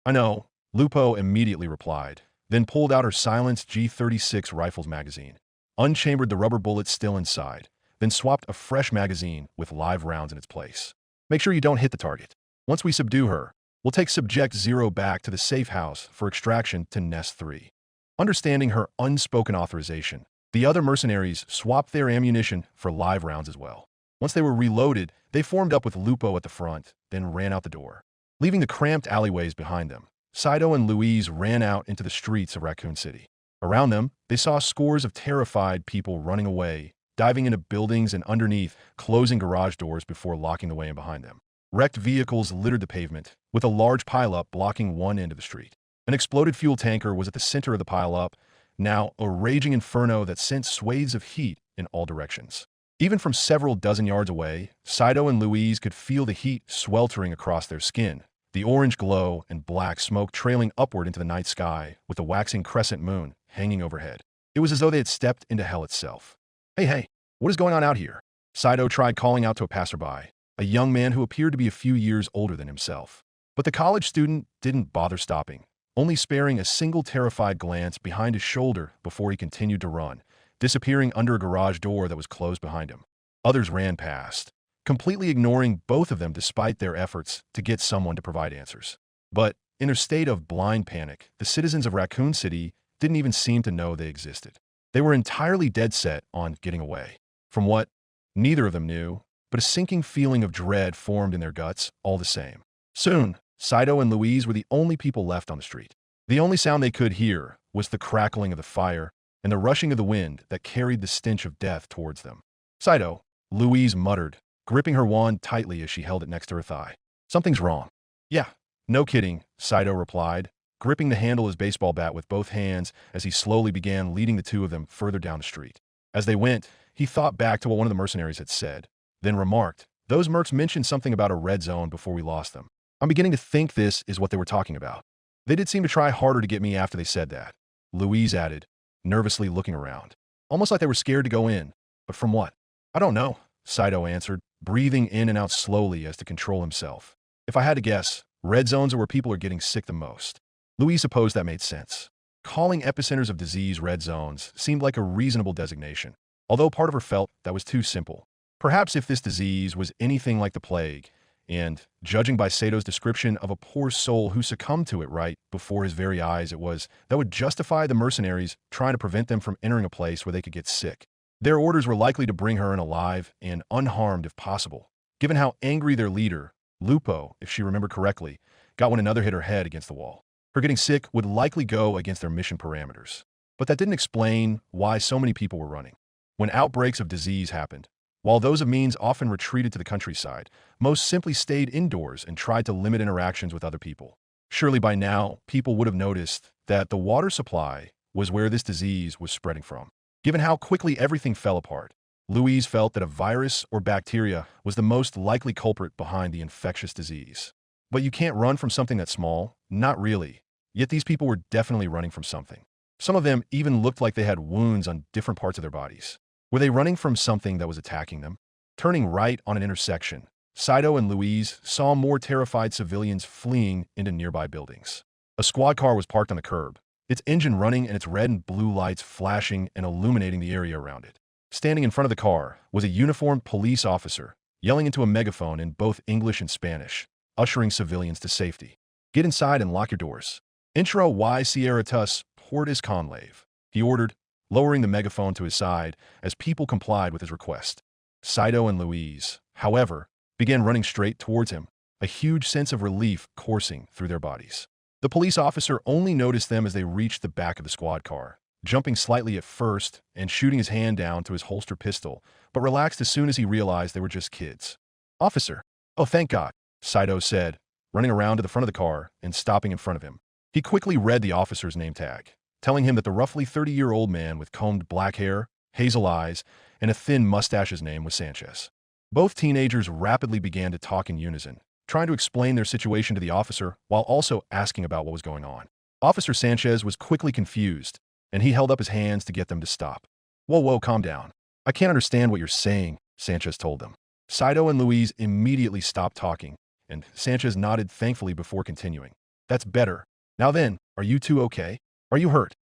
"I know," Lupo immediately replied, then pulled out her silenced G36 rifles magazine, unchambered the rubber bullets still inside, then swapped a fresh magazine with live rounds in its place. "Make sure you don't hit the target. Once we subdue her, we'll take Subject Zero back to the safe house for extraction to Nest 3. Understanding her unspoken authorization, the other mercenaries swapped their ammunition for live rounds as well. Once they were reloaded, they formed up with Lupo at the front, then ran out the door. Leaving the cramped alleyways behind them, Saito and Louise ran out into the streets of Raccoon City. Around them, they saw scores of terrified people running away, diving into buildings and underneath, closing garage doors before locking the way in behind them. Wrecked vehicles littered the pavement, with a large pileup blocking one end of the street. An exploded fuel tanker was at the center of the pileup, now a raging inferno that sent swathes of heat in all directions. Even from several dozen yards away, Saito and Louise could feel the heat sweltering across their skin, the orange glow and black smoke trailing upward into the night sky with the waxing crescent moon hanging overhead. It was as though they had stepped into hell itself. Hey, what is going on out here? Saito tried calling out to a passerby, a young man who appeared to be a few years older than himself. But the college student didn't bother stopping, only sparing a single terrified glance behind his shoulder before he continued to run, disappearing under a garage door that was closed behind him. Others ran past, completely ignoring both of them despite their efforts to get someone to provide answers. But in their state of blind panic, the citizens of Raccoon City didn't even seem to know they existed. They were entirely dead set on getting away. From what? Neither of them knew, but a sinking feeling of dread formed in their guts all the same. Soon, Saito and Louise were the only people left on the street. The only sound they could hear was the crackling of the fire and the rushing of the wind that carried the stench of death towards them. Saito, Louise muttered, gripping her wand tightly as she held it next to her thigh. Something's wrong. Yeah, no kidding, Saito replied, gripping the handle of his baseball bat with both hands as he slowly began leading the two of them further down the street. As they went, he thought back to what one of the mercenaries had said, then remarked, "Those mercs mentioned something about a red zone before we lost them. I'm beginning to think this is what they were talking about. They did seem to try harder to get me after they said that," Louise added, nervously looking around. Almost like they were scared to go in. But from what? I don't know, Saito answered, breathing in and out slowly as to control himself. If I had to guess, red zones are where people are getting sick the most. Louise supposed that made sense. Calling epicenters of disease red zones seemed like a reasonable designation, although part of her felt that was too simple. Perhaps if this disease was anything like the plague, and, judging by Sato's description of a poor soul who succumbed to it right before his very eyes, that would justify the mercenaries trying to prevent them from entering a place where they could get sick. Their orders were likely to bring her in alive and unharmed if possible, given how angry their leader, Lupo, if she remembered correctly, got when another hit her head against the wall. Her getting sick would likely go against their mission parameters. But that didn't explain why so many people were running. When outbreaks of disease happened, while those of means often retreated to the countryside, most simply stayed indoors and tried to limit interactions with other people. Surely by now, people would have noticed that the water supply was where this disease was spreading from. Given how quickly everything fell apart, Louise felt that a virus or bacteria was the most likely culprit behind the infectious disease. But you can't run from something that small, not really. Yet these people were definitely running from something. Some of them even looked like they had wounds on different parts of their bodies. Were they running from something that was attacking them? Turning right on an intersection, Saito and Louise saw more terrified civilians fleeing into nearby buildings. A squad car was parked on the curb, its engine running and its red and blue lights flashing and illuminating the area around it. Standing in front of the car was a uniformed police officer, yelling into a megaphone in both English and Spanish, ushering civilians to safety. "Get inside and lock your doors. Intro y Sierratus Portis Conlave," he ordered, lowering the megaphone to his side as people complied with his request. Saito and Louise, however, began running straight towards him, a huge sense of relief coursing through their bodies. The police officer only noticed them as they reached the back of the squad car, jumping slightly at first and shooting his hand down to his holster pistol, but relaxed as soon as he realized they were just kids. "Officer." "Oh, thank God," Saito said, running around to the front of the car and stopping in front of him. He quickly read the officer's name tag, telling him that the roughly 30-year-old man with combed black hair, hazel eyes, and a thin mustache's name was Sanchez. Both teenagers rapidly began to talk in unison, trying to explain their situation to the officer while also asking about what was going on. Officer Sanchez was quickly confused, and he held up his hands to get them to stop. Whoa, calm down. I can't understand what you're saying," Sanchez told them. Saito and Louise immediately stopped talking, and Sanchez nodded thankfully before continuing. "That's better. Now then, are you two okay? Are you hurt?"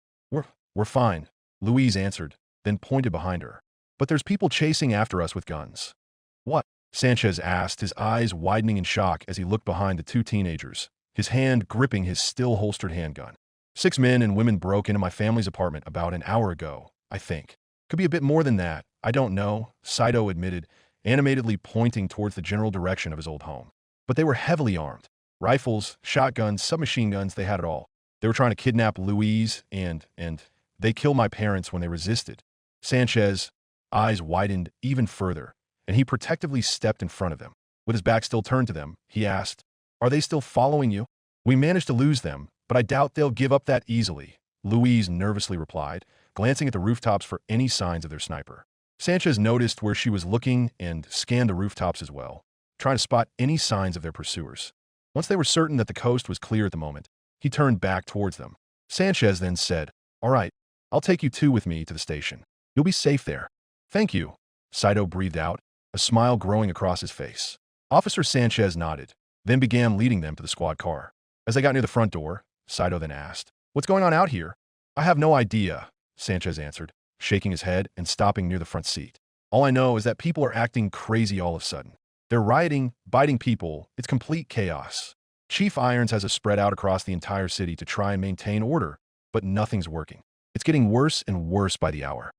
We're fine," Louise answered, then pointed behind her. "But there's people chasing after us with guns." "What?" Sanchez asked, his eyes widening in shock as he looked behind the two teenagers, his hand gripping his still holstered handgun. "6 men and women broke into my family's apartment about an hour ago, I think. Could be a bit more than that, I don't know," Saito admitted, animatedly pointing towards the general direction of his old home. "But they were heavily armed. Rifles, shotguns, submachine guns, they had it all. They were trying to kidnap Louise and they killed my parents when they resisted." Sanchez, eyes widened even further, and he protectively stepped in front of them. With his back still turned to them, he asked, "Are they still following you?" "We managed to lose them, but I doubt they'll give up that easily," Louise nervously replied, glancing at the rooftops for any signs of their sniper. Sanchez noticed where she was looking and scanned the rooftops as well, trying to spot any signs of their pursuers. Once they were certain that the coast was clear at the moment, he turned back towards them. Sanchez then said, "All right, I'll take you two with me to the station. You'll be safe there. Thank you, Saito breathed out, a smile growing across his face. Officer Sanchez nodded, then began leading them to the squad car. As they got near the front door, Saito then asked, "What's going on out here?" "I have no idea," Sanchez answered, shaking his head and stopping near the front seat. "All I know is that people are acting crazy all of a sudden. They're rioting, biting people. It's complete chaos. Chief Irons has us spread out across the entire city to try and maintain order, but nothing's working. It's getting worse and worse by the hour."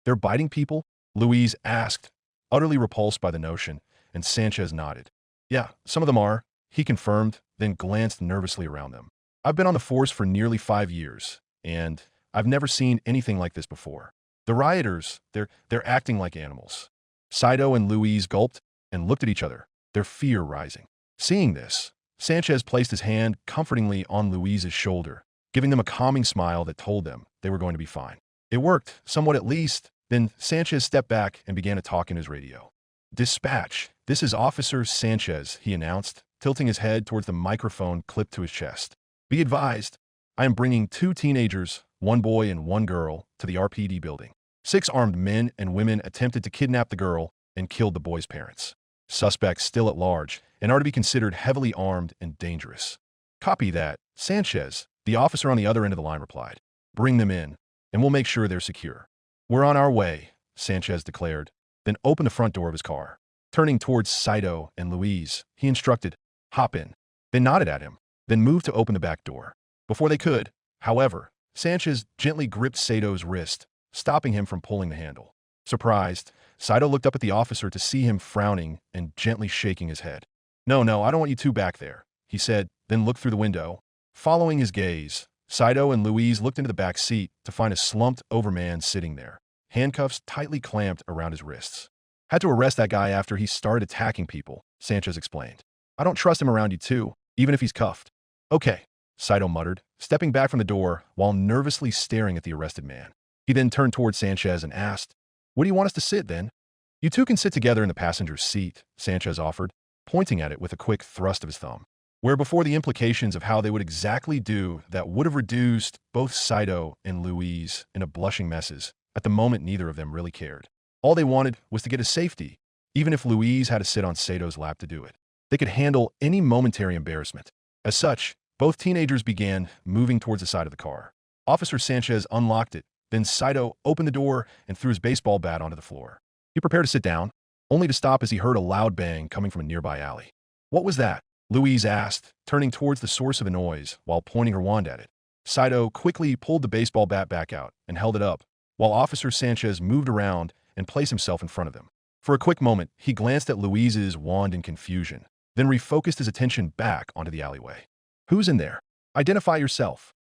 "They're biting people?" Louise asked, utterly repulsed by the notion, and Sanchez nodded. "Yeah, some of them are," he confirmed, then glanced nervously around them. "I've been on the force for nearly 5 years, and I've never seen anything like this before. The rioters, they're acting like animals." Saito and Louise gulped and looked at each other, their fear rising. Seeing this, Sanchez placed his hand comfortingly on Louise's shoulder, giving them a calming smile that told them they were going to be fine. It worked, somewhat at least. Then Sanchez stepped back and began to talk in his radio. "Dispatch, this is Officer Sanchez," he announced, tilting his head towards the microphone clipped to his chest. "Be advised, I am bringing 2 teenagers, 1 boy and 1 girl, to the RPD building. 6 armed men and women attempted to kidnap the girl and killed the boy's parents. Suspects still at large and are to be considered heavily armed and dangerous." "Copy that, Sanchez," the officer on the other end of the line replied. "Bring them in, and we'll make sure they're secure." "We're on our way," Sanchez declared, then opened the front door of his car. Turning towards Saito and Louise, he instructed, "Hop in." They nodded at him, then moved to open the back door. Before they could, however, Sanchez gently gripped Saito's wrist, stopping him from pulling the handle. Surprised, Saito looked up at the officer to see him frowning and gently shaking his head. No, I don't want you two back there," he said, then looked through the window. Following his gaze, Saito and Louise looked into the back seat to find a slumped-over man sitting there, handcuffs tightly clamped around his wrists. "Had to arrest that guy after he started attacking people," Sanchez explained. "I don't trust him around you two, even if he's cuffed." "Okay," Saito muttered, stepping back from the door while nervously staring at the arrested man. He then turned towards Sanchez and asked, "Where do you want us to sit, then?" "You two can sit together in the passenger's seat," Sanchez offered, pointing at it with a quick thrust of his thumb. Where before the implications of how they would exactly do that would have reduced both Saito and Louise into blushing messes, at the moment neither of them really cared. All they wanted was to get his safety, even if Louise had to sit on Sato's lap to do it. They could handle any momentary embarrassment. As such, both teenagers began moving towards the side of the car. Officer Sanchez unlocked it, then Saito opened the door and threw his baseball bat onto the floor. He prepared to sit down, only to stop as he heard a loud bang coming from a nearby alley. "What was that?" Louise asked, turning towards the source of the noise while pointing her wand at it. Saito quickly pulled the baseball bat back out and held it up, while Officer Sanchez moved around and placed himself in front of them. For a quick moment, he glanced at Louise's wand in confusion, then refocused his attention back onto the alleyway. "Who's in there? Identify yourself,"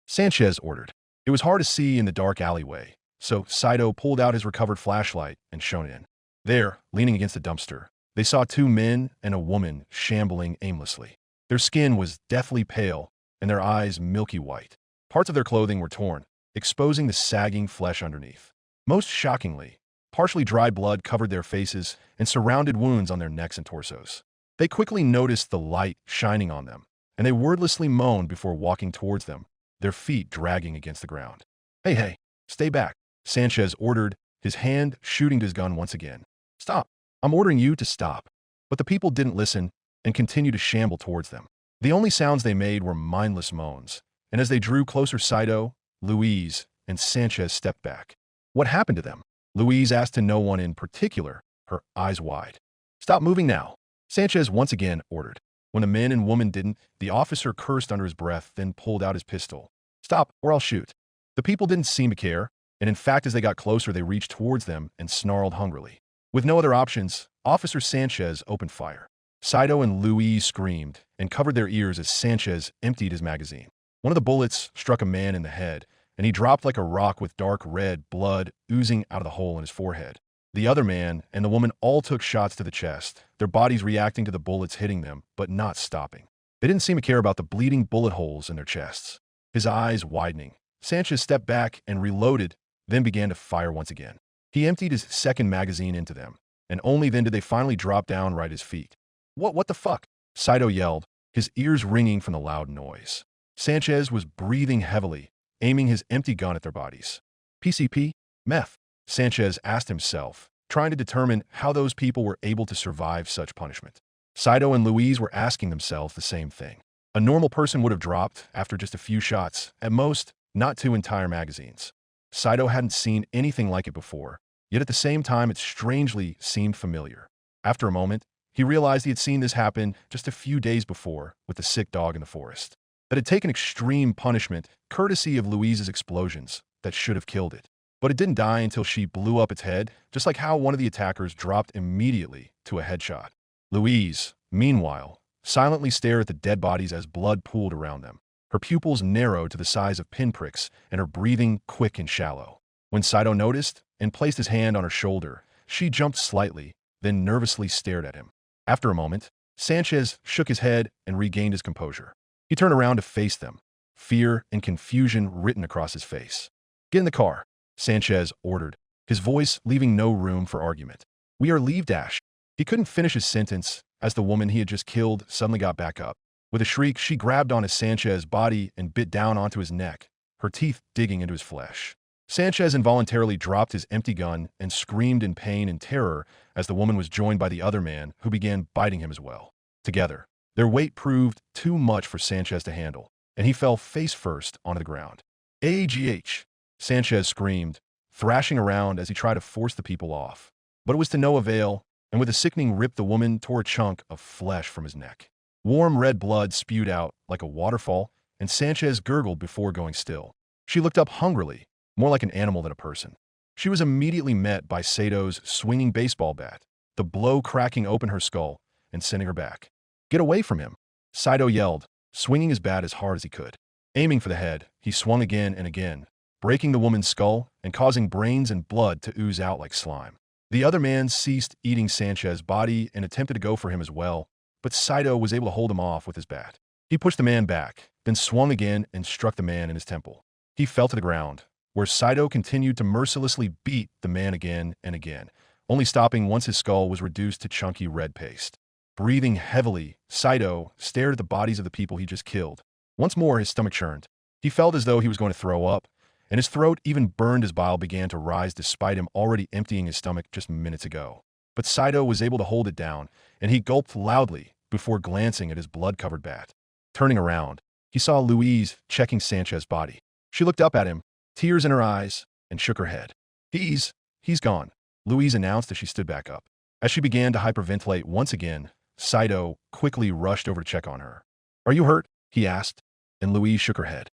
Sanchez ordered. It was hard to see in the dark alleyway, so Saito pulled out his recovered flashlight and shone it in. There, leaning against the dumpster, they saw 2 men and a woman shambling aimlessly. Their skin was deathly pale and their eyes milky white. Parts of their clothing were torn, exposing the sagging flesh underneath. Most shockingly, partially dried blood covered their faces and surrounded wounds on their necks and torsos. They quickly noticed the light shining on them, and they wordlessly moaned before walking towards them, their feet dragging against the ground. Hey, stay back," Sanchez ordered, his hand shooting to his gun once again. "Stop. I'm ordering you to stop." But the people didn't listen and continued to shamble towards them. The only sounds they made were mindless moans, and as they drew closer, Saito, Louise, and Sanchez stepped back. "What happened to them?" Louise asked to no one in particular, her eyes wide. "Stop moving now," Sanchez once again ordered. When the men and woman didn't, the officer cursed under his breath, then pulled out his pistol. "Stop, or I'll shoot." The people didn't seem to care, and in fact as they got closer they reached towards them and snarled hungrily. With no other options, Officer Sanchez opened fire. Saito and Louise screamed and covered their ears as Sanchez emptied his magazine. One of the bullets struck a man in the head, and he dropped like a rock with dark red blood oozing out of the hole in his forehead. The other man and the woman all took shots to the chest, their bodies reacting to the bullets hitting them, but not stopping. They didn't seem to care about the bleeding bullet holes in their chests. His eyes widening, Sanchez stepped back and reloaded, then began to fire once again. He emptied his second magazine into them, and only then did they finally drop down right at his feet. What the fuck?" Saito yelled, his ears ringing from the loud noise. Sanchez was breathing heavily, aiming his empty gun at their bodies. PCP? Meth? Sanchez asked himself, trying to determine how those people were able to survive such punishment. Saito and Louise were asking themselves the same thing. A normal person would have dropped after just a few shots, at most, not 2 entire magazines. Saito hadn't seen anything like it before, yet at the same time it strangely seemed familiar. After a moment, he realized he had seen this happen just a few days before with the sick dog in the forest. That had taken extreme punishment, courtesy of Louise's explosions, that should have killed it. But it didn't die until she blew up its head, just like how one of the attackers dropped immediately to a headshot. Louise, meanwhile, silently stared at the dead bodies as blood pooled around them. Her pupils narrowed to the size of pinpricks and her breathing quick and shallow. When Saito noticed and placed his hand on her shoulder, she jumped slightly, then nervously stared at him. After a moment, Sanchez shook his head and regained his composure. He turned around to face them, fear and confusion written across his face. "Get in the car," Sanchez ordered, his voice leaving no room for argument. "We are leave dash." He couldn't finish his sentence as the woman he had just killed suddenly got back up. With a shriek, she grabbed onto Sanchez's body and bit down onto his neck, her teeth digging into his flesh. Sanchez involuntarily dropped his empty gun and screamed in pain and terror as the woman was joined by the other man who began biting him as well. Together, their weight proved too much for Sanchez to handle, and he fell face first onto the ground. "AGH!" Sanchez screamed, thrashing around as he tried to force the people off. But it was to no avail, and with a sickening rip the woman tore a chunk of flesh from his neck. Warm red blood spewed out like a waterfall, and Sanchez gurgled before going still. She looked up hungrily, more like an animal than a person. She was immediately met by Sato's swinging baseball bat, the blow cracking open her skull and sending her back. "Get away from him!" Saito yelled, swinging his bat as hard as he could. Aiming for the head, he swung again and again, breaking the woman's skull and causing brains and blood to ooze out like slime. The other man ceased eating Sanchez's body and attempted to go for him as well, but Saito was able to hold him off with his bat. He pushed the man back, then swung again and struck the man in his temple. He fell to the ground, where Saito continued to mercilessly beat the man again and again, only stopping once his skull was reduced to chunky red paste. Breathing heavily, Saito stared at the bodies of the people he just killed. Once more, his stomach churned. He felt as though he was going to throw up, and his throat even burned as bile began to rise despite him already emptying his stomach just minutes ago. But Saito was able to hold it down, and he gulped loudly before glancing at his blood-covered bat. Turning around, he saw Louise checking Sanchez's body. She looked up at him, tears in her eyes, and shook her head. He's gone," Louise announced as she stood back up. As she began to hyperventilate once again, Saito quickly rushed over to check on her. "Are you hurt?" he asked, and Louise shook her head.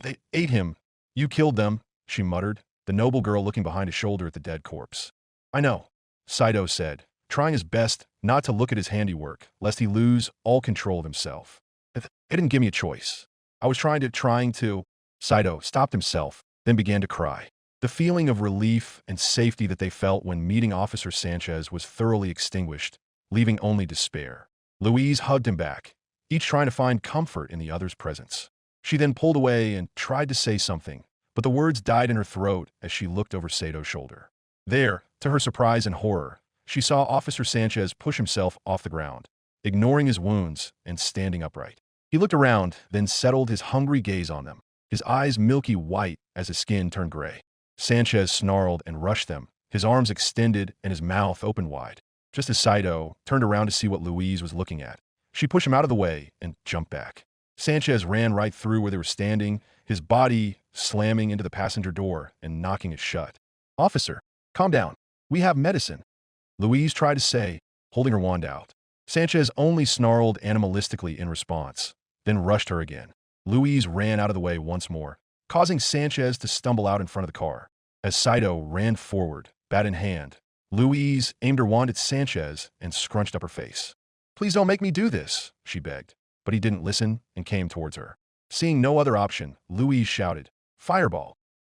"They ate him. You killed them," she muttered, the noble girl looking behind his shoulder at the dead corpse. "I know," Saito said, trying his best not to look at his handiwork, lest he lose all control of himself. "It didn't give me a choice. I was trying to... Saito stopped himself, then began to cry. The feeling of relief and safety that they felt when meeting Officer Sanchez was thoroughly extinguished, leaving only despair. Louise hugged him back, each trying to find comfort in the other's presence. She then pulled away and tried to say something, but the words died in her throat as she looked over Sato's shoulder. There, to her surprise and horror, she saw Officer Sanchez push himself off the ground, ignoring his wounds and standing upright. He looked around, then settled his hungry gaze on them, his eyes milky white as his skin turned gray. Sanchez snarled and rushed them, his arms extended and his mouth open wide. Just as Saito turned around to see what Louise was looking at, she pushed him out of the way and jumped back. Sanchez ran right through where they were standing, his body slamming into the passenger door and knocking it shut. "Officer, calm down. We have medicine," Louise tried to say, holding her wand out. Sanchez only snarled animalistically in response, then rushed her again. Louise ran out of the way once more, causing Sanchez to stumble out in front of the car. As Saito ran forward, bat in hand, Louise aimed her wand at Sanchez and scrunched up her face. "Please don't make me do this," she begged, but he didn't listen and came towards her. Seeing no other option, Louise shouted, "Fireball!"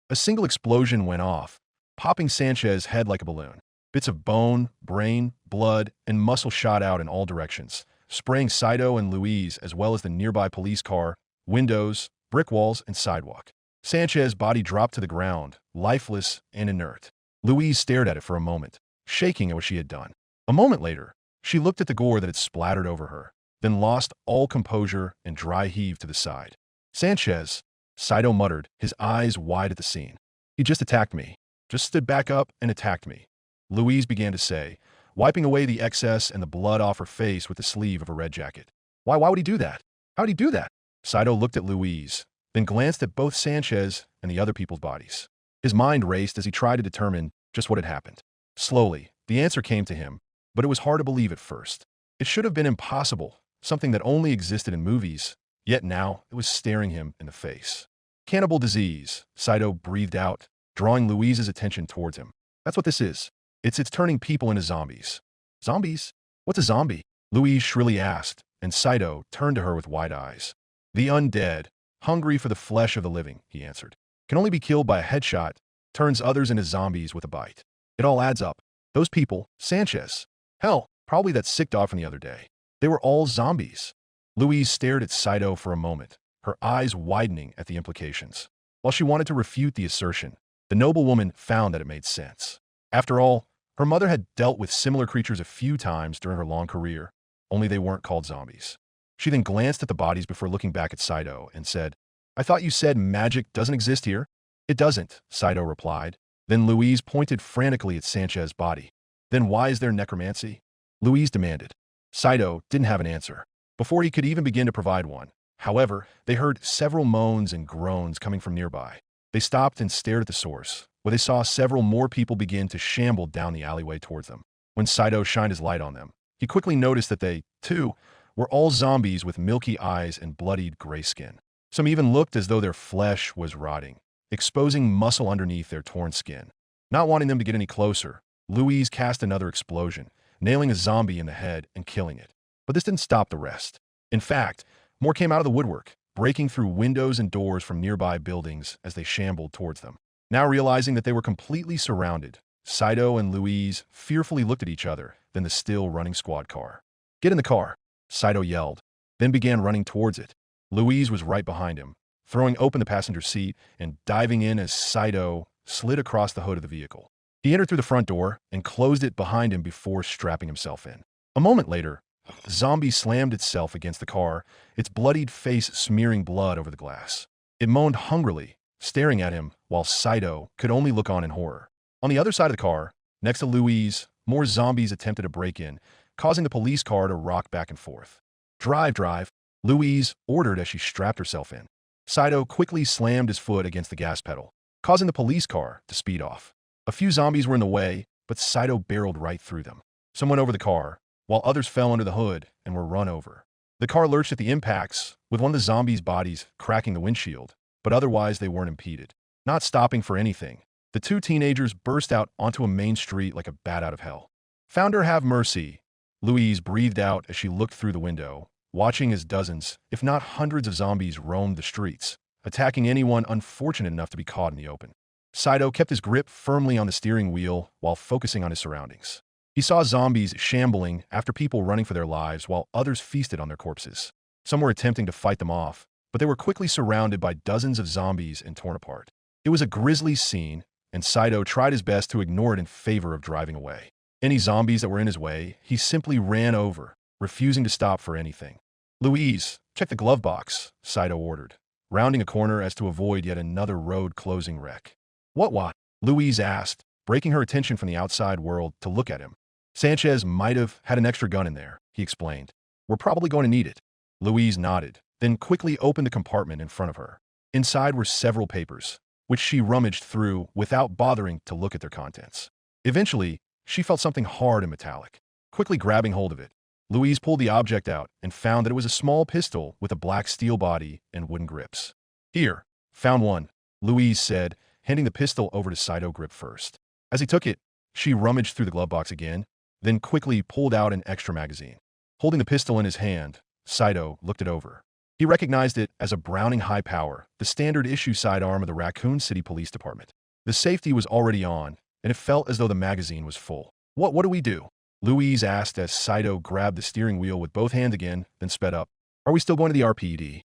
A single explosion went off, popping Sanchez's head like a balloon. Bits of bone, brain, blood, and muscle shot out in all directions, spraying Saito and Louise as well as the nearby police car, windows, brick walls, and sidewalk. Sanchez's body dropped to the ground, lifeless and inert. Louise stared at it for a moment, shaking at what she had done. A moment later, she looked at the gore that had splattered over her, then lost all composure and dry heaved to the side. "Sanchez," Saito muttered, his eyes wide at the scene. He just attacked me. Just stood back up and attacked me, Louise began to say, wiping away the excess and the blood off her face with the sleeve of her red jacket. Why would he do that? How would he do that? Saito looked at Louise, then glanced at both Sanchez and the other people's bodies. His mind raced as he tried to determine just what had happened. Slowly, the answer came to him, but it was hard to believe at first. It should have been impossible, something that only existed in movies, yet now it was staring him in the face. Cannibal disease, Saito breathed out, drawing Louise's attention towards him. That's what this is. It's turning people into zombies. Zombies? What's a zombie? Louise shrilly asked, and Saito turned to her with wide eyes. The undead, hungry for the flesh of the living, he answered. Can only be killed by a headshot, turns others into zombies with a bite. It all adds up. Those people, Sanchez. Hell, probably that sick dog from the other day. They were all zombies. Louise stared at Saito for a moment, her eyes widening at the implications. While she wanted to refute the assertion, the noblewoman found that it made sense. After all, her mother had dealt with similar creatures a few times during her long career, only they weren't called zombies. She then glanced at the bodies before looking back at Saito and said, I thought you said magic doesn't exist here? It doesn't, Saito replied. Then Louise pointed frantically at Sanchez's body. Then why is there necromancy? Louise demanded. Saito didn't have an answer, before he could even begin to provide one. However, they heard several moans and groans coming from nearby. They stopped and stared at the source, where they saw several more people begin to shamble down the alleyway towards them. When Saito shined his light on them, he quickly noticed that they, too, were all zombies with milky eyes and bloodied gray skin. Some even looked as though their flesh was rotting, exposing muscle underneath their torn skin. Not wanting them to get any closer, Louise cast another explosion, nailing a zombie in the head and killing it. But this didn't stop the rest. In fact, more came out of the woodwork, breaking through windows and doors from nearby buildings as they shambled towards them. Now realizing that they were completely surrounded, Saito and Louise fearfully looked at each other, then the still running squad car. Get in the car, Saito yelled, then began running towards it. Louise was right behind him, throwing open the passenger seat and diving in as Saito slid across the hood of the vehicle. He entered through the front door and closed it behind him before strapping himself in. A moment later, the zombie slammed itself against the car, its bloodied face smearing blood over the glass. It moaned hungrily, staring at him, while Saito could only look on in horror. On the other side of the car, next to Louise, more zombies attempted to break in, causing the police car to rock back and forth. Drive, Louise ordered as she strapped herself in. Saito quickly slammed his foot against the gas pedal, causing the police car to speed off. A few zombies were in the way, but Saito barreled right through them. Some went over the car, while others fell under the hood and were run over. The car lurched at the impacts, with one of the zombies' bodies cracking the windshield, but otherwise they weren't impeded. Not stopping for anything, the two teenagers burst out onto a main street like a bat out of hell. Founder have mercy, Louise breathed out as she looked through the window, watching as dozens, if not hundreds of zombies roamed the streets, attacking anyone unfortunate enough to be caught in the open. Saito kept his grip firmly on the steering wheel while focusing on his surroundings. He saw zombies shambling after people running for their lives while others feasted on their corpses. Some were attempting to fight them off, but they were quickly surrounded by dozens of zombies and torn apart. It was a grisly scene, and Saito tried his best to ignore it in favor of driving away. Any zombies that were in his way, he simply ran over, refusing to stop for anything. Louise, check the glove box, Saito ordered, rounding a corner as to avoid yet another road-closing wreck. What? Louise asked, breaking her attention from the outside world to look at him. Sanchez might have had an extra gun in there, he explained. We're probably going to need it. Louise nodded, then quickly opened the compartment in front of her. Inside were several papers, which she rummaged through without bothering to look at their contents. Eventually, she felt something hard and metallic. Quickly grabbing hold of it, Louise pulled the object out and found that it was a small pistol with a black steel body and wooden grips. Here, found one, Louise said, handing the pistol over to Saito grip first. As he took it, she rummaged through the glove box again, then quickly pulled out an extra magazine. Holding the pistol in his hand, Saito looked it over. He recognized it as a Browning High Power, the standard issue sidearm of the Raccoon City Police Department. The safety was already on, and it felt as though the magazine was full. What do we do? Louise asked as Saito grabbed the steering wheel with both hands again, then sped up. Are we still going to the RPD?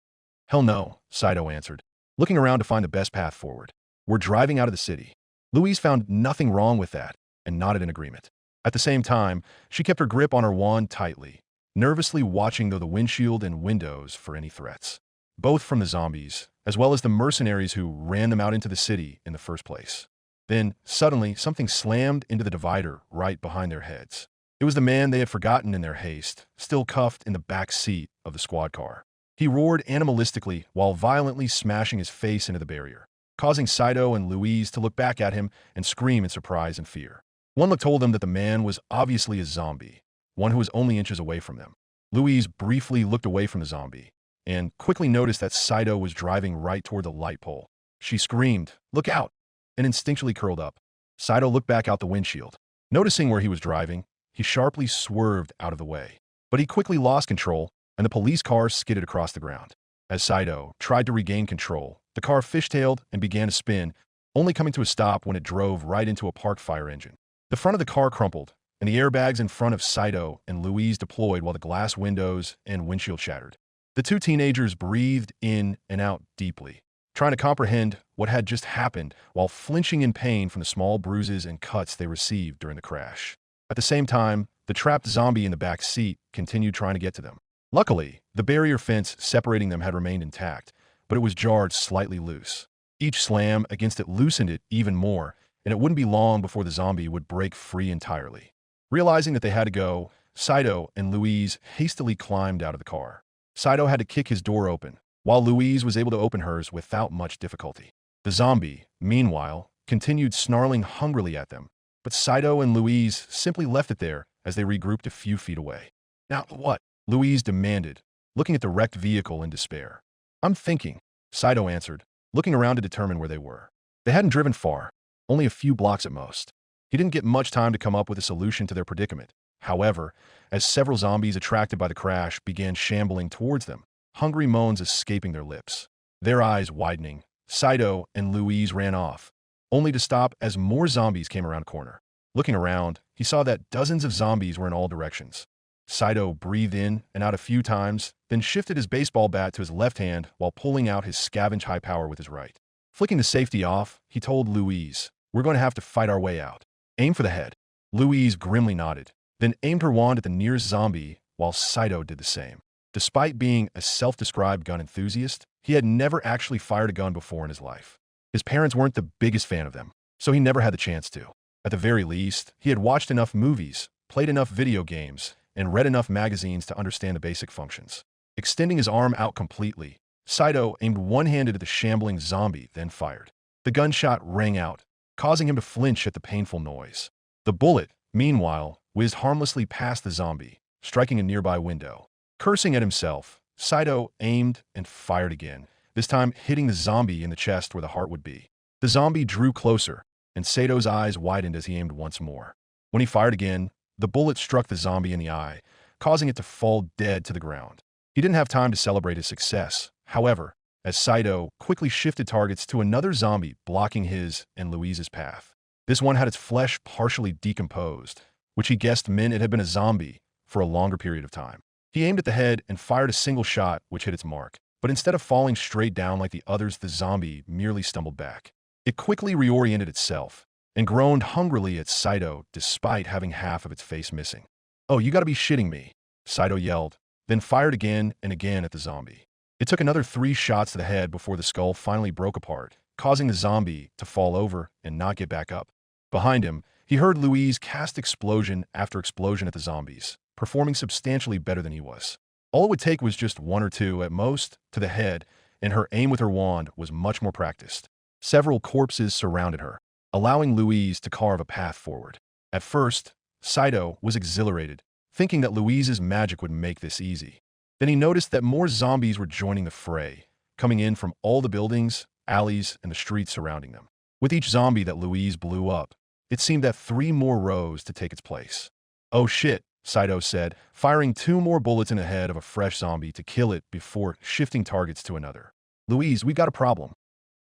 Hell no, Saito answered, looking around to find the best path forward. We're driving out of the city. Louise found nothing wrong with that and nodded in agreement. At the same time, she kept her grip on her wand tightly, nervously watching though the windshield and windows for any threats, both from the zombies as well as the mercenaries who ran them out into the city in the first place. Then, suddenly, something slammed into the divider right behind their heads. It was the man they had forgotten in their haste, still cuffed in the back seat of the squad car. He roared animalistically while violently smashing his face into the barrier, causing Saito and Louise to look back at him and scream in surprise and fear. One look told them that the man was obviously a zombie, one who was only inches away from them. Louise briefly looked away from the zombie and quickly noticed that Saito was driving right toward the light pole. She screamed, "Look out!" and instinctually curled up. Saito looked back out the windshield. Noticing where he was driving, he sharply swerved out of the way. But he quickly lost control, and the police car skidded across the ground. As Saito tried to regain control, the car fishtailed and began to spin, only coming to a stop when it drove right into a parked fire engine. The front of the car crumpled, and the airbags in front of Saito and Louise deployed while the glass windows and windshield shattered. The two teenagers breathed in and out deeply, trying to comprehend what had just happened while flinching in pain from the small bruises and cuts they received during the crash. At the same time, the trapped zombie in the back seat continued trying to get to them. Luckily, the barrier fence separating them had remained intact, but it was jarred slightly loose. Each slam against it loosened it even more, and it wouldn't be long before the zombie would break free entirely. Realizing that they had to go, Saito and Louise hastily climbed out of the car. Saito had to kick his door open, while Louise was able to open hers without much difficulty. The zombie, meanwhile, continued snarling hungrily at them, but Saito and Louise simply left it there as they regrouped a few feet away. "Now what?" Louise demanded, looking at the wrecked vehicle in despair. "I'm thinking," Saito answered, looking around to determine where they were. They hadn't driven far, only a few blocks at most. He didn't get much time to come up with a solution to their predicament. However, as several zombies attracted by the crash began shambling towards them, hungry moans escaping their lips. Their eyes widening, Saito and Louise ran off, only to stop as more zombies came around a corner. Looking around, he saw that dozens of zombies were in all directions. Saito breathed in and out a few times, then shifted his baseball bat to his left hand while pulling out his scavenge high power with his right. Flicking the safety off, he told Louise, "We're going to have to fight our way out. Aim for the head." Louise grimly nodded, then aimed her wand at the nearest zombie while Saito did the same. Despite being a self-described gun enthusiast, he had never actually fired a gun before in his life. His parents weren't the biggest fan of them, so he never had the chance to. At the very least, he had watched enough movies, played enough video games, and read enough magazines to understand the basic functions. Extending his arm out completely, Saito aimed one-handed at the shambling zombie, then fired. The gunshot rang out, causing him to flinch at the painful noise. The bullet, meanwhile, whizzed harmlessly past the zombie, striking a nearby window. Cursing at himself, Saito aimed and fired again, this time hitting the zombie in the chest where the heart would be. The zombie drew closer, and Sato's eyes widened as he aimed once more. When he fired again, the bullet struck the zombie in the eye, causing it to fall dead to the ground. He didn't have time to celebrate his success, however, as Saito quickly shifted targets to another zombie blocking his and Louise's path. This one had its flesh partially decomposed, which he guessed meant it had been a zombie for a longer period of time. He aimed at the head and fired a single shot which hit its mark, but instead of falling straight down like the others, the zombie merely stumbled back. It quickly reoriented itself and groaned hungrily at Saito despite having half of its face missing. "Oh, you gotta be shitting me," Saito yelled, then fired again and again at the zombie. It took another 3 shots to the head before the skull finally broke apart, causing the zombie to fall over and not get back up. Behind him, he heard Louise cast explosion after explosion at the zombies, performing substantially better than he was. All it would take was just 1 or 2, at most, to the head, and her aim with her wand was much more practiced. Several corpses surrounded her, allowing Louise to carve a path forward. At first, Saito was exhilarated, thinking that Louise's magic would make this easy. Then he noticed that more zombies were joining the fray, coming in from all the buildings, alleys, and the streets surrounding them. With each zombie that Louise blew up, it seemed that 3 more rose to take its place. "Oh shit," Saito said, firing 2 more bullets in the head of a fresh zombie to kill it before shifting targets to another. "Louise, we've got a problem.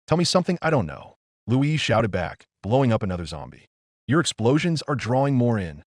Tell me something I don't know." Louise shouted back, blowing up another zombie. "Your explosions are drawing more in,"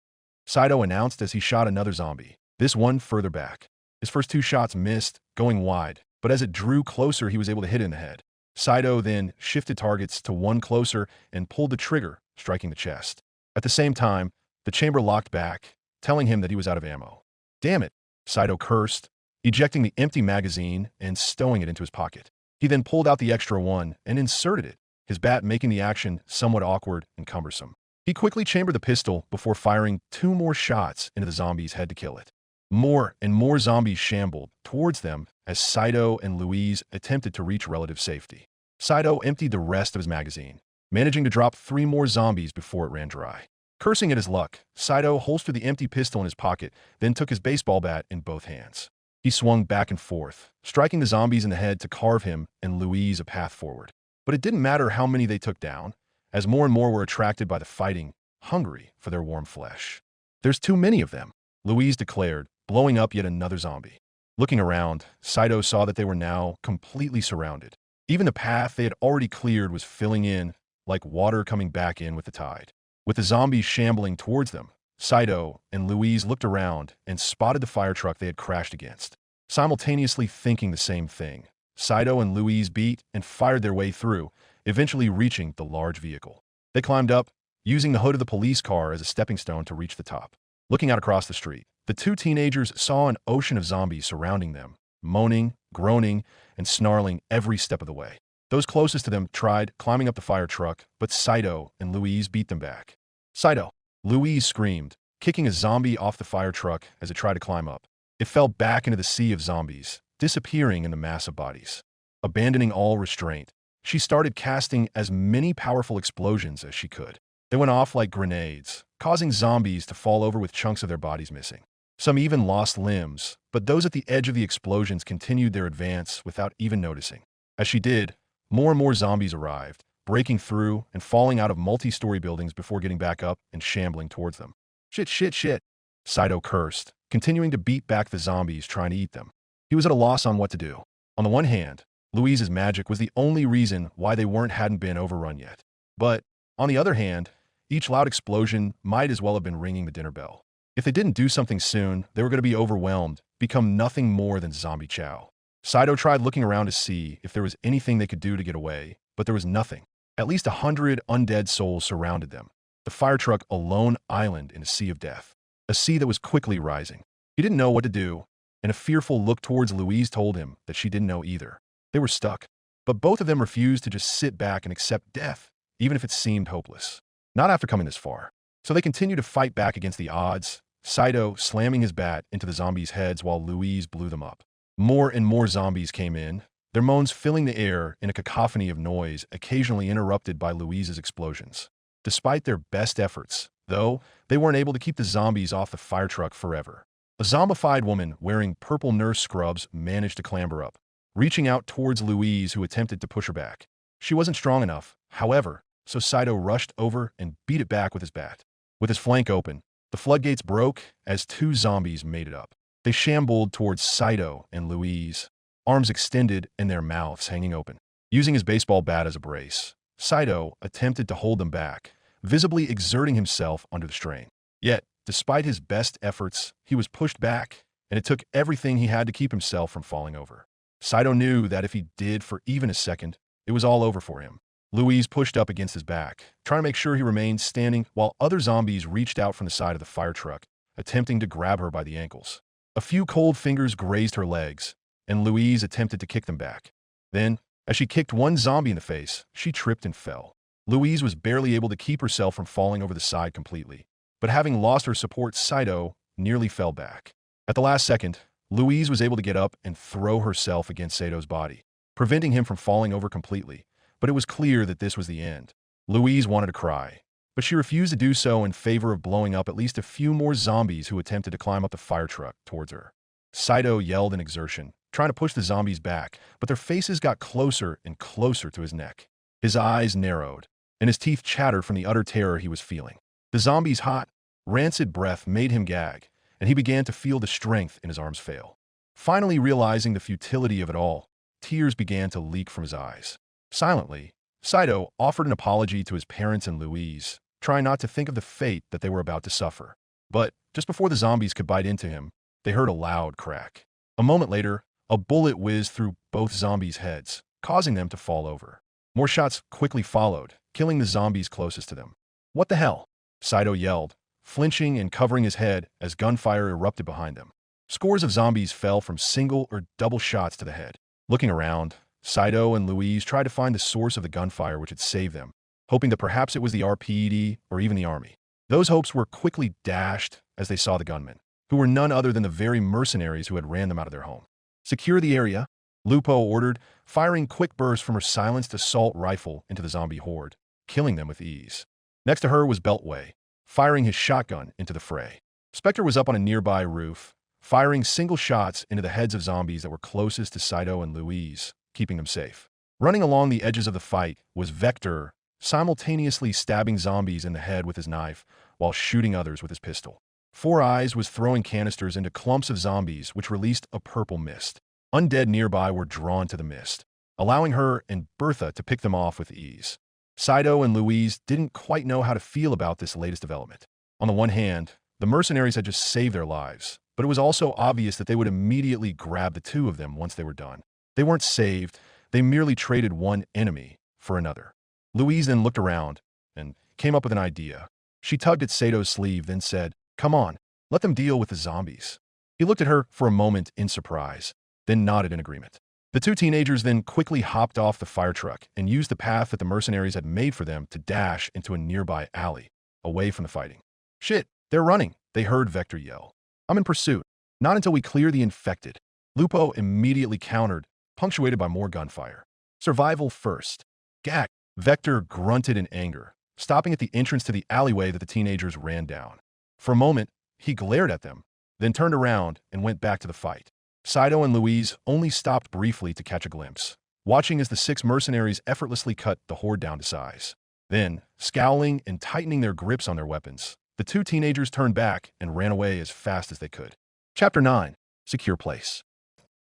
Saito announced as he shot another zombie, this one further back. His first 2 shots missed, going wide, but as it drew closer he was able to hit it in the head. Saito then shifted targets to one closer and pulled the trigger, striking the chest. At the same time, the chamber locked back, telling him that he was out of ammo. "Damn it," Saito cursed, ejecting the empty magazine and stowing it into his pocket. He then pulled out the extra one and inserted it, his bat making the action somewhat awkward and cumbersome. He quickly chambered the pistol before firing 2 more shots into the zombie's head to kill it. More and more zombies shambled towards them as Saito and Louise attempted to reach relative safety. Saito emptied the rest of his magazine, managing to drop 3 more zombies before it ran dry. Cursing at his luck, Saito holstered the empty pistol in his pocket, then took his baseball bat in both hands. He swung back and forth, striking the zombies in the head to carve him and Louise a path forward. But it didn't matter how many they took down, as more and more were attracted by the fighting, hungry for their warm flesh. "There's too many of them," Louise declared, blowing up yet another zombie. Looking around, Saito saw that they were now completely surrounded. Even the path they had already cleared was filling in, like water coming back in with the tide. With the zombies shambling towards them, Saito and Louise looked around and spotted the fire truck they had crashed against. Simultaneously thinking the same thing, Saito and Louise beat and fired their way through, eventually reaching the large vehicle. They climbed up, using the hood of the police car as a stepping stone to reach the top. Looking out across the street, the 2 teenagers saw an ocean of zombies surrounding them, moaning, groaning, and snarling every step of the way. Those closest to them tried climbing up the fire truck, but Saito and Louise beat them back. "Saito!" Louise screamed, kicking a zombie off the fire truck as it tried to climb up. It fell back into the sea of zombies, disappearing in the mass of bodies. Abandoning all restraint, she started casting as many powerful explosions as she could. They went off like grenades, causing zombies to fall over with chunks of their bodies missing. Some even lost limbs, but those at the edge of the explosions continued their advance without even noticing. As she did, more and more zombies arrived, breaking through and falling out of multi-story buildings before getting back up and shambling towards them. Shit. Saito cursed, continuing to beat back the zombies trying to eat them. He was at a loss on what to do. On the one hand, Louise's magic was the only reason why they hadn't been overrun yet. But, on the other hand, each loud explosion might as well have been ringing the dinner bell. If they didn't do something soon, they were going to be overwhelmed, become nothing more than zombie chow. Saito tried looking around to see if there was anything they could do to get away, but there was nothing. At least 100 undead souls surrounded them, the fire truck a lone island in a sea of death, a sea that was quickly rising. He didn't know what to do, and a fearful look towards Louise told him that she didn't know either. They were stuck, but both of them refused to just sit back and accept death, even if it seemed hopeless. Not after coming this far. So they continued to fight back against the odds, Saito slamming his bat into the zombies' heads while Louise blew them up. More and more zombies came in, their moans filling the air in a cacophony of noise, occasionally interrupted by Louise's explosions. Despite their best efforts, though, they weren't able to keep the zombies off the fire truck forever. A zombified woman wearing purple nurse scrubs managed to clamber up, reaching out towards Louise, who attempted to push her back. She wasn't strong enough, however, so Saito rushed over and beat it back with his bat. With his flank open, the floodgates broke as 2 zombies made it up. They shambled towards Saito and Louise, arms extended and their mouths hanging open. Using his baseball bat as a brace, Saito attempted to hold them back, visibly exerting himself under the strain. Yet, despite his best efforts, he was pushed back, and it took everything he had to keep himself from falling over. Saito knew that if he did for even a second, it was all over for him. Louise pushed up against his back, trying to make sure he remained standing while other zombies reached out from the side of the fire truck, attempting to grab her by the ankles. A few cold fingers grazed her legs, and Louise attempted to kick them back. Then, as she kicked one zombie in the face, she tripped and fell. Louise was barely able to keep herself from falling over the side completely, but having lost her support, Saito nearly fell back. At the last second, Louise was able to get up and throw herself against Saito's body, preventing him from falling over completely, but it was clear that this was the end. Louise wanted to cry, but she refused to do so in favor of blowing up at least a few more zombies who attempted to climb up the fire truck towards her. Saito yelled in exertion, trying to push the zombies back, but their faces got closer and closer to his neck. His eyes narrowed, and his teeth chattered from the utter terror he was feeling. The zombies' hot, rancid breath made him gag, and he began to feel the strength in his arms fail. Finally realizing the futility of it all, tears began to leak from his eyes. Silently, Saito offered an apology to his parents and Louise, trying not to think of the fate that they were about to suffer. But just before the zombies could bite into him, they heard a loud crack. A moment later, a bullet whizzed through both zombies' heads, causing them to fall over. More shots quickly followed, killing the zombies closest to them. "What the hell?" Saito yelled, flinching and covering his head as gunfire erupted behind them. Scores of zombies fell from single or double shots to the head. Looking around, Saito and Louise tried to find the source of the gunfire which had saved them, hoping that perhaps it was the RPD or even the army. Those hopes were quickly dashed as they saw the gunmen, who were none other than the very mercenaries who had ran them out of their home. "Secure the area," Lupo ordered, firing quick bursts from her silenced assault rifle into the zombie horde, killing them with ease. Next to her was Beltway, firing his shotgun into the fray. Spectre was up on a nearby roof, firing single shots into the heads of zombies that were closest to Saito and Louise, keeping them safe. Running along the edges of the fight was Vector, simultaneously stabbing zombies in the head with his knife while shooting others with his pistol. Four Eyes was throwing canisters into clumps of zombies which released a purple mist. Undead nearby were drawn to the mist, allowing her and Bertha to pick them off with ease. Saito and Louise didn't quite know how to feel about this latest development. On the one hand, the mercenaries had just saved their lives, but it was also obvious that they would immediately grab the two of them once they were done. They weren't saved, they merely traded one enemy for another. Louise then looked around and came up with an idea. She tugged at Sato's sleeve, then said, "Come on, let them deal with the zombies." He looked at her for a moment in surprise, then nodded in agreement. The two teenagers then quickly hopped off the fire truck and used the path that the mercenaries had made for them to dash into a nearby alley, away from the fighting. "Shit, they're running," they heard Vector yell. "I'm in pursuit. Not until we clear the infected." Lupo immediately countered, punctuated by more gunfire. "Survival first." "Gak," Vector grunted in anger, stopping at the entrance to the alleyway that the teenagers ran down. For a moment, he glared at them, then turned around and went back to the fight. Saito and Louise only stopped briefly to catch a glimpse, watching as the six mercenaries effortlessly cut the horde down to size. Then, scowling and tightening their grips on their weapons, the two teenagers turned back and ran away as fast as they could. Chapter 9. Secure Place.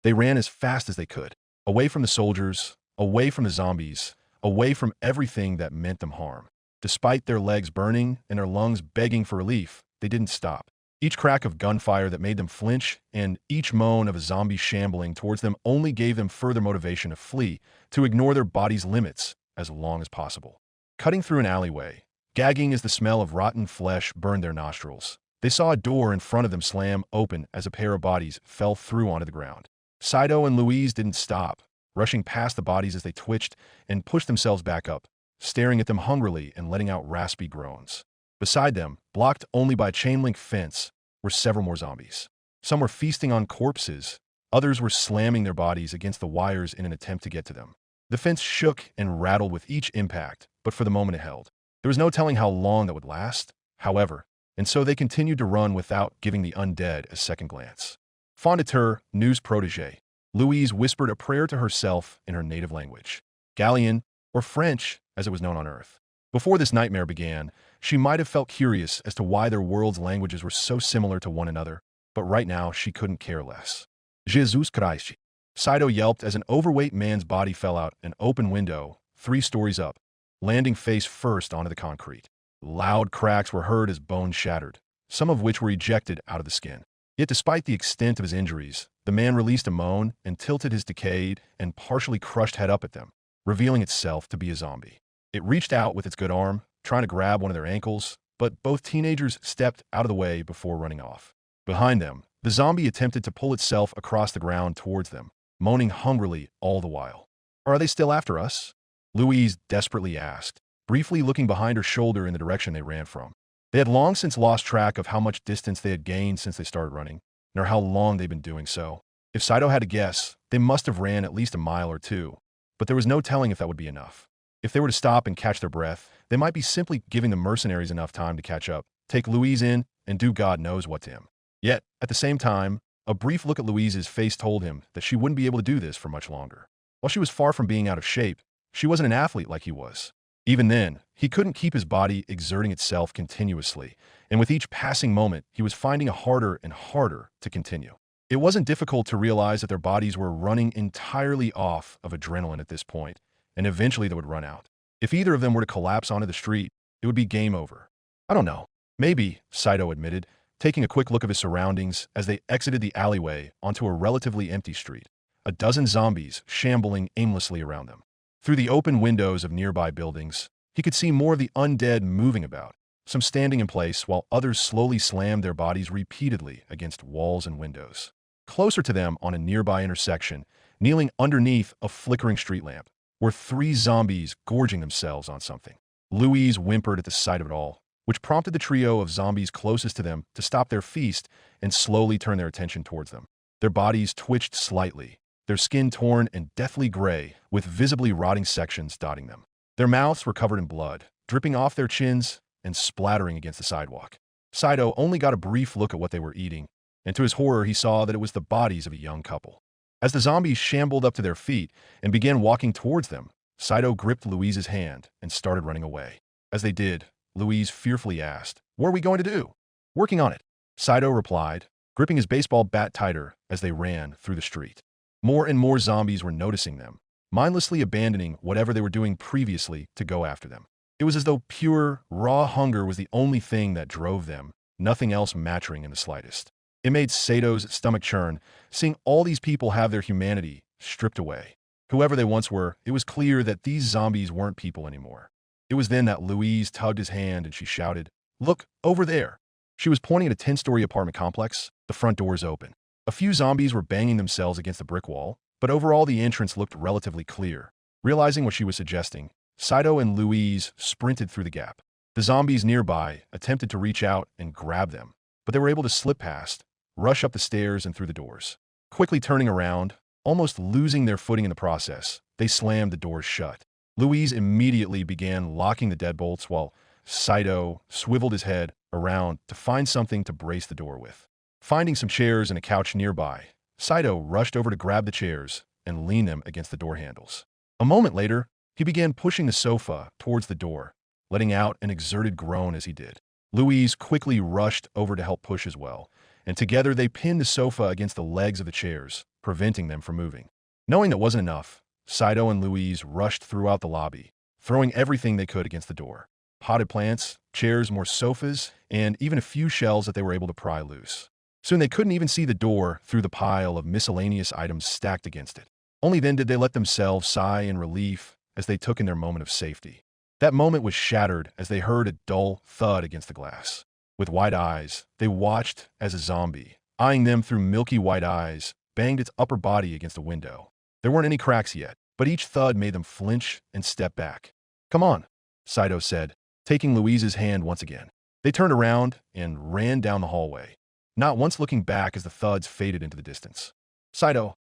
They ran as fast as they could, away from the soldiers, away from the zombies, away from everything that meant them harm. Despite their legs burning and their lungs begging for relief, they didn't stop. Each crack of gunfire that made them flinch and each moan of a zombie shambling towards them only gave them further motivation to flee, to ignore their body's limits as long as possible. Cutting through an alleyway, gagging as the smell of rotten flesh burned their nostrils, they saw a door in front of them slam open as a pair of bodies fell through onto the ground. Saito and Louise didn't stop, rushing past the bodies as they twitched and pushed themselves back up, staring at them hungrily and letting out raspy groans. Beside them, blocked only by a chain-link fence, were several more zombies. Some were feasting on corpses, others were slamming their bodies against the wires in an attempt to get to them. The fence shook and rattled with each impact, but for the moment it held. There was no telling how long that would last, however, and so they continued to run without giving the undead a second glance. Fondateur, news protégé, Louise whispered a prayer to herself in her native language, Gallian, or French, as it was known on Earth. Before this nightmare began, she might have felt curious as to why their world's languages were so similar to one another, but right now she couldn't care less. Jesus Christ! Saito yelped as an overweight man's body fell out an open window, 3 stories up, landing face first onto the concrete. Loud cracks were heard as bones shattered, some of which were ejected out of the skin. Yet despite the extent of his injuries, the man released a moan and tilted his decayed and partially crushed head up at them, revealing itself to be a zombie. It reached out with its good arm, trying to grab one of their ankles, but both teenagers stepped out of the way before running off. Behind them, the zombie attempted to pull itself across the ground towards them, moaning hungrily all the while. "Are they still after us?" Louise desperately asked, briefly looking behind her shoulder in the direction they ran from. They had long since lost track of how much distance they had gained since they started running, nor how long they'd been doing so. If Saito had to guess, they must have ran at least a mile or two, but there was no telling if that would be enough. If they were to stop and catch their breath, they might be simply giving the mercenaries enough time to catch up, take Louise in, and do God knows what to him. Yet, at the same time, a brief look at Louise's face told him that she wouldn't be able to do this for much longer. While she was far from being out of shape, she wasn't an athlete like he was. Even then, he couldn't keep his body exerting itself continuously, and with each passing moment, he was finding it harder and harder to continue. It wasn't difficult to realize that their bodies were running entirely off of adrenaline at this point, and eventually they would run out. If either of them were to collapse onto the street, it would be game over. "I don't know. Maybe," Saito admitted, taking a quick look of his surroundings as they exited the alleyway onto a relatively empty street, a dozen zombies shambling aimlessly around them. Through the open windows of nearby buildings, he could see more of the undead moving about, some standing in place while others slowly slammed their bodies repeatedly against walls and windows. Closer to them on a nearby intersection, Kneeling underneath a flickering street lamp were three zombies gorging themselves on something. Louise whimpered at the sight of it all, which prompted the trio of zombies closest to them to stop their feast and slowly turn their attention towards them. Their bodies twitched slightly, their skin torn and deathly gray, with visibly rotting sections dotting them. Their mouths were covered in blood, dripping off their chins and splattering against the sidewalk. Saito only got a brief look at what they were eating, and to his horror he saw that it was the bodies of a young couple. As the zombies shambled up to their feet and began walking towards them, Saito gripped Louise's hand and started running away. As they did, Louise fearfully asked, "What are we going to do?" "Working on it," Saito replied, gripping his baseball bat tighter as they ran through the street. More and more zombies were noticing them, mindlessly abandoning whatever they were doing previously to go after them. It was as though pure, raw hunger was the only thing that drove them, nothing else mattering in the slightest. It made Sato's stomach churn, seeing all these people have their humanity stripped away. Whoever they once were, it was clear that these zombies weren't people anymore. It was then that Louise tugged his hand and she shouted, "Look, over there!" She was pointing at a 10-story apartment complex, the front doors open. A few zombies were banging themselves against the brick wall, but overall the entrance looked relatively clear. Realizing what she was suggesting, Saito and Louise sprinted through the gap. The zombies nearby attempted to reach out and grab them, but they were able to slip past, rush up the stairs and through the doors. Quickly turning around, almost losing their footing in the process, they slammed the doors shut. Louise immediately began locking the deadbolts while Saito swiveled his head around to find something to brace the door with. Finding some chairs and a couch nearby, Saito rushed over to grab the chairs and lean them against the door handles. A moment later, he began pushing the sofa towards the door, letting out an exerted groan as he did. Louise quickly rushed over to help push as well, and together they pinned the sofa against the legs of the chairs, preventing them from moving. Knowing that wasn't enough, Saito and Louise rushed throughout the lobby, throwing everything they could against the door. Potted plants, chairs, more sofas, and even a few shells that they were able to pry loose. Soon they couldn't even see the door through the pile of miscellaneous items stacked against it. Only then did they let themselves sigh in relief as they took in their moment of safety. That moment was shattered as they heard a dull thud against the glass. With wide eyes, they watched as a zombie, eyeing them through milky white eyes, banged its upper body against a window. There weren't any cracks yet, but each thud made them flinch and step back. "Come on," Saito said, taking Louise's hand once again. They turned around and ran down the hallway, not once looking back as the thuds faded into the distance. "Saito,"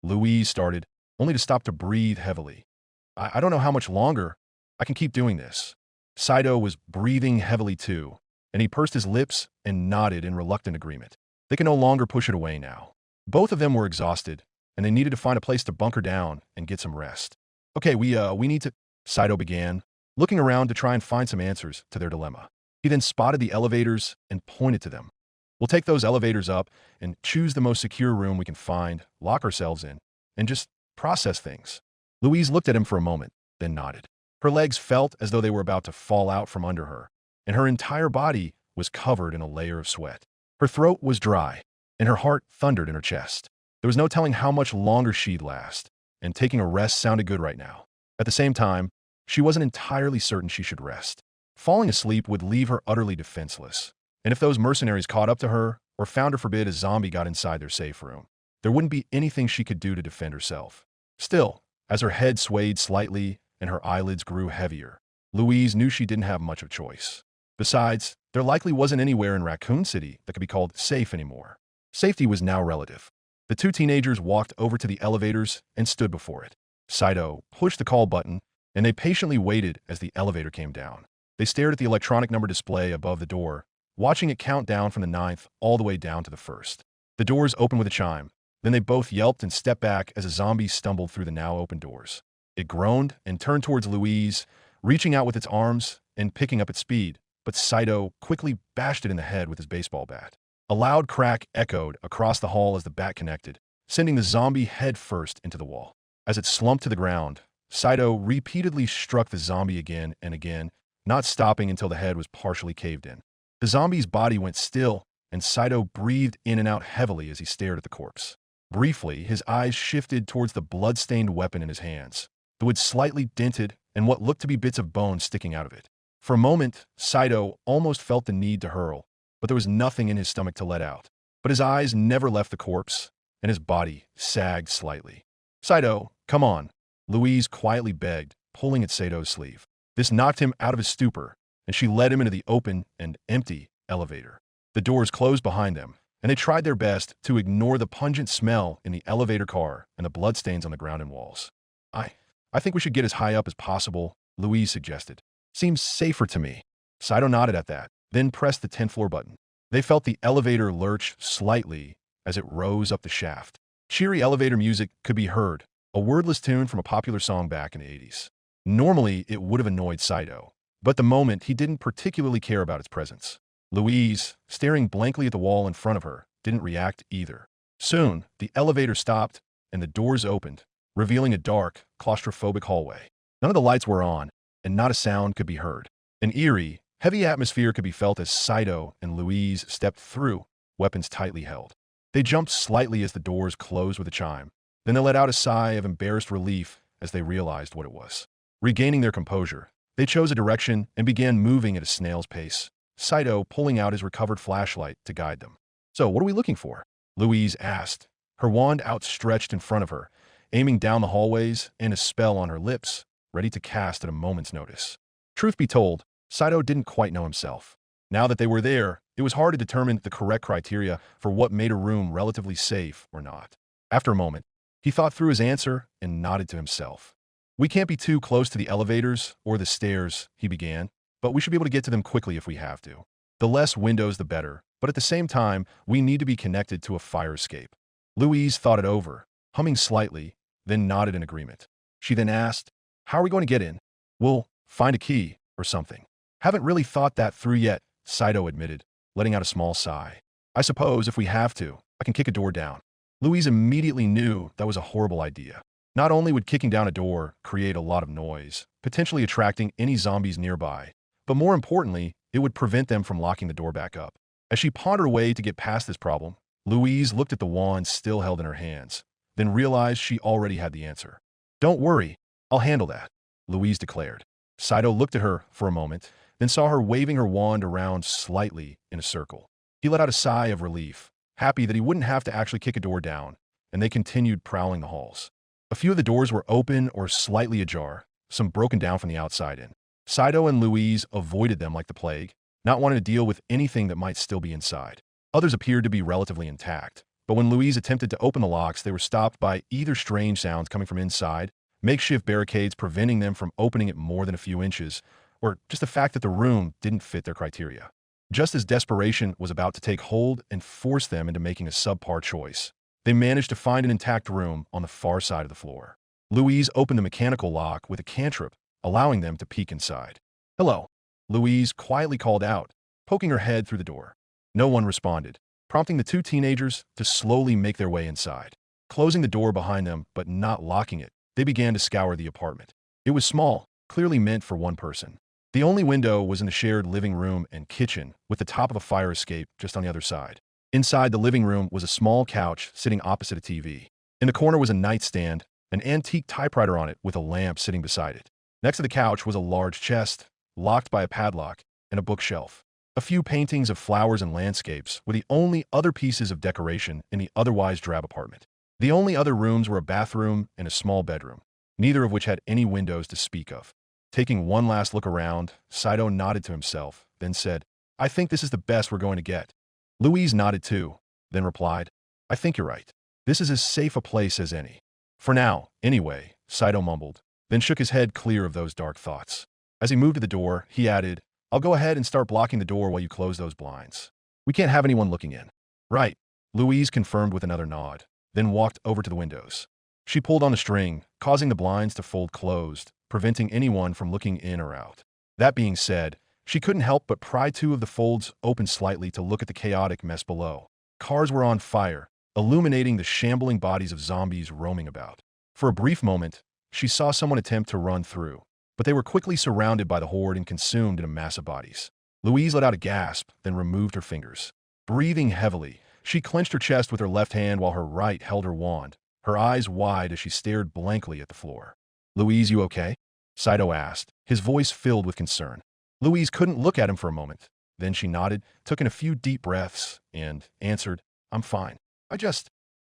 Louise started, only to stop to breathe heavily. I don't know how much longer I can keep doing this." Saito was breathing heavily too, and he pursed his lips and nodded in reluctant agreement. They could no longer push it away now. Both of them were exhausted, and they needed to find a place to bunker down and get some rest. "Okay, we need to," Saito began, looking around to try and find some answers to their dilemma. He then spotted the elevators and pointed to them. "We'll take those elevators up and choose the most secure room we can find, lock ourselves in, and just process things." Louise looked at him for a moment, then nodded. Her legs felt as though they were about to fall out from under her, and her entire body was covered in a layer of sweat. Her throat was dry, and her heart thundered in her chest. There was no telling how much longer she'd last, and taking a rest sounded good right now. At the same time, she wasn't entirely certain she should rest. Falling asleep would leave her utterly defenseless, and if those mercenaries caught up to her, or found her forbid a zombie got inside their safe room, there wouldn't be anything she could do to defend herself. Still, as her head swayed slightly and her eyelids grew heavier, Louise knew she didn't have much of a choice. Besides, there likely wasn't anywhere in Raccoon City that could be called safe anymore. Safety was now relative. The two teenagers walked over to the elevators and stood before it. Saito pushed the call button, and they patiently waited as the elevator came down. They stared at the electronic number display above the door, watching it count down from the 9th all the way down to the 1st. The doors opened with a chime. Then they both yelped and stepped back as a zombie stumbled through the now open doors. It groaned and turned towards Louise, reaching out with its arms and picking up its speed, but Saito quickly bashed it in the head with his baseball bat. A loud crack echoed across the hall as the bat connected, sending the zombie head first into the wall. As it slumped to the ground, Saito repeatedly struck the zombie again and again, not stopping until the head was partially caved in. The zombie's body went still, and Saito breathed in and out heavily as he stared at the corpse. Briefly, his eyes shifted towards the blood-stained weapon in his hands, the wood slightly dented and what looked to be bits of bone sticking out of it. For a moment, Saito almost felt the need to hurl, but there was nothing in his stomach to let out. But his eyes never left the corpse, and his body sagged slightly. Saito, come on, Louise quietly begged, pulling at Sato's sleeve. This knocked him out of his stupor, and she led him into the open and empty elevator. The doors closed behind them, and they tried their best to ignore the pungent smell in the elevator car and the bloodstains on the ground and walls. I think we should get as high up as possible, Louise suggested. Seems safer to me. Saito nodded at that, then pressed the 10th floor button. They felt the elevator lurch slightly as it rose up the shaft. Cheery elevator music could be heard, a wordless tune from a popular song back in the 80s. Normally, it would have annoyed Saito, but at the moment he didn't particularly care about its presence. Louise, staring blankly at the wall in front of her, didn't react either. Soon, the elevator stopped and the doors opened, revealing a dark, claustrophobic hallway. None of the lights were on, and not a sound could be heard. An eerie, heavy atmosphere could be felt as Saito and Louise stepped through, weapons tightly held. They jumped slightly as the doors closed with a chime. Then they let out a sigh of embarrassed relief as they realized what it was. Regaining their composure, they chose a direction and began moving at a snail's pace, Saito pulling out his recovered flashlight to guide them. So, what are we looking for? Louise asked, her wand outstretched in front of her, aiming down the hallways and a spell on her lips, ready to cast at a moment's notice. Truth be told, Saito didn't quite know himself. Now that they were there, it was hard to determine the correct criteria for what made a room relatively safe or not. After a moment, he thought through his answer and nodded to himself. We can't be too close to the elevators or the stairs, he began, but we should be able to get to them quickly if we have to. The less windows, the better, but at the same time, we need to be connected to a fire escape. Louise thought it over, humming slightly, then nodded in agreement. She then asked, how are we going to get in? We'll find a key or something. Haven't really thought that through yet, Saito admitted, letting out a small sigh. I suppose if we have to, I can kick a door down. Louise immediately knew that was a horrible idea. Not only would kicking down a door create a lot of noise, potentially attracting any zombies nearby, but more importantly, it would prevent them from locking the door back up. As she pondered a way to get past this problem, Louise looked at the wand still held in her hands, then realized she already had the answer. Don't worry, I'll handle that, Louise declared. Saito looked at her for a moment, then saw her waving her wand around slightly in a circle. He let out a sigh of relief, happy that he wouldn't have to actually kick a door down, and they continued prowling the halls. A few of the doors were open or slightly ajar, some broken down from the outside in. Saito and Louise avoided them like the plague, not wanting to deal with anything that might still be inside. Others appeared to be relatively intact, but when Louise attempted to open the locks, they were stopped by either strange sounds coming from inside, makeshift barricades preventing them from opening it more than a few inches, or just the fact that the room didn't fit their criteria. Just as desperation was about to take hold and force them into making a subpar choice, they managed to find an intact room on the far side of the floor. Louise opened the mechanical lock with a cantrip, allowing them to peek inside. Hello, Louise quietly called out, poking her head through the door. No one responded, prompting the two teenagers to slowly make their way inside. Closing the door behind them but not locking it, they began to scour the apartment. It was small, clearly meant for one person. The only window was in the shared living room and kitchen, with the top of a fire escape just on the other side. Inside the living room was a small couch sitting opposite a TV. In the corner was a nightstand, an antique typewriter on it with a lamp sitting beside it. Next to the couch was a large chest, locked by a padlock, and a bookshelf. A few paintings of flowers and landscapes were the only other pieces of decoration in the otherwise drab apartment. The only other rooms were a bathroom and a small bedroom, neither of which had any windows to speak of. Taking one last look around, Saito nodded to himself, then said, I think this is the best we're going to get. Louise nodded too, then replied, I think you're right. This is as safe a place as any. For now, anyway, Saito mumbled, then shook his head clear of those dark thoughts. As he moved to the door, he added, I'll go ahead and start blocking the door while you close those blinds. We can't have anyone looking in. Right, Louise confirmed with another nod, then walked over to the windows. She pulled on a string, causing the blinds to fold closed, preventing anyone from looking in or out. That being said, she couldn't help but pry two of the folds open slightly to look at the chaotic mess below. Cars were on fire, illuminating the shambling bodies of zombies roaming about. For a brief moment, she saw someone attempt to run through, but they were quickly surrounded by the horde and consumed in a mass of bodies. Louise let out a gasp, then removed her fingers. Breathing heavily, she clenched her chest with her left hand while her right held her wand, her eyes wide as she stared blankly at the floor. Louise, you okay? Saito asked, his voice filled with concern. Louise couldn't look at him for a moment. Then she nodded, took in a few deep breaths, and answered, I'm fine.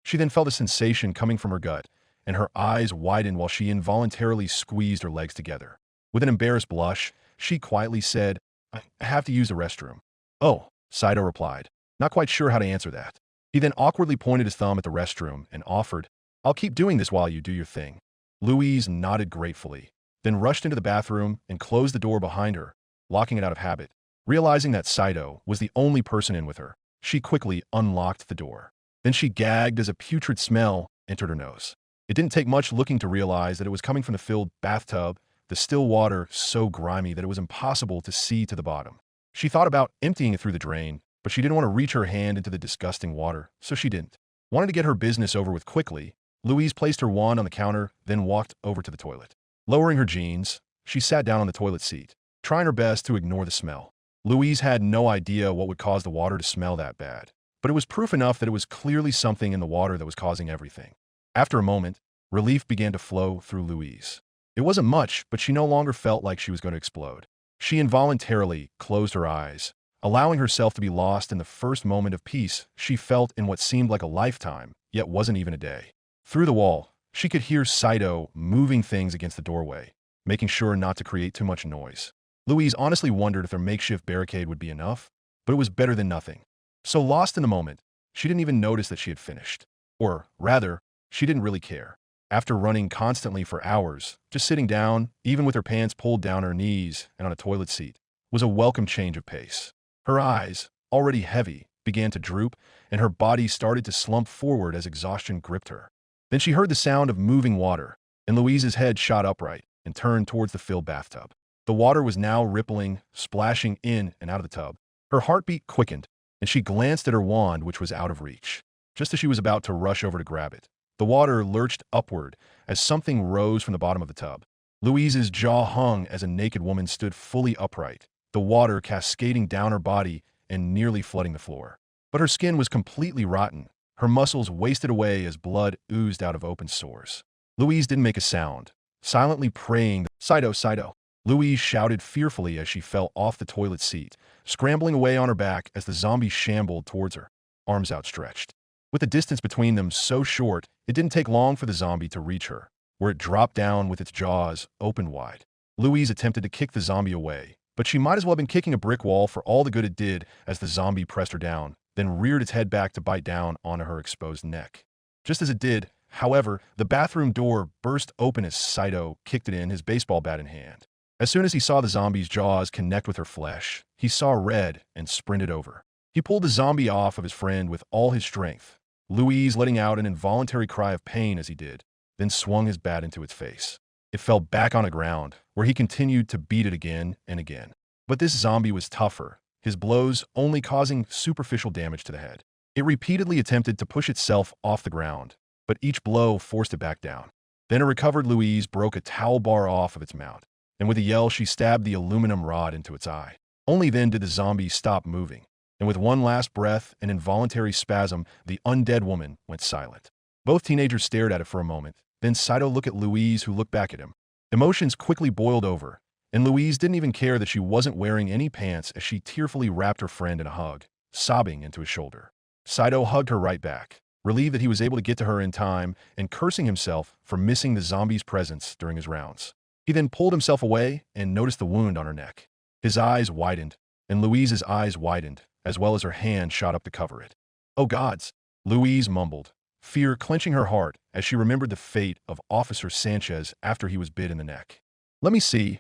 She then felt a sensation coming from her gut, and her eyes widened while she involuntarily squeezed her legs together. With an embarrassed blush, she quietly said, "I have to use the restroom." "Oh," Saito replied, not quite sure how to answer that. He then awkwardly pointed his thumb at the restroom and offered, "I'll keep doing this while you do your thing." Louise nodded gratefully, then rushed into the bathroom and closed the door behind her, locking it out of habit. Realizing that Saito was the only person in with her, she quickly unlocked the door. Then she gagged as a putrid smell entered her nose. It didn't take much looking to realize that it was coming from the filled bathtub, the still water so grimy that it was impossible to see to the bottom. She thought about emptying it through the drain, but she didn't want to reach her hand into the disgusting water, so she didn't. Wanting to get her business over with quickly, Louise placed her wand on the counter, then walked over to the toilet. Lowering her jeans, she sat down on the toilet seat, trying her best to ignore the smell. Louise had no idea what would cause the water to smell that bad, but it was proof enough that it was clearly something in the water that was causing everything. After a moment, relief began to flow through Louise. It wasn't much, but she no longer felt like she was going to explode. She involuntarily closed her eyes, allowing herself to be lost in the first moment of peace she felt in what seemed like a lifetime, yet wasn't even a day. Through the wall, she could hear Saito moving things against the doorway, making sure not to create too much noise. Louise honestly wondered if their makeshift barricade would be enough, but it was better than nothing. So lost in the moment, she didn't even notice that she had finished. Or, rather, she didn't really care. After running constantly for hours, just sitting down, even with her pants pulled down her knees and on a toilet seat, was a welcome change of pace. Her eyes, already heavy, began to droop, and her body started to slump forward as exhaustion gripped her. Then she heard the sound of moving water, and Louise's head shot upright and turned towards the filled bathtub. The water was now rippling, splashing in and out of the tub. Her heartbeat quickened, and she glanced at her wand, which was out of reach. Just as she was about to rush over to grab it, the water lurched upward as something rose from the bottom of the tub. Louise's jaw hung as a naked woman stood fully upright, the water cascading down her body and nearly flooding the floor. But her skin was completely rotten, her muscles wasted away as blood oozed out of open sores. Louise didn't make a sound, silently praying, "Saito, Saito." Louise shouted fearfully as she fell off the toilet seat, scrambling away on her back as the zombie shambled towards her, arms outstretched. With the distance between them so short, it didn't take long for the zombie to reach her, where it dropped down with its jaws open wide. Louise attempted to kick the zombie away, but she might as well have been kicking a brick wall for all the good it did as the zombie pressed her down, then reared its head back to bite down onto her exposed neck. Just as it did, however, the bathroom door burst open as Saito kicked it in, his baseball bat in hand. As soon as he saw the zombie's jaws connect with her flesh, he saw red and sprinted over. He pulled the zombie off of his friend with all his strength, Louise letting out an involuntary cry of pain as he did, then swung his bat into its face. It fell back on the ground, where he continued to beat it again and again. But this zombie was tougher, his blows only causing superficial damage to the head. It repeatedly attempted to push itself off the ground, but each blow forced it back down. Then a recovered Louise broke a towel bar off of its mount, and with a yell she stabbed the aluminum rod into its eye. Only then did the zombie stop moving, and with one last breath and involuntary spasm, the undead woman went silent. Both teenagers stared at it for a moment, then Saito looked at Louise, who looked back at him. Emotions quickly boiled over, and Louise didn't even care that she wasn't wearing any pants as she tearfully wrapped her friend in a hug, sobbing into his shoulder. Saito hugged her right back, relieved that he was able to get to her in time and cursing himself for missing the zombie's presence during his rounds. He then pulled himself away and noticed the wound on her neck. His eyes widened, and Louise's eyes widened, as well as her hand shot up to cover it. "Oh gods," Louise mumbled, fear clenching her heart as she remembered the fate of Officer Sanchez after he was bit in the neck. Let me see,"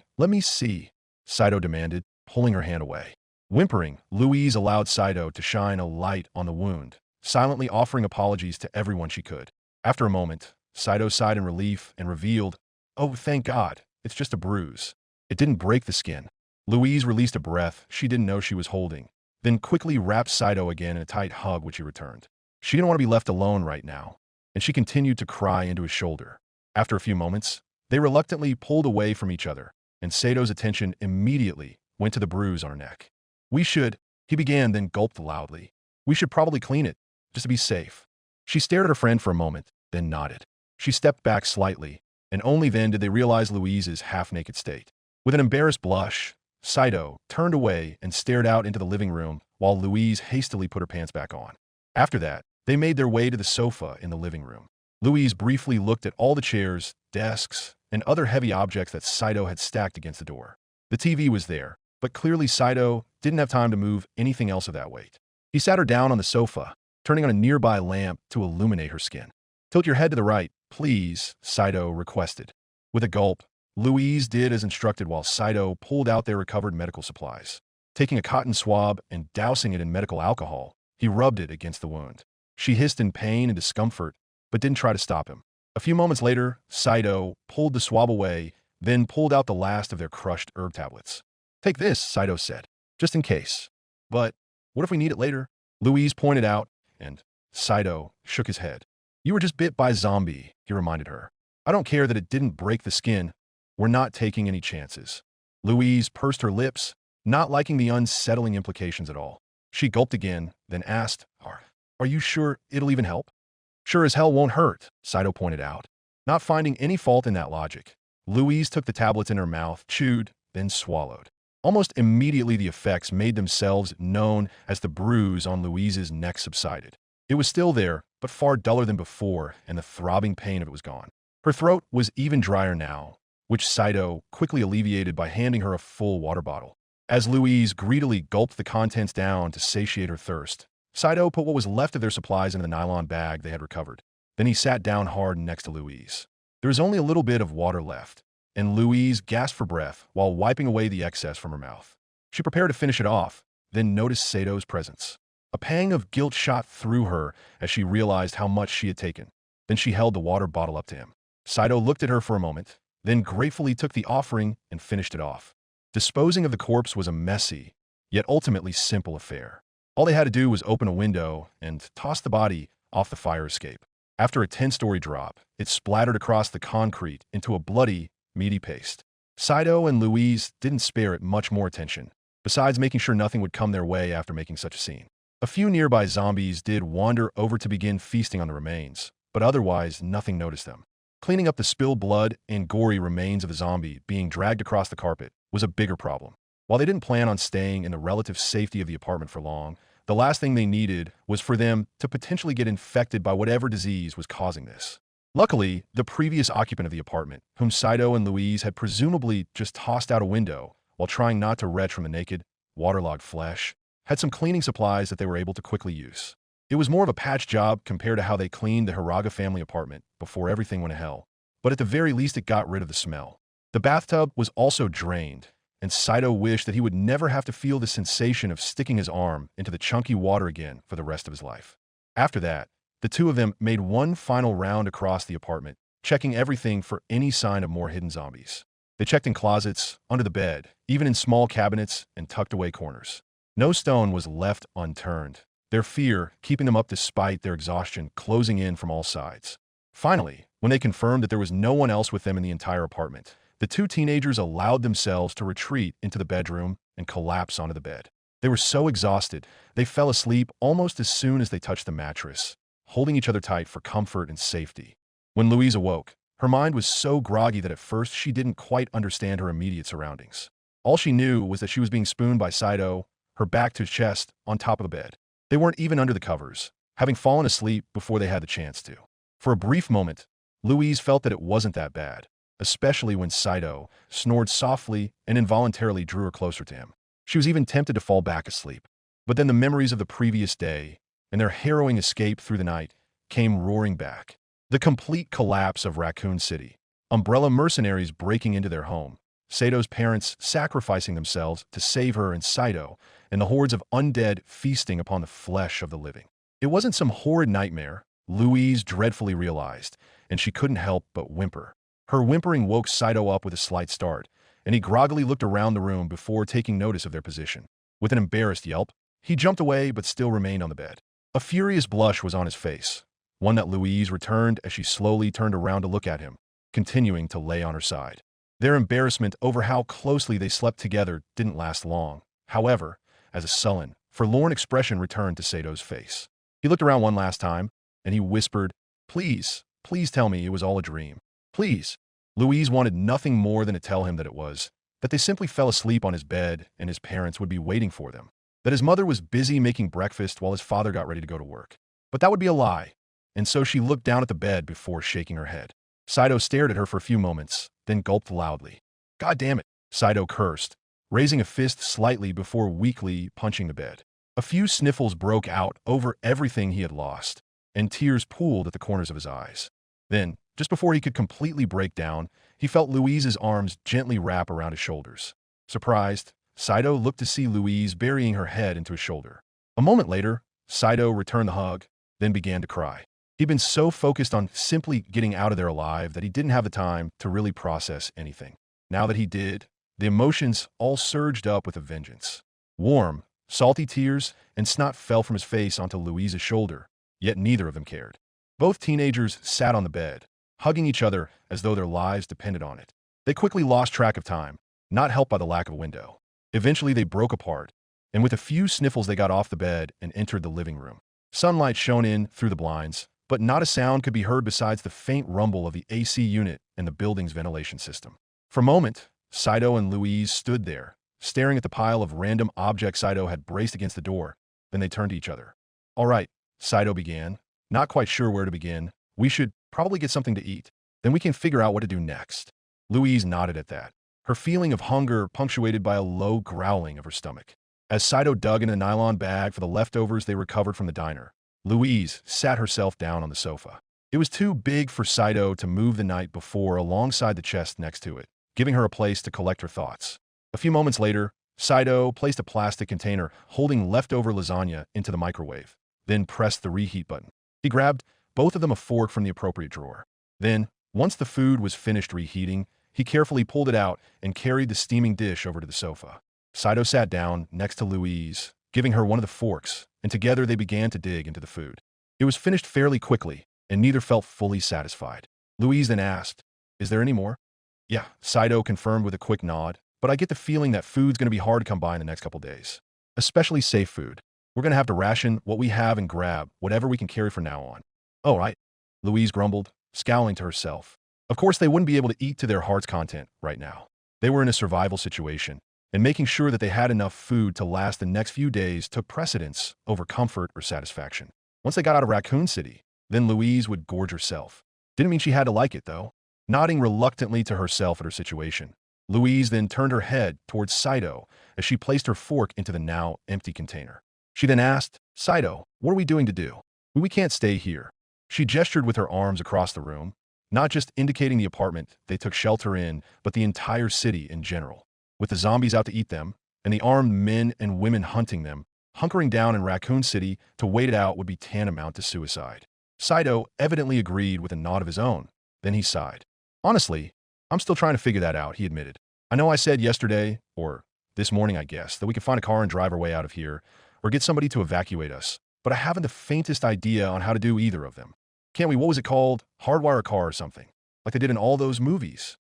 Saito demanded, pulling her hand away. Whimpering, Louise allowed Saito to shine a light on the wound, silently offering apologies to everyone she could. After a moment, Saito sighed in relief and revealed, "Oh, thank God, it's just a bruise. It didn't break the skin." Louise released a breath she didn't know she was holding, then quickly wrapped Saito again in a tight hug which he returned. She didn't want to be left alone right now, and she continued to cry into his shoulder. After a few moments, they reluctantly pulled away from each other, and Sato's attention immediately went to the bruise on her neck. He began, then gulped loudly. "We should probably clean it, just to be safe." She stared at her friend for a moment, then nodded. She stepped back slightly, and only then did they realize Louise's half-naked state. With an embarrassed blush, Saito turned away and stared out into the living room while Louise hastily put her pants back on. After that, they made their way to the sofa in the living room. Louise briefly looked at all the chairs, desks, and other heavy objects that Saito had stacked against the door. The TV was there, but clearly Saito didn't have time to move anything else of that weight. He sat her down on the sofa, turning on a nearby lamp to illuminate her skin. "Tilt your head to the right, please," Saito requested. With a gulp, Louise did as instructed while Saito pulled out their recovered medical supplies. Taking a cotton swab and dousing it in medical alcohol, he rubbed it against the wound. She hissed in pain and discomfort, but didn't try to stop him. A few moments later, Saito pulled the swab away, then pulled out the last of their crushed herb tablets. "Take this," Saito said, "just in case." "But what if we need it later?" Louise pointed out, and Saito shook his head. "You were just bit by a zombie," he reminded her. "I don't care that it didn't break the skin. We're not taking any chances." Louise pursed her lips, not liking the unsettling implications at all. She gulped again, then asked, Are you sure it'll even help?" "Sure as hell won't hurt," Saito pointed out. Not finding any fault in that logic, Louise took the tablets in her mouth, chewed, then swallowed. Almost immediately the effects made themselves known as the bruise on Louise's neck subsided. It was still there, but far duller than before, and the throbbing pain of it was gone. Her throat was even drier now, which Saito quickly alleviated by handing her a full water bottle. As Louise greedily gulped the contents down to satiate her thirst, Saito put what was left of their supplies into the nylon bag they had recovered. Then he sat down hard next to Louise. There was only a little bit of water left, and Louise gasped for breath while wiping away the excess from her mouth. She prepared to finish it off, then noticed Sato's presence. A pang of guilt shot through her as she realized how much she had taken. Then she held the water bottle up to him. Saito looked at her for a moment, then gratefully took the offering and finished it off. Disposing of the corpse was a messy, yet ultimately simple affair. All they had to do was open a window and toss the body off the fire escape. After a 10-story drop, it splattered across the concrete into a bloody, meaty paste. Saito and Louise didn't spare it much more attention, besides making sure nothing would come their way after making such a scene. A few nearby zombies did wander over to begin feasting on the remains, but otherwise nothing noticed them. Cleaning up the spilled blood and gory remains of the zombie being dragged across the carpet was a bigger problem. While they didn't plan on staying in the relative safety of the apartment for long, the last thing they needed was for them to potentially get infected by whatever disease was causing this. Luckily, the previous occupant of the apartment, whom Saito and Louise had presumably just tossed out a window while trying not to retch from the naked, waterlogged flesh, had some cleaning supplies that they were able to quickly use. It was more of a patch job compared to how they cleaned the Hiraga family apartment before everything went to hell, but at the very least it got rid of the smell. The bathtub was also drained, and Saito wished that he would never have to feel the sensation of sticking his arm into the chunky water again for the rest of his life. After that, the two of them made one final round across the apartment, checking everything for any sign of more hidden zombies. They checked in closets, under the bed, even in small cabinets and tucked away corners. No stone was left unturned, their fear keeping them up despite their exhaustion closing in from all sides. Finally, when they confirmed that there was no one else with them in the entire apartment, the two teenagers allowed themselves to retreat into the bedroom and collapse onto the bed. They were so exhausted, they fell asleep almost as soon as they touched the mattress, holding each other tight for comfort and safety. When Louise awoke, her mind was so groggy that at first she didn't quite understand her immediate surroundings. All she knew was that she was being spooned by Saito, her back to his chest, on top of the bed. They weren't even under the covers, having fallen asleep before they had the chance to. For a brief moment, Louise felt that it wasn't that bad, especially when Saito snored softly and involuntarily drew her closer to him. She was even tempted to fall back asleep. But then the memories of the previous day and their harrowing escape through the night came roaring back. The complete collapse of Raccoon City, umbrella mercenaries breaking into their home, Sato's parents sacrificing themselves to save her and Saito, and the hordes of undead feasting upon the flesh of the living. It wasn't some horrid nightmare, Louise dreadfully realized, and she couldn't help but whimper. Her whimpering woke Saito up with a slight start, and he groggily looked around the room before taking notice of their position. With an embarrassed yelp, he jumped away but still remained on the bed. A furious blush was on his face, one that Louise returned as she slowly turned around to look at him, continuing to lay on her side. Their embarrassment over how closely they slept together didn't last long, however, as a sullen, forlorn expression returned to Sato's face. He looked around one last time, and he whispered, Please tell me it was all a dream. Please." Louise wanted nothing more than to tell him that it was, that they simply fell asleep on his bed and his parents would be waiting for them, that his mother was busy making breakfast while his father got ready to go to work. But that would be a lie. and so she looked down at the bed before shaking her head. Saito stared at her for a few moments, then gulped loudly. God damn it, Saito cursed, raising a fist slightly before weakly punching the bed. A few sniffles broke out over everything he had lost, and tears pooled at the corners of his eyes. Then, just before he could completely break down, he felt Louise's arms gently wrap around his shoulders. Surprised, Saito looked to see Louise burying her head into his shoulder. A moment later, Saito returned the hug, then began to cry. He'd been so focused on simply getting out of there alive that he didn't have the time to really process anything. Now that he did, the emotions all surged up with a vengeance. Warm, salty tears and snot fell from his face onto Louise's shoulder, yet neither of them cared. Both teenagers sat on the bed, hugging each other as though their lives depended on it. They quickly lost track of time, not helped by the lack of a window. Eventually they broke apart, and with a few sniffles they got off the bed and entered the living room. Sunlight shone in through the blinds, but not a sound could be heard besides the faint rumble of the AC unit and the building's ventilation system. For a moment, Saito and Louise stood there, staring at the pile of random objects Saito had braced against the door. Then they turned to each other. All right, Saito began, not quite sure where to begin. We should probably get something to eat. Then we can figure out what to do next. Louise nodded at that, her feeling of hunger punctuated by a low growling of her stomach. As Saito dug in a nylon bag for the leftovers they recovered from the diner, Louise sat herself down on the sofa. It was too big for Saito to move the night before alongside the chest next to it, giving her a place to collect her thoughts. A few moments later, Saito placed a plastic container holding leftover lasagna into the microwave, then pressed the reheat button. He grabbed both of them a fork from the appropriate drawer. Then, once the food was finished reheating, he carefully pulled it out and carried the steaming dish over to the sofa. Saito sat down next to Louise, giving her one of the forks, and together they began to dig into the food. It was finished fairly quickly, and neither felt fully satisfied. Louise then asked, "Is there any more?" "Yeah," Saito confirmed with a quick nod, "but I get the feeling that food's going to be hard to come by in the next couple days. Especially safe food. We're going to have to ration what we have and grab whatever we can carry from now on." "Oh, right," Louise grumbled, scowling to herself. Of course, they wouldn't be able to eat to their heart's content right now. They were in a survival situation, and making sure that they had enough food to last the next few days took precedence over comfort or satisfaction. Once they got out of Raccoon City, then Louise would gorge herself. Didn't mean she had to like it, though. Nodding reluctantly to herself at her situation, Louise then turned her head towards Saito as she placed her fork into the now empty container. She then asked, "Saito, what are we doing to do? We can't stay here." She gestured with her arms across the room, not just indicating the apartment they took shelter in, but the entire city in general. With the zombies out to eat them, and the armed men and women hunting them, hunkering down in Raccoon City to wait it out would be tantamount to suicide. Saito evidently agreed with a nod of his own. Then he sighed. "Honestly, I'm still trying to figure that out," he admitted. "I know I said yesterday, or this morning I guess, that we could find a car and drive our way out of here, or get somebody to evacuate us, but I haven't the faintest idea on how to do either of them. Can't we, what was it called? Hardwire a car or something, like they did in all those movies?"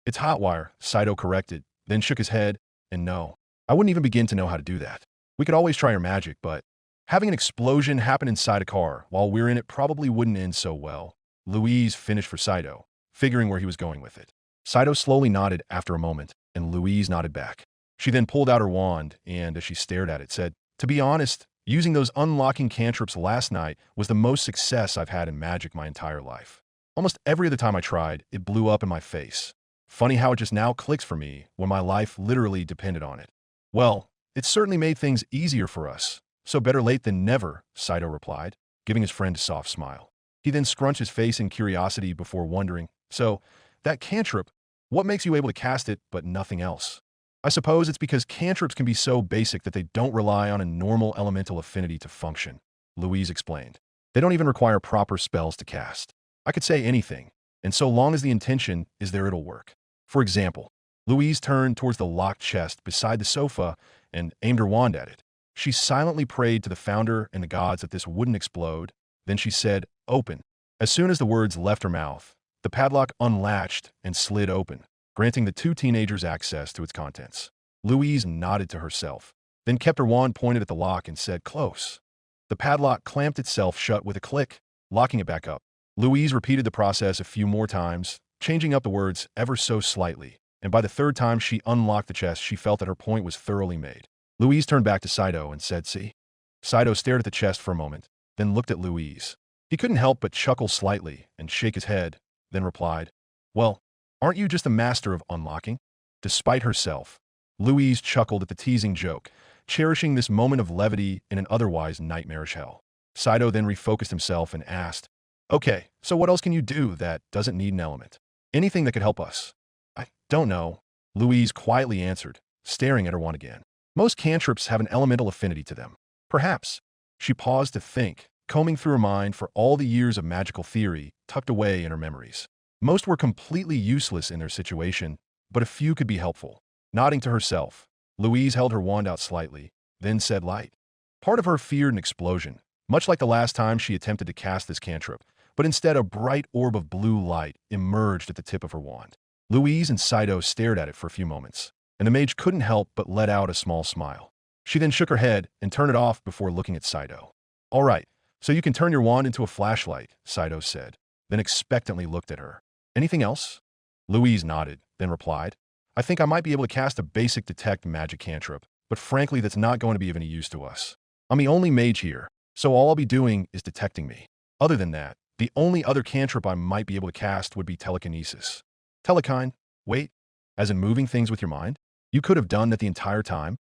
"It's hotwire," Saito corrected, then shook his head, and no, I wouldn't even begin to know how to do that. We could always try your magic, but having an explosion happen inside a car while we're in it probably wouldn't end so well. Louise finished for Saito, figuring where he was going with it. Saito slowly nodded after a moment, and Louise nodded back. She then pulled out her wand and, as she stared at it, said, "To be honest, using those unlocking cantrips last night was the most success I've had in magic my entire life. Almost every other time I tried, it blew up in my face. Funny how it just now clicks for me when my life literally depended on it." "Well, it certainly made things easier for us, so better late than never," Saito replied, giving his friend a soft smile. He then scrunched his face in curiosity before wondering, "So, that cantrip, what makes you able to cast it but nothing else?" "I suppose it's because cantrips can be so basic that they don't rely on a normal elemental affinity to function," Louise explained. "They don't even require proper spells to cast. I could say anything, and so long as the intention is there, it'll work. For example," Louise turned towards the locked chest beside the sofa and aimed her wand at it. She silently prayed to the founder and the gods that this wouldn't explode. Then she said, "Open." As soon as the words left her mouth, the padlock unlatched and slid open, granting the two teenagers access to its contents. Louise nodded to herself, then kept her wand pointed at the lock and said, "Close." The padlock clamped itself shut with a click, locking it back up. Louise repeated the process a few more times, changing up the words ever so slightly, and by the third time she unlocked the chest, she felt that her point was thoroughly made. Louise turned back to Saito and said, "See?" Saito stared at the chest for a moment, then looked at Louise. He couldn't help but chuckle slightly and shake his head, then replied, "Well, aren't you just a master of unlocking?" Despite herself, Louise chuckled at the teasing joke, cherishing this moment of levity in an otherwise nightmarish hell. Saito then refocused himself and asked, "Okay, so what else can you do that doesn't need an element? Anything that could help us?" "I don't know," Louise quietly answered, staring at her wand again. "Most cantrips have an elemental affinity to them. Perhaps." She paused to think, combing through her mind for all the years of magical theory tucked away in her memories. Most were completely useless in their situation, but a few could be helpful. Nodding to herself, Louise held her wand out slightly, then said light. Part of her feared an explosion, much like the last time she attempted to cast this cantrip, but instead a bright orb of blue light emerged at the tip of her wand. Louise and Saito stared at it for a few moments, and the mage couldn't help but let out a small smile. She then shook her head and turned it off before looking at Saito. "All right, so you can turn your wand into a flashlight," Saito said, then expectantly looked at her. "Anything else?" Louise nodded, then replied, "I think I might be able to cast a basic detect magic cantrip, but frankly that's not going to be of any use to us. I'm the only mage here, so all I'll be doing is detecting me. Other than that, the only other cantrip I might be able to cast would be telekinesis." "Telekind? Wait, as in moving things with your mind? You could have done that the entire time?"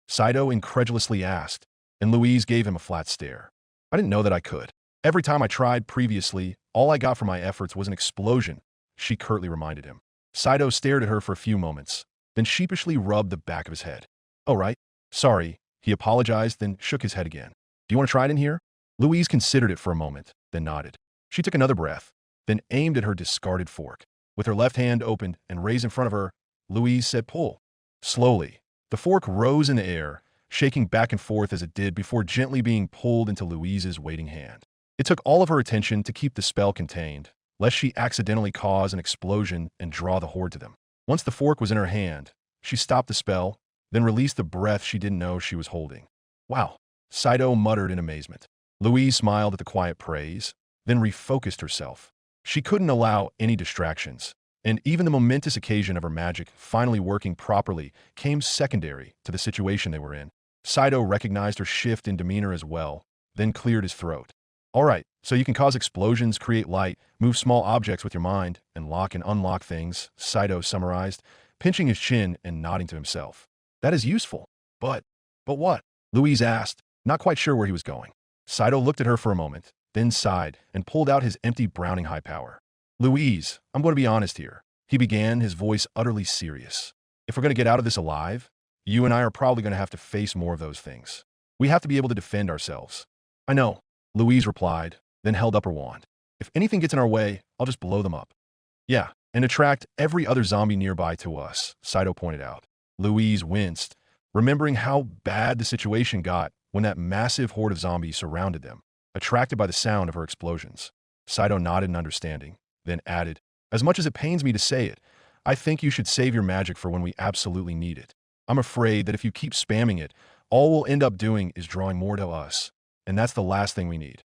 Saito incredulously asked, and Louise gave him a flat stare. "I didn't know that I could. Every time I tried previously, all I got from my efforts was an explosion," she curtly reminded him. Saito stared at her for a few moments, then sheepishly rubbed the back of his head. "Oh, right. Sorry," he apologized, then shook his head again. "Do you want to try it in here?" Louise considered it for a moment, then nodded. She took another breath, then aimed at her discarded fork. With her left hand opened and raised in front of her, Louise said, "Pull." Slowly, the fork rose in the air, shaking back and forth as it did before gently being pulled into Louise's waiting hand. It took all of her attention to keep the spell contained, lest she accidentally cause an explosion and draw the horde to them. Once the fork was in her hand, she stopped the spell, then released the breath she didn't know she was holding. "Wow," Saito muttered in amazement. Louise smiled at the quiet praise, then refocused herself. She couldn't allow any distractions, and even the momentous occasion of her magic finally working properly came secondary to the situation they were in. Saito recognized her shift in demeanor as well, then cleared his throat. "All right, so you can cause explosions, create light, move small objects with your mind, and lock and unlock things," Saito summarized, pinching his chin and nodding to himself. "That is useful. But what?" Louise asked, not quite sure where he was going. Saito looked at her for a moment, then sighed and pulled out his empty Browning high power. "Louise, I'm going to be honest here," he began, his voice utterly serious. "If we're going to get out of this alive, you and I are probably going to have to face more of those things. We have to be able to defend ourselves." "I know," Louise replied, then held up her wand. "If anything gets in our way, I'll just blow them up." "Yeah, and attract every other zombie nearby to us," Saito pointed out. Louise winced, remembering how bad the situation got when that massive horde of zombies surrounded them, attracted by the sound of her explosions. Saito nodded in understanding, then added, "As much as it pains me to say it, I think you should save your magic for when we absolutely need it. I'm afraid that if you keep spamming it, all we'll end up doing is drawing more to us, and that's the last thing we need."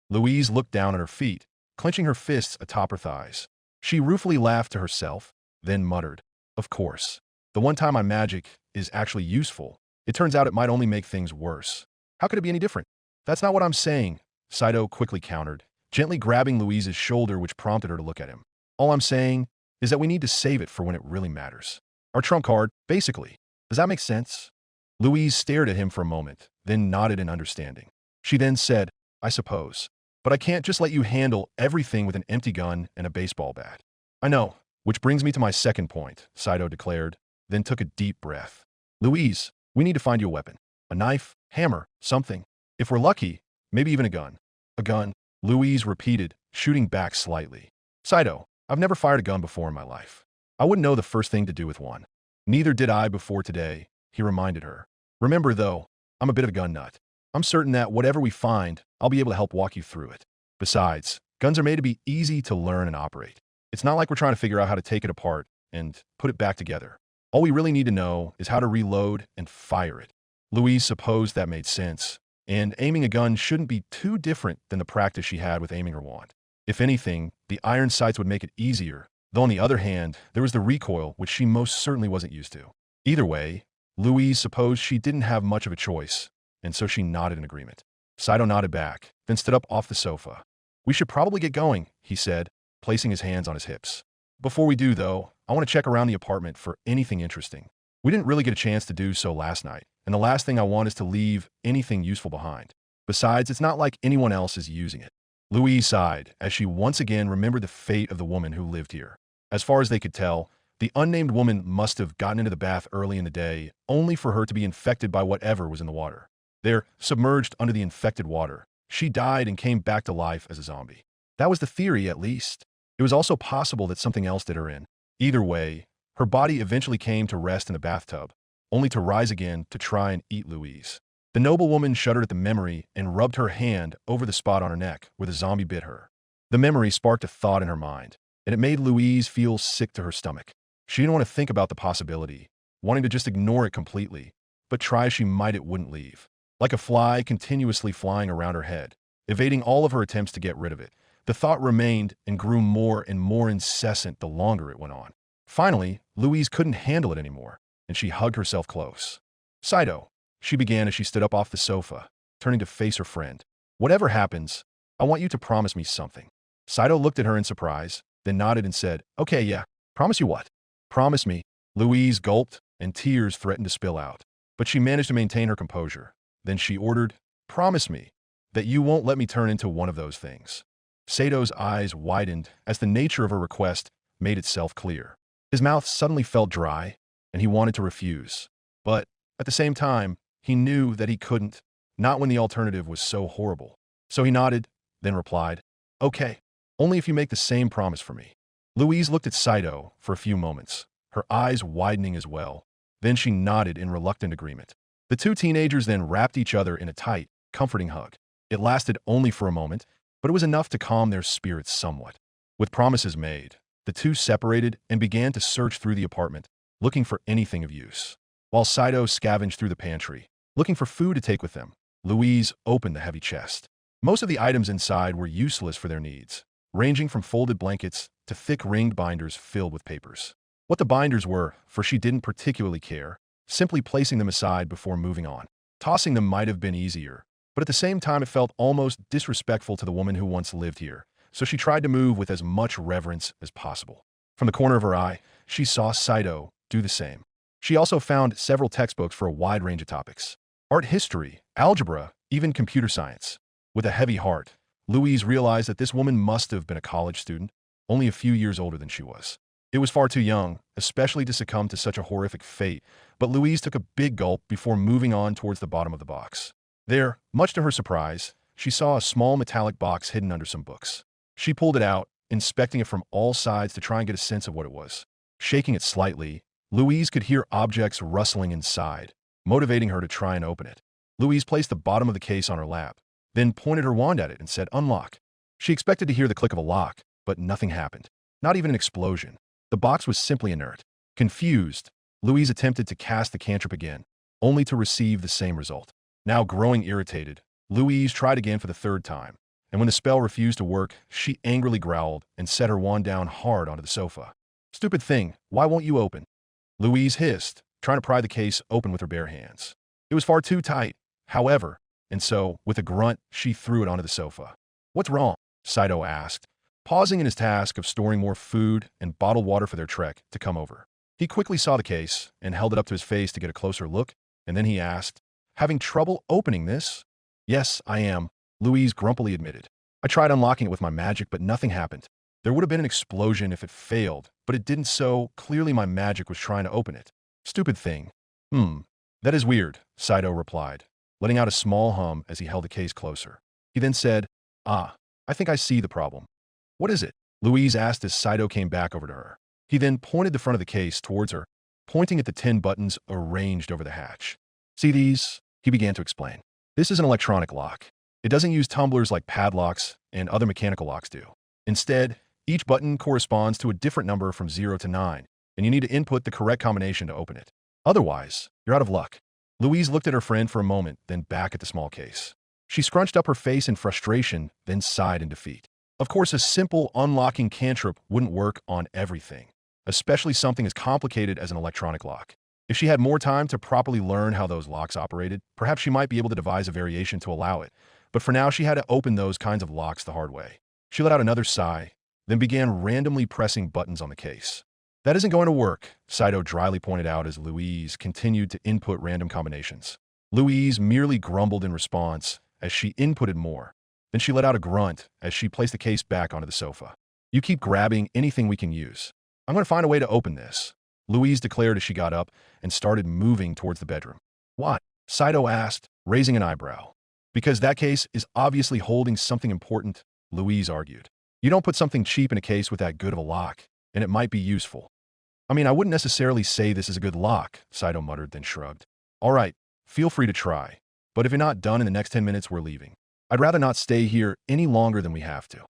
Louise looked down at her feet, clenching her fists atop her thighs. She ruefully laughed to herself, then muttered, "Of course. The one time my magic is actually useful, it turns out it might only make things worse. How could it be any different?" "That's not what I'm saying," Saito quickly countered, gently grabbing Louise's shoulder, which prompted her to look at him. "All I'm saying is that we need to save it for when it really matters. Our trump card, basically. Does that make sense?" Louise stared at him for a moment, then nodded in understanding. She then said, "I suppose. But I can't just let you handle everything with an empty gun and a baseball bat." "I know, which brings me to my second point," Saito declared, then took a deep breath. "Louise, we need to find you a weapon. A knife, hammer, something. If we're lucky, maybe even a gun." "A gun," Louise repeated, shooting back slightly. "Saito, I've never fired a gun before in my life. I wouldn't know the first thing to do with one." "Neither did I before today," he reminded her. "Remember, though, I'm a bit of a gun nut. I'm certain that whatever we find, I'll be able to help walk you through it. Besides, guns are made to be easy to learn and operate. It's not like we're trying to figure out how to take it apart and put it back together. All we really need to know is how to reload and fire it." Louise supposed that made sense, and aiming a gun shouldn't be too different than the practice she had with aiming her wand. If anything, the iron sights would make it easier, though on the other hand, there was the recoil, which she most certainly wasn't used to. Either way, Louise supposed she didn't have much of a choice, and so she nodded in agreement. Saito nodded back, then stood up off the sofa. We should probably get going, he said, placing his hands on his hips. Before we do, though, I want to check around the apartment for anything interesting. We didn't really get a chance to do so last night, and the last thing I want is to leave anything useful behind. Besides, it's not like anyone else is using it. Louise sighed as she once again remembered the fate of the woman who lived here. As far as they could tell, the unnamed woman must have gotten into the bath early in the day, only for her to be infected by whatever was in the water. There, submerged under the infected water, she died and came back to life as a zombie. That was the theory, at least. It was also possible that something else did her in. Either way, her body eventually came to rest in the bathtub, only to rise again to try and eat Louise. The noble woman shuddered at the memory and rubbed her hand over the spot on her neck where the zombie bit her. The memory sparked a thought in her mind, and it made Louise feel sick to her stomach. She didn't want to think about the possibility, wanting to just ignore it completely, but try as she might it wouldn't leave. Like a fly continuously flying around her head, evading all of her attempts to get rid of it, the thought remained and grew more and more incessant the longer it went on. Finally, Louise couldn't handle it anymore, and she hugged herself close. "Saito," she began as she stood up off the sofa, turning to face her friend. "Whatever happens, I want you to promise me something." Saito looked at her in surprise, then nodded and said, "Okay, yeah. Promise you what?" "Promise me." Louise gulped, and tears threatened to spill out. But she managed to maintain her composure. Then she ordered, "Promise me that you won't let me turn into one of those things." Sato's eyes widened as the nature of her request made itself clear. His mouth suddenly felt dry, and he wanted to refuse. But at the same time, he knew that he couldn't, not when the alternative was so horrible. So he nodded, then replied, "Okay, only if you make the same promise for me." Louise looked at Saito for a few moments, her eyes widening as well. Then she nodded in reluctant agreement. The two teenagers then wrapped each other in a tight, comforting hug. It lasted only for a moment, but it was enough to calm their spirits somewhat. With promises made, the two separated and began to search through the apartment, looking for anything of use. While Saito scavenged through the pantry, looking for food to take with them, Louise opened the heavy chest. Most of the items inside were useless for their needs, ranging from folded blankets to thick ringed binders filled with papers. What the binders were, for she didn't particularly care, simply placing them aside before moving on. Tossing them might have been easier, but at the same time it felt almost disrespectful to the woman who once lived here, so she tried to move with as much reverence as possible. From the corner of her eye, she saw Saito do the same. She also found several textbooks for a wide range of topics: art history, algebra, even computer science. With a heavy heart, Louise realized that this woman must have been a college student, only a few years older than she was. It was far too young, especially to succumb to such a horrific fate, but Louise took a big gulp before moving on towards the bottom of the box. There, much to her surprise, she saw a small metallic box hidden under some books. She pulled it out, inspecting it from all sides to try and get a sense of what it was. Shaking it slightly, Louise could hear objects rustling inside, motivating her to try and open it. Louise placed the bottom of the case on her lap, then pointed her wand at it and said, "Unlock." She expected to hear the click of a lock, but nothing happened. Not even an explosion. The box was simply inert. Confused, Louise attempted to cast the cantrip again, only to receive the same result. Now growing irritated, Louise tried again for the third time, and when the spell refused to work, she angrily growled and set her wand down hard onto the sofa. "Stupid thing, why won't you open?" Louise hissed, trying to pry the case open with her bare hands. It was far too tight, however, and so, with a grunt, she threw it onto the sofa. "What's wrong?" Saito asked, pausing in his task of storing more food and bottled water for their trek to come over. He quickly saw the case and held it up to his face to get a closer look, and then he asked, "Having trouble opening this?" "Yes, I am," Louise grumpily admitted. "I tried unlocking it with my magic, but nothing happened. There would have been an explosion if it failed, but it didn't, so clearly my magic was trying to open it." "Stupid thing." That is weird," Saito replied, letting out a small hum as he held the case closer. He then said, "Ah, I think I see the problem." "What is it?" Louise asked as Saito came back over to her. He then pointed the front of the case towards her, pointing at the 10 buttons arranged over the hatch. "See these?" he began to explain. "This is an electronic lock. It doesn't use tumblers like padlocks and other mechanical locks do. Instead, each button corresponds to a different number from 0 to 9, and you need to input the correct combination to open it. Otherwise, you're out of luck." Louise looked at her friend for a moment, then back at the small case. She scrunched up her face in frustration, then sighed in defeat. Of course, a simple unlocking cantrip wouldn't work on everything, especially something as complicated as an electronic lock. If she had more time to properly learn how those locks operated, perhaps she might be able to devise a variation to allow it, but for now she had to open those kinds of locks the hard way. She let out another sigh, then began randomly pressing buttons on the case. That isn't going to work, Saito dryly pointed out as Louise continued to input random combinations. Louise merely grumbled in response as she inputted more. Then she let out a grunt as she placed the case back onto the sofa. You keep grabbing anything we can use. I'm going to find a way to open this, Louise declared as she got up and started moving towards the bedroom. What? Saito asked, raising an eyebrow. Because that case is obviously holding something important, Louise argued. You don't put something cheap in a case with that good of a lock, and it might be useful. I mean, I wouldn't necessarily say this is a good lock, Saito muttered, then shrugged. All right, feel free to try. But if you're not done in the next 10 minutes, we're leaving. I'd rather not stay here any longer than we have to.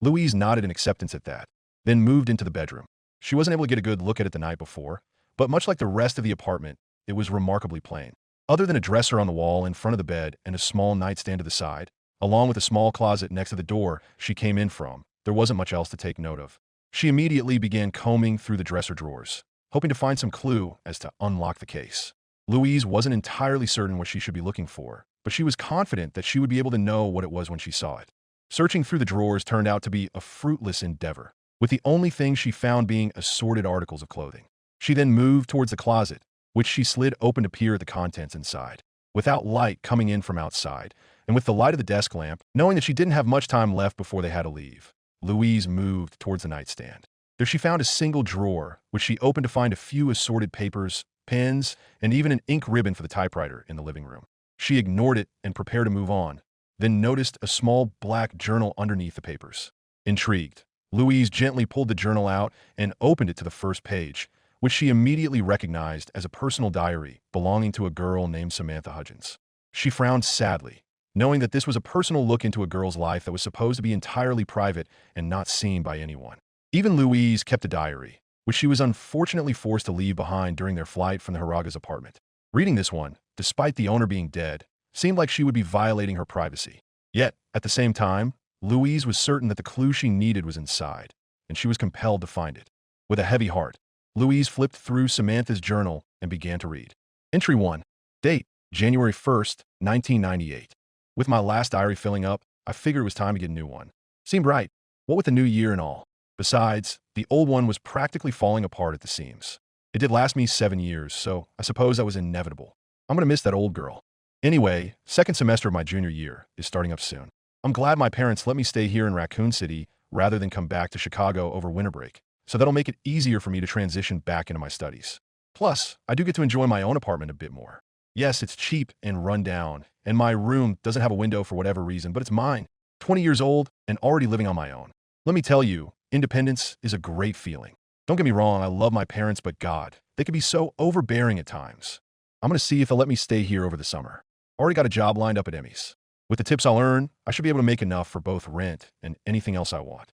Louise nodded in acceptance at that, then moved into the bedroom. She wasn't able to get a good look at it the night before, but much like the rest of the apartment, it was remarkably plain. Other than a dresser on the wall in front of the bed and a small nightstand to the side, along with a small closet next to the door she came in from, there wasn't much else to take note of. She immediately began combing through the dresser drawers, hoping to find some clue as to unlock the case. Louise wasn't entirely certain what she should be looking for, but she was confident that she would be able to know what it was when she saw it. Searching through the drawers turned out to be a fruitless endeavor, with the only thing she found being assorted articles of clothing. She then moved towards the closet, which she slid open to peer at the contents inside. Without light coming in from outside, and with the light of the desk lamp, knowing that she didn't have much time left before they had to leave, Louise moved towards the nightstand. There she found a single drawer, which she opened to find a few assorted papers, pens, and even an ink ribbon for the typewriter in the living room. She ignored it and prepared to move on, then noticed a small black journal underneath the papers. Intrigued, Louise gently pulled the journal out and opened it to the first page, which she immediately recognized as a personal diary belonging to a girl named Samantha Hudgens. She frowned sadly, knowing that this was a personal look into a girl's life that was supposed to be entirely private and not seen by anyone. Even Louise kept a diary, which she was unfortunately forced to leave behind during their flight from the Haraga's apartment. Reading this one, despite the owner being dead, seemed like she would be violating her privacy. Yet, at the same time, Louise was certain that the clue she needed was inside, and she was compelled to find it. With a heavy heart, Louise flipped through Samantha's journal and began to read. Entry 1. Date, January 1st, 1998. With my last diary filling up, I figured it was time to get a new one. Seemed right, what with the new year and all. Besides, the old one was practically falling apart at the seams. It did last me 7 years, so I suppose that was inevitable. I'm gonna miss that old girl. Anyway, second semester of my junior year is starting up soon. I'm glad my parents let me stay here in Raccoon City rather than come back to Chicago over winter break, so that'll make it easier for me to transition back into my studies. Plus, I do get to enjoy my own apartment a bit more. Yes, it's cheap and run down, and my room doesn't have a window for whatever reason, but it's mine. 20 years old and already living on my own. Let me tell you, independence is a great feeling. Don't get me wrong, I love my parents, but God, they can be so overbearing at times. I'm going to see if they'll let me stay here over the summer. Already got a job lined up at Emmy's. With the tips I'll earn, I should be able to make enough for both rent and anything else I want.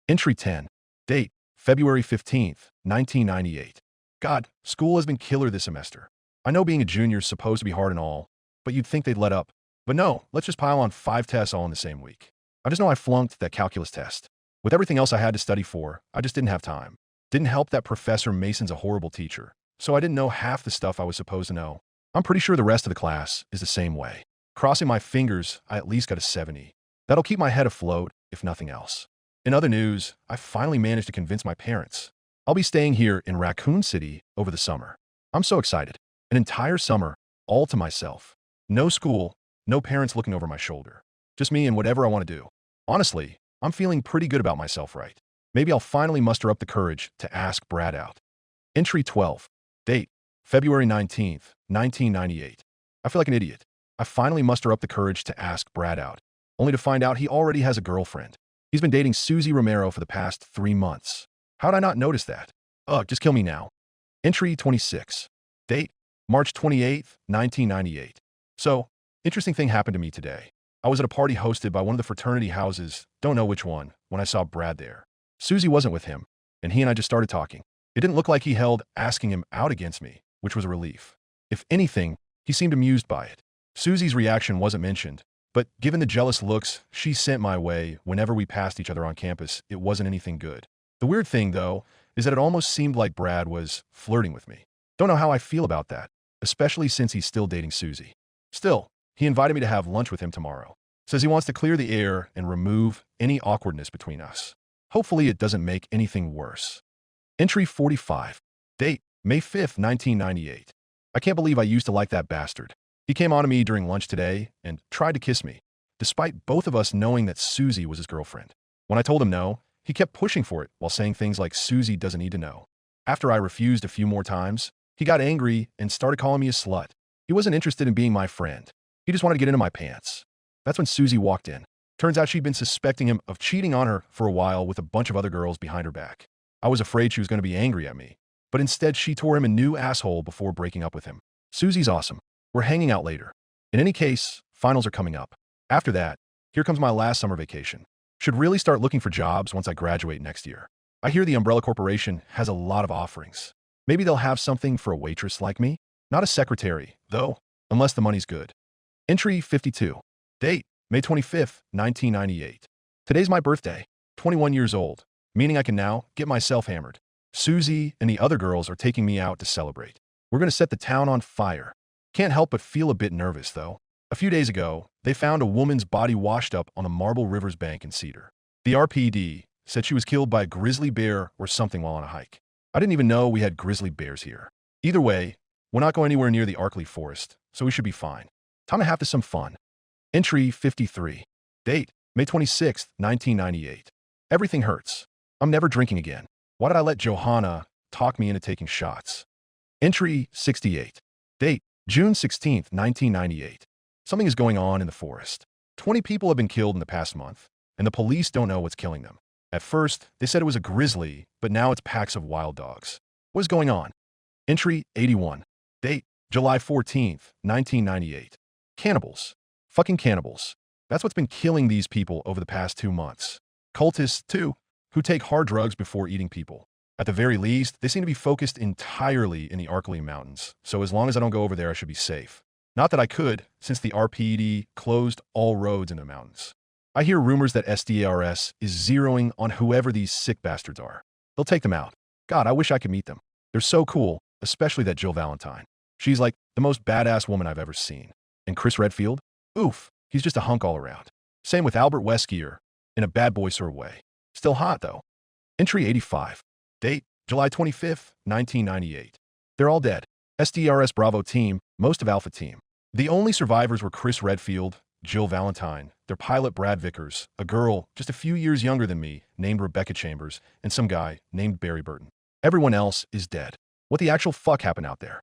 Entry 10. Date, February 15th, 1998. God, school has been killer this semester. I know being a junior is supposed to be hard and all, but you'd think they'd let up. But no, let's just pile on 5 tests all in the same week. I just know I flunked that calculus test. With everything else I had to study for, I just didn't have time. Didn't help that Professor Mason's a horrible teacher, so I didn't know half the stuff I was supposed to know. I'm pretty sure the rest of the class is the same way. Crossing my fingers, I at least got a 70. That'll keep my head afloat, if nothing else. In other news, I finally managed to convince my parents. I'll be staying here in Raccoon City over the summer. I'm so excited. An entire summer, all to myself. No school, no parents looking over my shoulder. Just me and whatever I want to do. Honestly, I'm feeling pretty good about myself, right? Maybe I'll finally muster up the courage to ask Brad out. Entry 12. Date, February 19th, 1998. I feel like an idiot. I finally muster up the courage to ask Brad out, only to find out he already has a girlfriend. He's been dating Susie Romero for the past 3 months. How'd I not notice that? Ugh, just kill me now. Entry 26. Date, March 28th, 1998. So, interesting thing happened to me today. I was at a party hosted by one of the fraternity houses, don't know which one, when I saw Brad there. Susie wasn't with him, and he and I just started talking. It didn't look like he held asking him out against me, which was a relief. If anything, he seemed amused by it. Susie's reaction wasn't mentioned, but given the jealous looks she sent my way whenever we passed each other on campus, it wasn't anything good. The weird thing, though, is that it almost seemed like Brad was flirting with me. Don't know how I feel about that, especially since he's still dating Susie. Still, he invited me to have lunch with him tomorrow. Says he wants to clear the air and remove any awkwardness between us. Hopefully it doesn't make anything worse. Entry 45. Date, May 5th, 1998. I can't believe I used to like that bastard. He came on to me during lunch today and tried to kiss me, despite both of us knowing that Susie was his girlfriend. When I told him no, he kept pushing for it while saying things like Susie doesn't need to know. After I refused a few more times, he got angry and started calling me a slut. He wasn't interested in being my friend. He just wanted to get into my pants. That's when Susie walked in. Turns out she'd been suspecting him of cheating on her for a while with a bunch of other girls behind her back. I was afraid she was going to be angry at me, but instead she tore him a new asshole before breaking up with him. Susie's awesome. We're hanging out later. In any case, finals are coming up. After that, here comes my last summer vacation. Should really start looking for jobs once I graduate next year. I hear the Umbrella Corporation has a lot of offerings. Maybe they'll have something for a waitress like me? Not a secretary, though, unless the money's good. Entry 52. Date, May 25th, 1998. Today's my birthday, 21 years old, meaning I can now get myself hammered. Susie and the other girls are taking me out to celebrate. We're going to set the town on fire. Can't help but feel a bit nervous, though. A few days ago, they found a woman's body washed up on a Marble River's bank in Cedar. The RPD said she was killed by a grizzly bear or something while on a hike. I didn't even know we had grizzly bears here. Either way, we're not going anywhere near the Arkley Forest, so we should be fine. Time to have some fun. Entry 53. Date, May 26th, 1998. Everything hurts. I'm never drinking again. Why did I let Johanna talk me into taking shots? Entry 68. Date, June 16th, 1998. Something is going on in the forest. 20 people have been killed in the past month, and the police don't know what's killing them. At first, they said it was a grizzly, but now it's packs of wild dogs. What is going on? Entry 81. Date, July 14th, 1998. Cannibals. Fucking cannibals. That's what's been killing these people over the past 2 months. Cultists, too, who take hard drugs before eating people. At the very least, they seem to be focused entirely in the Arkley Mountains, so as long as I don't go over there, I should be safe. Not that I could, since the RPD closed all roads in the mountains. I hear rumors that SDARS is zeroing on whoever these sick bastards are. They'll take them out. God, I wish I could meet them. They're so cool, especially that Jill Valentine. She's like the most badass woman I've ever seen. And Chris Redfield? Oof, he's just a hunk all around. Same with Albert Weskier, in a bad boy sort of way. Still hot, though. Entry 85. Date, July 25th, 1998. They're all dead. SDRS Bravo team, most of Alpha team. The only survivors were Chris Redfield, Jill Valentine, their pilot Brad Vickers, a girl just a few years younger than me named Rebecca Chambers, and some guy named Barry Burton. Everyone else is dead. What the actual fuck happened out there?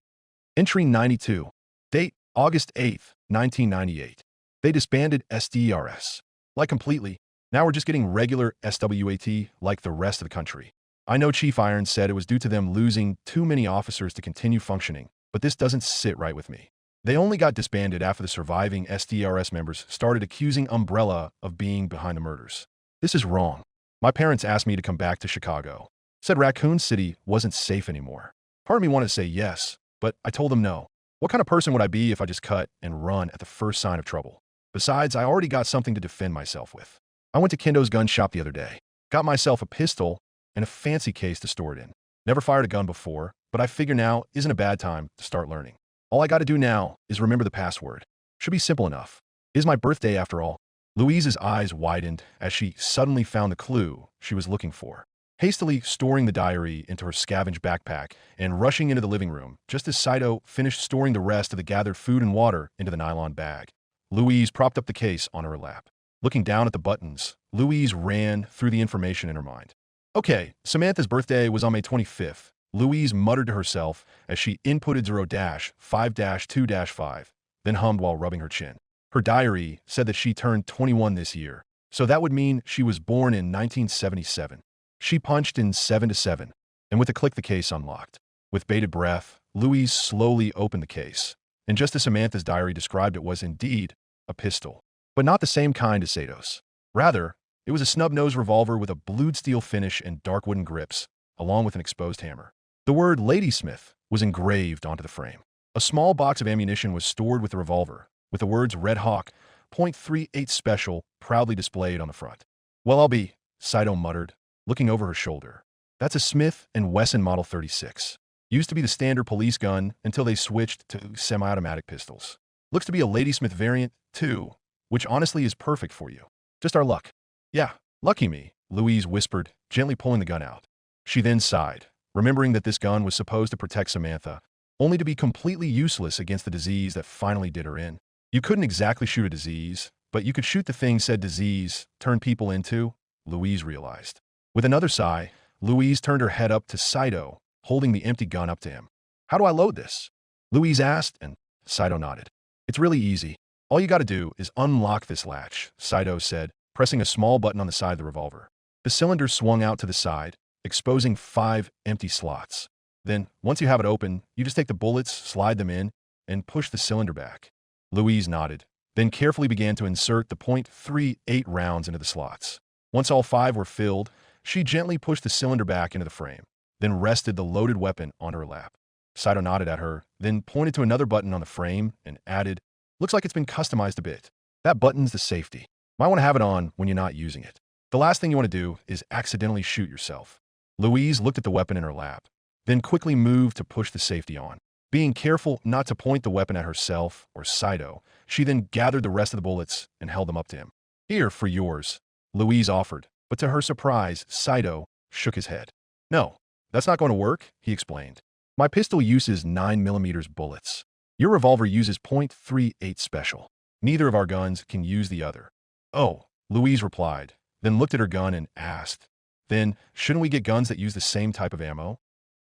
Entry 92. Date, August 8th, 1998. They disbanded SDRS. Like completely. Now we're just getting regular SWAT like the rest of the country. I know Chief Irons said it was due to them losing too many officers to continue functioning, but this doesn't sit right with me. They only got disbanded after the surviving SDRS members started accusing Umbrella of being behind the murders. This is wrong. My parents asked me to come back to Chicago. Said Raccoon City wasn't safe anymore. Part of me wanted to say yes, but I told them no. What kind of person would I be if I just cut and run at the first sign of trouble? Besides, I already got something to defend myself with. I went to Kendo's gun shop the other day, got myself a pistol and a fancy case to store it in. Never fired a gun before, but I figure now isn't a bad time to start learning. All I got to do now is remember the password. Should be simple enough. It is my birthday after all. Louise's eyes widened as she suddenly found the clue she was looking for. Hastily storing the diary into her scavenged backpack and rushing into the living room, just as Saito finished storing the rest of the gathered food and water into the nylon bag. Louise propped up the case on her lap. Looking down at the buttons, Louise ran through the information in her mind. Okay, Samantha's birthday was on May 25th. Louise muttered to herself as she inputted 0-5-2-5, then hummed while rubbing her chin. Her diary said that she turned 21 this year, so that would mean she was born in 1977. She punched in 7-7, and with a click the case unlocked. With bated breath, Louise slowly opened the case, and just as Samantha's diary described it was indeed a pistol. But not the same kind as Sato's. Rather, it was a snub-nosed revolver with a blued steel finish and dark wooden grips, along with an exposed hammer. The word Ladysmith was engraved onto the frame. A small box of ammunition was stored with the revolver, with the words Red Hawk, .38 Special, proudly displayed on the front. Well, I'll be, Saito muttered, looking over her shoulder. That's a Smith & Wesson Model 36. Used to be the standard police gun until they switched to semi-automatic pistols. Looks to be a Ladysmith variant, too, which honestly is perfect for you. Just our luck. Yeah, lucky me, Louise whispered, gently pulling the gun out. She then sighed, remembering that this gun was supposed to protect Samantha, only to be completely useless against the disease that finally did her in. You couldn't exactly shoot a disease, but you could shoot the thing said disease turned people into, Louise realized. With another sigh, Louise turned her head up to Saito, holding the empty gun up to him. How do I load this? Louise asked, and Saito nodded. It's really easy. All you gotta do is unlock this latch, Saito said, pressing a small button on the side of the revolver. The cylinder swung out to the side, exposing 5 empty slots. Then, once you have it open, you just take the bullets, slide them in, and push the cylinder back. Louise nodded, then carefully began to insert the .38 rounds into the slots. Once all 5 were filled, she gently pushed the cylinder back into the frame, then rested the loaded weapon on her lap. Saito nodded at her, then pointed to another button on the frame and added, "Looks like it's been customized a bit. That button's the safety. Might want to have it on when you're not using it. The last thing you want to do is accidentally shoot yourself." Louise looked at the weapon in her lap, then quickly moved to push the safety on. Being careful not to point the weapon at herself or Saito, she then gathered the rest of the bullets and held them up to him. "Here, for yours," Louise offered, but to her surprise, Saito shook his head. "No, that's not going to work," he explained. "My pistol uses 9mm bullets. Your revolver uses .38 special. Neither of our guns can use the other." "Oh," Louise replied, then looked at her gun and asked, "Then, shouldn't we get guns that use the same type of ammo?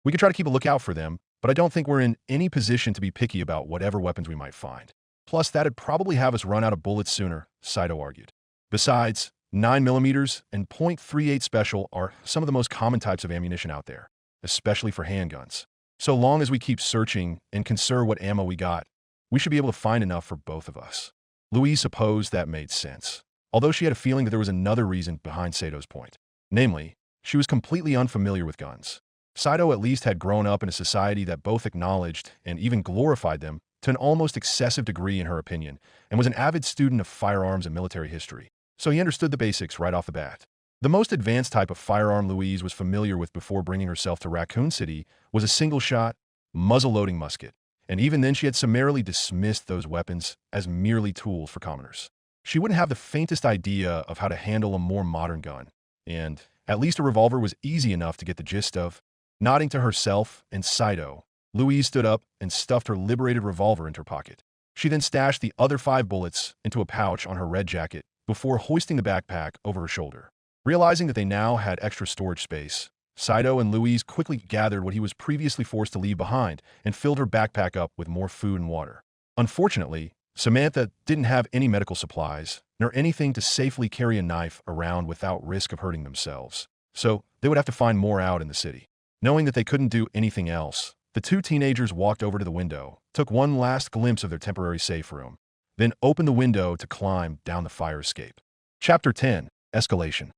We could try to keep a lookout for them, but I don't think we're in any position to be picky about whatever weapons we might find. Plus, that'd probably have us run out of bullets sooner," Saito argued. "Besides, 9mm and .38 special are some of the most common types of ammunition out there, especially for handguns. So long as we keep searching and conserve what ammo we got, we should be able to find enough for both of us." Louise supposed that made sense, although she had a feeling that there was another reason behind Sato's point. Namely, she was completely unfamiliar with guns. Saito at least had grown up in a society that both acknowledged and even glorified them to an almost excessive degree in her opinion, and was an avid student of firearms and military history, so he understood the basics right off the bat. The most advanced type of firearm Louise was familiar with before bringing herself to Raccoon City was a single-shot, muzzle-loading musket, and even then she had summarily dismissed those weapons as merely tools for commoners. She wouldn't have the faintest idea of how to handle a more modern gun, and at least a revolver was easy enough to get the gist of. Nodding to herself and Saito, Louise stood up and stuffed her liberated revolver into her pocket. She then stashed the other 5 bullets into a pouch on her red jacket before hoisting the backpack over her shoulder. Realizing that they now had extra storage space, Saito and Louise quickly gathered what he was previously forced to leave behind and filled her backpack up with more food and water. Unfortunately, Samantha didn't have any medical supplies, nor anything to safely carry a knife around without risk of hurting themselves, so they would have to find more out in the city. Knowing that they couldn't do anything else, the 2 teenagers walked over to the window, took one last glimpse of their temporary safe room, then opened the window to climb down the fire escape. Chapter 10. Escalation.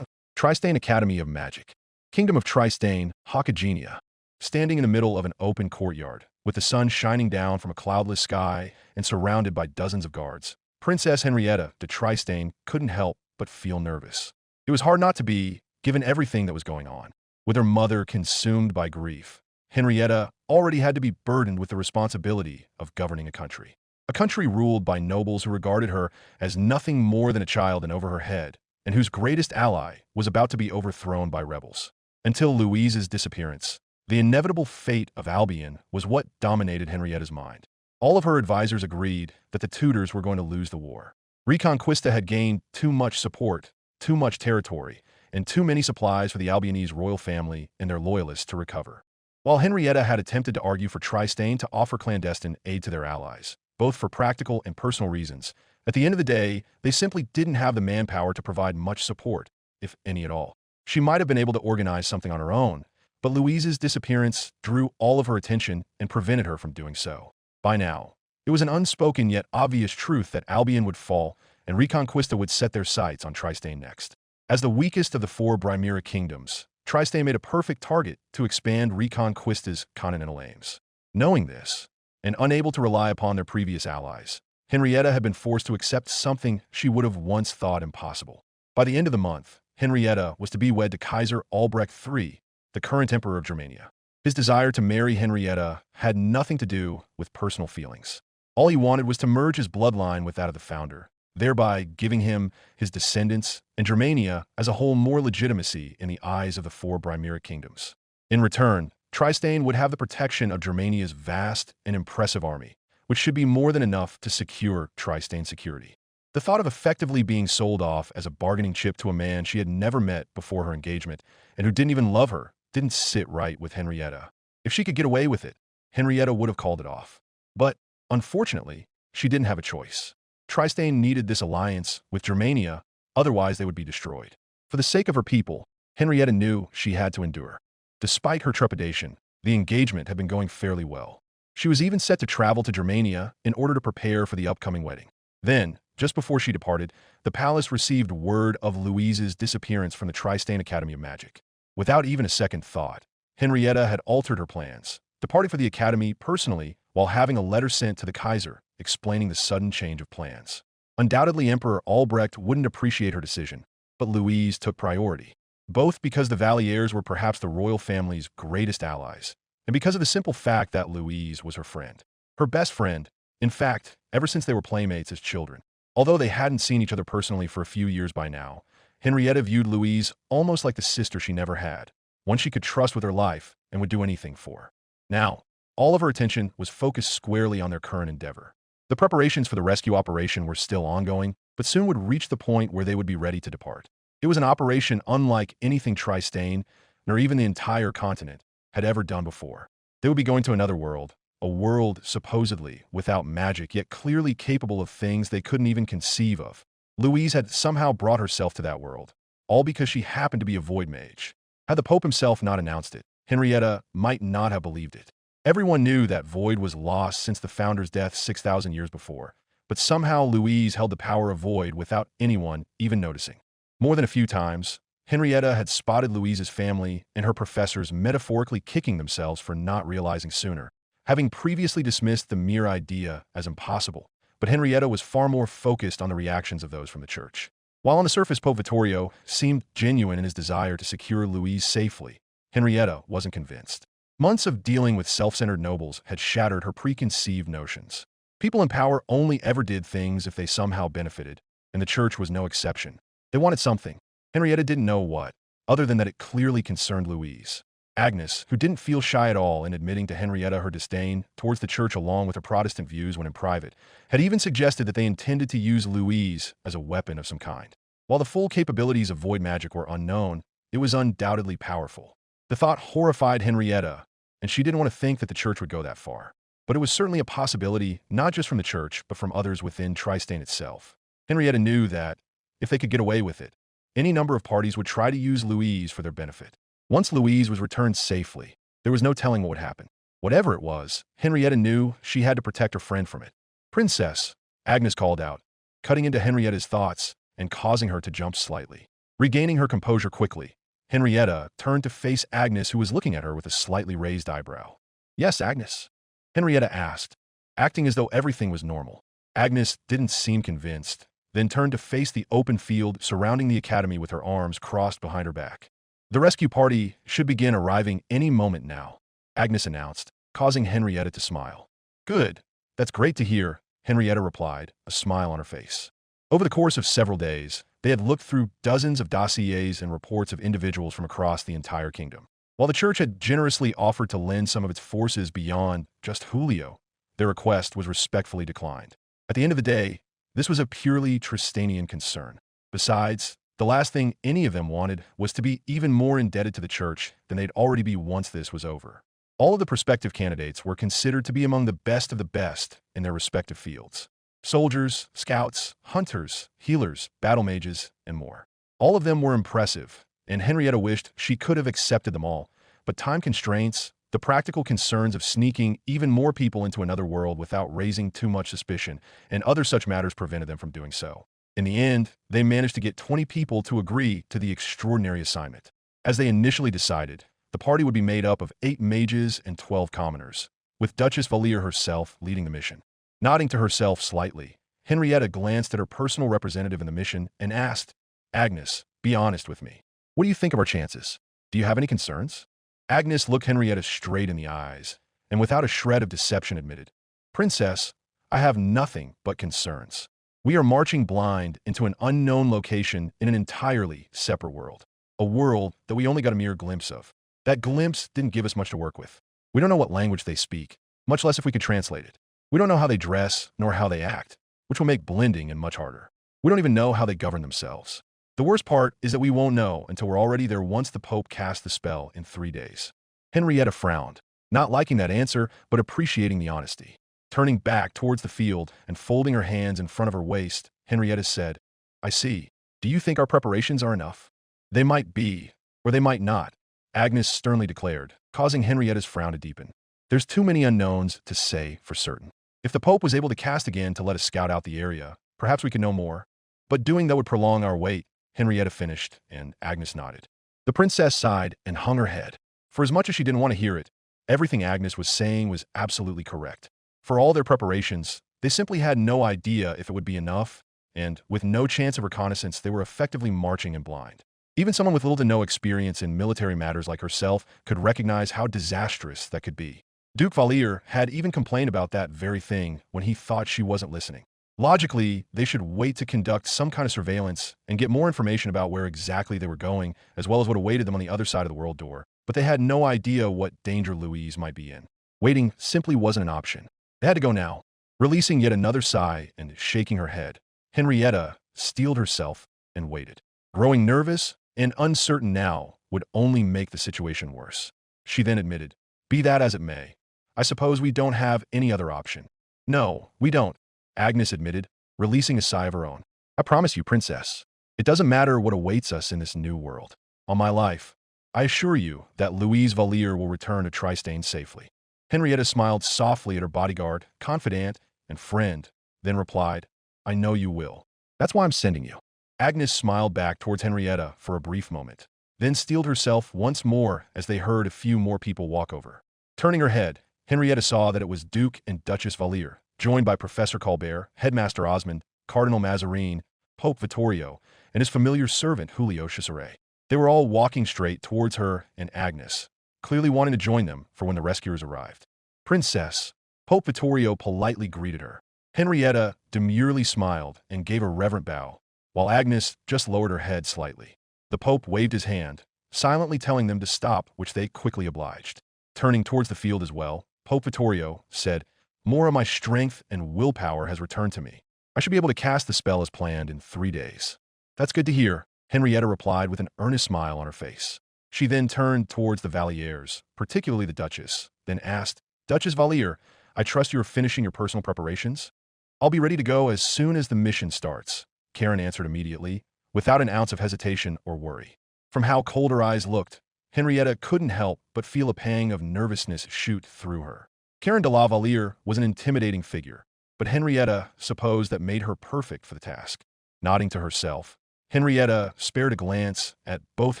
Tristane Academy of Magic. Kingdom of Tristane, Hakagenia. Standing in the middle of an open courtyard, with the sun shining down from a cloudless sky and surrounded by dozens of guards, Princess Henrietta de Tristane couldn't help but feel nervous. It was hard not to be, given everything that was going on. With her mother consumed by grief, Henrietta already had to be burdened with the responsibility of governing a country. A country ruled by nobles who regarded her as nothing more than a child and over her head, and whose greatest ally was about to be overthrown by rebels. Until Louise's disappearance, the inevitable fate of Albion was what dominated Henrietta's mind. All of her advisors agreed that the Tudors were going to lose the war. Reconquista had gained too much support, too much territory, and too many supplies for the Albionese royal family and their loyalists to recover. While Henrietta had attempted to argue for Tristane to offer clandestine aid to their allies, both for practical and personal reasons, at the end of the day, they simply didn't have the manpower to provide much support, if any at all. She might have been able to organize something on her own, but Louise's disappearance drew all of her attention and prevented her from doing so. By now, it was an unspoken yet obvious truth that Albion would fall and Reconquista would set their sights on Tristane next. As the weakest of the 4 Brimera kingdoms, Tristane made a perfect target to expand Reconquista's continental aims. Knowing this, and unable to rely upon their previous allies, Henrietta had been forced to accept something she would have once thought impossible. By the end of the month, Henrietta was to be wed to Kaiser Albrecht III, the current emperor of Germania. His desire to marry Henrietta had nothing to do with personal feelings. All he wanted was to merge his bloodline with that of the founder, thereby giving him his descendants and Germania as a whole more legitimacy in the eyes of the four Brimeric kingdoms. In return, Tristane would have the protection of Germania's vast and impressive army, which should be more than enough to secure Tristane's security. The thought of effectively being sold off as a bargaining chip to a man she had never met before her engagement and who didn't even love her didn't sit right with Henrietta. If she could get away with it, Henrietta would have called it off. But, unfortunately, she didn't have a choice. Tristane needed this alliance with Germania, otherwise they would be destroyed. For the sake of her people, Henrietta knew she had to endure. Despite her trepidation, the engagement had been going fairly well. She was even set to travel to Germania in order to prepare for the upcoming wedding. Then, just before she departed, the palace received word of Louise's disappearance from the Tristane Academy of Magic. Without even a second thought, Henrietta had altered her plans, departing for the academy personally while having a letter sent to the Kaiser explaining the sudden change of plans. Undoubtedly, Emperor Albrecht wouldn't appreciate her decision, but Louise took priority, both because the Valiers were perhaps the royal family's greatest allies, and because of the simple fact that Louise was her friend. Her best friend, in fact, ever since they were playmates as children. Although they hadn't seen each other personally for a few years by now, Henrietta viewed Louise almost like the sister she never had, one she could trust with her life and would do anything for. Now, all of her attention was focused squarely on their current endeavor. The preparations for the rescue operation were still ongoing, but soon would reach the point where they would be ready to depart. It was an operation unlike anything Tristane, nor even the entire continent, had ever done before. They would be going to another world, a world supposedly without magic, yet clearly capable of things they couldn't even conceive of. Louise had somehow brought herself to that world, all because she happened to be a void mage. Had the Pope himself not announced it, Henrietta might not have believed it. Everyone knew that void was lost since the founder's death 6,000 years before, but somehow Louise held the power of void without anyone even noticing. More than a few times, Henrietta had spotted Louise's family and her professors metaphorically kicking themselves for not realizing sooner, having previously dismissed the mere idea as impossible. But Henrietta was far more focused on the reactions of those from the church. While on the surface Pope Vittorio seemed genuine in his desire to secure Louise safely, Henrietta wasn't convinced. Months of dealing with self-centered nobles had shattered her preconceived notions. People in power only ever did things if they somehow benefited, and the church was no exception. They wanted something. Henrietta didn't know what, other than that it clearly concerned Louise. Agnes, who didn't feel shy at all in admitting to Henrietta her disdain towards the church along with her Protestant views when in private, had even suggested that they intended to use Louise as a weapon of some kind. While the full capabilities of void magic were unknown, it was undoubtedly powerful. The thought horrified Henrietta, and she didn't want to think that the church would go that far. But it was certainly a possibility, not just from the church, but from others within Tristane itself. Henrietta knew that, if they could get away with it, any number of parties would try to use Louise for their benefit. Once Louise was returned safely, there was no telling what would happen. Whatever it was, Henrietta knew she had to protect her friend from it. "Princess," Agnes called out, cutting into Henrietta's thoughts and causing her to jump slightly. Regaining her composure quickly, Henrietta turned to face Agnes, who was looking at her with a slightly raised eyebrow. "Yes, Agnes?" Henrietta asked, acting as though everything was normal. Agnes didn't seem convinced, then turned to face the open field surrounding the academy with her arms crossed behind her back. "The rescue party should begin arriving any moment now," Agnes announced, causing Henrietta to smile. "Good. That's great to hear," Henrietta replied, a smile on her face. Over the course of several days, they had looked through dozens of dossiers and reports of individuals from across the entire kingdom. While the church had generously offered to lend some of its forces beyond just Julio, their request was respectfully declined. At the end of the day, this was a purely Tristanian concern. Besides, the last thing any of them wanted was to be even more indebted to the church than they'd already be once this was over. All of the prospective candidates were considered to be among the best of the best in their respective fields. Soldiers, scouts, hunters, healers, battle mages, and more. All of them were impressive, and Henrietta wished she could have accepted them all, but time constraints, the practical concerns of sneaking even more people into another world without raising too much suspicion, and other such matters prevented them from doing so. In the end, they managed to get 20 people to agree to the extraordinary assignment. As they initially decided, the party would be made up of 8 mages and 12 commoners, with Duchess Valier herself leading the mission. Nodding to herself slightly, Henrietta glanced at her personal representative in the mission and asked, "Agnes, be honest with me. What do you think of our chances? Do you have any concerns?" Agnes looked Henrietta straight in the eyes, and without a shred of deception admitted, "Princess, I have nothing but concerns." We are marching blind into an unknown location in an entirely separate world. A world that we only got a mere glimpse of. That glimpse didn't give us much to work with. We don't know what language they speak, much less if we could translate it. We don't know how they dress, nor how they act, which will make blending in much harder. We don't even know how they govern themselves. The worst part is that we won't know until we're already there once the Pope cast the spell in 3 days. Henrietta frowned, not liking that answer, but appreciating the honesty. Turning back towards the field and folding her hands in front of her waist, Henrietta said, I see. Do you think our preparations are enough? They might be, or they might not, Agnes sternly declared, causing Henrietta's frown to deepen. There's too many unknowns to say for certain. If the Pope was able to cast again to let us scout out the area, perhaps we could know more. But doing that would prolong our wait, Henrietta finished, and Agnes nodded. The princess sighed and hung her head. For as much as she didn't want to hear it, everything Agnes was saying was absolutely correct. For all their preparations, they simply had no idea if it would be enough, and with no chance of reconnaissance, they were effectively marching in blind. Even someone with little to no experience in military matters like herself could recognize how disastrous that could be. Duke Valier had even complained about that very thing when he thought she wasn't listening. Logically, they should wait to conduct some kind of surveillance and get more information about where exactly they were going, as well as what awaited them on the other side of the world door. But they had no idea what danger Louise might be in. Waiting simply wasn't an option. They had to go now. Releasing yet another sigh and shaking her head, Henrietta steeled herself and waited. Growing nervous and uncertain now would only make the situation worse. She then admitted, Be that as it may, I suppose we don't have any other option. No, we don't, Agnes admitted, releasing a sigh of her own. I promise you, princess, it doesn't matter what awaits us in this new world. On my life, I assure you that Louise Valier will return to Tristane safely. Henrietta smiled softly at her bodyguard, confidant, and friend, then replied, I know you will. That's why I'm sending you. Agnes smiled back towards Henrietta for a brief moment, then steeled herself once more as they heard a few more people walk over. Turning her head, Henrietta saw that it was Duke and Duchess Valier, joined by Professor Colbert, Headmaster Osmond, Cardinal Mazarin, Pope Vittorio, and his familiar servant Julio Cesare. They were all walking straight towards her and Agnes, clearly wanting to join them for when the rescuers arrived. Princess, Pope Vittorio politely greeted her. Henrietta demurely smiled and gave a reverent bow, while Agnes just lowered her head slightly. The Pope waved his hand, silently telling them to stop, which they quickly obliged. Turning towards the field as well, Pope Vittorio said, More of my strength and willpower has returned to me. I should be able to cast the spell as planned in 3 days. That's good to hear, Henrietta replied with an earnest smile on her face. She then turned towards the Valiers, particularly the Duchess, then asked, Duchess Valier, I trust you are finishing your personal preparations? I'll be ready to go as soon as the mission starts, Karen answered immediately, without an ounce of hesitation or worry. From how cold her eyes looked, Henrietta couldn't help but feel a pang of nervousness shoot through her. Karen de la Valier was an intimidating figure, but Henrietta supposed that made her perfect for the task. Nodding to herself, Henrietta spared a glance at both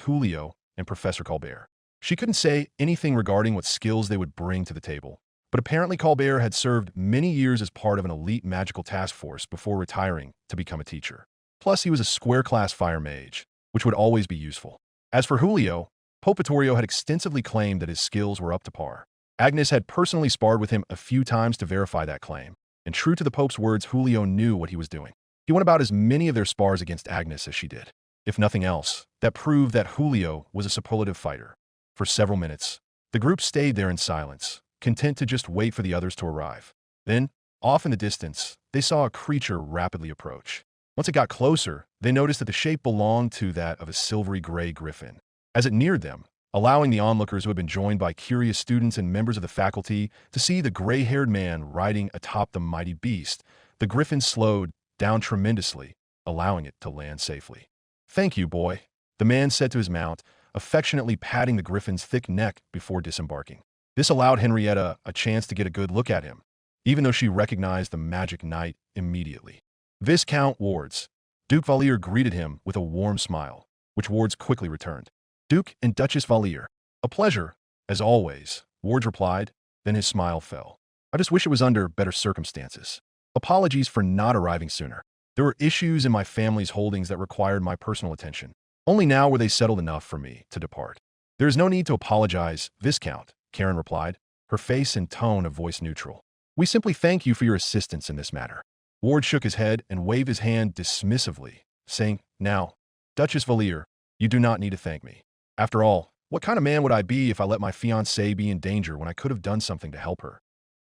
Julio and Professor Colbert. She couldn't say anything regarding what skills they would bring to the table, but apparently Colbert had served many years as part of an elite magical task force before retiring to become a teacher. Plus, he was a square-class fire mage, which would always be useful. As for Julio, Pope Vittorio had extensively claimed that his skills were up to par. Agnes had personally sparred with him a few times to verify that claim, and true to the Pope's words, Julio knew what he was doing. He won about as many of their spars against Agnes as she did. If nothing else, that proved that Julio was a superlative fighter. For several minutes, the group stayed there in silence, content to just wait for the others to arrive. Then, off in the distance, they saw a creature rapidly approach. Once it got closer, they noticed that the shape belonged to that of a silvery gray griffin. As it neared them, allowing the onlookers who had been joined by curious students and members of the faculty to see the gray-haired man riding atop the mighty beast, the griffin slowed down tremendously, allowing it to land safely. Thank you, boy, the man said to his mount, affectionately patting the griffin's thick neck before disembarking. This allowed Henrietta a chance to get a good look at him, even though she recognized the magic knight immediately. Viscount Wards. Duke Valier greeted him with a warm smile, which Wards quickly returned. Duke and Duchess Valier. A pleasure, as always, Wards replied, then his smile fell. I just wish it was under better circumstances. Apologies for not arriving sooner. There were issues in my family's holdings that required my personal attention. Only now were they settled enough for me to depart. There is no need to apologize, Viscount, Karen replied, her face and tone of voice neutral. We simply thank you for your assistance in this matter. Ward shook his head and waved his hand dismissively, saying, "Now, Duchess Valier, you do not need to thank me. After all, what kind of man would I be if I let my fiancée be in danger when I could have done something to help her?"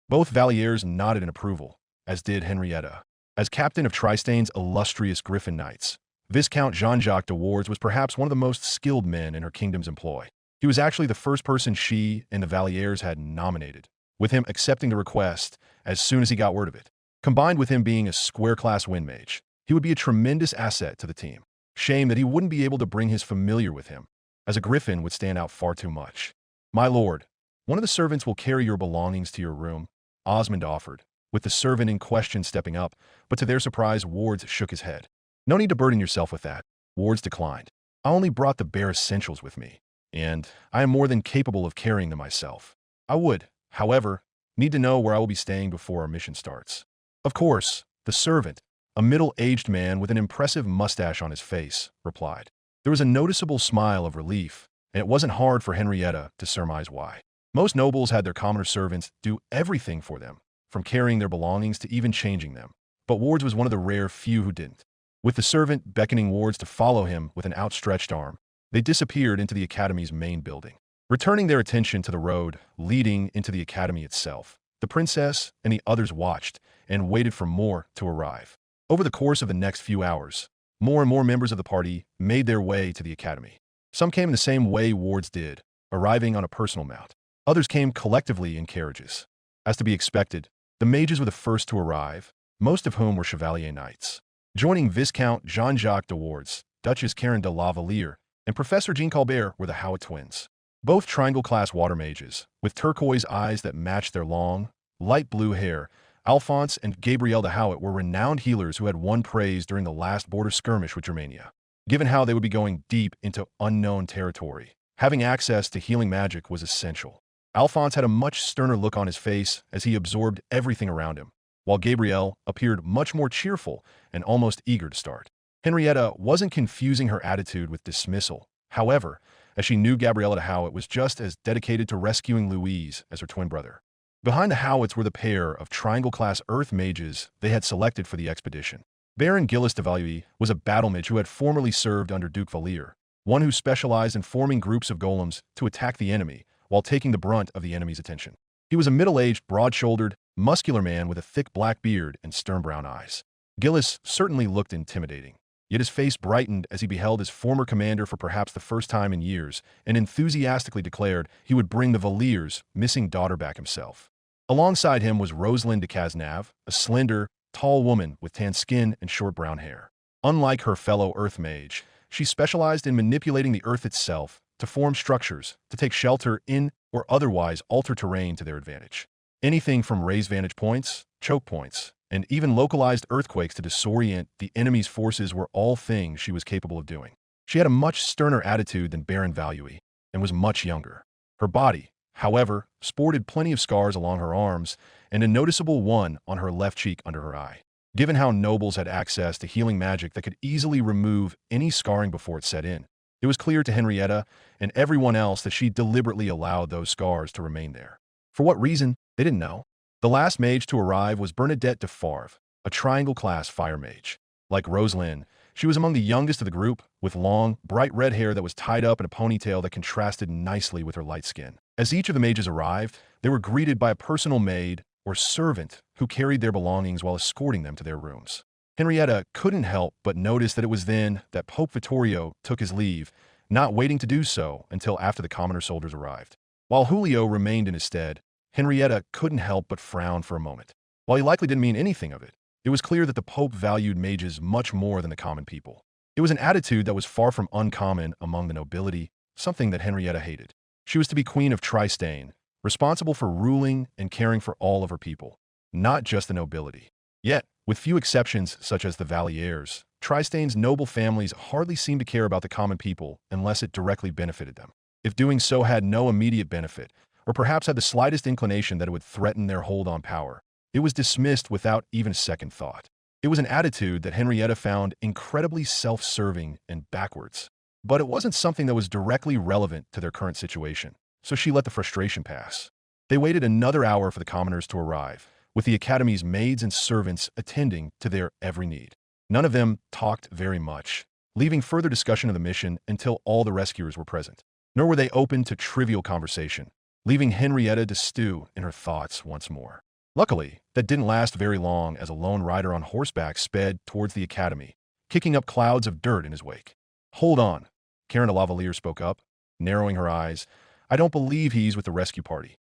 Both Valiers nodded in approval, as did Henrietta. As captain of Tristane's illustrious Griffin Knights, Viscount Jean-Jacques de Wardes was perhaps one of the most skilled men in her kingdom's employ. He was actually the first person she and the Valiers had nominated, with him accepting the request as soon as he got word of it. Combined with him being a square-class wind mage, he would be a tremendous asset to the team. Shame that he wouldn't be able to bring his familiar with him, as a griffin would stand out far too much. "My lord, one of the servants will carry your belongings to your room," Osmond offered, with the servant in question stepping up, but to their surprise, Wardes shook his head. "No need to burden yourself with that," Wardes declined. "I only brought the bare essentials with me, and I am more than capable of carrying them myself. I would, however, need to know where I will be staying before our mission starts." "Of course," the servant, a middle-aged man with an impressive mustache on his face, replied. There was a noticeable smile of relief, and it wasn't hard for Henrietta to surmise why. Most nobles had their commoner servants do everything for them, from carrying their belongings to even changing them. But Wardes was one of the rare few who didn't. With the servant beckoning Wardes to follow him with an outstretched arm, they disappeared into the academy's main building. Returning their attention to the road leading into the academy itself, the princess and the others watched and waited for more to arrive. Over the course of the next few hours, more and more members of the party made their way to the academy. Some came in the same way Wardes did, arriving on a personal mount. Others came collectively in carriages. As to be expected, the mages were the first to arrive, most of whom were Chevalier Knights. Joining Viscount Jean-Jacques de Wardes, Duchess Karen de la Valliere, and Professor Jean Colbert were the Howitt twins. Both triangle-class water mages, with turquoise eyes that matched their long, light blue hair. Alphonse and Gabrielle de Howitt were renowned healers who had won praise during the last border skirmish with Germania. Given how they would be going deep into unknown territory, having access to healing magic was essential. Alphonse had a much sterner look on his face as he absorbed everything around him, while Gabrielle appeared much more cheerful and almost eager to start. Henrietta wasn't confusing her attitude with dismissal, however, as she knew Gabriella de Howitt was just as dedicated to rescuing Louise as her twin brother. Behind the Howitts were the pair of triangle-class earth mages they had selected for the expedition. Baron Gilles de Valois was a battle mage who had formerly served under Duke Valier, one who specialized in forming groups of golems to attack the enemy while taking the brunt of the enemy's attention. He was a middle-aged, broad-shouldered, muscular man with a thick black beard and stern brown eyes. Gilles certainly looked intimidating, yet his face brightened as he beheld his former commander for perhaps the first time in years and enthusiastically declared he would bring the Valier's missing daughter back himself. Alongside him was Rosalind de Cazenave, a slender, tall woman with tan skin and short brown hair. Unlike her fellow earth mage, she specialized in manipulating the earth itself to form structures, to take shelter in or otherwise alter terrain to their advantage. Anything from raised vantage points, choke points, and even localized earthquakes to disorient the enemy's forces were all things she was capable of doing. She had a much sterner attitude than Baron Valois and was much younger. Her body, however, sported plenty of scars along her arms and a noticeable one on her left cheek under her eye. Given how nobles had access to healing magic that could easily remove any scarring before it set in, it was clear to Henrietta and everyone else that she deliberately allowed those scars to remain there. For what reason, they didn't know. The last mage to arrive was Bernadette de Favre, a triangle-class fire mage. Like Rosalind, she was among the youngest of the group, with long, bright red hair that was tied up in a ponytail that contrasted nicely with her light skin. As each of the mages arrived, they were greeted by a personal maid or servant who carried their belongings while escorting them to their rooms. Henrietta couldn't help but notice that it was then that Pope Vittorio took his leave, not waiting to do so until after the commoner soldiers arrived. While Julio remained in his stead, Henrietta couldn't help but frown for a moment. While he likely didn't mean anything of it, it was clear that the Pope valued mages much more than the common people. It was an attitude that was far from uncommon among the nobility, something that Henrietta hated. She was to be Queen of Tristane, responsible for ruling and caring for all of her people, not just the nobility. Yet, with few exceptions such as the Valiers, Tristane's noble families hardly seemed to care about the common people unless it directly benefited them. If doing so had no immediate benefit, or perhaps had the slightest inclination that it would threaten their hold on power, it was dismissed without even a second thought. It was an attitude that Henrietta found incredibly self-serving and backwards. But it wasn't something that was directly relevant to their current situation, so she let the frustration pass. They waited another hour for the commoners to arrive, with the academy's maids and servants attending to their every need. None of them talked very much, leaving further discussion of the mission until all the rescuers were present. Nor were they open to trivial conversation, leaving Henrietta to stew in her thoughts once more. Luckily, that didn't last very long as a lone rider on horseback sped towards the academy, kicking up clouds of dirt in his wake. "Hold on," Karen de Lavalier spoke up, narrowing her eyes. "I don't believe he's with the rescue party."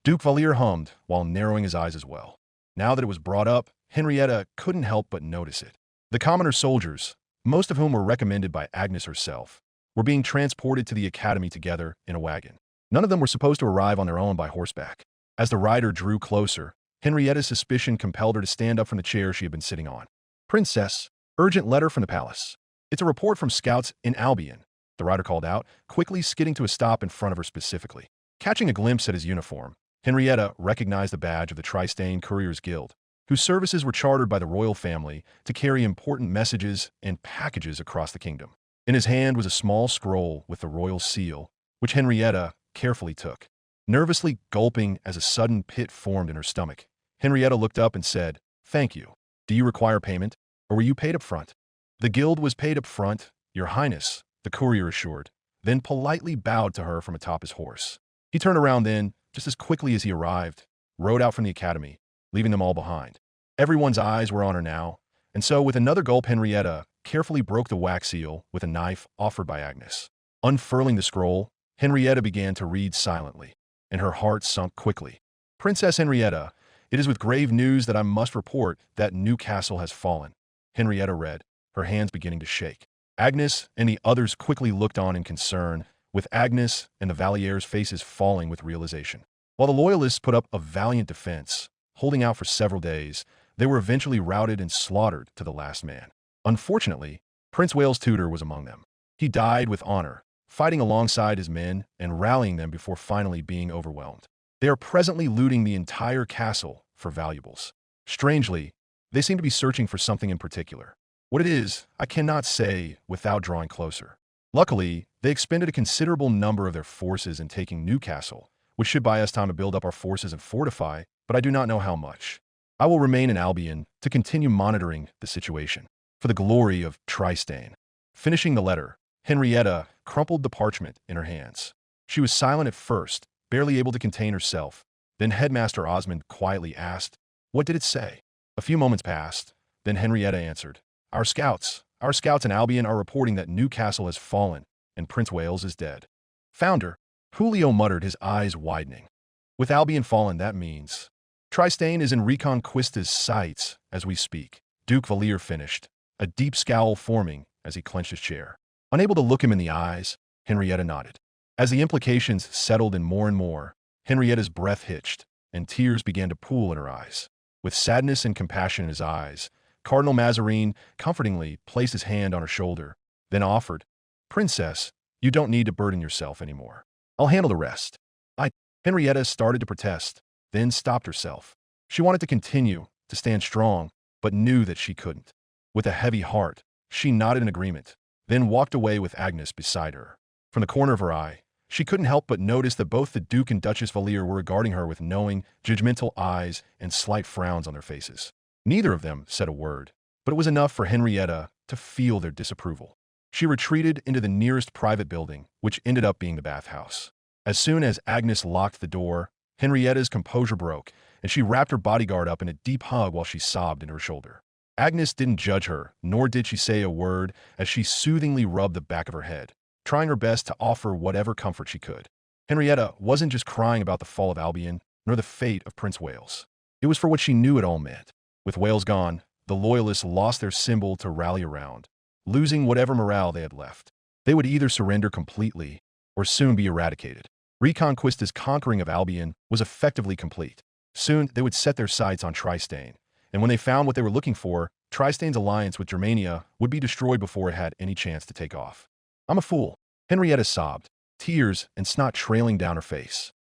Duke Valier hummed while narrowing his eyes as well. Now that it was brought up, Henrietta couldn't help but notice it. The commoner soldiers, most of whom were recommended by Agnes herself, were being transported to the academy together in a wagon. None of them were supposed to arrive on their own by horseback. As the rider drew closer, Henrietta's suspicion compelled her to stand up from the chair she had been sitting on. "Princess, urgent letter from the palace. It's a report from scouts in Albion," the rider called out, quickly skidding to a stop in front of her specifically. Catching a glimpse at his uniform, Henrietta recognized the badge of the Trestwho Couriers Guild, whose services were chartered by the royal family to carry important messages and packages across the kingdom. In his hand was a small scroll with the royal seal, which Henrietta carefully took. Nervously gulping as a sudden pit formed in her stomach, Henrietta looked up and said, "Thank you. Do you require payment, or were you paid up front?" "The guild was paid up front, Your Highness," the courier assured, then politely bowed to her from atop his horse. He turned around then, just as quickly as he arrived, rode out from the academy, leaving them all behind. Everyone's eyes were on her now, and so with another gulp Henrietta carefully broke the wax seal with a knife offered by Agnes. Unfurling the scroll, Henrietta began to read silently, and her heart sunk quickly. "Princess Henrietta, it is with grave news that I must report that Newcastle has fallen," Henrietta read, her hands beginning to shake. Agnes and the others quickly looked on in concern, with Agnes and the Valier's faces falling with realization. While the Loyalists put up a valiant defense, holding out for several days, they were eventually routed and slaughtered to the last man. Unfortunately, Prince Wales' tutor was among them. He died with honor, fighting alongside his men and rallying them before finally being overwhelmed. They are presently looting the entire castle for valuables. Strangely, they seem to be searching for something in particular. What it is, I cannot say without drawing closer. Luckily, they expended a considerable number of their forces in taking Newcastle, which should buy us time to build up our forces and fortify, but I do not know how much. I will remain in Albion to continue monitoring the situation, for the glory of Trestwho. Finishing the letter, Henrietta crumpled the parchment in her hands. She was silent at first, barely able to contain herself. Then Headmaster Osmond quietly asked, "What did it say?" A few moments passed, then Henrietta answered, Our scouts in Albion are reporting that Newcastle has fallen and Prince Wales is dead." "Founder," Julio muttered, his eyes widening. "With Albion fallen, that means Trestwho is in Reconquista's sights as we speak," Duke Valier finished, a deep scowl forming as he clenched his chair. Unable to look him in the eyes, Henrietta nodded. As the implications settled in more and more, Henrietta's breath hitched, and tears began to pool in her eyes. With sadness and compassion in his eyes, Cardinal Mazarin comfortingly placed his hand on her shoulder, then offered, "Princess, you don't need to burden yourself anymore. I'll handle the rest." Henrietta started to protest, then stopped herself. She wanted to continue, to stand strong, but knew that she couldn't. With a heavy heart, she nodded in agreement, then walked away with Agnes beside her. From the corner of her eye, she couldn't help but notice that both the Duke and Duchess Valier were regarding her with knowing, judgmental eyes and slight frowns on their faces. Neither of them said a word, but it was enough for Henrietta to feel their disapproval. She retreated into the nearest private building, which ended up being the bathhouse. As soon as Agnes locked the door, Henrietta's composure broke, and she wrapped her bodyguard up in a deep hug while she sobbed into her shoulder. Agnes didn't judge her, nor did she say a word as she soothingly rubbed the back of her head, trying her best to offer whatever comfort she could. Henrietta wasn't just crying about the fall of Albion, nor the fate of Prince Wales. It was for what she knew it all meant. With Wales gone, the Loyalists lost their symbol to rally around, losing whatever morale they had left. They would either surrender completely or soon be eradicated. Reconquista's conquering of Albion was effectively complete. Soon, they would set their sights on Trestwho, and when they found what they were looking for, Trestwho's alliance with Germania would be destroyed before it had any chance to take off. "I'm a fool," Henrietta sobbed, tears and snot trailing down her face.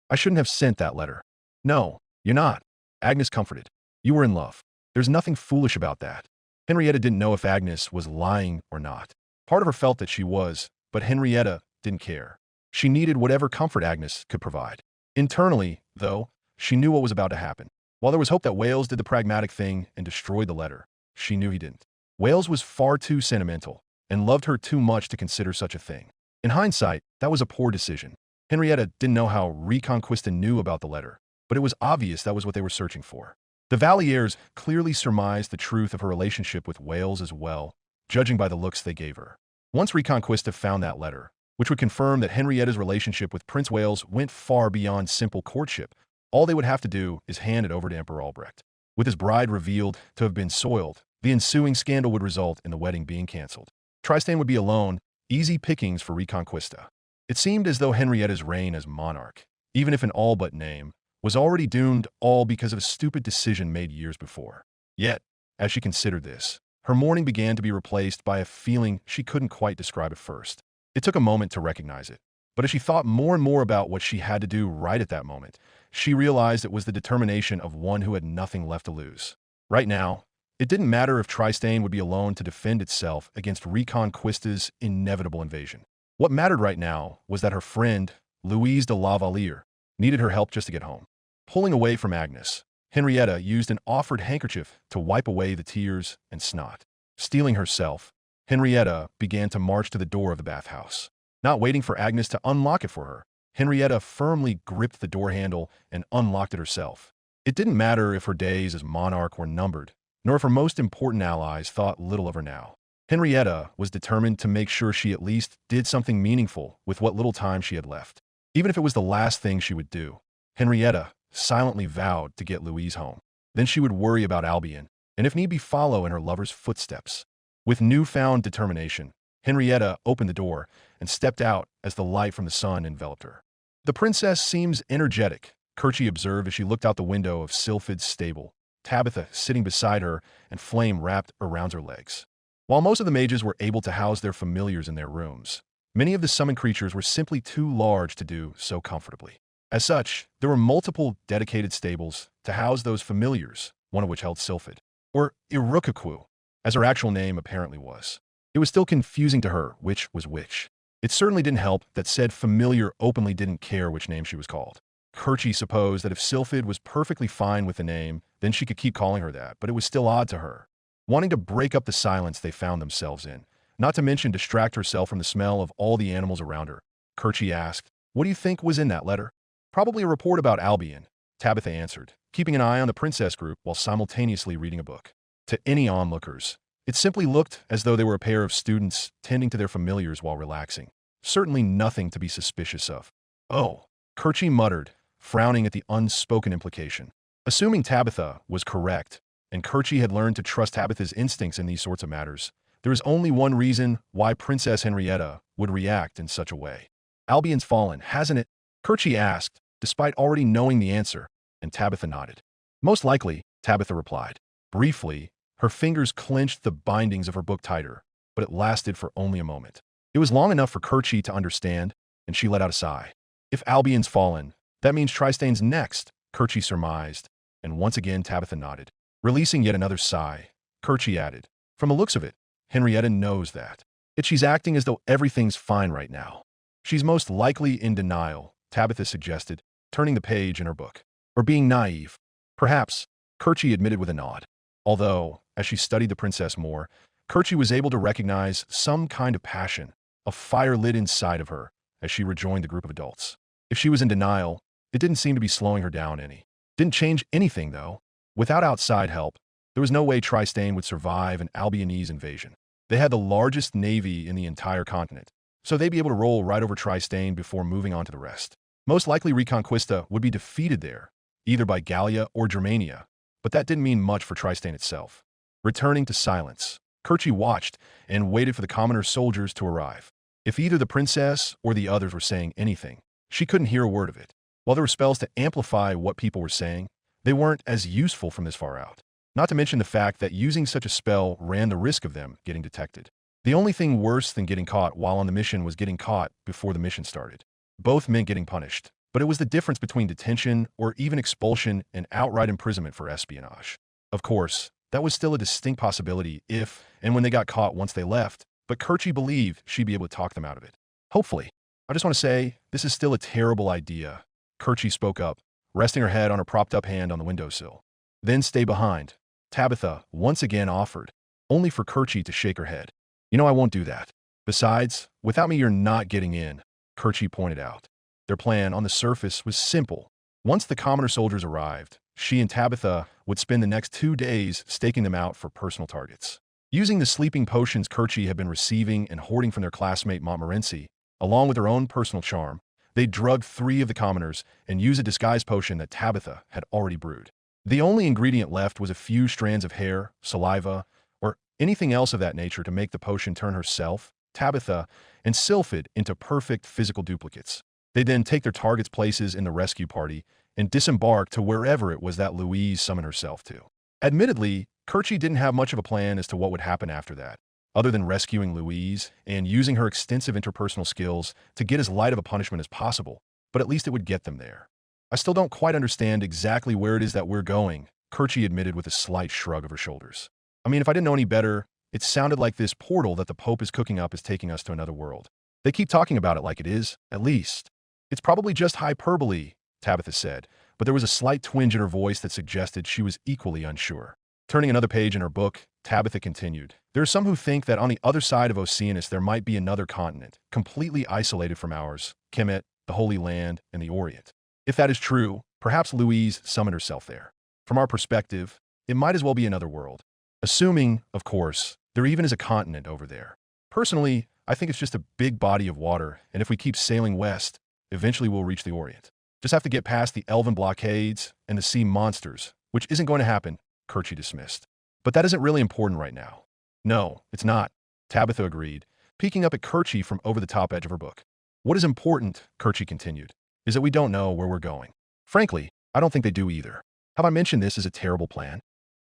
"I shouldn't have sent that letter." "No, you're not," Agnes comforted. "You were in love. There's nothing foolish about that." Henrietta didn't know if Agnes was lying or not. Part of her felt that she was, but Henrietta didn't care. She needed whatever comfort Agnes could provide. Internally, though, she knew what was about to happen. While there was hope that Wales did the pragmatic thing and destroyed the letter, she knew he didn't. Wales was far too sentimental and loved her too much to consider such a thing. In hindsight, that was a poor decision. Henrietta didn't know how Reconquista knew about the letter, but it was obvious that was what they were searching for. The Valliers clearly surmised the truth of her relationship with Wales as well, judging by the looks they gave her. Once Reconquista found that letter, which would confirm that Henrietta's relationship with Prince Wales went far beyond simple courtship, all they would have to do is hand it over to Emperor Albrecht. With his bride revealed to have been soiled, the ensuing scandal would result in the wedding being cancelled. Tristane would be alone, easy pickings for Reconquista. It seemed as though Henrietta's reign as monarch, even if in all but name, was already doomed, all because of a stupid decision made years before. Yet, as she considered this, her mourning began to be replaced by a feeling she couldn't quite describe at first. It took a moment to recognize it, but as she thought more and more about what she had to do right at that moment, she realized it was the determination of one who had nothing left to lose. Right now, it didn't matter if Tristane would be alone to defend itself against Reconquista's inevitable invasion. What mattered right now was that her friend, Louise de la Valliere, needed her help just to get home. Pulling away from Agnes, Henrietta used an offered handkerchief to wipe away the tears and snot. Steeling herself, Henrietta began to march to the door of the bathhouse. Not waiting for Agnes to unlock it for her, Henrietta firmly gripped the door handle and unlocked it herself. It didn't matter if her days as monarch were numbered, nor if her most important allies thought little of her now. Henrietta was determined to make sure she at least did something meaningful with what little time she had left. Even if it was the last thing she would do, Henrietta silently vowed to get Louise home. Then she would worry about Albion, and if need be follow in her lover's footsteps. With newfound determination, Henrietta opened the door and stepped out as the light from the sun enveloped her. The princess seems energetic, Kerchie observed as she looked out the window of Sylphid's stable, Tabitha sitting beside her and flame wrapped around her legs. While most of the mages were able to house their familiars in their rooms, many of the summoned creatures were simply too large to do so comfortably. As such, there were multiple dedicated stables to house those familiars, one of which held Sylphid, or Iroquois, as her actual name apparently was. It was still confusing to her which was which. It certainly didn't help that said familiar openly didn't care which name she was called. Kerchie supposed that if Sylphid was perfectly fine with the name, then she could keep calling her that, but it was still odd to her. Wanting to break up the silence they found themselves in, not to mention distract herself from the smell of all the animals around her, Kerchie asked, "What do you think was in that letter?" "Probably a report about Albion," Tabitha answered, keeping an eye on the princess group while simultaneously reading a book. To any onlookers, it simply looked as though they were a pair of students tending to their familiars while relaxing. Certainly nothing to be suspicious of. "Oh," Kerchie muttered, frowning at the unspoken implication. Assuming Tabitha was correct, and Kerchie had learned to trust Tabitha's instincts in these sorts of matters, there is only one reason why Princess Henrietta would react in such a way. "Albion's fallen, hasn't it?" Kerchie asked, despite already knowing the answer, and Tabitha nodded. "Most likely," Tabitha replied. Briefly, her fingers clenched the bindings of her book tighter, but it lasted for only a moment. It was long enough for Kerchie to understand, and she let out a sigh. "If Albion's fallen, that means Tristane's next," Kerchie surmised, and once again Tabitha nodded. Releasing yet another sigh, Kerchie added, "From the looks of it, Henrietta knows that. Yet she's acting as though everything's fine right now." "She's most likely in denial," Tabitha suggested, turning the page in her book. "Or being naive." "Perhaps," Kerchie admitted with a nod. Although, as she studied the princess more, Kerchie was able to recognize some kind of passion, a fire lit inside of her as she rejoined the group of adults. If she was in denial, it didn't seem to be slowing her down any. Didn't change anything, though. Without outside help, there was no way Tristane would survive an Albionese invasion. They had the largest navy in the entire continent, so they'd be able to roll right over Tristane before moving on to the rest. Most likely Reconquista would be defeated there, either by Gallia or Germania, but that didn't mean much for Tristane itself. Returning to silence, Kerchie watched and waited for the commoner soldiers to arrive. If either the princess or the others were saying anything, she couldn't hear a word of it. While there were spells to amplify what people were saying, they weren't as useful from this far out. Not to mention the fact that using such a spell ran the risk of them getting detected. The only thing worse than getting caught while on the mission was getting caught before the mission started. Both meant getting punished, but it was the difference between detention or even expulsion and outright imprisonment for espionage. Of course, that was still a distinct possibility if and when they got caught once they left, but Kerchie believed she'd be able to talk them out of it. "Hopefully. I just want to say, this is still a terrible idea," Kerchie spoke up, resting her head on her propped-up hand on the windowsill. Then stay behind, Tabitha once again offered, only for Kerchie to shake her head. You know I won't do that. Besides, without me you're not getting in, Kerchie pointed out. Their plan on the surface was simple. Once the commoner soldiers arrived, she and Tabitha would spend the next 2 days staking them out for personal targets. Using the sleeping potions Kerchie had been receiving and hoarding from their classmate Montmorency, along with her own personal charm, they drugged 3 of the commoners and used a disguise potion that Tabitha had already brewed. The only ingredient left was a few strands of hair, saliva, or anything else of that nature to make the potion turn herself, Tabitha, and Sylphid into perfect physical duplicates. They then take their targets' places in the rescue party and disembark to wherever it was that Louise summoned herself to. Admittedly, Kerchie didn't have much of a plan as to what would happen after that, other than rescuing Louise and using her extensive interpersonal skills to get as light of a punishment as possible, but at least it would get them there. I still don't quite understand exactly where it is that we're going, Kerchie admitted with a slight shrug of her shoulders. I mean, if I didn't know any better, it sounded like this portal that the Pope is cooking up is taking us to another world. They keep talking about it like it is, at least. It's probably just hyperbole, Tabitha said, but there was a slight twinge in her voice that suggested she was equally unsure. Turning another page in her book, Tabitha continued, there are some who think that on the other side of Oceanus there might be another continent, completely isolated from ours, Kemet, the Holy Land, and the Orient. If that is true, perhaps Louise summoned herself there. From our perspective, it might as well be another world. Assuming, of course, there even is a continent over there. Personally, I think it's just a big body of water, and if we keep sailing west, eventually we'll reach the Orient. Just have to get past the elven blockades and the sea monsters, which isn't going to happen, Kerchie dismissed. But that isn't really important right now. No, it's not, Tabitha agreed, peeking up at Kerchie from over the top edge of her book. What is important, Kerchie continued, is that we don't know where we're going. Frankly, I don't think they do either. Have I mentioned this as a terrible plan?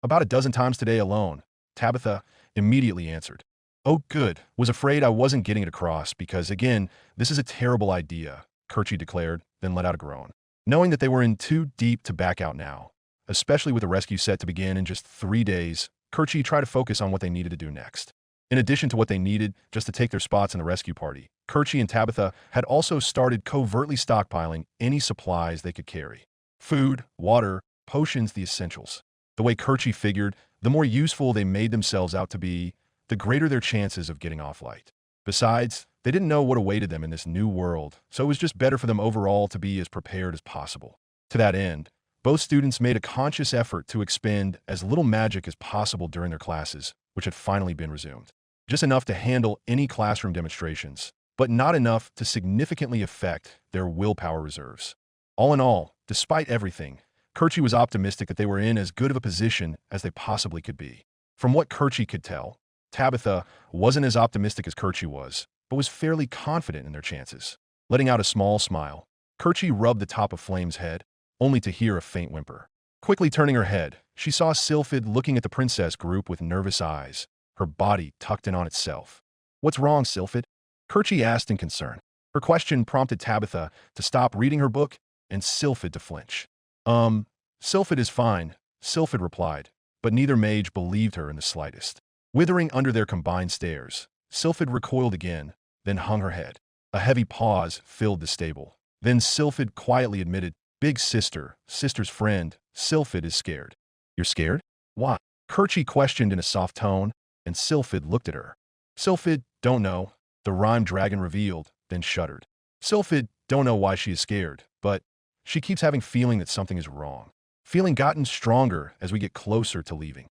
About a dozen times today alone, Tabitha immediately answered. Oh good, was afraid I wasn't getting it across because, again, this is a terrible idea, Kerchie declared, then let out a groan. Knowing that they were in too deep to back out now, especially with the rescue set to begin in just 3 days, Kerchie tried to focus on what they needed to do next. In addition to what they needed just to take their spots in the rescue party, Kerchie and Tabitha had also started covertly stockpiling any supplies they could carry. Food, water, potions, the essentials. The way Kerchie figured, the more useful they made themselves out to be, the greater their chances of getting off light. Besides, they didn't know what awaited them in this new world, so it was just better for them overall to be as prepared as possible. To that end, both students made a conscious effort to expend as little magic as possible during their classes, which had finally been resumed. Just enough to handle any classroom demonstrations, but not enough to significantly affect their willpower reserves. All in all, despite everything, Kerchie was optimistic that they were in as good of a position as they possibly could be. From what Kerchie could tell, Tabitha wasn't as optimistic as Kerchie was, but was fairly confident in their chances. Letting out a small smile, Kerchie rubbed the top of Flame's head, only to hear a faint whimper. Quickly turning her head, she saw Sylphid looking at the princess group with nervous eyes, her body tucked in on itself. What's wrong, Sylphid? Kerchie asked in concern. Her question prompted Tabitha to stop reading her book and Sylphid to flinch. Sylphid is fine, Sylphid replied, but neither mage believed her in the slightest. Withering under their combined stares, Sylphid recoiled again, then hung her head. A heavy pause filled the stable. Then Sylphid quietly admitted, Big sister, sister's friend, Sylphid is scared. You're scared? Why? Kerchie questioned in a soft tone, and Sylphid looked at her. Sylphid, don't know, the rhyme dragon revealed, then shuddered. Sylphid, don't know why she is scared, but she keeps having feeling that something is wrong. Feeling gotten stronger as we get closer to leaving.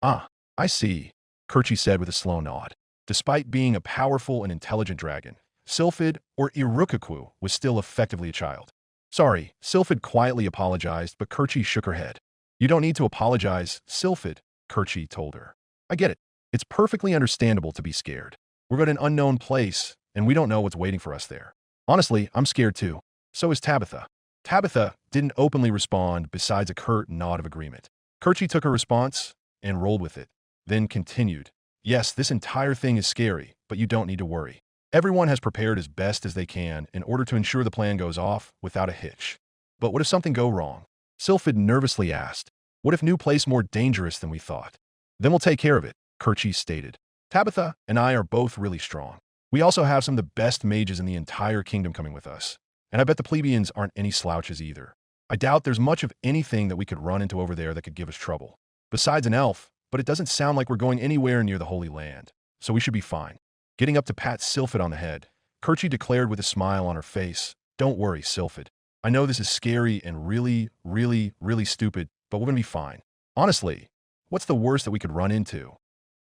Ah, I see, Kerchie said with a slow nod. Despite being a powerful and intelligent dragon, Sylphid, or Irukaku, was still effectively a child. Sorry, Sylphid quietly apologized, but Kerchie shook her head. You don't need to apologize, Sylphid, Kerchie told her. I get it. It's perfectly understandable to be scared. We're at an unknown place, and we don't know what's waiting for us there. Honestly, I'm scared too. So is Tabitha. Tabitha didn't openly respond besides a curt nod of agreement. Kerchie took her response and rolled with it, then continued. Yes, this entire thing is scary, but you don't need to worry. Everyone has prepared as best as they can in order to ensure the plan goes off without a hitch. But what if something go wrong? Sylphid nervously asked. What if new place more dangerous than we thought? Then we'll take care of it, Kerchie stated. Tabitha and I are both really strong. We also have some of the best mages in the entire kingdom coming with us. And I bet the plebeians aren't any slouches either. I doubt there's much of anything that we could run into over there that could give us trouble. Besides an elf, but it doesn't sound like we're going anywhere near the Holy Land, so we should be fine. Getting up to pat Sylphid on the head, Kerchie declared with a smile on her face, "Don't worry, Sylphid. I know this is scary and really stupid, but we're gonna be fine. Honestly, what's the worst that we could run into?"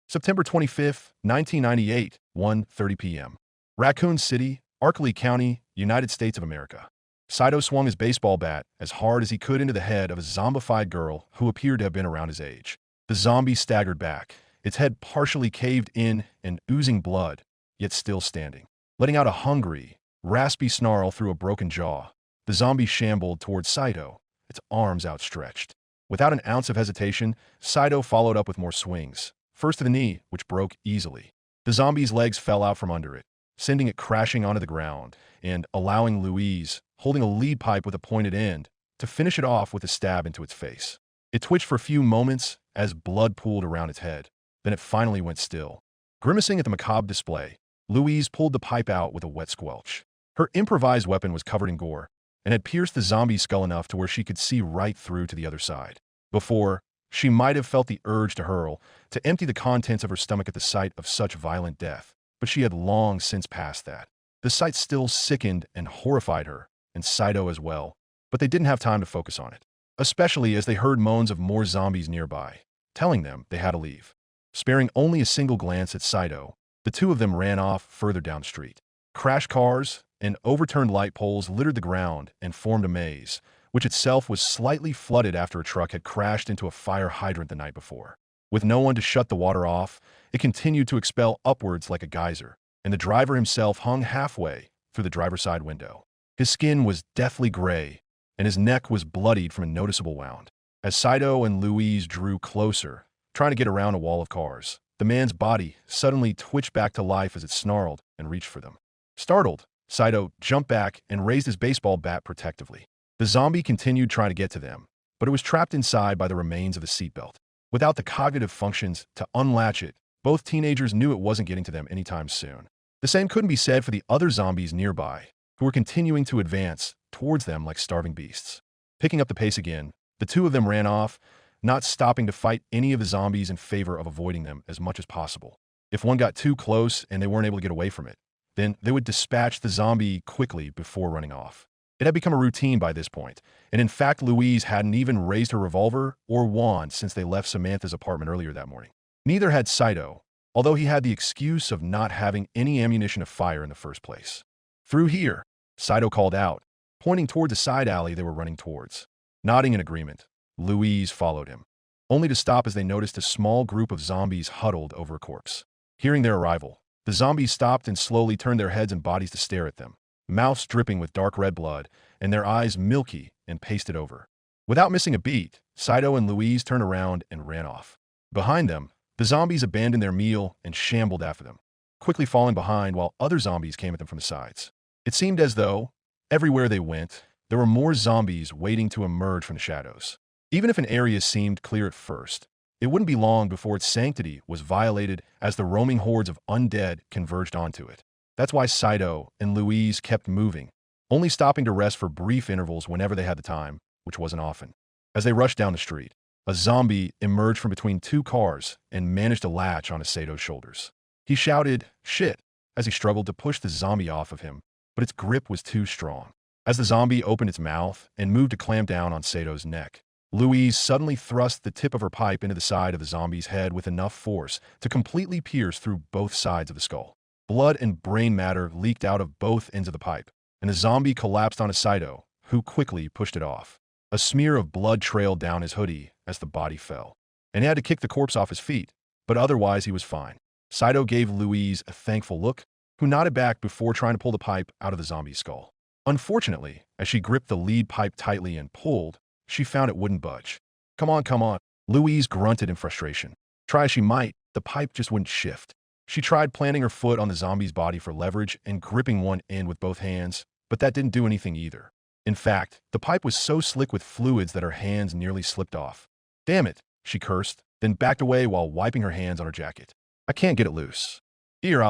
September 25th, 1998, 1:30 p.m. Raccoon City, Arkley County, United States of America. Saito swung his baseball bat as hard as he could into the head of a zombified girl who appeared to have been around his age. The zombie staggered back, its head partially caved in and oozing blood, yet still standing. Letting out a hungry, raspy snarl through a broken jaw, the zombie shambled towards Saito, its arms outstretched. Without an ounce of hesitation, Saito followed up with more swings, first to the knee, which broke easily. The zombie's legs fell out from under it, sending it crashing onto the ground and allowing Louise, holding a lead pipe with a pointed end, to finish it off with a stab into its face. It twitched for a few moments as blood pooled around its head. Then it finally went still. Grimacing at the macabre display, Louise pulled the pipe out with a wet squelch. Her improvised weapon was covered in gore and had pierced the zombie's skull enough to where she could see right through to the other side. Before, she might have felt the urge to hurl, to empty the contents of her stomach at the sight of such violent death, but she had long since passed that. The sight still sickened and horrified her, and Saito as well, but they didn't have time to focus on it, especially as they heard moans of more zombies nearby, telling them they had to leave. Sparing only a single glance at Saito, the two of them ran off further down the street. Crash cars and overturned light poles littered the ground and formed a maze, which itself was slightly flooded after a truck had crashed into a fire hydrant the night before. With no one to shut the water off, it continued to expel upwards like a geyser, and the driver himself hung halfway through the driver's side window. His skin was deathly gray, and his neck was bloodied from a noticeable wound. As Saito and Louise drew closer, trying to get around a wall of cars, the man's body suddenly twitched back to life as it snarled and reached for them. Startled, Saito jumped back and raised his baseball bat protectively. The zombie continued trying to get to them, but it was trapped inside by the remains of a seatbelt. Without the cognitive functions to unlatch it, both teenagers knew it wasn't getting to them anytime soon. The same couldn't be said for the other zombies nearby, who were continuing to advance towards them like starving beasts. Picking up the pace again, the two of them ran off, not stopping to fight any of the zombies in favor of avoiding them as much as possible. If one got too close and they weren't able to get away from it, then they would dispatch the zombie quickly before running off. It had become a routine by this point, and in fact Louise hadn't even raised her revolver or wand since they left Samantha's apartment earlier that morning. Neither had Saito, although he had the excuse of not having any ammunition to fire in the first place. "Through here," Saito called out, pointing toward the side alley they were running towards. Nodding in agreement, Louise followed him, only to stop as they noticed a small group of zombies huddled over a corpse. Hearing their arrival, the zombies stopped and slowly turned their heads and bodies to stare at them, mouths dripping with dark red blood and their eyes milky and pasted over. Without missing a beat, Saito and Louise turned around and ran off. Behind them, the zombies abandoned their meal and shambled after them, quickly falling behind while other zombies came at them from the sides. It seemed as though, everywhere they went, there were more zombies waiting to emerge from the shadows. Even if an area seemed clear at first, it wouldn't be long before its sanctity was violated as the roaming hordes of undead converged onto it. That's why Saito and Louise kept moving, only stopping to rest for brief intervals whenever they had the time, which wasn't often. As they rushed down the street, a zombie emerged from between two cars and managed to latch onto Sato's shoulders. He shouted, "Shit," as he struggled to push the zombie off of him, but its grip was too strong. As the zombie opened its mouth and moved to clamp down on Sato's neck, Louise suddenly thrust the tip of her pipe into the side of the zombie's head with enough force to completely pierce through both sides of the skull. Blood and brain matter leaked out of both ends of the pipe, and the zombie collapsed onto Saito, who quickly pushed it off. A smear of blood trailed down his hoodie as the body fell, and he had to kick the corpse off his feet, but otherwise he was fine. Saito gave Louise a thankful look, who nodded back before trying to pull the pipe out of the zombie's skull. Unfortunately, as she gripped the lead pipe tightly and pulled, she found it wouldn't budge. Come on, Louise grunted in frustration. Try as she might, the pipe just wouldn't shift. She tried planting her foot on the zombie's body for leverage and gripping one end with both hands, but that didn't do anything either. In fact, the pipe was so slick with fluids that her hands nearly slipped off. "Damn it," she cursed, then backed away while wiping her hands on her jacket. "I can't get it loose." "Here,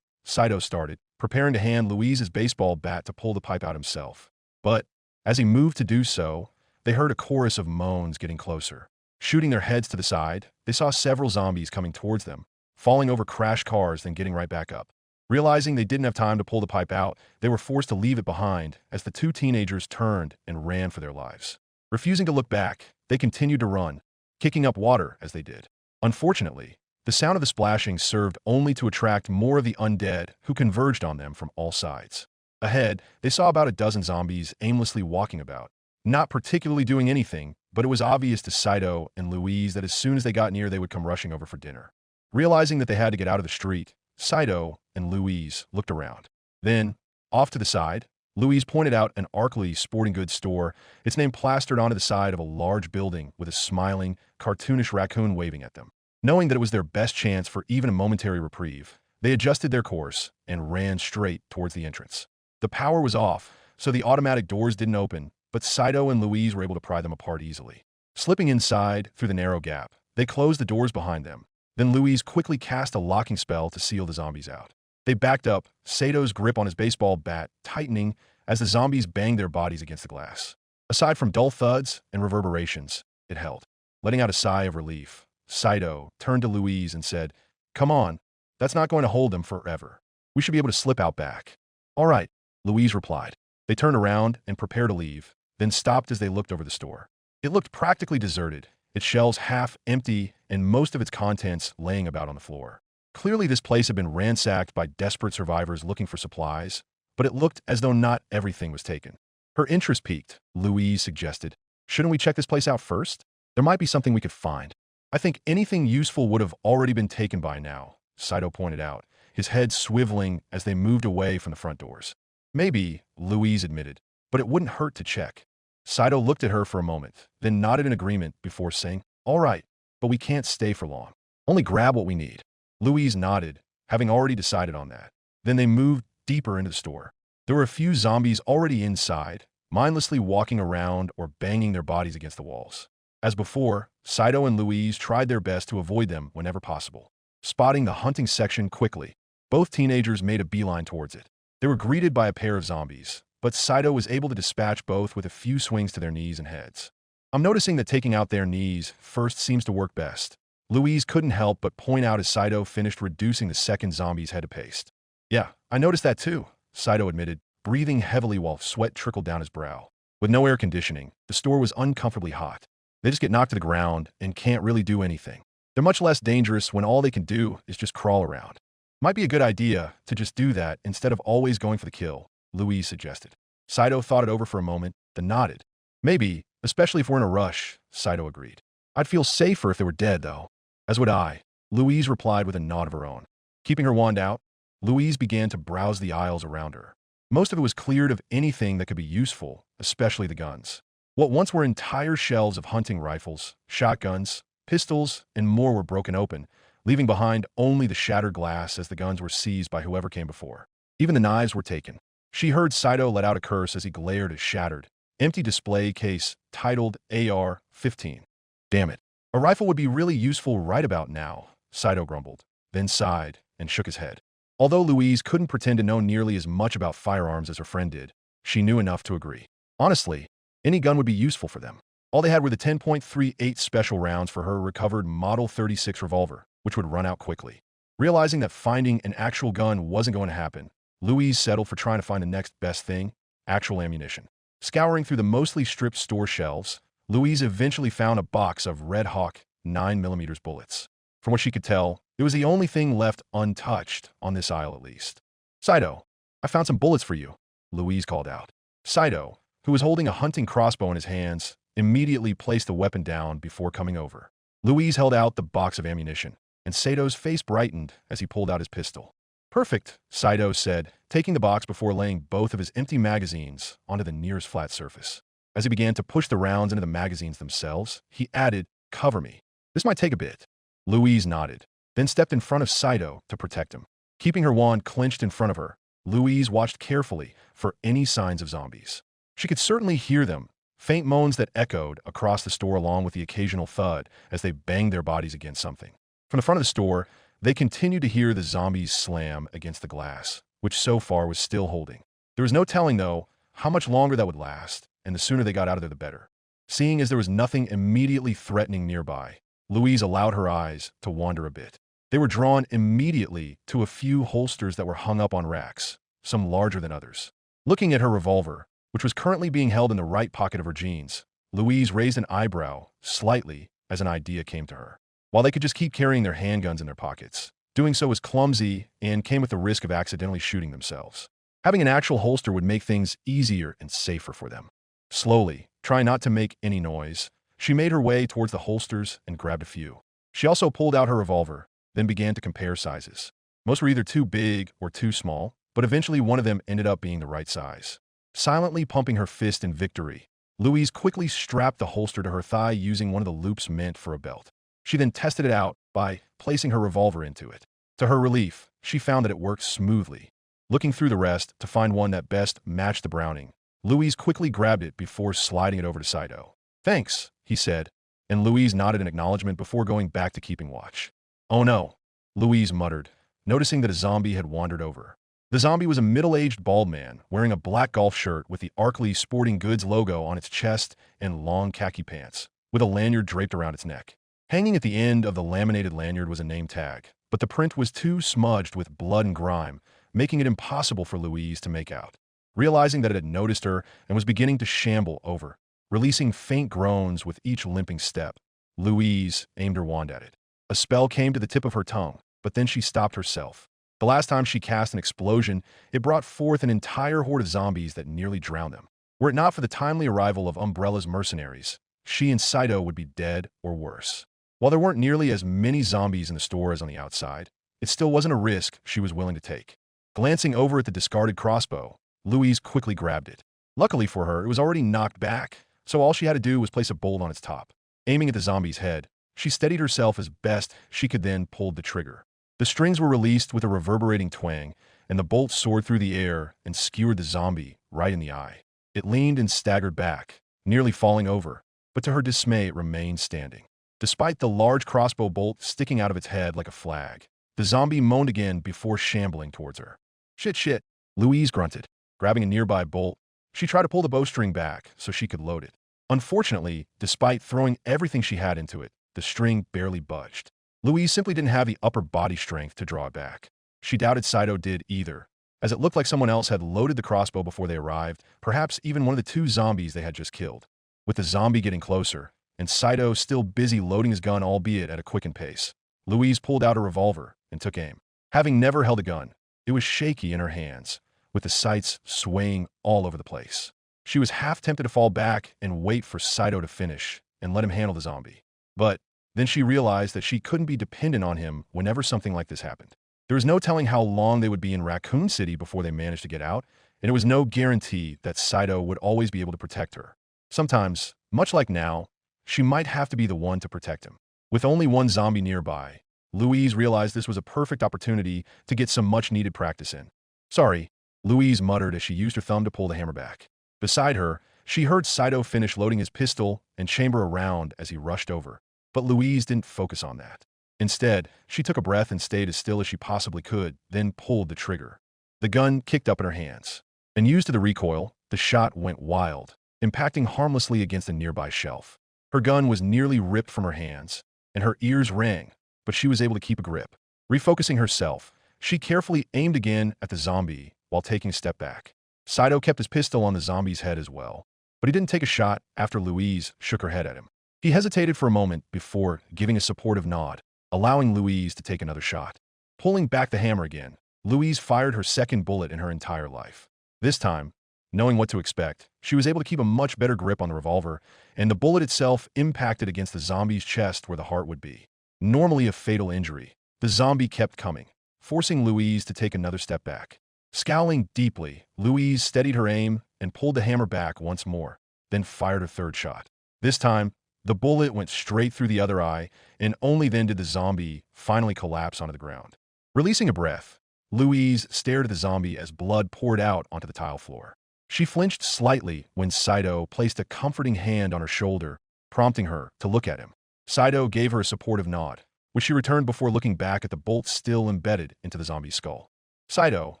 Saito started, preparing to hand Louise's baseball bat to pull the pipe out himself. But, as he moved to do so, they heard a chorus of moans getting closer. Shooting their heads to the side, they saw several zombies coming towards them, falling over crashed cars then getting right back up. Realizing they didn't have time to pull the pipe out, they were forced to leave it behind as the two teenagers turned and ran for their lives. Refusing to look back, they continued to run, kicking up water as they did. Unfortunately, the sound of the splashing served only to attract more of the undead who converged on them from all sides. Ahead, they saw about a dozen zombies aimlessly walking about, not particularly doing anything, but it was obvious to Saito and Louise that as soon as they got near, they would come rushing over for dinner. Realizing that they had to get out of the street, Saito and Louise looked around. Then, off to the side, Louise pointed out an Arkley sporting goods store, its name plastered onto the side of a large building with a smiling, cartoonish raccoon waving at them. Knowing that it was their best chance for even a momentary reprieve, they adjusted their course and ran straight towards the entrance. The power was off, so the automatic doors didn't open, but Saito and Louise were able to pry them apart easily. Slipping inside through the narrow gap, they closed the doors behind them. Then Louise quickly cast a locking spell to seal the zombies out. They backed up, Sato's grip on his baseball bat tightening as the zombies banged their bodies against the glass. Aside from dull thuds and reverberations, it held. Letting out a sigh of relief, Saito turned to Louise and said, "Come on, that's not going to hold them forever. We should be able to slip out back." "All right," Louise replied. They turned around and prepared to leave, then stopped as they looked over the store. It looked practically deserted, its shelves half empty and most of its contents laying about on the floor. Clearly, this place had been ransacked by desperate survivors looking for supplies, but it looked as though not everything was taken. Her interest piqued, Louise suggested. "Shouldn't we check this place out first? There might be something we could find." "I think anything useful would have already been taken by now," Saito pointed out, his head swiveling as they moved away from the front doors. "Maybe," Louise admitted, "but it wouldn't hurt to check." Saito looked at her for a moment, then nodded in agreement before saying, "All right, but we can't stay for long. Only grab what we need." Louise nodded, having already decided on that. Then they moved deeper into the store. There were a few zombies already inside, mindlessly walking around or banging their bodies against the walls. As before, Saito and Louise tried their best to avoid them whenever possible. Spotting the hunting section quickly, both teenagers made a beeline towards it. They were greeted by a pair of zombies, but Saito was able to dispatch both with a few swings to their knees and heads. "I'm noticing that taking out their knees first seems to work best," Louise couldn't help but point out as Saito finished reducing the second zombie's head to paste. "Yeah, I noticed that too," Saito admitted, breathing heavily while sweat trickled down his brow. With no air conditioning, the store was uncomfortably hot. They just get knocked to the ground and can't really do anything. They're much less dangerous when all they can do is just crawl around. "Might be a good idea to just do that instead of always going for the kill," Louise suggested. Saito thought it over for a moment, then nodded. "Maybe, especially if we're in a rush," Saito agreed. "I'd feel safer if they were dead, though." "As would I," Louise replied with a nod of her own. Keeping her wand out, Louise began to browse the aisles around her. Most of it was cleared of anything that could be useful, especially the guns. What once were entire shelves of hunting rifles, shotguns, pistols, and more were broken open, leaving behind only the shattered glass as the guns were seized by whoever came before. Even the knives were taken. She heard Saito let out a curse as he glared at a shattered, empty display case titled AR-15. "Damn it. A rifle would be really useful right about now," Saito grumbled, then sighed and shook his head. Although Louise couldn't pretend to know nearly as much about firearms as her friend did, she knew enough to agree. Honestly, any gun would be useful for them. All they had were the 10.38 special rounds for her recovered Model 36 revolver, which would run out quickly. Realizing that finding an actual gun wasn't going to happen, Louise settled for trying to find the next best thing, actual ammunition. Scouring through the mostly stripped store shelves, Louise eventually found a box of Red Hawk 9mm bullets. From what she could tell, it was the only thing left untouched on this aisle at least. "Saito, I found some bullets for you," Louise called out. Saito, who was holding a hunting crossbow in his hands, immediately placed the weapon down before coming over. Louise held out the box of ammunition, and Sato's face brightened as he pulled out his pistol. "Perfect," Saito said, taking the box before laying both of his empty magazines onto the nearest flat surface. As he began to push the rounds into the magazines themselves, he added, "Cover me. This might take a bit." Louise nodded, then stepped in front of Saito to protect him. Keeping her wand clenched in front of her, Louise watched carefully for any signs of zombies. She could certainly hear them, faint moans that echoed across the store along with the occasional thud as they banged their bodies against something. From the front of the store, they continued to hear the zombies slam against the glass, which so far was still holding. There was no telling, though, how much longer that would last, and the sooner they got out of there, the better. Seeing as there was nothing immediately threatening nearby, Louise allowed her eyes to wander a bit. They were drawn immediately to a few holsters that were hung up on racks, some larger than others. Looking at her revolver, which was currently being held in the right pocket of her jeans, Louise raised an eyebrow slightly as an idea came to her. While they could just keep carrying their handguns in their pockets, doing so was clumsy and came with the risk of accidentally shooting themselves. Having an actual holster would make things easier and safer for them. Slowly, trying not to make any noise, she made her way towards the holsters and grabbed a few. She also pulled out her revolver, then began to compare sizes. Most were either too big or too small, but eventually one of them ended up being the right size. Silently pumping her fist in victory, Louise quickly strapped the holster to her thigh using one of the loops meant for a belt. She then tested it out by placing her revolver into it. To her relief, she found that it worked smoothly. Looking through the rest to find one that best matched the Browning, Louise quickly grabbed it before sliding it over to Saito. "Thanks," he said, and Louise nodded in acknowledgement before going back to keeping watch. "Oh no," Louise muttered, noticing that a zombie had wandered over. The zombie was a middle-aged bald man wearing a black golf shirt with the Arkley Sporting Goods logo on its chest and long khaki pants, with a lanyard draped around its neck. Hanging at the end of the laminated lanyard was a name tag, but the print was too smudged with blood and grime, making it impossible for Louise to make out. Realizing that it had noticed her and was beginning to shamble over, releasing faint groans with each limping step, Louise aimed her wand at it. A spell came to the tip of her tongue, but then she stopped herself. The last time she cast an explosion, it brought forth an entire horde of zombies that nearly drowned them. Were it not for the timely arrival of Umbrella's mercenaries, she and Saito would be dead or worse. While there weren't nearly as many zombies in the store as on the outside, it still wasn't a risk she was willing to take. Glancing over at the discarded crossbow, Louise quickly grabbed it. Luckily for her, it was already knocked back, so all she had to do was place a bolt on its top. Aiming at the zombie's head, she steadied herself as best she could, then pulled the trigger. The strings were released with a reverberating twang, and the bolt soared through the air and skewered the zombie right in the eye. It leaned and staggered back, nearly falling over, but to her dismay it remained standing. Despite the large crossbow bolt sticking out of its head like a flag, the zombie moaned again before shambling towards her. Shit, Louise grunted. Grabbing a nearby bolt, she tried to pull the bowstring back so she could load it. Unfortunately, despite throwing everything she had into it, the string barely budged. Louise simply didn't have the upper body strength to draw it back. She doubted Saito did either, as it looked like someone else had loaded the crossbow before they arrived, perhaps even one of the two zombies they had just killed. With the zombie getting closer, and Saito still busy loading his gun, albeit at a quickened pace, Louise pulled out a revolver and took aim. Having never held a gun, it was shaky in her hands, with the sights swaying all over the place. She was half tempted to fall back and wait for Saito to finish and let him handle the zombie. But then she realized that she couldn't be dependent on him whenever something like this happened. There was no telling how long they would be in Raccoon City before they managed to get out, and it was no guarantee that Saito would always be able to protect her. Sometimes, much like now, she might have to be the one to protect him. With only one zombie nearby, Louise realized this was a perfect opportunity to get some much-needed practice in. "Sorry," Louise muttered as she used her thumb to pull the hammer back. Beside her, she heard Saito finish loading his pistol and chamber a round as he rushed over. But Louise didn't focus on that. Instead, she took a breath and stayed as still as she possibly could, then pulled the trigger. The gun kicked up in her hands, and used to the recoil, the shot went wild, impacting harmlessly against a nearby shelf. Her gun was nearly ripped from her hands, and her ears rang, but she was able to keep a grip. Refocusing herself, she carefully aimed again at the zombie while taking a step back. Saito kept his pistol on the zombie's head as well, but he didn't take a shot after Louise shook her head at him. He hesitated for a moment before giving a supportive nod, allowing Louise to take another shot. Pulling back the hammer again, Louise fired her second bullet in her entire life. This time, knowing what to expect, she was able to keep a much better grip on the revolver, and the bullet itself impacted against the zombie's chest where the heart would be. Normally a fatal injury, the zombie kept coming, forcing Louise to take another step back. Scowling deeply, Louise steadied her aim and pulled the hammer back once more, then fired her third shot. This time, the bullet went straight through the other eye, and only then did the zombie finally collapse onto the ground. Releasing a breath, Louise stared at the zombie as blood poured out onto the tile floor. She flinched slightly when Saito placed a comforting hand on her shoulder, prompting her to look at him. Saito gave her a supportive nod, which she returned before looking back at the bolt still embedded into the zombie's skull. "Saito,"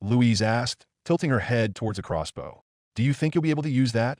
Louise asked, tilting her head towards the crossbow, "do you think you'll be able to use that?"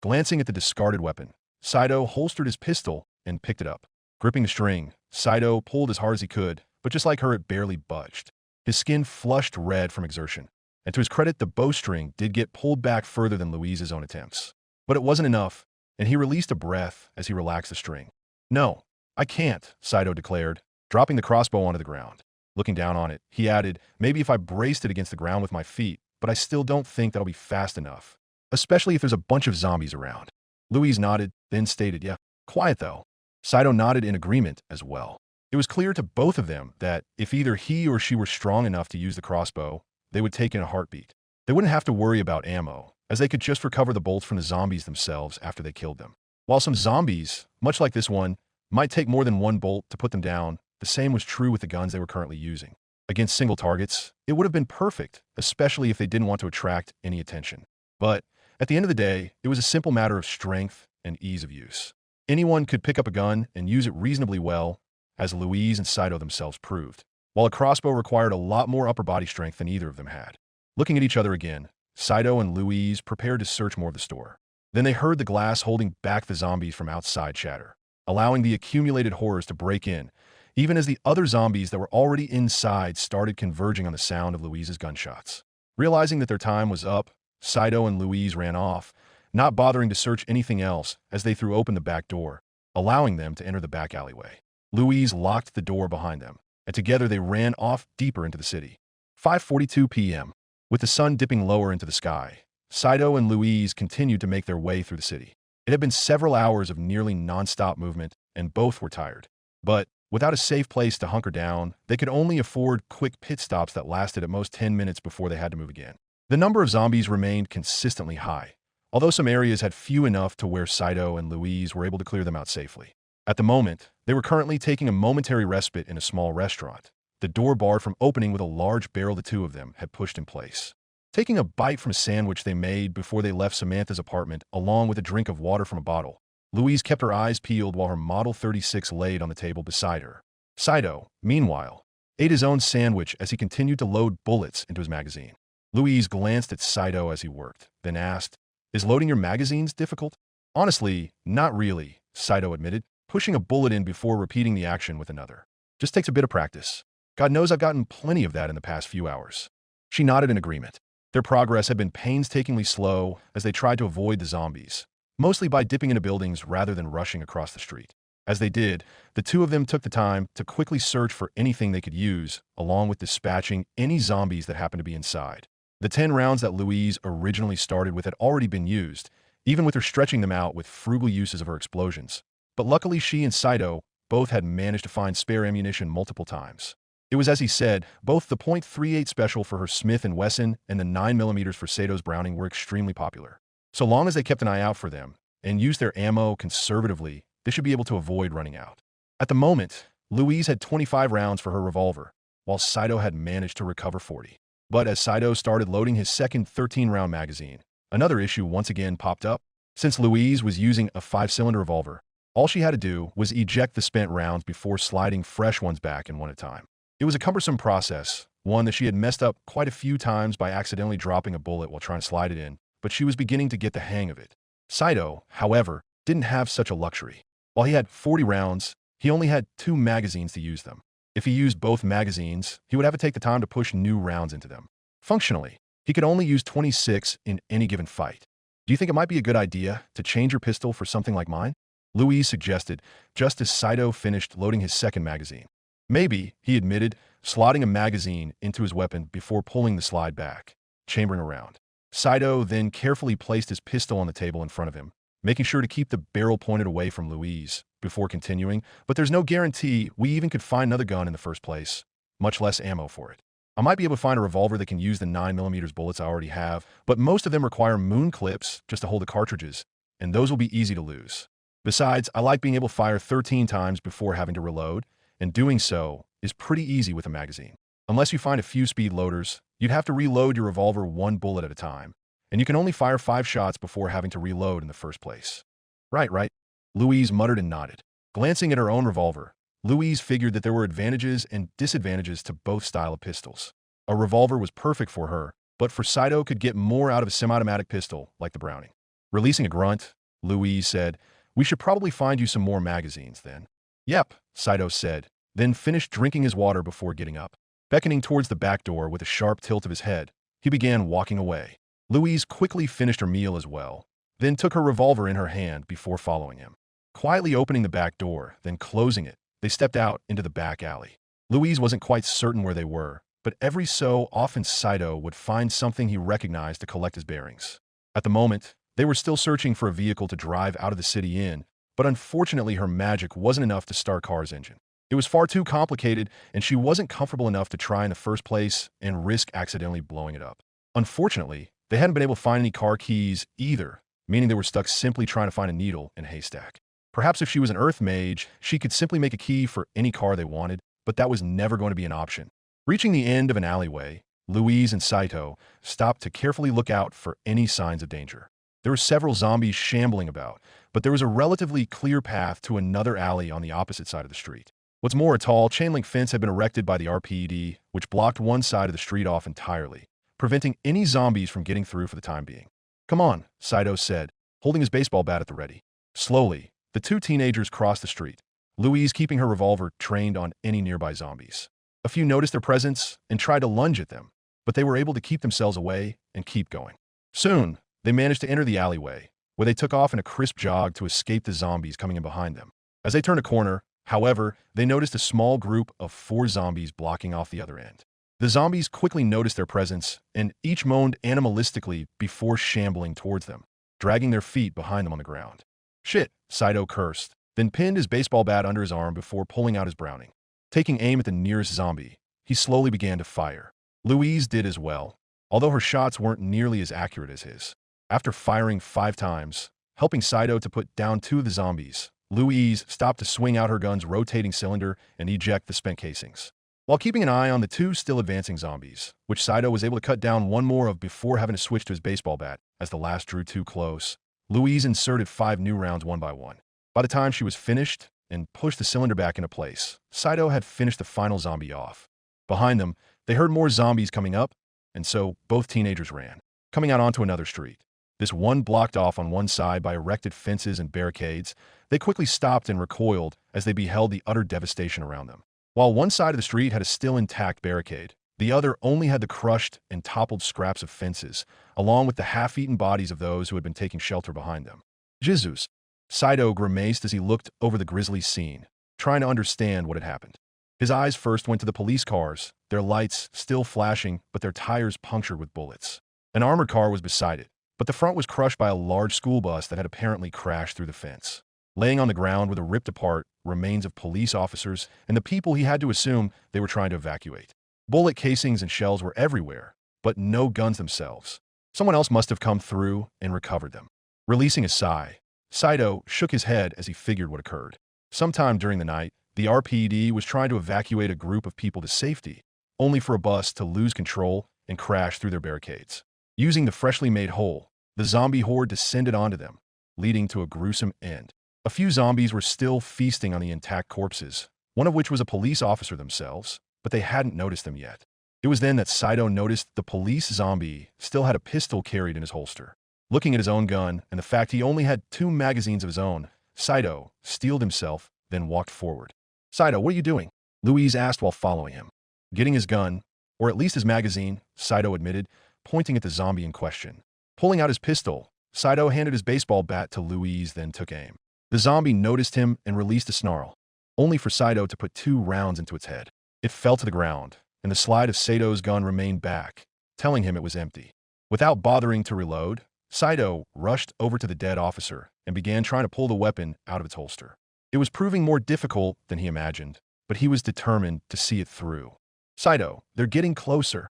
Glancing at the discarded weapon, Saito holstered his pistol and picked it up. Gripping the string, Saito pulled as hard as he could, but just like her, it barely budged. His skin flushed red from exertion, and to his credit, the bowstring did get pulled back further than Louise's own attempts. But it wasn't enough, and he released a breath as he relaxed the string. "No, I can't," Saito declared, dropping the crossbow onto the ground. Looking down on it, he added, "Maybe if I braced it against the ground with my feet, but I still don't think that'll be fast enough, especially if there's a bunch of zombies around." Louise nodded, then stated, "Yeah, quiet though." Saito nodded in agreement as well. It was clear to both of them that if either he or she were strong enough to use the crossbow, they would take in a heartbeat. They wouldn't have to worry about ammo, as they could just recover the bolts from the zombies themselves after they killed them. While some zombies, much like this one, might take more than one bolt to put them down, the same was true with the guns they were currently using. Against single targets, it would have been perfect, especially if they didn't want to attract any attention. But at the end of the day, it was a simple matter of strength and ease of use. Anyone could pick up a gun and use it reasonably well, as Louise and Saito themselves proved, while a crossbow required a lot more upper body strength than either of them had. Looking at each other again, Saito and Louise prepared to search more of the store. Then they heard the glass holding back the zombies from outside shatter, allowing the accumulated horrors to break in, even as the other zombies that were already inside started converging on the sound of Louise's gunshots. Realizing that their time was up, Saito and Louise ran off, not bothering to search anything else as they threw open the back door, allowing them to enter the back alleyway. Louise locked the door behind them, and together they ran off deeper into the city. 5:42 p.m. With the sun dipping lower into the sky, Saito and Louise continued to make their way through the city. It had been several hours of nearly non-stop movement, and both were tired. But without a safe place to hunker down, they could only afford quick pit stops that lasted at most 10 minutes before they had to move again. The number of zombies remained consistently high, although some areas had few enough to where Saito and Louise were able to clear them out safely. At the moment, they were currently taking a momentary respite in a small restaurant. The door barred from opening with a large barrel the two of them had pushed in place. Taking a bite from a sandwich they made before they left Samantha's apartment, along with a drink of water from a bottle, Louise kept her eyes peeled while her Model 36 laid on the table beside her. Saito, meanwhile, ate his own sandwich as he continued to load bullets into his magazine. Louise glanced at Saito as he worked, then asked, "Is loading your magazines difficult?" "Honestly, not really," Saito admitted, pushing a bullet in before repeating the action with another. "Just takes a bit of practice. God knows I've gotten plenty of that in the past few hours." She nodded in agreement. Their progress had been painstakingly slow as they tried to avoid the zombies, mostly by dipping into buildings rather than rushing across the street. As they did, the two of them took the time to quickly search for anything they could use, along with dispatching any zombies that happened to be inside. The 10 rounds that Louise originally started with had already been used, even with her stretching them out with frugal uses of her explosions. But luckily she and Saito both had managed to find spare ammunition multiple times. It was as he said, both the .38 special for her Smith & Wesson and the 9mm for Sato's Browning were extremely popular. So long as they kept an eye out for them and used their ammo conservatively, they should be able to avoid running out. At the moment, Louise had 25 rounds for her revolver, while Saito had managed to recover 40. But as Saito started loading his second 13-round magazine, another issue once again popped up. Since Louise was using a 5-cylinder revolver, all she had to do was eject the spent rounds before sliding fresh ones back in one at a time. It was a cumbersome process, one that she had messed up quite a few times by accidentally dropping a bullet while trying to slide it in, but she was beginning to get the hang of it. Saito, however, didn't have such a luxury. While he had 40 rounds, he only had 2 magazines to use them. If he used both magazines, he would have to take the time to push new rounds into them. Functionally, he could only use 26 in any given fight. "Do you think it might be a good idea to change your pistol for something like mine?" Louise suggested, just as Saito finished loading his second magazine. "Maybe," he admitted, slotting a magazine into his weapon before pulling the slide back, chambering around. Saito then carefully placed his pistol on the table in front of him, making sure to keep the barrel pointed away from Louise, before continuing, "But there's no guarantee we even could find another gun in the first place, much less ammo for it. I might be able to find a revolver that can use the 9mm bullets I already have, but most of them require moon clips just to hold the cartridges, and those will be easy to lose. Besides, I like being able to fire 13 times before having to reload, and doing so is pretty easy with a magazine. Unless you find a few speed loaders, you'd have to reload your revolver 1 bullet at a time, and you can only fire 5 shots before having to reload in the first place." Right. Louise muttered and nodded. Glancing at her own revolver, Louise figured that there were advantages and disadvantages to both style of pistols. A revolver was perfect for her, but for Saito could get more out of a semi-automatic pistol like the Browning. Releasing a grunt, Louise said, We should probably find you some more magazines then. Yep, Saito said, then finished drinking his water before getting up. Beckoning towards the back door with a sharp tilt of his head, he began walking away. Louise quickly finished her meal as well, then took her revolver in her hand before following him. Quietly opening the back door, then closing it, they stepped out into the back alley. Louise wasn't quite certain where they were, but every so often Saito would find something he recognized to collect his bearings. At the moment, they were still searching for a vehicle to drive out of the city in, but unfortunately her magic wasn't enough to start car's engine. It was far too complicated, and she wasn't comfortable enough to try in the first place and risk accidentally blowing it up. Unfortunately, they hadn't been able to find any car keys either, meaning they were stuck simply trying to find a needle in a haystack. Perhaps if she was an earth mage, she could simply make a key for any car they wanted, but that was never going to be an option. Reaching the end of an alleyway, Louise and Saito stopped to carefully look out for any signs of danger. There were several zombies shambling about, but there was a relatively clear path to another alley on the opposite side of the street. What's more, a tall chain-link fence had been erected by the RPD, which blocked one side of the street off entirely, preventing any zombies from getting through for the time being. Come on, Saito said, holding his baseball bat at the ready. Slowly, the two teenagers crossed the street, Louise keeping her revolver trained on any nearby zombies. A few noticed their presence and tried to lunge at them, but they were able to keep themselves away and keep going. Soon, they managed to enter the alleyway, where they took off in a crisp jog to escape the zombies coming in behind them. As they turned a corner, however, they noticed a small group of 4 zombies blocking off the other end. The zombies quickly noticed their presence, and each moaned animalistically before shambling towards them, dragging their feet behind them on the ground. Shit, Saito cursed, then pinned his baseball bat under his arm before pulling out his Browning. Taking aim at the nearest zombie, he slowly began to fire. Louise did as well, although her shots weren't nearly as accurate as his. After firing 5 times, helping Saito to put down 2 of the zombies, Louise stopped to swing out her gun's rotating cylinder and eject the spent casings, while keeping an eye on the 2 still advancing zombies, which Saito was able to cut down 1 more of before having to switch to his baseball bat. As the last drew too close, Louise inserted 5 new rounds one by one. By the time she was finished and pushed the cylinder back into place, Saito had finished the final zombie off. Behind them, they heard more zombies coming up, and so both teenagers ran, coming out onto another street. This one blocked off on one side by erected fences and barricades. They quickly stopped and recoiled as they beheld the utter devastation around them. While one side of the street had a still intact barricade, the other only had the crushed and toppled scraps of fences, along with the half-eaten bodies of those who had been taking shelter behind them. Jesus! Saito grimaced as he looked over the grisly scene, trying to understand what had happened. His eyes first went to the police cars, their lights still flashing but their tires punctured with bullets. An armored car was beside it, but the front was crushed by a large school bus that had apparently crashed through the fence. Laying on the ground were the ripped-apart remains of police officers and the people he had to assume they were trying to evacuate. Bullet casings and shells were everywhere, but no guns themselves. Someone else must have come through and recovered them. Releasing a sigh, Saito shook his head as he figured what occurred. Sometime during the night, the RPD was trying to evacuate a group of people to safety, only for a bus to lose control and crash through their barricades. Using the freshly made hole, the zombie horde descended onto them, leading to a gruesome end. A few zombies were still feasting on the intact corpses, one of which was a police officer themselves, but they hadn't noticed them yet. It was then that Saito noticed the police zombie still had a pistol carried in his holster. Looking at his own gun and the fact he only had 2 magazines of his own, Saito steeled himself, then walked forward. Saito, what are you doing? Louise asked while following him. Getting his gun, or at least his magazine, Saito admitted, pointing at the zombie in question. Pulling out his pistol, Saito handed his baseball bat to Louise, then took aim. The zombie noticed him and released a snarl, only for Saito to put 2 rounds into its head. It fell to the ground, and the slide of Saito's gun remained back, telling him it was empty. Without bothering to reload, Saito rushed over to the dead officer and began trying to pull the weapon out of its holster. It was proving more difficult than he imagined, but he was determined to see it through. Saito, they're getting closer,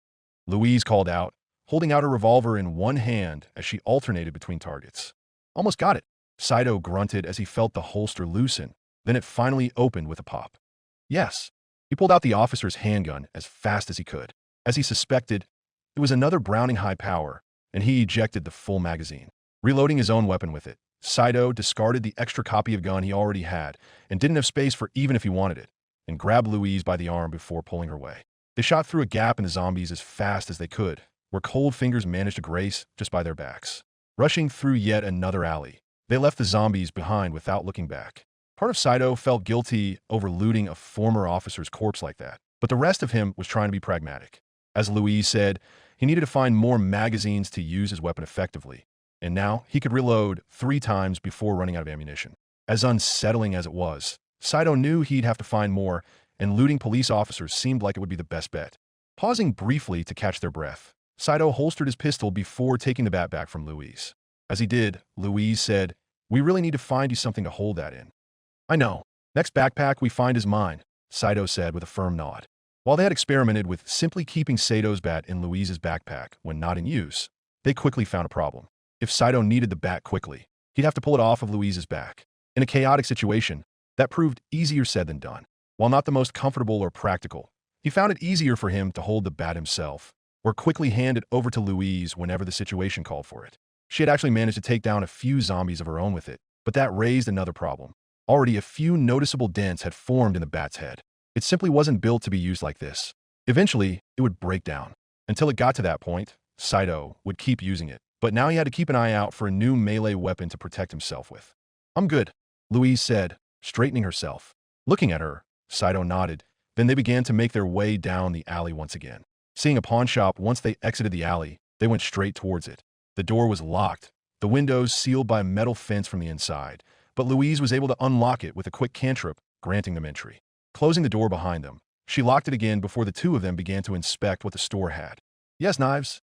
Louise called out, holding out her revolver in one hand as she alternated between targets. Almost got it, Saito grunted as he felt the holster loosen. Then it finally opened with a pop. Yes. He pulled out the officer's handgun as fast as he could. As he suspected, it was another Browning high power, and he ejected the full magazine. Reloading his own weapon with it, Saito discarded the extra copy of gun he already had and didn't have space for even if he wanted it, and grabbed Louise by the arm before pulling her away. They shot through a gap in the zombies as fast as they could, where cold fingers managed to grace just by their backs. Rushing through yet another alley, They left the zombies behind without looking back. Part of Saito felt guilty over looting a former officer's corpse like that, but the rest of him was trying to be pragmatic. As Louise said, he needed to find more magazines to use his weapon effectively, and now he could reload 3 times before running out of ammunition. As unsettling as it was, Saito knew he'd have to find more, and looting police officers seemed like it would be the best bet. Pausing briefly to catch their breath, Saito holstered his pistol before taking the bat back from Louise. As he did, Louise said, "We really need to find you something to hold that in." "I know. Next backpack we find is mine," Saito said with a firm nod. While they had experimented with simply keeping Sato's bat in Louise's backpack when not in use, they quickly found a problem. If Saito needed the bat quickly, he'd have to pull it off of Louise's back. In a chaotic situation, that proved easier said than done. While not the most comfortable or practical, he found it easier for him to hold the bat himself, or quickly hand it over to Louise whenever the situation called for it. She had actually managed to take down a few zombies of her own with it, but that raised another problem. Already a few noticeable dents had formed in the bat's head. It simply wasn't built to be used like this. Eventually, it would break down. Until it got to that point, Saito would keep using it, but now he had to keep an eye out for a new melee weapon to protect himself with. "I'm good," Louise said, straightening herself. Looking at her, Saito nodded. Then they began to make their way down the alley once again. Seeing a pawn shop once they exited the alley, they went straight towards it. The door was locked, the windows sealed by a metal fence from the inside, but Louise was able to unlock it with a quick cantrip, granting them entry. Closing the door behind them, she locked it again before the two of them began to inspect what the store had. "Yes, knives,"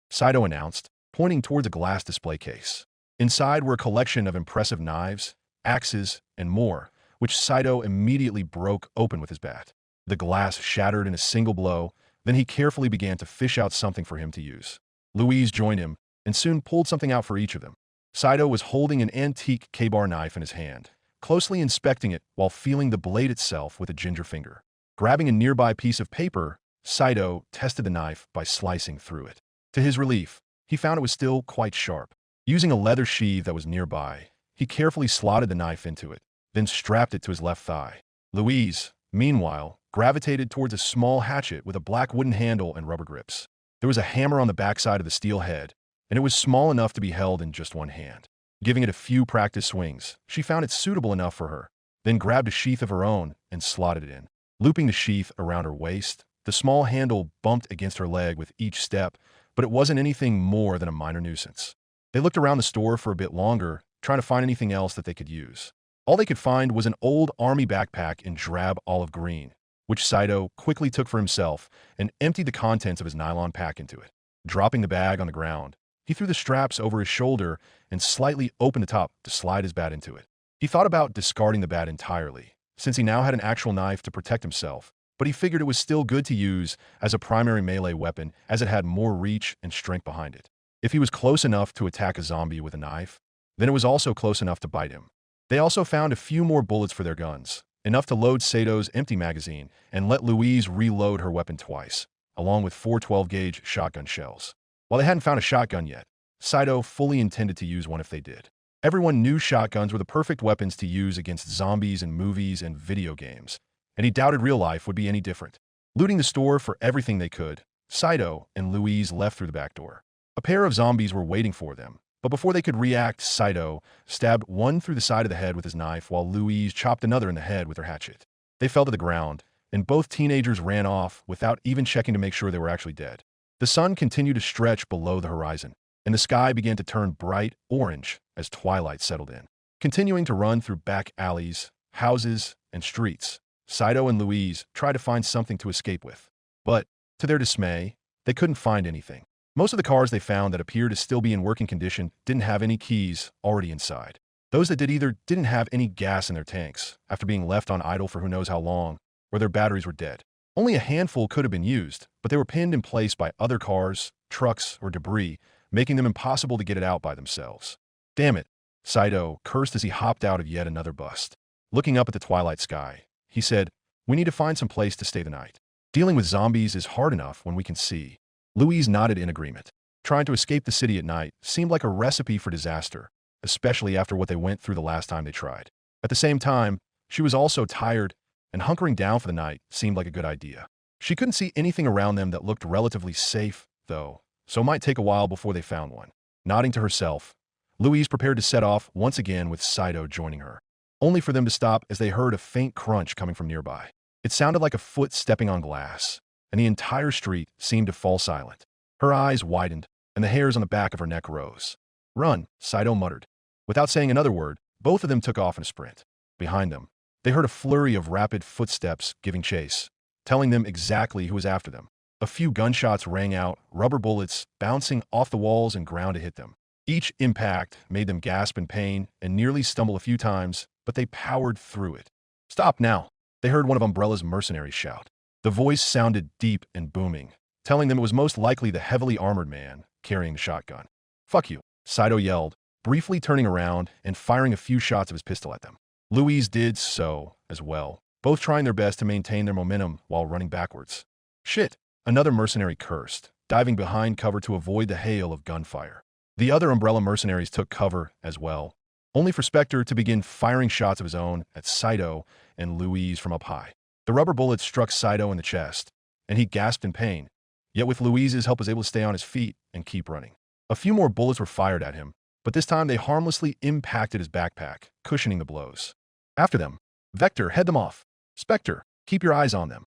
Saito announced, pointing towards a glass display case. Inside were a collection of impressive knives, axes, and more, which Saito immediately broke open with his bat. The glass shattered in a single blow, then he carefully began to fish out something for him to use. Louise joined him, and soon pulled something out for each of them. Saito was holding an antique K-bar knife in his hand, closely inspecting it while feeling the blade itself with a ginger finger. Grabbing a nearby piece of paper, Saito tested the knife by slicing through it. To his relief, he found it was still quite sharp. Using a leather sheath that was nearby, he carefully slotted the knife into it, then strapped it to his left thigh. Louise, meanwhile, gravitated towards a small hatchet with a black wooden handle and rubber grips. There was a hammer on the backside of the steel head, and it was small enough to be held in just one hand. Giving it a few practice swings, she found it suitable enough for her, then grabbed a sheath of her own and slotted it in. Looping the sheath around her waist, the small handle bumped against her leg with each step, but it wasn't anything more than a minor nuisance. They looked around the store for a bit longer, trying to find anything else that they could use. All they could find was an old army backpack in drab olive green, which Saito quickly took for himself and emptied the contents of his nylon pack into it. Dropping the bag on the ground, he threw the straps over his shoulder and slightly opened the top to slide his bat into it. He thought about discarding the bat entirely, since he now had an actual knife to protect himself, but he figured it was still good to use as a primary melee weapon as it had more reach and strength behind it. If he was close enough to attack a zombie with a knife, then it was also close enough to bite him. They also found a few more bullets for their guns, enough to load Sato's empty magazine and let Louise reload her weapon twice, along with 4 12-gauge shotgun shells. While they hadn't found a shotgun yet, Saito fully intended to use one if they did. Everyone knew shotguns were the perfect weapons to use against zombies in movies and video games, and he doubted real life would be any different. Looting the store for everything they could, Saito and Louise left through the back door. A pair of zombies were waiting for them, but before they could react, Saito stabbed one through the side of the head with his knife while Louise chopped another in the head with her hatchet. They fell to the ground, and both teenagers ran off without even checking to make sure they were actually dead. The sun continued to stretch below the horizon, and the sky began to turn bright orange as twilight settled in. Continuing to run through back alleys, houses, and streets, Saito and Louise tried to find something to escape with. But, to their dismay, they couldn't find anything. Most of the cars they found that appeared to still be in working condition didn't have any keys already inside. Those that did either didn't have any gas in their tanks after being left on idle for who knows how long, or their batteries were dead. Only a handful could have been used, but they were pinned in place by other cars, trucks, or debris, making them impossible to get it out by themselves. "Damn it," Saito cursed as he hopped out of yet another bust. Looking up at the twilight sky, he said, "We need to find some place to stay the night. Dealing with zombies is hard enough when we can see." Louise nodded in agreement. Trying to escape the city at night seemed like a recipe for disaster, especially after what they went through the last time they tried. At the same time, she was also tired, and hunkering down for the night seemed like a good idea. She couldn't see anything around them that looked relatively safe, though, so it might take a while before they found one. Nodding to herself, Louise prepared to set off once again with Saito joining her, only for them to stop as they heard a faint crunch coming from nearby. It sounded like a foot stepping on glass, and the entire street seemed to fall silent. Her eyes widened, and the hairs on the back of her neck rose. "Run," Saito muttered. Without saying another word, both of them took off in a sprint. Behind them, they heard a flurry of rapid footsteps giving chase, telling them exactly who was after them. A few gunshots rang out, rubber bullets bouncing off the walls and ground to hit them. Each impact made them gasp in pain and nearly stumble a few times, but they powered through it. "Stop now," they heard one of Umbrella's mercenaries shout. The voice sounded deep and booming, telling them it was most likely the heavily armored man carrying the shotgun. "Fuck you," Saito yelled, briefly turning around and firing a few shots of his pistol at them. Louise did so as well, both trying their best to maintain their momentum while running backwards. "Shit," another mercenary cursed, diving behind cover to avoid the hail of gunfire. The other Umbrella mercenaries took cover as well, only for Spectre to begin firing shots of his own at Saito and Louise from up high. The rubber bullets struck Saito in the chest, and he gasped in pain, yet with Louise's help was able to stay on his feet and keep running. A few more bullets were fired at him, but this time they harmlessly impacted his backpack, cushioning the blows. After them, "Vector, head them off. Spectre, keep your eyes on them,"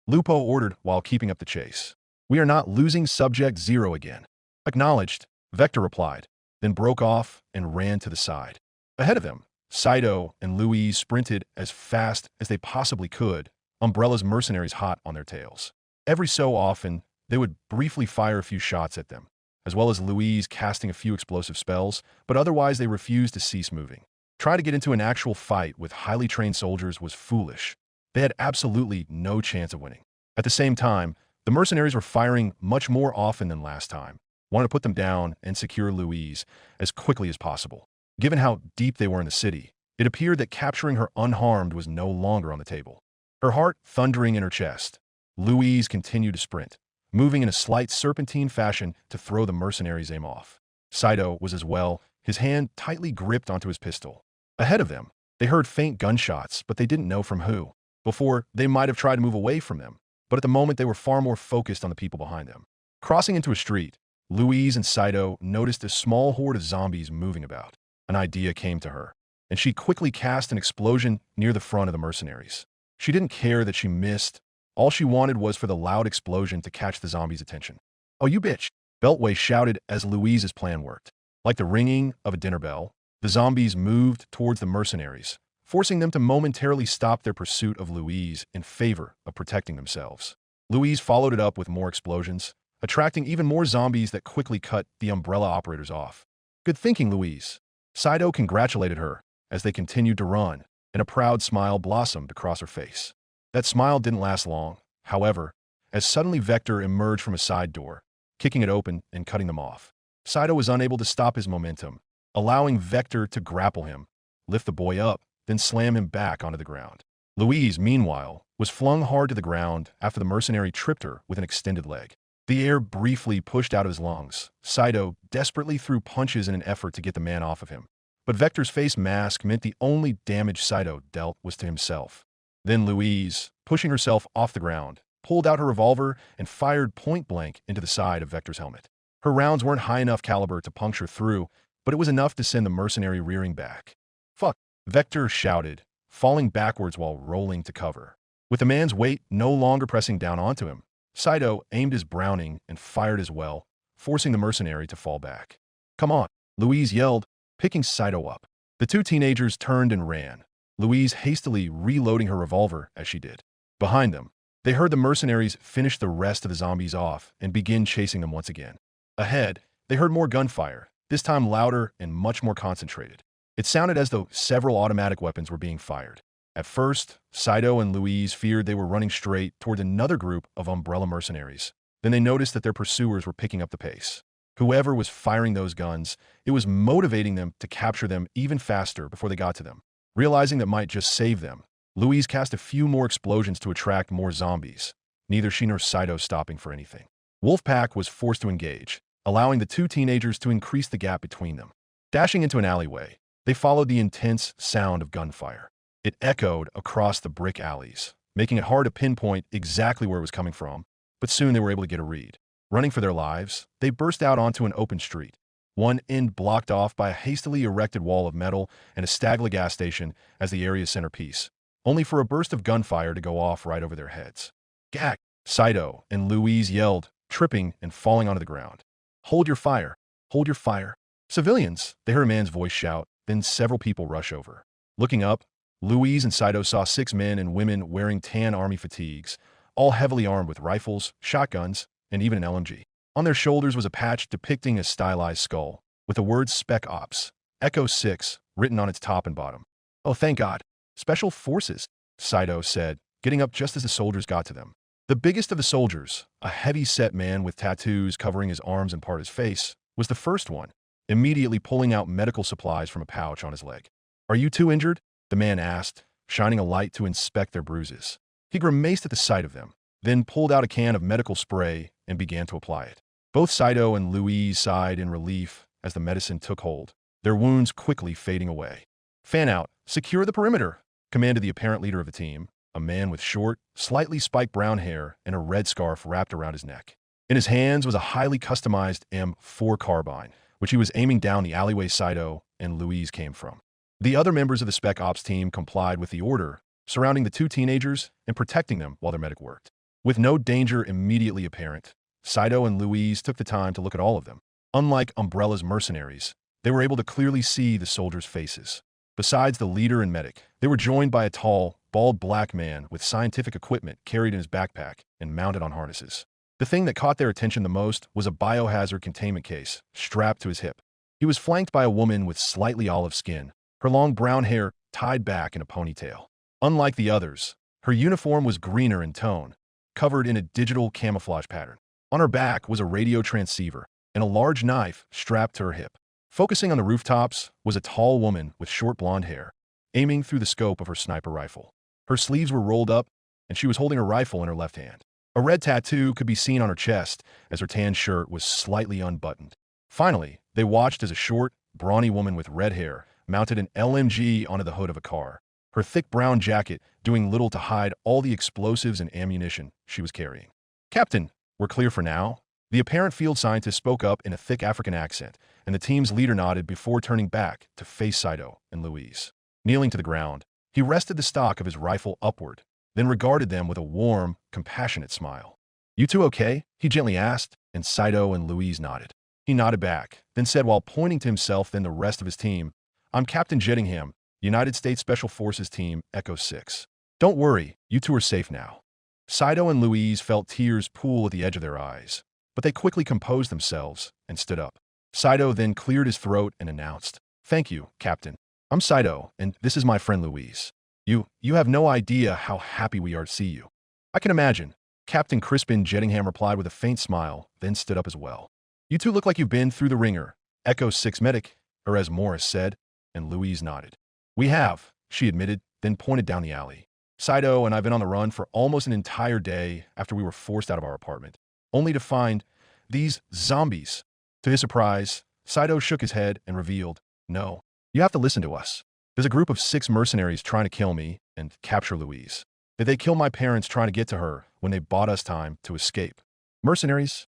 Lupo ordered while keeping up the chase. "We are not losing Subject Zero again." "Acknowledged," Vector replied, then broke off and ran to the side. Ahead of them, Saito and Louise sprinted as fast as they possibly could, Umbrella's mercenaries hot on their tails. Every so often, they would briefly fire a few shots at them, as well as Louise casting a few explosive spells, but otherwise they refused to cease moving. Try to get into an actual fight with highly trained soldiers was foolish. They had absolutely no chance of winning. At the same time, the mercenaries were firing much more often than last time, wanting to put them down and secure Louise as quickly as possible. Given how deep they were in the city, it appeared that capturing her unharmed was no longer on the table. Her heart thundering in her chest, Louise continued to sprint, moving in a slight serpentine fashion to throw the mercenaries' aim off. Saito was as well, his hand tightly gripped onto his pistol. Ahead of them, they heard faint gunshots, but they didn't know from who. Before, they might have tried to move away from them, but at the moment they were far more focused on the people behind them. Crossing into a street, Louise and Saito noticed a small horde of zombies moving about. An idea came to her, and she quickly cast an explosion near the front of the mercenaries. She didn't care that she missed. All she wanted was for the loud explosion to catch the zombies' attention. "Oh, you bitch!" Beltway shouted as Louise's plan worked. Like the ringing of a dinner bell, the zombies moved towards the mercenaries, forcing them to momentarily stop their pursuit of Louise in favor of protecting themselves. Louise followed it up with more explosions, attracting even more zombies that quickly cut the Umbrella operators off. "Good thinking, Louise." Saito congratulated her as they continued to run, and a proud smile blossomed across her face. That smile didn't last long, however, as suddenly Vector emerged from a side door, kicking it open and cutting them off. Saito was unable to stop his momentum, allowing Vector to grapple him, lift the boy up, then slam him back onto the ground. Louise, meanwhile, was flung hard to the ground after the mercenary tripped her with an extended leg. The air briefly pushed out of his lungs. Saito desperately threw punches in an effort to get the man off of him. But Vector's face mask meant the only damage Saito dealt was to himself. Then Louise, pushing herself off the ground, pulled out her revolver and fired point-blank into the side of Vector's helmet. Her rounds weren't high enough caliber to puncture through, but it was enough to send the mercenary rearing back. "Fuck!" Vector shouted, falling backwards while rolling to cover. With the man's weight no longer pressing down onto him, Saito aimed his Browning and fired as well, forcing the mercenary to fall back. "Come on," Louise yelled, picking Saito up. The two teenagers turned and ran, Louise hastily reloading her revolver as she did. Behind them, they heard the mercenaries finish the rest of the zombies off and begin chasing them once again. Ahead, they heard more gunfire, this time louder and much more concentrated. It sounded as though several automatic weapons were being fired. At first, Saito and Louise feared they were running straight toward another group of Umbrella mercenaries. Then they noticed that their pursuers were picking up the pace. Whoever was firing those guns, it was motivating them to capture them even faster before they got to them. Realizing that might just save them, Louise cast a few more explosions to attract more zombies, neither she nor Saito stopping for anything. Wolfpack was forced to engage, allowing the two teenagers to increase the gap between them. Dashing into an alleyway, they followed the intense sound of gunfire. It echoed across the brick alleys, making it hard to pinpoint exactly where it was coming from, but soon they were able to get a read. Running for their lives, they burst out onto an open street. one end blocked off by a hastily erected wall of metal and a Stagla gas station as the area's centerpiece, only for a burst of gunfire to go off right over their heads. Gak! Saito and Louise yelled, tripping and falling onto the ground. Hold your fire! Hold your fire! Civilians! They heard a man's voice shout, then several people rush over. Looking up, Louise and Saito saw 6 men and women wearing tan army fatigues, all heavily armed with rifles, shotguns, and even an LMG. On their shoulders was a patch depicting a stylized skull, with the words Spec Ops, Echo 6, written on its top and bottom. Oh, thank God. Special Forces, Saito said, getting up just as the soldiers got to them. The biggest of the soldiers, a heavy-set man with tattoos covering his arms and part of his face, was the first one, immediately pulling out medical supplies from a pouch on his leg. Are you 2 injured? The man asked, shining a light to inspect their bruises. He grimaced at the sight of them, then pulled out a can of medical spray and began to apply it. Both Saito and Louise sighed in relief as the medicine took hold, their wounds quickly fading away. Fan out, secure the perimeter, commanded the apparent leader of the team, a man with short, slightly spiked brown hair and a red scarf wrapped around his neck. In his hands was a highly customized M4 carbine, which he was aiming down the alleyway Saito and Louise came from. The other members of the Spec Ops team complied with the order, surrounding the 2 teenagers and protecting them while their medic worked. With no danger immediately apparent, Saito and Louise took the time to look at all of them. Unlike Umbrella's mercenaries, they were able to clearly see the soldiers' faces. Besides the leader and medic, they were joined by a tall, bald black man with scientific equipment carried in his backpack and mounted on harnesses. The thing that caught their attention the most was a biohazard containment case strapped to his hip. He was flanked by a woman with slightly olive skin, her long brown hair tied back in a ponytail. Unlike the others, her uniform was greener in tone, covered in a digital camouflage pattern. On her back was a radio transceiver and a large knife strapped to her hip. Focusing on the rooftops was a tall woman with short blonde hair, aiming through the scope of her sniper rifle. Her sleeves were rolled up, and she was holding her rifle in her left hand. A red tattoo could be seen on her chest as her tan shirt was slightly unbuttoned. Finally, they watched as a short, brawny woman with red hair mounted an LMG onto the hood of a car, her thick brown jacket doing little to hide all the explosives and ammunition she was carrying. Captain, we're clear for now. The apparent field scientist spoke up in a thick African accent, and the team's leader nodded before turning back to face Saito and Louise. Kneeling to the ground, he rested the stock of his rifle upward, then regarded them with a warm, compassionate smile. You 2 okay? He gently asked, and Saito and Louise nodded. He nodded back, then said while pointing to himself then the rest of his team, I'm Captain Jettingham, United States Special Forces Team Echo 6. Don't worry, you 2 are safe now. Saito and Louise felt tears pool at the edge of their eyes, but they quickly composed themselves and stood up. Saito then cleared his throat and announced, Thank you, Captain. I'm Saito, and this is my friend Louise. You have no idea how happy we are to see you. I can imagine. Captain Crispin Jettingham replied with a faint smile, then stood up as well. You 2 look like you've been through the ringer, Echo 6 medic, or as Morris said, and Louise nodded. We have, she admitted, then pointed down the alley. Saito and I've been on the run for almost an entire day after we were forced out of our apartment, only to find these zombies. To his surprise, Saito shook his head and revealed, No, you have to listen to us. There's a group of 6 mercenaries trying to kill me and capture Louise. Did they kill my parents trying to get to her when they bought us time to escape? Mercenaries?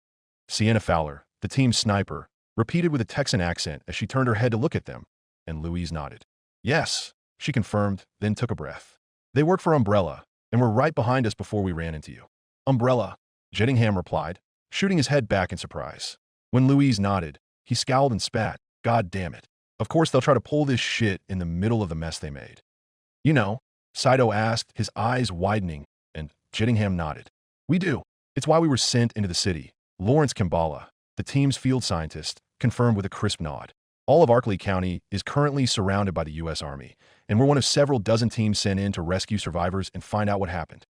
Sienna Fowler, the team's sniper, repeated with a Texan accent as she turned her head to look at them, and Louise nodded. Yes, she confirmed, then took a breath. They work for Umbrella, and were right behind us before we ran into you. Umbrella, Jettingham replied, shooting his head back in surprise. When Louise nodded, he scowled and spat. God damn it. Of course they'll try to pull this shit in the middle of the mess they made. You know, Saito asked, his eyes widening, and Jettingham nodded. We do. It's why we were sent into the city. Lawrence Kimbala, the team's field scientist, confirmed with a crisp nod. All of Arkley County is currently surrounded by the U.S. Army, and we're one of several dozen teams sent in to rescue survivors and find out what happened.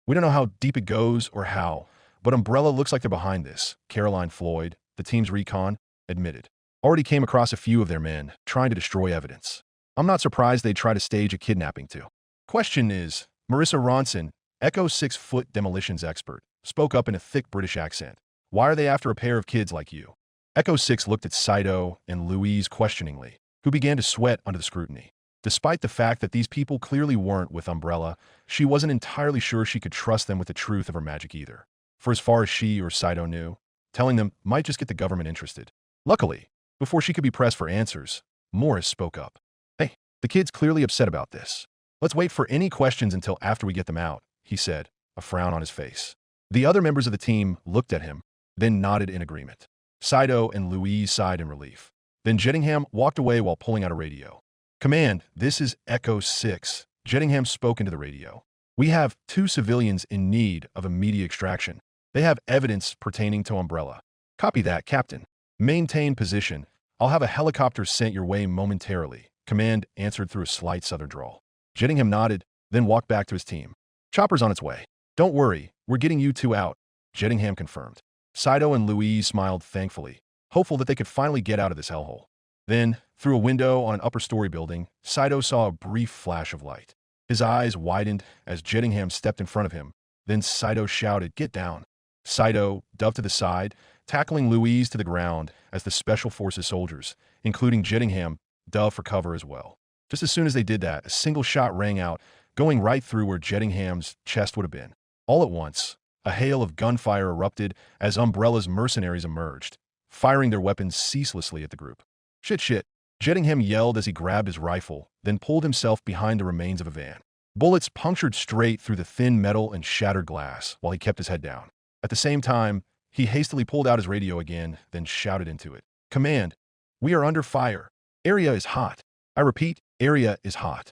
We don't know how deep it goes or how, but Umbrella looks like they're behind this, Caroline Floyd, the team's recon, admitted. Already came across a few of their men, trying to destroy evidence. I'm not surprised they'd try to stage a kidnapping too. Question is, Marissa Ronson, Echo 6-foot demolitions expert, spoke up in a thick British accent. Why are they after a pair of kids like you? Echo 6 looked at Saito and Louise questioningly, who began to sweat under the scrutiny. Despite the fact that these people clearly weren't with Umbrella, she wasn't entirely sure she could trust them with the truth of her magic either. For as far as she or Saito knew, telling them might just get the government interested. Luckily, Before she could be pressed for answers, Morris spoke up. Hey, the kid's clearly upset about this. Let's wait for any questions until after we get them out, he said, a frown on his face. The other members of the team looked at him, then nodded in agreement. Saito and Louise sighed in relief. Then Jettingham walked away while pulling out a radio. Command, this is Echo 6. Jettingham spoke into the radio. We have 2 civilians in need of immediate extraction. They have evidence pertaining to Umbrella. Copy that, Captain. Maintain position. I'll have a helicopter sent your way momentarily. Command answered through a slight southern drawl. Jettingham nodded, then walked back to his team. Chopper's on its way. Don't worry, we're getting you 2 out. Jettingham confirmed. Saito and Louise smiled thankfully, hopeful that they could finally get out of this hellhole. Then, through a window on an upper-story building, Saito saw a brief flash of light. His eyes widened as Jettingham stepped in front of him. Then Saito shouted, "Get down." Saito dove to the side, tackling Louise to the ground as the Special Forces soldiers, including Jettingham, dove for cover as well. Just as soon as they did that, a single shot rang out, going right through where Jettingham's chest would have been. All at once, a hail of gunfire erupted as Umbrella's mercenaries emerged, firing their weapons ceaselessly at the group. Shit. Jettingham yelled as he grabbed his rifle, then pulled himself behind the remains of a van. Bullets punctured straight through the thin metal and shattered glass while he kept his head down. At the same time, he hastily pulled out his radio again, then shouted into it. Command, we are under fire. Area is hot. I repeat, area is hot.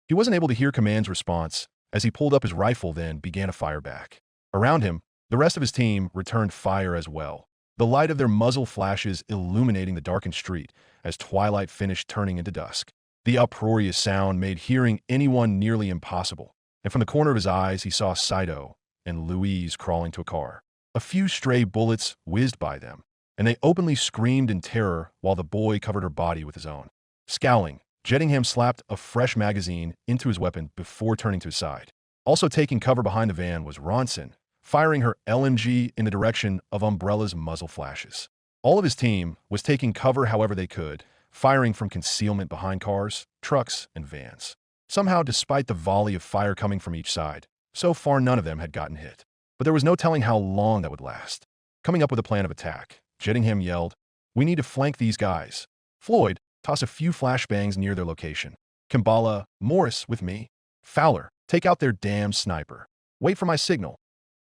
He wasn't able to hear Command's response as he pulled up his rifle, then began to fire back. Around him, the rest of his team returned fire as well, the light of their muzzle flashes illuminating the darkened street as twilight finished turning into dusk. The uproarious sound made hearing anyone nearly impossible, and from the corner of his eyes he saw Saito and Louise crawling to a car. A few stray bullets whizzed by them, and they openly screamed in terror while the boy covered her body with his own. Scowling, Jettingham slapped a fresh magazine into his weapon before turning to his side. Also taking cover behind the van was Ronson, firing her LMG in the direction of Umbrella's muzzle flashes. All of his team was taking cover however they could, firing from concealment behind cars, trucks, and vans. Somehow, despite the volley of fire coming from each side, so far none of them had gotten hit. But there was no telling how long that would last. Coming up with a plan of attack, Jettingham yelled, "We need to flank these guys." Floyd, toss a few flashbangs near their location. Kimbala, Morris, with me. Fowler, take out their damn sniper. Wait for my signal.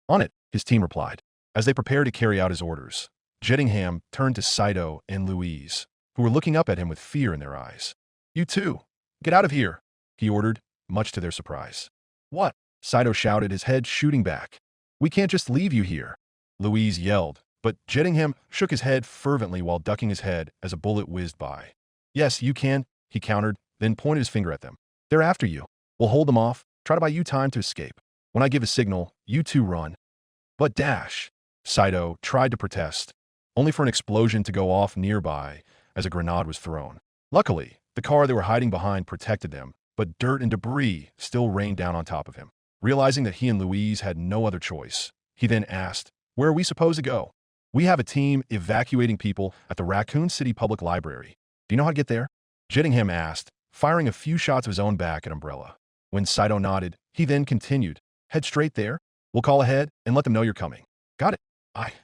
On it, his team replied. As they prepared to carry out his orders, Jettingham turned to Saito and Louise, who were looking up at him with fear in their eyes. You two, get out of here, he ordered, much to their surprise. What? Saito shouted, his head shooting back. We can't just leave you here, Louise yelled, but Jettingham shook his head fervently while ducking his head as a bullet whizzed by. Yes, you can, he countered, then pointed his finger at them. They're after you. We'll hold them off, try to buy you time to escape. When I give a signal, you two run. But Dash, Saito tried to protest, only for an explosion to go off nearby as a grenade was thrown. Luckily, the car they were hiding behind protected them, but dirt and debris still rained down on top of him. Realizing that he and Louise had no other choice, he then asked, Where are we supposed to go? We have a team evacuating people at the Raccoon City Public Library. Do you know how to get there? Jettingham asked, firing a few shots of his own back at Umbrella. When Saito nodded, he then continued, Head straight there. We'll call ahead and let them know you're coming. Got it.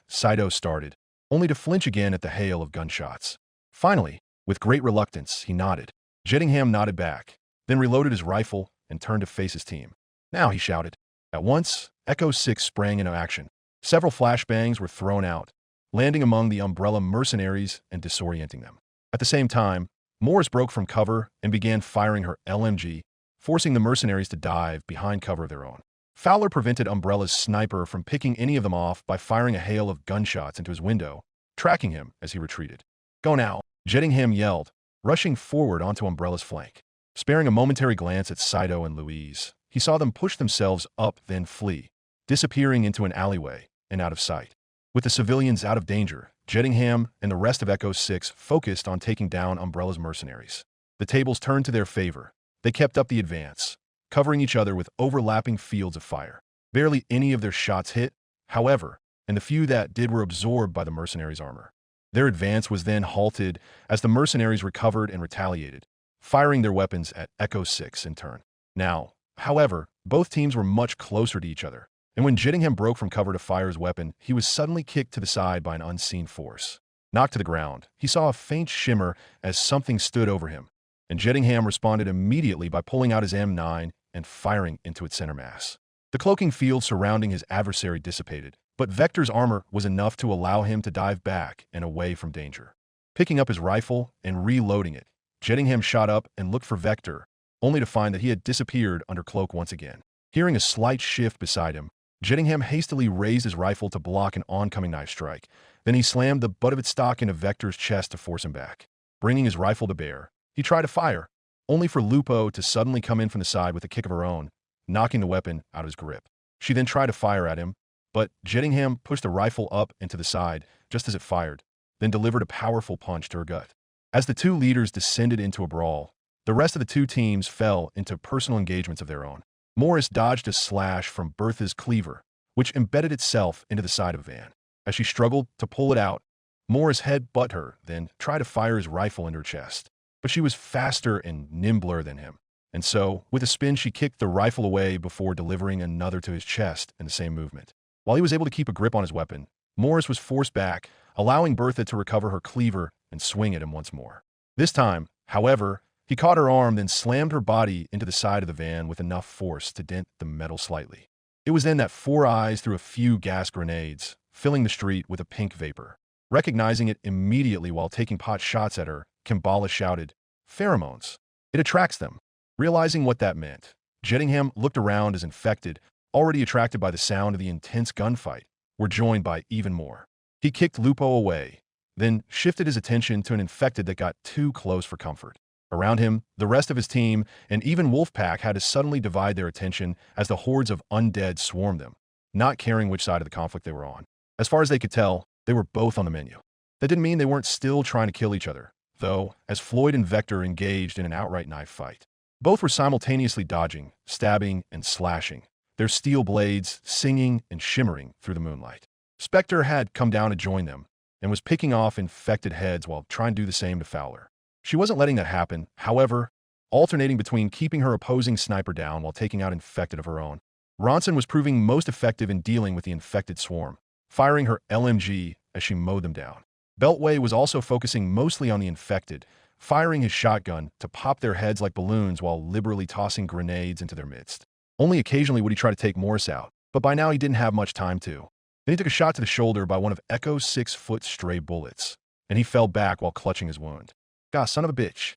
Saito started, only to flinch again at the hail of gunshots. Finally, with great reluctance, he nodded. Jettingham nodded back, then reloaded his rifle and turned to face his team. Now, he shouted. At once, Echo 6 sprang into action. Several flashbangs were thrown out, landing among the Umbrella mercenaries and disorienting them. At the same time, Morris broke from cover and began firing her LMG, forcing the mercenaries to dive behind cover of their own. Fowler prevented Umbrella's sniper from picking any of them off by firing a hail of gunshots into his window, tracking him as he retreated. Go now, Jettingham yelled, rushing forward onto Umbrella's flank. Sparing a momentary glance at Saito and Louise, he saw them push themselves up, then flee, disappearing into an alleyway and out of sight. With the civilians out of danger, Jettingham and the rest of Echo 6 focused on taking down Umbrella's mercenaries. The tables turned to their favor. They kept up the advance, covering each other with overlapping fields of fire. Barely any of their shots hit, however, and the few that did were absorbed by the mercenaries' armor. Their advance was then halted as the mercenaries recovered and retaliated, firing their weapons at Echo 6 in turn. Now, however, both teams were much closer to each other, and when Jettingham broke from cover to fire his weapon, he was suddenly kicked to the side by an unseen force. Knocked to the ground, he saw a faint shimmer as something stood over him, and Jettingham responded immediately by pulling out his M9 and firing into its center mass. The cloaking field surrounding his adversary dissipated, but Vector's armor was enough to allow him to dive back and away from danger. Picking up his rifle and reloading it, Jettingham shot up and looked for Vector, only to find that he had disappeared under cloak once again. Hearing a slight shift beside him, Jettingham hastily raised his rifle to block an oncoming knife strike. Then he slammed the butt of its stock into Vector's chest to force him back. Bringing his rifle to bear, he tried to fire, only for Lupo to suddenly come in from the side with a kick of her own, knocking the weapon out of his grip. She then tried to fire at him, but Jettingham pushed the rifle up and to the side just as it fired, then delivered a powerful punch to her gut. As the two leaders descended into a brawl, the rest of the two teams fell into personal engagements of their own. Morris dodged a slash from Bertha's cleaver, which embedded itself into the side of a van. As she struggled to pull it out, Morris head-butt her, then tried to fire his rifle into her chest. But she was faster and nimbler than him, and so, with a spin, she kicked the rifle away before delivering another to his chest in the same movement. While he was able to keep a grip on his weapon, Morris was forced back, allowing Bertha to recover her cleaver and swing at him once more. This time, however, he caught her arm, then slammed her body into the side of the van with enough force to dent the metal slightly. It was then that Four Eyes threw a few gas grenades, filling the street with a pink vapor. Recognizing it immediately while taking pot shots at her, Kimbala shouted, "Pheromones! It attracts them." Realizing what that meant, Jettingham looked around as Infected, already attracted by the sound of the intense gunfight, were joined by even more. He kicked Lupo away, then shifted his attention to an Infected that got too close for comfort. Around him, the rest of his team and even Wolfpack had to suddenly divide their attention as the hordes of undead swarmed them, not caring which side of the conflict they were on. As far as they could tell, they were both on the menu. That didn't mean they weren't still trying to kill each other, though, as Floyd and Vector engaged in an outright knife fight. Both were simultaneously dodging, stabbing, and slashing, their steel blades singing and shimmering through the moonlight. Spectre had come down to join them and was picking off infected heads while trying to do the same to Fowler. She wasn't letting that happen, however, alternating between keeping her opposing sniper down while taking out infected of her own. Ronson was proving most effective in dealing with the infected swarm, firing her LMG as she mowed them down. Beltway was also focusing mostly on the infected, firing his shotgun to pop their heads like balloons while liberally tossing grenades into their midst. Only occasionally would he try to take Morris out, but by now he didn't have much time to. Then he took a shot to the shoulder by one of Echo's 6-foot stray bullets, and he fell back while clutching his wound. "God, son of a bitch."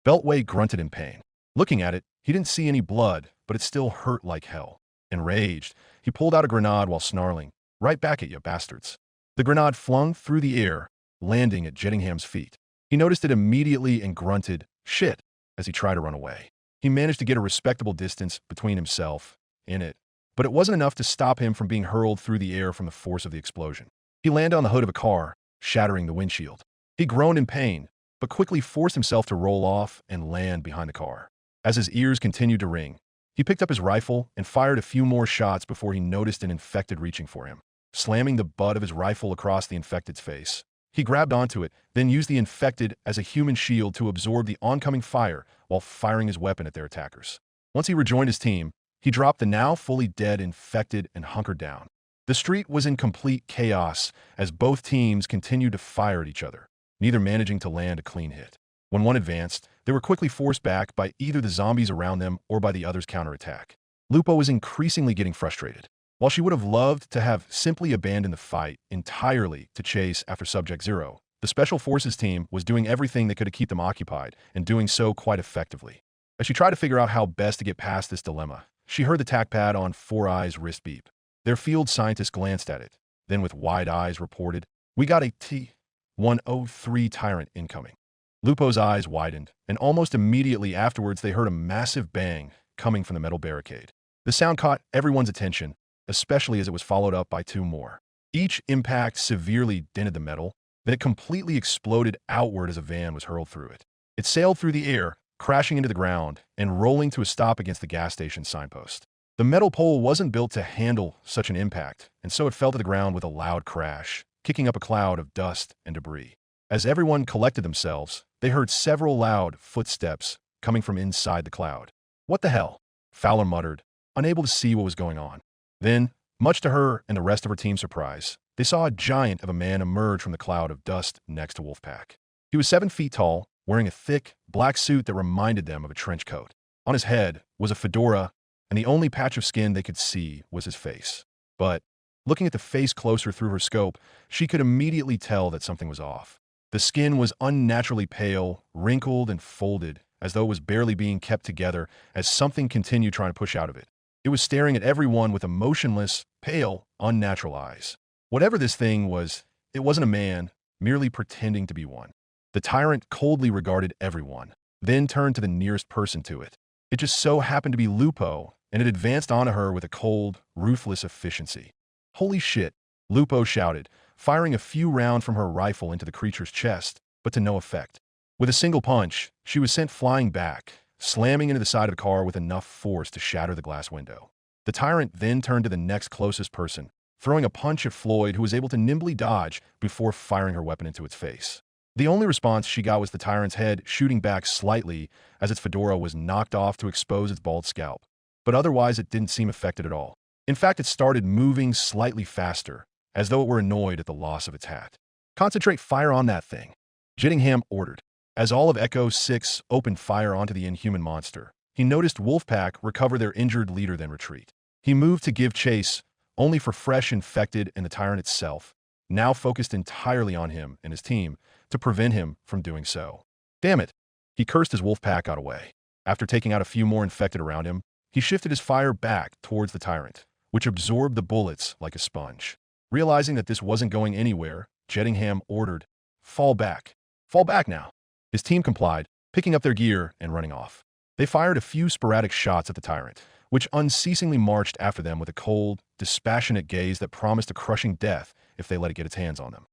Beltway grunted in pain. Looking at it, he didn't see any blood, but it still hurt like hell. Enraged, he pulled out a grenade while snarling, "Right back at you, bastards." The grenade flung through the air, landing at Jettingham's feet. He noticed it immediately and grunted, "Shit," as he tried to run away. He managed to get a respectable distance between himself and it, but it wasn't enough to stop him from being hurled through the air from the force of the explosion. He landed on the hood of a car, shattering the windshield. He groaned in pain, but quickly forced himself to roll off and land behind the car. As his ears continued to ring, he picked up his rifle and fired a few more shots before he noticed an infected reaching for him. Slamming the butt of his rifle across the infected's face, he grabbed onto it, then used the infected as a human shield to absorb the oncoming fire while firing his weapon at their attackers. Once he rejoined his team, he dropped the now fully dead infected and hunkered down. The street was in complete chaos as both teams continued to fire at each other, neither managing to land a clean hit. When one advanced, they were quickly forced back by either the zombies around them or by the other's counterattack. Lupo was increasingly getting frustrated. While she would have loved to have simply abandoned the fight entirely to chase after Subject Zero, the Special Forces team was doing everything they could to keep them occupied, and doing so quite effectively. As she tried to figure out how best to get past this dilemma, she heard the tac pad on Four Eyes' wrist beep. Their field scientist glanced at it, then with wide eyes reported, "We got a T-103 Tyrant incoming." Lupo's eyes widened, and almost immediately afterwards they heard a massive bang coming from the metal barricade. The sound caught everyone's attention, especially as it was followed up by two more. Each impact severely dented the metal, then it completely exploded outward as a van was hurled through it. It sailed through the air, crashing into the ground and rolling to a stop against the gas station signpost. The metal pole wasn't built to handle such an impact, and so it fell to the ground with a loud crash, kicking up a cloud of dust and debris. As everyone collected themselves, they heard several loud footsteps coming from inside the cloud. "What the hell?" Fowler muttered, unable to see what was going on. Then, Much to her and the rest of her team's surprise, they saw a giant of a man emerge from the cloud of dust next to Wolfpack. He was 7 feet tall, wearing a thick, black suit that reminded them of a trench coat. On his head was a fedora, and the only patch of skin they could see was his face. But, looking at the face closer through her scope, she could immediately tell that something was off. The skin was unnaturally pale, wrinkled, and folded, as though it was barely being kept together as something continued trying to push out of it. It was staring at everyone with emotionless, pale, unnatural eyes. Whatever this thing was, it wasn't a man, merely pretending to be one. The tyrant coldly regarded everyone, then turned to the nearest person to it. It just so happened to be Lupo, and it advanced onto her with a cold, ruthless efficiency. "Holy shit," Lupo shouted, firing a few rounds from her rifle into the creature's chest, but to no effect. With a single punch, she was sent flying back, slamming into the side of the car with enough force to shatter the glass window. The tyrant then turned to the next closest person, throwing a punch at Floyd, who was able to nimbly dodge before firing her weapon into its face. The only response she got was the tyrant's head shooting back slightly as its fedora was knocked off to expose its bald scalp. But otherwise, it didn't seem affected at all. In fact, it started moving slightly faster, as though it were annoyed at the loss of its hat. "Concentrate fire on that thing," Jittingham ordered. As all of Echo 6 opened fire onto the inhuman monster, he noticed Wolfpack recover their injured leader then retreat. He moved to give chase, only for Fresh infected and the tyrant itself, now focused entirely on him and his team, to prevent him from doing so. "Damn it," he cursed as Wolfpack got away. After taking out a few more infected around him, he shifted his fire back towards the tyrant, which absorbed the bullets like a sponge. Realizing that this wasn't going anywhere, Jettingham ordered, "Fall back. Fall back now." His team complied, picking up their gear and running off. They fired a few sporadic shots at the tyrant, which unceasingly marched after them with a cold, dispassionate gaze that promised a crushing death if they let it get its hands on them.